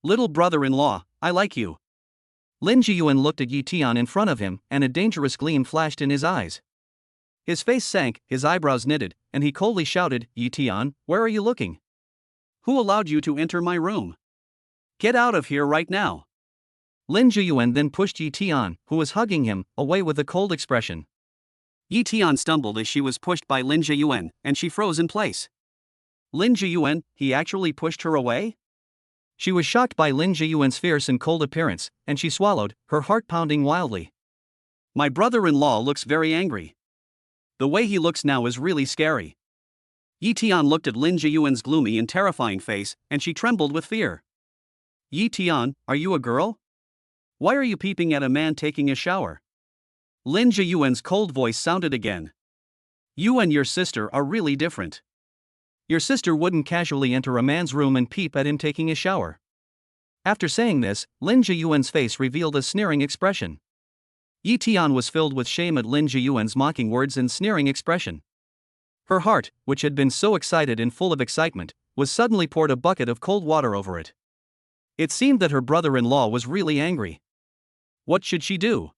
Little brother-in-law, I like you. Lin Jiyuan looked at Yi Tian in front of him, and a dangerous gleam flashed in his eyes. His face sank, his eyebrows knitted, and he coldly shouted, Yi Tian, where are you looking? Who allowed you to enter my room? Get out of here right now. Lin Jiyuan then pushed Yi Tian, who was hugging him, away with a cold expression. Yi Tian stumbled as she was pushed by Lin Jiyuan, and she froze in place. Lin Jiyuan, he actually pushed her away? She was shocked by Lin Jiyuan's fierce and cold appearance, and she swallowed, her heart pounding wildly. My brother-in-law looks very angry. The way he looks now is really scary. Yi Tian looked at Lin Jiyuan's gloomy and terrifying face, and she trembled with fear. Yi Tian, are you a girl? Why are you peeping at a man taking a shower? Lin Jiyuan's cold voice sounded again. You and your sister are really different. Your sister wouldn't casually enter a man's room and peep at him taking a shower. After saying this, Lin Jiyuan's face revealed a sneering expression. Yi Tian was filled with shame at Lin Jiyuan's mocking words and sneering expression. Her heart, which had been so excited and full of excitement, was suddenly poured a bucket of cold water over it. It seemed that her brother-in-law was really angry. What should she do?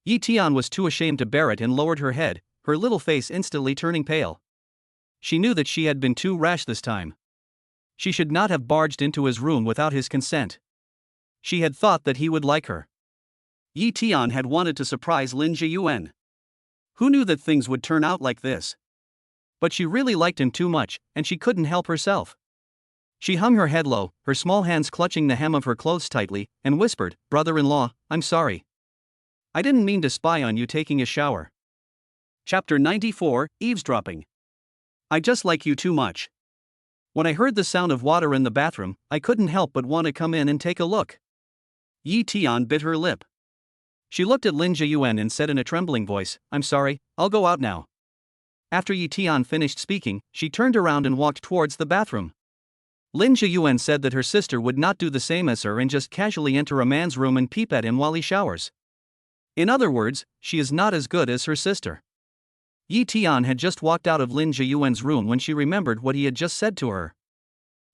Yi Tian was too ashamed to bear it and lowered her head, her little face instantly turning pale. She knew that she had been too rash this time. She should not have barged into his room without his consent. She had thought that he would like her. Yi Tian had wanted to surprise Lin Zhiyuan. Who knew that things would turn out like this? But she really liked him too much, and she couldn't help herself. She hung her head low, her small hands clutching the hem of her clothes tightly, and whispered, "Brother-in-law, I'm sorry. I didn't mean to spy on you taking a shower." Chapter 94, Eavesdropping. I just like you too much. When I heard the sound of water in the bathroom, I couldn't help but want to come in and take a look. Yi Tian bit her lip. She looked at Lin Zhiyuan and said in a trembling voice, "I'm sorry, I'll go out now." After Yi Tian finished speaking, she turned around and walked towards the bathroom. Lin Zhiyuan said that her sister would not do the same as her and just casually enter a man's room and peep at him while he showers. In other words, she is not as good as her sister. Yi Tian had just walked out of Lin Zhiyuan's room when she remembered what he had just said to her.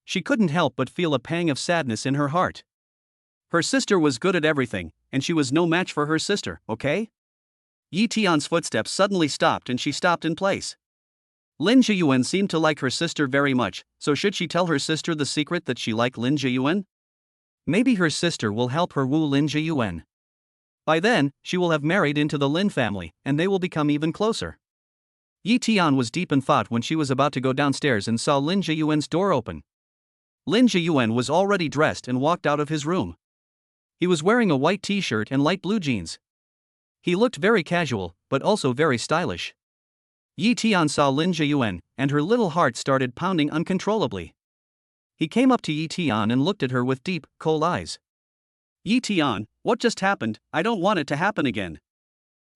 She couldn't help but feel a pang of sadness in her heart. Her sister was good at everything, and she was no match for her sister, okay? Yi Tian's footsteps suddenly stopped and she stopped in place. Lin Zhiyuan seemed to like her sister very much, so should she tell her sister the secret that she liked Lin Zhiyuan? Maybe her sister will help her woo Lin Zhiyuan. By then, she will have married into the Lin family, and they will become even closer. Yi Tian was deep in thought when she was about to go downstairs and saw Lin Zhiyuan's door open. Lin Zhiyuan was already dressed and walked out of his room. He was wearing a white t-shirt and light blue jeans. He looked very casual, but also very stylish. Yi Tian saw Lin Zhiyuan, and her little heart started pounding uncontrollably. He came up to Yi Tian and looked at her with deep, cold eyes. "Yi Tian, what just happened? I don't want it to happen again."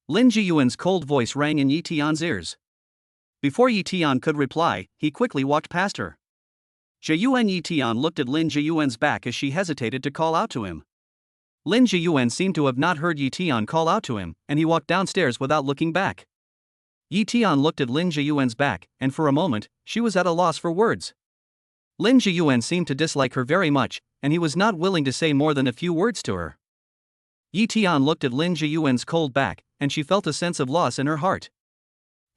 Lin Zhiyuan's cold voice rang in Yi Tian's ears. Before Yi Tian could reply, he quickly walked past her. Zhiyuan. Yi Tian looked at Lin Zhiyuan's back as she hesitated to call out to him. Lin Zhiyuan seemed to have not heard Yi Tian call out to him, and he walked downstairs without looking back. Yi Tian looked at Lin Zhiyuan's back, and for a moment, she was at a loss for words. Lin Zhiyuan seemed to dislike her very much, and he was not willing to say more than a few words to her. Yi Tian looked at Lin Zhiyuan's cold back, and she felt a sense of loss in her heart.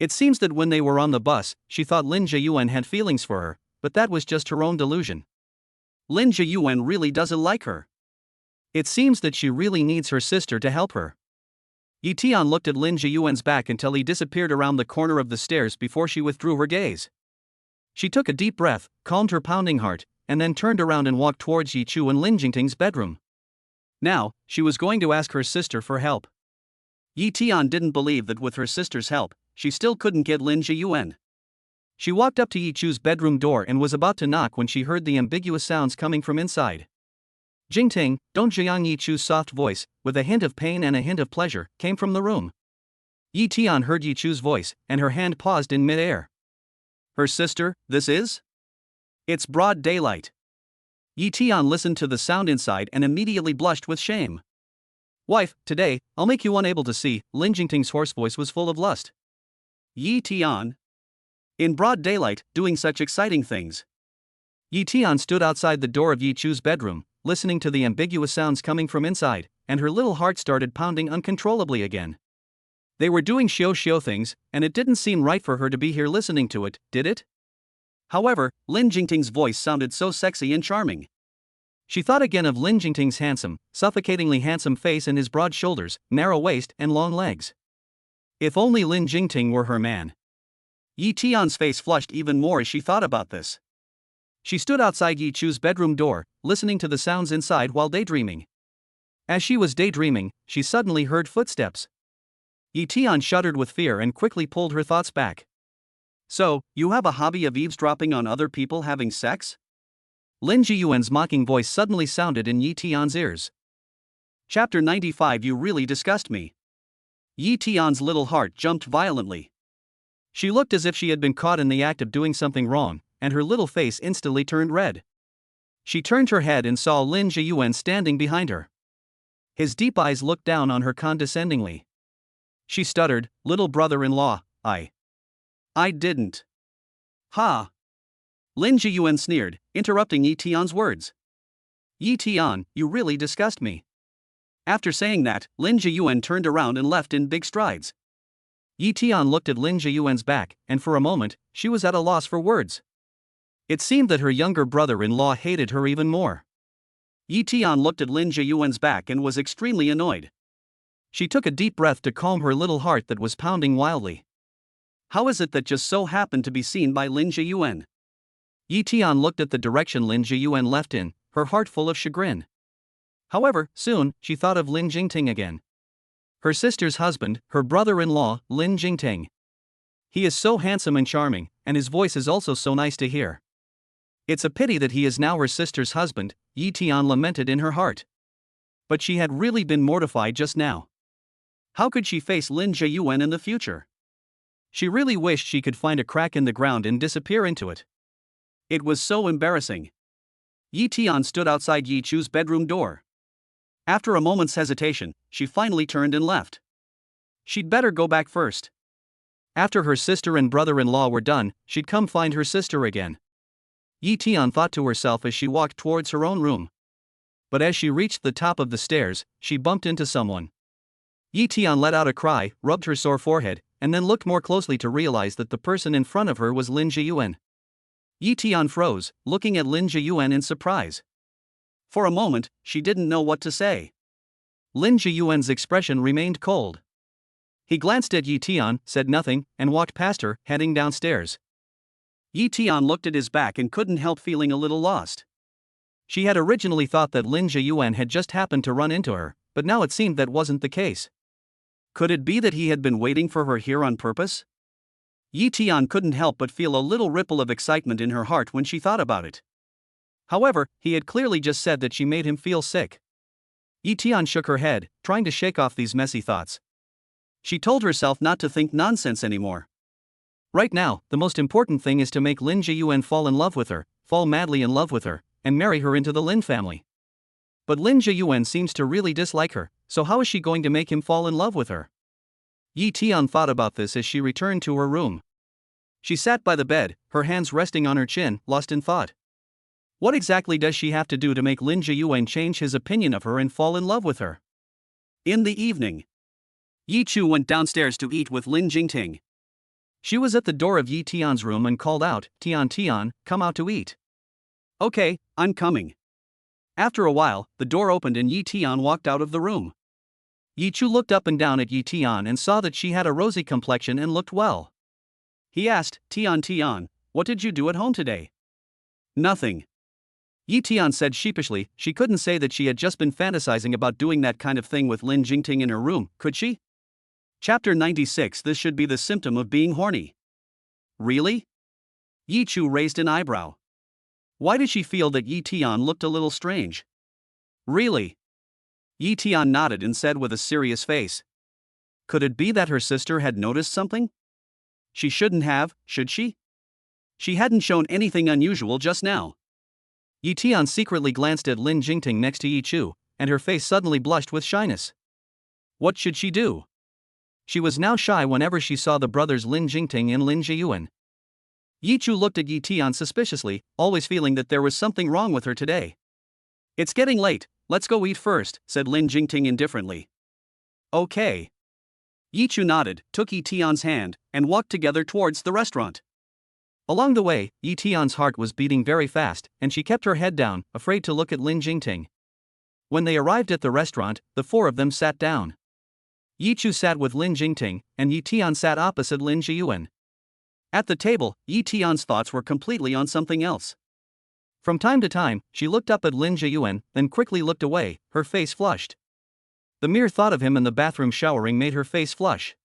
It seems that when they were on the bus, she thought Lin Zhiyuan had feelings for her, but that was just her own delusion. Lin Zhiyuan really doesn't like her. It seems that she really needs her sister to help her. Yi Tian looked at Lin Zhiyuan's back until he disappeared around the corner of the stairs before she withdrew her gaze. She took a deep breath, calmed her pounding heart, and then turned around and walked towards Yi Chu and Lin Jingting's bedroom. Now, she was going to ask her sister for help. Yi Tian didn't believe that with her sister's help, she still couldn't get Lin Zhiyuan. She walked up to Yi Chu's bedroom door and was about to knock when she heard the ambiguous sounds coming from inside. "Jingting, don't Jiang." Yi Chu's soft voice, with a hint of pain and a hint of pleasure, came from the room. Yi Tian heard Yi Chu's voice, and her hand paused in mid-air. Her sister, this is? It's broad daylight. Yi Tian listened to the sound inside and immediately blushed with shame. "Wife, today, I'll make you unable to see." Lin Jingting's hoarse voice was full of lust. Yi Tian? In broad daylight, doing such exciting things. Yi Tian stood outside the door of Yi Chu's bedroom, listening to the ambiguous sounds coming from inside, and her little heart started pounding uncontrollably again. They were doing xiao things, and it didn't seem right for her to be here listening to it, did it? However, Lin Jingting's voice sounded so sexy and charming. She thought again of Lin Jingting's handsome, suffocatingly handsome face and his broad shoulders, narrow waist, and long legs. If only Lin Jingting were her man. Yi Tian's face flushed even more as she thought about this. She stood outside Yi Chu's bedroom door, listening to the sounds inside while daydreaming. As she was daydreaming, she suddenly heard footsteps. Yi Tian shuddered with fear and quickly pulled her thoughts back. "So, you have a hobby of eavesdropping on other people having sex?" Lin Zhiyuan's mocking voice suddenly sounded in Yi Tian's ears. Chapter 95. You really disgust me. Yi Tian's little heart jumped violently. She looked as if she had been caught in the act of doing something wrong, and her little face instantly turned red. She turned her head and saw Lin Zhiyuan standing behind her. His deep eyes looked down on her condescendingly. She stuttered, "Little brother-in-law, I didn't." "Ha! Lin Jiyuan sneered, interrupting Yi Tian's words. Yi Tian, you really disgust me. After saying that, Lin Jiyuan turned around and left in big strides. Yi Tian looked at Lin Jiyuan's back, and for a moment, she was at a loss for words. It seemed that her younger brother-in-law hated her even more. Yi Tian looked at Lin Jiyuan's back and was extremely annoyed. She took a deep breath to calm her little heart that was pounding wildly. How is it that just so happened to be seen by Lin Jiyuan? Yi Tian looked at the direction Lin Jiyuan left in, her heart full of chagrin. However, soon, she thought of Lin Jingting again. Her sister's husband, her brother-in-law, Lin Jingting. He is so handsome and charming, and his voice is also so nice to hear. It's a pity that he is now her sister's husband, Yi Tian lamented in her heart. But she had really been mortified just now. How could she face Lin Jiyuan in the future? She really wished she could find a crack in the ground and disappear into it. It was so embarrassing. Yi Tian stood outside Yi Chu's bedroom door. After a moment's hesitation, she finally turned and left. She'd better go back first. After her sister and brother-in-law were done, she'd come find her sister again. Yi Tian thought to herself as she walked towards her own room. But as she reached the top of the stairs, she bumped into someone. Yi Tian let out a cry, rubbed her sore forehead, and then looked more closely to realize that the person in front of her was Lin Jiyuan. Yi Tian froze, looking at Lin Jiyuan in surprise. For a moment, she didn't know what to say. Lin Jiyuan's expression remained cold. He glanced at Yi Tian, said nothing, and walked past her, heading downstairs. Yi Tian looked at his back and couldn't help feeling a little lost. She had originally thought that Lin Jiyuan had just happened to run into her, but now it seemed that wasn't the case. Could it be that he had been waiting for her here on purpose? Yi Tian couldn't help but feel a little ripple of excitement in her heart when she thought about it. However, he had clearly just said that she made him feel sick. Yi Tian shook her head, trying to shake off these messy thoughts. She told herself not to think nonsense anymore. Right now, the most important thing is to make Lin Jiyuan fall in love with her, fall madly in love with her, and marry her into the Lin family. But Lin Jiyuan seems to really dislike her, so how is she going to make him fall in love with her? Yi Tian thought about this as she returned to her room. She sat by the bed, her hands resting on her chin, lost in thought. What exactly does she have to do to make Lin Jiyuan change his opinion of her and fall in love with her? In the evening, Yi Chu went downstairs to eat with Lin Jingting. She was at the door of Yi Tian's room and called out, "Tian Tian, come out to eat." "Okay, I'm coming." After a while, the door opened and Yi Tian walked out of the room. Yi Chu looked up and down at Yi Tian and saw that she had a rosy complexion and looked well. He asked, "Tian Tian, what did you do at home today?" "Nothing." Yi Tian said sheepishly. She couldn't say that she had just been fantasizing about doing that kind of thing with Lin Jingting in her room, could she? Chapter 96. This should be the symptom of being horny. Really? Yi Chu raised an eyebrow. Why did she feel that Yi Tian looked a little strange? Really? Yi Tian nodded and said with a serious face. Could it be that her sister had noticed something? She shouldn't have, should she? She hadn't shown anything unusual just now. Yi Tian secretly glanced at Lin Jingting next to Yi Chu, and her face suddenly blushed with shyness. What should she do? She was now shy whenever she saw the brothers Lin Jingting and Lin Jiyuan. Yi Chu looked at Yi Tian suspiciously, always feeling that there was something wrong with her today. It's getting late, let's go eat first, said Lin Jingting indifferently. Okay. Yi Chu nodded, took Yi Tian's hand, and walked together towards the restaurant. Along the way, Yi Tian's heart was beating very fast, and she kept her head down, afraid to look at Lin Jingting. When they arrived at the restaurant, the four of them sat down. Yi Chu sat with Lin Jingting, and Yi Tian sat opposite Lin Jiyuan. At the table, Yi Tian's thoughts were completely on something else. From time to time, she looked up at Lin Jiyuan, then quickly looked away, her face flushed. The mere thought of him in the bathroom showering made her face flush.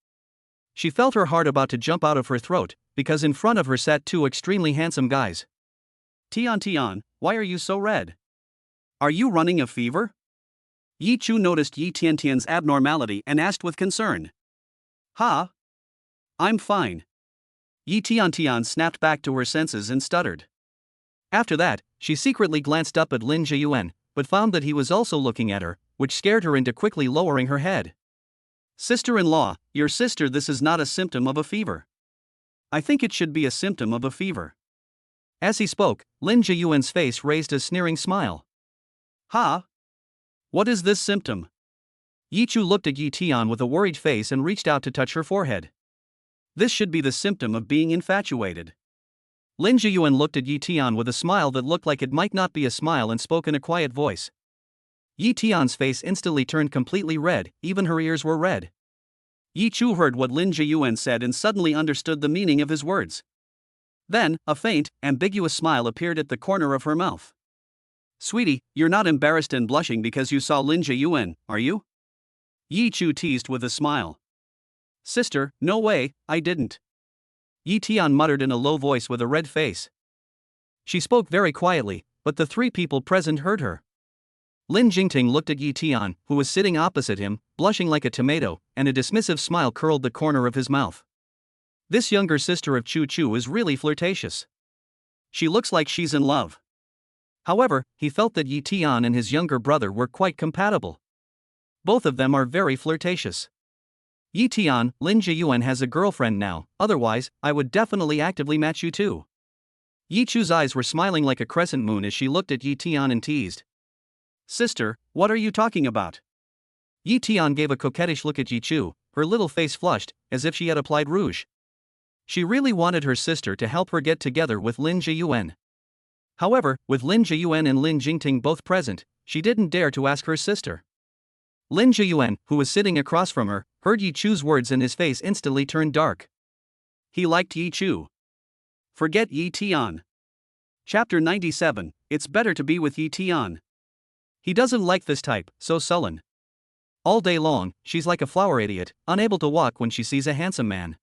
She felt her heart about to jump out of her throat, because in front of her sat two extremely handsome guys. Tian Tian, why are you so red? Are you running a fever? Yi Chu noticed Yi Tiantian's abnormality and asked with concern. Ha? I'm fine. Yi Tiantian snapped back to her senses and stuttered. After that, she secretly glanced up at Lin Jiyuan, but found that he was also looking at her, which scared her into quickly lowering her head. Sister-in-law, your sister, this is not a symptom of a fever. I think it should be a symptom of a fever. As he spoke, Lin Jiyuan's face raised a sneering smile. Ha! What is this symptom? Yi Chu looked at Yi Tian with a worried face and reached out to touch her forehead. This should be the symptom of being infatuated. Lin Jiyuan looked at Yi Tian with a smile that looked like it might not be a smile and spoke in a quiet voice. Yi Tian's face instantly turned completely red, even her ears were red. Yi Chu heard what Lin Jiyuan said and suddenly understood the meaning of his words. Then, a faint, ambiguous smile appeared at the corner of her mouth. Sweetie, you're not embarrassed and blushing because you saw Lin Jiyuan, are you? Yi Chu teased with a smile. Sister, no way, I didn't. Yi Tian muttered in a low voice with a red face. She spoke very quietly, but the three people present heard her. Lin Jingting looked at Yi Tian, who was sitting opposite him, blushing like a tomato, and a dismissive smile curled the corner of his mouth. This younger sister of Chu Chu is really flirtatious. She looks like she's in love. However, he felt that Yi Tian and his younger brother were quite compatible. Both of them are very flirtatious. Yi Tian, Lin Jiyuan has a girlfriend now, otherwise, I would definitely actively match you too. Yi Chu's eyes were smiling like a crescent moon as she looked at Yi Tian and teased. Sister, what are you talking about? Yi Tian gave a coquettish look at Yi Chu, her little face flushed, as if she had applied rouge. She really wanted her sister to help her get together with Lin Jiyuan. However, with Lin Jiyuan and Lin Jingting both present, she didn't dare to ask her sister. Lin Jiyuan, who was sitting across from her, heard Yi Chu's words and his face instantly turned dark. He liked Yi Chu. Forget Yi Tian. Chapter 97, It's better to be with Yi Tian. He doesn't like this type, so sullen. All day long, she's like a flower idiot, unable to walk when she sees a handsome man.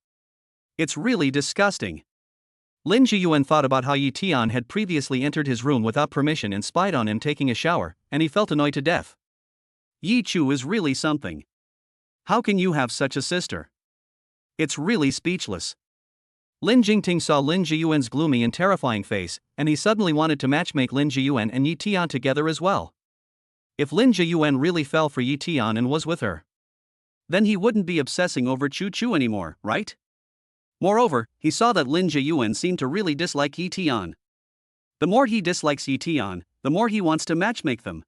It's really disgusting. Lin Jiyuan thought about how Yi Tian had previously entered his room without permission and spied on him taking a shower, and he felt annoyed to death. Yi Chu is really something. How can you have such a sister? It's really speechless. Lin Jingting saw Lin Jiyuan's gloomy and terrifying face, and he suddenly wanted to matchmake Lin Jiyuan and Yi Tian together as well. If Lin Jiyuan really fell for Yi Tian and was with her, then he wouldn't be obsessing over Chu Chu anymore, right? Moreover, he saw that Lin Jiyuan seemed to really dislike Yi Tian. The more he dislikes Yi Tian, the more he wants to matchmake them.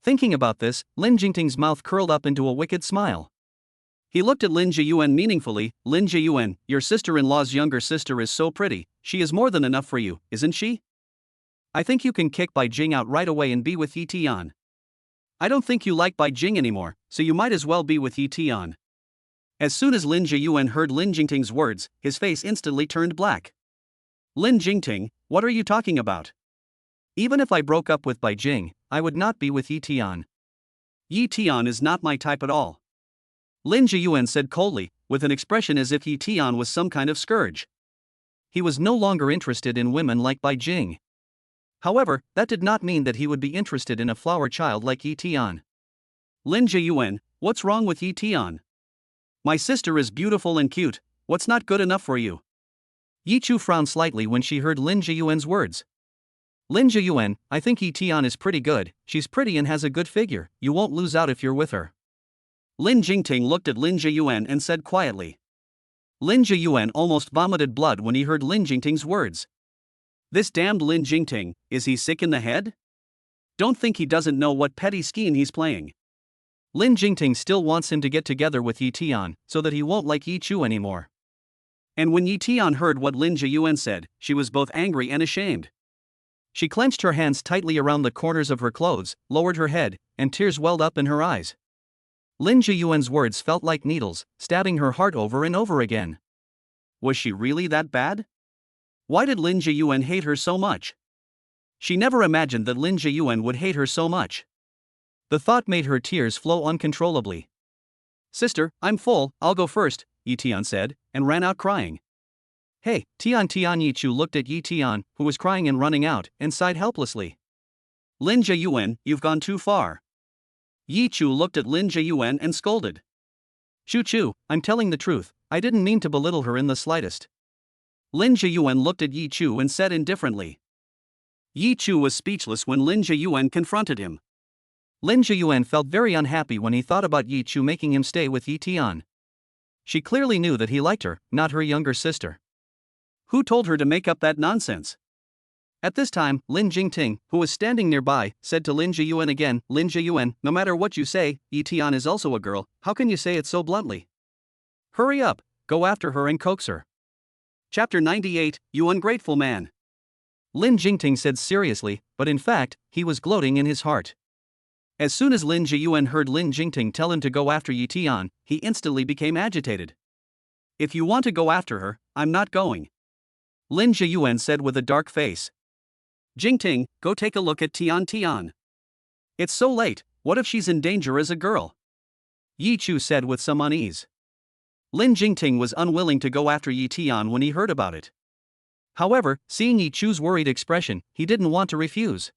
Thinking about this, Lin Jingting's mouth curled up into a wicked smile. He looked at Lin Jiyuan meaningfully. Lin Jiyuan, your sister-in-law's younger sister is so pretty, she is more than enough for you, isn't she? I think you can kick Bai Jing out right away and be with Yi Tian. I don't think you like Bai Jing anymore, so you might as well be with Yi Tian. As soon as Lin Jiyuan heard Lin Jingting's words, his face instantly turned black. Lin Jingting, what are you talking about? Even if I broke up with Bai Jing, I would not be with Yi Tian. Yi Tian is not my type at all. Lin Jiyuan said coldly, with an expression as if Yi Tian was some kind of scourge. He was no longer interested in women like Bai Jing. However, that did not mean that he would be interested in a flower child like Yi Tian. Lin Jiyuan, what's wrong with Yi Tian? My sister is beautiful and cute, what's not good enough for you? Yi Chu frowned slightly when she heard Lin Jiyuan's words. Lin Jiyuan, I think Yi Tian is pretty good, she's pretty and has a good figure, you won't lose out if you're with her. Lin Jingting looked at Lin Jiyuan and said quietly. Lin Jiyuan almost vomited blood when he heard Lin Jingting's words. This damned Lin Jingting, is he sick in the head? Don't think he doesn't know what petty scheme he's playing. Lin Jingting still wants him to get together with Yi Tian, so that he won't like Yi Chu anymore. And when Yi Tian heard what Lin Jiyuan said, she was both angry and ashamed. She clenched her hands tightly around the corners of her clothes, lowered her head, and tears welled up in her eyes. Lin Jiyuan's words felt like needles, stabbing her heart over and over again. Was she really that bad? Why did Lin Jiyuan hate her so much? She never imagined that Lin Jiyuan would hate her so much. The thought made her tears flow uncontrollably. Sister, I'm full, I'll go first, Yi Tian said, and ran out crying. Hey, Tian. Yi Chu looked at Yi Tian, who was crying and running out, and sighed helplessly. Lin Jiyuan, you've gone too far. Yi Chu looked at Lin Jiyuan and scolded. Chu Chu, I'm telling the truth, I didn't mean to belittle her in the slightest. Lin Jiyuan looked at Yi Chu and said indifferently. Yi Chu was speechless when Lin Jiyuan confronted him. Lin Jiyuan felt very unhappy when he thought about Yi Chu making him stay with Yi Tian. She clearly knew that he liked her, not her younger sister. Who told her to make up that nonsense? At this time, Lin Jingting, who was standing nearby, said to Lin Jiyuan again, Lin Jiyuan, no matter what you say, Yi Tian is also a girl, how can you say it so bluntly? Hurry up, go after her and coax her. Chapter 98, You Ungrateful Man. Lin Jingting said seriously, but in fact, he was gloating in his heart. As soon as Lin Jiyuan heard Lin Jingting tell him to go after Yi Tian, he instantly became agitated. If you want to go after her, I'm not going. Lin Jiyuan said with a dark face. Jingting, go take a look at Tian Tian. It's so late, what if she's in danger as a girl? Yi Chu said with some unease. Lin Jingting was unwilling to go after Yi Tian when he heard about it. However, seeing Yi Chu's worried expression, he didn't want to refuse.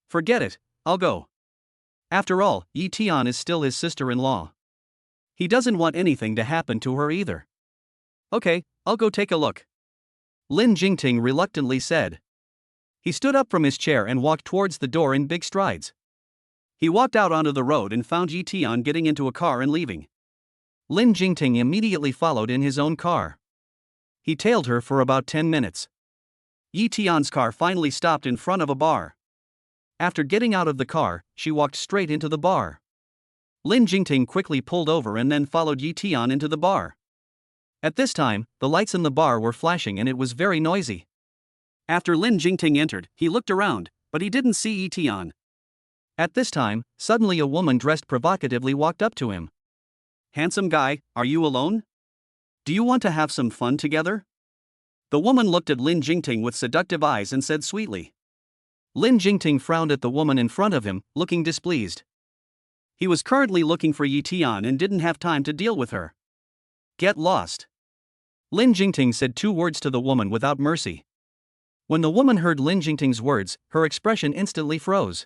Forget it, I'll go. After all, Yi Tian is still his sister-in-law. He doesn't want anything to happen to her either. Okay, I'll go take a look. Lin Jingting reluctantly said. He stood up from his chair and walked towards the door in big strides. He walked out onto the road and found Yi Tian getting into a car and leaving. Lin Jingting immediately followed in his own car. He tailed her for about 10 minutes. Yi Tian's car finally stopped in front of a bar. After getting out of the car, she walked straight into the bar. Lin Jingting quickly pulled over and then followed Yi Tian into the bar. At this time, the lights in the bar were flashing and it was very noisy. After Lin Jingting entered, he looked around, but he didn't see Yi Tian. At this time, suddenly a woman dressed provocatively walked up to him. Handsome guy, are you alone? Do you want to have some fun together? The woman looked at Lin Jingting with seductive eyes and said sweetly. Lin Jingting frowned at the woman in front of him, looking displeased. He was currently looking for Yi Tian and didn't have time to deal with her. Get lost. Lin Jingting said 2 words to the woman without mercy. When the woman heard Lin Jingting's words, her expression instantly froze.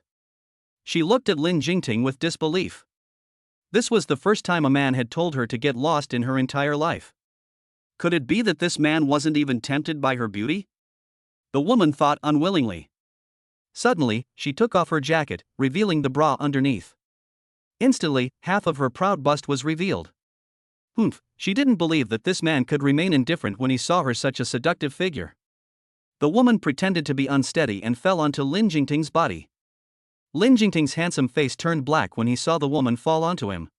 She looked at Lin Jingting with disbelief. This was the first time a man had told her to get lost in her entire life. Could it be that this man wasn't even tempted by her beauty? The woman thought unwillingly. Suddenly, she took off her jacket, revealing the bra underneath. Instantly, half of her proud bust was revealed. Humph, she didn't believe that this man could remain indifferent when he saw her such a seductive figure. The woman pretended to be unsteady and fell onto Lin Jingting's body. Lin Jingting's handsome face turned black when he saw the woman fall onto him.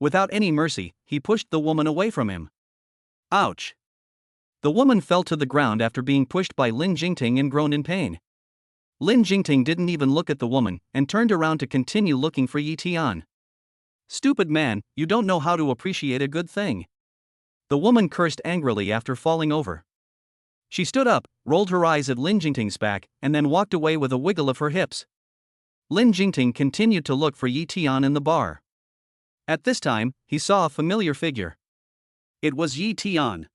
Without any mercy, he pushed the woman away from him. Ouch! The woman fell to the ground after being pushed by Lin Jingting and groaned in pain. Lin Jingting didn't even look at the woman and turned around to continue looking for Yi Tian. Stupid man, you don't know how to appreciate a good thing. The woman cursed angrily after falling over. She stood up, rolled her eyes at Lin Jingting's back, and then walked away with a wiggle of her hips. Lin Jingting continued to look for Yi Tian in the bar. At this time, he saw a familiar figure. It was Yi Tian.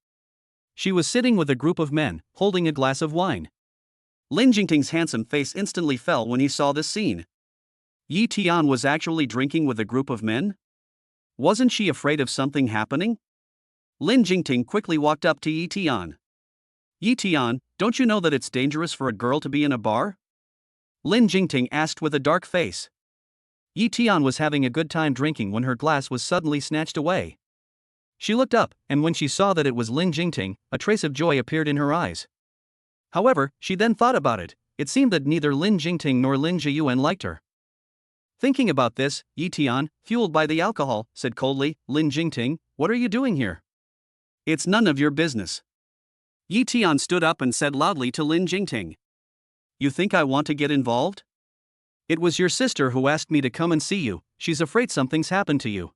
She was sitting with a group of men, holding a glass of wine. Lin Jingting's handsome face instantly fell when he saw this scene. Yi Tian was actually drinking with a group of men? Wasn't she afraid of something happening? Lin Jingting quickly walked up to Yi Tian. Yi Tian, don't you know that it's dangerous for a girl to be in a bar? Lin Jingting asked with a dark face. Yi Tian was having a good time drinking when her glass was suddenly snatched away. She looked up, and when she saw that it was Lin Jingting, a trace of joy appeared in her eyes. However, she then thought about it. It seemed that neither Lin Jingting nor Lin Jiyuan liked her. Thinking about this, Yi Tian, fueled by the alcohol, said coldly, Lin Jingting, what are you doing here? It's none of your business. Yi Tian stood up and said loudly to Lin Jingting. You think I want to get involved? It was your sister who asked me to come and see you, she's afraid something's happened to you.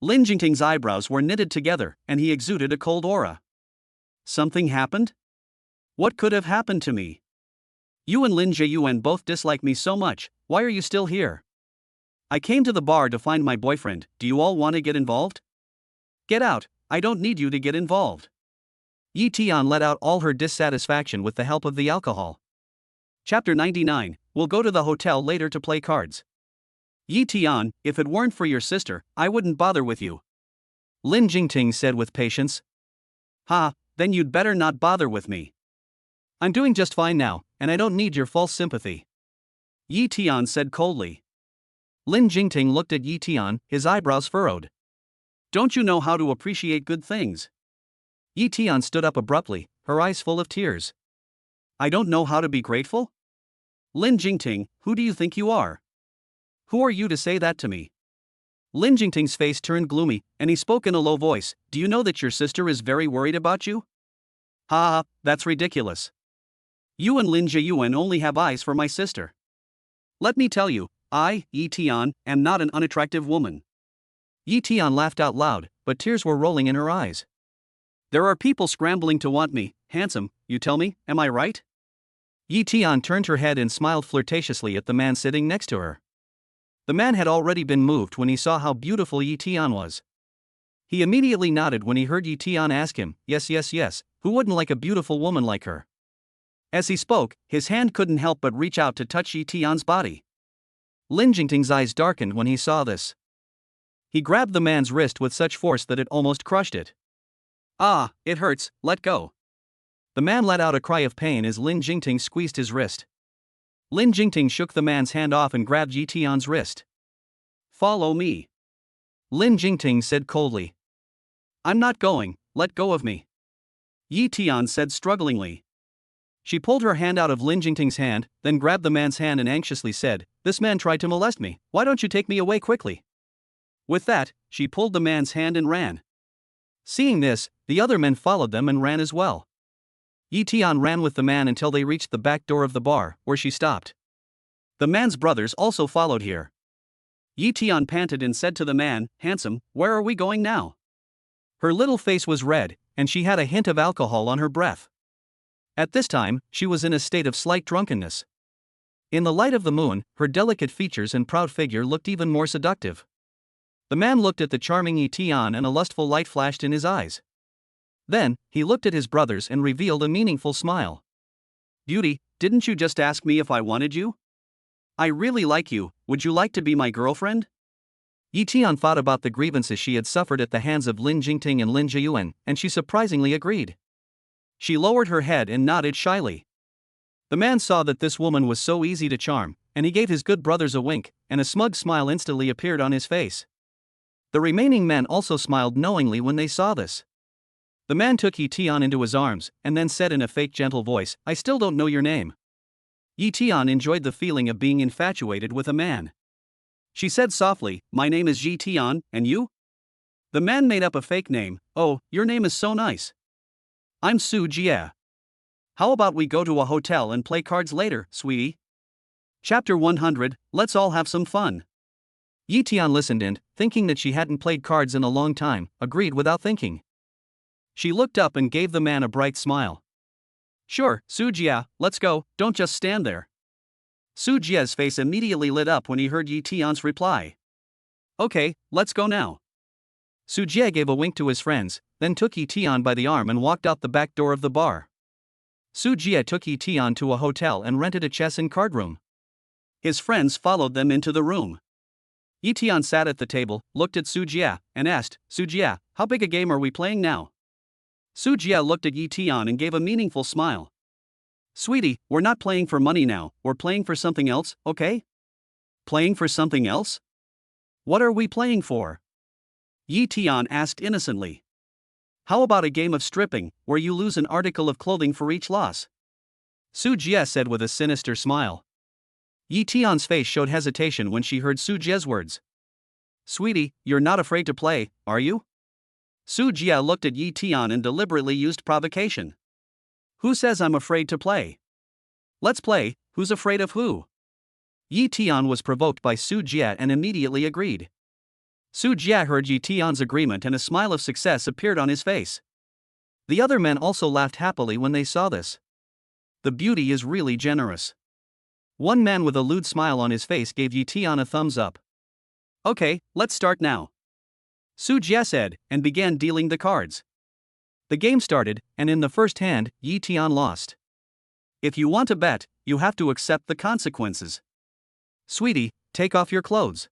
Lin Jingting's eyebrows were knitted together, and he exuded a cold aura. Something happened? What could have happened to me? You and Lin Jiyuan both dislike me so much, why are you still here? I came to the bar to find my boyfriend, do you all want to get involved? Get out, I don't need you to get involved. Yi Tian let out all her dissatisfaction with the help of the alcohol. Chapter 99, We'll go to the hotel later to play cards. Yi Tian, if it weren't for your sister, I wouldn't bother with you. Lin Jingting said with patience. Ha, then you'd better not bother with me. I'm doing just fine now, and I don't need your false sympathy. Yi Tian said coldly. Lin Jingting looked at Yi Tian, his eyebrows furrowed. Don't you know how to appreciate good things? Yi Tian stood up abruptly, her eyes full of tears. I don't know how to be grateful? Lin Jingting, who do you think you are? Who are you to say that to me? Lin Jingting's face turned gloomy, and he spoke in a low voice. Do you know that your sister is very worried about you? Ha ha, that's ridiculous. You and Lin Jiyuan only have eyes for my sister. Let me tell you, I, Yi Tian, am not an unattractive woman. Yi Tian laughed out loud, but tears were rolling in her eyes. There are people scrambling to want me, handsome, you tell me, am I right? Yi Tian turned her head and smiled flirtatiously at the man sitting next to her. The man had already been moved when he saw how beautiful Yi Tian was. He immediately nodded when he heard Yi Tian ask him, yes, who wouldn't like a beautiful woman like her? As he spoke, his hand couldn't help but reach out to touch Yi Tian's body. Lin Jingting's eyes darkened when he saw this. He grabbed the man's wrist with such force that it almost crushed it. Ah, it hurts, let go. The man let out a cry of pain as Lin Jingting squeezed his wrist. Lin Jingting shook the man's hand off and grabbed Yi Tian's wrist. Follow me. Lin Jingting said coldly. I'm not going, let go of me. Yi Tian said strugglingly. She pulled her hand out of Lin Jingting's hand, then grabbed the man's hand and anxiously said, This man tried to molest me, why don't you take me away quickly? With that, she pulled the man's hand and ran. Seeing this, the other men followed them and ran as well. Yi Tian ran with the man until they reached the back door of the bar, where she stopped. The man's brothers also followed here. Yi Tian panted and said to the man, Handsome, where are we going now? Her little face was red, and she had a hint of alcohol on her breath. At this time, she was in a state of slight drunkenness. In the light of the moon, her delicate features and proud figure looked even more seductive. The man looked at the charming Yi Tian and a lustful light flashed in his eyes. Then, he looked at his brothers and revealed a meaningful smile. Beauty, didn't you just ask me if I wanted you? I really like you, would you like to be my girlfriend? Yi Tian thought about the grievances she had suffered at the hands of Lin Jingting and Lin Jiyuan, and she surprisingly agreed. She lowered her head and nodded shyly. The man saw that this woman was so easy to charm, and he gave his good brothers a wink, and a smug smile instantly appeared on his face. The remaining men also smiled knowingly when they saw this. The man took Yi Tian into his arms, and then said in a fake gentle voice, I still don't know your name. Yi Tian enjoyed the feeling of being infatuated with a man. She said softly, My name is Yi Tian, and you? The man made up a fake name, Oh, your name is so nice. I'm Su Jie. How about we go to a hotel and play cards later, sweetie? Chapter 100, Let's all have some fun. Yi Tian listened and, thinking that she hadn't played cards in a long time, agreed without thinking. She looked up and gave the man a bright smile. Sure, Su Jie, let's go, don't just stand there. Su Jie's face immediately lit up when he heard Yi Tian's reply. Okay, let's go now. Su Jie gave a wink to his friends, then took Yi Tian by the arm and walked out the back door of the bar. Su Jie took Yi Tian to a hotel and rented a chess and card room. His friends followed them into the room. Yi Tian sat at the table, looked at Su Jie, and asked, Su Jie, how big a game are we playing now? Su Jie looked at Yi Tian and gave a meaningful smile. Sweetie, we're not playing for money now, we're playing for something else, okay? Playing for something else? What are we playing for? Yi Tian asked innocently. How about a game of stripping, where you lose an article of clothing for each loss? Su Jie said with a sinister smile. Yi Tian's face showed hesitation when she heard Su Jie's words. Sweetie, you're not afraid to play, are you? Su Jie looked at Yi Tian and deliberately used provocation. Who says I'm afraid to play? Let's play, who's afraid of who? Yi Tian was provoked by Su Jie and immediately agreed. Su Jie heard Yi Tian's agreement and a smile of success appeared on his face. The other men also laughed happily when they saw this. The beauty is really generous. One man with a lewd smile on his face gave Yi Tian a thumbs up. Okay, let's start now. Su Jie said, and began dealing the cards. The game started, and in the first hand, Yi Tian lost. If you want to bet, you have to accept the consequences. Sweetie, take off your clothes.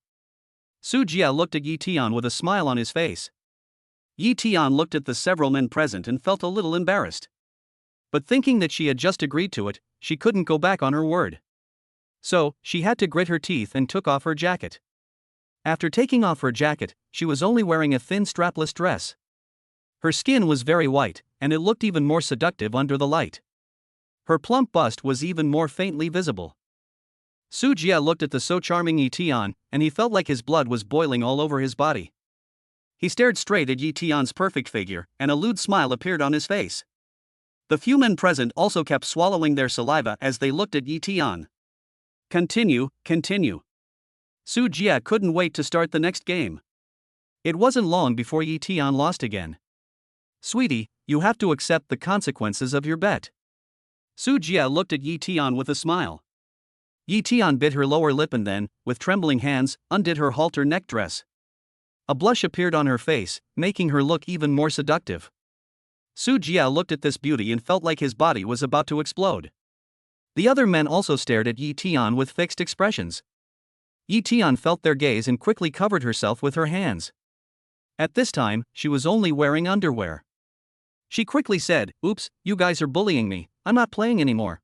Su Jie looked at Yi Tian with a smile on his face. Yi Tian looked at the several men present and felt a little embarrassed. But thinking that she had just agreed to it, she couldn't go back on her word. So, she had to grit her teeth and took off her jacket. After taking off her jacket, she was only wearing a thin strapless dress. Her skin was very white, and it looked even more seductive under the light. Her plump bust was even more faintly visible. Su Jie looked at the so charming Yi Tian, and he felt like his blood was boiling all over his body. He stared straight at Yi Tian's perfect figure, and a lewd smile appeared on his face. The few men present also kept swallowing their saliva as they looked at Yi Tian. Continue. Su Jie couldn't wait to start the next game. It wasn't long before Yi Tian lost again. Sweetie, you have to accept the consequences of your bet. Su Jie looked at Yi Tian with a smile. Yi Tian bit her lower lip and then, with trembling hands, undid her halter neck dress. A blush appeared on her face, making her look even more seductive. Su Jie looked at this beauty and felt like his body was about to explode. The other men also stared at Yi Tian with fixed expressions. Yi Tian felt their gaze and quickly covered herself with her hands. At this time, she was only wearing underwear. She quickly said, "Oops, you guys are bullying me, I'm not playing anymore."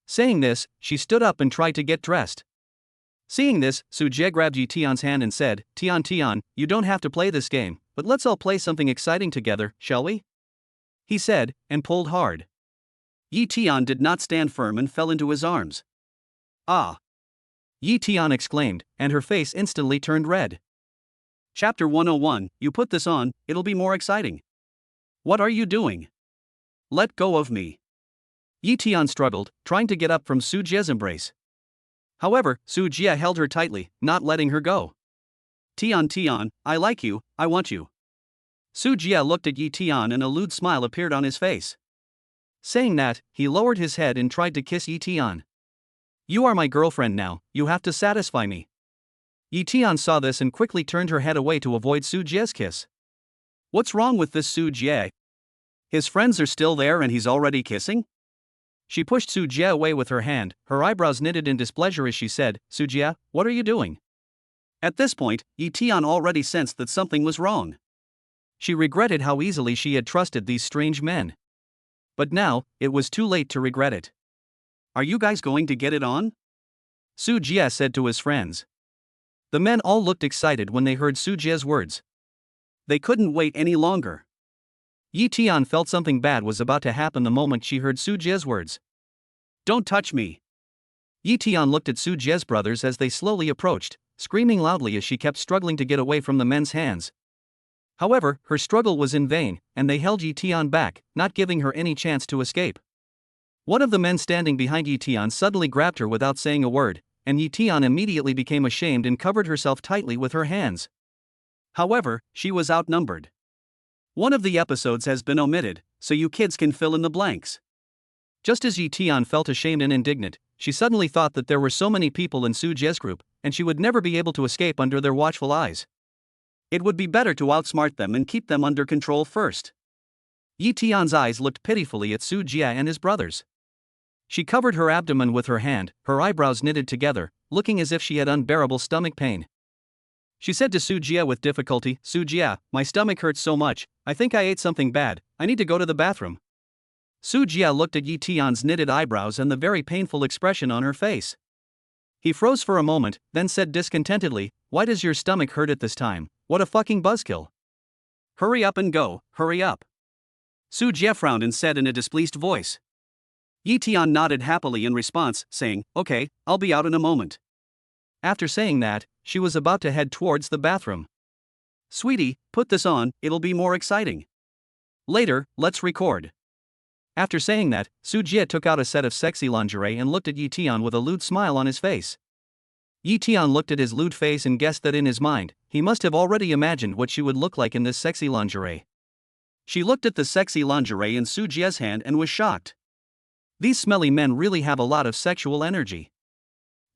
Saying this, she stood up and tried to get dressed. Seeing this, Su Jie grabbed Yi Tian's hand and said, Tian, you don't have to play this game, but let's all play something exciting together, shall we?" He said, and pulled hard. Yi Tian did not stand firm and fell into his arms. "Ah!" Yi Tian exclaimed, and her face instantly turned red. Chapter 101, You put this on, it'll be more exciting. What are you doing? Let go of me. Yi Tian struggled, trying to get up from Su Jie's embrace. However, Su Jie held her tightly, not letting her go. Tian, I like you, I want you." Su Jie looked at Yi Tian and a lewd smile appeared on his face. Saying that, he lowered his head and tried to kiss Yi Tian. "You are my girlfriend now, you have to satisfy me." Yi Tian saw this and quickly turned her head away to avoid Su Jie's kiss. What's wrong with this Su Jie? His friends are still there and he's already kissing? She pushed Su Jie away with her hand, her eyebrows knitted in displeasure as she said, "Su Jie, what are you doing?" At this point, Yi Tian already sensed that something was wrong. She regretted how easily she had trusted these strange men. But now, it was too late to regret it. "Are you guys going to get it on?" Su Jie said to his friends. The men all looked excited when they heard Su Jie's words. They couldn't wait any longer. Yi Tian felt something bad was about to happen the moment she heard Su Jie's words. "Don't touch me." Yi Tian looked at Su Jie's brothers as they slowly approached, screaming loudly as she kept struggling to get away from the men's hands. However, her struggle was in vain, and they held Yi Tian back, not giving her any chance to escape. One of the men standing behind Yi Tian suddenly grabbed her without saying a word, and Yi Tian immediately became ashamed and covered herself tightly with her hands. However, she was outnumbered. One of the episodes has been omitted, so you kids can fill in the blanks. Just as Yi Tian felt ashamed and indignant, she suddenly thought that there were so many people in Su Jie's group, and she would never be able to escape under their watchful eyes. It would be better to outsmart them and keep them under control first. Yi Tian's eyes looked pitifully at Su Jie and his brothers. She covered her abdomen with her hand, her eyebrows knitted together, looking as if she had unbearable stomach pain. She said to Su Jie with difficulty, "Su Jie, my stomach hurts so much, I think I ate something bad, I need to go to the bathroom." Su Jie looked at Yi Tian's knitted eyebrows and the very painful expression on her face. He froze for a moment, then said discontentedly, "Why does your stomach hurt at this time? What a fucking buzzkill. Hurry up and go, hurry up." Su Jie frowned and said in a displeased voice. Yi Tian nodded happily in response, saying, "Okay, I'll be out in a moment." After saying that, she was about to head towards the bathroom. "Sweetie, put this on, it'll be more exciting. Later, let's record." After saying that, Su Jie took out a set of sexy lingerie and looked at Yi Tian with a lewd smile on his face. Yi Tian looked at his lewd face and guessed that in his mind, he must have already imagined what she would look like in this sexy lingerie. She looked at the sexy lingerie in Su Jie's hand and was shocked. These smelly men really have a lot of sexual energy.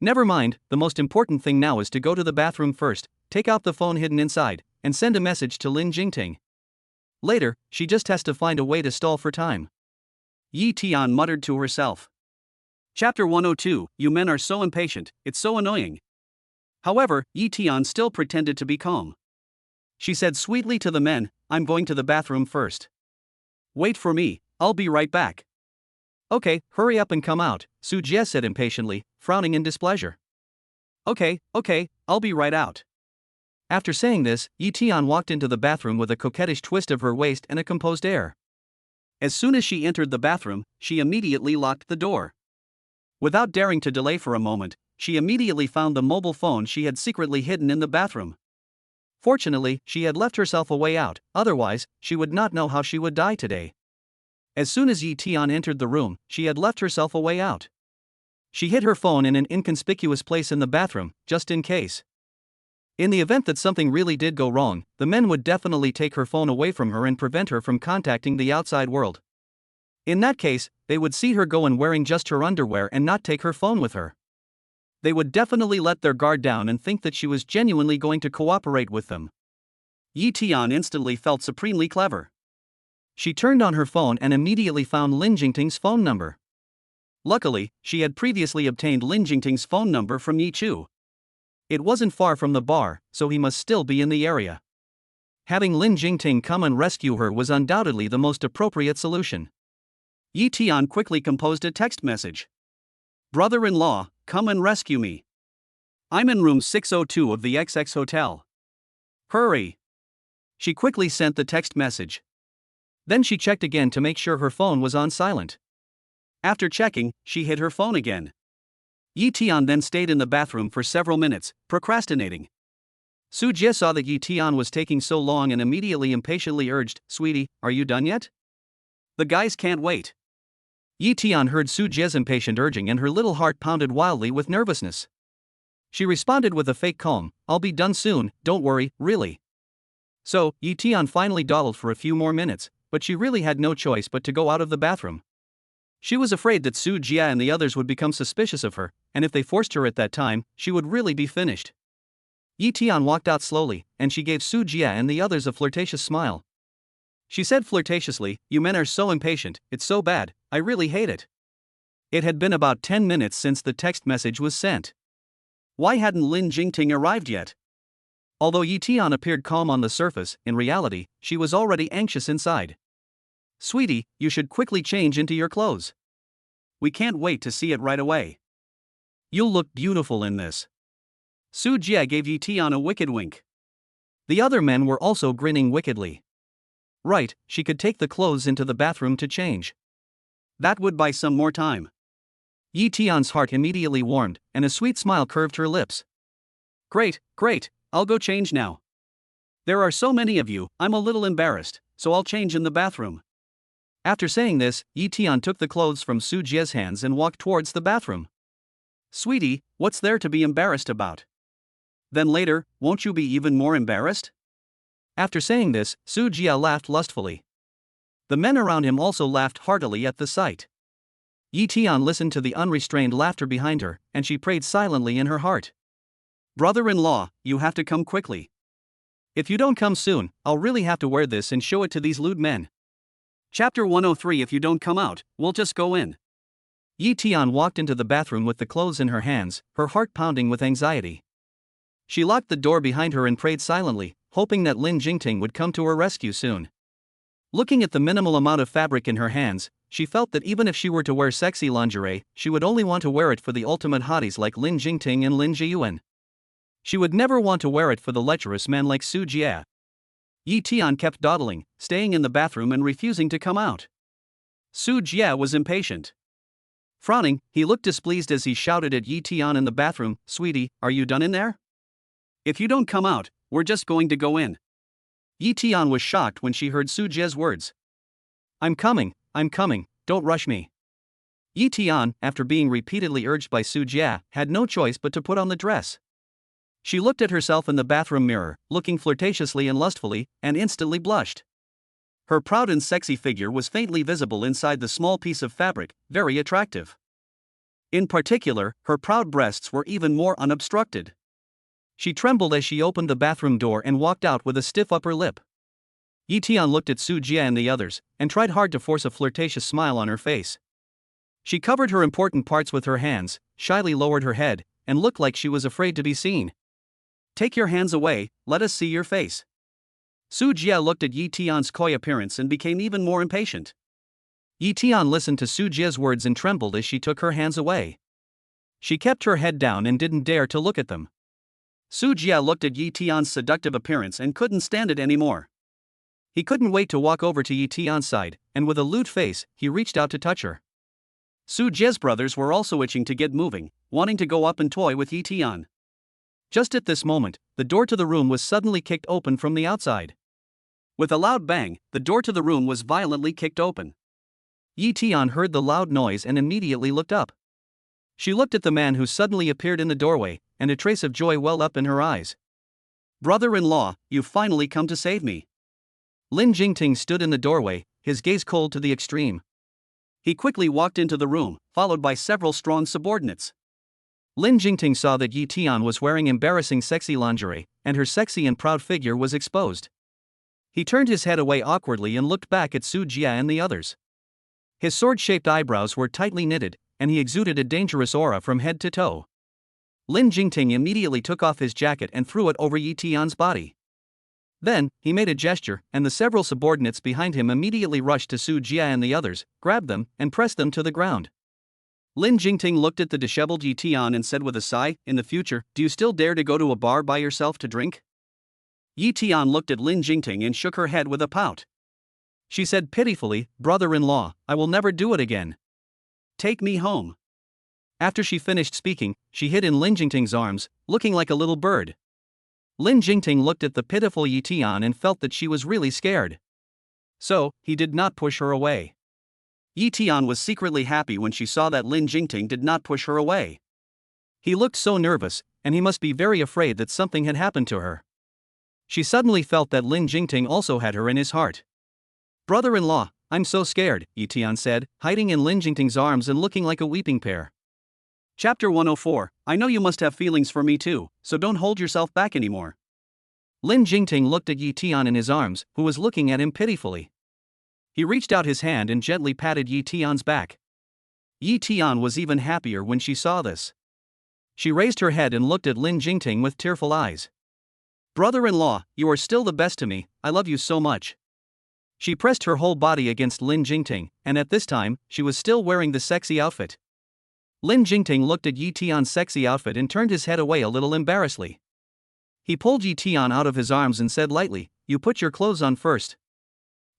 Never mind, the most important thing now is to go to the bathroom first, take out the phone hidden inside, and send a message to Lin Jingting. Later, she just has to find a way to stall for time. Yi Tian muttered to herself. Chapter 102, You men are so impatient, it's so annoying. However, Yi Tian still pretended to be calm. She said sweetly to the men, "I'm going to the bathroom first. Wait for me, I'll be right back." "Okay, hurry up and come out," Su Jie said impatiently, frowning in displeasure. Okay, I'll be right out." After saying this, Yi Tian walked into the bathroom with a coquettish twist of her waist and a composed air. As soon as she entered the bathroom, she immediately locked the door. Without daring to delay for a moment, she immediately found the mobile phone she had secretly hidden in the bathroom. Fortunately, she had left herself a way out, otherwise, she would not know how she would die today. As soon as Yi Tian entered the room, she had left herself a way out. She hid her phone in an inconspicuous place in the bathroom, just in case. In the event that something really did go wrong, the men would definitely take her phone away from her and prevent her from contacting the outside world. In that case, they would see her go in wearing just her underwear and not take her phone with her. They would definitely let their guard down and think that she was genuinely going to cooperate with them. Yi Tian instantly felt supremely clever. She turned on her phone and immediately found Lin Jingting's phone number. Luckily, she had previously obtained Lin Jingting's phone number from Yi Chu. It wasn't far from the bar, so he must still be in the area. Having Lin Jingting come and rescue her was undoubtedly the most appropriate solution. Yi Tian quickly composed a text message. "Brother-in-law, come and rescue me. I'm in room 602 of the XX Hotel. Hurry." She quickly sent the text message. Then she checked again to make sure her phone was on silent. After checking, she hid her phone again. Yi Tian then stayed in the bathroom for several minutes, procrastinating. Su Jie saw that Yi Tian was taking so long and immediately impatiently urged, "Sweetie, are you done yet? The guys can't wait." Yi Tian heard Su Jie's impatient urging and her little heart pounded wildly with nervousness. She responded with a fake calm, "I'll be done soon, don't worry, really." So, Yi Tian finally dawdled for a few more minutes, but she really had no choice but to go out of the bathroom. She was afraid that Su Jie and the others would become suspicious of her, and if they forced her at that time, she would really be finished. Yi Tian walked out slowly, and she gave Su Jie and the others a flirtatious smile. She said flirtatiously, "You men are so impatient, it's so bad, I really hate it." It had been about 10 minutes since the text message was sent. Why hadn't Lin Jingting arrived yet? Although Yi Tian appeared calm on the surface, in reality, she was already anxious inside. "Sweetie, you should quickly change into your clothes. We can't wait to see it right away. You'll look beautiful in this." Su Jie gave Yi Tian a wicked wink. The other men were also grinning wickedly. Right, she could take the clothes into the bathroom to change. That would buy some more time. Yi Tian's heart immediately warmed, and a sweet smile curved her lips. Great, I'll go change now. There are so many of you, I'm a little embarrassed, so I'll change in the bathroom." After saying this, Yi Tian took the clothes from Su Jie's hands and walked towards the bathroom. "Sweetie, what's there to be embarrassed about? Then later, won't you be even more embarrassed?" After saying this, Su Jie laughed lustfully. The men around him also laughed heartily at the sight. Yi Tian listened to the unrestrained laughter behind her, and she prayed silently in her heart. "Brother-in-law, you have to come quickly. If you don't come soon, I'll really have to wear this and show it to these lewd men. Chapter 103. If you don't come out, we'll just go in." Yi Tian walked into the bathroom with the clothes in her hands, her heart pounding with anxiety. She locked the door behind her and prayed silently, hoping that Lin Jingting would come to her rescue soon. Looking at the minimal amount of fabric in her hands, she felt that even if she were to wear sexy lingerie, she would only want to wear it for the ultimate hotties like Lin Jingting and Lin Jiyuan. She would never want to wear it for the lecherous men like Su Jie. Yi Tian kept dawdling, staying in the bathroom and refusing to come out. Su Jie was impatient. Frowning, he looked displeased as he shouted at Yi Tian in the bathroom, "Sweetie, are you done in there? If you don't come out, we're just going to go in." Yi Tian was shocked when she heard Su Jie's words. I'm coming, don't rush me." Yi Tian, after being repeatedly urged by Su Jie, had no choice but to put on the dress. She looked at herself in the bathroom mirror, looking flirtatiously and lustfully, and instantly blushed. Her proud and sexy figure was faintly visible inside the small piece of fabric, very attractive. In particular, her proud breasts were even more unobstructed. She trembled as she opened the bathroom door and walked out with a stiff upper lip. Yi Tian looked at Su Jie and the others, and tried hard to force a flirtatious smile on her face. She covered her important parts with her hands, shyly lowered her head, and looked like she was afraid to be seen. "Take your hands away, let us see your face." Su Jie looked at Yi Tian's coy appearance and became even more impatient. Yi Tian listened to Su Jie's words and trembled as she took her hands away. She kept her head down and didn't dare to look at them. Su Jie looked at Yi Tian's seductive appearance and couldn't stand it anymore. He couldn't wait to walk over to Yi Tian's side, and with a lewd face, he reached out to touch her. Su Jie's brothers were also itching to get moving, wanting to go up and toy with Yi Tian. Just at this moment, the door to the room was suddenly kicked open from the outside. With a loud bang, the door to the room was violently kicked open. Yi Tian heard the loud noise and immediately looked up. She looked at the man who suddenly appeared in the doorway, and a trace of joy welled up in her eyes. "Brother-in-law, you've finally come to save me." Lin Jingting stood in the doorway, his gaze cold to the extreme. He quickly walked into the room, followed by several strong subordinates. Lin Jingting saw that Yi Tian was wearing embarrassing sexy lingerie, and her sexy and proud figure was exposed. He turned his head away awkwardly and looked back at Su Jie and the others. His sword-shaped eyebrows were tightly knitted, and he exuded a dangerous aura from head to toe. Lin Jingting immediately took off his jacket and threw it over Yi Tian's body. Then, he made a gesture, and the several subordinates behind him immediately rushed to Su Jie and the others, grabbed them, and pressed them to the ground. Lin Jingting looked at the disheveled Yi Tian and said with a sigh, "In the future, do you still dare to go to a bar by yourself to drink?" Yi Tian looked at Lin Jingting and shook her head with a pout. She said pitifully, "Brother-in-law, I will never do it again. Take me home." After she finished speaking, she hid in Lin Jingting's arms, looking like a little bird. Lin Jingting looked at the pitiful Yi Tian and felt that she was really scared. So, he did not push her away. Yi Tian was secretly happy when she saw that Lin Jingting did not push her away. He looked so nervous, and he must be very afraid that something had happened to her. She suddenly felt that Lin Jingting also had her in his heart. "Brother-in-law, I'm so scared," Yi Tian said, hiding in Lin Jingting's arms and looking like a weeping pear. Chapter 104, I know you must have feelings for me too, so don't hold yourself back anymore. Lin Jingting looked at Yi Tian in his arms, who was looking at him pitifully. He reached out his hand and gently patted Yi Tian's back. Yi Tian was even happier when she saw this. She raised her head and looked at Lin Jingting with tearful eyes. "Brother-in-law, you are still the best to me, I love you so much." She pressed her whole body against Lin Jingting, and at this time, she was still wearing the sexy outfit. Lin Jingting looked at Yi Tian's sexy outfit and turned his head away a little embarrassedly. He pulled Yi Tian out of his arms and said lightly, "You put your clothes on first."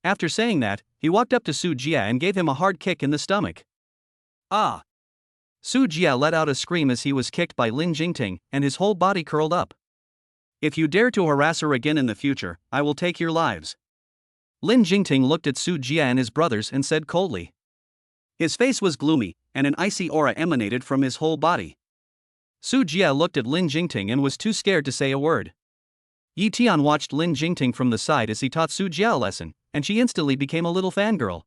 After saying that, he walked up to Su Jie and gave him a hard kick in the stomach. "Ah!" Su Jie let out a scream as he was kicked by Lin Jingting, and his whole body curled up. "If you dare to harass her again in the future, I will take your lives." Lin Jingting looked at Su Jie and his brothers and said coldly. His face was gloomy, and an icy aura emanated from his whole body. Su Jie looked at Lin Jingting and was too scared to say a word. Yi Tian watched Lin Jingting from the side as he taught Su Jie a lesson, and she instantly became a little fangirl.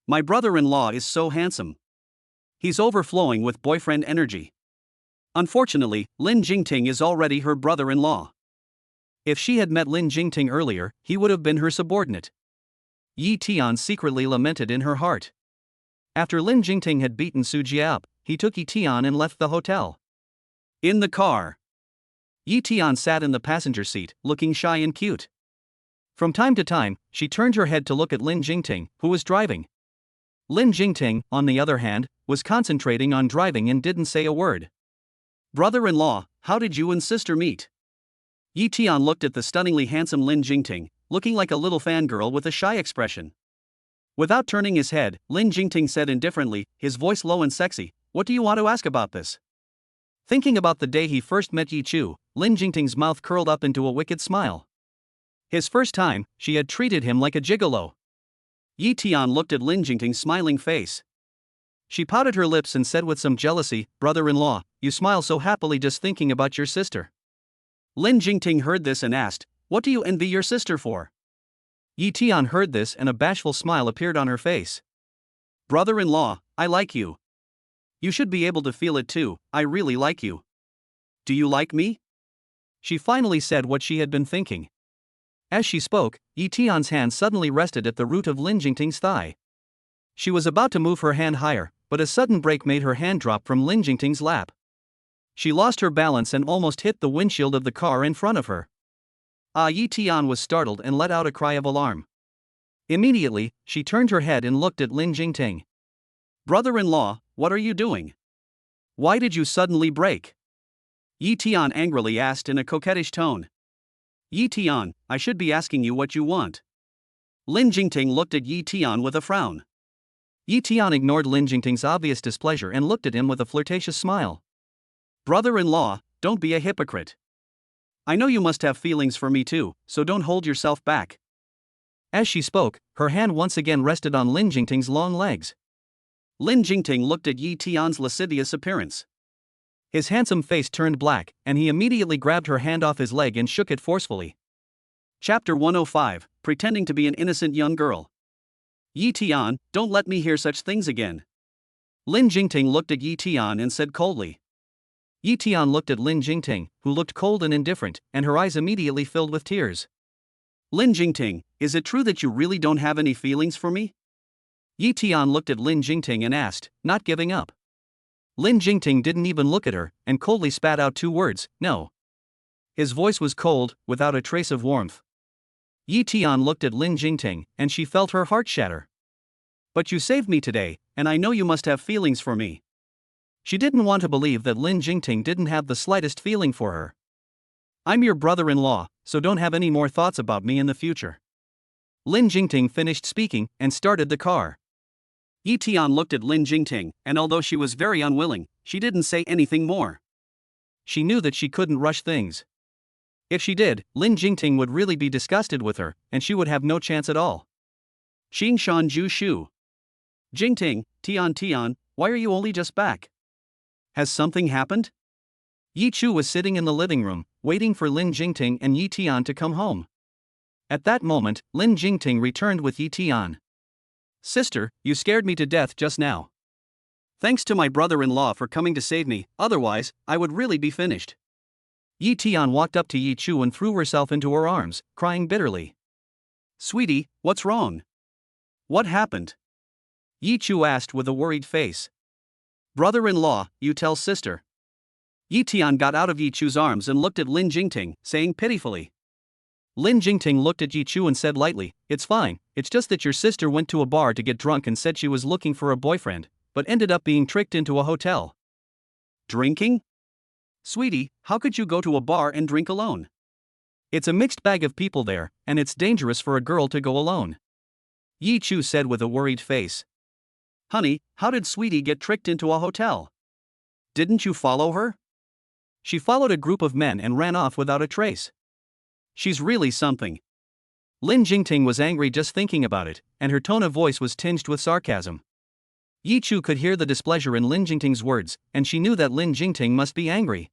"My brother-in-law is so handsome. He's overflowing with boyfriend energy." Unfortunately, Lin Jingting is already her brother-in-law. If she had met Lin Jingting earlier, he would have been her subordinate. Yi Tian secretly lamented in her heart. After Lin Jingting had beaten Su Jie up, he took Yi Tian and left the hotel. In the car, Yi Tian sat in the passenger seat, looking shy and cute. From time to time, she turned her head to look at Lin Jingting, who was driving. Lin Jingting, on the other hand, was concentrating on driving and didn't say a word. "Brother-in-law, how did you and sister meet?" Yi Tian looked at the stunningly handsome Lin Jingting, looking like a little fangirl with a shy expression. Without turning his head, Lin Jingting said indifferently, his voice low and sexy, "What do you want to ask about this?" Thinking about the day he first met Yi Chu, Lin Jingting's mouth curled up into a wicked smile. His first time, she had treated him like a gigolo. Yi Tian looked at Lin Jingting's smiling face. She pouted her lips and said with some jealousy, "Brother-in-law, you smile so happily just thinking about your sister." Lin Jingting heard this and asked, "What do you envy your sister for?" Yi Tian heard this and a bashful smile appeared on her face. "Brother-in-law, I like you. You should be able to feel it too, I really like you. Do you like me?" She finally said what she had been thinking. As she spoke, Yi Tian's hand suddenly rested at the root of Lin Jingting's thigh. She was about to move her hand higher, but a sudden break made her hand drop from Lin Jingting's lap. She lost her balance and almost hit the windshield of the car in front of her. Yi Tian was startled and let out a cry of alarm. Immediately, she turned her head and looked at Lin Jingting. "Brother-in-law, what are you doing? Why did you suddenly break?" Yi Tian angrily asked in a coquettish tone. "Yi Tian, I should be asking you what you want. Lin Jingting looked at Yi Tian with a frown. Yi Tian ignored Lin Jingting's obvious displeasure and looked at him with a flirtatious smile. Brother-in-law, don't be a hypocrite. I know you must have feelings for me too, so don't hold yourself back. As she spoke, her hand once again rested on Lin Jingting's long legs. Lin Jingting looked at Yi Tian's lascivious appearance. His handsome face turned black, and he immediately grabbed her hand off his leg and shook it forcefully. Chapter 105, Pretending to be an innocent young girl. Yi Tian, don't let me hear such things again. Lin Jingting looked at Yi Tian and said coldly. Yi Tian looked at Lin Jingting, who looked cold and indifferent, and her eyes immediately filled with tears. Lin Jingting, is it true that you really don't have any feelings for me? Yi Tian looked at Lin Jingting and asked, not giving up. Lin Jingting didn't even look at her, and coldly spat out 2 words, no. His voice was cold, without a trace of warmth. Yi Tian looked at Lin Jingting, and she felt her heart shatter. But you saved me today, and I know you must have feelings for me. She didn't want to believe that Lin Jingting didn't have the slightest feeling for her. I'm your brother-in-law, so don't have any more thoughts about me in the future. Lin Jingting finished speaking and started the car. Yi Tian looked at Lin Jingting, and although she was very unwilling, she didn't say anything more. She knew that she couldn't rush things. If she did, Lin Jingting would really be disgusted with her, and she would have no chance at all. Xing Shan Ju Shu. Jingting, Tian, why are you only just back? Has something happened? Yi Chu was sitting in the living room, waiting for Lin Jingting and Yi Tian to come home. At that moment, Lin Jingting returned with Yi Tian. Sister, you scared me to death just now. Thanks to my brother-in-law for coming to save me, otherwise, I would really be finished. Yi Tian walked up to Yi Chu and threw herself into her arms, crying bitterly. Sweetie, what's wrong? What happened? Yi Chu asked with a worried face. Brother-in-law, you tell sister. Yi Tian got out of Yi Chu's arms and looked at Lin Jingting, saying pitifully. Lin Jingting looked at Yi Chu and said lightly, it's fine, it's just that your sister went to a bar to get drunk and said she was looking for a boyfriend, but ended up being tricked into a hotel. Drinking? Sweetie, how could you go to a bar and drink alone? It's a mixed bag of people there, and it's dangerous for a girl to go alone. Yi Chu said with a worried face. Honey, how did Sweetie get tricked into a hotel? Didn't you follow her? She followed a group of men and ran off without a trace. She's really something. Lin Jingting was angry just thinking about it, and her tone of voice was tinged with sarcasm. Yi Chu could hear the displeasure in Lin Jingting's words, and she knew that Lin Jingting must be angry.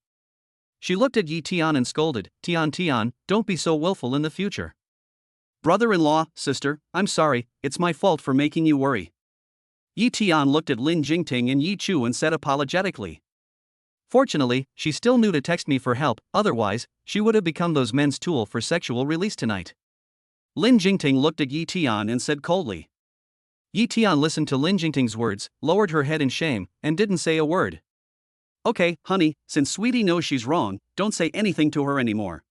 She looked at Yi Tian and scolded, Tian, don't be so willful in the future. Brother-in-law, sister, I'm sorry, it's my fault for making you worry. Yi Tian looked at Lin Jingting and Yi Chu and said apologetically. Fortunately, she still knew to text me for help, otherwise, she would have become those men's tool for sexual release tonight. Lin Jingting looked at Yi Tian and said coldly. Yi Tian listened to Lin Jingting's words, lowered her head in shame, and didn't say a word. Okay, honey, since Sweetie knows she's wrong, don't say anything to her anymore.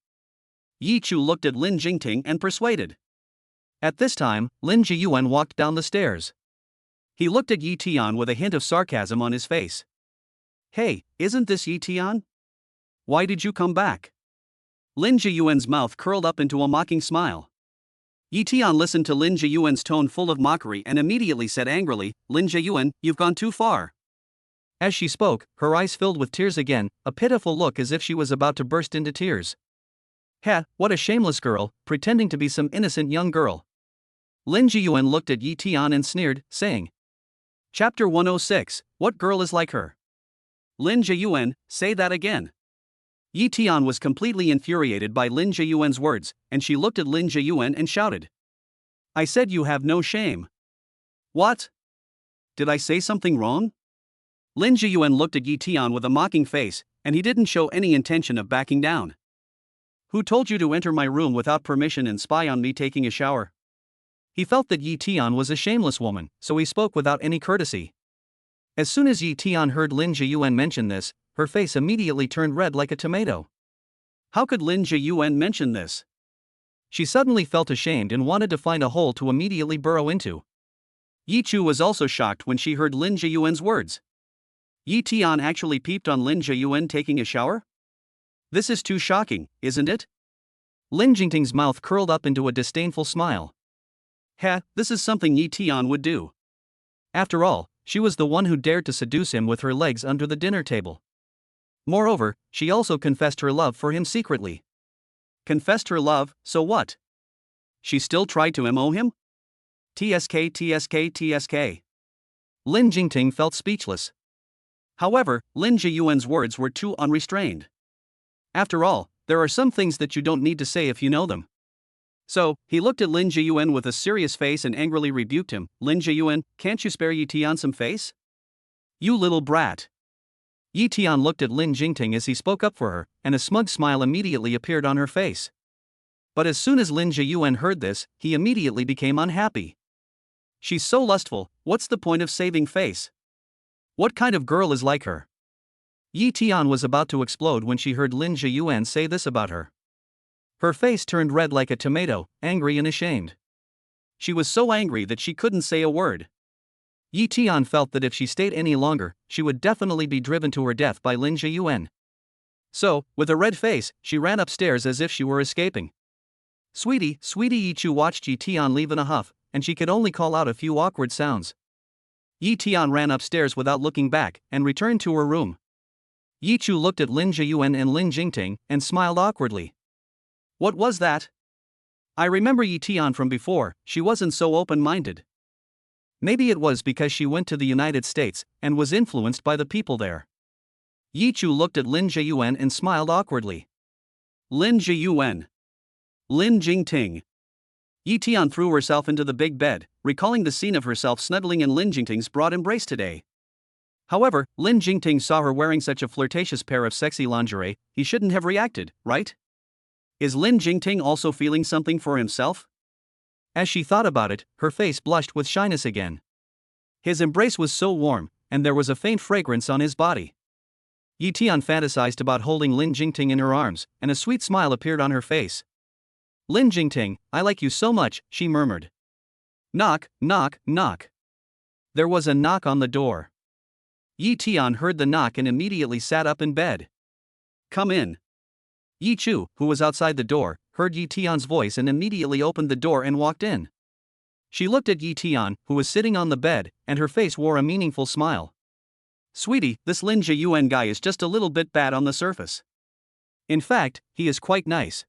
Yi Chu looked at Lin Jingting and persuaded. At this time, Lin Jiyuan walked down the stairs. He looked at Yi Tian with a hint of sarcasm on his face. Hey, isn't this Yi Tian? Why did you come back? Lin Jiyuan's mouth curled up into a mocking smile. Yi Tian listened to Lin Jiyuan's tone full of mockery and immediately said angrily, Lin Jiyuan, you've gone too far. As she spoke, her eyes filled with tears again, a pitiful look as if she was about to burst into tears. Heh, what a shameless girl, pretending to be some innocent young girl. Lin Jiyuan looked at Yi Tian and sneered, saying. Chapter 106, What girl is like her? Lin Jiyuan, say that again. Yi Tian was completely infuriated by Lin Jiyuan's words, and she looked at Lin Jiyuan and shouted. I said you have no shame. What? Did I say something wrong? Lin Jiyuan looked at Yi Tian with a mocking face, and he didn't show any intention of backing down. Who told you to enter my room without permission and spy on me taking a shower? He felt that Yi Tian was a shameless woman, so he spoke without any courtesy. As soon as Yi Tian heard Lin Jiyuan mention this, her face immediately turned red like a tomato. How could Lin Jiyuan mention this? She suddenly felt ashamed and wanted to find a hole to immediately burrow into. Yi Chu was also shocked when she heard Lin Jiyuan's words. Yi Tian actually peeped on Lin Jiyuan taking a shower? This is too shocking, isn't it? Lin Jingting's mouth curled up into a disdainful smile. Heh, this is something Yi Tian would do. After all, she was the one who dared to seduce him with her legs under the dinner table. Moreover, she also confessed her love for him secretly. Confessed her love, so what? She still tried to MO him? TSK TSK TSK. Lin Jingting felt speechless. However, Lin Jiyuan's words were too unrestrained. After all, there are some things that you don't need to say if you know them. So, he looked at Lin Jiyuan with a serious face and angrily rebuked him. Lin Jiyuan, can't you spare Yi Tian some face? You little brat. Yi Tian looked at Lin Jingting as he spoke up for her, and a smug smile immediately appeared on her face. But as soon as Lin Jiyuan heard this, he immediately became unhappy. She's so lustful, what's the point of saving face? What kind of girl is like her? Yi Tian was about to explode when she heard Lin Jiyuan say this about her. Her face turned red like a tomato, angry and ashamed. She was so angry that she couldn't say a word. Yi Tian felt that if she stayed any longer, she would definitely be driven to her death by Lin Jiyuan. So, with a red face, she ran upstairs as if she were escaping. Sweetie, sweetie. Yi Chu watched Yi Tian leave in a huff, and she could only call out a few awkward sounds. Yi Tian ran upstairs without looking back, and returned to her room. Yi Chu looked at Lin Jiyuan and Lin Jingting, and smiled awkwardly. What was that? I remember Yi Tian from before, she wasn't so open-minded. Maybe it was because she went to the United States, and was influenced by the people there. Yi Chu looked at Lin Jiyuan and smiled awkwardly. Lin Jiyuan. Lin Jingting. Yi Tian threw herself into the big bed, recalling the scene of herself snuggling in Lin Jingting's broad embrace today. However, Lin Jingting saw her wearing such a flirtatious pair of sexy lingerie, he shouldn't have reacted, right? Is Lin Jingting also feeling something for himself? As she thought about it, her face blushed with shyness again. His embrace was so warm, and there was a faint fragrance on his body. Yi Tian fantasized about holding Lin Jingting in her arms, and a sweet smile appeared on her face. Lin Jingting, I like you so much, she murmured. Knock, knock, knock. There was a knock on the door. Yi Tian heard the knock and immediately sat up in bed. Come in. Yi Chu, who was outside the door, heard Yi Tian's voice and immediately opened the door and walked in. She looked at Yi Tian, who was sitting on the bed, and her face wore a meaningful smile. Sweetie, this Lin Jiyuan guy is just a little bit bad on the surface. In fact, he is quite nice.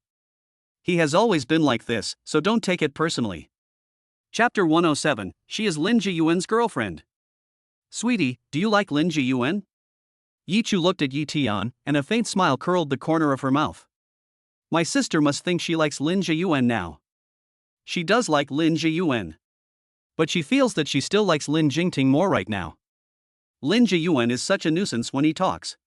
He has always been like this, so don't take it personally. Chapter 107, She is Lin Jiyuan's girlfriend. Sweetie, do you like Lin Jiyuan? Yi Chu looked at Yi Tian, and a faint smile curled the corner of her mouth. My sister must think she likes Lin Jiyuan now. She does like Lin Jiyuan. But she feels that she still likes Lin Jingting more right now. Lin Jiyuan is such a nuisance when he talks.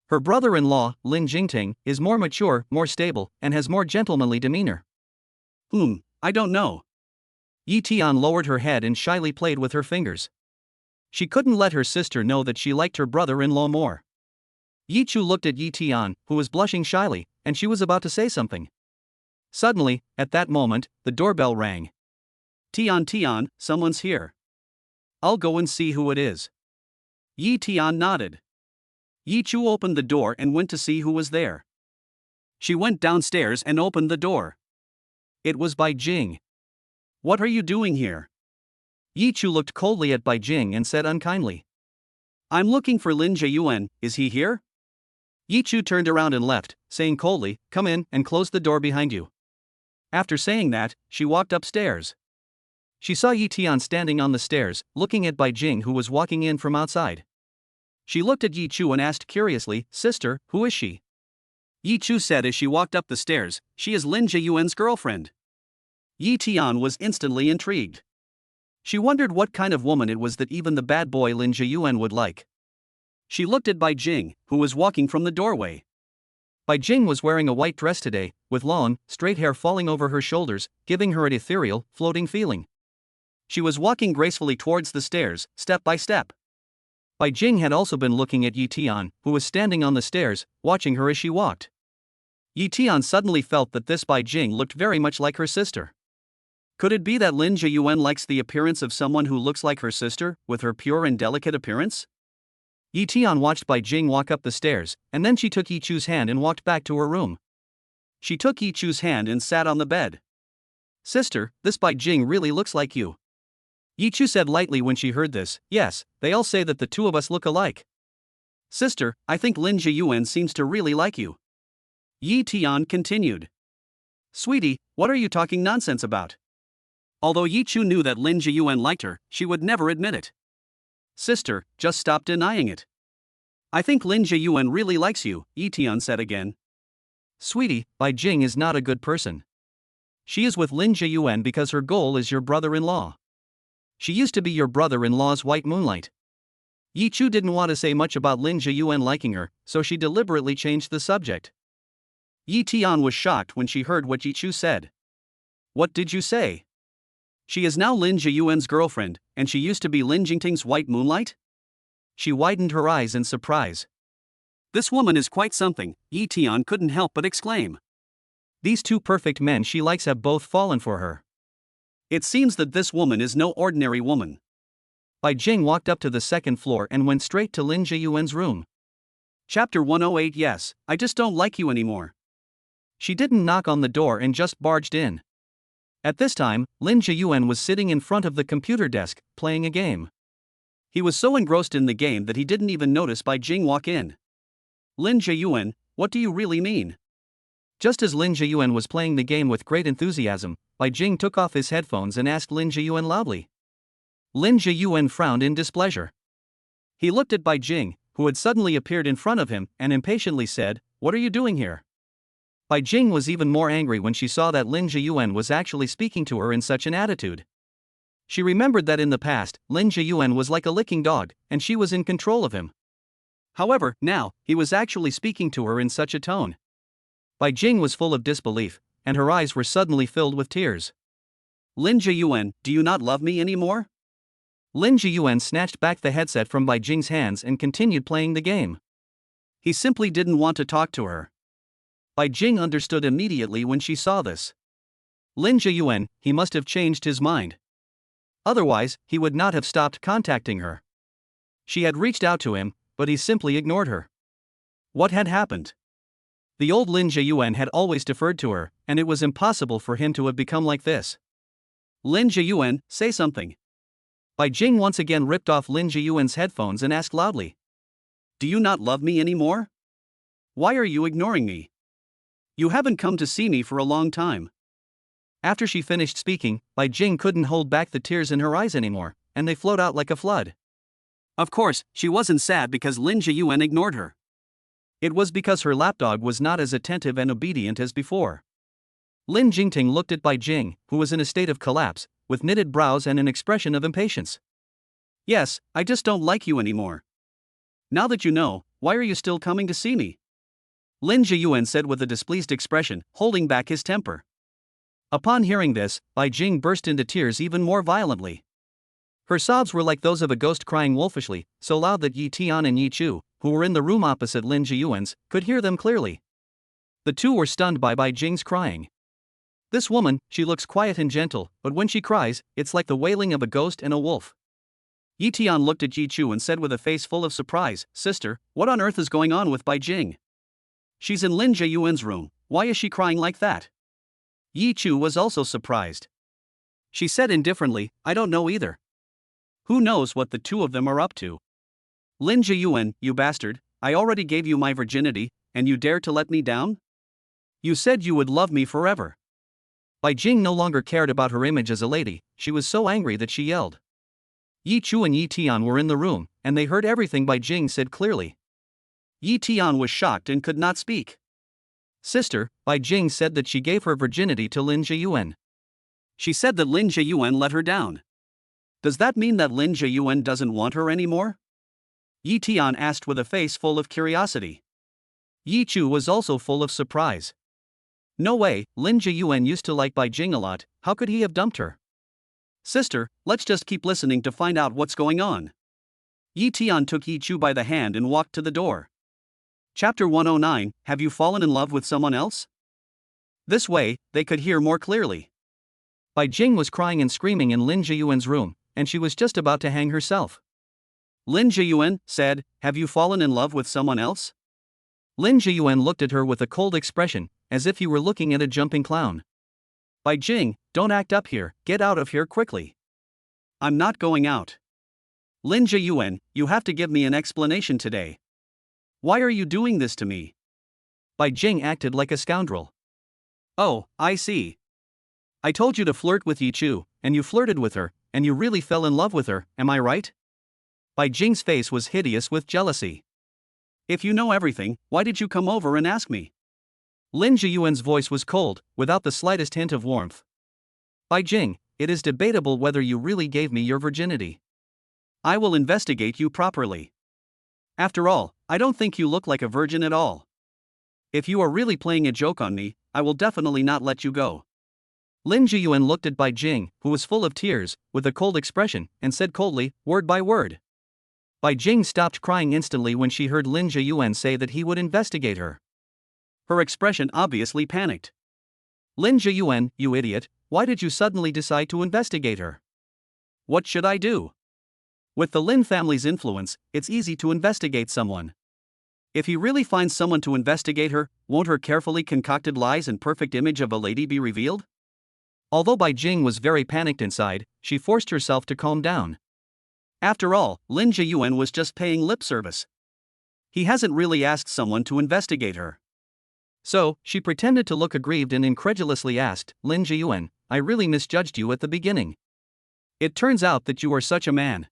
Her brother-in-law, Lin Jingting, is more mature, more stable, and has more gentlemanly demeanor. I don't know. Yi Tian lowered her head and shyly played with her fingers. She couldn't let her sister know that she liked her brother-in-law more. Yi Chu looked at Yi Tian, who was blushing shyly, and she was about to say something. Suddenly, at that moment, the doorbell rang. Tian, someone's here. I'll go and see who it is. Yi Tian nodded. Yi Chu opened the door and went to see who was there. She went downstairs and opened the door. It was Bai Jing. What are you doing here? Yi Chu looked coldly at Bai Jing and said unkindly. I'm looking for Lin Jiyuan, is he here? Yi Chu turned around and left, saying coldly, come in, and closed the door behind you. After saying that, she walked upstairs. She saw Yi Tian standing on the stairs, looking at Bai Jing who was walking in from outside. She looked at Yi Chu and asked curiously, Sister, who is she? Yi Chu said as she walked up the stairs, she is Lin Jiyuan's girlfriend. Yi Tian was instantly intrigued. She wondered what kind of woman it was that even the bad boy Lin Jiyuan would like. She looked at Bai Jing, who was walking from the doorway. Bai Jing was wearing a white dress today, with long, straight hair falling over her shoulders, giving her an ethereal, floating feeling. She was walking gracefully towards the stairs, step by step. Bai Jing had also been looking at Yi Tian, who was standing on the stairs, watching her as she walked. Yi Tian suddenly felt that this Bai Jing looked very much like her sister. Could it be that Lin Jiyuan likes the appearance of someone who looks like her sister, with her pure and delicate appearance? Yi Tian watched Bai Jing walk up the stairs, and then she took Yi Chu's hand and walked back to her room. She took Yi Chu's hand and sat on the bed. Sister, this Bai Jing really looks like you. Yi Chu said lightly when she heard this. Yes, they all say that the two of us look alike. Sister, I think Lin Jiyuan seems to really like you. Yi Tian continued. Sweetie, what are you talking nonsense about? Although Yi Chu knew that Lin Jiyuan liked her, she would never admit it. Sister, just stop denying it. I think Lin Jiyuan really likes you, Yi Tian said again. Sweetie, Bai Jing is not a good person. She is with Lin Jiyuan because her goal is your brother-in-law. She used to be your brother-in-law's white moonlight. Yi Chu didn't want to say much about Lin Jiyuan liking her, so she deliberately changed the subject. Yi Tian was shocked when she heard what Yi Chu said. What did you say? She is now Lin Jiyuan's girlfriend, and she used to be Lin Jingting's white moonlight? She widened her eyes in surprise. This woman is quite something, Yi Tian couldn't help but exclaim. These two perfect men she likes have both fallen for her. It seems that this woman is no ordinary woman. Bai Jing walked up to the second floor and went straight to Lin Jiyuan's room. Chapter 108. Yes, I just don't like you anymore. She didn't knock on the door and just barged in. At this time, Lin Jiyuan was sitting in front of the computer desk, playing a game. He was so engrossed in the game that he didn't even notice Bai Jing walk in. Lin Jiyuan, what do you really mean? Just as Lin Jiyuan was playing the game with great enthusiasm, Bai Jing took off his headphones and asked Lin Jiyuan loudly. Lin Jiyuan frowned in displeasure. He looked at Bai Jing, who had suddenly appeared in front of him, and impatiently said, "What are you doing here?" Bai Jing was even more angry when she saw that Lin Jiyuan was actually speaking to her in such an attitude. She remembered that in the past, Lin Jiyuan was like a licking dog, and she was in control of him. However, now, he was actually speaking to her in such a tone. Bai Jing was full of disbelief, and her eyes were suddenly filled with tears. Lin Jiyuan, do you not love me anymore? Lin Jiyuan snatched back the headset from Bai Jing's hands and continued playing the game. He simply didn't want to talk to her. Bai Jing understood immediately when she saw this. Lin Jiyuan, he must have changed his mind. Otherwise, he would not have stopped contacting her. She had reached out to him, but he simply ignored her. What had happened? The old Lin Jiyuan had always deferred to her, and it was impossible for him to have become like this. Lin Jiyuan, say something. Bai Jing once again ripped off Lin Jiyuan's headphones and asked loudly. Do you not love me anymore? Why are you ignoring me? You haven't come to see me for a long time. After she finished speaking, Bai Jing couldn't hold back the tears in her eyes anymore, and they flowed out like a flood. Of course, she wasn't sad because Lin Jiyuan ignored her. It was because her lapdog was not as attentive and obedient as before. Lin Jingting looked at Bai Jing, who was in a state of collapse, with knitted brows and an expression of impatience. Yes, I just don't like you anymore. Now that you know, why are you still coming to see me? Lin Jiyuan said with a displeased expression, holding back his temper. Upon hearing this, Bai Jing burst into tears even more violently. Her sobs were like those of a ghost crying wolfishly, so loud that Yi Tian and Yi Chu, who were in the room opposite Lin Jiyuan's, could hear them clearly. The two were stunned by Bai Jing's crying. This woman, she looks quiet and gentle, but when she cries, it's like the wailing of a ghost and a wolf. Yi Tian looked at Yi Chu and said with a face full of surprise, Sister, what on earth is going on with Bai Jing? She's in Lin Jiyuan's room, why is she crying like that? Yi Chu was also surprised. She said indifferently, I don't know either. Who knows what the two of them are up to? Lin Jiyuan, you bastard, I already gave you my virginity, and you dare to let me down? You said you would love me forever. Bai Jing no longer cared about her image as a lady, she was so angry that she yelled. Yi Chu and Yi Tian were in the room, and they heard everything Bai Jing said clearly. Yi Tian was shocked and could not speak. Sister, Bai Jing said that she gave her virginity to Lin Jiyuan. She said that Lin Jiyuan let her down. Does that mean that Lin Jiyuan doesn't want her anymore? Yi Tian asked with a face full of curiosity. Yi Chu was also full of surprise. No way, Lin Jiyuan used to like Bai Jing a lot, how could he have dumped her? Sister, let's just keep listening to find out what's going on. Yi Tian took Yi Chu by the hand and walked to the door. Chapter 109, Have you fallen in love with someone else? This way, they could hear more clearly. Bai Jing was crying and screaming in Lin Jiyuan's room, and she was just about to hang herself. Lin Jiyuan said, Have you fallen in love with someone else? Lin Jiyuan looked at her with a cold expression, as if he were looking at a jumping clown. By Jing, don't act up here, get out of here quickly. I'm not going out. Lin Jiyuan, you have to give me an explanation today. Why are you doing this to me? Bai Jing acted like a scoundrel. Oh, I see. I told you to flirt with Yi Chu, and you flirted with her, and you really fell in love with her, am I right? Bai Jing's face was hideous with jealousy. If you know everything, why did you come over and ask me? Lin Jiyuan's voice was cold, without the slightest hint of warmth. Bai Jing, it is debatable whether you really gave me your virginity. I will investigate you properly. After all, I don't think you look like a virgin at all. If you are really playing a joke on me, I will definitely not let you go. Lin Jiyuan looked at Bai Jing, who was full of tears, with a cold expression, and said coldly, word by word. Bai Jing stopped crying instantly when she heard Lin Jiyuan say that he would investigate her. Her expression obviously panicked. Lin Jiyuan, you idiot, why did you suddenly decide to investigate her? What should I do? With the Lin family's influence, it's easy to investigate someone. If he really finds someone to investigate her, won't her carefully concocted lies and perfect image of a lady be revealed? Although Bai Jing was very panicked inside, she forced herself to calm down. After all, Lin Jiyuan was just paying lip service. He hasn't really asked someone to investigate her. So, she pretended to look aggrieved and incredulously asked, Lin Jiyuan, I really misjudged you at the beginning. It turns out that you are such a man.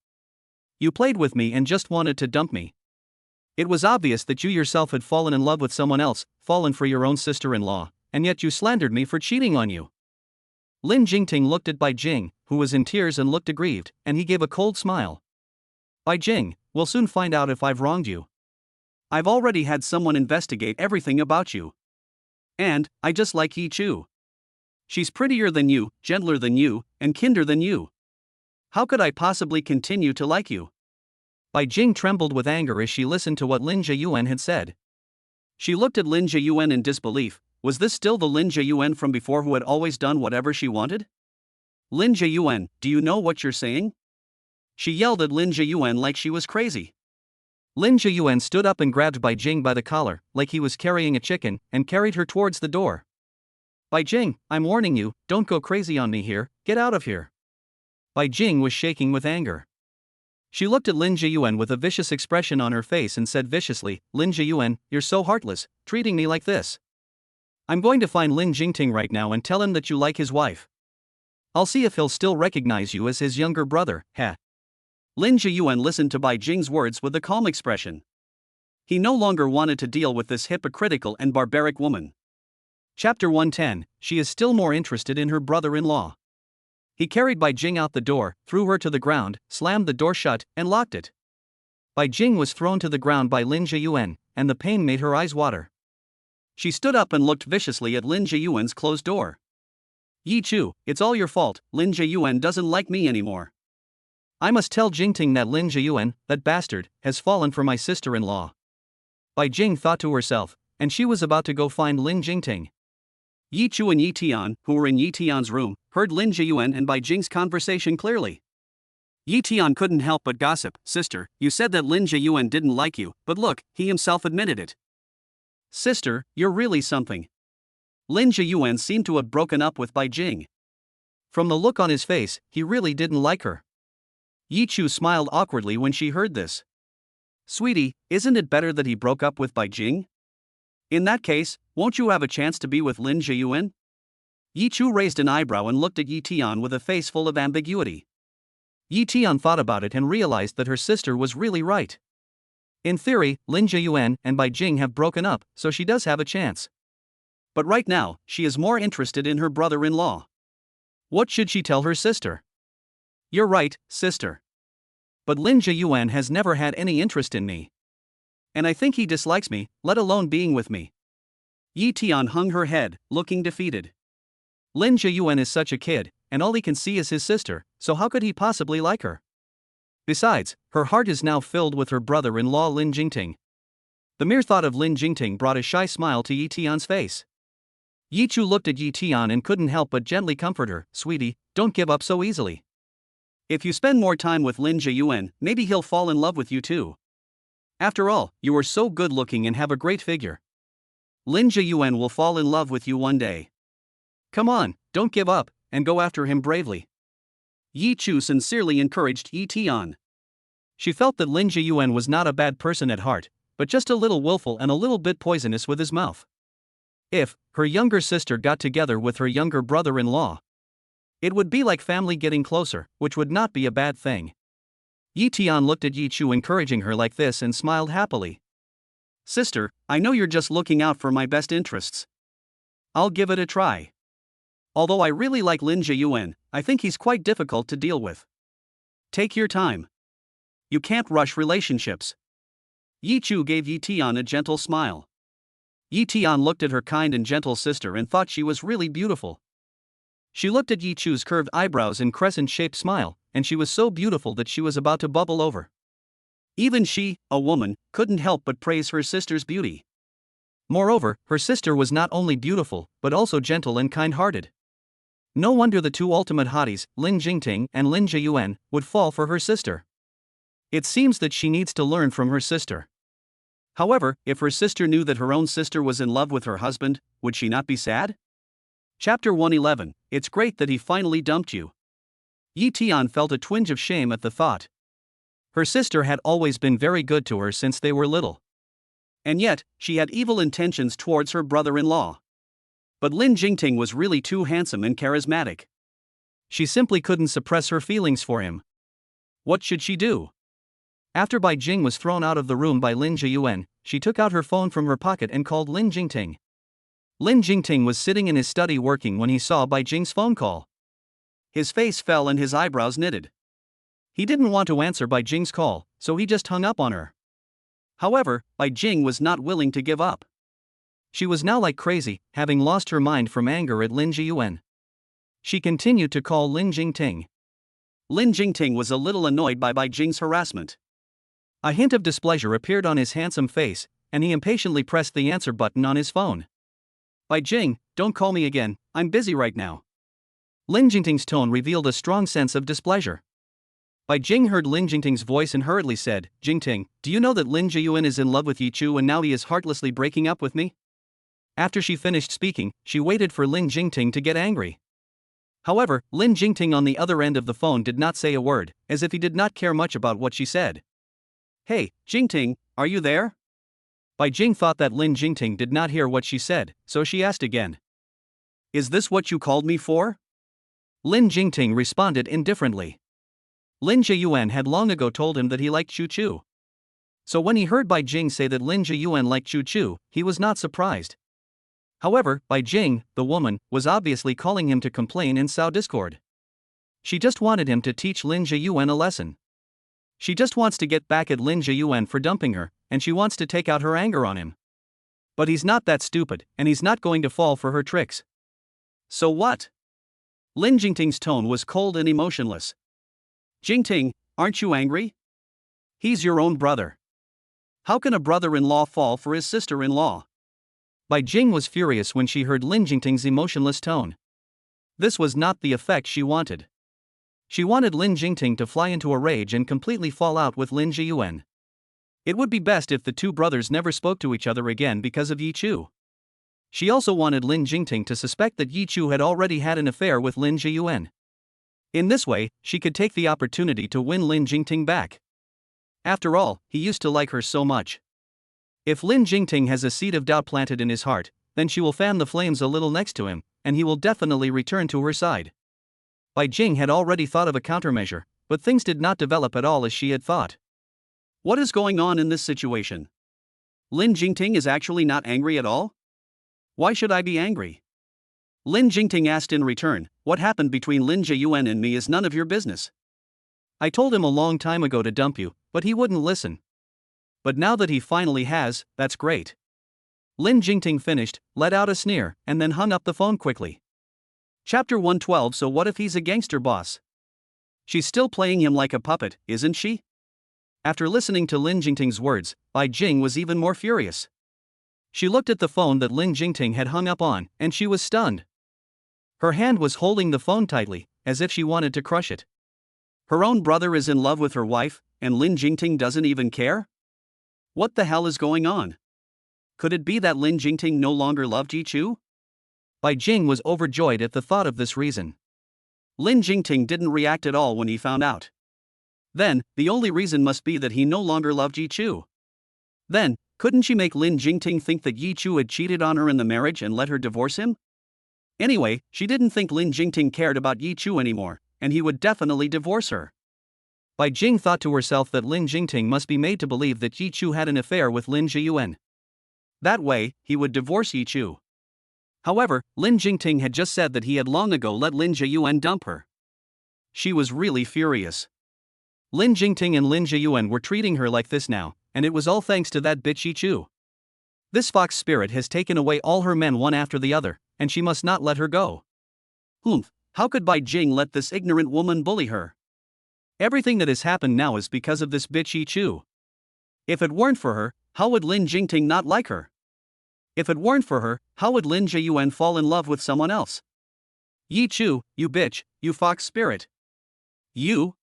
You played with me and just wanted to dump me. It was obvious that you yourself had fallen in love with someone else, fallen for your own sister-in-law, and yet you slandered me for cheating on you. Lin Jingting looked at Bai Jing, who was in tears and looked aggrieved, and he gave a cold smile. Bai Jing, we'll soon find out if I've wronged you. I've already had someone investigate everything about you. And, I just like Yi Chu. She's prettier than you, gentler than you, and kinder than you. How could I possibly continue to like you? Bai Jing trembled with anger as she listened to what Lin Jiyuan had said. She looked at Lin Jiyuan in disbelief. Was this still the Lin Jiyuan from before who had always done whatever she wanted? Lin Jiyuan, do you know what you're saying? She yelled at Lin Jiyuan like she was crazy. Lin Jiyuan stood up and grabbed Bai Jing by the collar, like he was carrying a chicken, and carried her towards the door. Bai Jing, I'm warning you, don't go crazy on me here, get out of here. Bai Jing was shaking with anger. She looked at Lin Jiyuan with a vicious expression on her face and said viciously, Lin Jiyuan, you're so heartless, treating me like this. I'm going to find Lin Jingting right now and tell him that you like his wife. I'll see if he'll still recognize you as his younger brother, heh. Lin Jiyuan listened to Bai Jing's words with a calm expression. He no longer wanted to deal with this hypocritical and barbaric woman. Chapter 110, she is still more interested in her brother-in-law. He carried Bai Jing out the door, threw her to the ground, slammed the door shut, and locked it. Bai Jing was thrown to the ground by Lin Jiyuan, and the pain made her eyes water. She stood up and looked viciously at Lin Jiyuan's closed door. Yi Chu, it's all your fault, Lin Jiyuan doesn't like me anymore. I must tell Jingting that Lin Jiyuan, that bastard, has fallen for my sister-in-law. Bai Jing thought to herself, and she was about to go find Lin Jingting. Yi Chu and Yi Tian, who were in Yi Tian's room, heard Lin Jiyuan and Bai Jing's conversation clearly. Yi Tian couldn't help but gossip, sister, you said that Lin Jiyuan didn't like you, but look, he himself admitted it. Sister, you're really something. Lin Jiyuan seemed to have broken up with Bai Jing. From the look on his face, he really didn't like her. Yi Chu smiled awkwardly when she heard this. Sweetie, isn't it better that he broke up with Bai Jing? In that case, won't you have a chance to be with Lin Jiyuan? Yi Chu raised an eyebrow and looked at Yi Tian with a face full of ambiguity. Yi Tian thought about it and realized that her sister was really right. In theory, Lin Jiyuan and Bai Jing have broken up, so she does have a chance. But right now, she is more interested in her brother-in-law. What should she tell her sister? You're right, sister. But Lin Jiyuan has never had any interest in me. And I think he dislikes me, let alone being with me. Yi Tian hung her head, looking defeated. Lin Jiyuan is such a kid, and all he can see is his sister, so how could he possibly like her? Besides, her heart is now filled with her brother-in-law Lin Jingting. The mere thought of Lin Jingting brought a shy smile to Yi Tian's face. Yi Chu looked at Yi Tian and couldn't help but gently comfort her, sweetie, don't give up so easily. If you spend more time with Lin Jiyuan, maybe he'll fall in love with you too. After all, you are so good-looking and have a great figure. Lin Jiyuan will fall in love with you one day. Come on, don't give up, and go after him bravely. Yi Chu sincerely encouraged Yi Tian. She felt that Lin Jiyuan was not a bad person at heart, but just a little willful and a little bit poisonous with his mouth. If her younger sister got together with her younger brother-in-law, it would be like family getting closer, which would not be a bad thing. Yi Tian looked at Yi Chu encouraging her like this and smiled happily. Sister, I know you're just looking out for my best interests. I'll give it a try. Although I really like Lin Jiyuan, I think he's quite difficult to deal with. Take your time. You can't rush relationships. Yi Chu gave Yi Tian a gentle smile. Yi Tian looked at her kind and gentle sister and thought she was really beautiful. She looked at Yi Chu's curved eyebrows and crescent-shaped smile, and she was so beautiful that she was about to bubble over. Even she, a woman, couldn't help but praise her sister's beauty. Moreover, her sister was not only beautiful, but also gentle and kind-hearted. No wonder the two ultimate hotties, Lin Jingting and Lin Jiyuan, would fall for her sister. It seems that she needs to learn from her sister. However, if her sister knew that her own sister was in love with her husband, would she not be sad? Chapter 111, It's great that he finally dumped you. Yi Tian felt a twinge of shame at the thought. Her sister had always been very good to her since they were little. And yet, she had evil intentions towards her brother-in-law. But Lin Jingting was really too handsome and charismatic. She simply couldn't suppress her feelings for him. What should she do? After Bai Jing was thrown out of the room by Lin Jiyuan, she took out her phone from her pocket and called Lin Jingting. Lin Jingting was sitting in his study working when he saw Bai Jing's phone call. His face fell and his eyebrows knitted. He didn't want to answer Bai Jing's call, so he just hung up on her. However, Bai Jing was not willing to give up. She was now like crazy, having lost her mind from anger at Lin Jiyuan. She continued to call Lin Jingting. Lin Jingting was a little annoyed by Bai Jing's harassment. A hint of displeasure appeared on his handsome face, and he impatiently pressed the answer button on his phone. Bai Jing, don't call me again, I'm busy right now. Lin Jingting's tone revealed a strong sense of displeasure. Bai Jing heard Lin Jingting's voice and hurriedly said, Jingting, do you know that Lin Jiyuan is in love with Yi Chu and now he is heartlessly breaking up with me? After she finished speaking, she waited for Lin Jingting to get angry. However, Lin Jingting on the other end of the phone did not say a word, as if he did not care much about what she said. Hey, Jingting, are you there? Bai Jing thought that Lin Jingting did not hear what she said, so she asked again. Is this what you called me for? Lin Jingting responded indifferently. Lin Jiyuan had long ago told him that he liked Chu Chu. So when he heard Bai Jing say that Lin Jiyuan liked Chu Chu, he was not surprised. However, Bai Jing, the woman, was obviously calling him to complain and sow discord. She just wanted him to teach Lin Jiyuan a lesson. She just wants to get back at Lin Jiyuan for dumping her, and she wants to take out her anger on him. But he's not that stupid, and he's not going to fall for her tricks. So what? Lin Jingting's tone was cold and emotionless. Jingting, aren't you angry? He's your own brother. How can a brother-in-law fall for his sister-in-law? Bai Jing was furious when she heard Lin Jingting's emotionless tone. This was not the effect she wanted. She wanted Lin Jingting to fly into a rage and completely fall out with Lin Jiyuan. It would be best if the two brothers never spoke to each other again because of Yi Chu. She also wanted Lin Jingting to suspect that Yi Chu had already had an affair with Lin Jiyuan. In this way, she could take the opportunity to win Lin Jingting back. After all, he used to like her so much. If Lin Jingting has a seed of doubt planted in his heart, then she will fan the flames a little next to him, and he will definitely return to her side. Bai Jing had already thought of a countermeasure, but things did not develop at all as she had thought. What is going on in this situation? Lin Jingting is actually not angry at all? Why should I be angry? Lin Jingting asked in return, what happened between Lin Jiyuan and me is none of your business. I told him a long time ago to dump you, but he wouldn't listen. But now that he finally has, that's great. Lin Jingting finished, let out a sneer, and then hung up the phone quickly. Chapter 112 So what if he's a gangster boss? She's still playing him like a puppet, isn't she? After listening to Lin Jingting's words, Bai Jing was even more furious. She looked at the phone that Lin Jingting had hung up on, and she was stunned. Her hand was holding the phone tightly, as if she wanted to crush it. Her own brother is in love with her wife, and Lin Jingting doesn't even care? What the hell is going on? Could it be that Lin Jingting no longer loved Yi Chu? Bai Jing was overjoyed at the thought of this reason. Lin Jingting didn't react at all when he found out. Then, the only reason must be that he no longer loved Yi Chu. Then, couldn't she make Lin Jingting think that Yi Chu had cheated on her in the marriage and let her divorce him? Anyway, she didn't think Lin Jingting cared about Yi Chu anymore, and he would definitely divorce her. Bai Jing thought to herself that Lin Jingting must be made to believe that Yi Chu had an affair with Lin Zhiyuan. That way, he would divorce Yi Chu. However, Lin Jingting had just said that he had long ago let Lin Zhiyuan dump her. She was really furious. Lin Jingting and Lin Zhiyuan were treating her like this now, and it was all thanks to that bitch Yi Chu. This fox spirit has taken away all her men one after the other, and she must not let her go. How could Bai Jing let this ignorant woman bully her? Everything that has happened now is because of this bitch Yi Chu. If it weren't for her, how would Lin Jingting not like her? If it weren't for her, how would Lin Zhiyuan fall in love with someone else? Yi Chu, you bitch, you fox spirit. You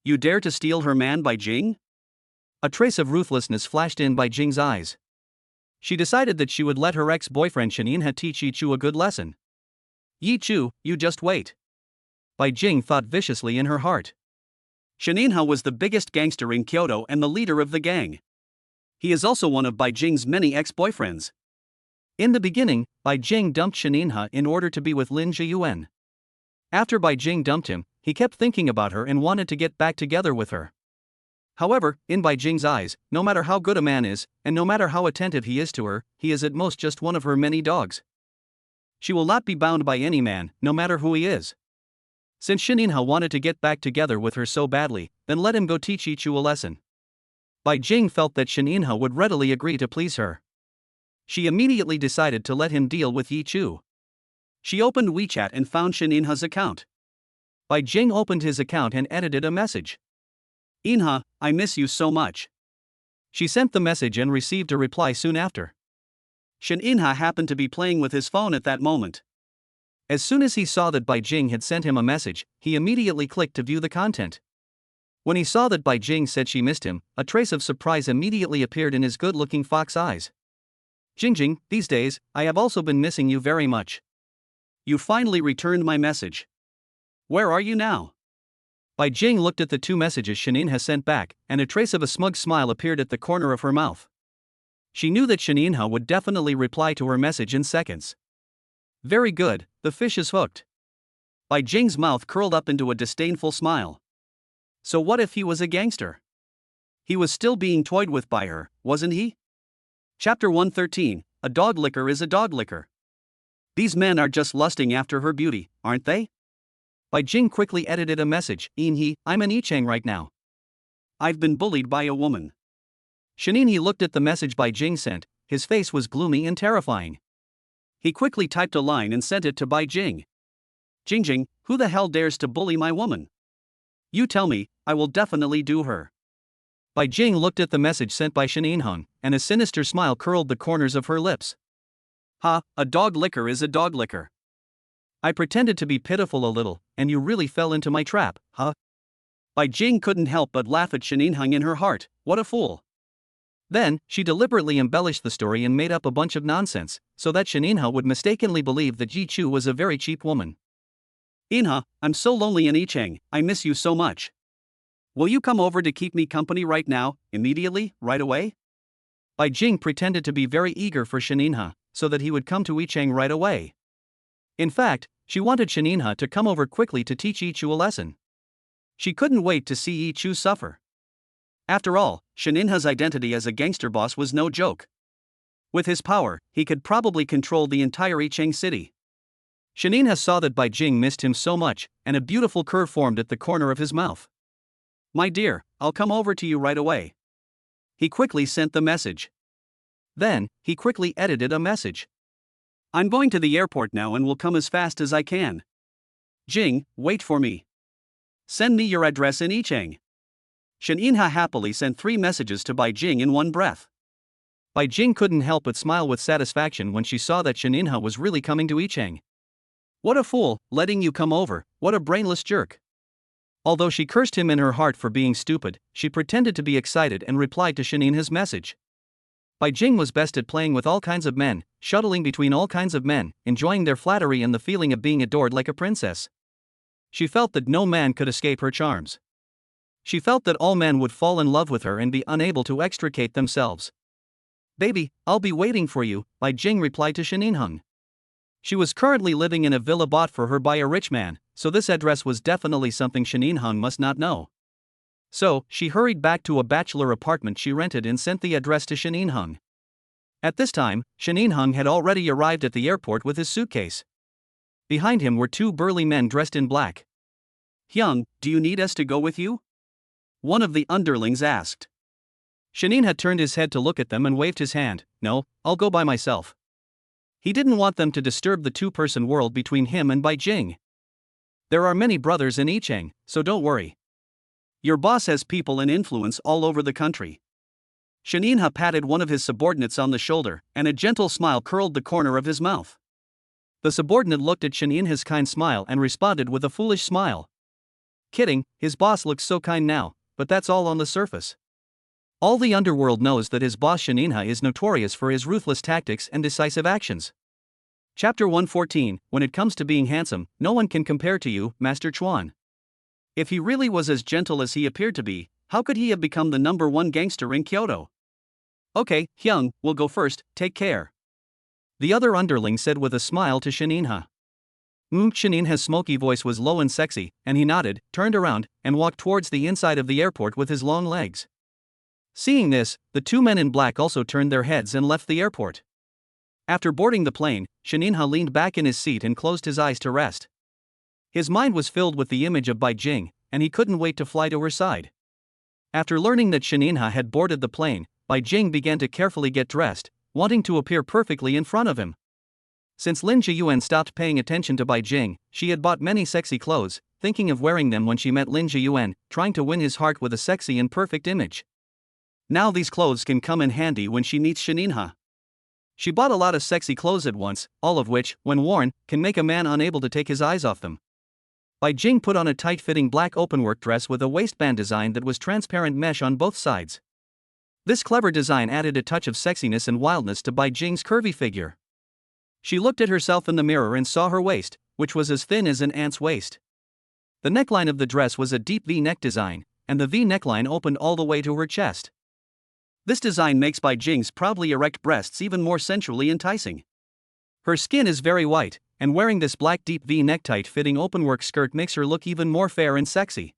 dare to steal her man Bai Jing? A trace of ruthlessness flashed in Bai Jing's eyes. She decided that she would let her ex-boyfriend Shaninha teach Yi Chu a good lesson. Yi Chu, you just wait. Bai Jing thought viciously in her heart. Shaninha was the biggest gangster in Kyoto and the leader of the gang. He is also one of Bai Jing's many ex-boyfriends. In the beginning, Bai Jing dumped Shaninha in order to be with Lin Zhiyuan. After Bai Jing dumped him, he kept thinking about her and wanted to get back together with her. However, in Bai Jing's eyes, no matter how good a man is, and no matter how attentive he is to her, he is at most just one of her many dogs. She will not be bound by any man, no matter who he is. Since Shaninha wanted to get back together with her so badly, then let him go teach Yi Chu a lesson. Bai Jing felt that Shaninha would readily agree to please her. She immediately decided to let him deal with Yi Chu. She opened WeChat and found Shaninha's account. Bai Jing opened his account and edited a message. "Inha, I miss you so much." She sent the message and received a reply soon after. Shaninha happened to be playing with his phone at that moment. As soon as he saw that Bai Jing had sent him a message, he immediately clicked to view the content. When he saw that Bai Jing said she missed him, a trace of surprise immediately appeared in his good-looking fox eyes. "Jingjing, these days, I have also been missing you very much. You finally returned my message. Where are you now?" Bai Jing looked at the two messages Shaninha sent back, and a trace of a smug smile appeared at the corner of her mouth. She knew that Shaninha would definitely reply to her message in seconds. Very good, the fish is hooked. Bai Jing's mouth curled up into a disdainful smile. So what if he was a gangster? He was still being toyed with by her, wasn't he? Chapter 113, A Dog Licker is a Dog Licker. These men are just lusting after her beauty, aren't they? Bai Jing quickly edited a message. I'm in Yichang right now. I've been bullied by a woman. Shaninha looked at the message Bai Jing sent. His face was gloomy and terrifying. He quickly typed a line and sent it to Bai Jing. "Jingjing, who the hell dares to bully my woman? You tell me, I will definitely do her." Bai Jing looked at the message sent by Shaninha, and a sinister smile curled the corners of her lips. A dog licker is a dog licker. I pretended to be pitiful a little, and you really fell into my trap, huh? Bai Jing couldn't help but laugh at Shaninha in her heart. What a fool. Then, she deliberately embellished the story and made up a bunch of nonsense, so that Shaninha would mistakenly believe that Yi Chu was a very cheap woman. "Inha, I'm so lonely in Yichang, I miss you so much. Will you come over to keep me company right now, immediately, right away?" Bai Jing pretended to be very eager for Shaninha, so that he would come to Yichang right away. In fact, she wanted Shaninha to come over quickly to teach Yi Chu a lesson. She couldn't wait to see Yi Chu suffer. After all, Shaninha's identity as a gangster boss was no joke. With his power, he could probably control the entire Yichang city. Shaninha saw that Bai Jing missed him so much, and a beautiful curve formed at the corner of his mouth. "My dear, I'll come over to you right away." He quickly sent the message. Then, he quickly edited a message. "I'm going to the airport now and will come as fast as I can. Jing, wait for me. Send me your address in Yichang." Shaninha happily sent 3 messages to Bai Jing in one breath. Bai Jing couldn't help but smile with satisfaction when she saw that Shaninha was really coming to Yichang. "What a fool, letting you come over, what a brainless jerk." Although she cursed him in her heart for being stupid, she pretended to be excited and replied to Shaninha's message. Bai Jing was best at playing with all kinds of men, shuttling between all kinds of men, enjoying their flattery and the feeling of being adored like a princess. She felt that no man could escape her charms. She felt that all men would fall in love with her and be unable to extricate themselves. "Baby, I'll be waiting for you," Bai Jing replied to Shen Yinheng. She was currently living in a villa bought for her by a rich man, so this address was definitely something Shen Yinheng must not know. So, she hurried back to a bachelor apartment she rented and sent the address to Shen Yinheng. At this time, Shen Yinheng had already arrived at the airport with his suitcase. Behind him were two burly men dressed in black. "Hyung, do you need us to go with you?" one of the underlings asked. Shen Yin had turned his head to look at them and waved his hand. "No, I'll go by myself." He didn't want them to disturb the two-person world between him and Bai Jing. "There are many brothers in Yicheng, so don't worry. Your boss has people and influence all over the country." Shen Yinha patted one of his subordinates on the shoulder, and a gentle smile curled the corner of his mouth. The subordinate looked at Shen Yinha's kind smile and responded with a foolish smile. Kidding, his boss looks so kind now, but that's all on the surface. All the underworld knows that his boss Shen Yinha is notorious for his ruthless tactics and decisive actions. Chapter 114, When it comes to being handsome, no one can compare to you, Master Chuan. If he really was as gentle as he appeared to be, how could he have become the #1 gangster in Kyoto? "Okay, Hyung, we'll go first, take care," the other underling said with a smile to Shen Yinha. Shen Yinha's smoky voice was low and sexy, and he nodded, turned around, and walked towards the inside of the airport with his long legs. Seeing this, the two men in black also turned their heads and left the airport. After boarding the plane, Shen Yinha leaned back in his seat and closed his eyes to rest. His mind was filled with the image of Bai Jing, and he couldn't wait to fly to her side. After learning that Shen Yinha had boarded the plane, Bai Jing began to carefully get dressed, wanting to appear perfectly in front of him. Since Lin Zhiyuan stopped paying attention to Bai Jing, she had bought many sexy clothes, thinking of wearing them when she met Lin Zhiyuan, trying to win his heart with a sexy and perfect image. Now these clothes can come in handy when she meets Shen Yinha. She bought a lot of sexy clothes at once, all of which, when worn, can make a man unable to take his eyes off them. Bai Jing put on a tight-fitting black openwork dress with a waistband design that was transparent mesh on both sides. This clever design added a touch of sexiness and wildness to Bai Jing's curvy figure. She looked at herself in the mirror and saw her waist, which was as thin as an ant's waist. The neckline of the dress was a deep V-neck design, and the V neckline opened all the way to her chest. This design makes Bai Jing's proudly erect breasts even more sensually enticing. Her skin is very white, and wearing this black deep V-neck tight-fitting openwork skirt makes her look even more fair and sexy.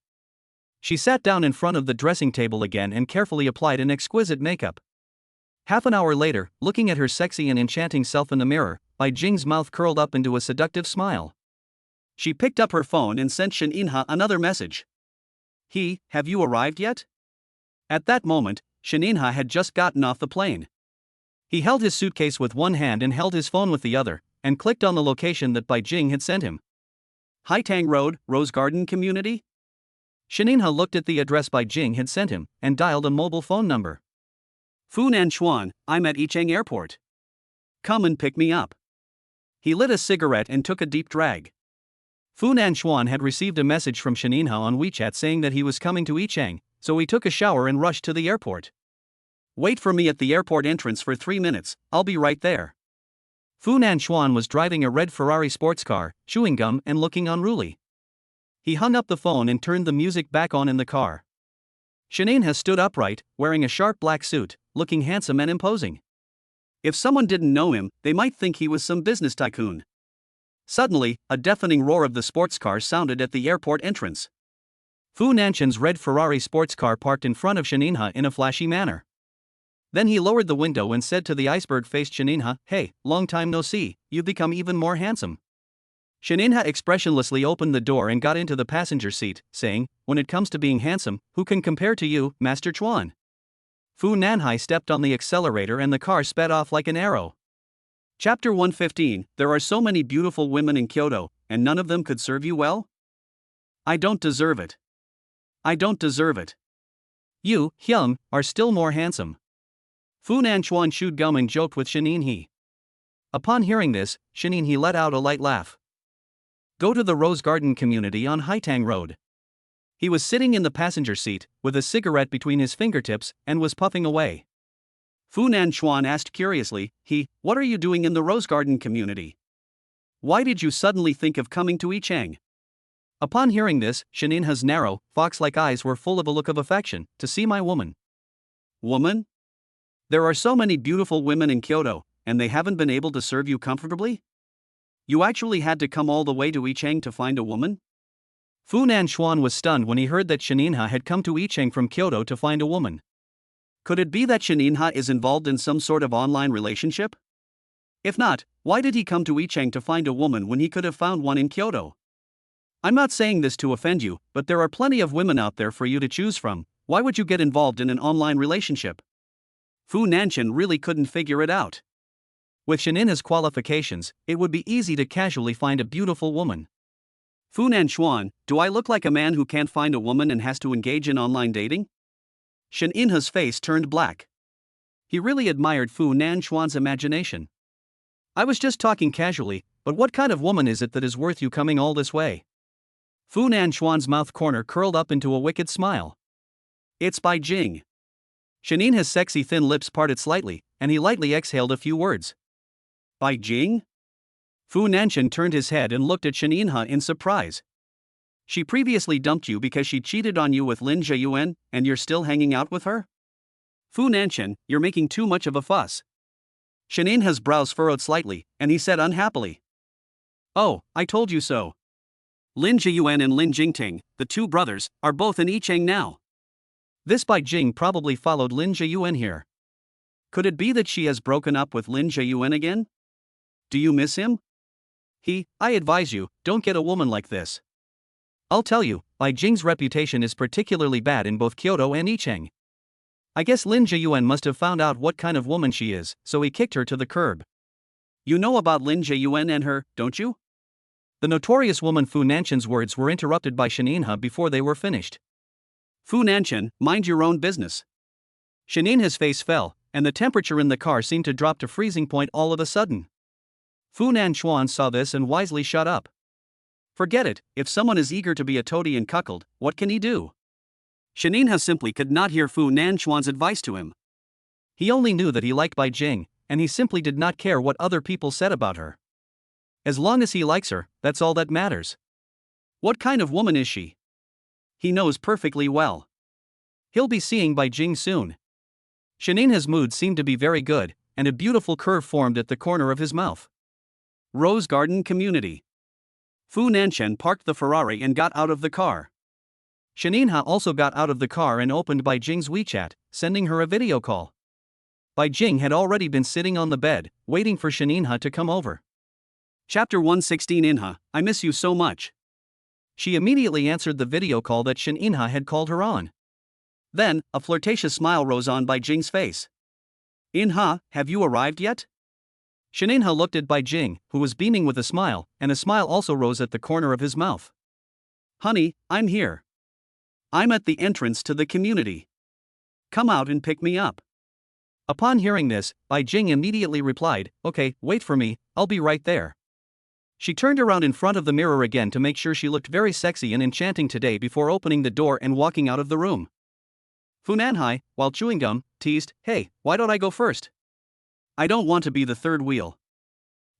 She sat down in front of the dressing table again and carefully applied an exquisite makeup. Half an hour later, looking at her sexy and enchanting self in the mirror, Bai Jing's mouth curled up into a seductive smile. She picked up her phone and sent Shen Yinha another message. Have you arrived yet?" At that moment, Shen Yinha had just gotten off the plane. He held his suitcase with one hand and held his phone with the other, and clicked on the location that Bai Jing had sent him. "Haitang Road, Rose Garden Community?" Shen Yinha looked at the address Bai Jing had sent him, and dialed a mobile phone number. "Funan Chuan, I'm at Yicheng Airport. Come and pick me up." He lit a cigarette and took a deep drag. Funan Chuan had received a message from Shen Yinha on WeChat saying that he was coming to Yicheng, so he took a shower and rushed to the airport. "Wait for me at the airport entrance for 3 minutes, I'll be right there." Funan Chuan was driving a red Ferrari sports car, chewing gum and looking unruly. He hung up the phone and turned the music back on in the car. Shen Yinha stood upright, wearing a sharp black suit, looking handsome and imposing. If someone didn't know him, they might think he was some business tycoon. Suddenly, a deafening roar of the sports car sounded at the airport entrance. Fu Nanshan's red Ferrari sports car parked in front of Shen Yinha in a flashy manner. Then he lowered the window and said to the iceberg-faced Shen Yinha, "Hey, long time no see, you've become even more handsome." Shen Yinha expressionlessly opened the door and got into the passenger seat, saying, "When it comes to being handsome, who can compare to you, Master Chuan?" Fu Nanhai stepped on the accelerator and the car sped off like an arrow. Chapter 115, There are so many beautiful women in Kyoto, and none of them could serve you well? I don't deserve it. I don't deserve it. You, Hyung, are still more handsome. Fu Nanchuan chewed gum and joked with Shen Yinhe. Upon hearing this, Shen Yinhe let out a light laugh. Go to the Rose Garden Community on Haitang Road. He was sitting in the passenger seat, with a cigarette between his fingertips, and was puffing away. Fu Nanchuan asked curiously, what are you doing in the Rose Garden community? Why did you suddenly think of coming to Yicheng? Upon hearing this, Shaninha's narrow, fox-like eyes were full of a look of affection. To see my woman. Woman? There are so many beautiful women in Kyoto, and they haven't been able to serve you comfortably? You actually had to come all the way to Yicheng to find a woman? Fu Nanchuan was stunned when he heard that Shaninha had come to Yicheng from Kyoto to find a woman. Could it be that Shaninha is involved in some sort of online relationship? If not, why did he come to Yicheng to find a woman when he could have found one in Kyoto? I'm not saying this to offend you, but there are plenty of women out there for you to choose from. Why would you get involved in an online relationship? Fu Nanchen really couldn't figure it out. With Shaninha's qualifications, it would be easy to casually find a beautiful woman. Fu Nanchuan, do I look like a man who can't find a woman and has to engage in online dating? Shaninha's face turned black. He really admired Fu Nanchuan's imagination. I was just talking casually, but what kind of woman is it that is worth you coming all this way? Fu Nanchuan's mouth corner curled up into a wicked smile. It's Bai Jing. Shaninha's sexy thin lips parted slightly, and he lightly exhaled a few words. Bai Jing? Fu Nanchen turned his head and looked at Shaninha in surprise. She previously dumped you because she cheated on you with Lin Zhiyuan, and you're still hanging out with her? Fu Nanchen, you're making too much of a fuss. Shaninha's brows furrowed slightly, and he said unhappily. Oh, I told you so. Lin Zhiyuan and Lin Jingting, the two brothers, are both in Yicheng now. This Bai Jing probably followed Lin Zhiyuan here. Could it be that she has broken up with Lin Zhiyuan again? Do you miss him? I advise you, don't get a woman like this. I'll tell you, Bai Jing's reputation is particularly bad in both Kyoto and Yicheng. I guess Lin Zhiyuan must have found out what kind of woman she is, so he kicked her to the curb. You know about Lin Zhiyuan and her, don't you? The notorious woman Fu Nanchen's words were interrupted by Shaninha before they were finished. Fu Nanchen, mind your own business. Shaninha's face fell, and the temperature in the car seemed to drop to freezing point all of a sudden. Fu Nanchuan saw this and wisely shut up. Forget it, if someone is eager to be a toady and cuckold, what can he do? Shaninha simply could not hear Fu Nanchuan's advice to him. He only knew that he liked Bai Jing, and he simply did not care what other people said about her. As long as he likes her, that's all that matters. What kind of woman is she? He knows perfectly well. He'll be seeing Bai Jing soon. Shaninha's mood seemed to be very good, and a beautiful curve formed at the corner of his mouth. Rose Garden Community. Fu Nanchen parked the Ferrari and got out of the car. Shaninha also got out of the car and opened Bai Jing's WeChat, sending her a video call. Bai Jing had already been sitting on the bed, waiting for Shaninha to come over. Chapter 116 Inha, I miss you so much. She immediately answered the video call that Shaninha had called her on. Then, a flirtatious smile rose on Bai Jing's face. Inha, have you arrived yet? Shaninha looked at Bai Jing, who was beaming with a smile, and a smile also rose at the corner of his mouth. Honey, I'm here. I'm at the entrance to the community. Come out and pick me up. Upon hearing this, Bai Jing immediately replied, Okay, wait for me, I'll be right there. She turned around in front of the mirror again to make sure she looked very sexy and enchanting today before opening the door and walking out of the room. Fu Nanhai, while chewing gum, teased, Hey, why don't I go first? I don't want to be the third wheel.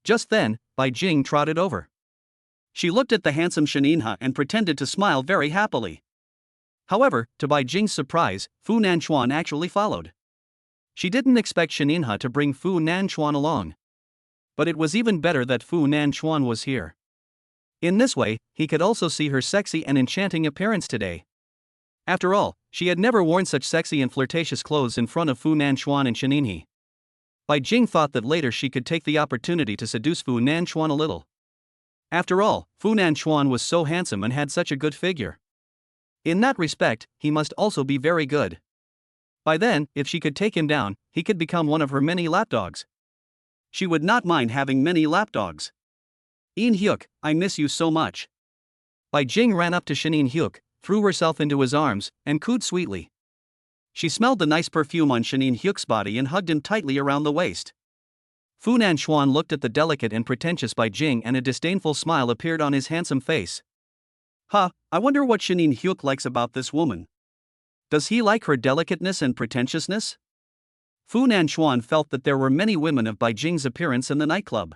Just then, Bai Jing trotted over. She looked at the handsome Shaninha and pretended to smile very happily. However, to Bai Jing's surprise, Fu Nanchuan actually followed. She didn't expect Shaninha to bring Fu Nanchuan along. But it was even better that Fu Nanchuan was here. In this way, he could also see her sexy and enchanting appearance today. After all, she had never worn such sexy and flirtatious clothes in front of Fu Nanchuan and Shaninhi. Bai Jing thought that later she could take the opportunity to seduce Fu Nanchuan a little. After all, Fu Nanchuan was so handsome and had such a good figure. In that respect, he must also be very good. By then, if she could take him down, he could become one of her many lapdogs. She would not mind having many lapdogs. In Hyuk, I miss you so much. Bai Jing ran up to Shanin Hyuk, threw herself into his arms, and cooed sweetly. She smelled the nice perfume on Shanin Hyuk's body and hugged him tightly around the waist. Fu Nanchuan looked at the delicate and pretentious Bai Jing and a disdainful smile appeared on his handsome face. I wonder what Shanin Hyuk likes about this woman. Does he like her delicateness and pretentiousness? Fu Nanchuan felt that there were many women of Bai Jing's appearance in the nightclub.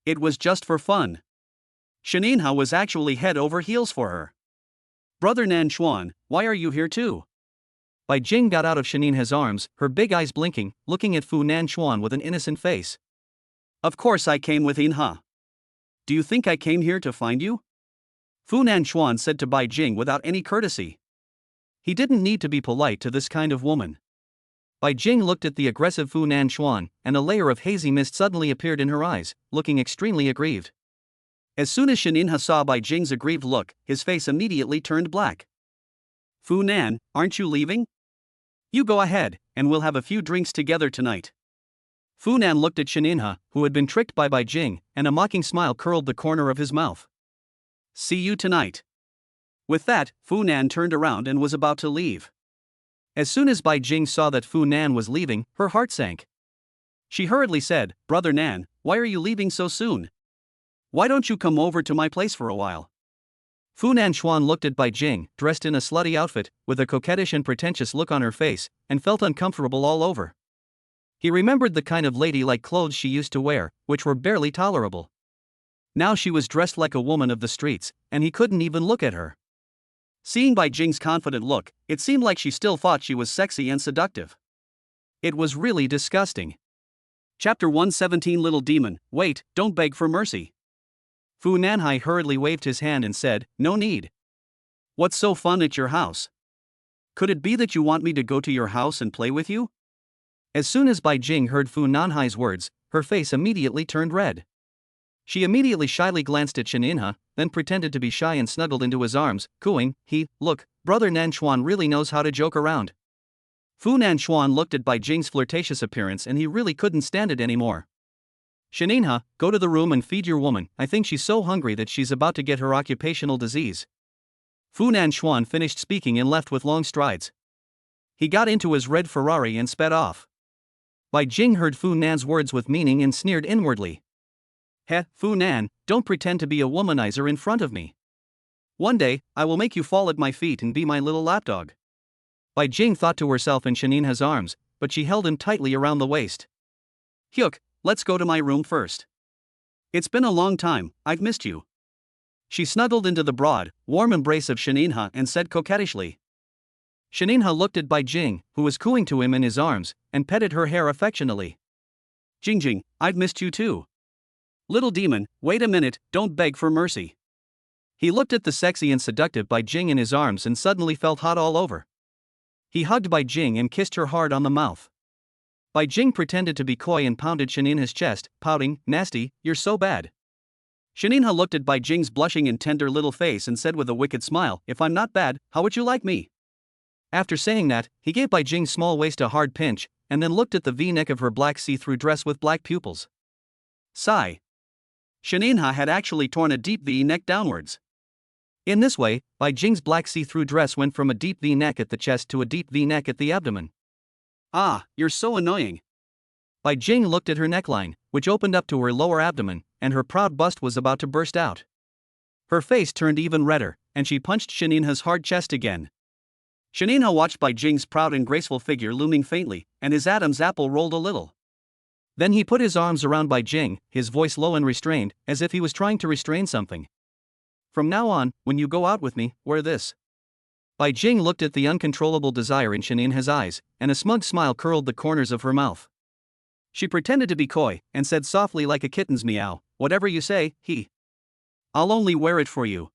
It was just for fun. Shaninha was actually head over heels for her. Brother Nanchuan, why are you here too? Bai Jing got out of Shaninha's arms, her big eyes blinking, looking at Fu Nanchuan with an innocent face. Of course I came with Inha. Do you think I came here to find you? Fu Nanchuan said to Bai Jing without any courtesy. He didn't need to be polite to this kind of woman. Bai Jing looked at the aggressive Fu Nanchuan, and a layer of hazy mist suddenly appeared in her eyes, looking extremely aggrieved. As soon as Shaninha saw Bai Jing's aggrieved look, his face immediately turned black. Fu Nan, aren't you leaving? You go ahead, and we'll have a few drinks together tonight. Fu Nan looked at Shaninha, who had been tricked by Bai Jing, and a mocking smile curled the corner of his mouth. See you tonight. With that, Fu Nan turned around and was about to leave. As soon as Bai Jing saw that Fu Nan was leaving, her heart sank. She hurriedly said, Brother Nan, why are you leaving so soon? Why don't you come over to my place for a while? Fu Nanchuan looked at Bai Jing, dressed in a slutty outfit, with a coquettish and pretentious look on her face, and felt uncomfortable all over. He remembered the kind of ladylike clothes she used to wear, which were barely tolerable. Now she was dressed like a woman of the streets, and he couldn't even look at her. Seeing Bai Jing's confident look, it seemed like she still thought she was sexy and seductive. It was really disgusting. Chapter 117 Little Demon, wait, don't beg for mercy. Fu Nanhai hurriedly waved his hand and said, no need. What's so fun at your house? Could it be that you want me to go to your house and play with you? As soon as Bai Jing heard Fu Nanhai's words, her face immediately turned red. She immediately shyly glanced at Shaninha, then pretended to be shy and snuggled into his arms, cooing, look, Brother Nanchuan really knows how to joke around. Fu Nanchuan looked at Bai Jing's flirtatious appearance and he really couldn't stand it anymore. Shaninha, go to the room and feed your woman, I think she's so hungry that she's about to get her occupational disease. Fu Nanchuan finished speaking and left with long strides. He got into his red Ferrari and sped off. Bai Jing heard Fu Nan's words with meaning and sneered inwardly. Fu Nan, don't pretend to be a womanizer in front of me. One day, I will make you fall at my feet and be my little lapdog. Bai Jing thought to herself in Shaninha's arms, but she held him tightly around the waist. Hyuk, let's go to my room first. It's been a long time, I've missed you. She snuggled into the broad, warm embrace of Shaninha and said coquettishly. Shaninha looked at Bai Jing, who was cooing to him in his arms, and petted her hair affectionately. Jingjing, I've missed you too. Little demon, wait a minute, don't beg for mercy. He looked at the sexy and seductive Bai Jing in his arms and suddenly felt hot all over. He hugged Bai Jing and kissed her hard on the mouth. Bai Jing pretended to be coy and pounded Shaninha's chest, pouting, nasty, you're so bad. Shaninha looked at Bai Jing's blushing and tender little face and said with a wicked smile, if I'm not bad, how would you like me? After saying that, he gave Bai Jing's small waist a hard pinch, and then looked at the V-neck of her black see-through dress with black pupils. Sigh. Shaninha had actually torn a deep V-neck downwards. In this way, Bai Jing's black see-through dress went from a deep V-neck at the chest to a deep V-neck at the abdomen. Ah, you're so annoying. Bai Jing looked at her neckline, which opened up to her lower abdomen, and her proud bust was about to burst out. Her face turned even redder, and she punched Shaninha's hard chest again. Shaninha watched Bai Jing's proud and graceful figure looming faintly, and his Adam's apple rolled a little. Then he put his arms around Bai Jing, his voice low and restrained, as if he was trying to restrain something. From now on, when you go out with me, wear this. Bai Jing looked at the uncontrollable desire in Shaninha's eyes, and a smug smile curled the corners of her mouth. She pretended to be coy, and said softly like a kitten's meow, whatever you say, I'll only wear it for you.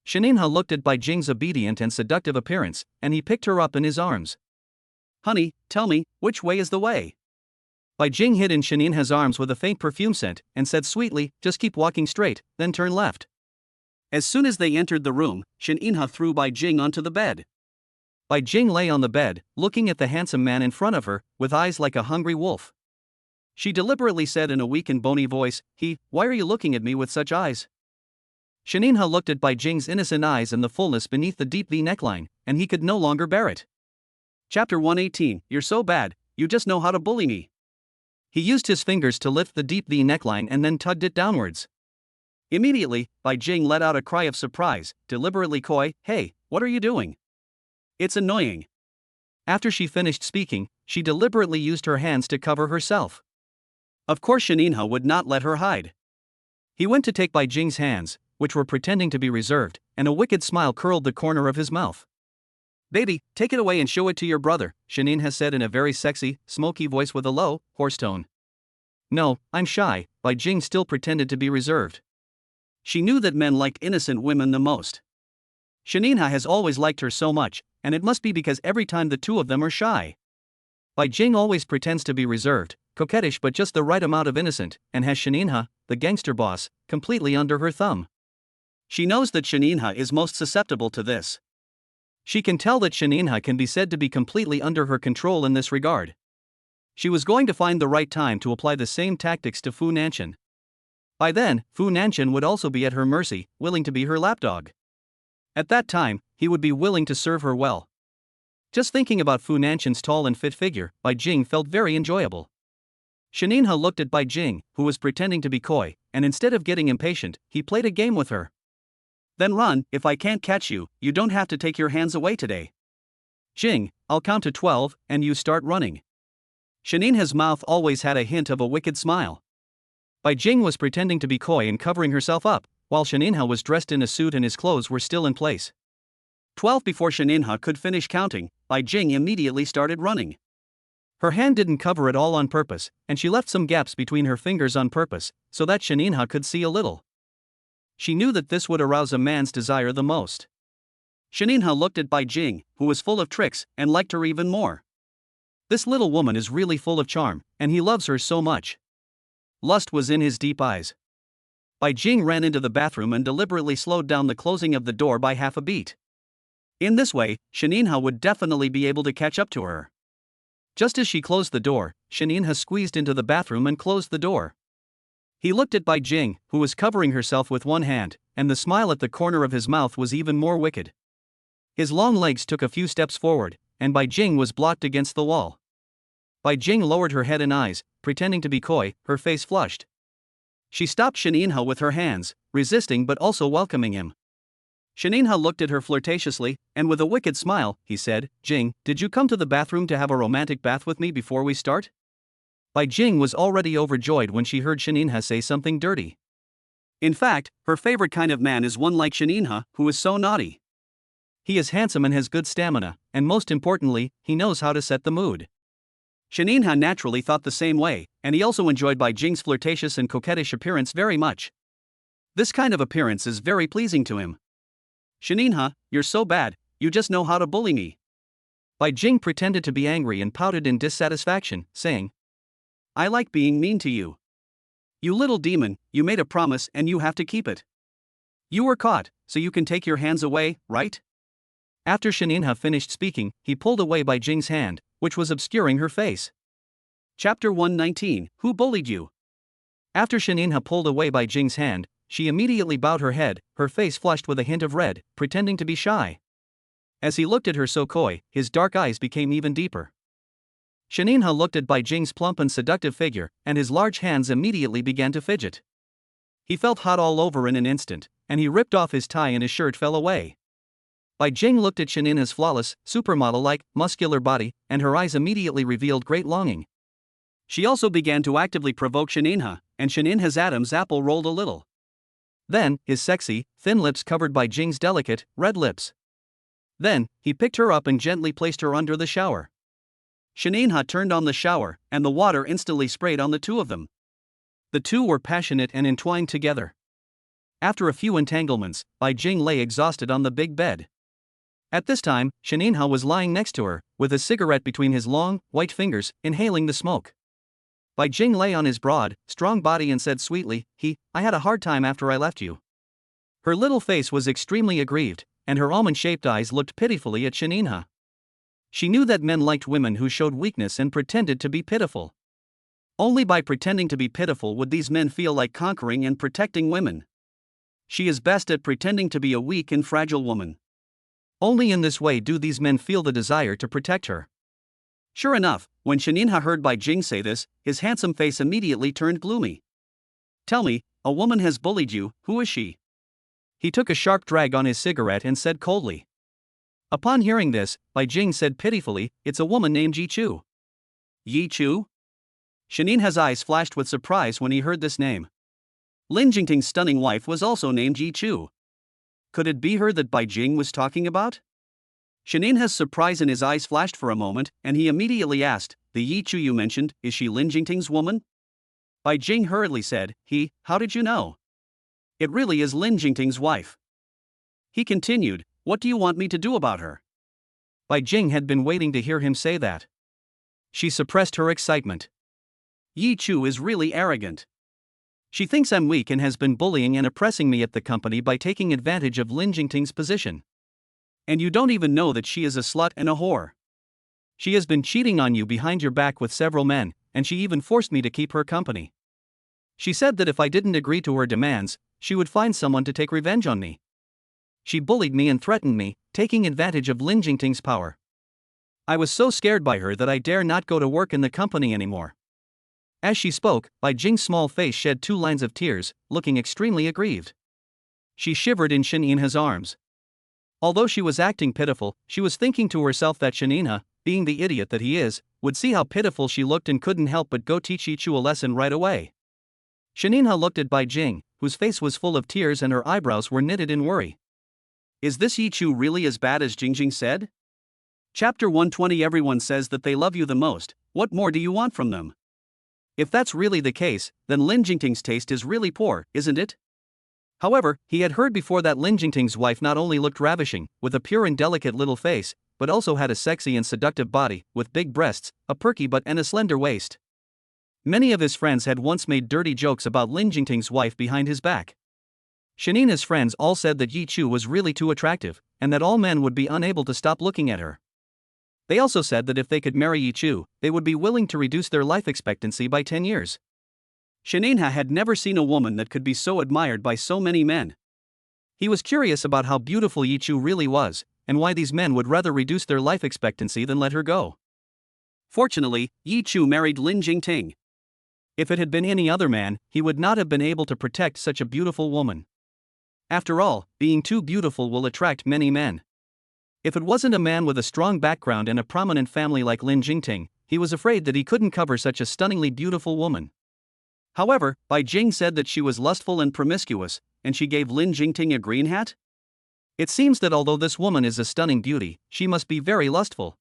Shaninha looked at Bai Jing's obedient and seductive appearance, and he picked her up in his arms. Honey, tell me, which way is the way? Bai Jing hid in Shaninha's arms with a faint perfume scent, and said sweetly, just keep walking straight, then turn left. As soon as they entered the room, Shaninha threw Bai Jing onto the bed. Bai Jing lay on the bed, looking at the handsome man in front of her, with eyes like a hungry wolf. She deliberately said in a weak and bony voice, why are you looking at me with such eyes? Shaninha looked at Bai Jing's innocent eyes and the fullness beneath the deep V neckline, and he could no longer bear it. Chapter 118, You're so bad, you just know how to bully me. He used his fingers to lift the deep V neckline and then tugged it downwards. Immediately, Bai Jing let out a cry of surprise, deliberately coy, hey, what are you doing? It's annoying. After she finished speaking, she deliberately used her hands to cover herself. Of course Shaninha would not let her hide. He went to take Bai Jing's hands, which were pretending to be reserved, and a wicked smile curled the corner of his mouth. "Baby, take it away and show it to your brother," Shaninha said in a very sexy, smoky voice with a low, hoarse tone. "No, I'm shy," Bai Jing still pretended to be reserved. She knew that men liked innocent women the most. Shaninha has always liked her so much, and it must be because every time the two of them are shy. Bai Jing always pretends to be reserved, coquettish but just the right amount of innocent, and has Shaninha, the gangster boss, completely under her thumb. She knows that Shaninha is most susceptible to this. She can tell that Shaninha can be said to be completely under her control in this regard. She was going to find the right time to apply the same tactics to Fu Nanshan. By then, Fu Nanshan would also be at her mercy, willing to be her lapdog. At that time, he would be willing to serve her well. Just thinking about Fu Nanshan's tall and fit figure, Bai Jing felt very enjoyable. Shaninha looked at Bai Jing, who was pretending to be coy, and instead of getting impatient, he played a game with her. "Then run, if I can't catch you, you don't have to take your hands away today. Jing, I'll count to 12, and you start running." Shaninha's mouth always had a hint of a wicked smile. Bai Jing was pretending to be coy and covering herself up, while Shaninha was dressed in a suit and his clothes were still in place. 12 before Shaninha could finish counting, Bai Jing immediately started running. Her hand didn't cover it all on purpose, and she left some gaps between her fingers on purpose, so that Shaninha could see a little. She knew that this would arouse a man's desire the most. Shaninha looked at Bai Jing, who was full of tricks, and liked her even more. This little woman is really full of charm, and he loves her so much. Lust was in his deep eyes. Bai Jing ran into the bathroom and deliberately slowed down the closing of the door by half a beat. In this way, Shaninha would definitely be able to catch up to her. Just as she closed the door, Shaninha squeezed into the bathroom and closed the door. He looked at Bai Jing, who was covering herself with one hand, and the smile at the corner of his mouth was even more wicked. His long legs took a few steps forward, and Bai Jing was blocked against the wall. Bai Jing lowered her head and eyes, pretending to be coy, her face flushed. She stopped Shaninha with her hands, resisting but also welcoming him. Shaninha looked at her flirtatiously, and with a wicked smile, he said, "Jing, did you come to the bathroom to have a romantic bath with me before we start?" Bai Jing was already overjoyed when she heard Shaninha say something dirty. In fact, her favorite kind of man is one like Shaninha, who is so naughty. He is handsome and has good stamina, and most importantly, he knows how to set the mood. Shaninha naturally thought the same way, and he also enjoyed Bai Jing's flirtatious and coquettish appearance very much. This kind of appearance is very pleasing to him. "Shaninha, you're so bad, you just know how to bully me." Bai Jing pretended to be angry and pouted in dissatisfaction, saying, "I like being mean to you. You little demon, you made a promise and you have to keep it. You were caught, so you can take your hands away, right?" After Shaninha finished speaking, he pulled away Bai Jing's hand, which was obscuring her face. Chapter 119, Who Bullied You? After Shaninha pulled away Bai Jing's hand, she immediately bowed her head, her face flushed with a hint of red, pretending to be shy. As he looked at her so coy, his dark eyes became even deeper. Shaninha looked at Bai Jing's plump and seductive figure, and his large hands immediately began to fidget. He felt hot all over in an instant, and he ripped off his tie and his shirt fell away. Bai Jing looked at Shaninha's flawless, supermodel-like, muscular body, and her eyes immediately revealed great longing. She also began to actively provoke Shaninha, and Shaninha's Adam's apple rolled a little. Then, his sexy, thin lips covered Bai Jing's delicate, red lips. Then, he picked her up and gently placed her under the shower. Shaninha turned on the shower, and the water instantly sprayed on the two of them. The two were passionate and entwined together. After a few entanglements, Bai Jing lay exhausted on the big bed. At this time, Shaninha was lying next to her, with a cigarette between his long, white fingers, inhaling the smoke. Bai Jing lay on his broad, strong body and said sweetly, I had a hard time after I left you." Her little face was extremely aggrieved, and her almond-shaped eyes looked pitifully at Shaninha. She knew that men liked women who showed weakness and pretended to be pitiful. Only by pretending to be pitiful would these men feel like conquering and protecting women. She is best at pretending to be a weak and fragile woman. Only in this way do these men feel the desire to protect her. Sure enough, when Shaninha heard Bai Jing say this, his handsome face immediately turned gloomy. "Tell me, a woman has bullied you, who is she?" He took a sharp drag on his cigarette and said coldly. Upon hearing this, Bai Jing said pitifully, "It's a woman named Yi Chu." Yi Chu? Shaninha's eyes flashed with surprise when he heard this name. Lin Jingting's stunning wife was also named Yi Chu. Could it be her that Bai Jing was talking about? Shaninha's surprise in his eyes flashed for a moment, and he immediately asked, "The Yi Chu you mentioned, is she Lin Jingting's woman?" Bai Jing hurriedly said, "How did you know?" "It really is Lin Jingting's wife." He continued, "What do you want me to do about her?" Bai Jing had been waiting to hear him say that. She suppressed her excitement. "Yi Chu is really arrogant. She thinks I'm weak and has been bullying and oppressing me at the company by taking advantage of Lin Jingting's position. And you don't even know that she is a slut and a whore. She has been cheating on you behind your back with several men, and she even forced me to keep her company. She said that if I didn't agree to her demands, she would find someone to take revenge on me. She bullied me and threatened me, taking advantage of Lin Jingting's power. I was so scared by her that I dare not go to work in the company anymore." As she spoke, Bai Jing's small face shed 2 lines of tears, looking extremely aggrieved. She shivered in Shaninha's arms. Although she was acting pitiful, she was thinking to herself that Shaninha, being the idiot that he is, would see how pitiful she looked and couldn't help but go teach Yi Chu a lesson right away. Shaninha looked at Bai Jing, whose face was full of tears and her eyebrows were knitted in worry. Is this Yi Chu really as bad as Jingjing said? Chapter 120. Everyone says that they love you the most, what more do you want from them? If that's really the case, then Lin Jingting's taste is really poor, isn't it? However, he had heard before that Lin Jingting's wife not only looked ravishing, with a pure and delicate little face, but also had a sexy and seductive body, with big breasts, a perky butt and a slender waist. Many of his friends had once made dirty jokes about Lin Jingting's wife behind his back. Shaninha's friends all said that Yi Chu was really too attractive, and that all men would be unable to stop looking at her. They also said that if they could marry Yi Chu, they would be willing to reduce their life expectancy by 10 years. Shaninha had never seen a woman that could be so admired by so many men. He was curious about how beautiful Yi Chu really was, and why these men would rather reduce their life expectancy than let her go. Fortunately, Yi Chu married Lin Jingting. If it had been any other man, he would not have been able to protect such a beautiful woman. After all, being too beautiful will attract many men. If it wasn't a man with a strong background and a prominent family like Lin Jingting, he was afraid that he couldn't cover such a stunningly beautiful woman. However, Bai Jing said that she was lustful and promiscuous, and she gave Lin Jingting a green hat? It seems that although this woman is a stunning beauty, she must be very lustful.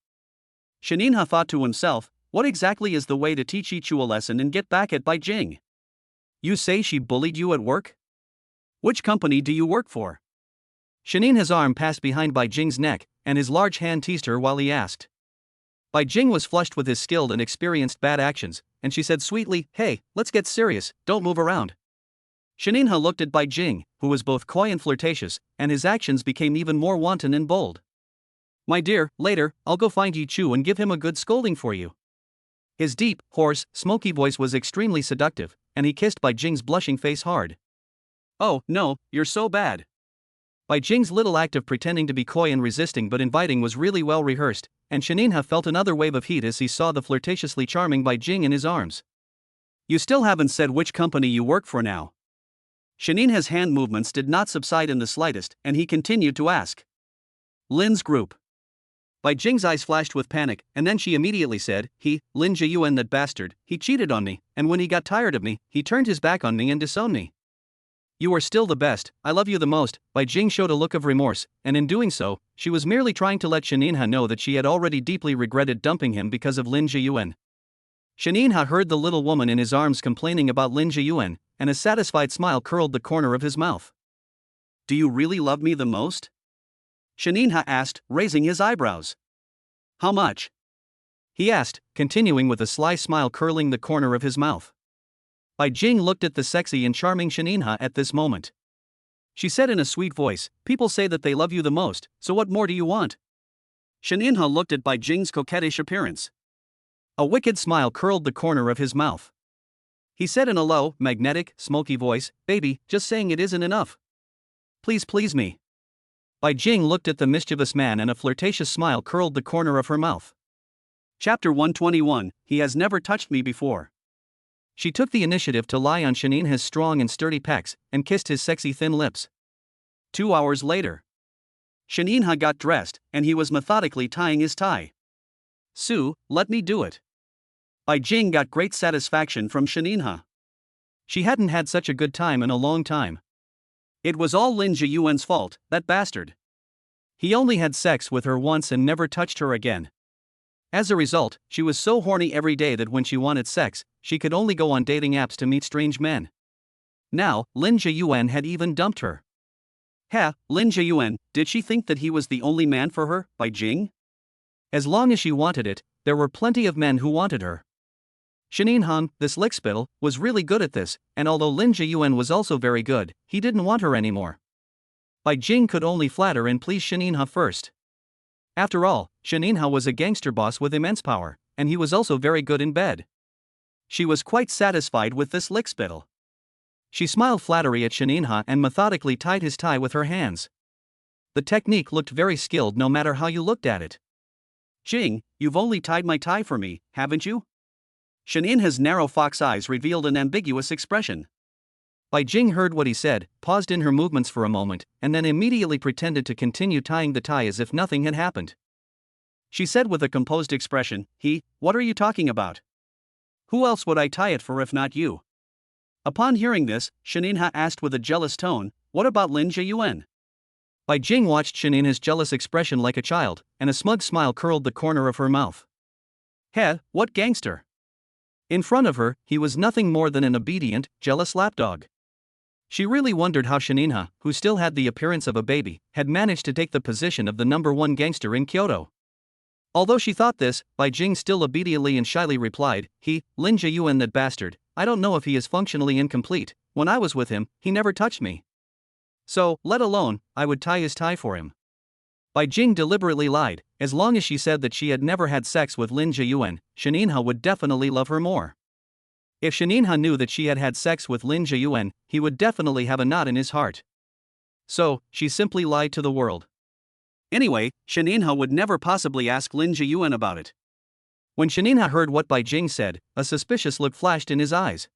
Shaninha thought to himself, what exactly is the way to teach Yi Chu a lesson and get back at Bai Jing? You say she bullied you at work? Which company do you work for? Shaninha's arm passed behind Bai Jing's neck, and his large hand teased her while he asked. Bai Jing was flushed with his skilled and experienced bad actions, and she said sweetly, "Hey, let's get serious, don't move around." Shaninha looked at Bai Jing, who was both coy and flirtatious, and his actions became even more wanton and bold. "My dear, later, I'll go find Yi Chu and give him a good scolding for you." His deep, hoarse, smoky voice was extremely seductive, and he kissed Bai Jing's blushing face hard. "Oh, no, you're so bad." Bai Jing's little act of pretending to be coy and resisting but inviting was really well rehearsed, and Shaninha felt another wave of heat as he saw the flirtatiously charming Bai Jing in his arms. "You still haven't said which company you work for now." Shaninha's hand movements did not subside in the slightest, and he continued to ask. "Lin's group." Bai Jing's eyes flashed with panic, and then she immediately said, Lin Jiyuan, that bastard, he cheated on me, and when he got tired of me, he turned his back on me and disowned me. You are still the best, I love you the most. Bai Jing showed a look of remorse, and in doing so, she was merely trying to let Shaninha know that she had already deeply regretted dumping him because of Lin Jiyuan. Shaninha heard the little woman in his arms complaining about Lin Jiyuan, and a satisfied smile curled the corner of his mouth. "Do you really love me the most?" Shaninha asked, raising his eyebrows. "How much?" he asked, continuing with a sly smile curling the corner of his mouth. Bai Jing looked at the sexy and charming Shaninha at this moment. She said in a sweet voice, "People say that they love you the most, so what more do you want?" Shaninha looked at Bai Jing's coquettish appearance. A wicked smile curled the corner of his mouth. He said in a low, magnetic, smoky voice, "Baby, just saying it isn't enough. Please please me." Bai Jing looked at the mischievous man and a flirtatious smile curled the corner of her mouth. Chapter 121, He has never touched me before. She took the initiative to lie on Shaninha's strong and sturdy pecs, and kissed his sexy thin lips. 2 hours later. Shaninha got dressed, and he was methodically tying his tie. "Sue, let me do it." Bai Jing got great satisfaction from Shaninha. She hadn't had such a good time in a long time. It was all Lin Zhiyuan's fault, that bastard. He only had sex with her once and never touched her again. As a result, she was so horny every day that when she wanted sex, she could only go on dating apps to meet strange men. Now, Lin Zhiyuan had even dumped her. Lin Zhiyuan, did she think that he was the only man for her, Bai Jing? As long as she wanted it, there were plenty of men who wanted her. Shaninhan, this lickspittle, was really good at this, and although Lin Zhiyuan was also very good, he didn't want her anymore. Bai Jing could only flatter and please Shaninha first. After all, Shaninha was a gangster boss with immense power, and he was also very good in bed. She was quite satisfied with this lickspittle. She smiled flattery at Shaninha and methodically tied his tie with her hands. The technique looked very skilled no matter how you looked at it. "Jing, you've only tied my tie for me, haven't you?" Shaninha's narrow fox eyes revealed an ambiguous expression. Bai Jing heard what he said, paused in her movements for a moment, and then immediately pretended to continue tying the tie as if nothing had happened. She said with a composed expression, "What are you talking about? Who else would I tie it for if not you?" Upon hearing this, Shaninha asked with a jealous tone, "What about Lin Zhiyuan?" Bai Jing watched Shaninha's jealous expression like a child, and a smug smile curled the corner of her mouth. What gangster? In front of her, he was nothing more than an obedient, jealous lapdog. She really wondered how Shaninha, who still had the appearance of a baby, had managed to take the position of the #1 gangster in Kyoto. Although she thought this, Bai Jing still obediently and shyly replied, "Lin Zhiyuan, that bastard, I don't know if he is functionally incomplete. When I was with him, he never touched me. So, let alone, I would tie his tie for him." Bai Jing deliberately lied. As long as she said that she had never had sex with Lin Zhiyuan, Shaninha would definitely love her more. If Shaninha knew that she had had sex with Lin Zhiyuan, he would definitely have a knot in his heart. So, she simply lied to the world. Anyway, Shaninha would never possibly ask Lin Zhiyuan about it. When Shaninha heard what Bai Jing said, a suspicious look flashed in his eyes.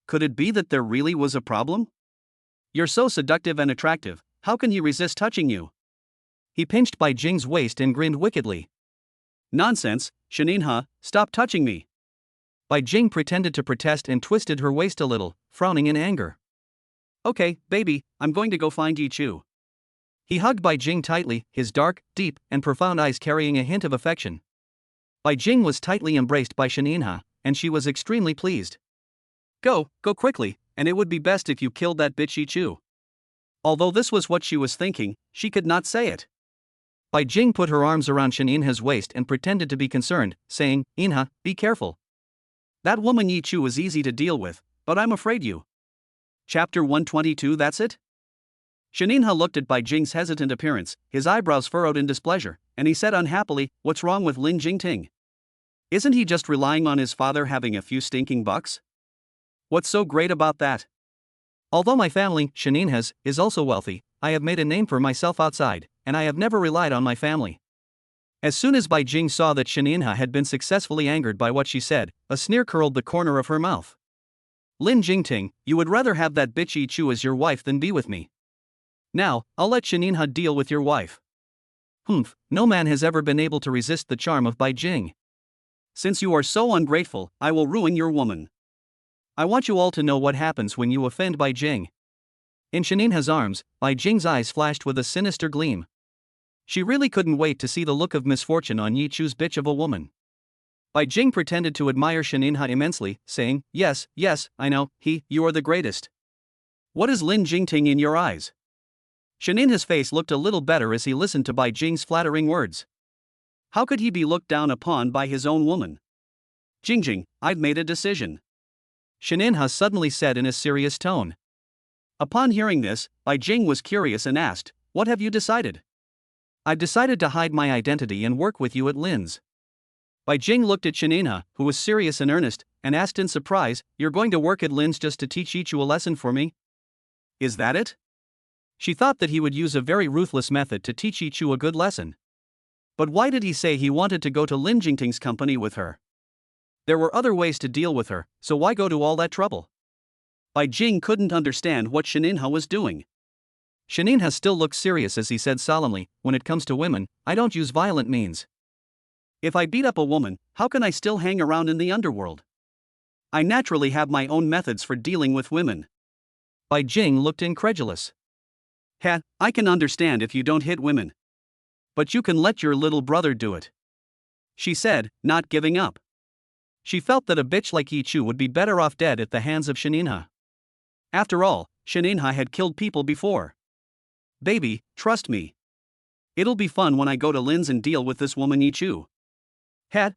Could it be that there really was a problem? "You're so seductive and attractive, how can he resist touching you?" He pinched Bai Jing's waist and grinned wickedly. "Nonsense, Shaninha, stop touching me." Bai Jing pretended to protest and twisted her waist a little, frowning in anger. "Okay, baby, I'm going to go find Yi Chu." He hugged Bai Jing tightly, his dark, deep, and profound eyes carrying a hint of affection. Bai Jing was tightly embraced by Shaninha, and she was extremely pleased. Go quickly, and it would be best if you killed that bitch Yi Chu." Although this was what she was thinking, she could not say it. Bai Jing put her arms around Shaninha's waist and pretended to be concerned, saying, "Inha, be careful. That woman Yi Chu is easy to deal with, but I'm afraid you." Chapter 122. That's it? Shaninha looked at Bai Jing's hesitant appearance, his eyebrows furrowed in displeasure, and he said unhappily, "What's wrong with Lin Jingting? Isn't he just relying on his father having a few stinking bucks? What's so great about that? Although my family, Shaninha's, is also wealthy, I have made a name for myself outside, and I have never relied on my family." As soon as Bai Jing saw that Shaninha had been successfully angered by what she said, a sneer curled the corner of her mouth. "Lin Jingting, you would rather have that bitch Yi Chu as your wife than be with me. Now, I'll let Shaninha deal with your wife." No man has ever been able to resist the charm of Bai Jing. "Since you are so ungrateful, I will ruin your woman. I want you all to know what happens when you offend Bai Jing." In Shaninha's arms, Bai Jing's eyes flashed with a sinister gleam. She really couldn't wait to see the look of misfortune on Yi Chu's bitch of a woman. Bai Jing pretended to admire Shaninha immensely, saying, yes, I know, you are the greatest. What is Lin Jingting in your eyes?" Shaninha's face looked a little better as he listened to Bai Jing's flattering words. How could he be looked down upon by his own woman? "Jing, I've made a decision," Shaninha suddenly said in a serious tone. Upon hearing this, Bai Jing was curious and asked, "What have you decided?" "I've decided to hide my identity and work with you at Lin's." Bai Jing looked at Shaninha, who was serious and earnest, and asked in surprise, "You're going to work at Lin's just to teach Yi Chu a lesson for me? Is that it?" She thought that he would use a very ruthless method to teach Yi Chu a good lesson. But why did he say he wanted to go to Lin Jingting's company with her? There were other ways to deal with her, so why go to all that trouble? Bai Jing couldn't understand what Shaninha was doing. Shaninha still looked serious as he said solemnly, "When it comes to women, I don't use violent means. If I beat up a woman, how can I still hang around in the underworld? I naturally have my own methods for dealing with women." Bai Jing looked incredulous. "Heh, I can understand if you don't hit women. But you can let your little brother do it," she said, not giving up. She felt that a bitch like Yi Chu would be better off dead at the hands of Shaninha. After all, Shaninha had killed people before. "Baby, trust me. It'll be fun when I go to Lin's and deal with this woman Yi Chu."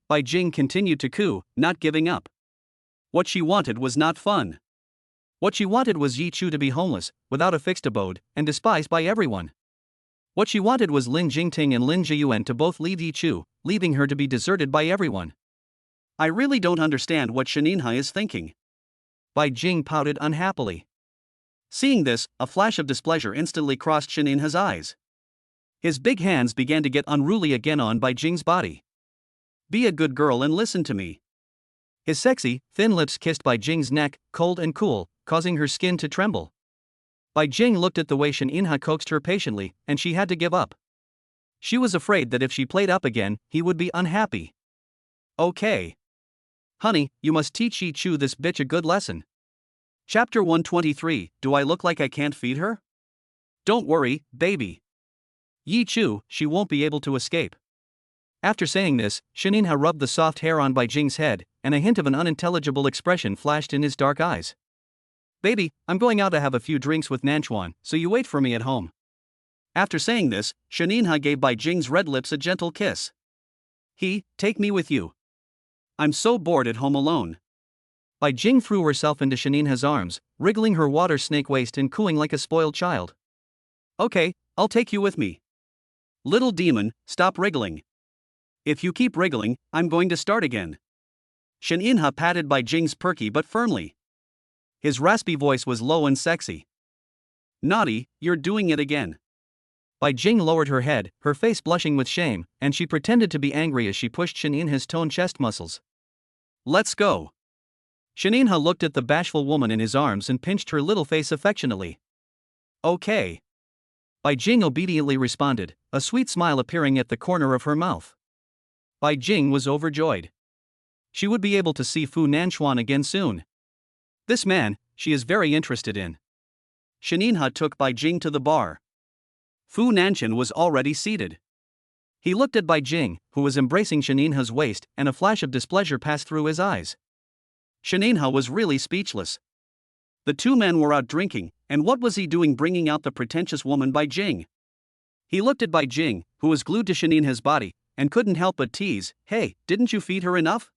Bai Jing continued to coo, not giving up. What she wanted was not fun. What she wanted was Yi Chu to be homeless, without a fixed abode, and despised by everyone. What she wanted was Lin Jingting and Lin Jiyuan to both leave Yi Chu, leaving her to be deserted by everyone. "I really don't understand what Shaninha is thinking." Bai Jing pouted unhappily. Seeing this, a flash of displeasure instantly crossed Shaninha's eyes. His big hands began to get unruly again on Bai Jing's body. "Be a good girl and listen to me." His sexy, thin lips kissed Bai Jing's neck, cold and cool, causing her skin to tremble. Bai Jing looked at the way Shaninha coaxed her patiently, and she had to give up. She was afraid that if she played up again, he would be unhappy. "Okay. Honey, you must teach Yi Chu this bitch a good lesson." Chapter 123, Do I look like I can't feed her? "Don't worry, baby. Yi Chu, she won't be able to escape." After saying this, Shaninha rubbed the soft hair on Bai Jing's head, and a hint of an unintelligible expression flashed in his dark eyes. "Baby, I'm going out to have a few drinks with Nanchuan, so you wait for me at home." After saying this, Shaninha gave Bai Jing's red lips a gentle kiss. Take me with you. I'm so bored at home alone." Bai Jing threw herself into Shaninha's arms, wriggling her water snake waist and cooing like a spoiled child. "Okay, I'll take you with me. Little demon, stop wriggling. If you keep wriggling, I'm going to start again." Shaninha patted Bai Jing's perky but firmly. His raspy voice was low and sexy. "Naughty, you're doing it again." Bai Jing lowered her head, her face blushing with shame, and she pretended to be angry as she pushed Shaninha's toned chest muscles. "Let's go." Shaninha looked at the bashful woman in his arms and pinched her little face affectionately. "Okay." Bai Jing obediently responded, a sweet smile appearing at the corner of her mouth. Bai Jing was overjoyed. She would be able to see Fu Nanchuan again soon. This man, she is very interested in. Shaninha took Bai Jing to the bar. Fu Nanchuan was already seated. He looked at Bai Jing, who was embracing Shaninha's waist, and a flash of displeasure passed through his eyes. Shaninha was really speechless. The two men were out drinking, and what was he doing bringing out the pretentious woman Bai Jing? He looked at Bai Jing, who was glued to Shaninha's body, and couldn't help but tease, "Hey, didn't you feed her enough?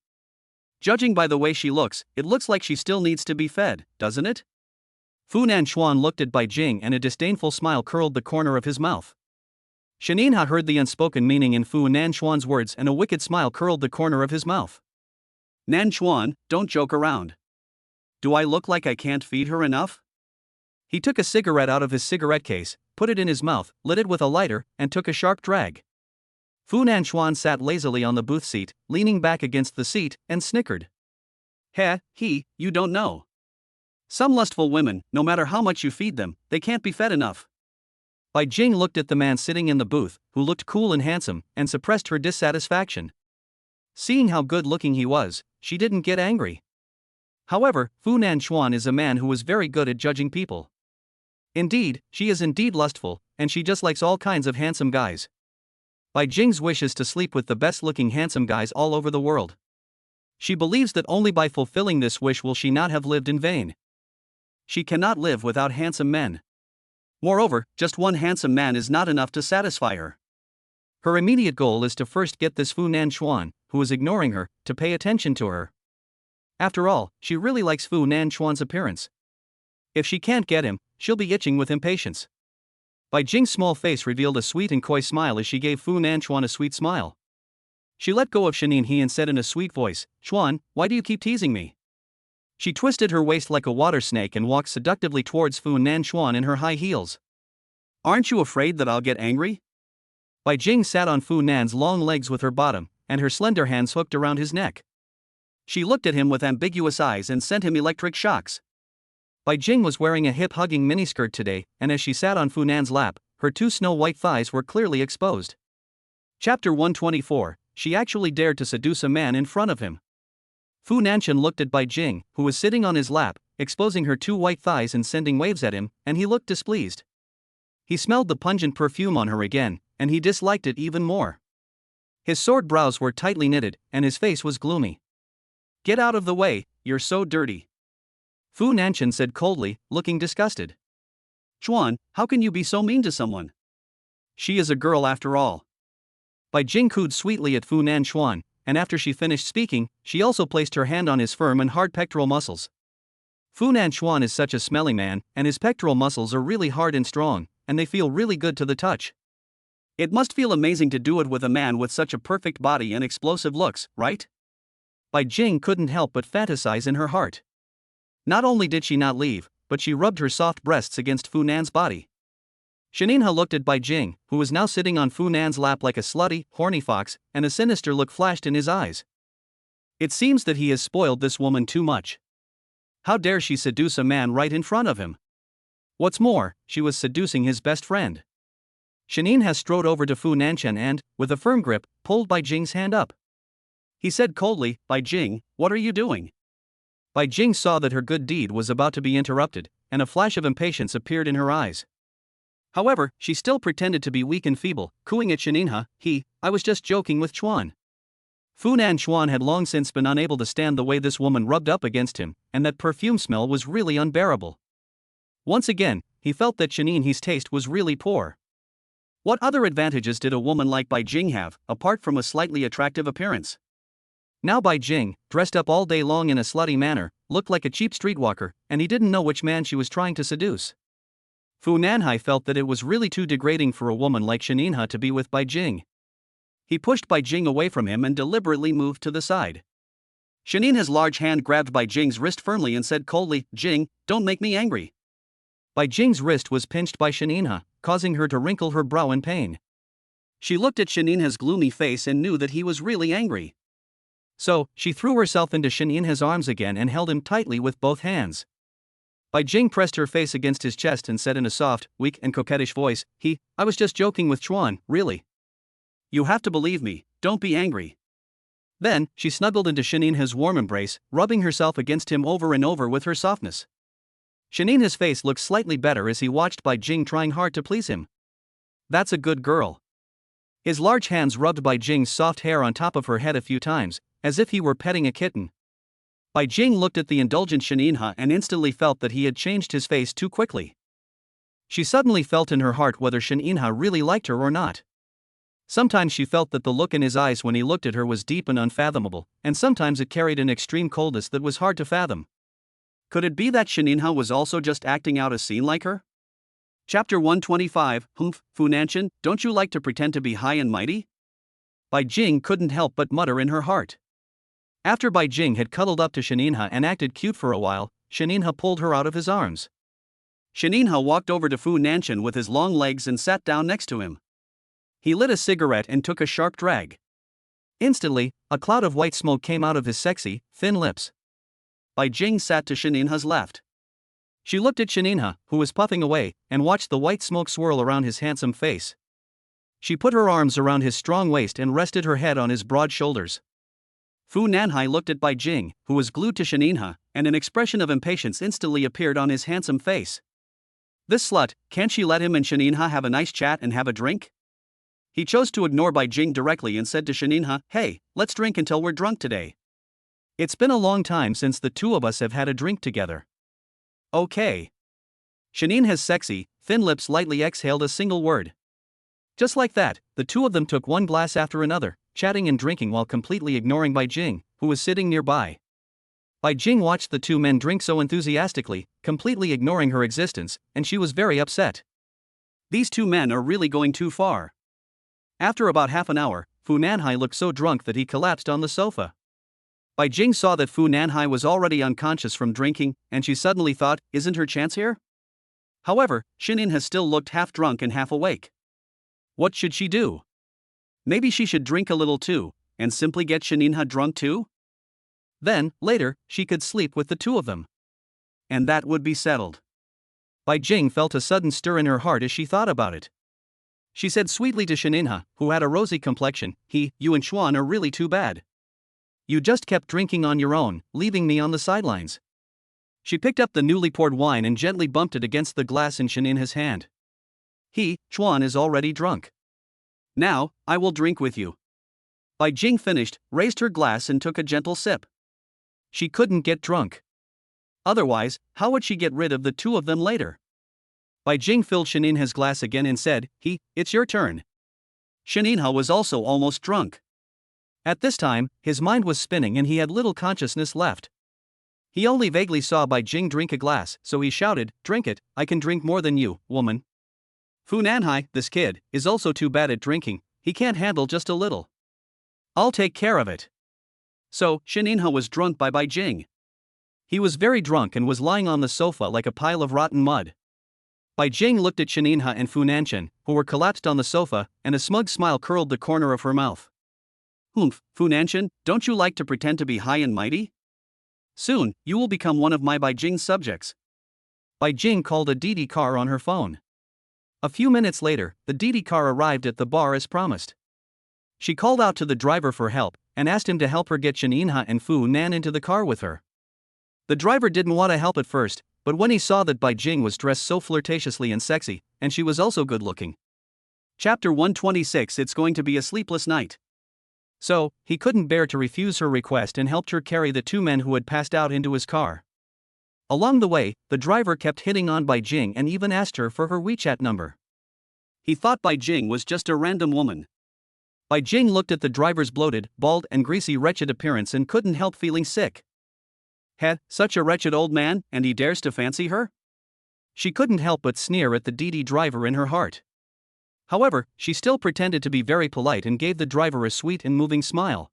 Judging by the way she looks, it looks like she still needs to be fed, doesn't it?" Fu Nanchuan looked at Bai Jing and a disdainful smile curled the corner of his mouth. Shaninha heard the unspoken meaning in Fu Nanchuan's words and a wicked smile curled the corner of his mouth. "Nanchuan, don't joke around. Do I look like I can't feed her enough?" He took a cigarette out of his cigarette case, put it in his mouth, lit it with a lighter, and took a sharp drag. Fu Nanchuan sat lazily on the booth seat, leaning back against the seat, and snickered. You don't know. Some lustful women, no matter how much you feed them, they can't be fed enough." Bai Jing looked at the man sitting in the booth, who looked cool and handsome, and suppressed her dissatisfaction. Seeing how good-looking he was, she didn't get angry. However, Fu Nanchuan is a man who is very good at judging people. Indeed, she is indeed lustful, and she just likes all kinds of handsome guys. Bai Jing's wish is to sleep with the best-looking handsome guys all over the world. She believes that only by fulfilling this wish will she not have lived in vain. She cannot live without handsome men. Moreover, just one handsome man is not enough to satisfy her. Her immediate goal is to first get this Fu Nanchuan, who is ignoring her, to pay attention to her. After all, she really likes Fu Nanchuan's appearance. If she can't get him, she'll be itching with impatience. Bai Jing's small face revealed a sweet and coy smile as she gave Fu Nanchuan a sweet smile. She let go of Shaninha and said in a sweet voice, "Chuan, why do you keep teasing me?" She twisted her waist like a water snake and walked seductively towards Fu Nanchuan in her high heels. "Aren't you afraid that I'll get angry?" Bai Jing sat on Fu Nan's long legs with her bottom, and her slender hands hooked around his neck. She looked at him with ambiguous eyes and sent him electric shocks. Bai Jing was wearing a hip-hugging miniskirt today, and as she sat on Fu Nan's lap, her two snow-white thighs were clearly exposed. Chapter 124, she actually dared to seduce a man in front of him. Fu Nanchen looked at Bai Jing, who was sitting on his lap, exposing her two white thighs and sending waves at him, and he looked displeased. He smelled the pungent perfume on her again, and he disliked it even more. His sword brows were tightly knitted, and his face was gloomy. "Get out of the way, you're so dirty," Fu Nanchen said coldly, looking disgusted. "Chuan, how can you be so mean to someone? She is a girl after all." Bai Jing cooed sweetly at Fu Nanchuan, and after she finished speaking, she also placed her hand on his firm and hard pectoral muscles. Fu Nanchuan is such a smelly man, and his pectoral muscles are really hard and strong, and they feel really good to the touch. It must feel amazing to do it with a man with such a perfect body and explosive looks, right? Bai Jing couldn't help but fantasize in her heart. Not only did she not leave, but she rubbed her soft breasts against Fu Nan's body. Shaninha looked at Bai Jing, who was now sitting on Fu Nan's lap like a slutty, horny fox, and a sinister look flashed in his eyes. It seems that he has spoiled this woman too much. How dare she seduce a man right in front of him? What's more, she was seducing his best friend. Shaninha strode over to Fu Nanchen and, with a firm grip, pulled Bai Jing's hand up. He said coldly, "Bai Jing, what are you doing?" Bai Jing saw that her good deed was about to be interrupted, and a flash of impatience appeared in her eyes. However, she still pretended to be weak and feeble, cooing at Shaninha, "I was just joking with Chuan." Fu Nanchuan had long since been unable to stand the way this woman rubbed up against him, and that perfume smell was really unbearable. Once again, he felt that Shaninha's taste was really poor. What other advantages did a woman like Bai Jing have, apart from a slightly attractive appearance? Now Bai Jing, dressed up all day long in a slutty manner, looked like a cheap streetwalker, and he didn't know which man she was trying to seduce. Fu Nanhai felt that it was really too degrading for a woman like Shaninha to be with Bai Jing. He pushed Bai Jing away from him and deliberately moved to the side. Shaninha's large hand grabbed Bai Jing's wrist firmly and said coldly, "Jing, don't make me angry." Bai Jing's wrist was pinched by Shaninha, causing her to wrinkle her brow in pain. She looked at Shaninha's gloomy face and knew that he was really angry. So, she threw herself into Shaninha's arms again and held him tightly with both hands. Bai Jing pressed her face against his chest and said in a soft, weak and coquettish voice, "I was just joking with Chuan, really. You have to believe me, don't be angry." Then, she snuggled into Shaninha's warm embrace, rubbing herself against him over and over with her softness. Shaninha's face looked slightly better as he watched Bai Jing trying hard to please him. "That's a good girl." His large hands rubbed Bai Jing's soft hair on top of her head a few times, as if he were petting a kitten. Bai Jing looked at the indulgent Shaninha and instantly felt that he had changed his face too quickly. She suddenly felt in her heart whether Shaninha really liked her or not. Sometimes she felt that the look in his eyes when he looked at her was deep and unfathomable, and sometimes it carried an extreme coldness that was hard to fathom. Could it be that Shaninha was also just acting out a scene like her? Chapter 125, Humph, Fu Nanchen, don't you like to pretend to be high and mighty? Bai Jing couldn't help but mutter in her heart. After Bai Jing had cuddled up to Shaninha and acted cute for a while, Shaninha pulled her out of his arms. Shaninha walked over to Fu Nanchen with his long legs and sat down next to him. He lit a cigarette and took a sharp drag. Instantly, a cloud of white smoke came out of his sexy, thin lips. Bai Jing sat to Shaninha's left. She looked at Shaninha, who was puffing away, and watched the white smoke swirl around his handsome face. She put her arms around his strong waist and rested her head on his broad shoulders. Fu Nanhai looked at Bai Jing, who was glued to Shaninha, and an expression of impatience instantly appeared on his handsome face. This slut, can't she let him and Shaninha have a nice chat and have a drink? He chose to ignore Bai Jing directly and said to Shaninha, "Hey, let's drink until we're drunk today. It's been a long time since the two of us have had a drink together." "Okay." Shaninha's sexy, thin lips lightly exhaled a single word. Just like that, the two of them took one glass after another, chatting and drinking while completely ignoring Bai Jing, who was sitting nearby. Bai Jing watched the two men drink so enthusiastically, completely ignoring her existence, and she was very upset. These two men are really going too far. After about half an hour, Fu Nanhai looked so drunk that he collapsed on the sofa. Bai Jing saw that Fu Nanhai was already unconscious from drinking, and she suddenly thought, isn't her chance here? However, Shaninha still looked half drunk and half awake. What should she do? Maybe she should drink a little too, and simply get Shaninha drunk too? Then, later, she could sleep with the two of them. and that would be settled. Bai Jing felt a sudden stir in her heart as she thought about it. She said sweetly to Shaninha, who had a rosy complexion, you and Xuan are really too bad. You just kept drinking on your own, leaving me on the sidelines. She picked up the newly poured wine and gently bumped it against the glass in Shaninha's hand. Xuan is already drunk. Now, I will drink with you. Bai Jing finished, raised her glass and took a gentle sip. She couldn't get drunk. Otherwise, how would she get rid of the two of them later? Bai Jing filled Shaninha's glass again and said, it's your turn. Shaninha was also almost drunk. At this time, his mind was spinning and he had little consciousness left. He only vaguely saw Bai Jing drink a glass, so he shouted, drink it, I can drink more than you, woman. Fu Nanhai, this kid, is also too bad at drinking, he can't handle just a little. I'll take care of it. So, Shaninha was drunk by Bai Jing. He was very drunk and was lying on the sofa like a pile of rotten mud. Bai Jing looked at Shaninha and Fu Nanchen, who were collapsed on the sofa, and a smug smile curled the corner of her mouth. Humph, Fu Nanchen, don't you like to pretend to be high and mighty? Soon, you will become one of my Bai Jing's subjects. Bai Jing called a Didi car on her phone. A few minutes later, the Didi car arrived at the bar as promised. She called out to the driver for help, and asked him to help her get Shaninha and Fu Nan into the car with her. The driver didn't want to help at first, but when he saw that Bai Jing was dressed so flirtatiously and sexy, and she was also good looking. Chapter 126 It's going to be a sleepless night. So, he couldn't bear to refuse her request and helped her carry the two men who had passed out into his car. Along the way, the driver kept hitting on Bai Jing and even asked her for her WeChat number. He thought Bai Jing was just a random woman. Bai Jing looked at the driver's bloated, bald and greasy wretched appearance and couldn't help feeling sick. Such a wretched old man, and he dares to fancy her? She couldn't help but sneer at the Didi driver in her heart. However, she still pretended to be very polite and gave the driver a sweet and moving smile.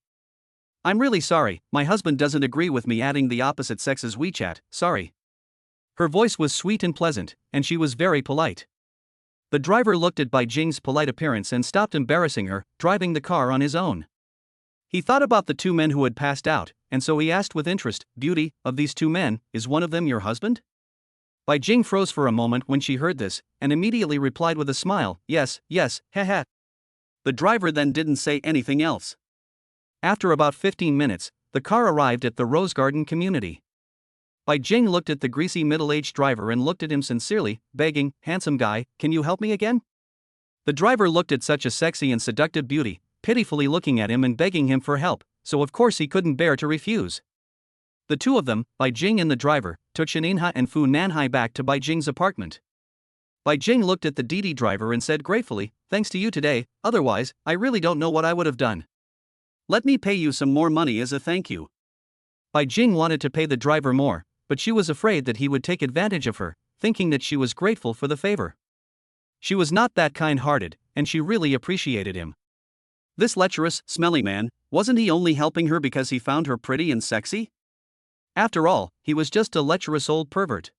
I'm really sorry, my husband doesn't agree with me adding the opposite sex's WeChat, sorry. Her voice was sweet and pleasant, and she was very polite. The driver looked at Bai Jing's polite appearance and stopped embarrassing her, driving the car on his own. He thought about the two men who had passed out, and so he asked with interest, Beauty, of these two men, is one of them your husband? Bai Jing froze for a moment when she heard this, and immediately replied with a smile, yes, haha. The driver then didn't say anything else. After about 15 minutes, the car arrived at the Rose Garden community. Bai Jing looked at the greasy middle-aged driver and looked at him sincerely, begging, handsome guy, can you help me again? The driver looked at such a sexy and seductive beauty, pitifully looking at him and begging him for help, so of course he couldn't bear to refuse. The two of them, Bai Jing and the driver, took Shaninha and Fu Nanhai back to Bai Jing's apartment. Bai Jing looked at the Didi driver and said gratefully, thanks to you today, otherwise, I really don't know what I would have done. Let me pay you some more money as a thank you. Bai Jing wanted to pay the driver more, but she was afraid that he would take advantage of her, thinking that she was grateful for the favor. She was not that kind-hearted, and she really appreciated him. This lecherous, smelly man, wasn't he only helping her because he found her pretty and sexy? After all, he was just a lecherous old pervert.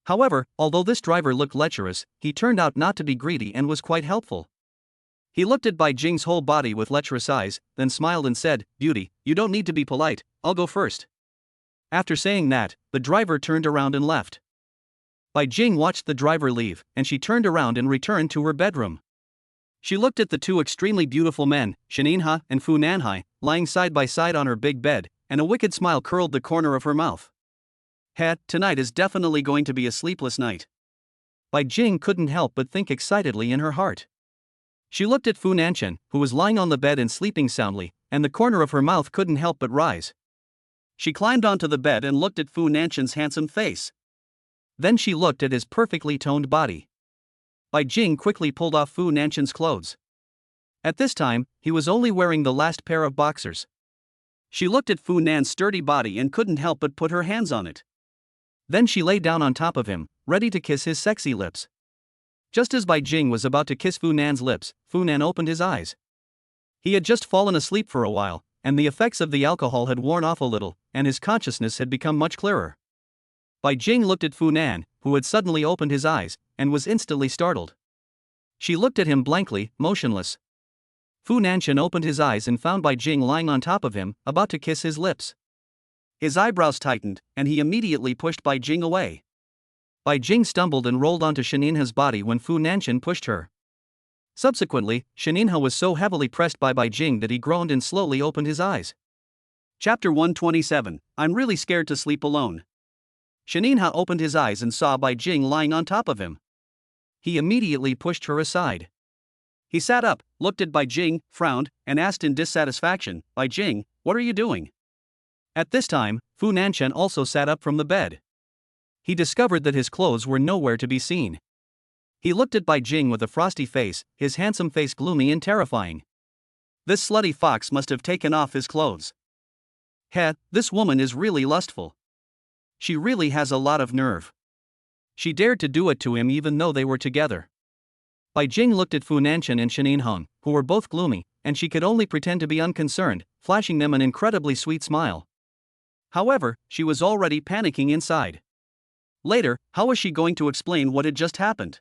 However, although this driver looked lecherous, he turned out not to be greedy and was quite helpful. He looked at Bai Jing's whole body with lecherous eyes, then smiled and said, Beauty, you don't need to be polite, I'll go first. After saying that, the driver turned around and left. Bai Jing watched the driver leave, and she turned around and returned to her bedroom. She looked at the two extremely beautiful men, Shaninha and Fu Nanhai, lying side by side on her big bed, and a wicked smile curled the corner of her mouth. Tonight is definitely going to be a sleepless night. Bai Jing couldn't help but think excitedly in her heart. She looked at Fu Nanchen, who was lying on the bed and sleeping soundly, and the corner of her mouth couldn't help but rise. She climbed onto the bed and looked at Fu Nanchen's handsome face. Then she looked at his perfectly toned body. Bai Jing quickly pulled off Fu Nanchen's clothes. At this time, he was only wearing the last pair of boxers. She looked at Fu Nan's sturdy body and couldn't help but put her hands on it. Then she lay down on top of him, ready to kiss his sexy lips. Just as Bai Jing was about to kiss Fu Nan's lips, Fu Nan opened his eyes. He had just fallen asleep for a while, and the effects of the alcohol had worn off a little, and his consciousness had become much clearer. Bai Jing looked at Fu Nan, who had suddenly opened his eyes, and was instantly startled. She looked at him blankly, motionless. Fu Nanchen opened his eyes and found Bai Jing lying on top of him, about to kiss his lips. His eyebrows tightened, and he immediately pushed Bai Jing away. Bai Jing stumbled and rolled onto Shaninha's body when Fu Nanchen pushed her. Subsequently, Shaninha was so heavily pressed by Bai Jing that he groaned and slowly opened his eyes. Chapter 127, I'm really scared to sleep alone. Shaninha opened his eyes and saw Bai Jing lying on top of him. He immediately pushed her aside. He sat up, looked at Bai Jing, frowned, and asked in dissatisfaction, Bai Jing, what are you doing? At this time, Fu Nanchen also sat up from the bed. He discovered that his clothes were nowhere to be seen. He looked at Bai Jing with a frosty face, his handsome face gloomy and terrifying. This slutty fox must have taken off his clothes. Heh, this woman is really lustful. She really has a lot of nerve. She dared to do it to him even though they were together. Bai Jing looked at Fu Nanchen and Shaninha, who were both gloomy, and she could only pretend to be unconcerned, flashing them an incredibly sweet smile. However, she was already panicking inside. Later, how was she going to explain what had just happened?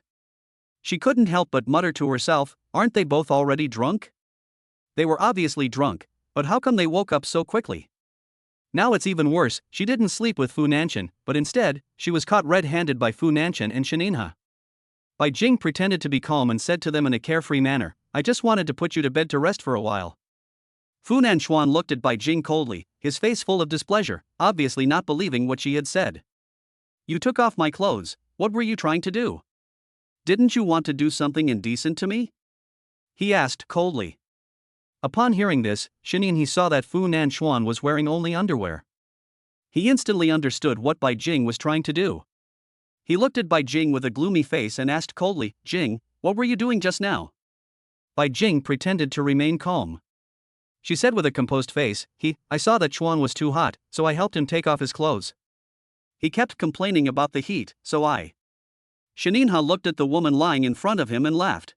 She couldn't help but mutter to herself, aren't they both already drunk? They were obviously drunk, but how come they woke up so quickly? Now it's even worse, she didn't sleep with Fu Nanchen, but instead, she was caught red-handed by Fu Nanchen and Shaninha. Bai Jing pretended to be calm and said to them in a carefree manner, I just wanted to put you to bed to rest for a while. Fu Nanchuan looked at Bai Jing coldly, his face full of displeasure, obviously not believing what she had said. You took off my clothes, what were you trying to do? Didn't you want to do something indecent to me? He asked coldly. Upon hearing this, Shaninha saw that Fu Nanchuan was wearing only underwear. He instantly understood what Bai Jing was trying to do. He looked at Bai Jing with a gloomy face and asked coldly, Jing, what were you doing just now? Bai Jing pretended to remain calm. She said with a composed face, I saw that Chuan was too hot, so I helped him take off his clothes. He kept complaining about the heat, so I. Shaninha looked at the woman lying in front of him and laughed.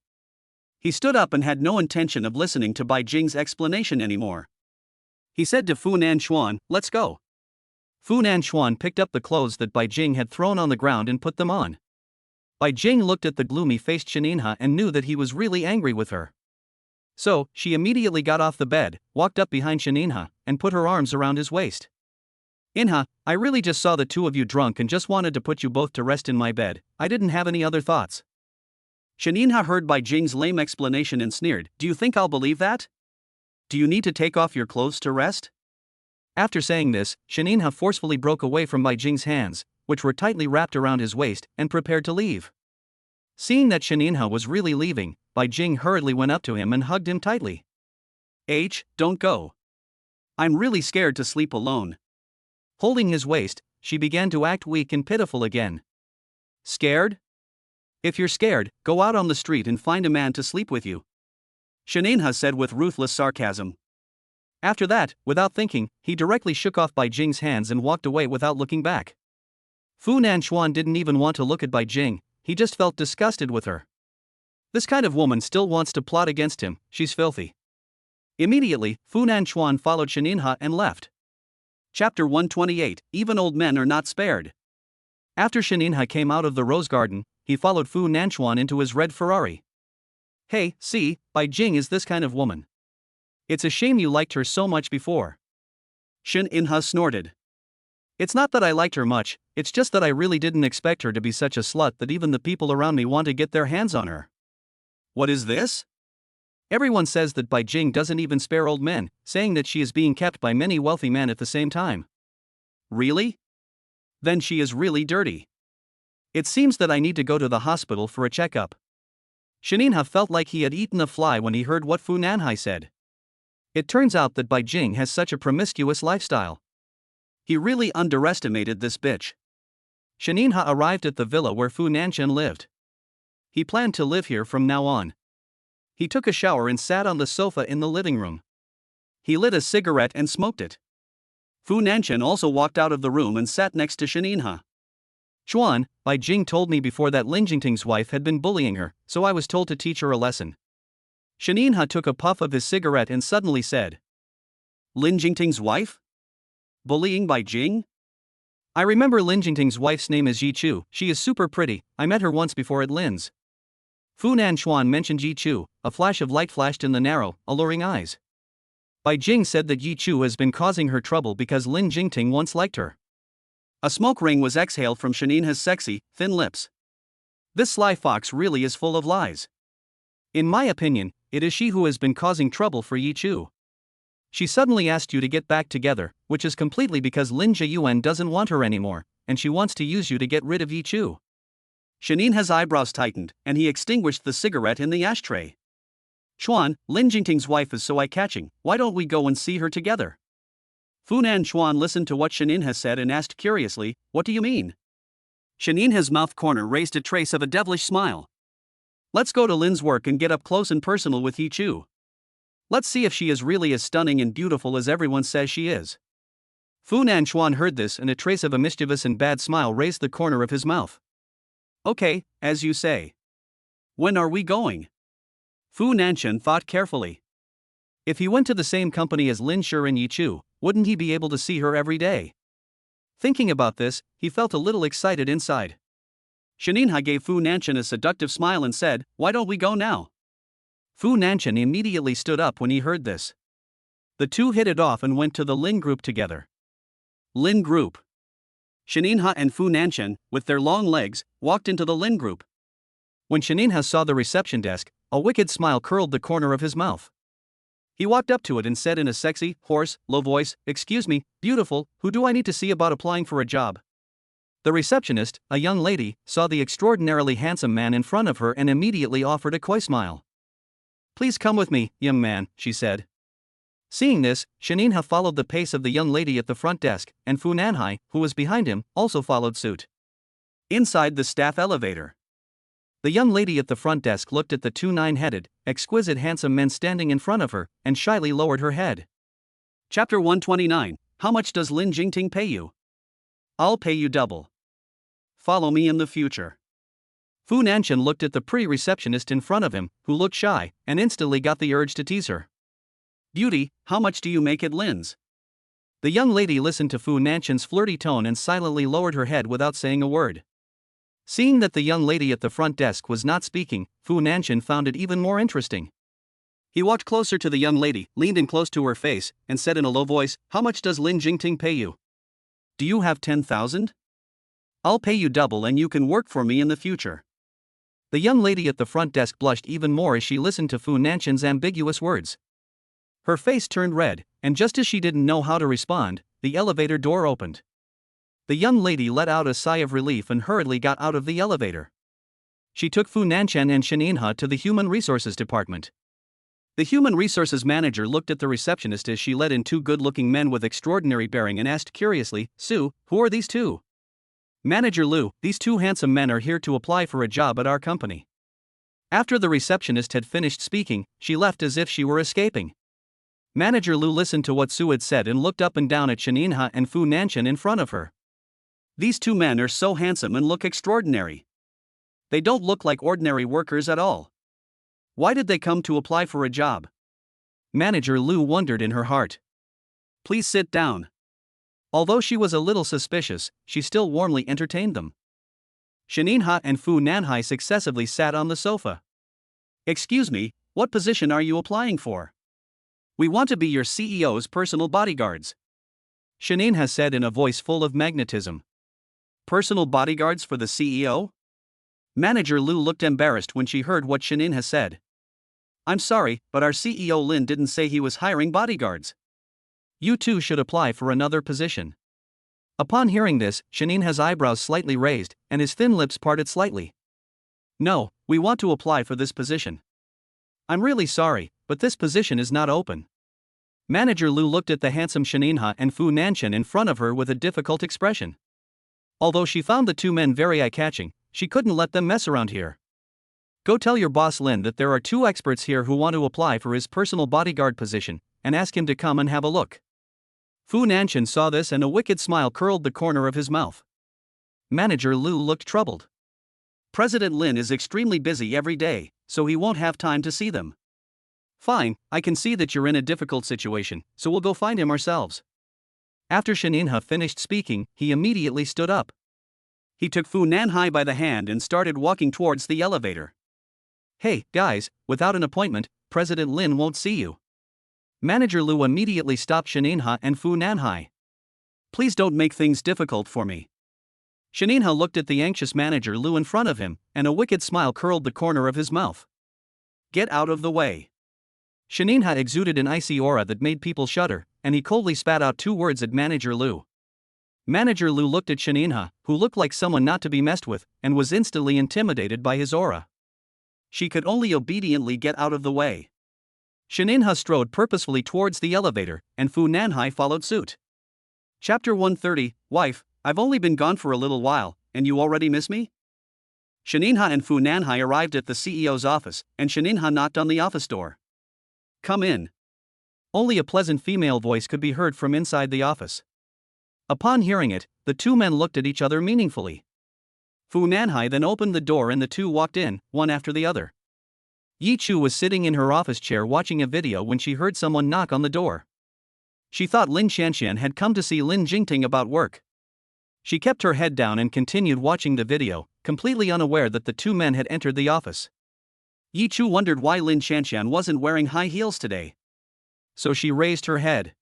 He stood up and had no intention of listening to Bai Jing's explanation anymore. He said to Fu Nanchuan, let's go. Fu Nanchuan picked up the clothes that Bai Jing had thrown on the ground and put them on. Bai Jing looked at the gloomy-faced Shaninha and knew that he was really angry with her. So, she immediately got off the bed, walked up behind Shaninha, and put her arms around his waist. Inha, I really just saw the two of you drunk and just wanted to put you both to rest in my bed, I didn't have any other thoughts. Shaninha heard Bai Jing's lame explanation and sneered, do you think I'll believe that? Do you need to take off your clothes to rest? After saying this, Shaninha forcefully broke away from Bai Jing's hands, which were tightly wrapped around his waist, and prepared to leave. Seeing that Shaninha was really leaving, Bai Jing hurriedly went up to him and hugged him tightly. Don't go. I'm really scared to sleep alone. Holding his waist, she began to act weak and pitiful again. Scared? If you're scared, go out on the street and find a man to sleep with you. Shaninha said with ruthless sarcasm. After that, without thinking, he directly shook off Bai Jing's hands and walked away without looking back. Fu Nanchuan didn't even want to look at Bai Jing, he just felt disgusted with her. This kind of woman still wants to plot against him, she's filthy. Immediately, Fu Nanchuan followed Shaninha and left. Chapter 128, Even Old Men Are Not Spared. After Shaninha came out of the rose garden, he followed Fu Nanchuan into his red Ferrari. Hey, see, Bai Jing is this kind of woman. It's a shame you liked her so much before. Shaninha snorted. It's not that I liked her much, it's just that I really didn't expect her to be such a slut that even the people around me want to get their hands on her. What is this? Everyone says that Bai Jing doesn't even spare old men, saying that she is being kept by many wealthy men at the same time. Really? Then she is really dirty. It seems that I need to go to the hospital for a checkup. Shaninha felt like he had eaten a fly when he heard what Fu Nanhai said. It turns out that Bai Jing has such a promiscuous lifestyle. He really underestimated this bitch. Shaninha arrived at the villa where Fu Nanchen lived. He planned to live here from now on. He took a shower and sat on the sofa in the living room. He lit a cigarette and smoked it. Fu Nanchen also walked out of the room and sat next to Shaninha. Chuan, Bai Jing told me before that Lin Jingting's wife had been bullying her, so I was told to teach her a lesson. Shaninha took a puff of his cigarette and suddenly said, Lin Jingting's wife? Bullying Bai Jing? I remember Lin Jingting's wife's name is Yi Chu, she is super pretty, I met her once before at Lin's. Fu Nanchuan mentioned Yi Chu, a flash of light flashed in the narrow, alluring eyes. Bai Jing said that Yi Chu has been causing her trouble because Lin Jingting once liked her. A smoke ring was exhaled from Shaninha's sexy, thin lips. This sly fox really is full of lies. In my opinion, it is she who has been causing trouble for Yi Chu. She suddenly asked you to get back together, which is completely because Lin Jiyuan doesn't want her anymore, and she wants to use you to get rid of Yi Chu. Shaninha's eyebrows tightened, and he extinguished the cigarette in the ashtray. Chuan, Lin Jingting's wife is so eye-catching, why don't we go and see her together? Funan Chuan listened to what Shaninha said and asked curiously, what do you mean? Shaninha's mouth corner raised a trace of a devilish smile. Let's go to Lin's work and get up close and personal with Yi Chu. Let's see if she is really as stunning and beautiful as everyone says she is. Funan Chuan heard this and a trace of a mischievous and bad smile raised the corner of his mouth. Okay, as you say. When are we going? Fu Nanchen thought carefully. If he went to the same company as Lin Shi and Yi Chu, wouldn't he be able to see her every day? Thinking about this, he felt a little excited inside. Shaninha gave Fu Nanchen a seductive smile and said, why don't we go now? Fu Nanchen immediately stood up when he heard this. The two hit it off and went to the Lin group together. Lin group. Shaninha and Fu Nanchen, with their long legs, walked into the Lin group. When Shaninha saw the reception desk, a wicked smile curled the corner of his mouth. He walked up to it and said in a sexy, hoarse, low voice, excuse me, beautiful, who do I need to see about applying for a job? The receptionist, a young lady, saw the extraordinarily handsome man in front of her and immediately offered a coy smile. Please come with me, young man, she said. Seeing this, Shaninha followed the pace of the young lady at the front desk, and Fu Nanhai, who was behind him, also followed suit. Inside the staff elevator. The young lady at the front desk looked at the two nine-headed, exquisite handsome men standing in front of her, and shyly lowered her head. Chapter 129, How much does Lin Jingting pay you? I'll pay you double. Follow me in the future. Fu Nanchen looked at the pretty receptionist in front of him, who looked shy, and instantly got the urge to tease her. Beauty, how much do you make at Lin's? The young lady listened to Fu Nanchen's flirty tone and silently lowered her head without saying a word. Seeing that the young lady at the front desk was not speaking, Fu Nanchen found it even more interesting. He walked closer to the young lady, leaned in close to her face, and said in a low voice, how much does Lin Jingting pay you? Do you have 10,000? I'll pay you double and you can work for me in the future. The young lady at the front desk blushed even more as she listened to Fu Nanchen's ambiguous words. Her face turned red, and just as she didn't know how to respond, the elevator door opened. The young lady let out a sigh of relief and hurriedly got out of the elevator. She took Fu Nanchen and Shaninha to the Human Resources Department. The Human Resources manager looked at the receptionist as she led in two good-looking men with extraordinary bearing and asked curiously, Sue, who are these two? Manager Lu, these two handsome men are here to apply for a job at our company. After the receptionist had finished speaking, she left as if she were escaping. Manager Lu listened to what Sue had said and looked up and down at Shaninha and Fu Nanchen in front of her. These two men are so handsome and look extraordinary. They don't look like ordinary workers at all. Why did they come to apply for a job? Manager Lu wondered in her heart. Please sit down. Although she was a little suspicious, she still warmly entertained them. Shaninha and Fu Nanhai successively sat on the sofa. Excuse me, what position are you applying for? We want to be your CEO's personal bodyguards. Shaninha said in a voice full of magnetism. Personal bodyguards for the CEO? Manager Lu looked embarrassed when she heard what Shaninha said. I'm sorry, but our CEO Lin didn't say he was hiring bodyguards. You too should apply for another position. Upon hearing this, Shaninha's eyebrows slightly raised, and his thin lips parted slightly. No, we want to apply for this position. I'm really sorry, but this position is not open. Manager Lu looked at the handsome Shaninha and Fu Nanchen in front of her with a difficult expression. Although she found the two men very eye-catching, she couldn't let them mess around here. Go tell your boss Lin that there are two experts here who want to apply for his personal bodyguard position, and ask him to come and have a look. Fu Nanchen saw this and a wicked smile curled the corner of his mouth. Manager Lu looked troubled. President Lin is extremely busy every day, so he won't have time to see them. Fine, I can see that you're in a difficult situation, so we'll go find him ourselves. After Shaninha finished speaking, he immediately stood up. He took Fu Nanhai by the hand and started walking towards the elevator. Hey, guys, without an appointment, President Lin won't see you. Manager Lu immediately stopped Shaninha and Fu Nanhai. Please don't make things difficult for me. Shaninha looked at the anxious manager Lu in front of him, and a wicked smile curled the corner of his mouth. Get out of the way. Shaninha exuded an icy aura that made people shudder, and he coldly spat out 2 words at Manager Lu. Manager Lu looked at Shaninha, who looked like someone not to be messed with, and was instantly intimidated by his aura. She could only obediently get out of the way. Shaninha strode purposefully towards the elevator, and Fu Nanhai followed suit. Chapter 130, Wife, I've only been gone for a little while, and you already miss me? Shaninha and Fu Nanhai arrived at the CEO's office, and Shaninha knocked on the office door. Come in. Only a pleasant female voice could be heard from inside the office. Upon hearing it, the 2 men looked at each other meaningfully. Fu Nanhai then opened the door and the 2 walked in, one after the other. Yi Chu was sitting in her office chair watching a video when she heard someone knock on the door. She thought Lin Xianxian had come to see Lin Jingting about work. She kept her head down and continued watching the video, completely unaware that the 2 men had entered the office. Yi Chu wondered why Lin Xianxian wasn't wearing high heels today. So she raised her head.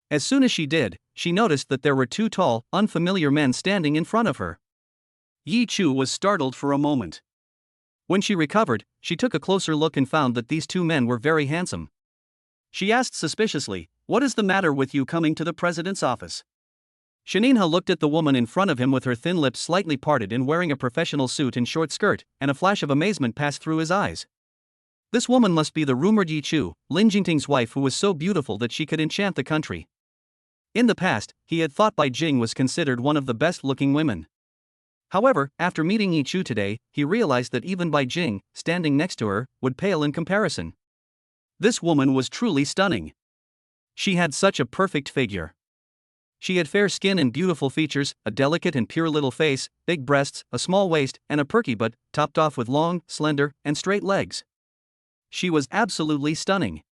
As soon as she did, she noticed that there were 2 tall, unfamiliar men standing in front of her. Yi Chu was startled for a moment. When she recovered, she took a closer look and found that these 2 men were very handsome. She asked suspiciously, "What is the matter with you coming to the president's office?" Shaninha looked at the woman in front of him with her thin lips slightly parted and wearing a professional suit and short skirt, and a flash of amazement passed through his eyes. This woman must be the rumored Yi Chu, Lin Jingting's wife, who was so beautiful that she could enchant the country. In the past, he had thought Bai Jing was considered one of the best-looking women. However, after meeting Yi Chu today, he realized that even Bai Jing, standing next to her, would pale in comparison. This woman was truly stunning. She had such a perfect figure. She had fair skin and beautiful features, a delicate and pure little face, big breasts, a small waist, and a perky butt, topped off with long, slender, and straight legs. She was absolutely stunning.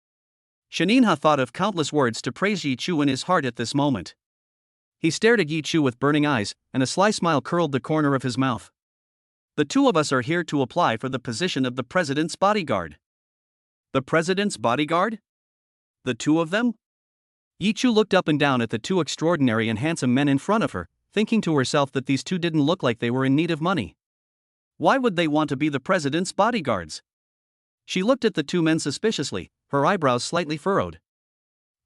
Shaninha thought of countless words to praise Yi Chu in his heart at this moment. He stared at Yi Chu with burning eyes, and a sly smile curled the corner of his mouth. The 2 of us are here to apply for the position of the president's bodyguard. The president's bodyguard? The 2 of them? Yi Chu looked up and down at the 2 extraordinary and handsome men in front of her, thinking to herself that these 2 didn't look like they were in need of money. Why would they want to be the president's bodyguards? She looked at the 2 men suspiciously, her eyebrows slightly furrowed.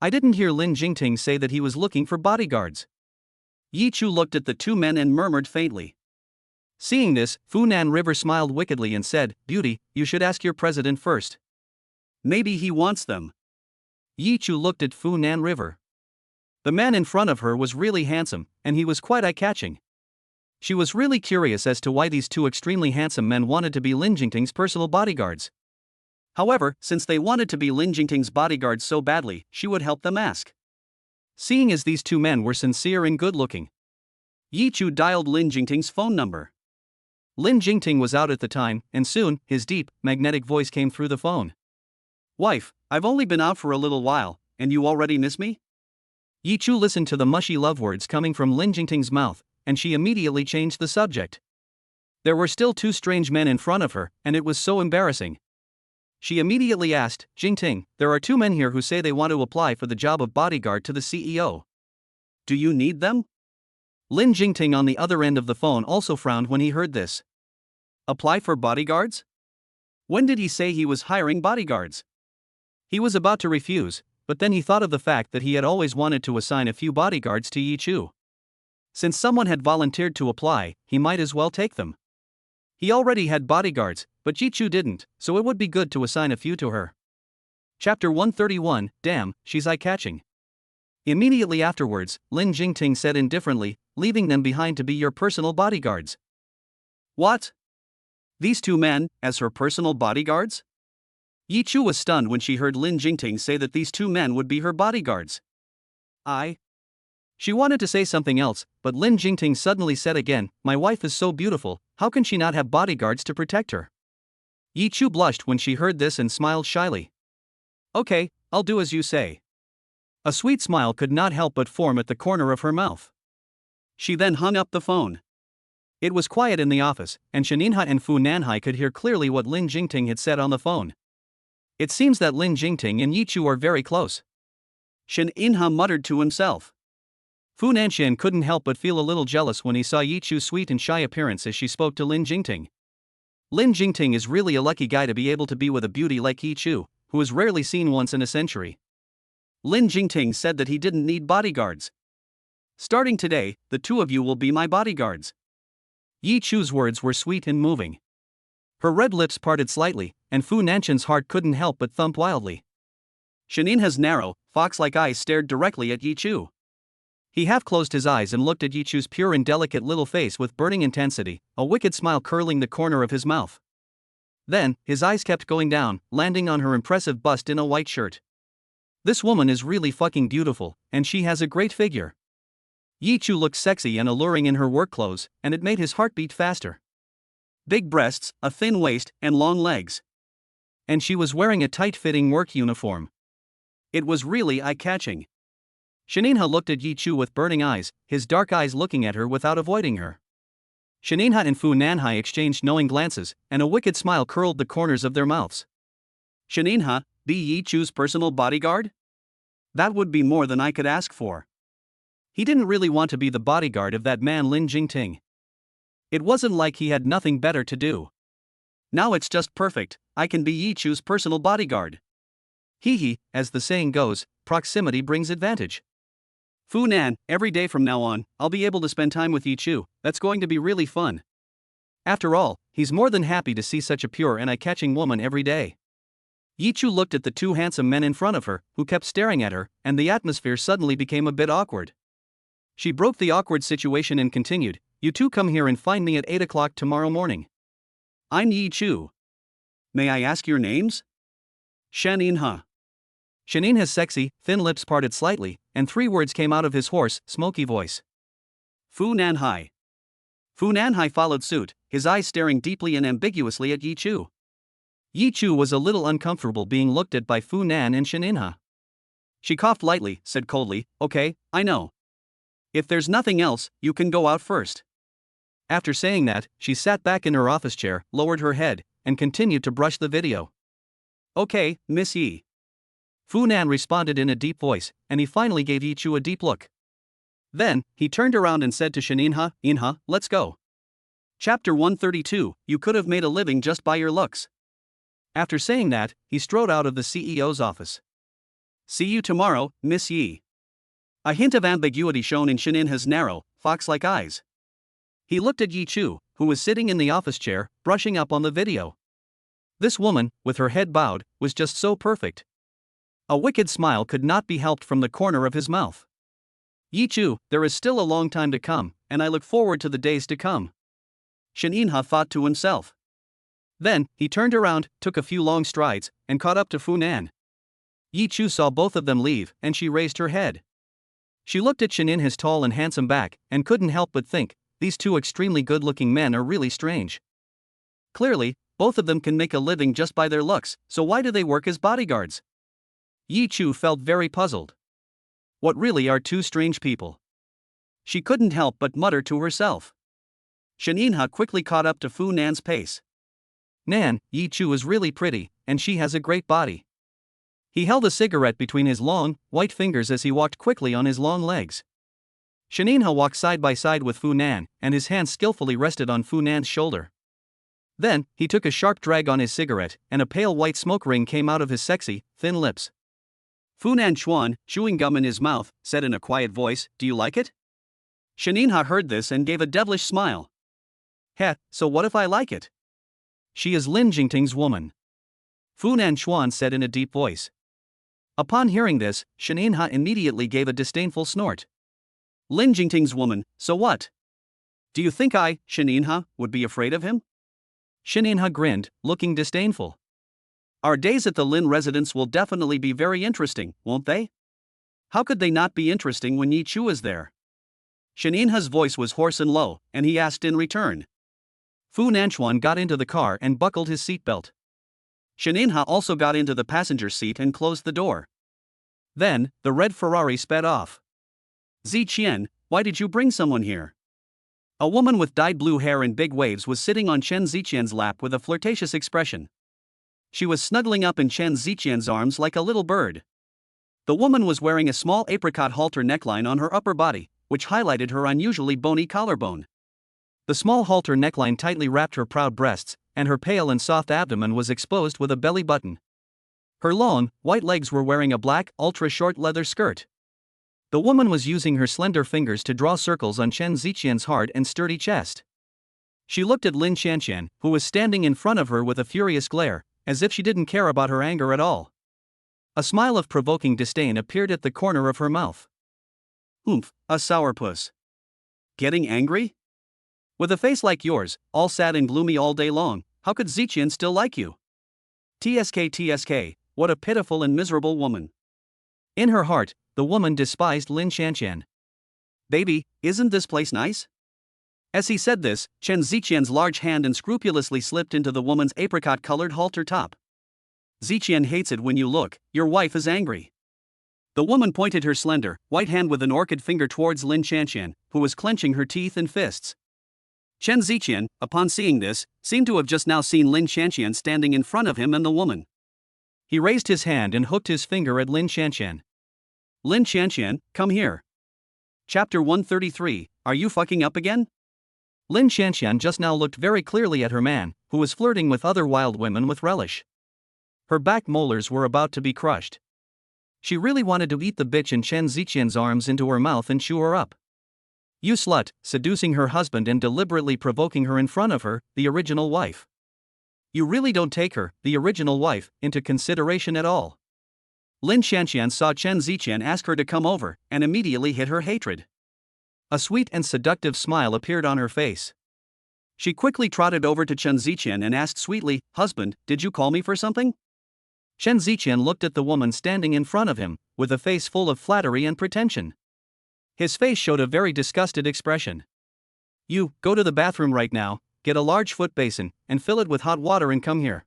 I didn't hear Lin Jingting say that he was looking for bodyguards. Yi Chu looked at the 2 men and murmured faintly. Seeing this, Fu Nan River smiled wickedly and said, "Beauty, you should ask your president first. Maybe he wants them." Yi Chu looked at Fu Nan River. The man in front of her was really handsome, and he was quite eye-catching. She was really curious as to why these 2 extremely handsome men wanted to be Lin Jingting's personal bodyguards. However, since they wanted to be Lin Jingting's bodyguards so badly, she would help them ask. Seeing as these 2 men were sincere and good-looking, Yi Chu dialed Lin Jingting's phone number. Lin Jingting was out at the time, and soon, his deep, magnetic voice came through the phone. Wife, I've only been out for a little while, and you already miss me? Yi Chu listened to the mushy love words coming from Lin Jingting's mouth, and she immediately changed the subject. There were still 2 strange men in front of her, and it was so embarrassing. She immediately asked, Jingting, there are 2 men here who say they want to apply for the job of bodyguard to the CEO. Do you need them? Lin Jingting on the other end of the phone also frowned when he heard this. Apply for bodyguards? When did he say he was hiring bodyguards? He was about to refuse, but then he thought of the fact that he had always wanted to assign a few bodyguards to Yi Chu. Since someone had volunteered to apply, he might as well take them. He already had bodyguards, but Yi Chu didn't, so it would be good to assign a few to her. Chapter 131, Damn, she's eye-catching. Immediately afterwards, Lin Jingting said indifferently, leaving them behind to be your personal bodyguards. What? These 2 men, as her personal bodyguards? Yi Chu was stunned when she heard Lin Jingting say that these 2 men would be her bodyguards. She wanted to say something else, but Lin Jingting suddenly said again, my wife is so beautiful, how can she not have bodyguards to protect her? Yi Chu blushed when she heard this and smiled shyly. Okay, I'll do as you say. A sweet smile could not help but form at the corner of her mouth. She then hung up the phone. It was quiet in the office, and Shaninha and Fu Nanhai could hear clearly what Lin Jingting had said on the phone. It seems that Lin Jingting and Yi Chu are very close. Shen Inha muttered to himself. Fu Nanshan couldn't help but feel a little jealous when he saw Yi Chu's sweet and shy appearance as she spoke to Lin Jingting. Lin Jingting is really a lucky guy to be able to be with a beauty like Yi Chu, who is rarely seen once in a century. Lin Jingting said that he didn't need bodyguards. Starting today, the two of you will be my bodyguards. Yi Chu's words were sweet and moving. Her red lips parted slightly, and Fu Nanshan's heart couldn't help but thump wildly. Shen Inha's narrow, fox-like eyes stared directly at Yi Chu. He half closed his eyes and looked at Yi Chu's pure and delicate little face with burning intensity, a wicked smile curling the corner of his mouth. Then, his eyes kept going down, landing on her impressive bust in a white shirt. This woman is really fucking beautiful, and she has a great figure. Yi Chu looked sexy and alluring in her work clothes, and it made his heart beat faster. Big breasts, a thin waist, and long legs. And she was wearing a tight-fitting work uniform. It was really eye-catching. Shen Inha looked at Yi Chu with burning eyes, his dark eyes looking at her without avoiding her. Shen Inha and Fu Nanhai exchanged knowing glances, and a wicked smile curled the corners of their mouths. Shen Inha, be Yi Chu's personal bodyguard? That would be more than I could ask for. He didn't really want to be the bodyguard of that man Lin Jingting. It wasn't like he had nothing better to do. Now it's just perfect, I can be Yi Chu's personal bodyguard. Hee hee, as the saying goes, proximity brings advantage. Fu Nan, every day from now on, I'll be able to spend time with Yi Chu, that's going to be really fun. After all, he's more than happy to see such a pure and eye-catching woman every day. Yi Chu looked at the two handsome men in front of her, who kept staring at her, and the atmosphere suddenly became a bit awkward. She broke the awkward situation and continued, you two come here and find me at 8 o'clock tomorrow morning. I'm Yi Chu. May I ask your names? Shen Inha. Shen Inha's sexy, thin lips parted slightly, and 3 words came out of his hoarse, smoky voice. Fu Nanhai. Fu Nanhai followed suit, his eyes staring deeply and ambiguously at Yi Chu. Yi Chu was a little uncomfortable being looked at by Fu Nan and Shen Inha. She coughed lightly, said coldly, okay, I know. If there's nothing else, you can go out first. After saying that, she sat back in her office chair, lowered her head, and continued to brush the video. Okay, Miss Yi. Fu Nan responded in a deep voice, and he finally gave Yi Chu a deep look. Then, he turned around and said to Shen Inha, Inha, let's go. Chapter 132, you could have made a living just by your looks. After saying that, he strode out of the CEO's office. See you tomorrow, Miss Yi. A hint of ambiguity shone in Shen Inha's narrow, fox-like eyes. He looked at Yi Chu, who was sitting in the office chair, brushing up on the video. This woman, with her head bowed, was just so perfect. A wicked smile could not be helped from the corner of his mouth. Yi Chu, there is still a long time to come, and I look forward to the days to come. Shen Inha thought to himself. Then, he turned around, took a few long strides, and caught up to Fu Nan. Yi Chu saw both of them leave, and she raised her head. She looked at Shen Inha's tall and handsome back, and couldn't help but think, these two extremely good-looking men are really strange. Clearly, both of them can make a living just by their looks, so why do they work as bodyguards? Yi Chu felt very puzzled. What really are two strange people? She couldn't help but mutter to herself. Shen Inha quickly caught up to Fu Nan's pace. Nan, Yi Chu is really pretty, and she has a great body. He held a cigarette between his long, white fingers as he walked quickly on his long legs. Shen Inha walked side by side with Fu Nan, and his hand skillfully rested on Fu Nan's shoulder. Then, he took a sharp drag on his cigarette, and a pale white smoke ring came out of his sexy, thin lips. Fu Nan Chuan, chewing gum in his mouth, said in a quiet voice, do you like it? Shen Inha heard this and gave a devilish smile. Heh, so what if I like it? She is Lin Jingting's woman. Fu Nan Chuan said in a deep voice. Upon hearing this, Shen Inha immediately gave a disdainful snort. Lin Jingting's woman, so what? Do you think I, Shen Inha, would be afraid of him? Shen Inha grinned, looking disdainful. Our days at the Lin residence will definitely be very interesting, won't they? How could they not be interesting when Yi Chu is there? Shen Inha's voice was hoarse and low, and he asked in return. Fu Nanchuan got into the car and buckled his seatbelt. Shen Inha also got into the passenger seat and closed the door. Then, the red Ferrari sped off. Ziqian, why did you bring someone here? A woman with dyed blue hair and big waves was sitting on Chen Ziqian's lap with a flirtatious expression. She was snuggling up in Chen Ziqian's arms like a little bird. The woman was wearing a small apricot halter neckline on her upper body, which highlighted her unusually bony collarbone. The small halter neckline tightly wrapped her proud breasts, and her pale and soft abdomen was exposed with a belly button. Her long, white legs were wearing a black, ultra-short leather skirt. The woman was using her slender fingers to draw circles on Chen Ziqian's hard and sturdy chest. She looked at Lin Qianqian, who was standing in front of her with a furious glare, as if she didn't care about her anger at all. A smile of provoking disdain appeared at the corner of her mouth. Oomph, a sourpuss. Getting angry? With a face like yours, all sad and gloomy all day long, how could Ziqian still like you? TSK, what a pitiful and miserable woman. In her heart, the woman despised Lin Qianqian. Baby, isn't this place nice? As he said this, Chen Ziqian's large hand unscrupulously slipped into the woman's apricot-colored halter top. Ziqian hates it when you look, your wife is angry. The woman pointed her slender, white hand with an orchid finger towards Lin Qianqian, who was clenching her teeth and fists. Chen Ziqian, upon seeing this, seemed to have just now seen Lin Qianqian standing in front of him and the woman. He raised his hand and hooked his finger at Lin Qianqian. Lin Qianqian, come here. Chapter 133, Are you fucking up again? Lin Qianqian just now looked very clearly at her man, who was flirting with other wild women with relish. Her back molars were about to be crushed. She really wanted to eat the bitch in Chen Ziqian's arms into her mouth and chew her up. You slut, seducing her husband and deliberately provoking her in front of her, the original wife. You really don't take her, the original wife, into consideration at all. Lin Qianqian saw Chen Ziqian ask her to come over, and immediately hid her hatred. A sweet and seductive smile appeared on her face. She quickly trotted over to Chen Ziqian and asked sweetly, Husband, did you call me for something? Chen Ziqian looked at the woman standing in front of him, with a face full of flattery and pretension. His face showed a very disgusted expression. You, go to the bathroom right now, get a large foot basin, and fill it with hot water and come here.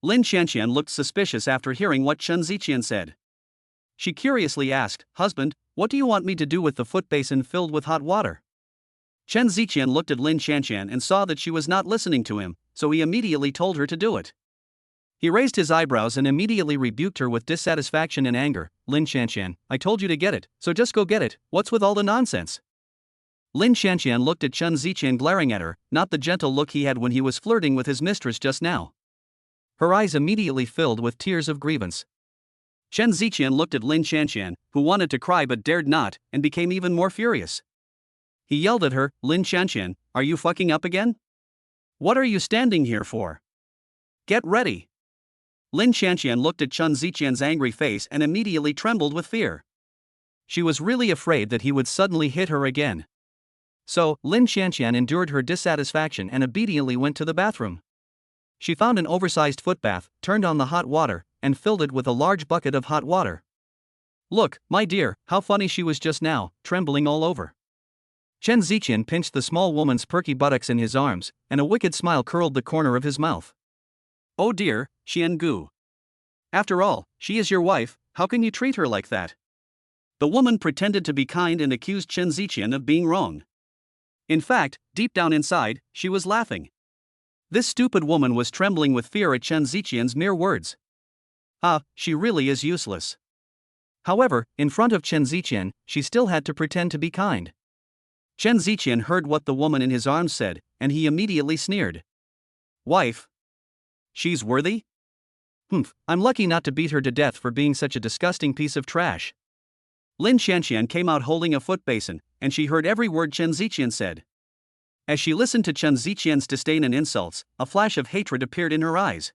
Lin Qianqian looked suspicious after hearing what Chen Ziqian said. She curiously asked, Husband, what do you want me to do with the foot basin filled with hot water? Chen Ziqian looked at Lin Qianqian and saw that she was not listening to him, so he immediately told her to do it. He raised his eyebrows and immediately rebuked her with dissatisfaction and anger. Lin Qianqian, I told you to get it, so just go get it, what's with all the nonsense? Lin Qianqian looked at Chen Ziqian glaring at her, not the gentle look he had when he was flirting with his mistress just now. Her eyes immediately filled with tears of grievance. Chen Ziqian looked at Lin Qianqian, who wanted to cry but dared not, and became even more furious. He yelled at her, Lin Qianqian, are you fucking up again? What are you standing here for? Get ready. Lin Qianqian looked at Chen Ziqian's angry face and immediately trembled with fear. She was really afraid that he would suddenly hit her again. So, Lin Qianqian endured her dissatisfaction and obediently went to the bathroom. She found an oversized footbath, turned on the hot water, and filled it with a large bucket of hot water. Look, my dear, how funny she was just now, trembling all over. Chen Ziqian pinched the small woman's perky buttocks in his arms, and a wicked smile curled the corner of his mouth. Oh dear, Xian Gu. After all, she is your wife, how can you treat her like that? The woman pretended to be kind and accused Chen Ziqian of being wrong. In fact, deep down inside, she was laughing. This stupid woman was trembling with fear at Chen Ziqian's mere words. Ah, she really is useless. However, in front of Chen Ziqian, she still had to pretend to be kind. Chen Ziqian heard what the woman in his arms said, and he immediately sneered. Wife? She's worthy? I'm lucky not to beat her to death for being such a disgusting piece of trash. Lin Qianqian came out holding a foot basin, and she heard every word Chen Ziqian said. As she listened to Chen Ziqian's disdain and insults, a flash of hatred appeared in her eyes.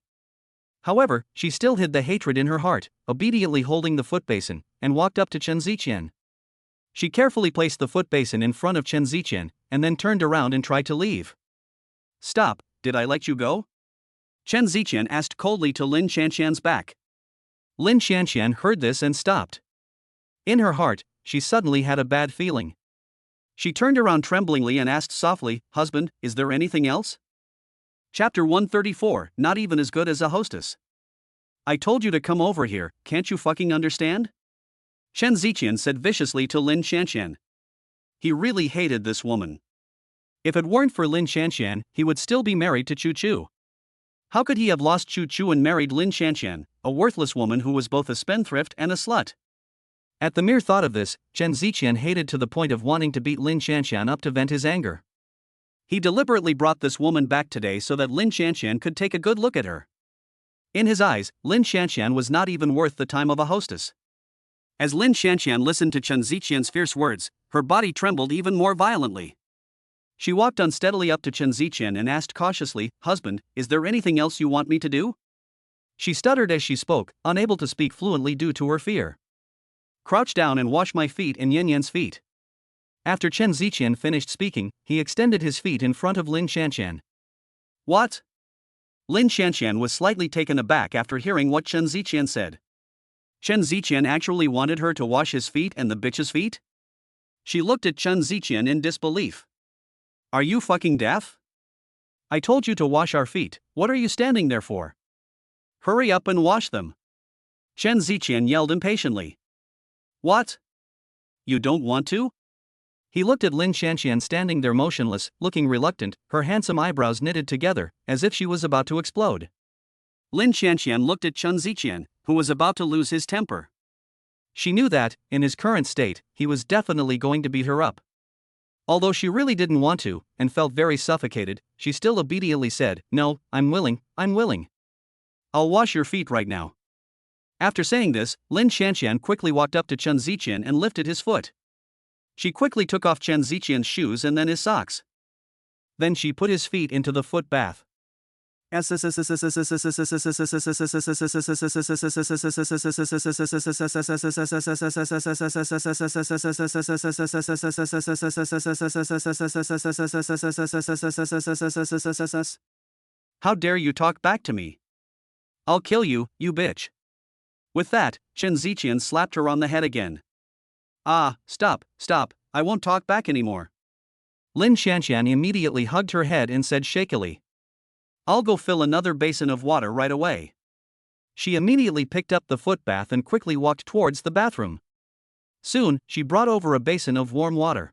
However, she still hid the hatred in her heart, obediently holding the foot basin, and walked up to Chen Ziqian. She carefully placed the foot basin in front of Chen Ziqian, and then turned around and tried to leave. Stop, did I let you go? Chen Ziqian asked coldly to Lin Qianqian's back. Lin Qianqian heard this and stopped. In her heart, she suddenly had a bad feeling. She turned around tremblingly and asked softly, Husband, is there anything else? Chapter 134, Not even as good as a hostess. I told you to come over here, can't you fucking understand? Chen Ziqian said viciously to Lin Qianqian. He really hated this woman. If it weren't for Lin Qianqian, he would still be married to Chu Chu. How could he have lost Chu Chu and married Lin Shanxian, a worthless woman who was both a spendthrift and a slut? At the mere thought of this, Chen Ziqian hated to the point of wanting to beat Lin Shanxian up to vent his anger. He deliberately brought this woman back today so that Lin Shanxian could take a good look at her. In his eyes, Lin Shanxian was not even worth the time of a hostess. As Lin Shanxian listened to Chen Ziqian's fierce words, her body trembled even more violently. She walked unsteadily up to Chen Ziqian and asked cautiously, "Husband, is there anything else you want me to do?" She stuttered as she spoke, unable to speak fluently due to her fear. "Crouch down and wash my feet and Yan Yan's feet." After Chen Ziqian finished speaking, he extended his feet in front of Lin Shanxian. "What?" Lin Shanxian was slightly taken aback after hearing what Chen Ziqian said. Chen Ziqian actually wanted her to wash his feet and the bitch's feet? She looked at Chen Ziqian in disbelief. "Are you fucking deaf? I told you to wash our feet, what are you standing there for? Hurry up and wash them." Chen Ziqian yelled impatiently. "What? You don't want to?" He looked at Lin Shanxian standing there motionless, looking reluctant, her handsome eyebrows knitted together, as if she was about to explode. Lin Shanxian looked at Chen Ziqian, who was about to lose his temper. She knew that, in his current state, he was definitely going to beat her up. Although she really didn't want to, and felt very suffocated, she still obediently said, "No, I'm willing. I'll wash your feet right now." After saying this, Lin Shanxian quickly walked up to Chen Ziqian and lifted his foot. She quickly took off Chen Ziqian's shoes and then his socks. Then she put his feet into the foot bath. How dare you talk back to me? I'll kill you, you bitch. With that, Chen Ziqian slapped her on the head again. "Ah, stop, I won't talk back anymore." Lin Shanxian immediately hugged her head and said shakily, "I'll go fill another basin of water right away." She immediately picked up the foot bath and quickly walked towards the bathroom. Soon, she brought over a basin of warm water.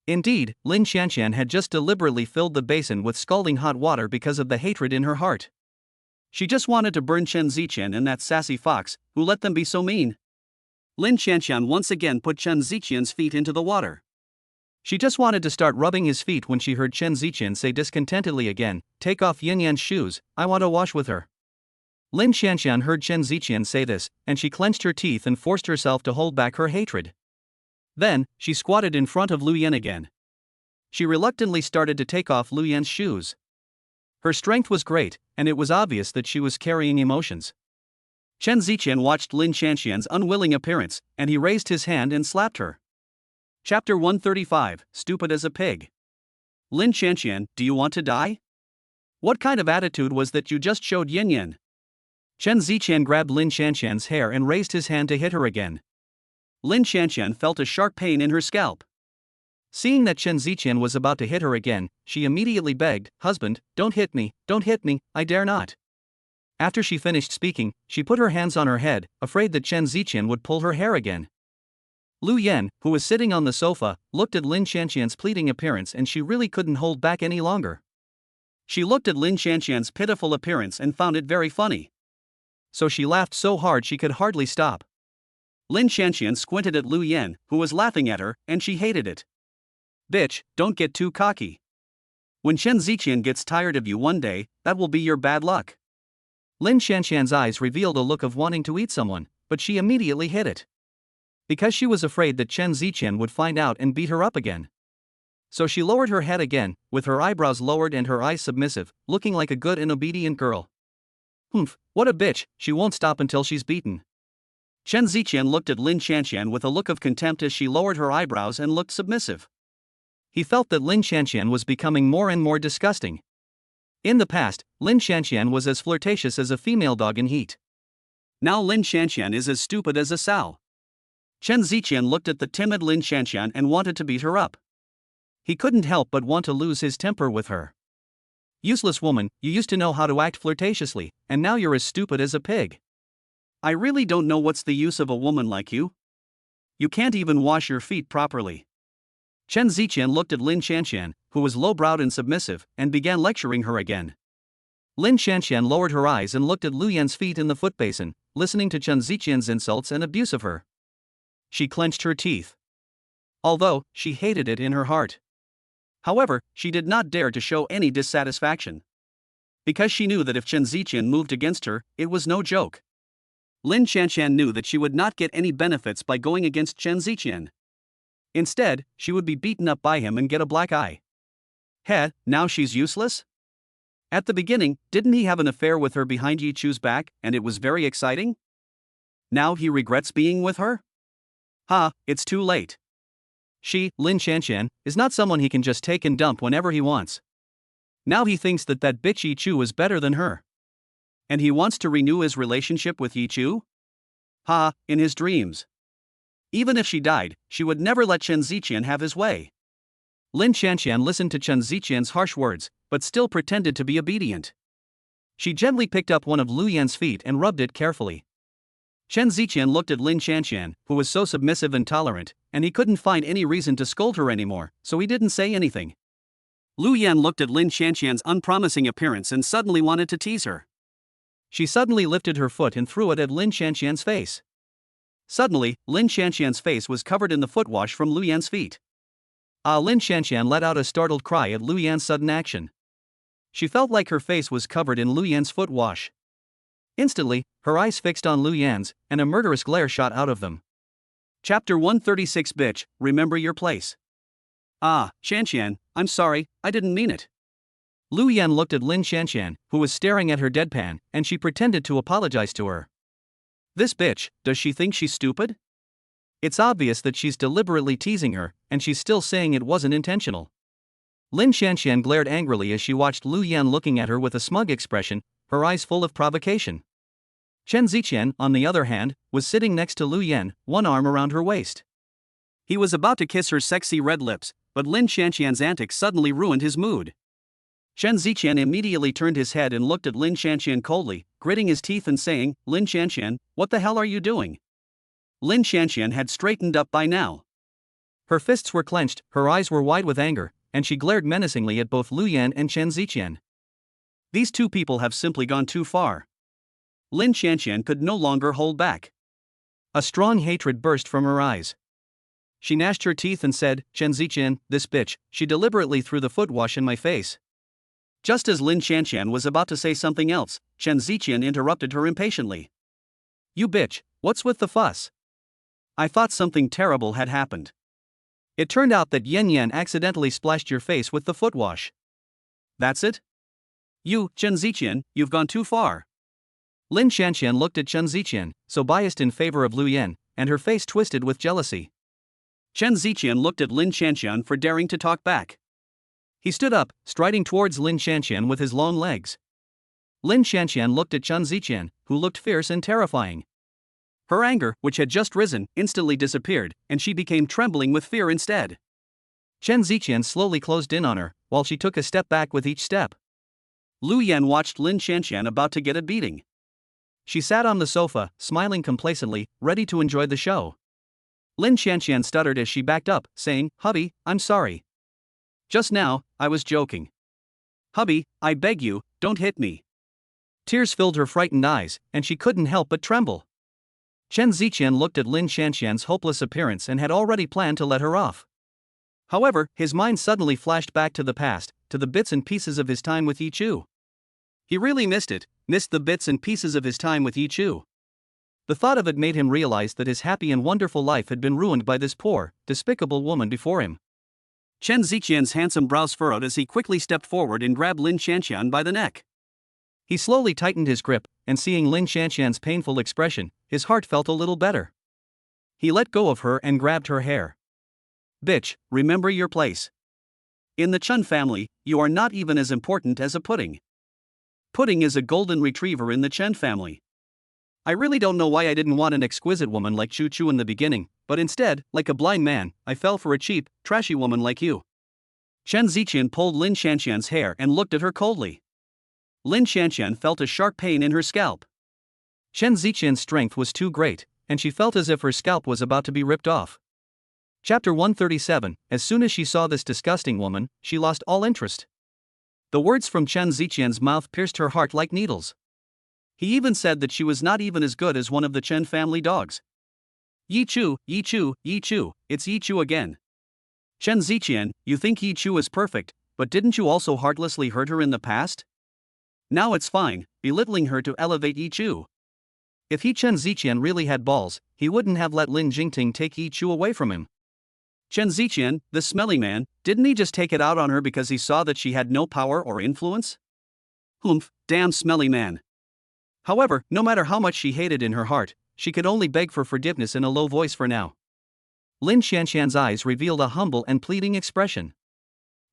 Indeed, Lin Shanxian had just deliberately filled the basin with scalding hot water because of the hatred in her heart. She just wanted to burn Chen Ziqian and that sassy fox, who let them be so mean. Lin Shanxian once again put Chen Ziqian's feet into the water. She just wanted to start rubbing his feet when she heard Chen Ziqian say discontentedly again, "Take off Yan Yan's shoes, I want to wash with her." Lin Shanxian heard Chen Ziqian say this, and she clenched her teeth and forced herself to hold back her hatred. Then, she squatted in front of Lu Yan again. She reluctantly started to take off Lu Yan's shoes. Her strength was great, and it was obvious that she was carrying emotions. Chen Ziqian watched Lin Shanxian's unwilling appearance, and he raised his hand and slapped her. Chapter 135, Stupid as a Pig. "Lin Shanxian, do you want to die? What kind of attitude was that you just showed Yan Yan?" Chen Ziqian grabbed Lin Shanxian's hair and raised his hand to hit her again. Lin Shanxian felt a sharp pain in her scalp. Seeing that Chen Ziqian was about to hit her again, she immediately begged, "Husband, don't hit me, I dare not." After she finished speaking, she put her hands on her head, afraid that Chen Ziqian would pull her hair again. Lu Yan, who was sitting on the sofa, looked at Lin Shanxian's pleading appearance and she really couldn't hold back any longer. She looked at Lin Shanxian's pitiful appearance and found it very funny. So she laughed so hard she could hardly stop. Lin Shanxian squinted at Lu Yan, who was laughing at her, and she hated it. "Bitch, don't get too cocky. When Chen Ziqian gets tired of you one day, that will be your bad luck." Lin Shanxian's eyes revealed a look of wanting to eat someone, but she immediately hid it. Because she was afraid that Chen Ziqian would find out and beat her up again. So she lowered her head again, with her eyebrows lowered and her eyes submissive, looking like a good and obedient girl. "Humph, what a bitch, she won't stop until she's beaten." Chen Ziqian looked at Lin Shanxian with a look of contempt as she lowered her eyebrows and looked submissive. He felt that Lin Shanxian was becoming more and more disgusting. In the past, Lin Shanxian was as flirtatious as a female dog in heat. Now Lin Shanxian is as stupid as a sow. Chen Ziqian looked at the timid Lin Shanxian and wanted to beat her up. He couldn't help but want to lose his temper with her. "Useless woman, you used to know how to act flirtatiously, and now you're as stupid as a pig. I really don't know what's the use of a woman like you. You can't even wash your feet properly." Chen Ziqian looked at Lin Shanxian, who was low-browed and submissive, and began lecturing her again. Lin Shanxian lowered her eyes and looked at Lu Yan's feet in the foot basin, listening to Chen Ziqian's insults and abuse of her. She clenched her teeth. Although, she hated it in her heart. However, she did not dare to show any dissatisfaction. Because she knew that if Chen Ziqian moved against her, it was no joke. Lin Shanxian knew that she would not get any benefits by going against Chen Ziqian. Instead, she would be beaten up by him and get a black eye. Heh, now she's useless? At the beginning, didn't he have an affair with her behind Yi Chu's back, and it was very exciting? Now he regrets being with her? Ha, it's too late. She, Lin Shanxian, is not someone he can just take and dump whenever he wants. Now he thinks that bitch Yi Chu is better than her. And he wants to renew his relationship with Yi Chu? Ha, in his dreams. Even if she died, she would never let Chen Ziqian have his way. Lin Shanxian listened to Chen Ziqian's harsh words, but still pretended to be obedient. She gently picked up one of Lu Yan's feet and rubbed it carefully. Chen Ziqian looked at Lin Shanxian, who was so submissive and tolerant, and he couldn't find any reason to scold her anymore, so he didn't say anything. Lu Yan looked at Lin Shanxian's unpromising appearance and suddenly wanted to tease her. She suddenly lifted her foot and threw it at Lin Shanxian's face. Suddenly, Lin Shanxian's face was covered in the foot wash from Lu Yan's feet. Lin Shanxian let out a startled cry at Lu Yan's sudden action. She felt like her face was covered in Lu Yan's foot wash. Instantly, her eyes fixed on Lu Yan's, and a murderous glare shot out of them. Chapter 136 Bitch, remember your place. Shanxian, I'm sorry, I didn't mean it. Lu Yan looked at Lin Shanxian, who was staring at her deadpan, and she pretended to apologize to her. This bitch, does she think she's stupid? It's obvious that she's deliberately teasing her, and she's still saying it wasn't intentional. Lin Shanxian glared angrily as she watched Lu Yan looking at her with a smug expression, her eyes full of provocation. Chen Ziqian, on the other hand, was sitting next to Lu Yan, one arm around her waist. He was about to kiss her sexy red lips, but Lin Shanxian's antics suddenly ruined his mood. Chen Ziqian immediately turned his head and looked at Lin Shanxian coldly, gritting his teeth and saying, Lin Shanxian, what the hell are you doing? Lin Shanxian had straightened up by now. Her fists were clenched, her eyes were wide with anger, and she glared menacingly at both Lu Yan and Chen Ziqian. These two people have simply gone too far. Lin Shanxian could no longer hold back. A strong hatred burst from her eyes. She gnashed her teeth and said, Chen Ziqian, this bitch, she deliberately threw the foot wash in my face. Just as Lin Shanxian was about to say something else, Chen Ziqian interrupted her impatiently. You bitch, what's with the fuss? I thought something terrible had happened. It turned out that Yan Yan accidentally splashed your face with the foot wash. That's it? You, Chen Ziqian, you've gone too far. Lin Shanxian looked at Chen Ziqian, so biased in favor of Lu Yan, and her face twisted with jealousy. Chen Ziqian looked at Lin Shanxian for daring to talk back. He stood up, striding towards Lin Shanxian with his long legs. Lin Shanxian looked at Chen Ziqian, who looked fierce and terrifying. Her anger, which had just risen, instantly disappeared, and she became trembling with fear instead. Chen Ziqian slowly closed in on her, while she took a step back with each step. Lu Yan watched Lin Shanxian about to get a beating. She sat on the sofa, smiling complacently, ready to enjoy the show. Lin Shanxian stuttered as she backed up, saying, Hubby, I'm sorry. Just now, I was joking. Hubby, I beg you, don't hit me. Tears filled her frightened eyes, and she couldn't help but tremble. Chen Ziqian looked at Lin Shanxian's hopeless appearance and had already planned to let her off. However, his mind suddenly flashed back to the past, to the bits and pieces of his time with Yi Chu. He really missed the bits and pieces of his time with Yi Chu. The thought of it made him realize that his happy and wonderful life had been ruined by this poor, despicable woman before him. Chen Ziqian's handsome brows furrowed as he quickly stepped forward and grabbed Lin Shanxian by the neck. He slowly tightened his grip, and seeing Lin Shanxian's painful expression, his heart felt a little better. He let go of her and grabbed her hair. Bitch, remember your place. In the Chen family, you are not even as important as a pudding. Pudding is a golden retriever in the Chen family. I really don't know why I didn't want an exquisite woman like Chu Chu in the beginning, but instead, like a blind man, I fell for a cheap, trashy woman like you. Chen Ziqian pulled Lin Shanxian's hair and looked at her coldly. Lin Shanxian felt a sharp pain in her scalp. Chen Ziqian's strength was too great, and she felt as if her scalp was about to be ripped off. Chapter 137. As soon as she saw this disgusting woman, she lost all interest. The words from Chen Ziqian's mouth pierced her heart like needles. He even said that she was not even as good as one of the Chen family dogs. Yi Chu, it's Yi Chu again. Chen Ziqian, you think Yi Chu is perfect, but didn't you also heartlessly hurt her in the past? Now it's fine, belittling her to elevate Yi Chu. If Chen Ziqian really had balls, he wouldn't have let Lin Jingting take Yi Chu away from him. Chen Ziqian, the smelly man, didn't he just take it out on her because he saw that she had no power or influence? Humph, damn smelly man. However, no matter how much she hated in her heart, she could only beg for forgiveness in a low voice for now. Lin Xianxian's eyes revealed a humble and pleading expression.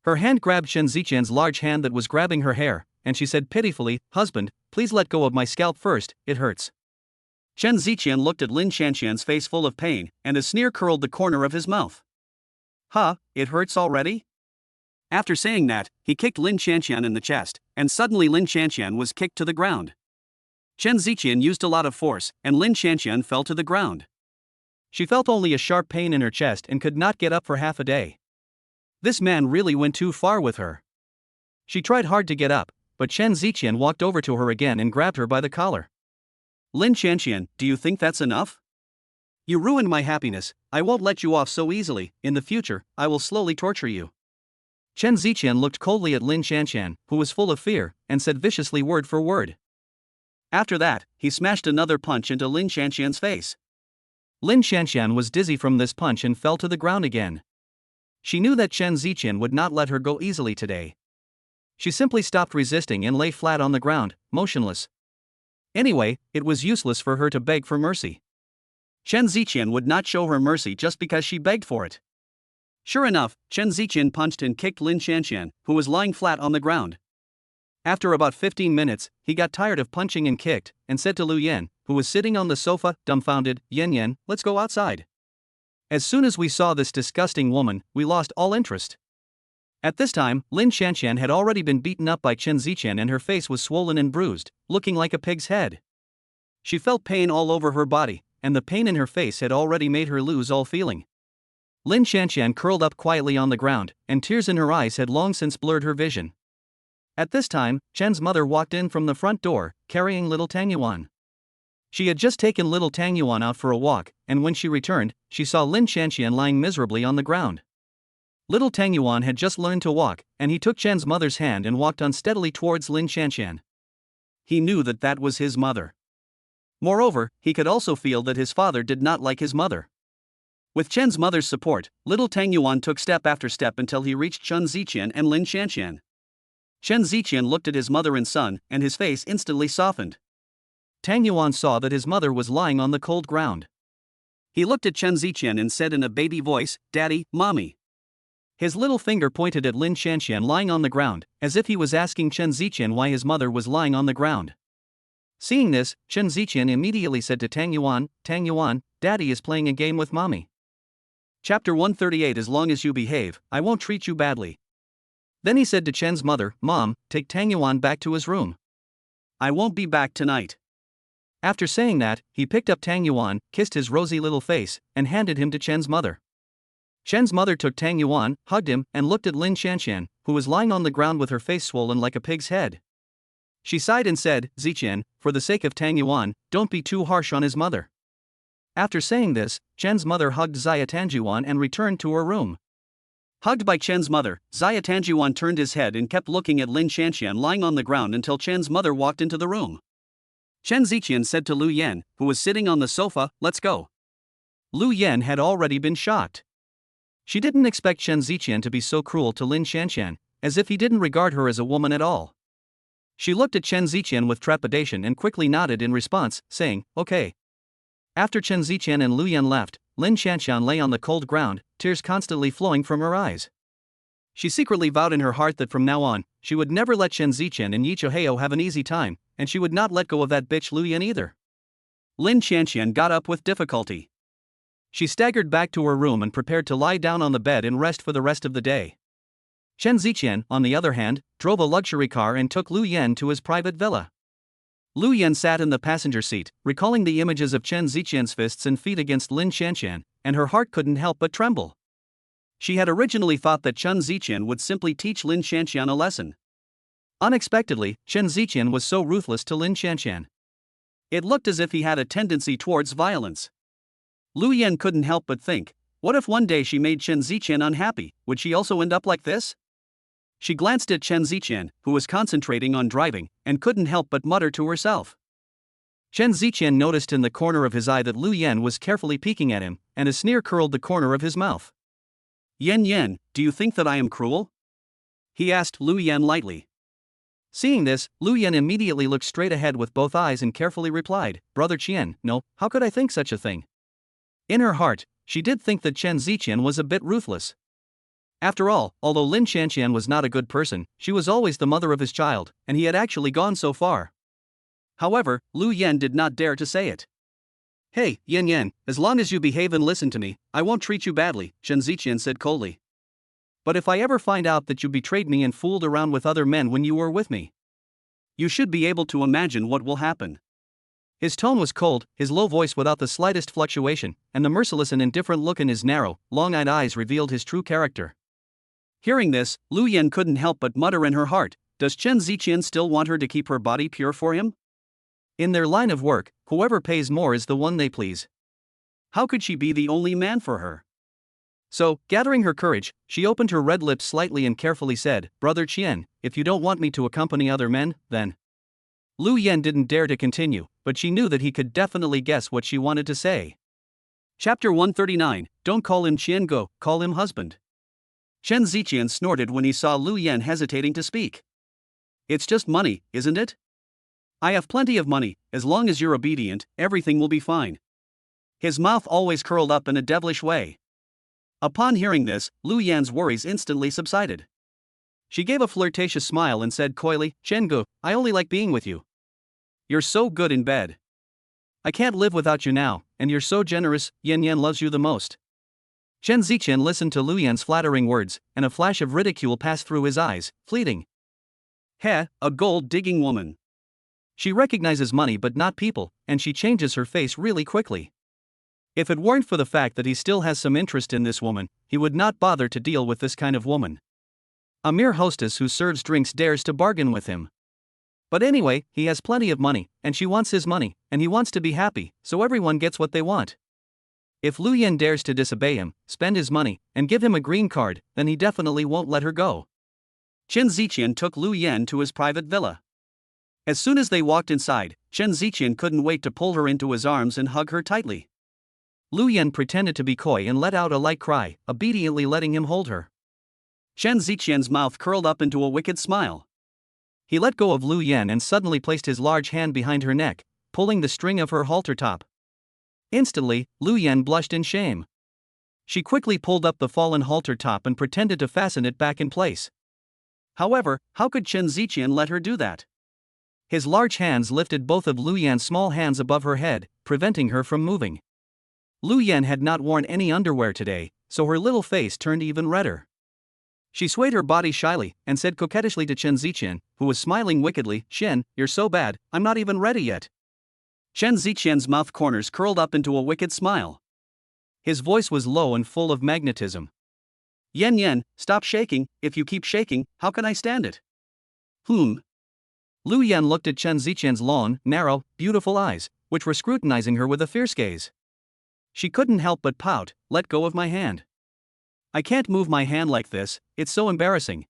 Her hand grabbed Chen Ziqian's large hand that was grabbing her hair, and she said pitifully, "Husband, please let go of my scalp first, it hurts." Chen Ziqian looked at Lin Xianxian's face full of pain, and a sneer curled the corner of his mouth. Huh, it hurts already? After saying that, he kicked Lin Xianxian in the chest, and suddenly Lin Xianxian was kicked to the ground. Chen Ziqian used a lot of force, and Lin Xianxian fell to the ground. She felt only a sharp pain in her chest and could not get up for half a day. This man really went too far with her. She tried hard to get up, but Chen Ziqian walked over to her again and grabbed her by the collar. Lin Xianxian, do you think that's enough? You ruined my happiness, I won't let you off so easily, in the future, I will slowly torture you. Chen Ziqian looked coldly at Lin Xianxian, who was full of fear, and said viciously word for word. After that, he smashed another punch into Lin Xianxian's face. Lin Xianxian was dizzy from this punch and fell to the ground again. She knew that Chen Ziqian would not let her go easily today. She simply stopped resisting and lay flat on the ground, motionless. Anyway, it was useless for her to beg for mercy. Chen Ziqian would not show her mercy just because she begged for it. Sure enough, Chen Ziqian punched and kicked Lin Xianxian, who was lying flat on the ground. After about 15 minutes, he got tired of punching and kicked, and said to Lu Yan, who was sitting on the sofa, dumbfounded, Yan, let's go outside. As soon as we saw this disgusting woman, we lost all interest. At this time, Lin Xianxian had already been beaten up by Chen Ziqian and her face was swollen and bruised, looking like a pig's head. She felt pain all over her body, and the pain in her face had already made her lose all feeling. Lin Xianxian curled up quietly on the ground, and tears in her eyes had long since blurred her vision. At this time, Chen's mother walked in from the front door, carrying little Tang Yuan. She had just taken little Tang Yuan out for a walk, and when she returned, she saw Lin Xianxian lying miserably on the ground. Little Tang Yuan had just learned to walk, and he took Chen's mother's hand and walked unsteadily towards Lin Xianxian. He knew that that was his mother. Moreover, he could also feel that his father did not like his mother. With Chen's mother's support, little Tang Yuan took step after step until he reached Chen Ziqian and Lin Xianxian. Chen Ziqian looked at his mother and son, and his face instantly softened. Tang Yuan saw that his mother was lying on the cold ground. He looked at Chen Ziqian and said in a baby voice, "Daddy, Mommy." His little finger pointed at Lin Xianxian lying on the ground, as if he was asking Chen Ziqian why his mother was lying on the ground. Seeing this, Chen Ziqian immediately said to Tang Yuan, "Daddy is playing a game with Mommy." Chapter 138 As long as you behave, I won't treat you badly. Then he said to Chen's mother, "Mom, take Tang Yuan back to his room. I won't be back tonight." After saying that, he picked up Tang Yuan, kissed his rosy little face, and handed him to Chen's mother. Chen's mother took Tang Yuan, hugged him, and looked at Lin Xianxian, who was lying on the ground with her face swollen like a pig's head. She sighed and said, "Ziqian, for the sake of Tang Yuan, don't be too harsh on his mother." After saying this, Chen's mother hugged Xia Tanjuan and returned to her room. Hugged by Chen's mother, Xia Tanjuan turned his head and kept looking at Lin Xianxian lying on the ground until Chen's mother walked into the room. Chen Ziqian said to Lu Yan, who was sitting on the sofa, "Let's go." Lu Yan had already been shocked. She didn't expect Chen Ziqian to be so cruel to Lin Xianxian, as if he didn't regard her as a woman at all. She looked at Chen Ziqian with trepidation and quickly nodded in response, saying, "Okay." After Chen Ziqian and Lu Yan left, Lin Xianxian lay on the cold ground, tears constantly flowing from her eyes. She secretly vowed in her heart that from now on, she would never let Chen Ziqian and Yi Chihao have an easy time, and she would not let go of that bitch Lu Yan either. Lin Xianxian got up with difficulty. She staggered back to her room and prepared to lie down on the bed and rest for the rest of the day. Chen Ziqian, on the other hand, drove a luxury car and took Lu Yan to his private villa. Lu Yan sat in the passenger seat, recalling the images of Chen Ziqian's fists and feet against Lin Xianxian, and her heart couldn't help but tremble. She had originally thought that Chen Ziqian would simply teach Lin Xianxian a lesson. Unexpectedly, Chen Ziqian was so ruthless to Lin Qianqian. It looked as if he had a tendency towards violence. Lu Yan couldn't help but think, what if one day she made Chen Ziqian unhappy, would she also end up like this? She glanced at Chen Ziqian, who was concentrating on driving, and couldn't help but mutter to herself. Chen Ziqian noticed in the corner of his eye that Lu Yan was carefully peeking at him, and a sneer curled the corner of his mouth. Yan Yan, do you think that I am cruel? He asked Lu Yan lightly. Seeing this, Lu Yan immediately looked straight ahead with both eyes and carefully replied, Brother Qian, no, how could I think such a thing? In her heart, she did think that Chen Ziqian was a bit ruthless. After all, although Lin Qianqian was not a good person, she was always the mother of his child, and he had actually gone so far. However, Lu Yan did not dare to say it. Hey, Yan Yan, as long as you behave and listen to me, I won't treat you badly, Chen Ziqian said coldly. But if I ever find out that you betrayed me and fooled around with other men when you were with me, you should be able to imagine what will happen. His tone was cold, his low voice without the slightest fluctuation, and the merciless and indifferent look in his narrow, long-eyed eyes revealed his true character. Hearing this, Lu Yan couldn't help but mutter in her heart, does Chen Ziqian still want her to keep her body pure for him? In their line of work, whoever pays more is the one they please. How could she be the only man for her? So, gathering her courage, she opened her red lips slightly and carefully said, Brother Qian, if you don't want me to accompany other men, then... Lu Yan didn't dare to continue, but she knew that he could definitely guess what she wanted to say. Chapter 139, Don't call him Qian Go, call him husband. Chen Ziqian snorted when he saw Lu Yan hesitating to speak. It's just money, isn't it? I have plenty of money, as long as you're obedient, everything will be fine. His mouth always curled up in a devilish way. Upon hearing this, Lu Yan's worries instantly subsided. She gave a flirtatious smile and said coyly, Chen Go, I only like being with you. You're so good in bed. I can't live without you now, and you're so generous, Yan Yan loves you the most. Chen Ziqian listened to Lu Yan's flattering words, and a flash of ridicule passed through his eyes, fleeting. Heh, a gold-digging woman. She recognizes money but not people, and she changes her face really quickly. If it weren't for the fact that he still has some interest in this woman, he would not bother to deal with this kind of woman. A mere hostess who serves drinks dares to bargain with him. But anyway, he has plenty of money, and she wants his money, and he wants to be happy, so everyone gets what they want. If Lu Yan dares to disobey him, spend his money, and give him a green card, then he definitely won't let her go. Chen Ziqian took Lu Yan to his private villa. As soon as they walked inside, Chen Ziqian couldn't wait to pull her into his arms and hug her tightly. Lu Yan pretended to be coy and let out a light cry, obediently letting him hold her. Chen Ziqian's mouth curled up into a wicked smile. He let go of Lu Yan and suddenly placed his large hand behind her neck, pulling the string of her halter top. Instantly, Lu Yan blushed in shame. She quickly pulled up the fallen halter top and pretended to fasten it back in place. However, how could Chen Ziqian let her do that? His large hands lifted both of Lu Yan's small hands above her head, preventing her from moving. Lu Yan had not worn any underwear today, so her little face turned even redder. She swayed her body shyly and said coquettishly to Chen Ziqian, who was smiling wickedly, Shen, you're so bad, I'm not even ready yet. Chen Ziqian's mouth corners curled up into a wicked smile. His voice was low and full of magnetism. Yan Yan, stop shaking, if you keep shaking, how can I stand it? Lu Yan looked at Chen Ziqian's long, narrow, beautiful eyes, which were scrutinizing her with a fierce gaze. She couldn't help but pout, let go of my hand. I can't move my hand like this, it's so embarrassing.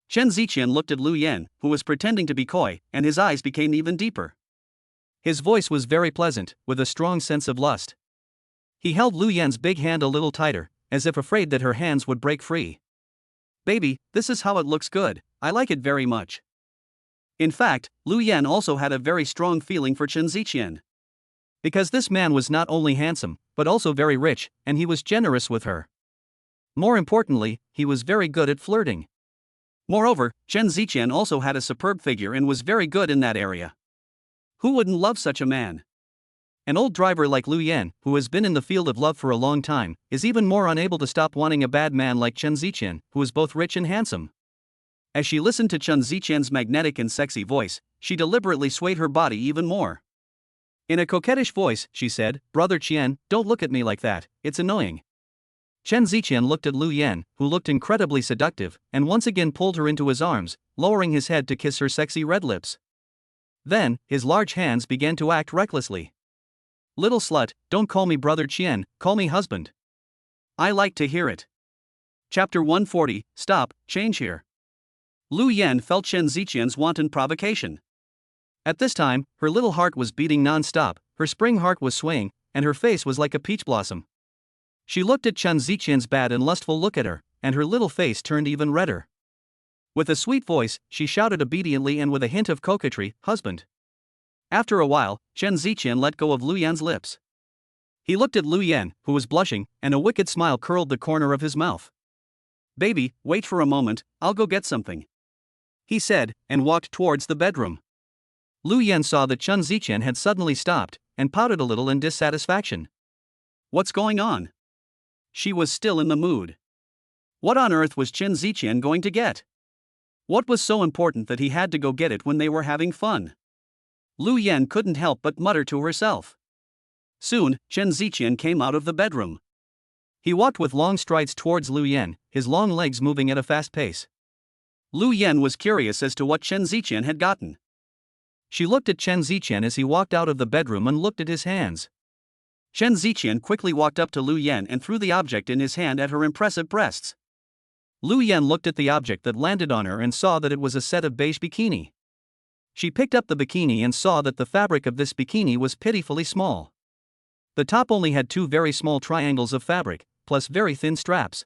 Chen Ziqian looked at Lu Yan, who was pretending to be coy, and his eyes became even deeper. His voice was very pleasant, with a strong sense of lust. He held Lu Yan's big hand a little tighter, as if afraid that her hands would break free. Baby, this is how it looks good, I like it very much. In fact, Lu Yan also had a very strong feeling for Chen Ziqian. Because this man was not only handsome, but also very rich, and he was generous with her. More importantly, he was very good at flirting. Moreover, Chen Ziqian also had a superb figure and was very good in that area. Who wouldn't love such a man? An old driver like Lu Yan, who has been in the field of love for a long time, is even more unable to stop wanting a bad man like Chen Ziqian, who is both rich and handsome. As she listened to Chen Ziqian's magnetic and sexy voice, she deliberately swayed her body even more. In a coquettish voice, she said, Brother Qian, don't look at me like that, it's annoying. Chen Ziqian looked at Lu Yan, who looked incredibly seductive, and once again pulled her into his arms, lowering his head to kiss her sexy red lips. Then, his large hands began to act recklessly. "Little slut, don't call me brother Qian, call me husband." "I like to hear it." Chapter 140, Stop, Change Here. Lu Yan felt Chen Ziqian's wanton provocation. At this time, her little heart was beating non-stop, her spring heart was swaying, and her face was like a peach blossom. She looked at Chen Ziqian's bad and lustful look at her, and her little face turned even redder. With a sweet voice, she shouted obediently and with a hint of coquetry, "Husband." After a while, Chen Ziqian let go of Lu Yan's lips. He looked at Lu Yan, who was blushing, and a wicked smile curled the corner of his mouth. "Baby, wait for a moment, I'll go get something," he said, and walked towards the bedroom. Lu Yan saw that Chen Ziqian had suddenly stopped, and pouted a little in dissatisfaction. What's going on? She was still in the mood. What on earth was Chen Ziqian going to get? What was so important that he had to go get it when they were having fun? Lu Yan couldn't help but mutter to herself. Soon, Chen Ziqian came out of the bedroom. He walked with long strides towards Lu Yan, his long legs moving at a fast pace. Lu Yan was curious as to what Chen Ziqian had gotten. She looked at Chen Ziqian as he walked out of the bedroom and looked at his hands. Chen Ziqian quickly walked up to Lu Yan and threw the object in his hand at her impressive breasts. Lu Yan looked at the object that landed on her and saw that it was a set of beige bikini. She picked up the bikini and saw that the fabric of this bikini was pitifully small. The top only had 2 very small triangles of fabric, plus very thin straps.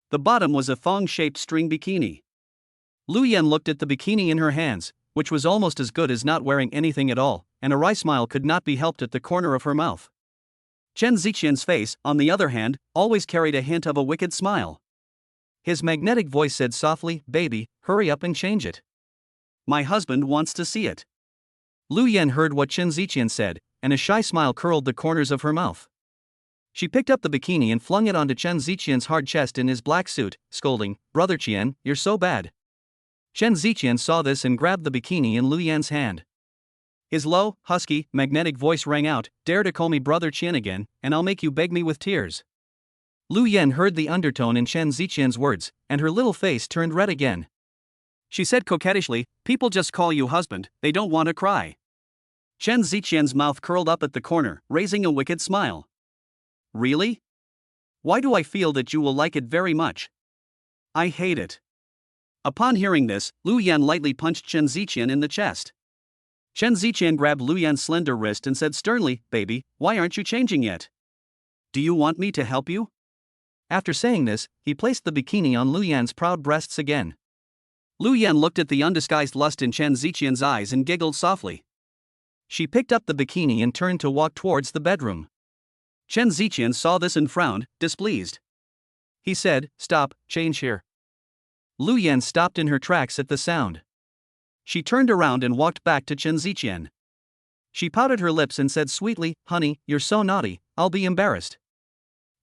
The bottom was a thong-shaped string bikini. Lu Yan looked at the bikini in her hands, which was almost as good as not wearing anything at all, and a wry smile could not be helped at the corner of her mouth. Chen Ziqian's face, on the other hand, always carried a hint of a wicked smile. His magnetic voice said softly, "Baby, hurry up and change it. My husband wants to see it." Lu Yan heard what Chen Ziqian said, and a shy smile curled the corners of her mouth. She picked up the bikini and flung it onto Chen Ziqian's hard chest in his black suit, scolding, "Brother Qian, you're so bad." Chen Ziqian saw this and grabbed the bikini in Lu Yan's hand. His low, husky, magnetic voice rang out, "Dare to call me brother Qian again, and I'll make you beg me with tears." Lu Yan heard the undertone in Chen Ziqian's words, and her little face turned red again. She said coquettishly, "People just call you husband, they don't want to cry." Chen Ziqian's mouth curled up at the corner, raising a wicked smile. "Really? Why do I feel that you will like it very much? I hate it." Upon hearing this, Lu Yan lightly punched Chen Ziqian in the chest. Chen Ziqian grabbed Lu Yan's slender wrist and said sternly, "Baby, why aren't you changing yet? Do you want me to help you?" After saying this, he placed the bikini on Lu Yan's proud breasts again. Lu Yan looked at the undisguised lust in Chen Ziqian's eyes and giggled softly. She picked up the bikini and turned to walk towards the bedroom. Chen Ziqian saw this and frowned, displeased. He said, "Stop, change here." Lu Yan stopped in her tracks at the sound. She turned around and walked back to Chen Ziqian. She pouted her lips and said sweetly, "Honey, you're so naughty, I'll be embarrassed."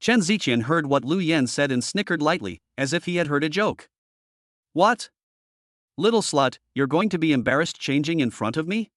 Chen Ziqian heard what Lu Yan said and snickered lightly, as if he had heard a joke. "What? Little slut, you're going to be embarrassed changing in front of me?"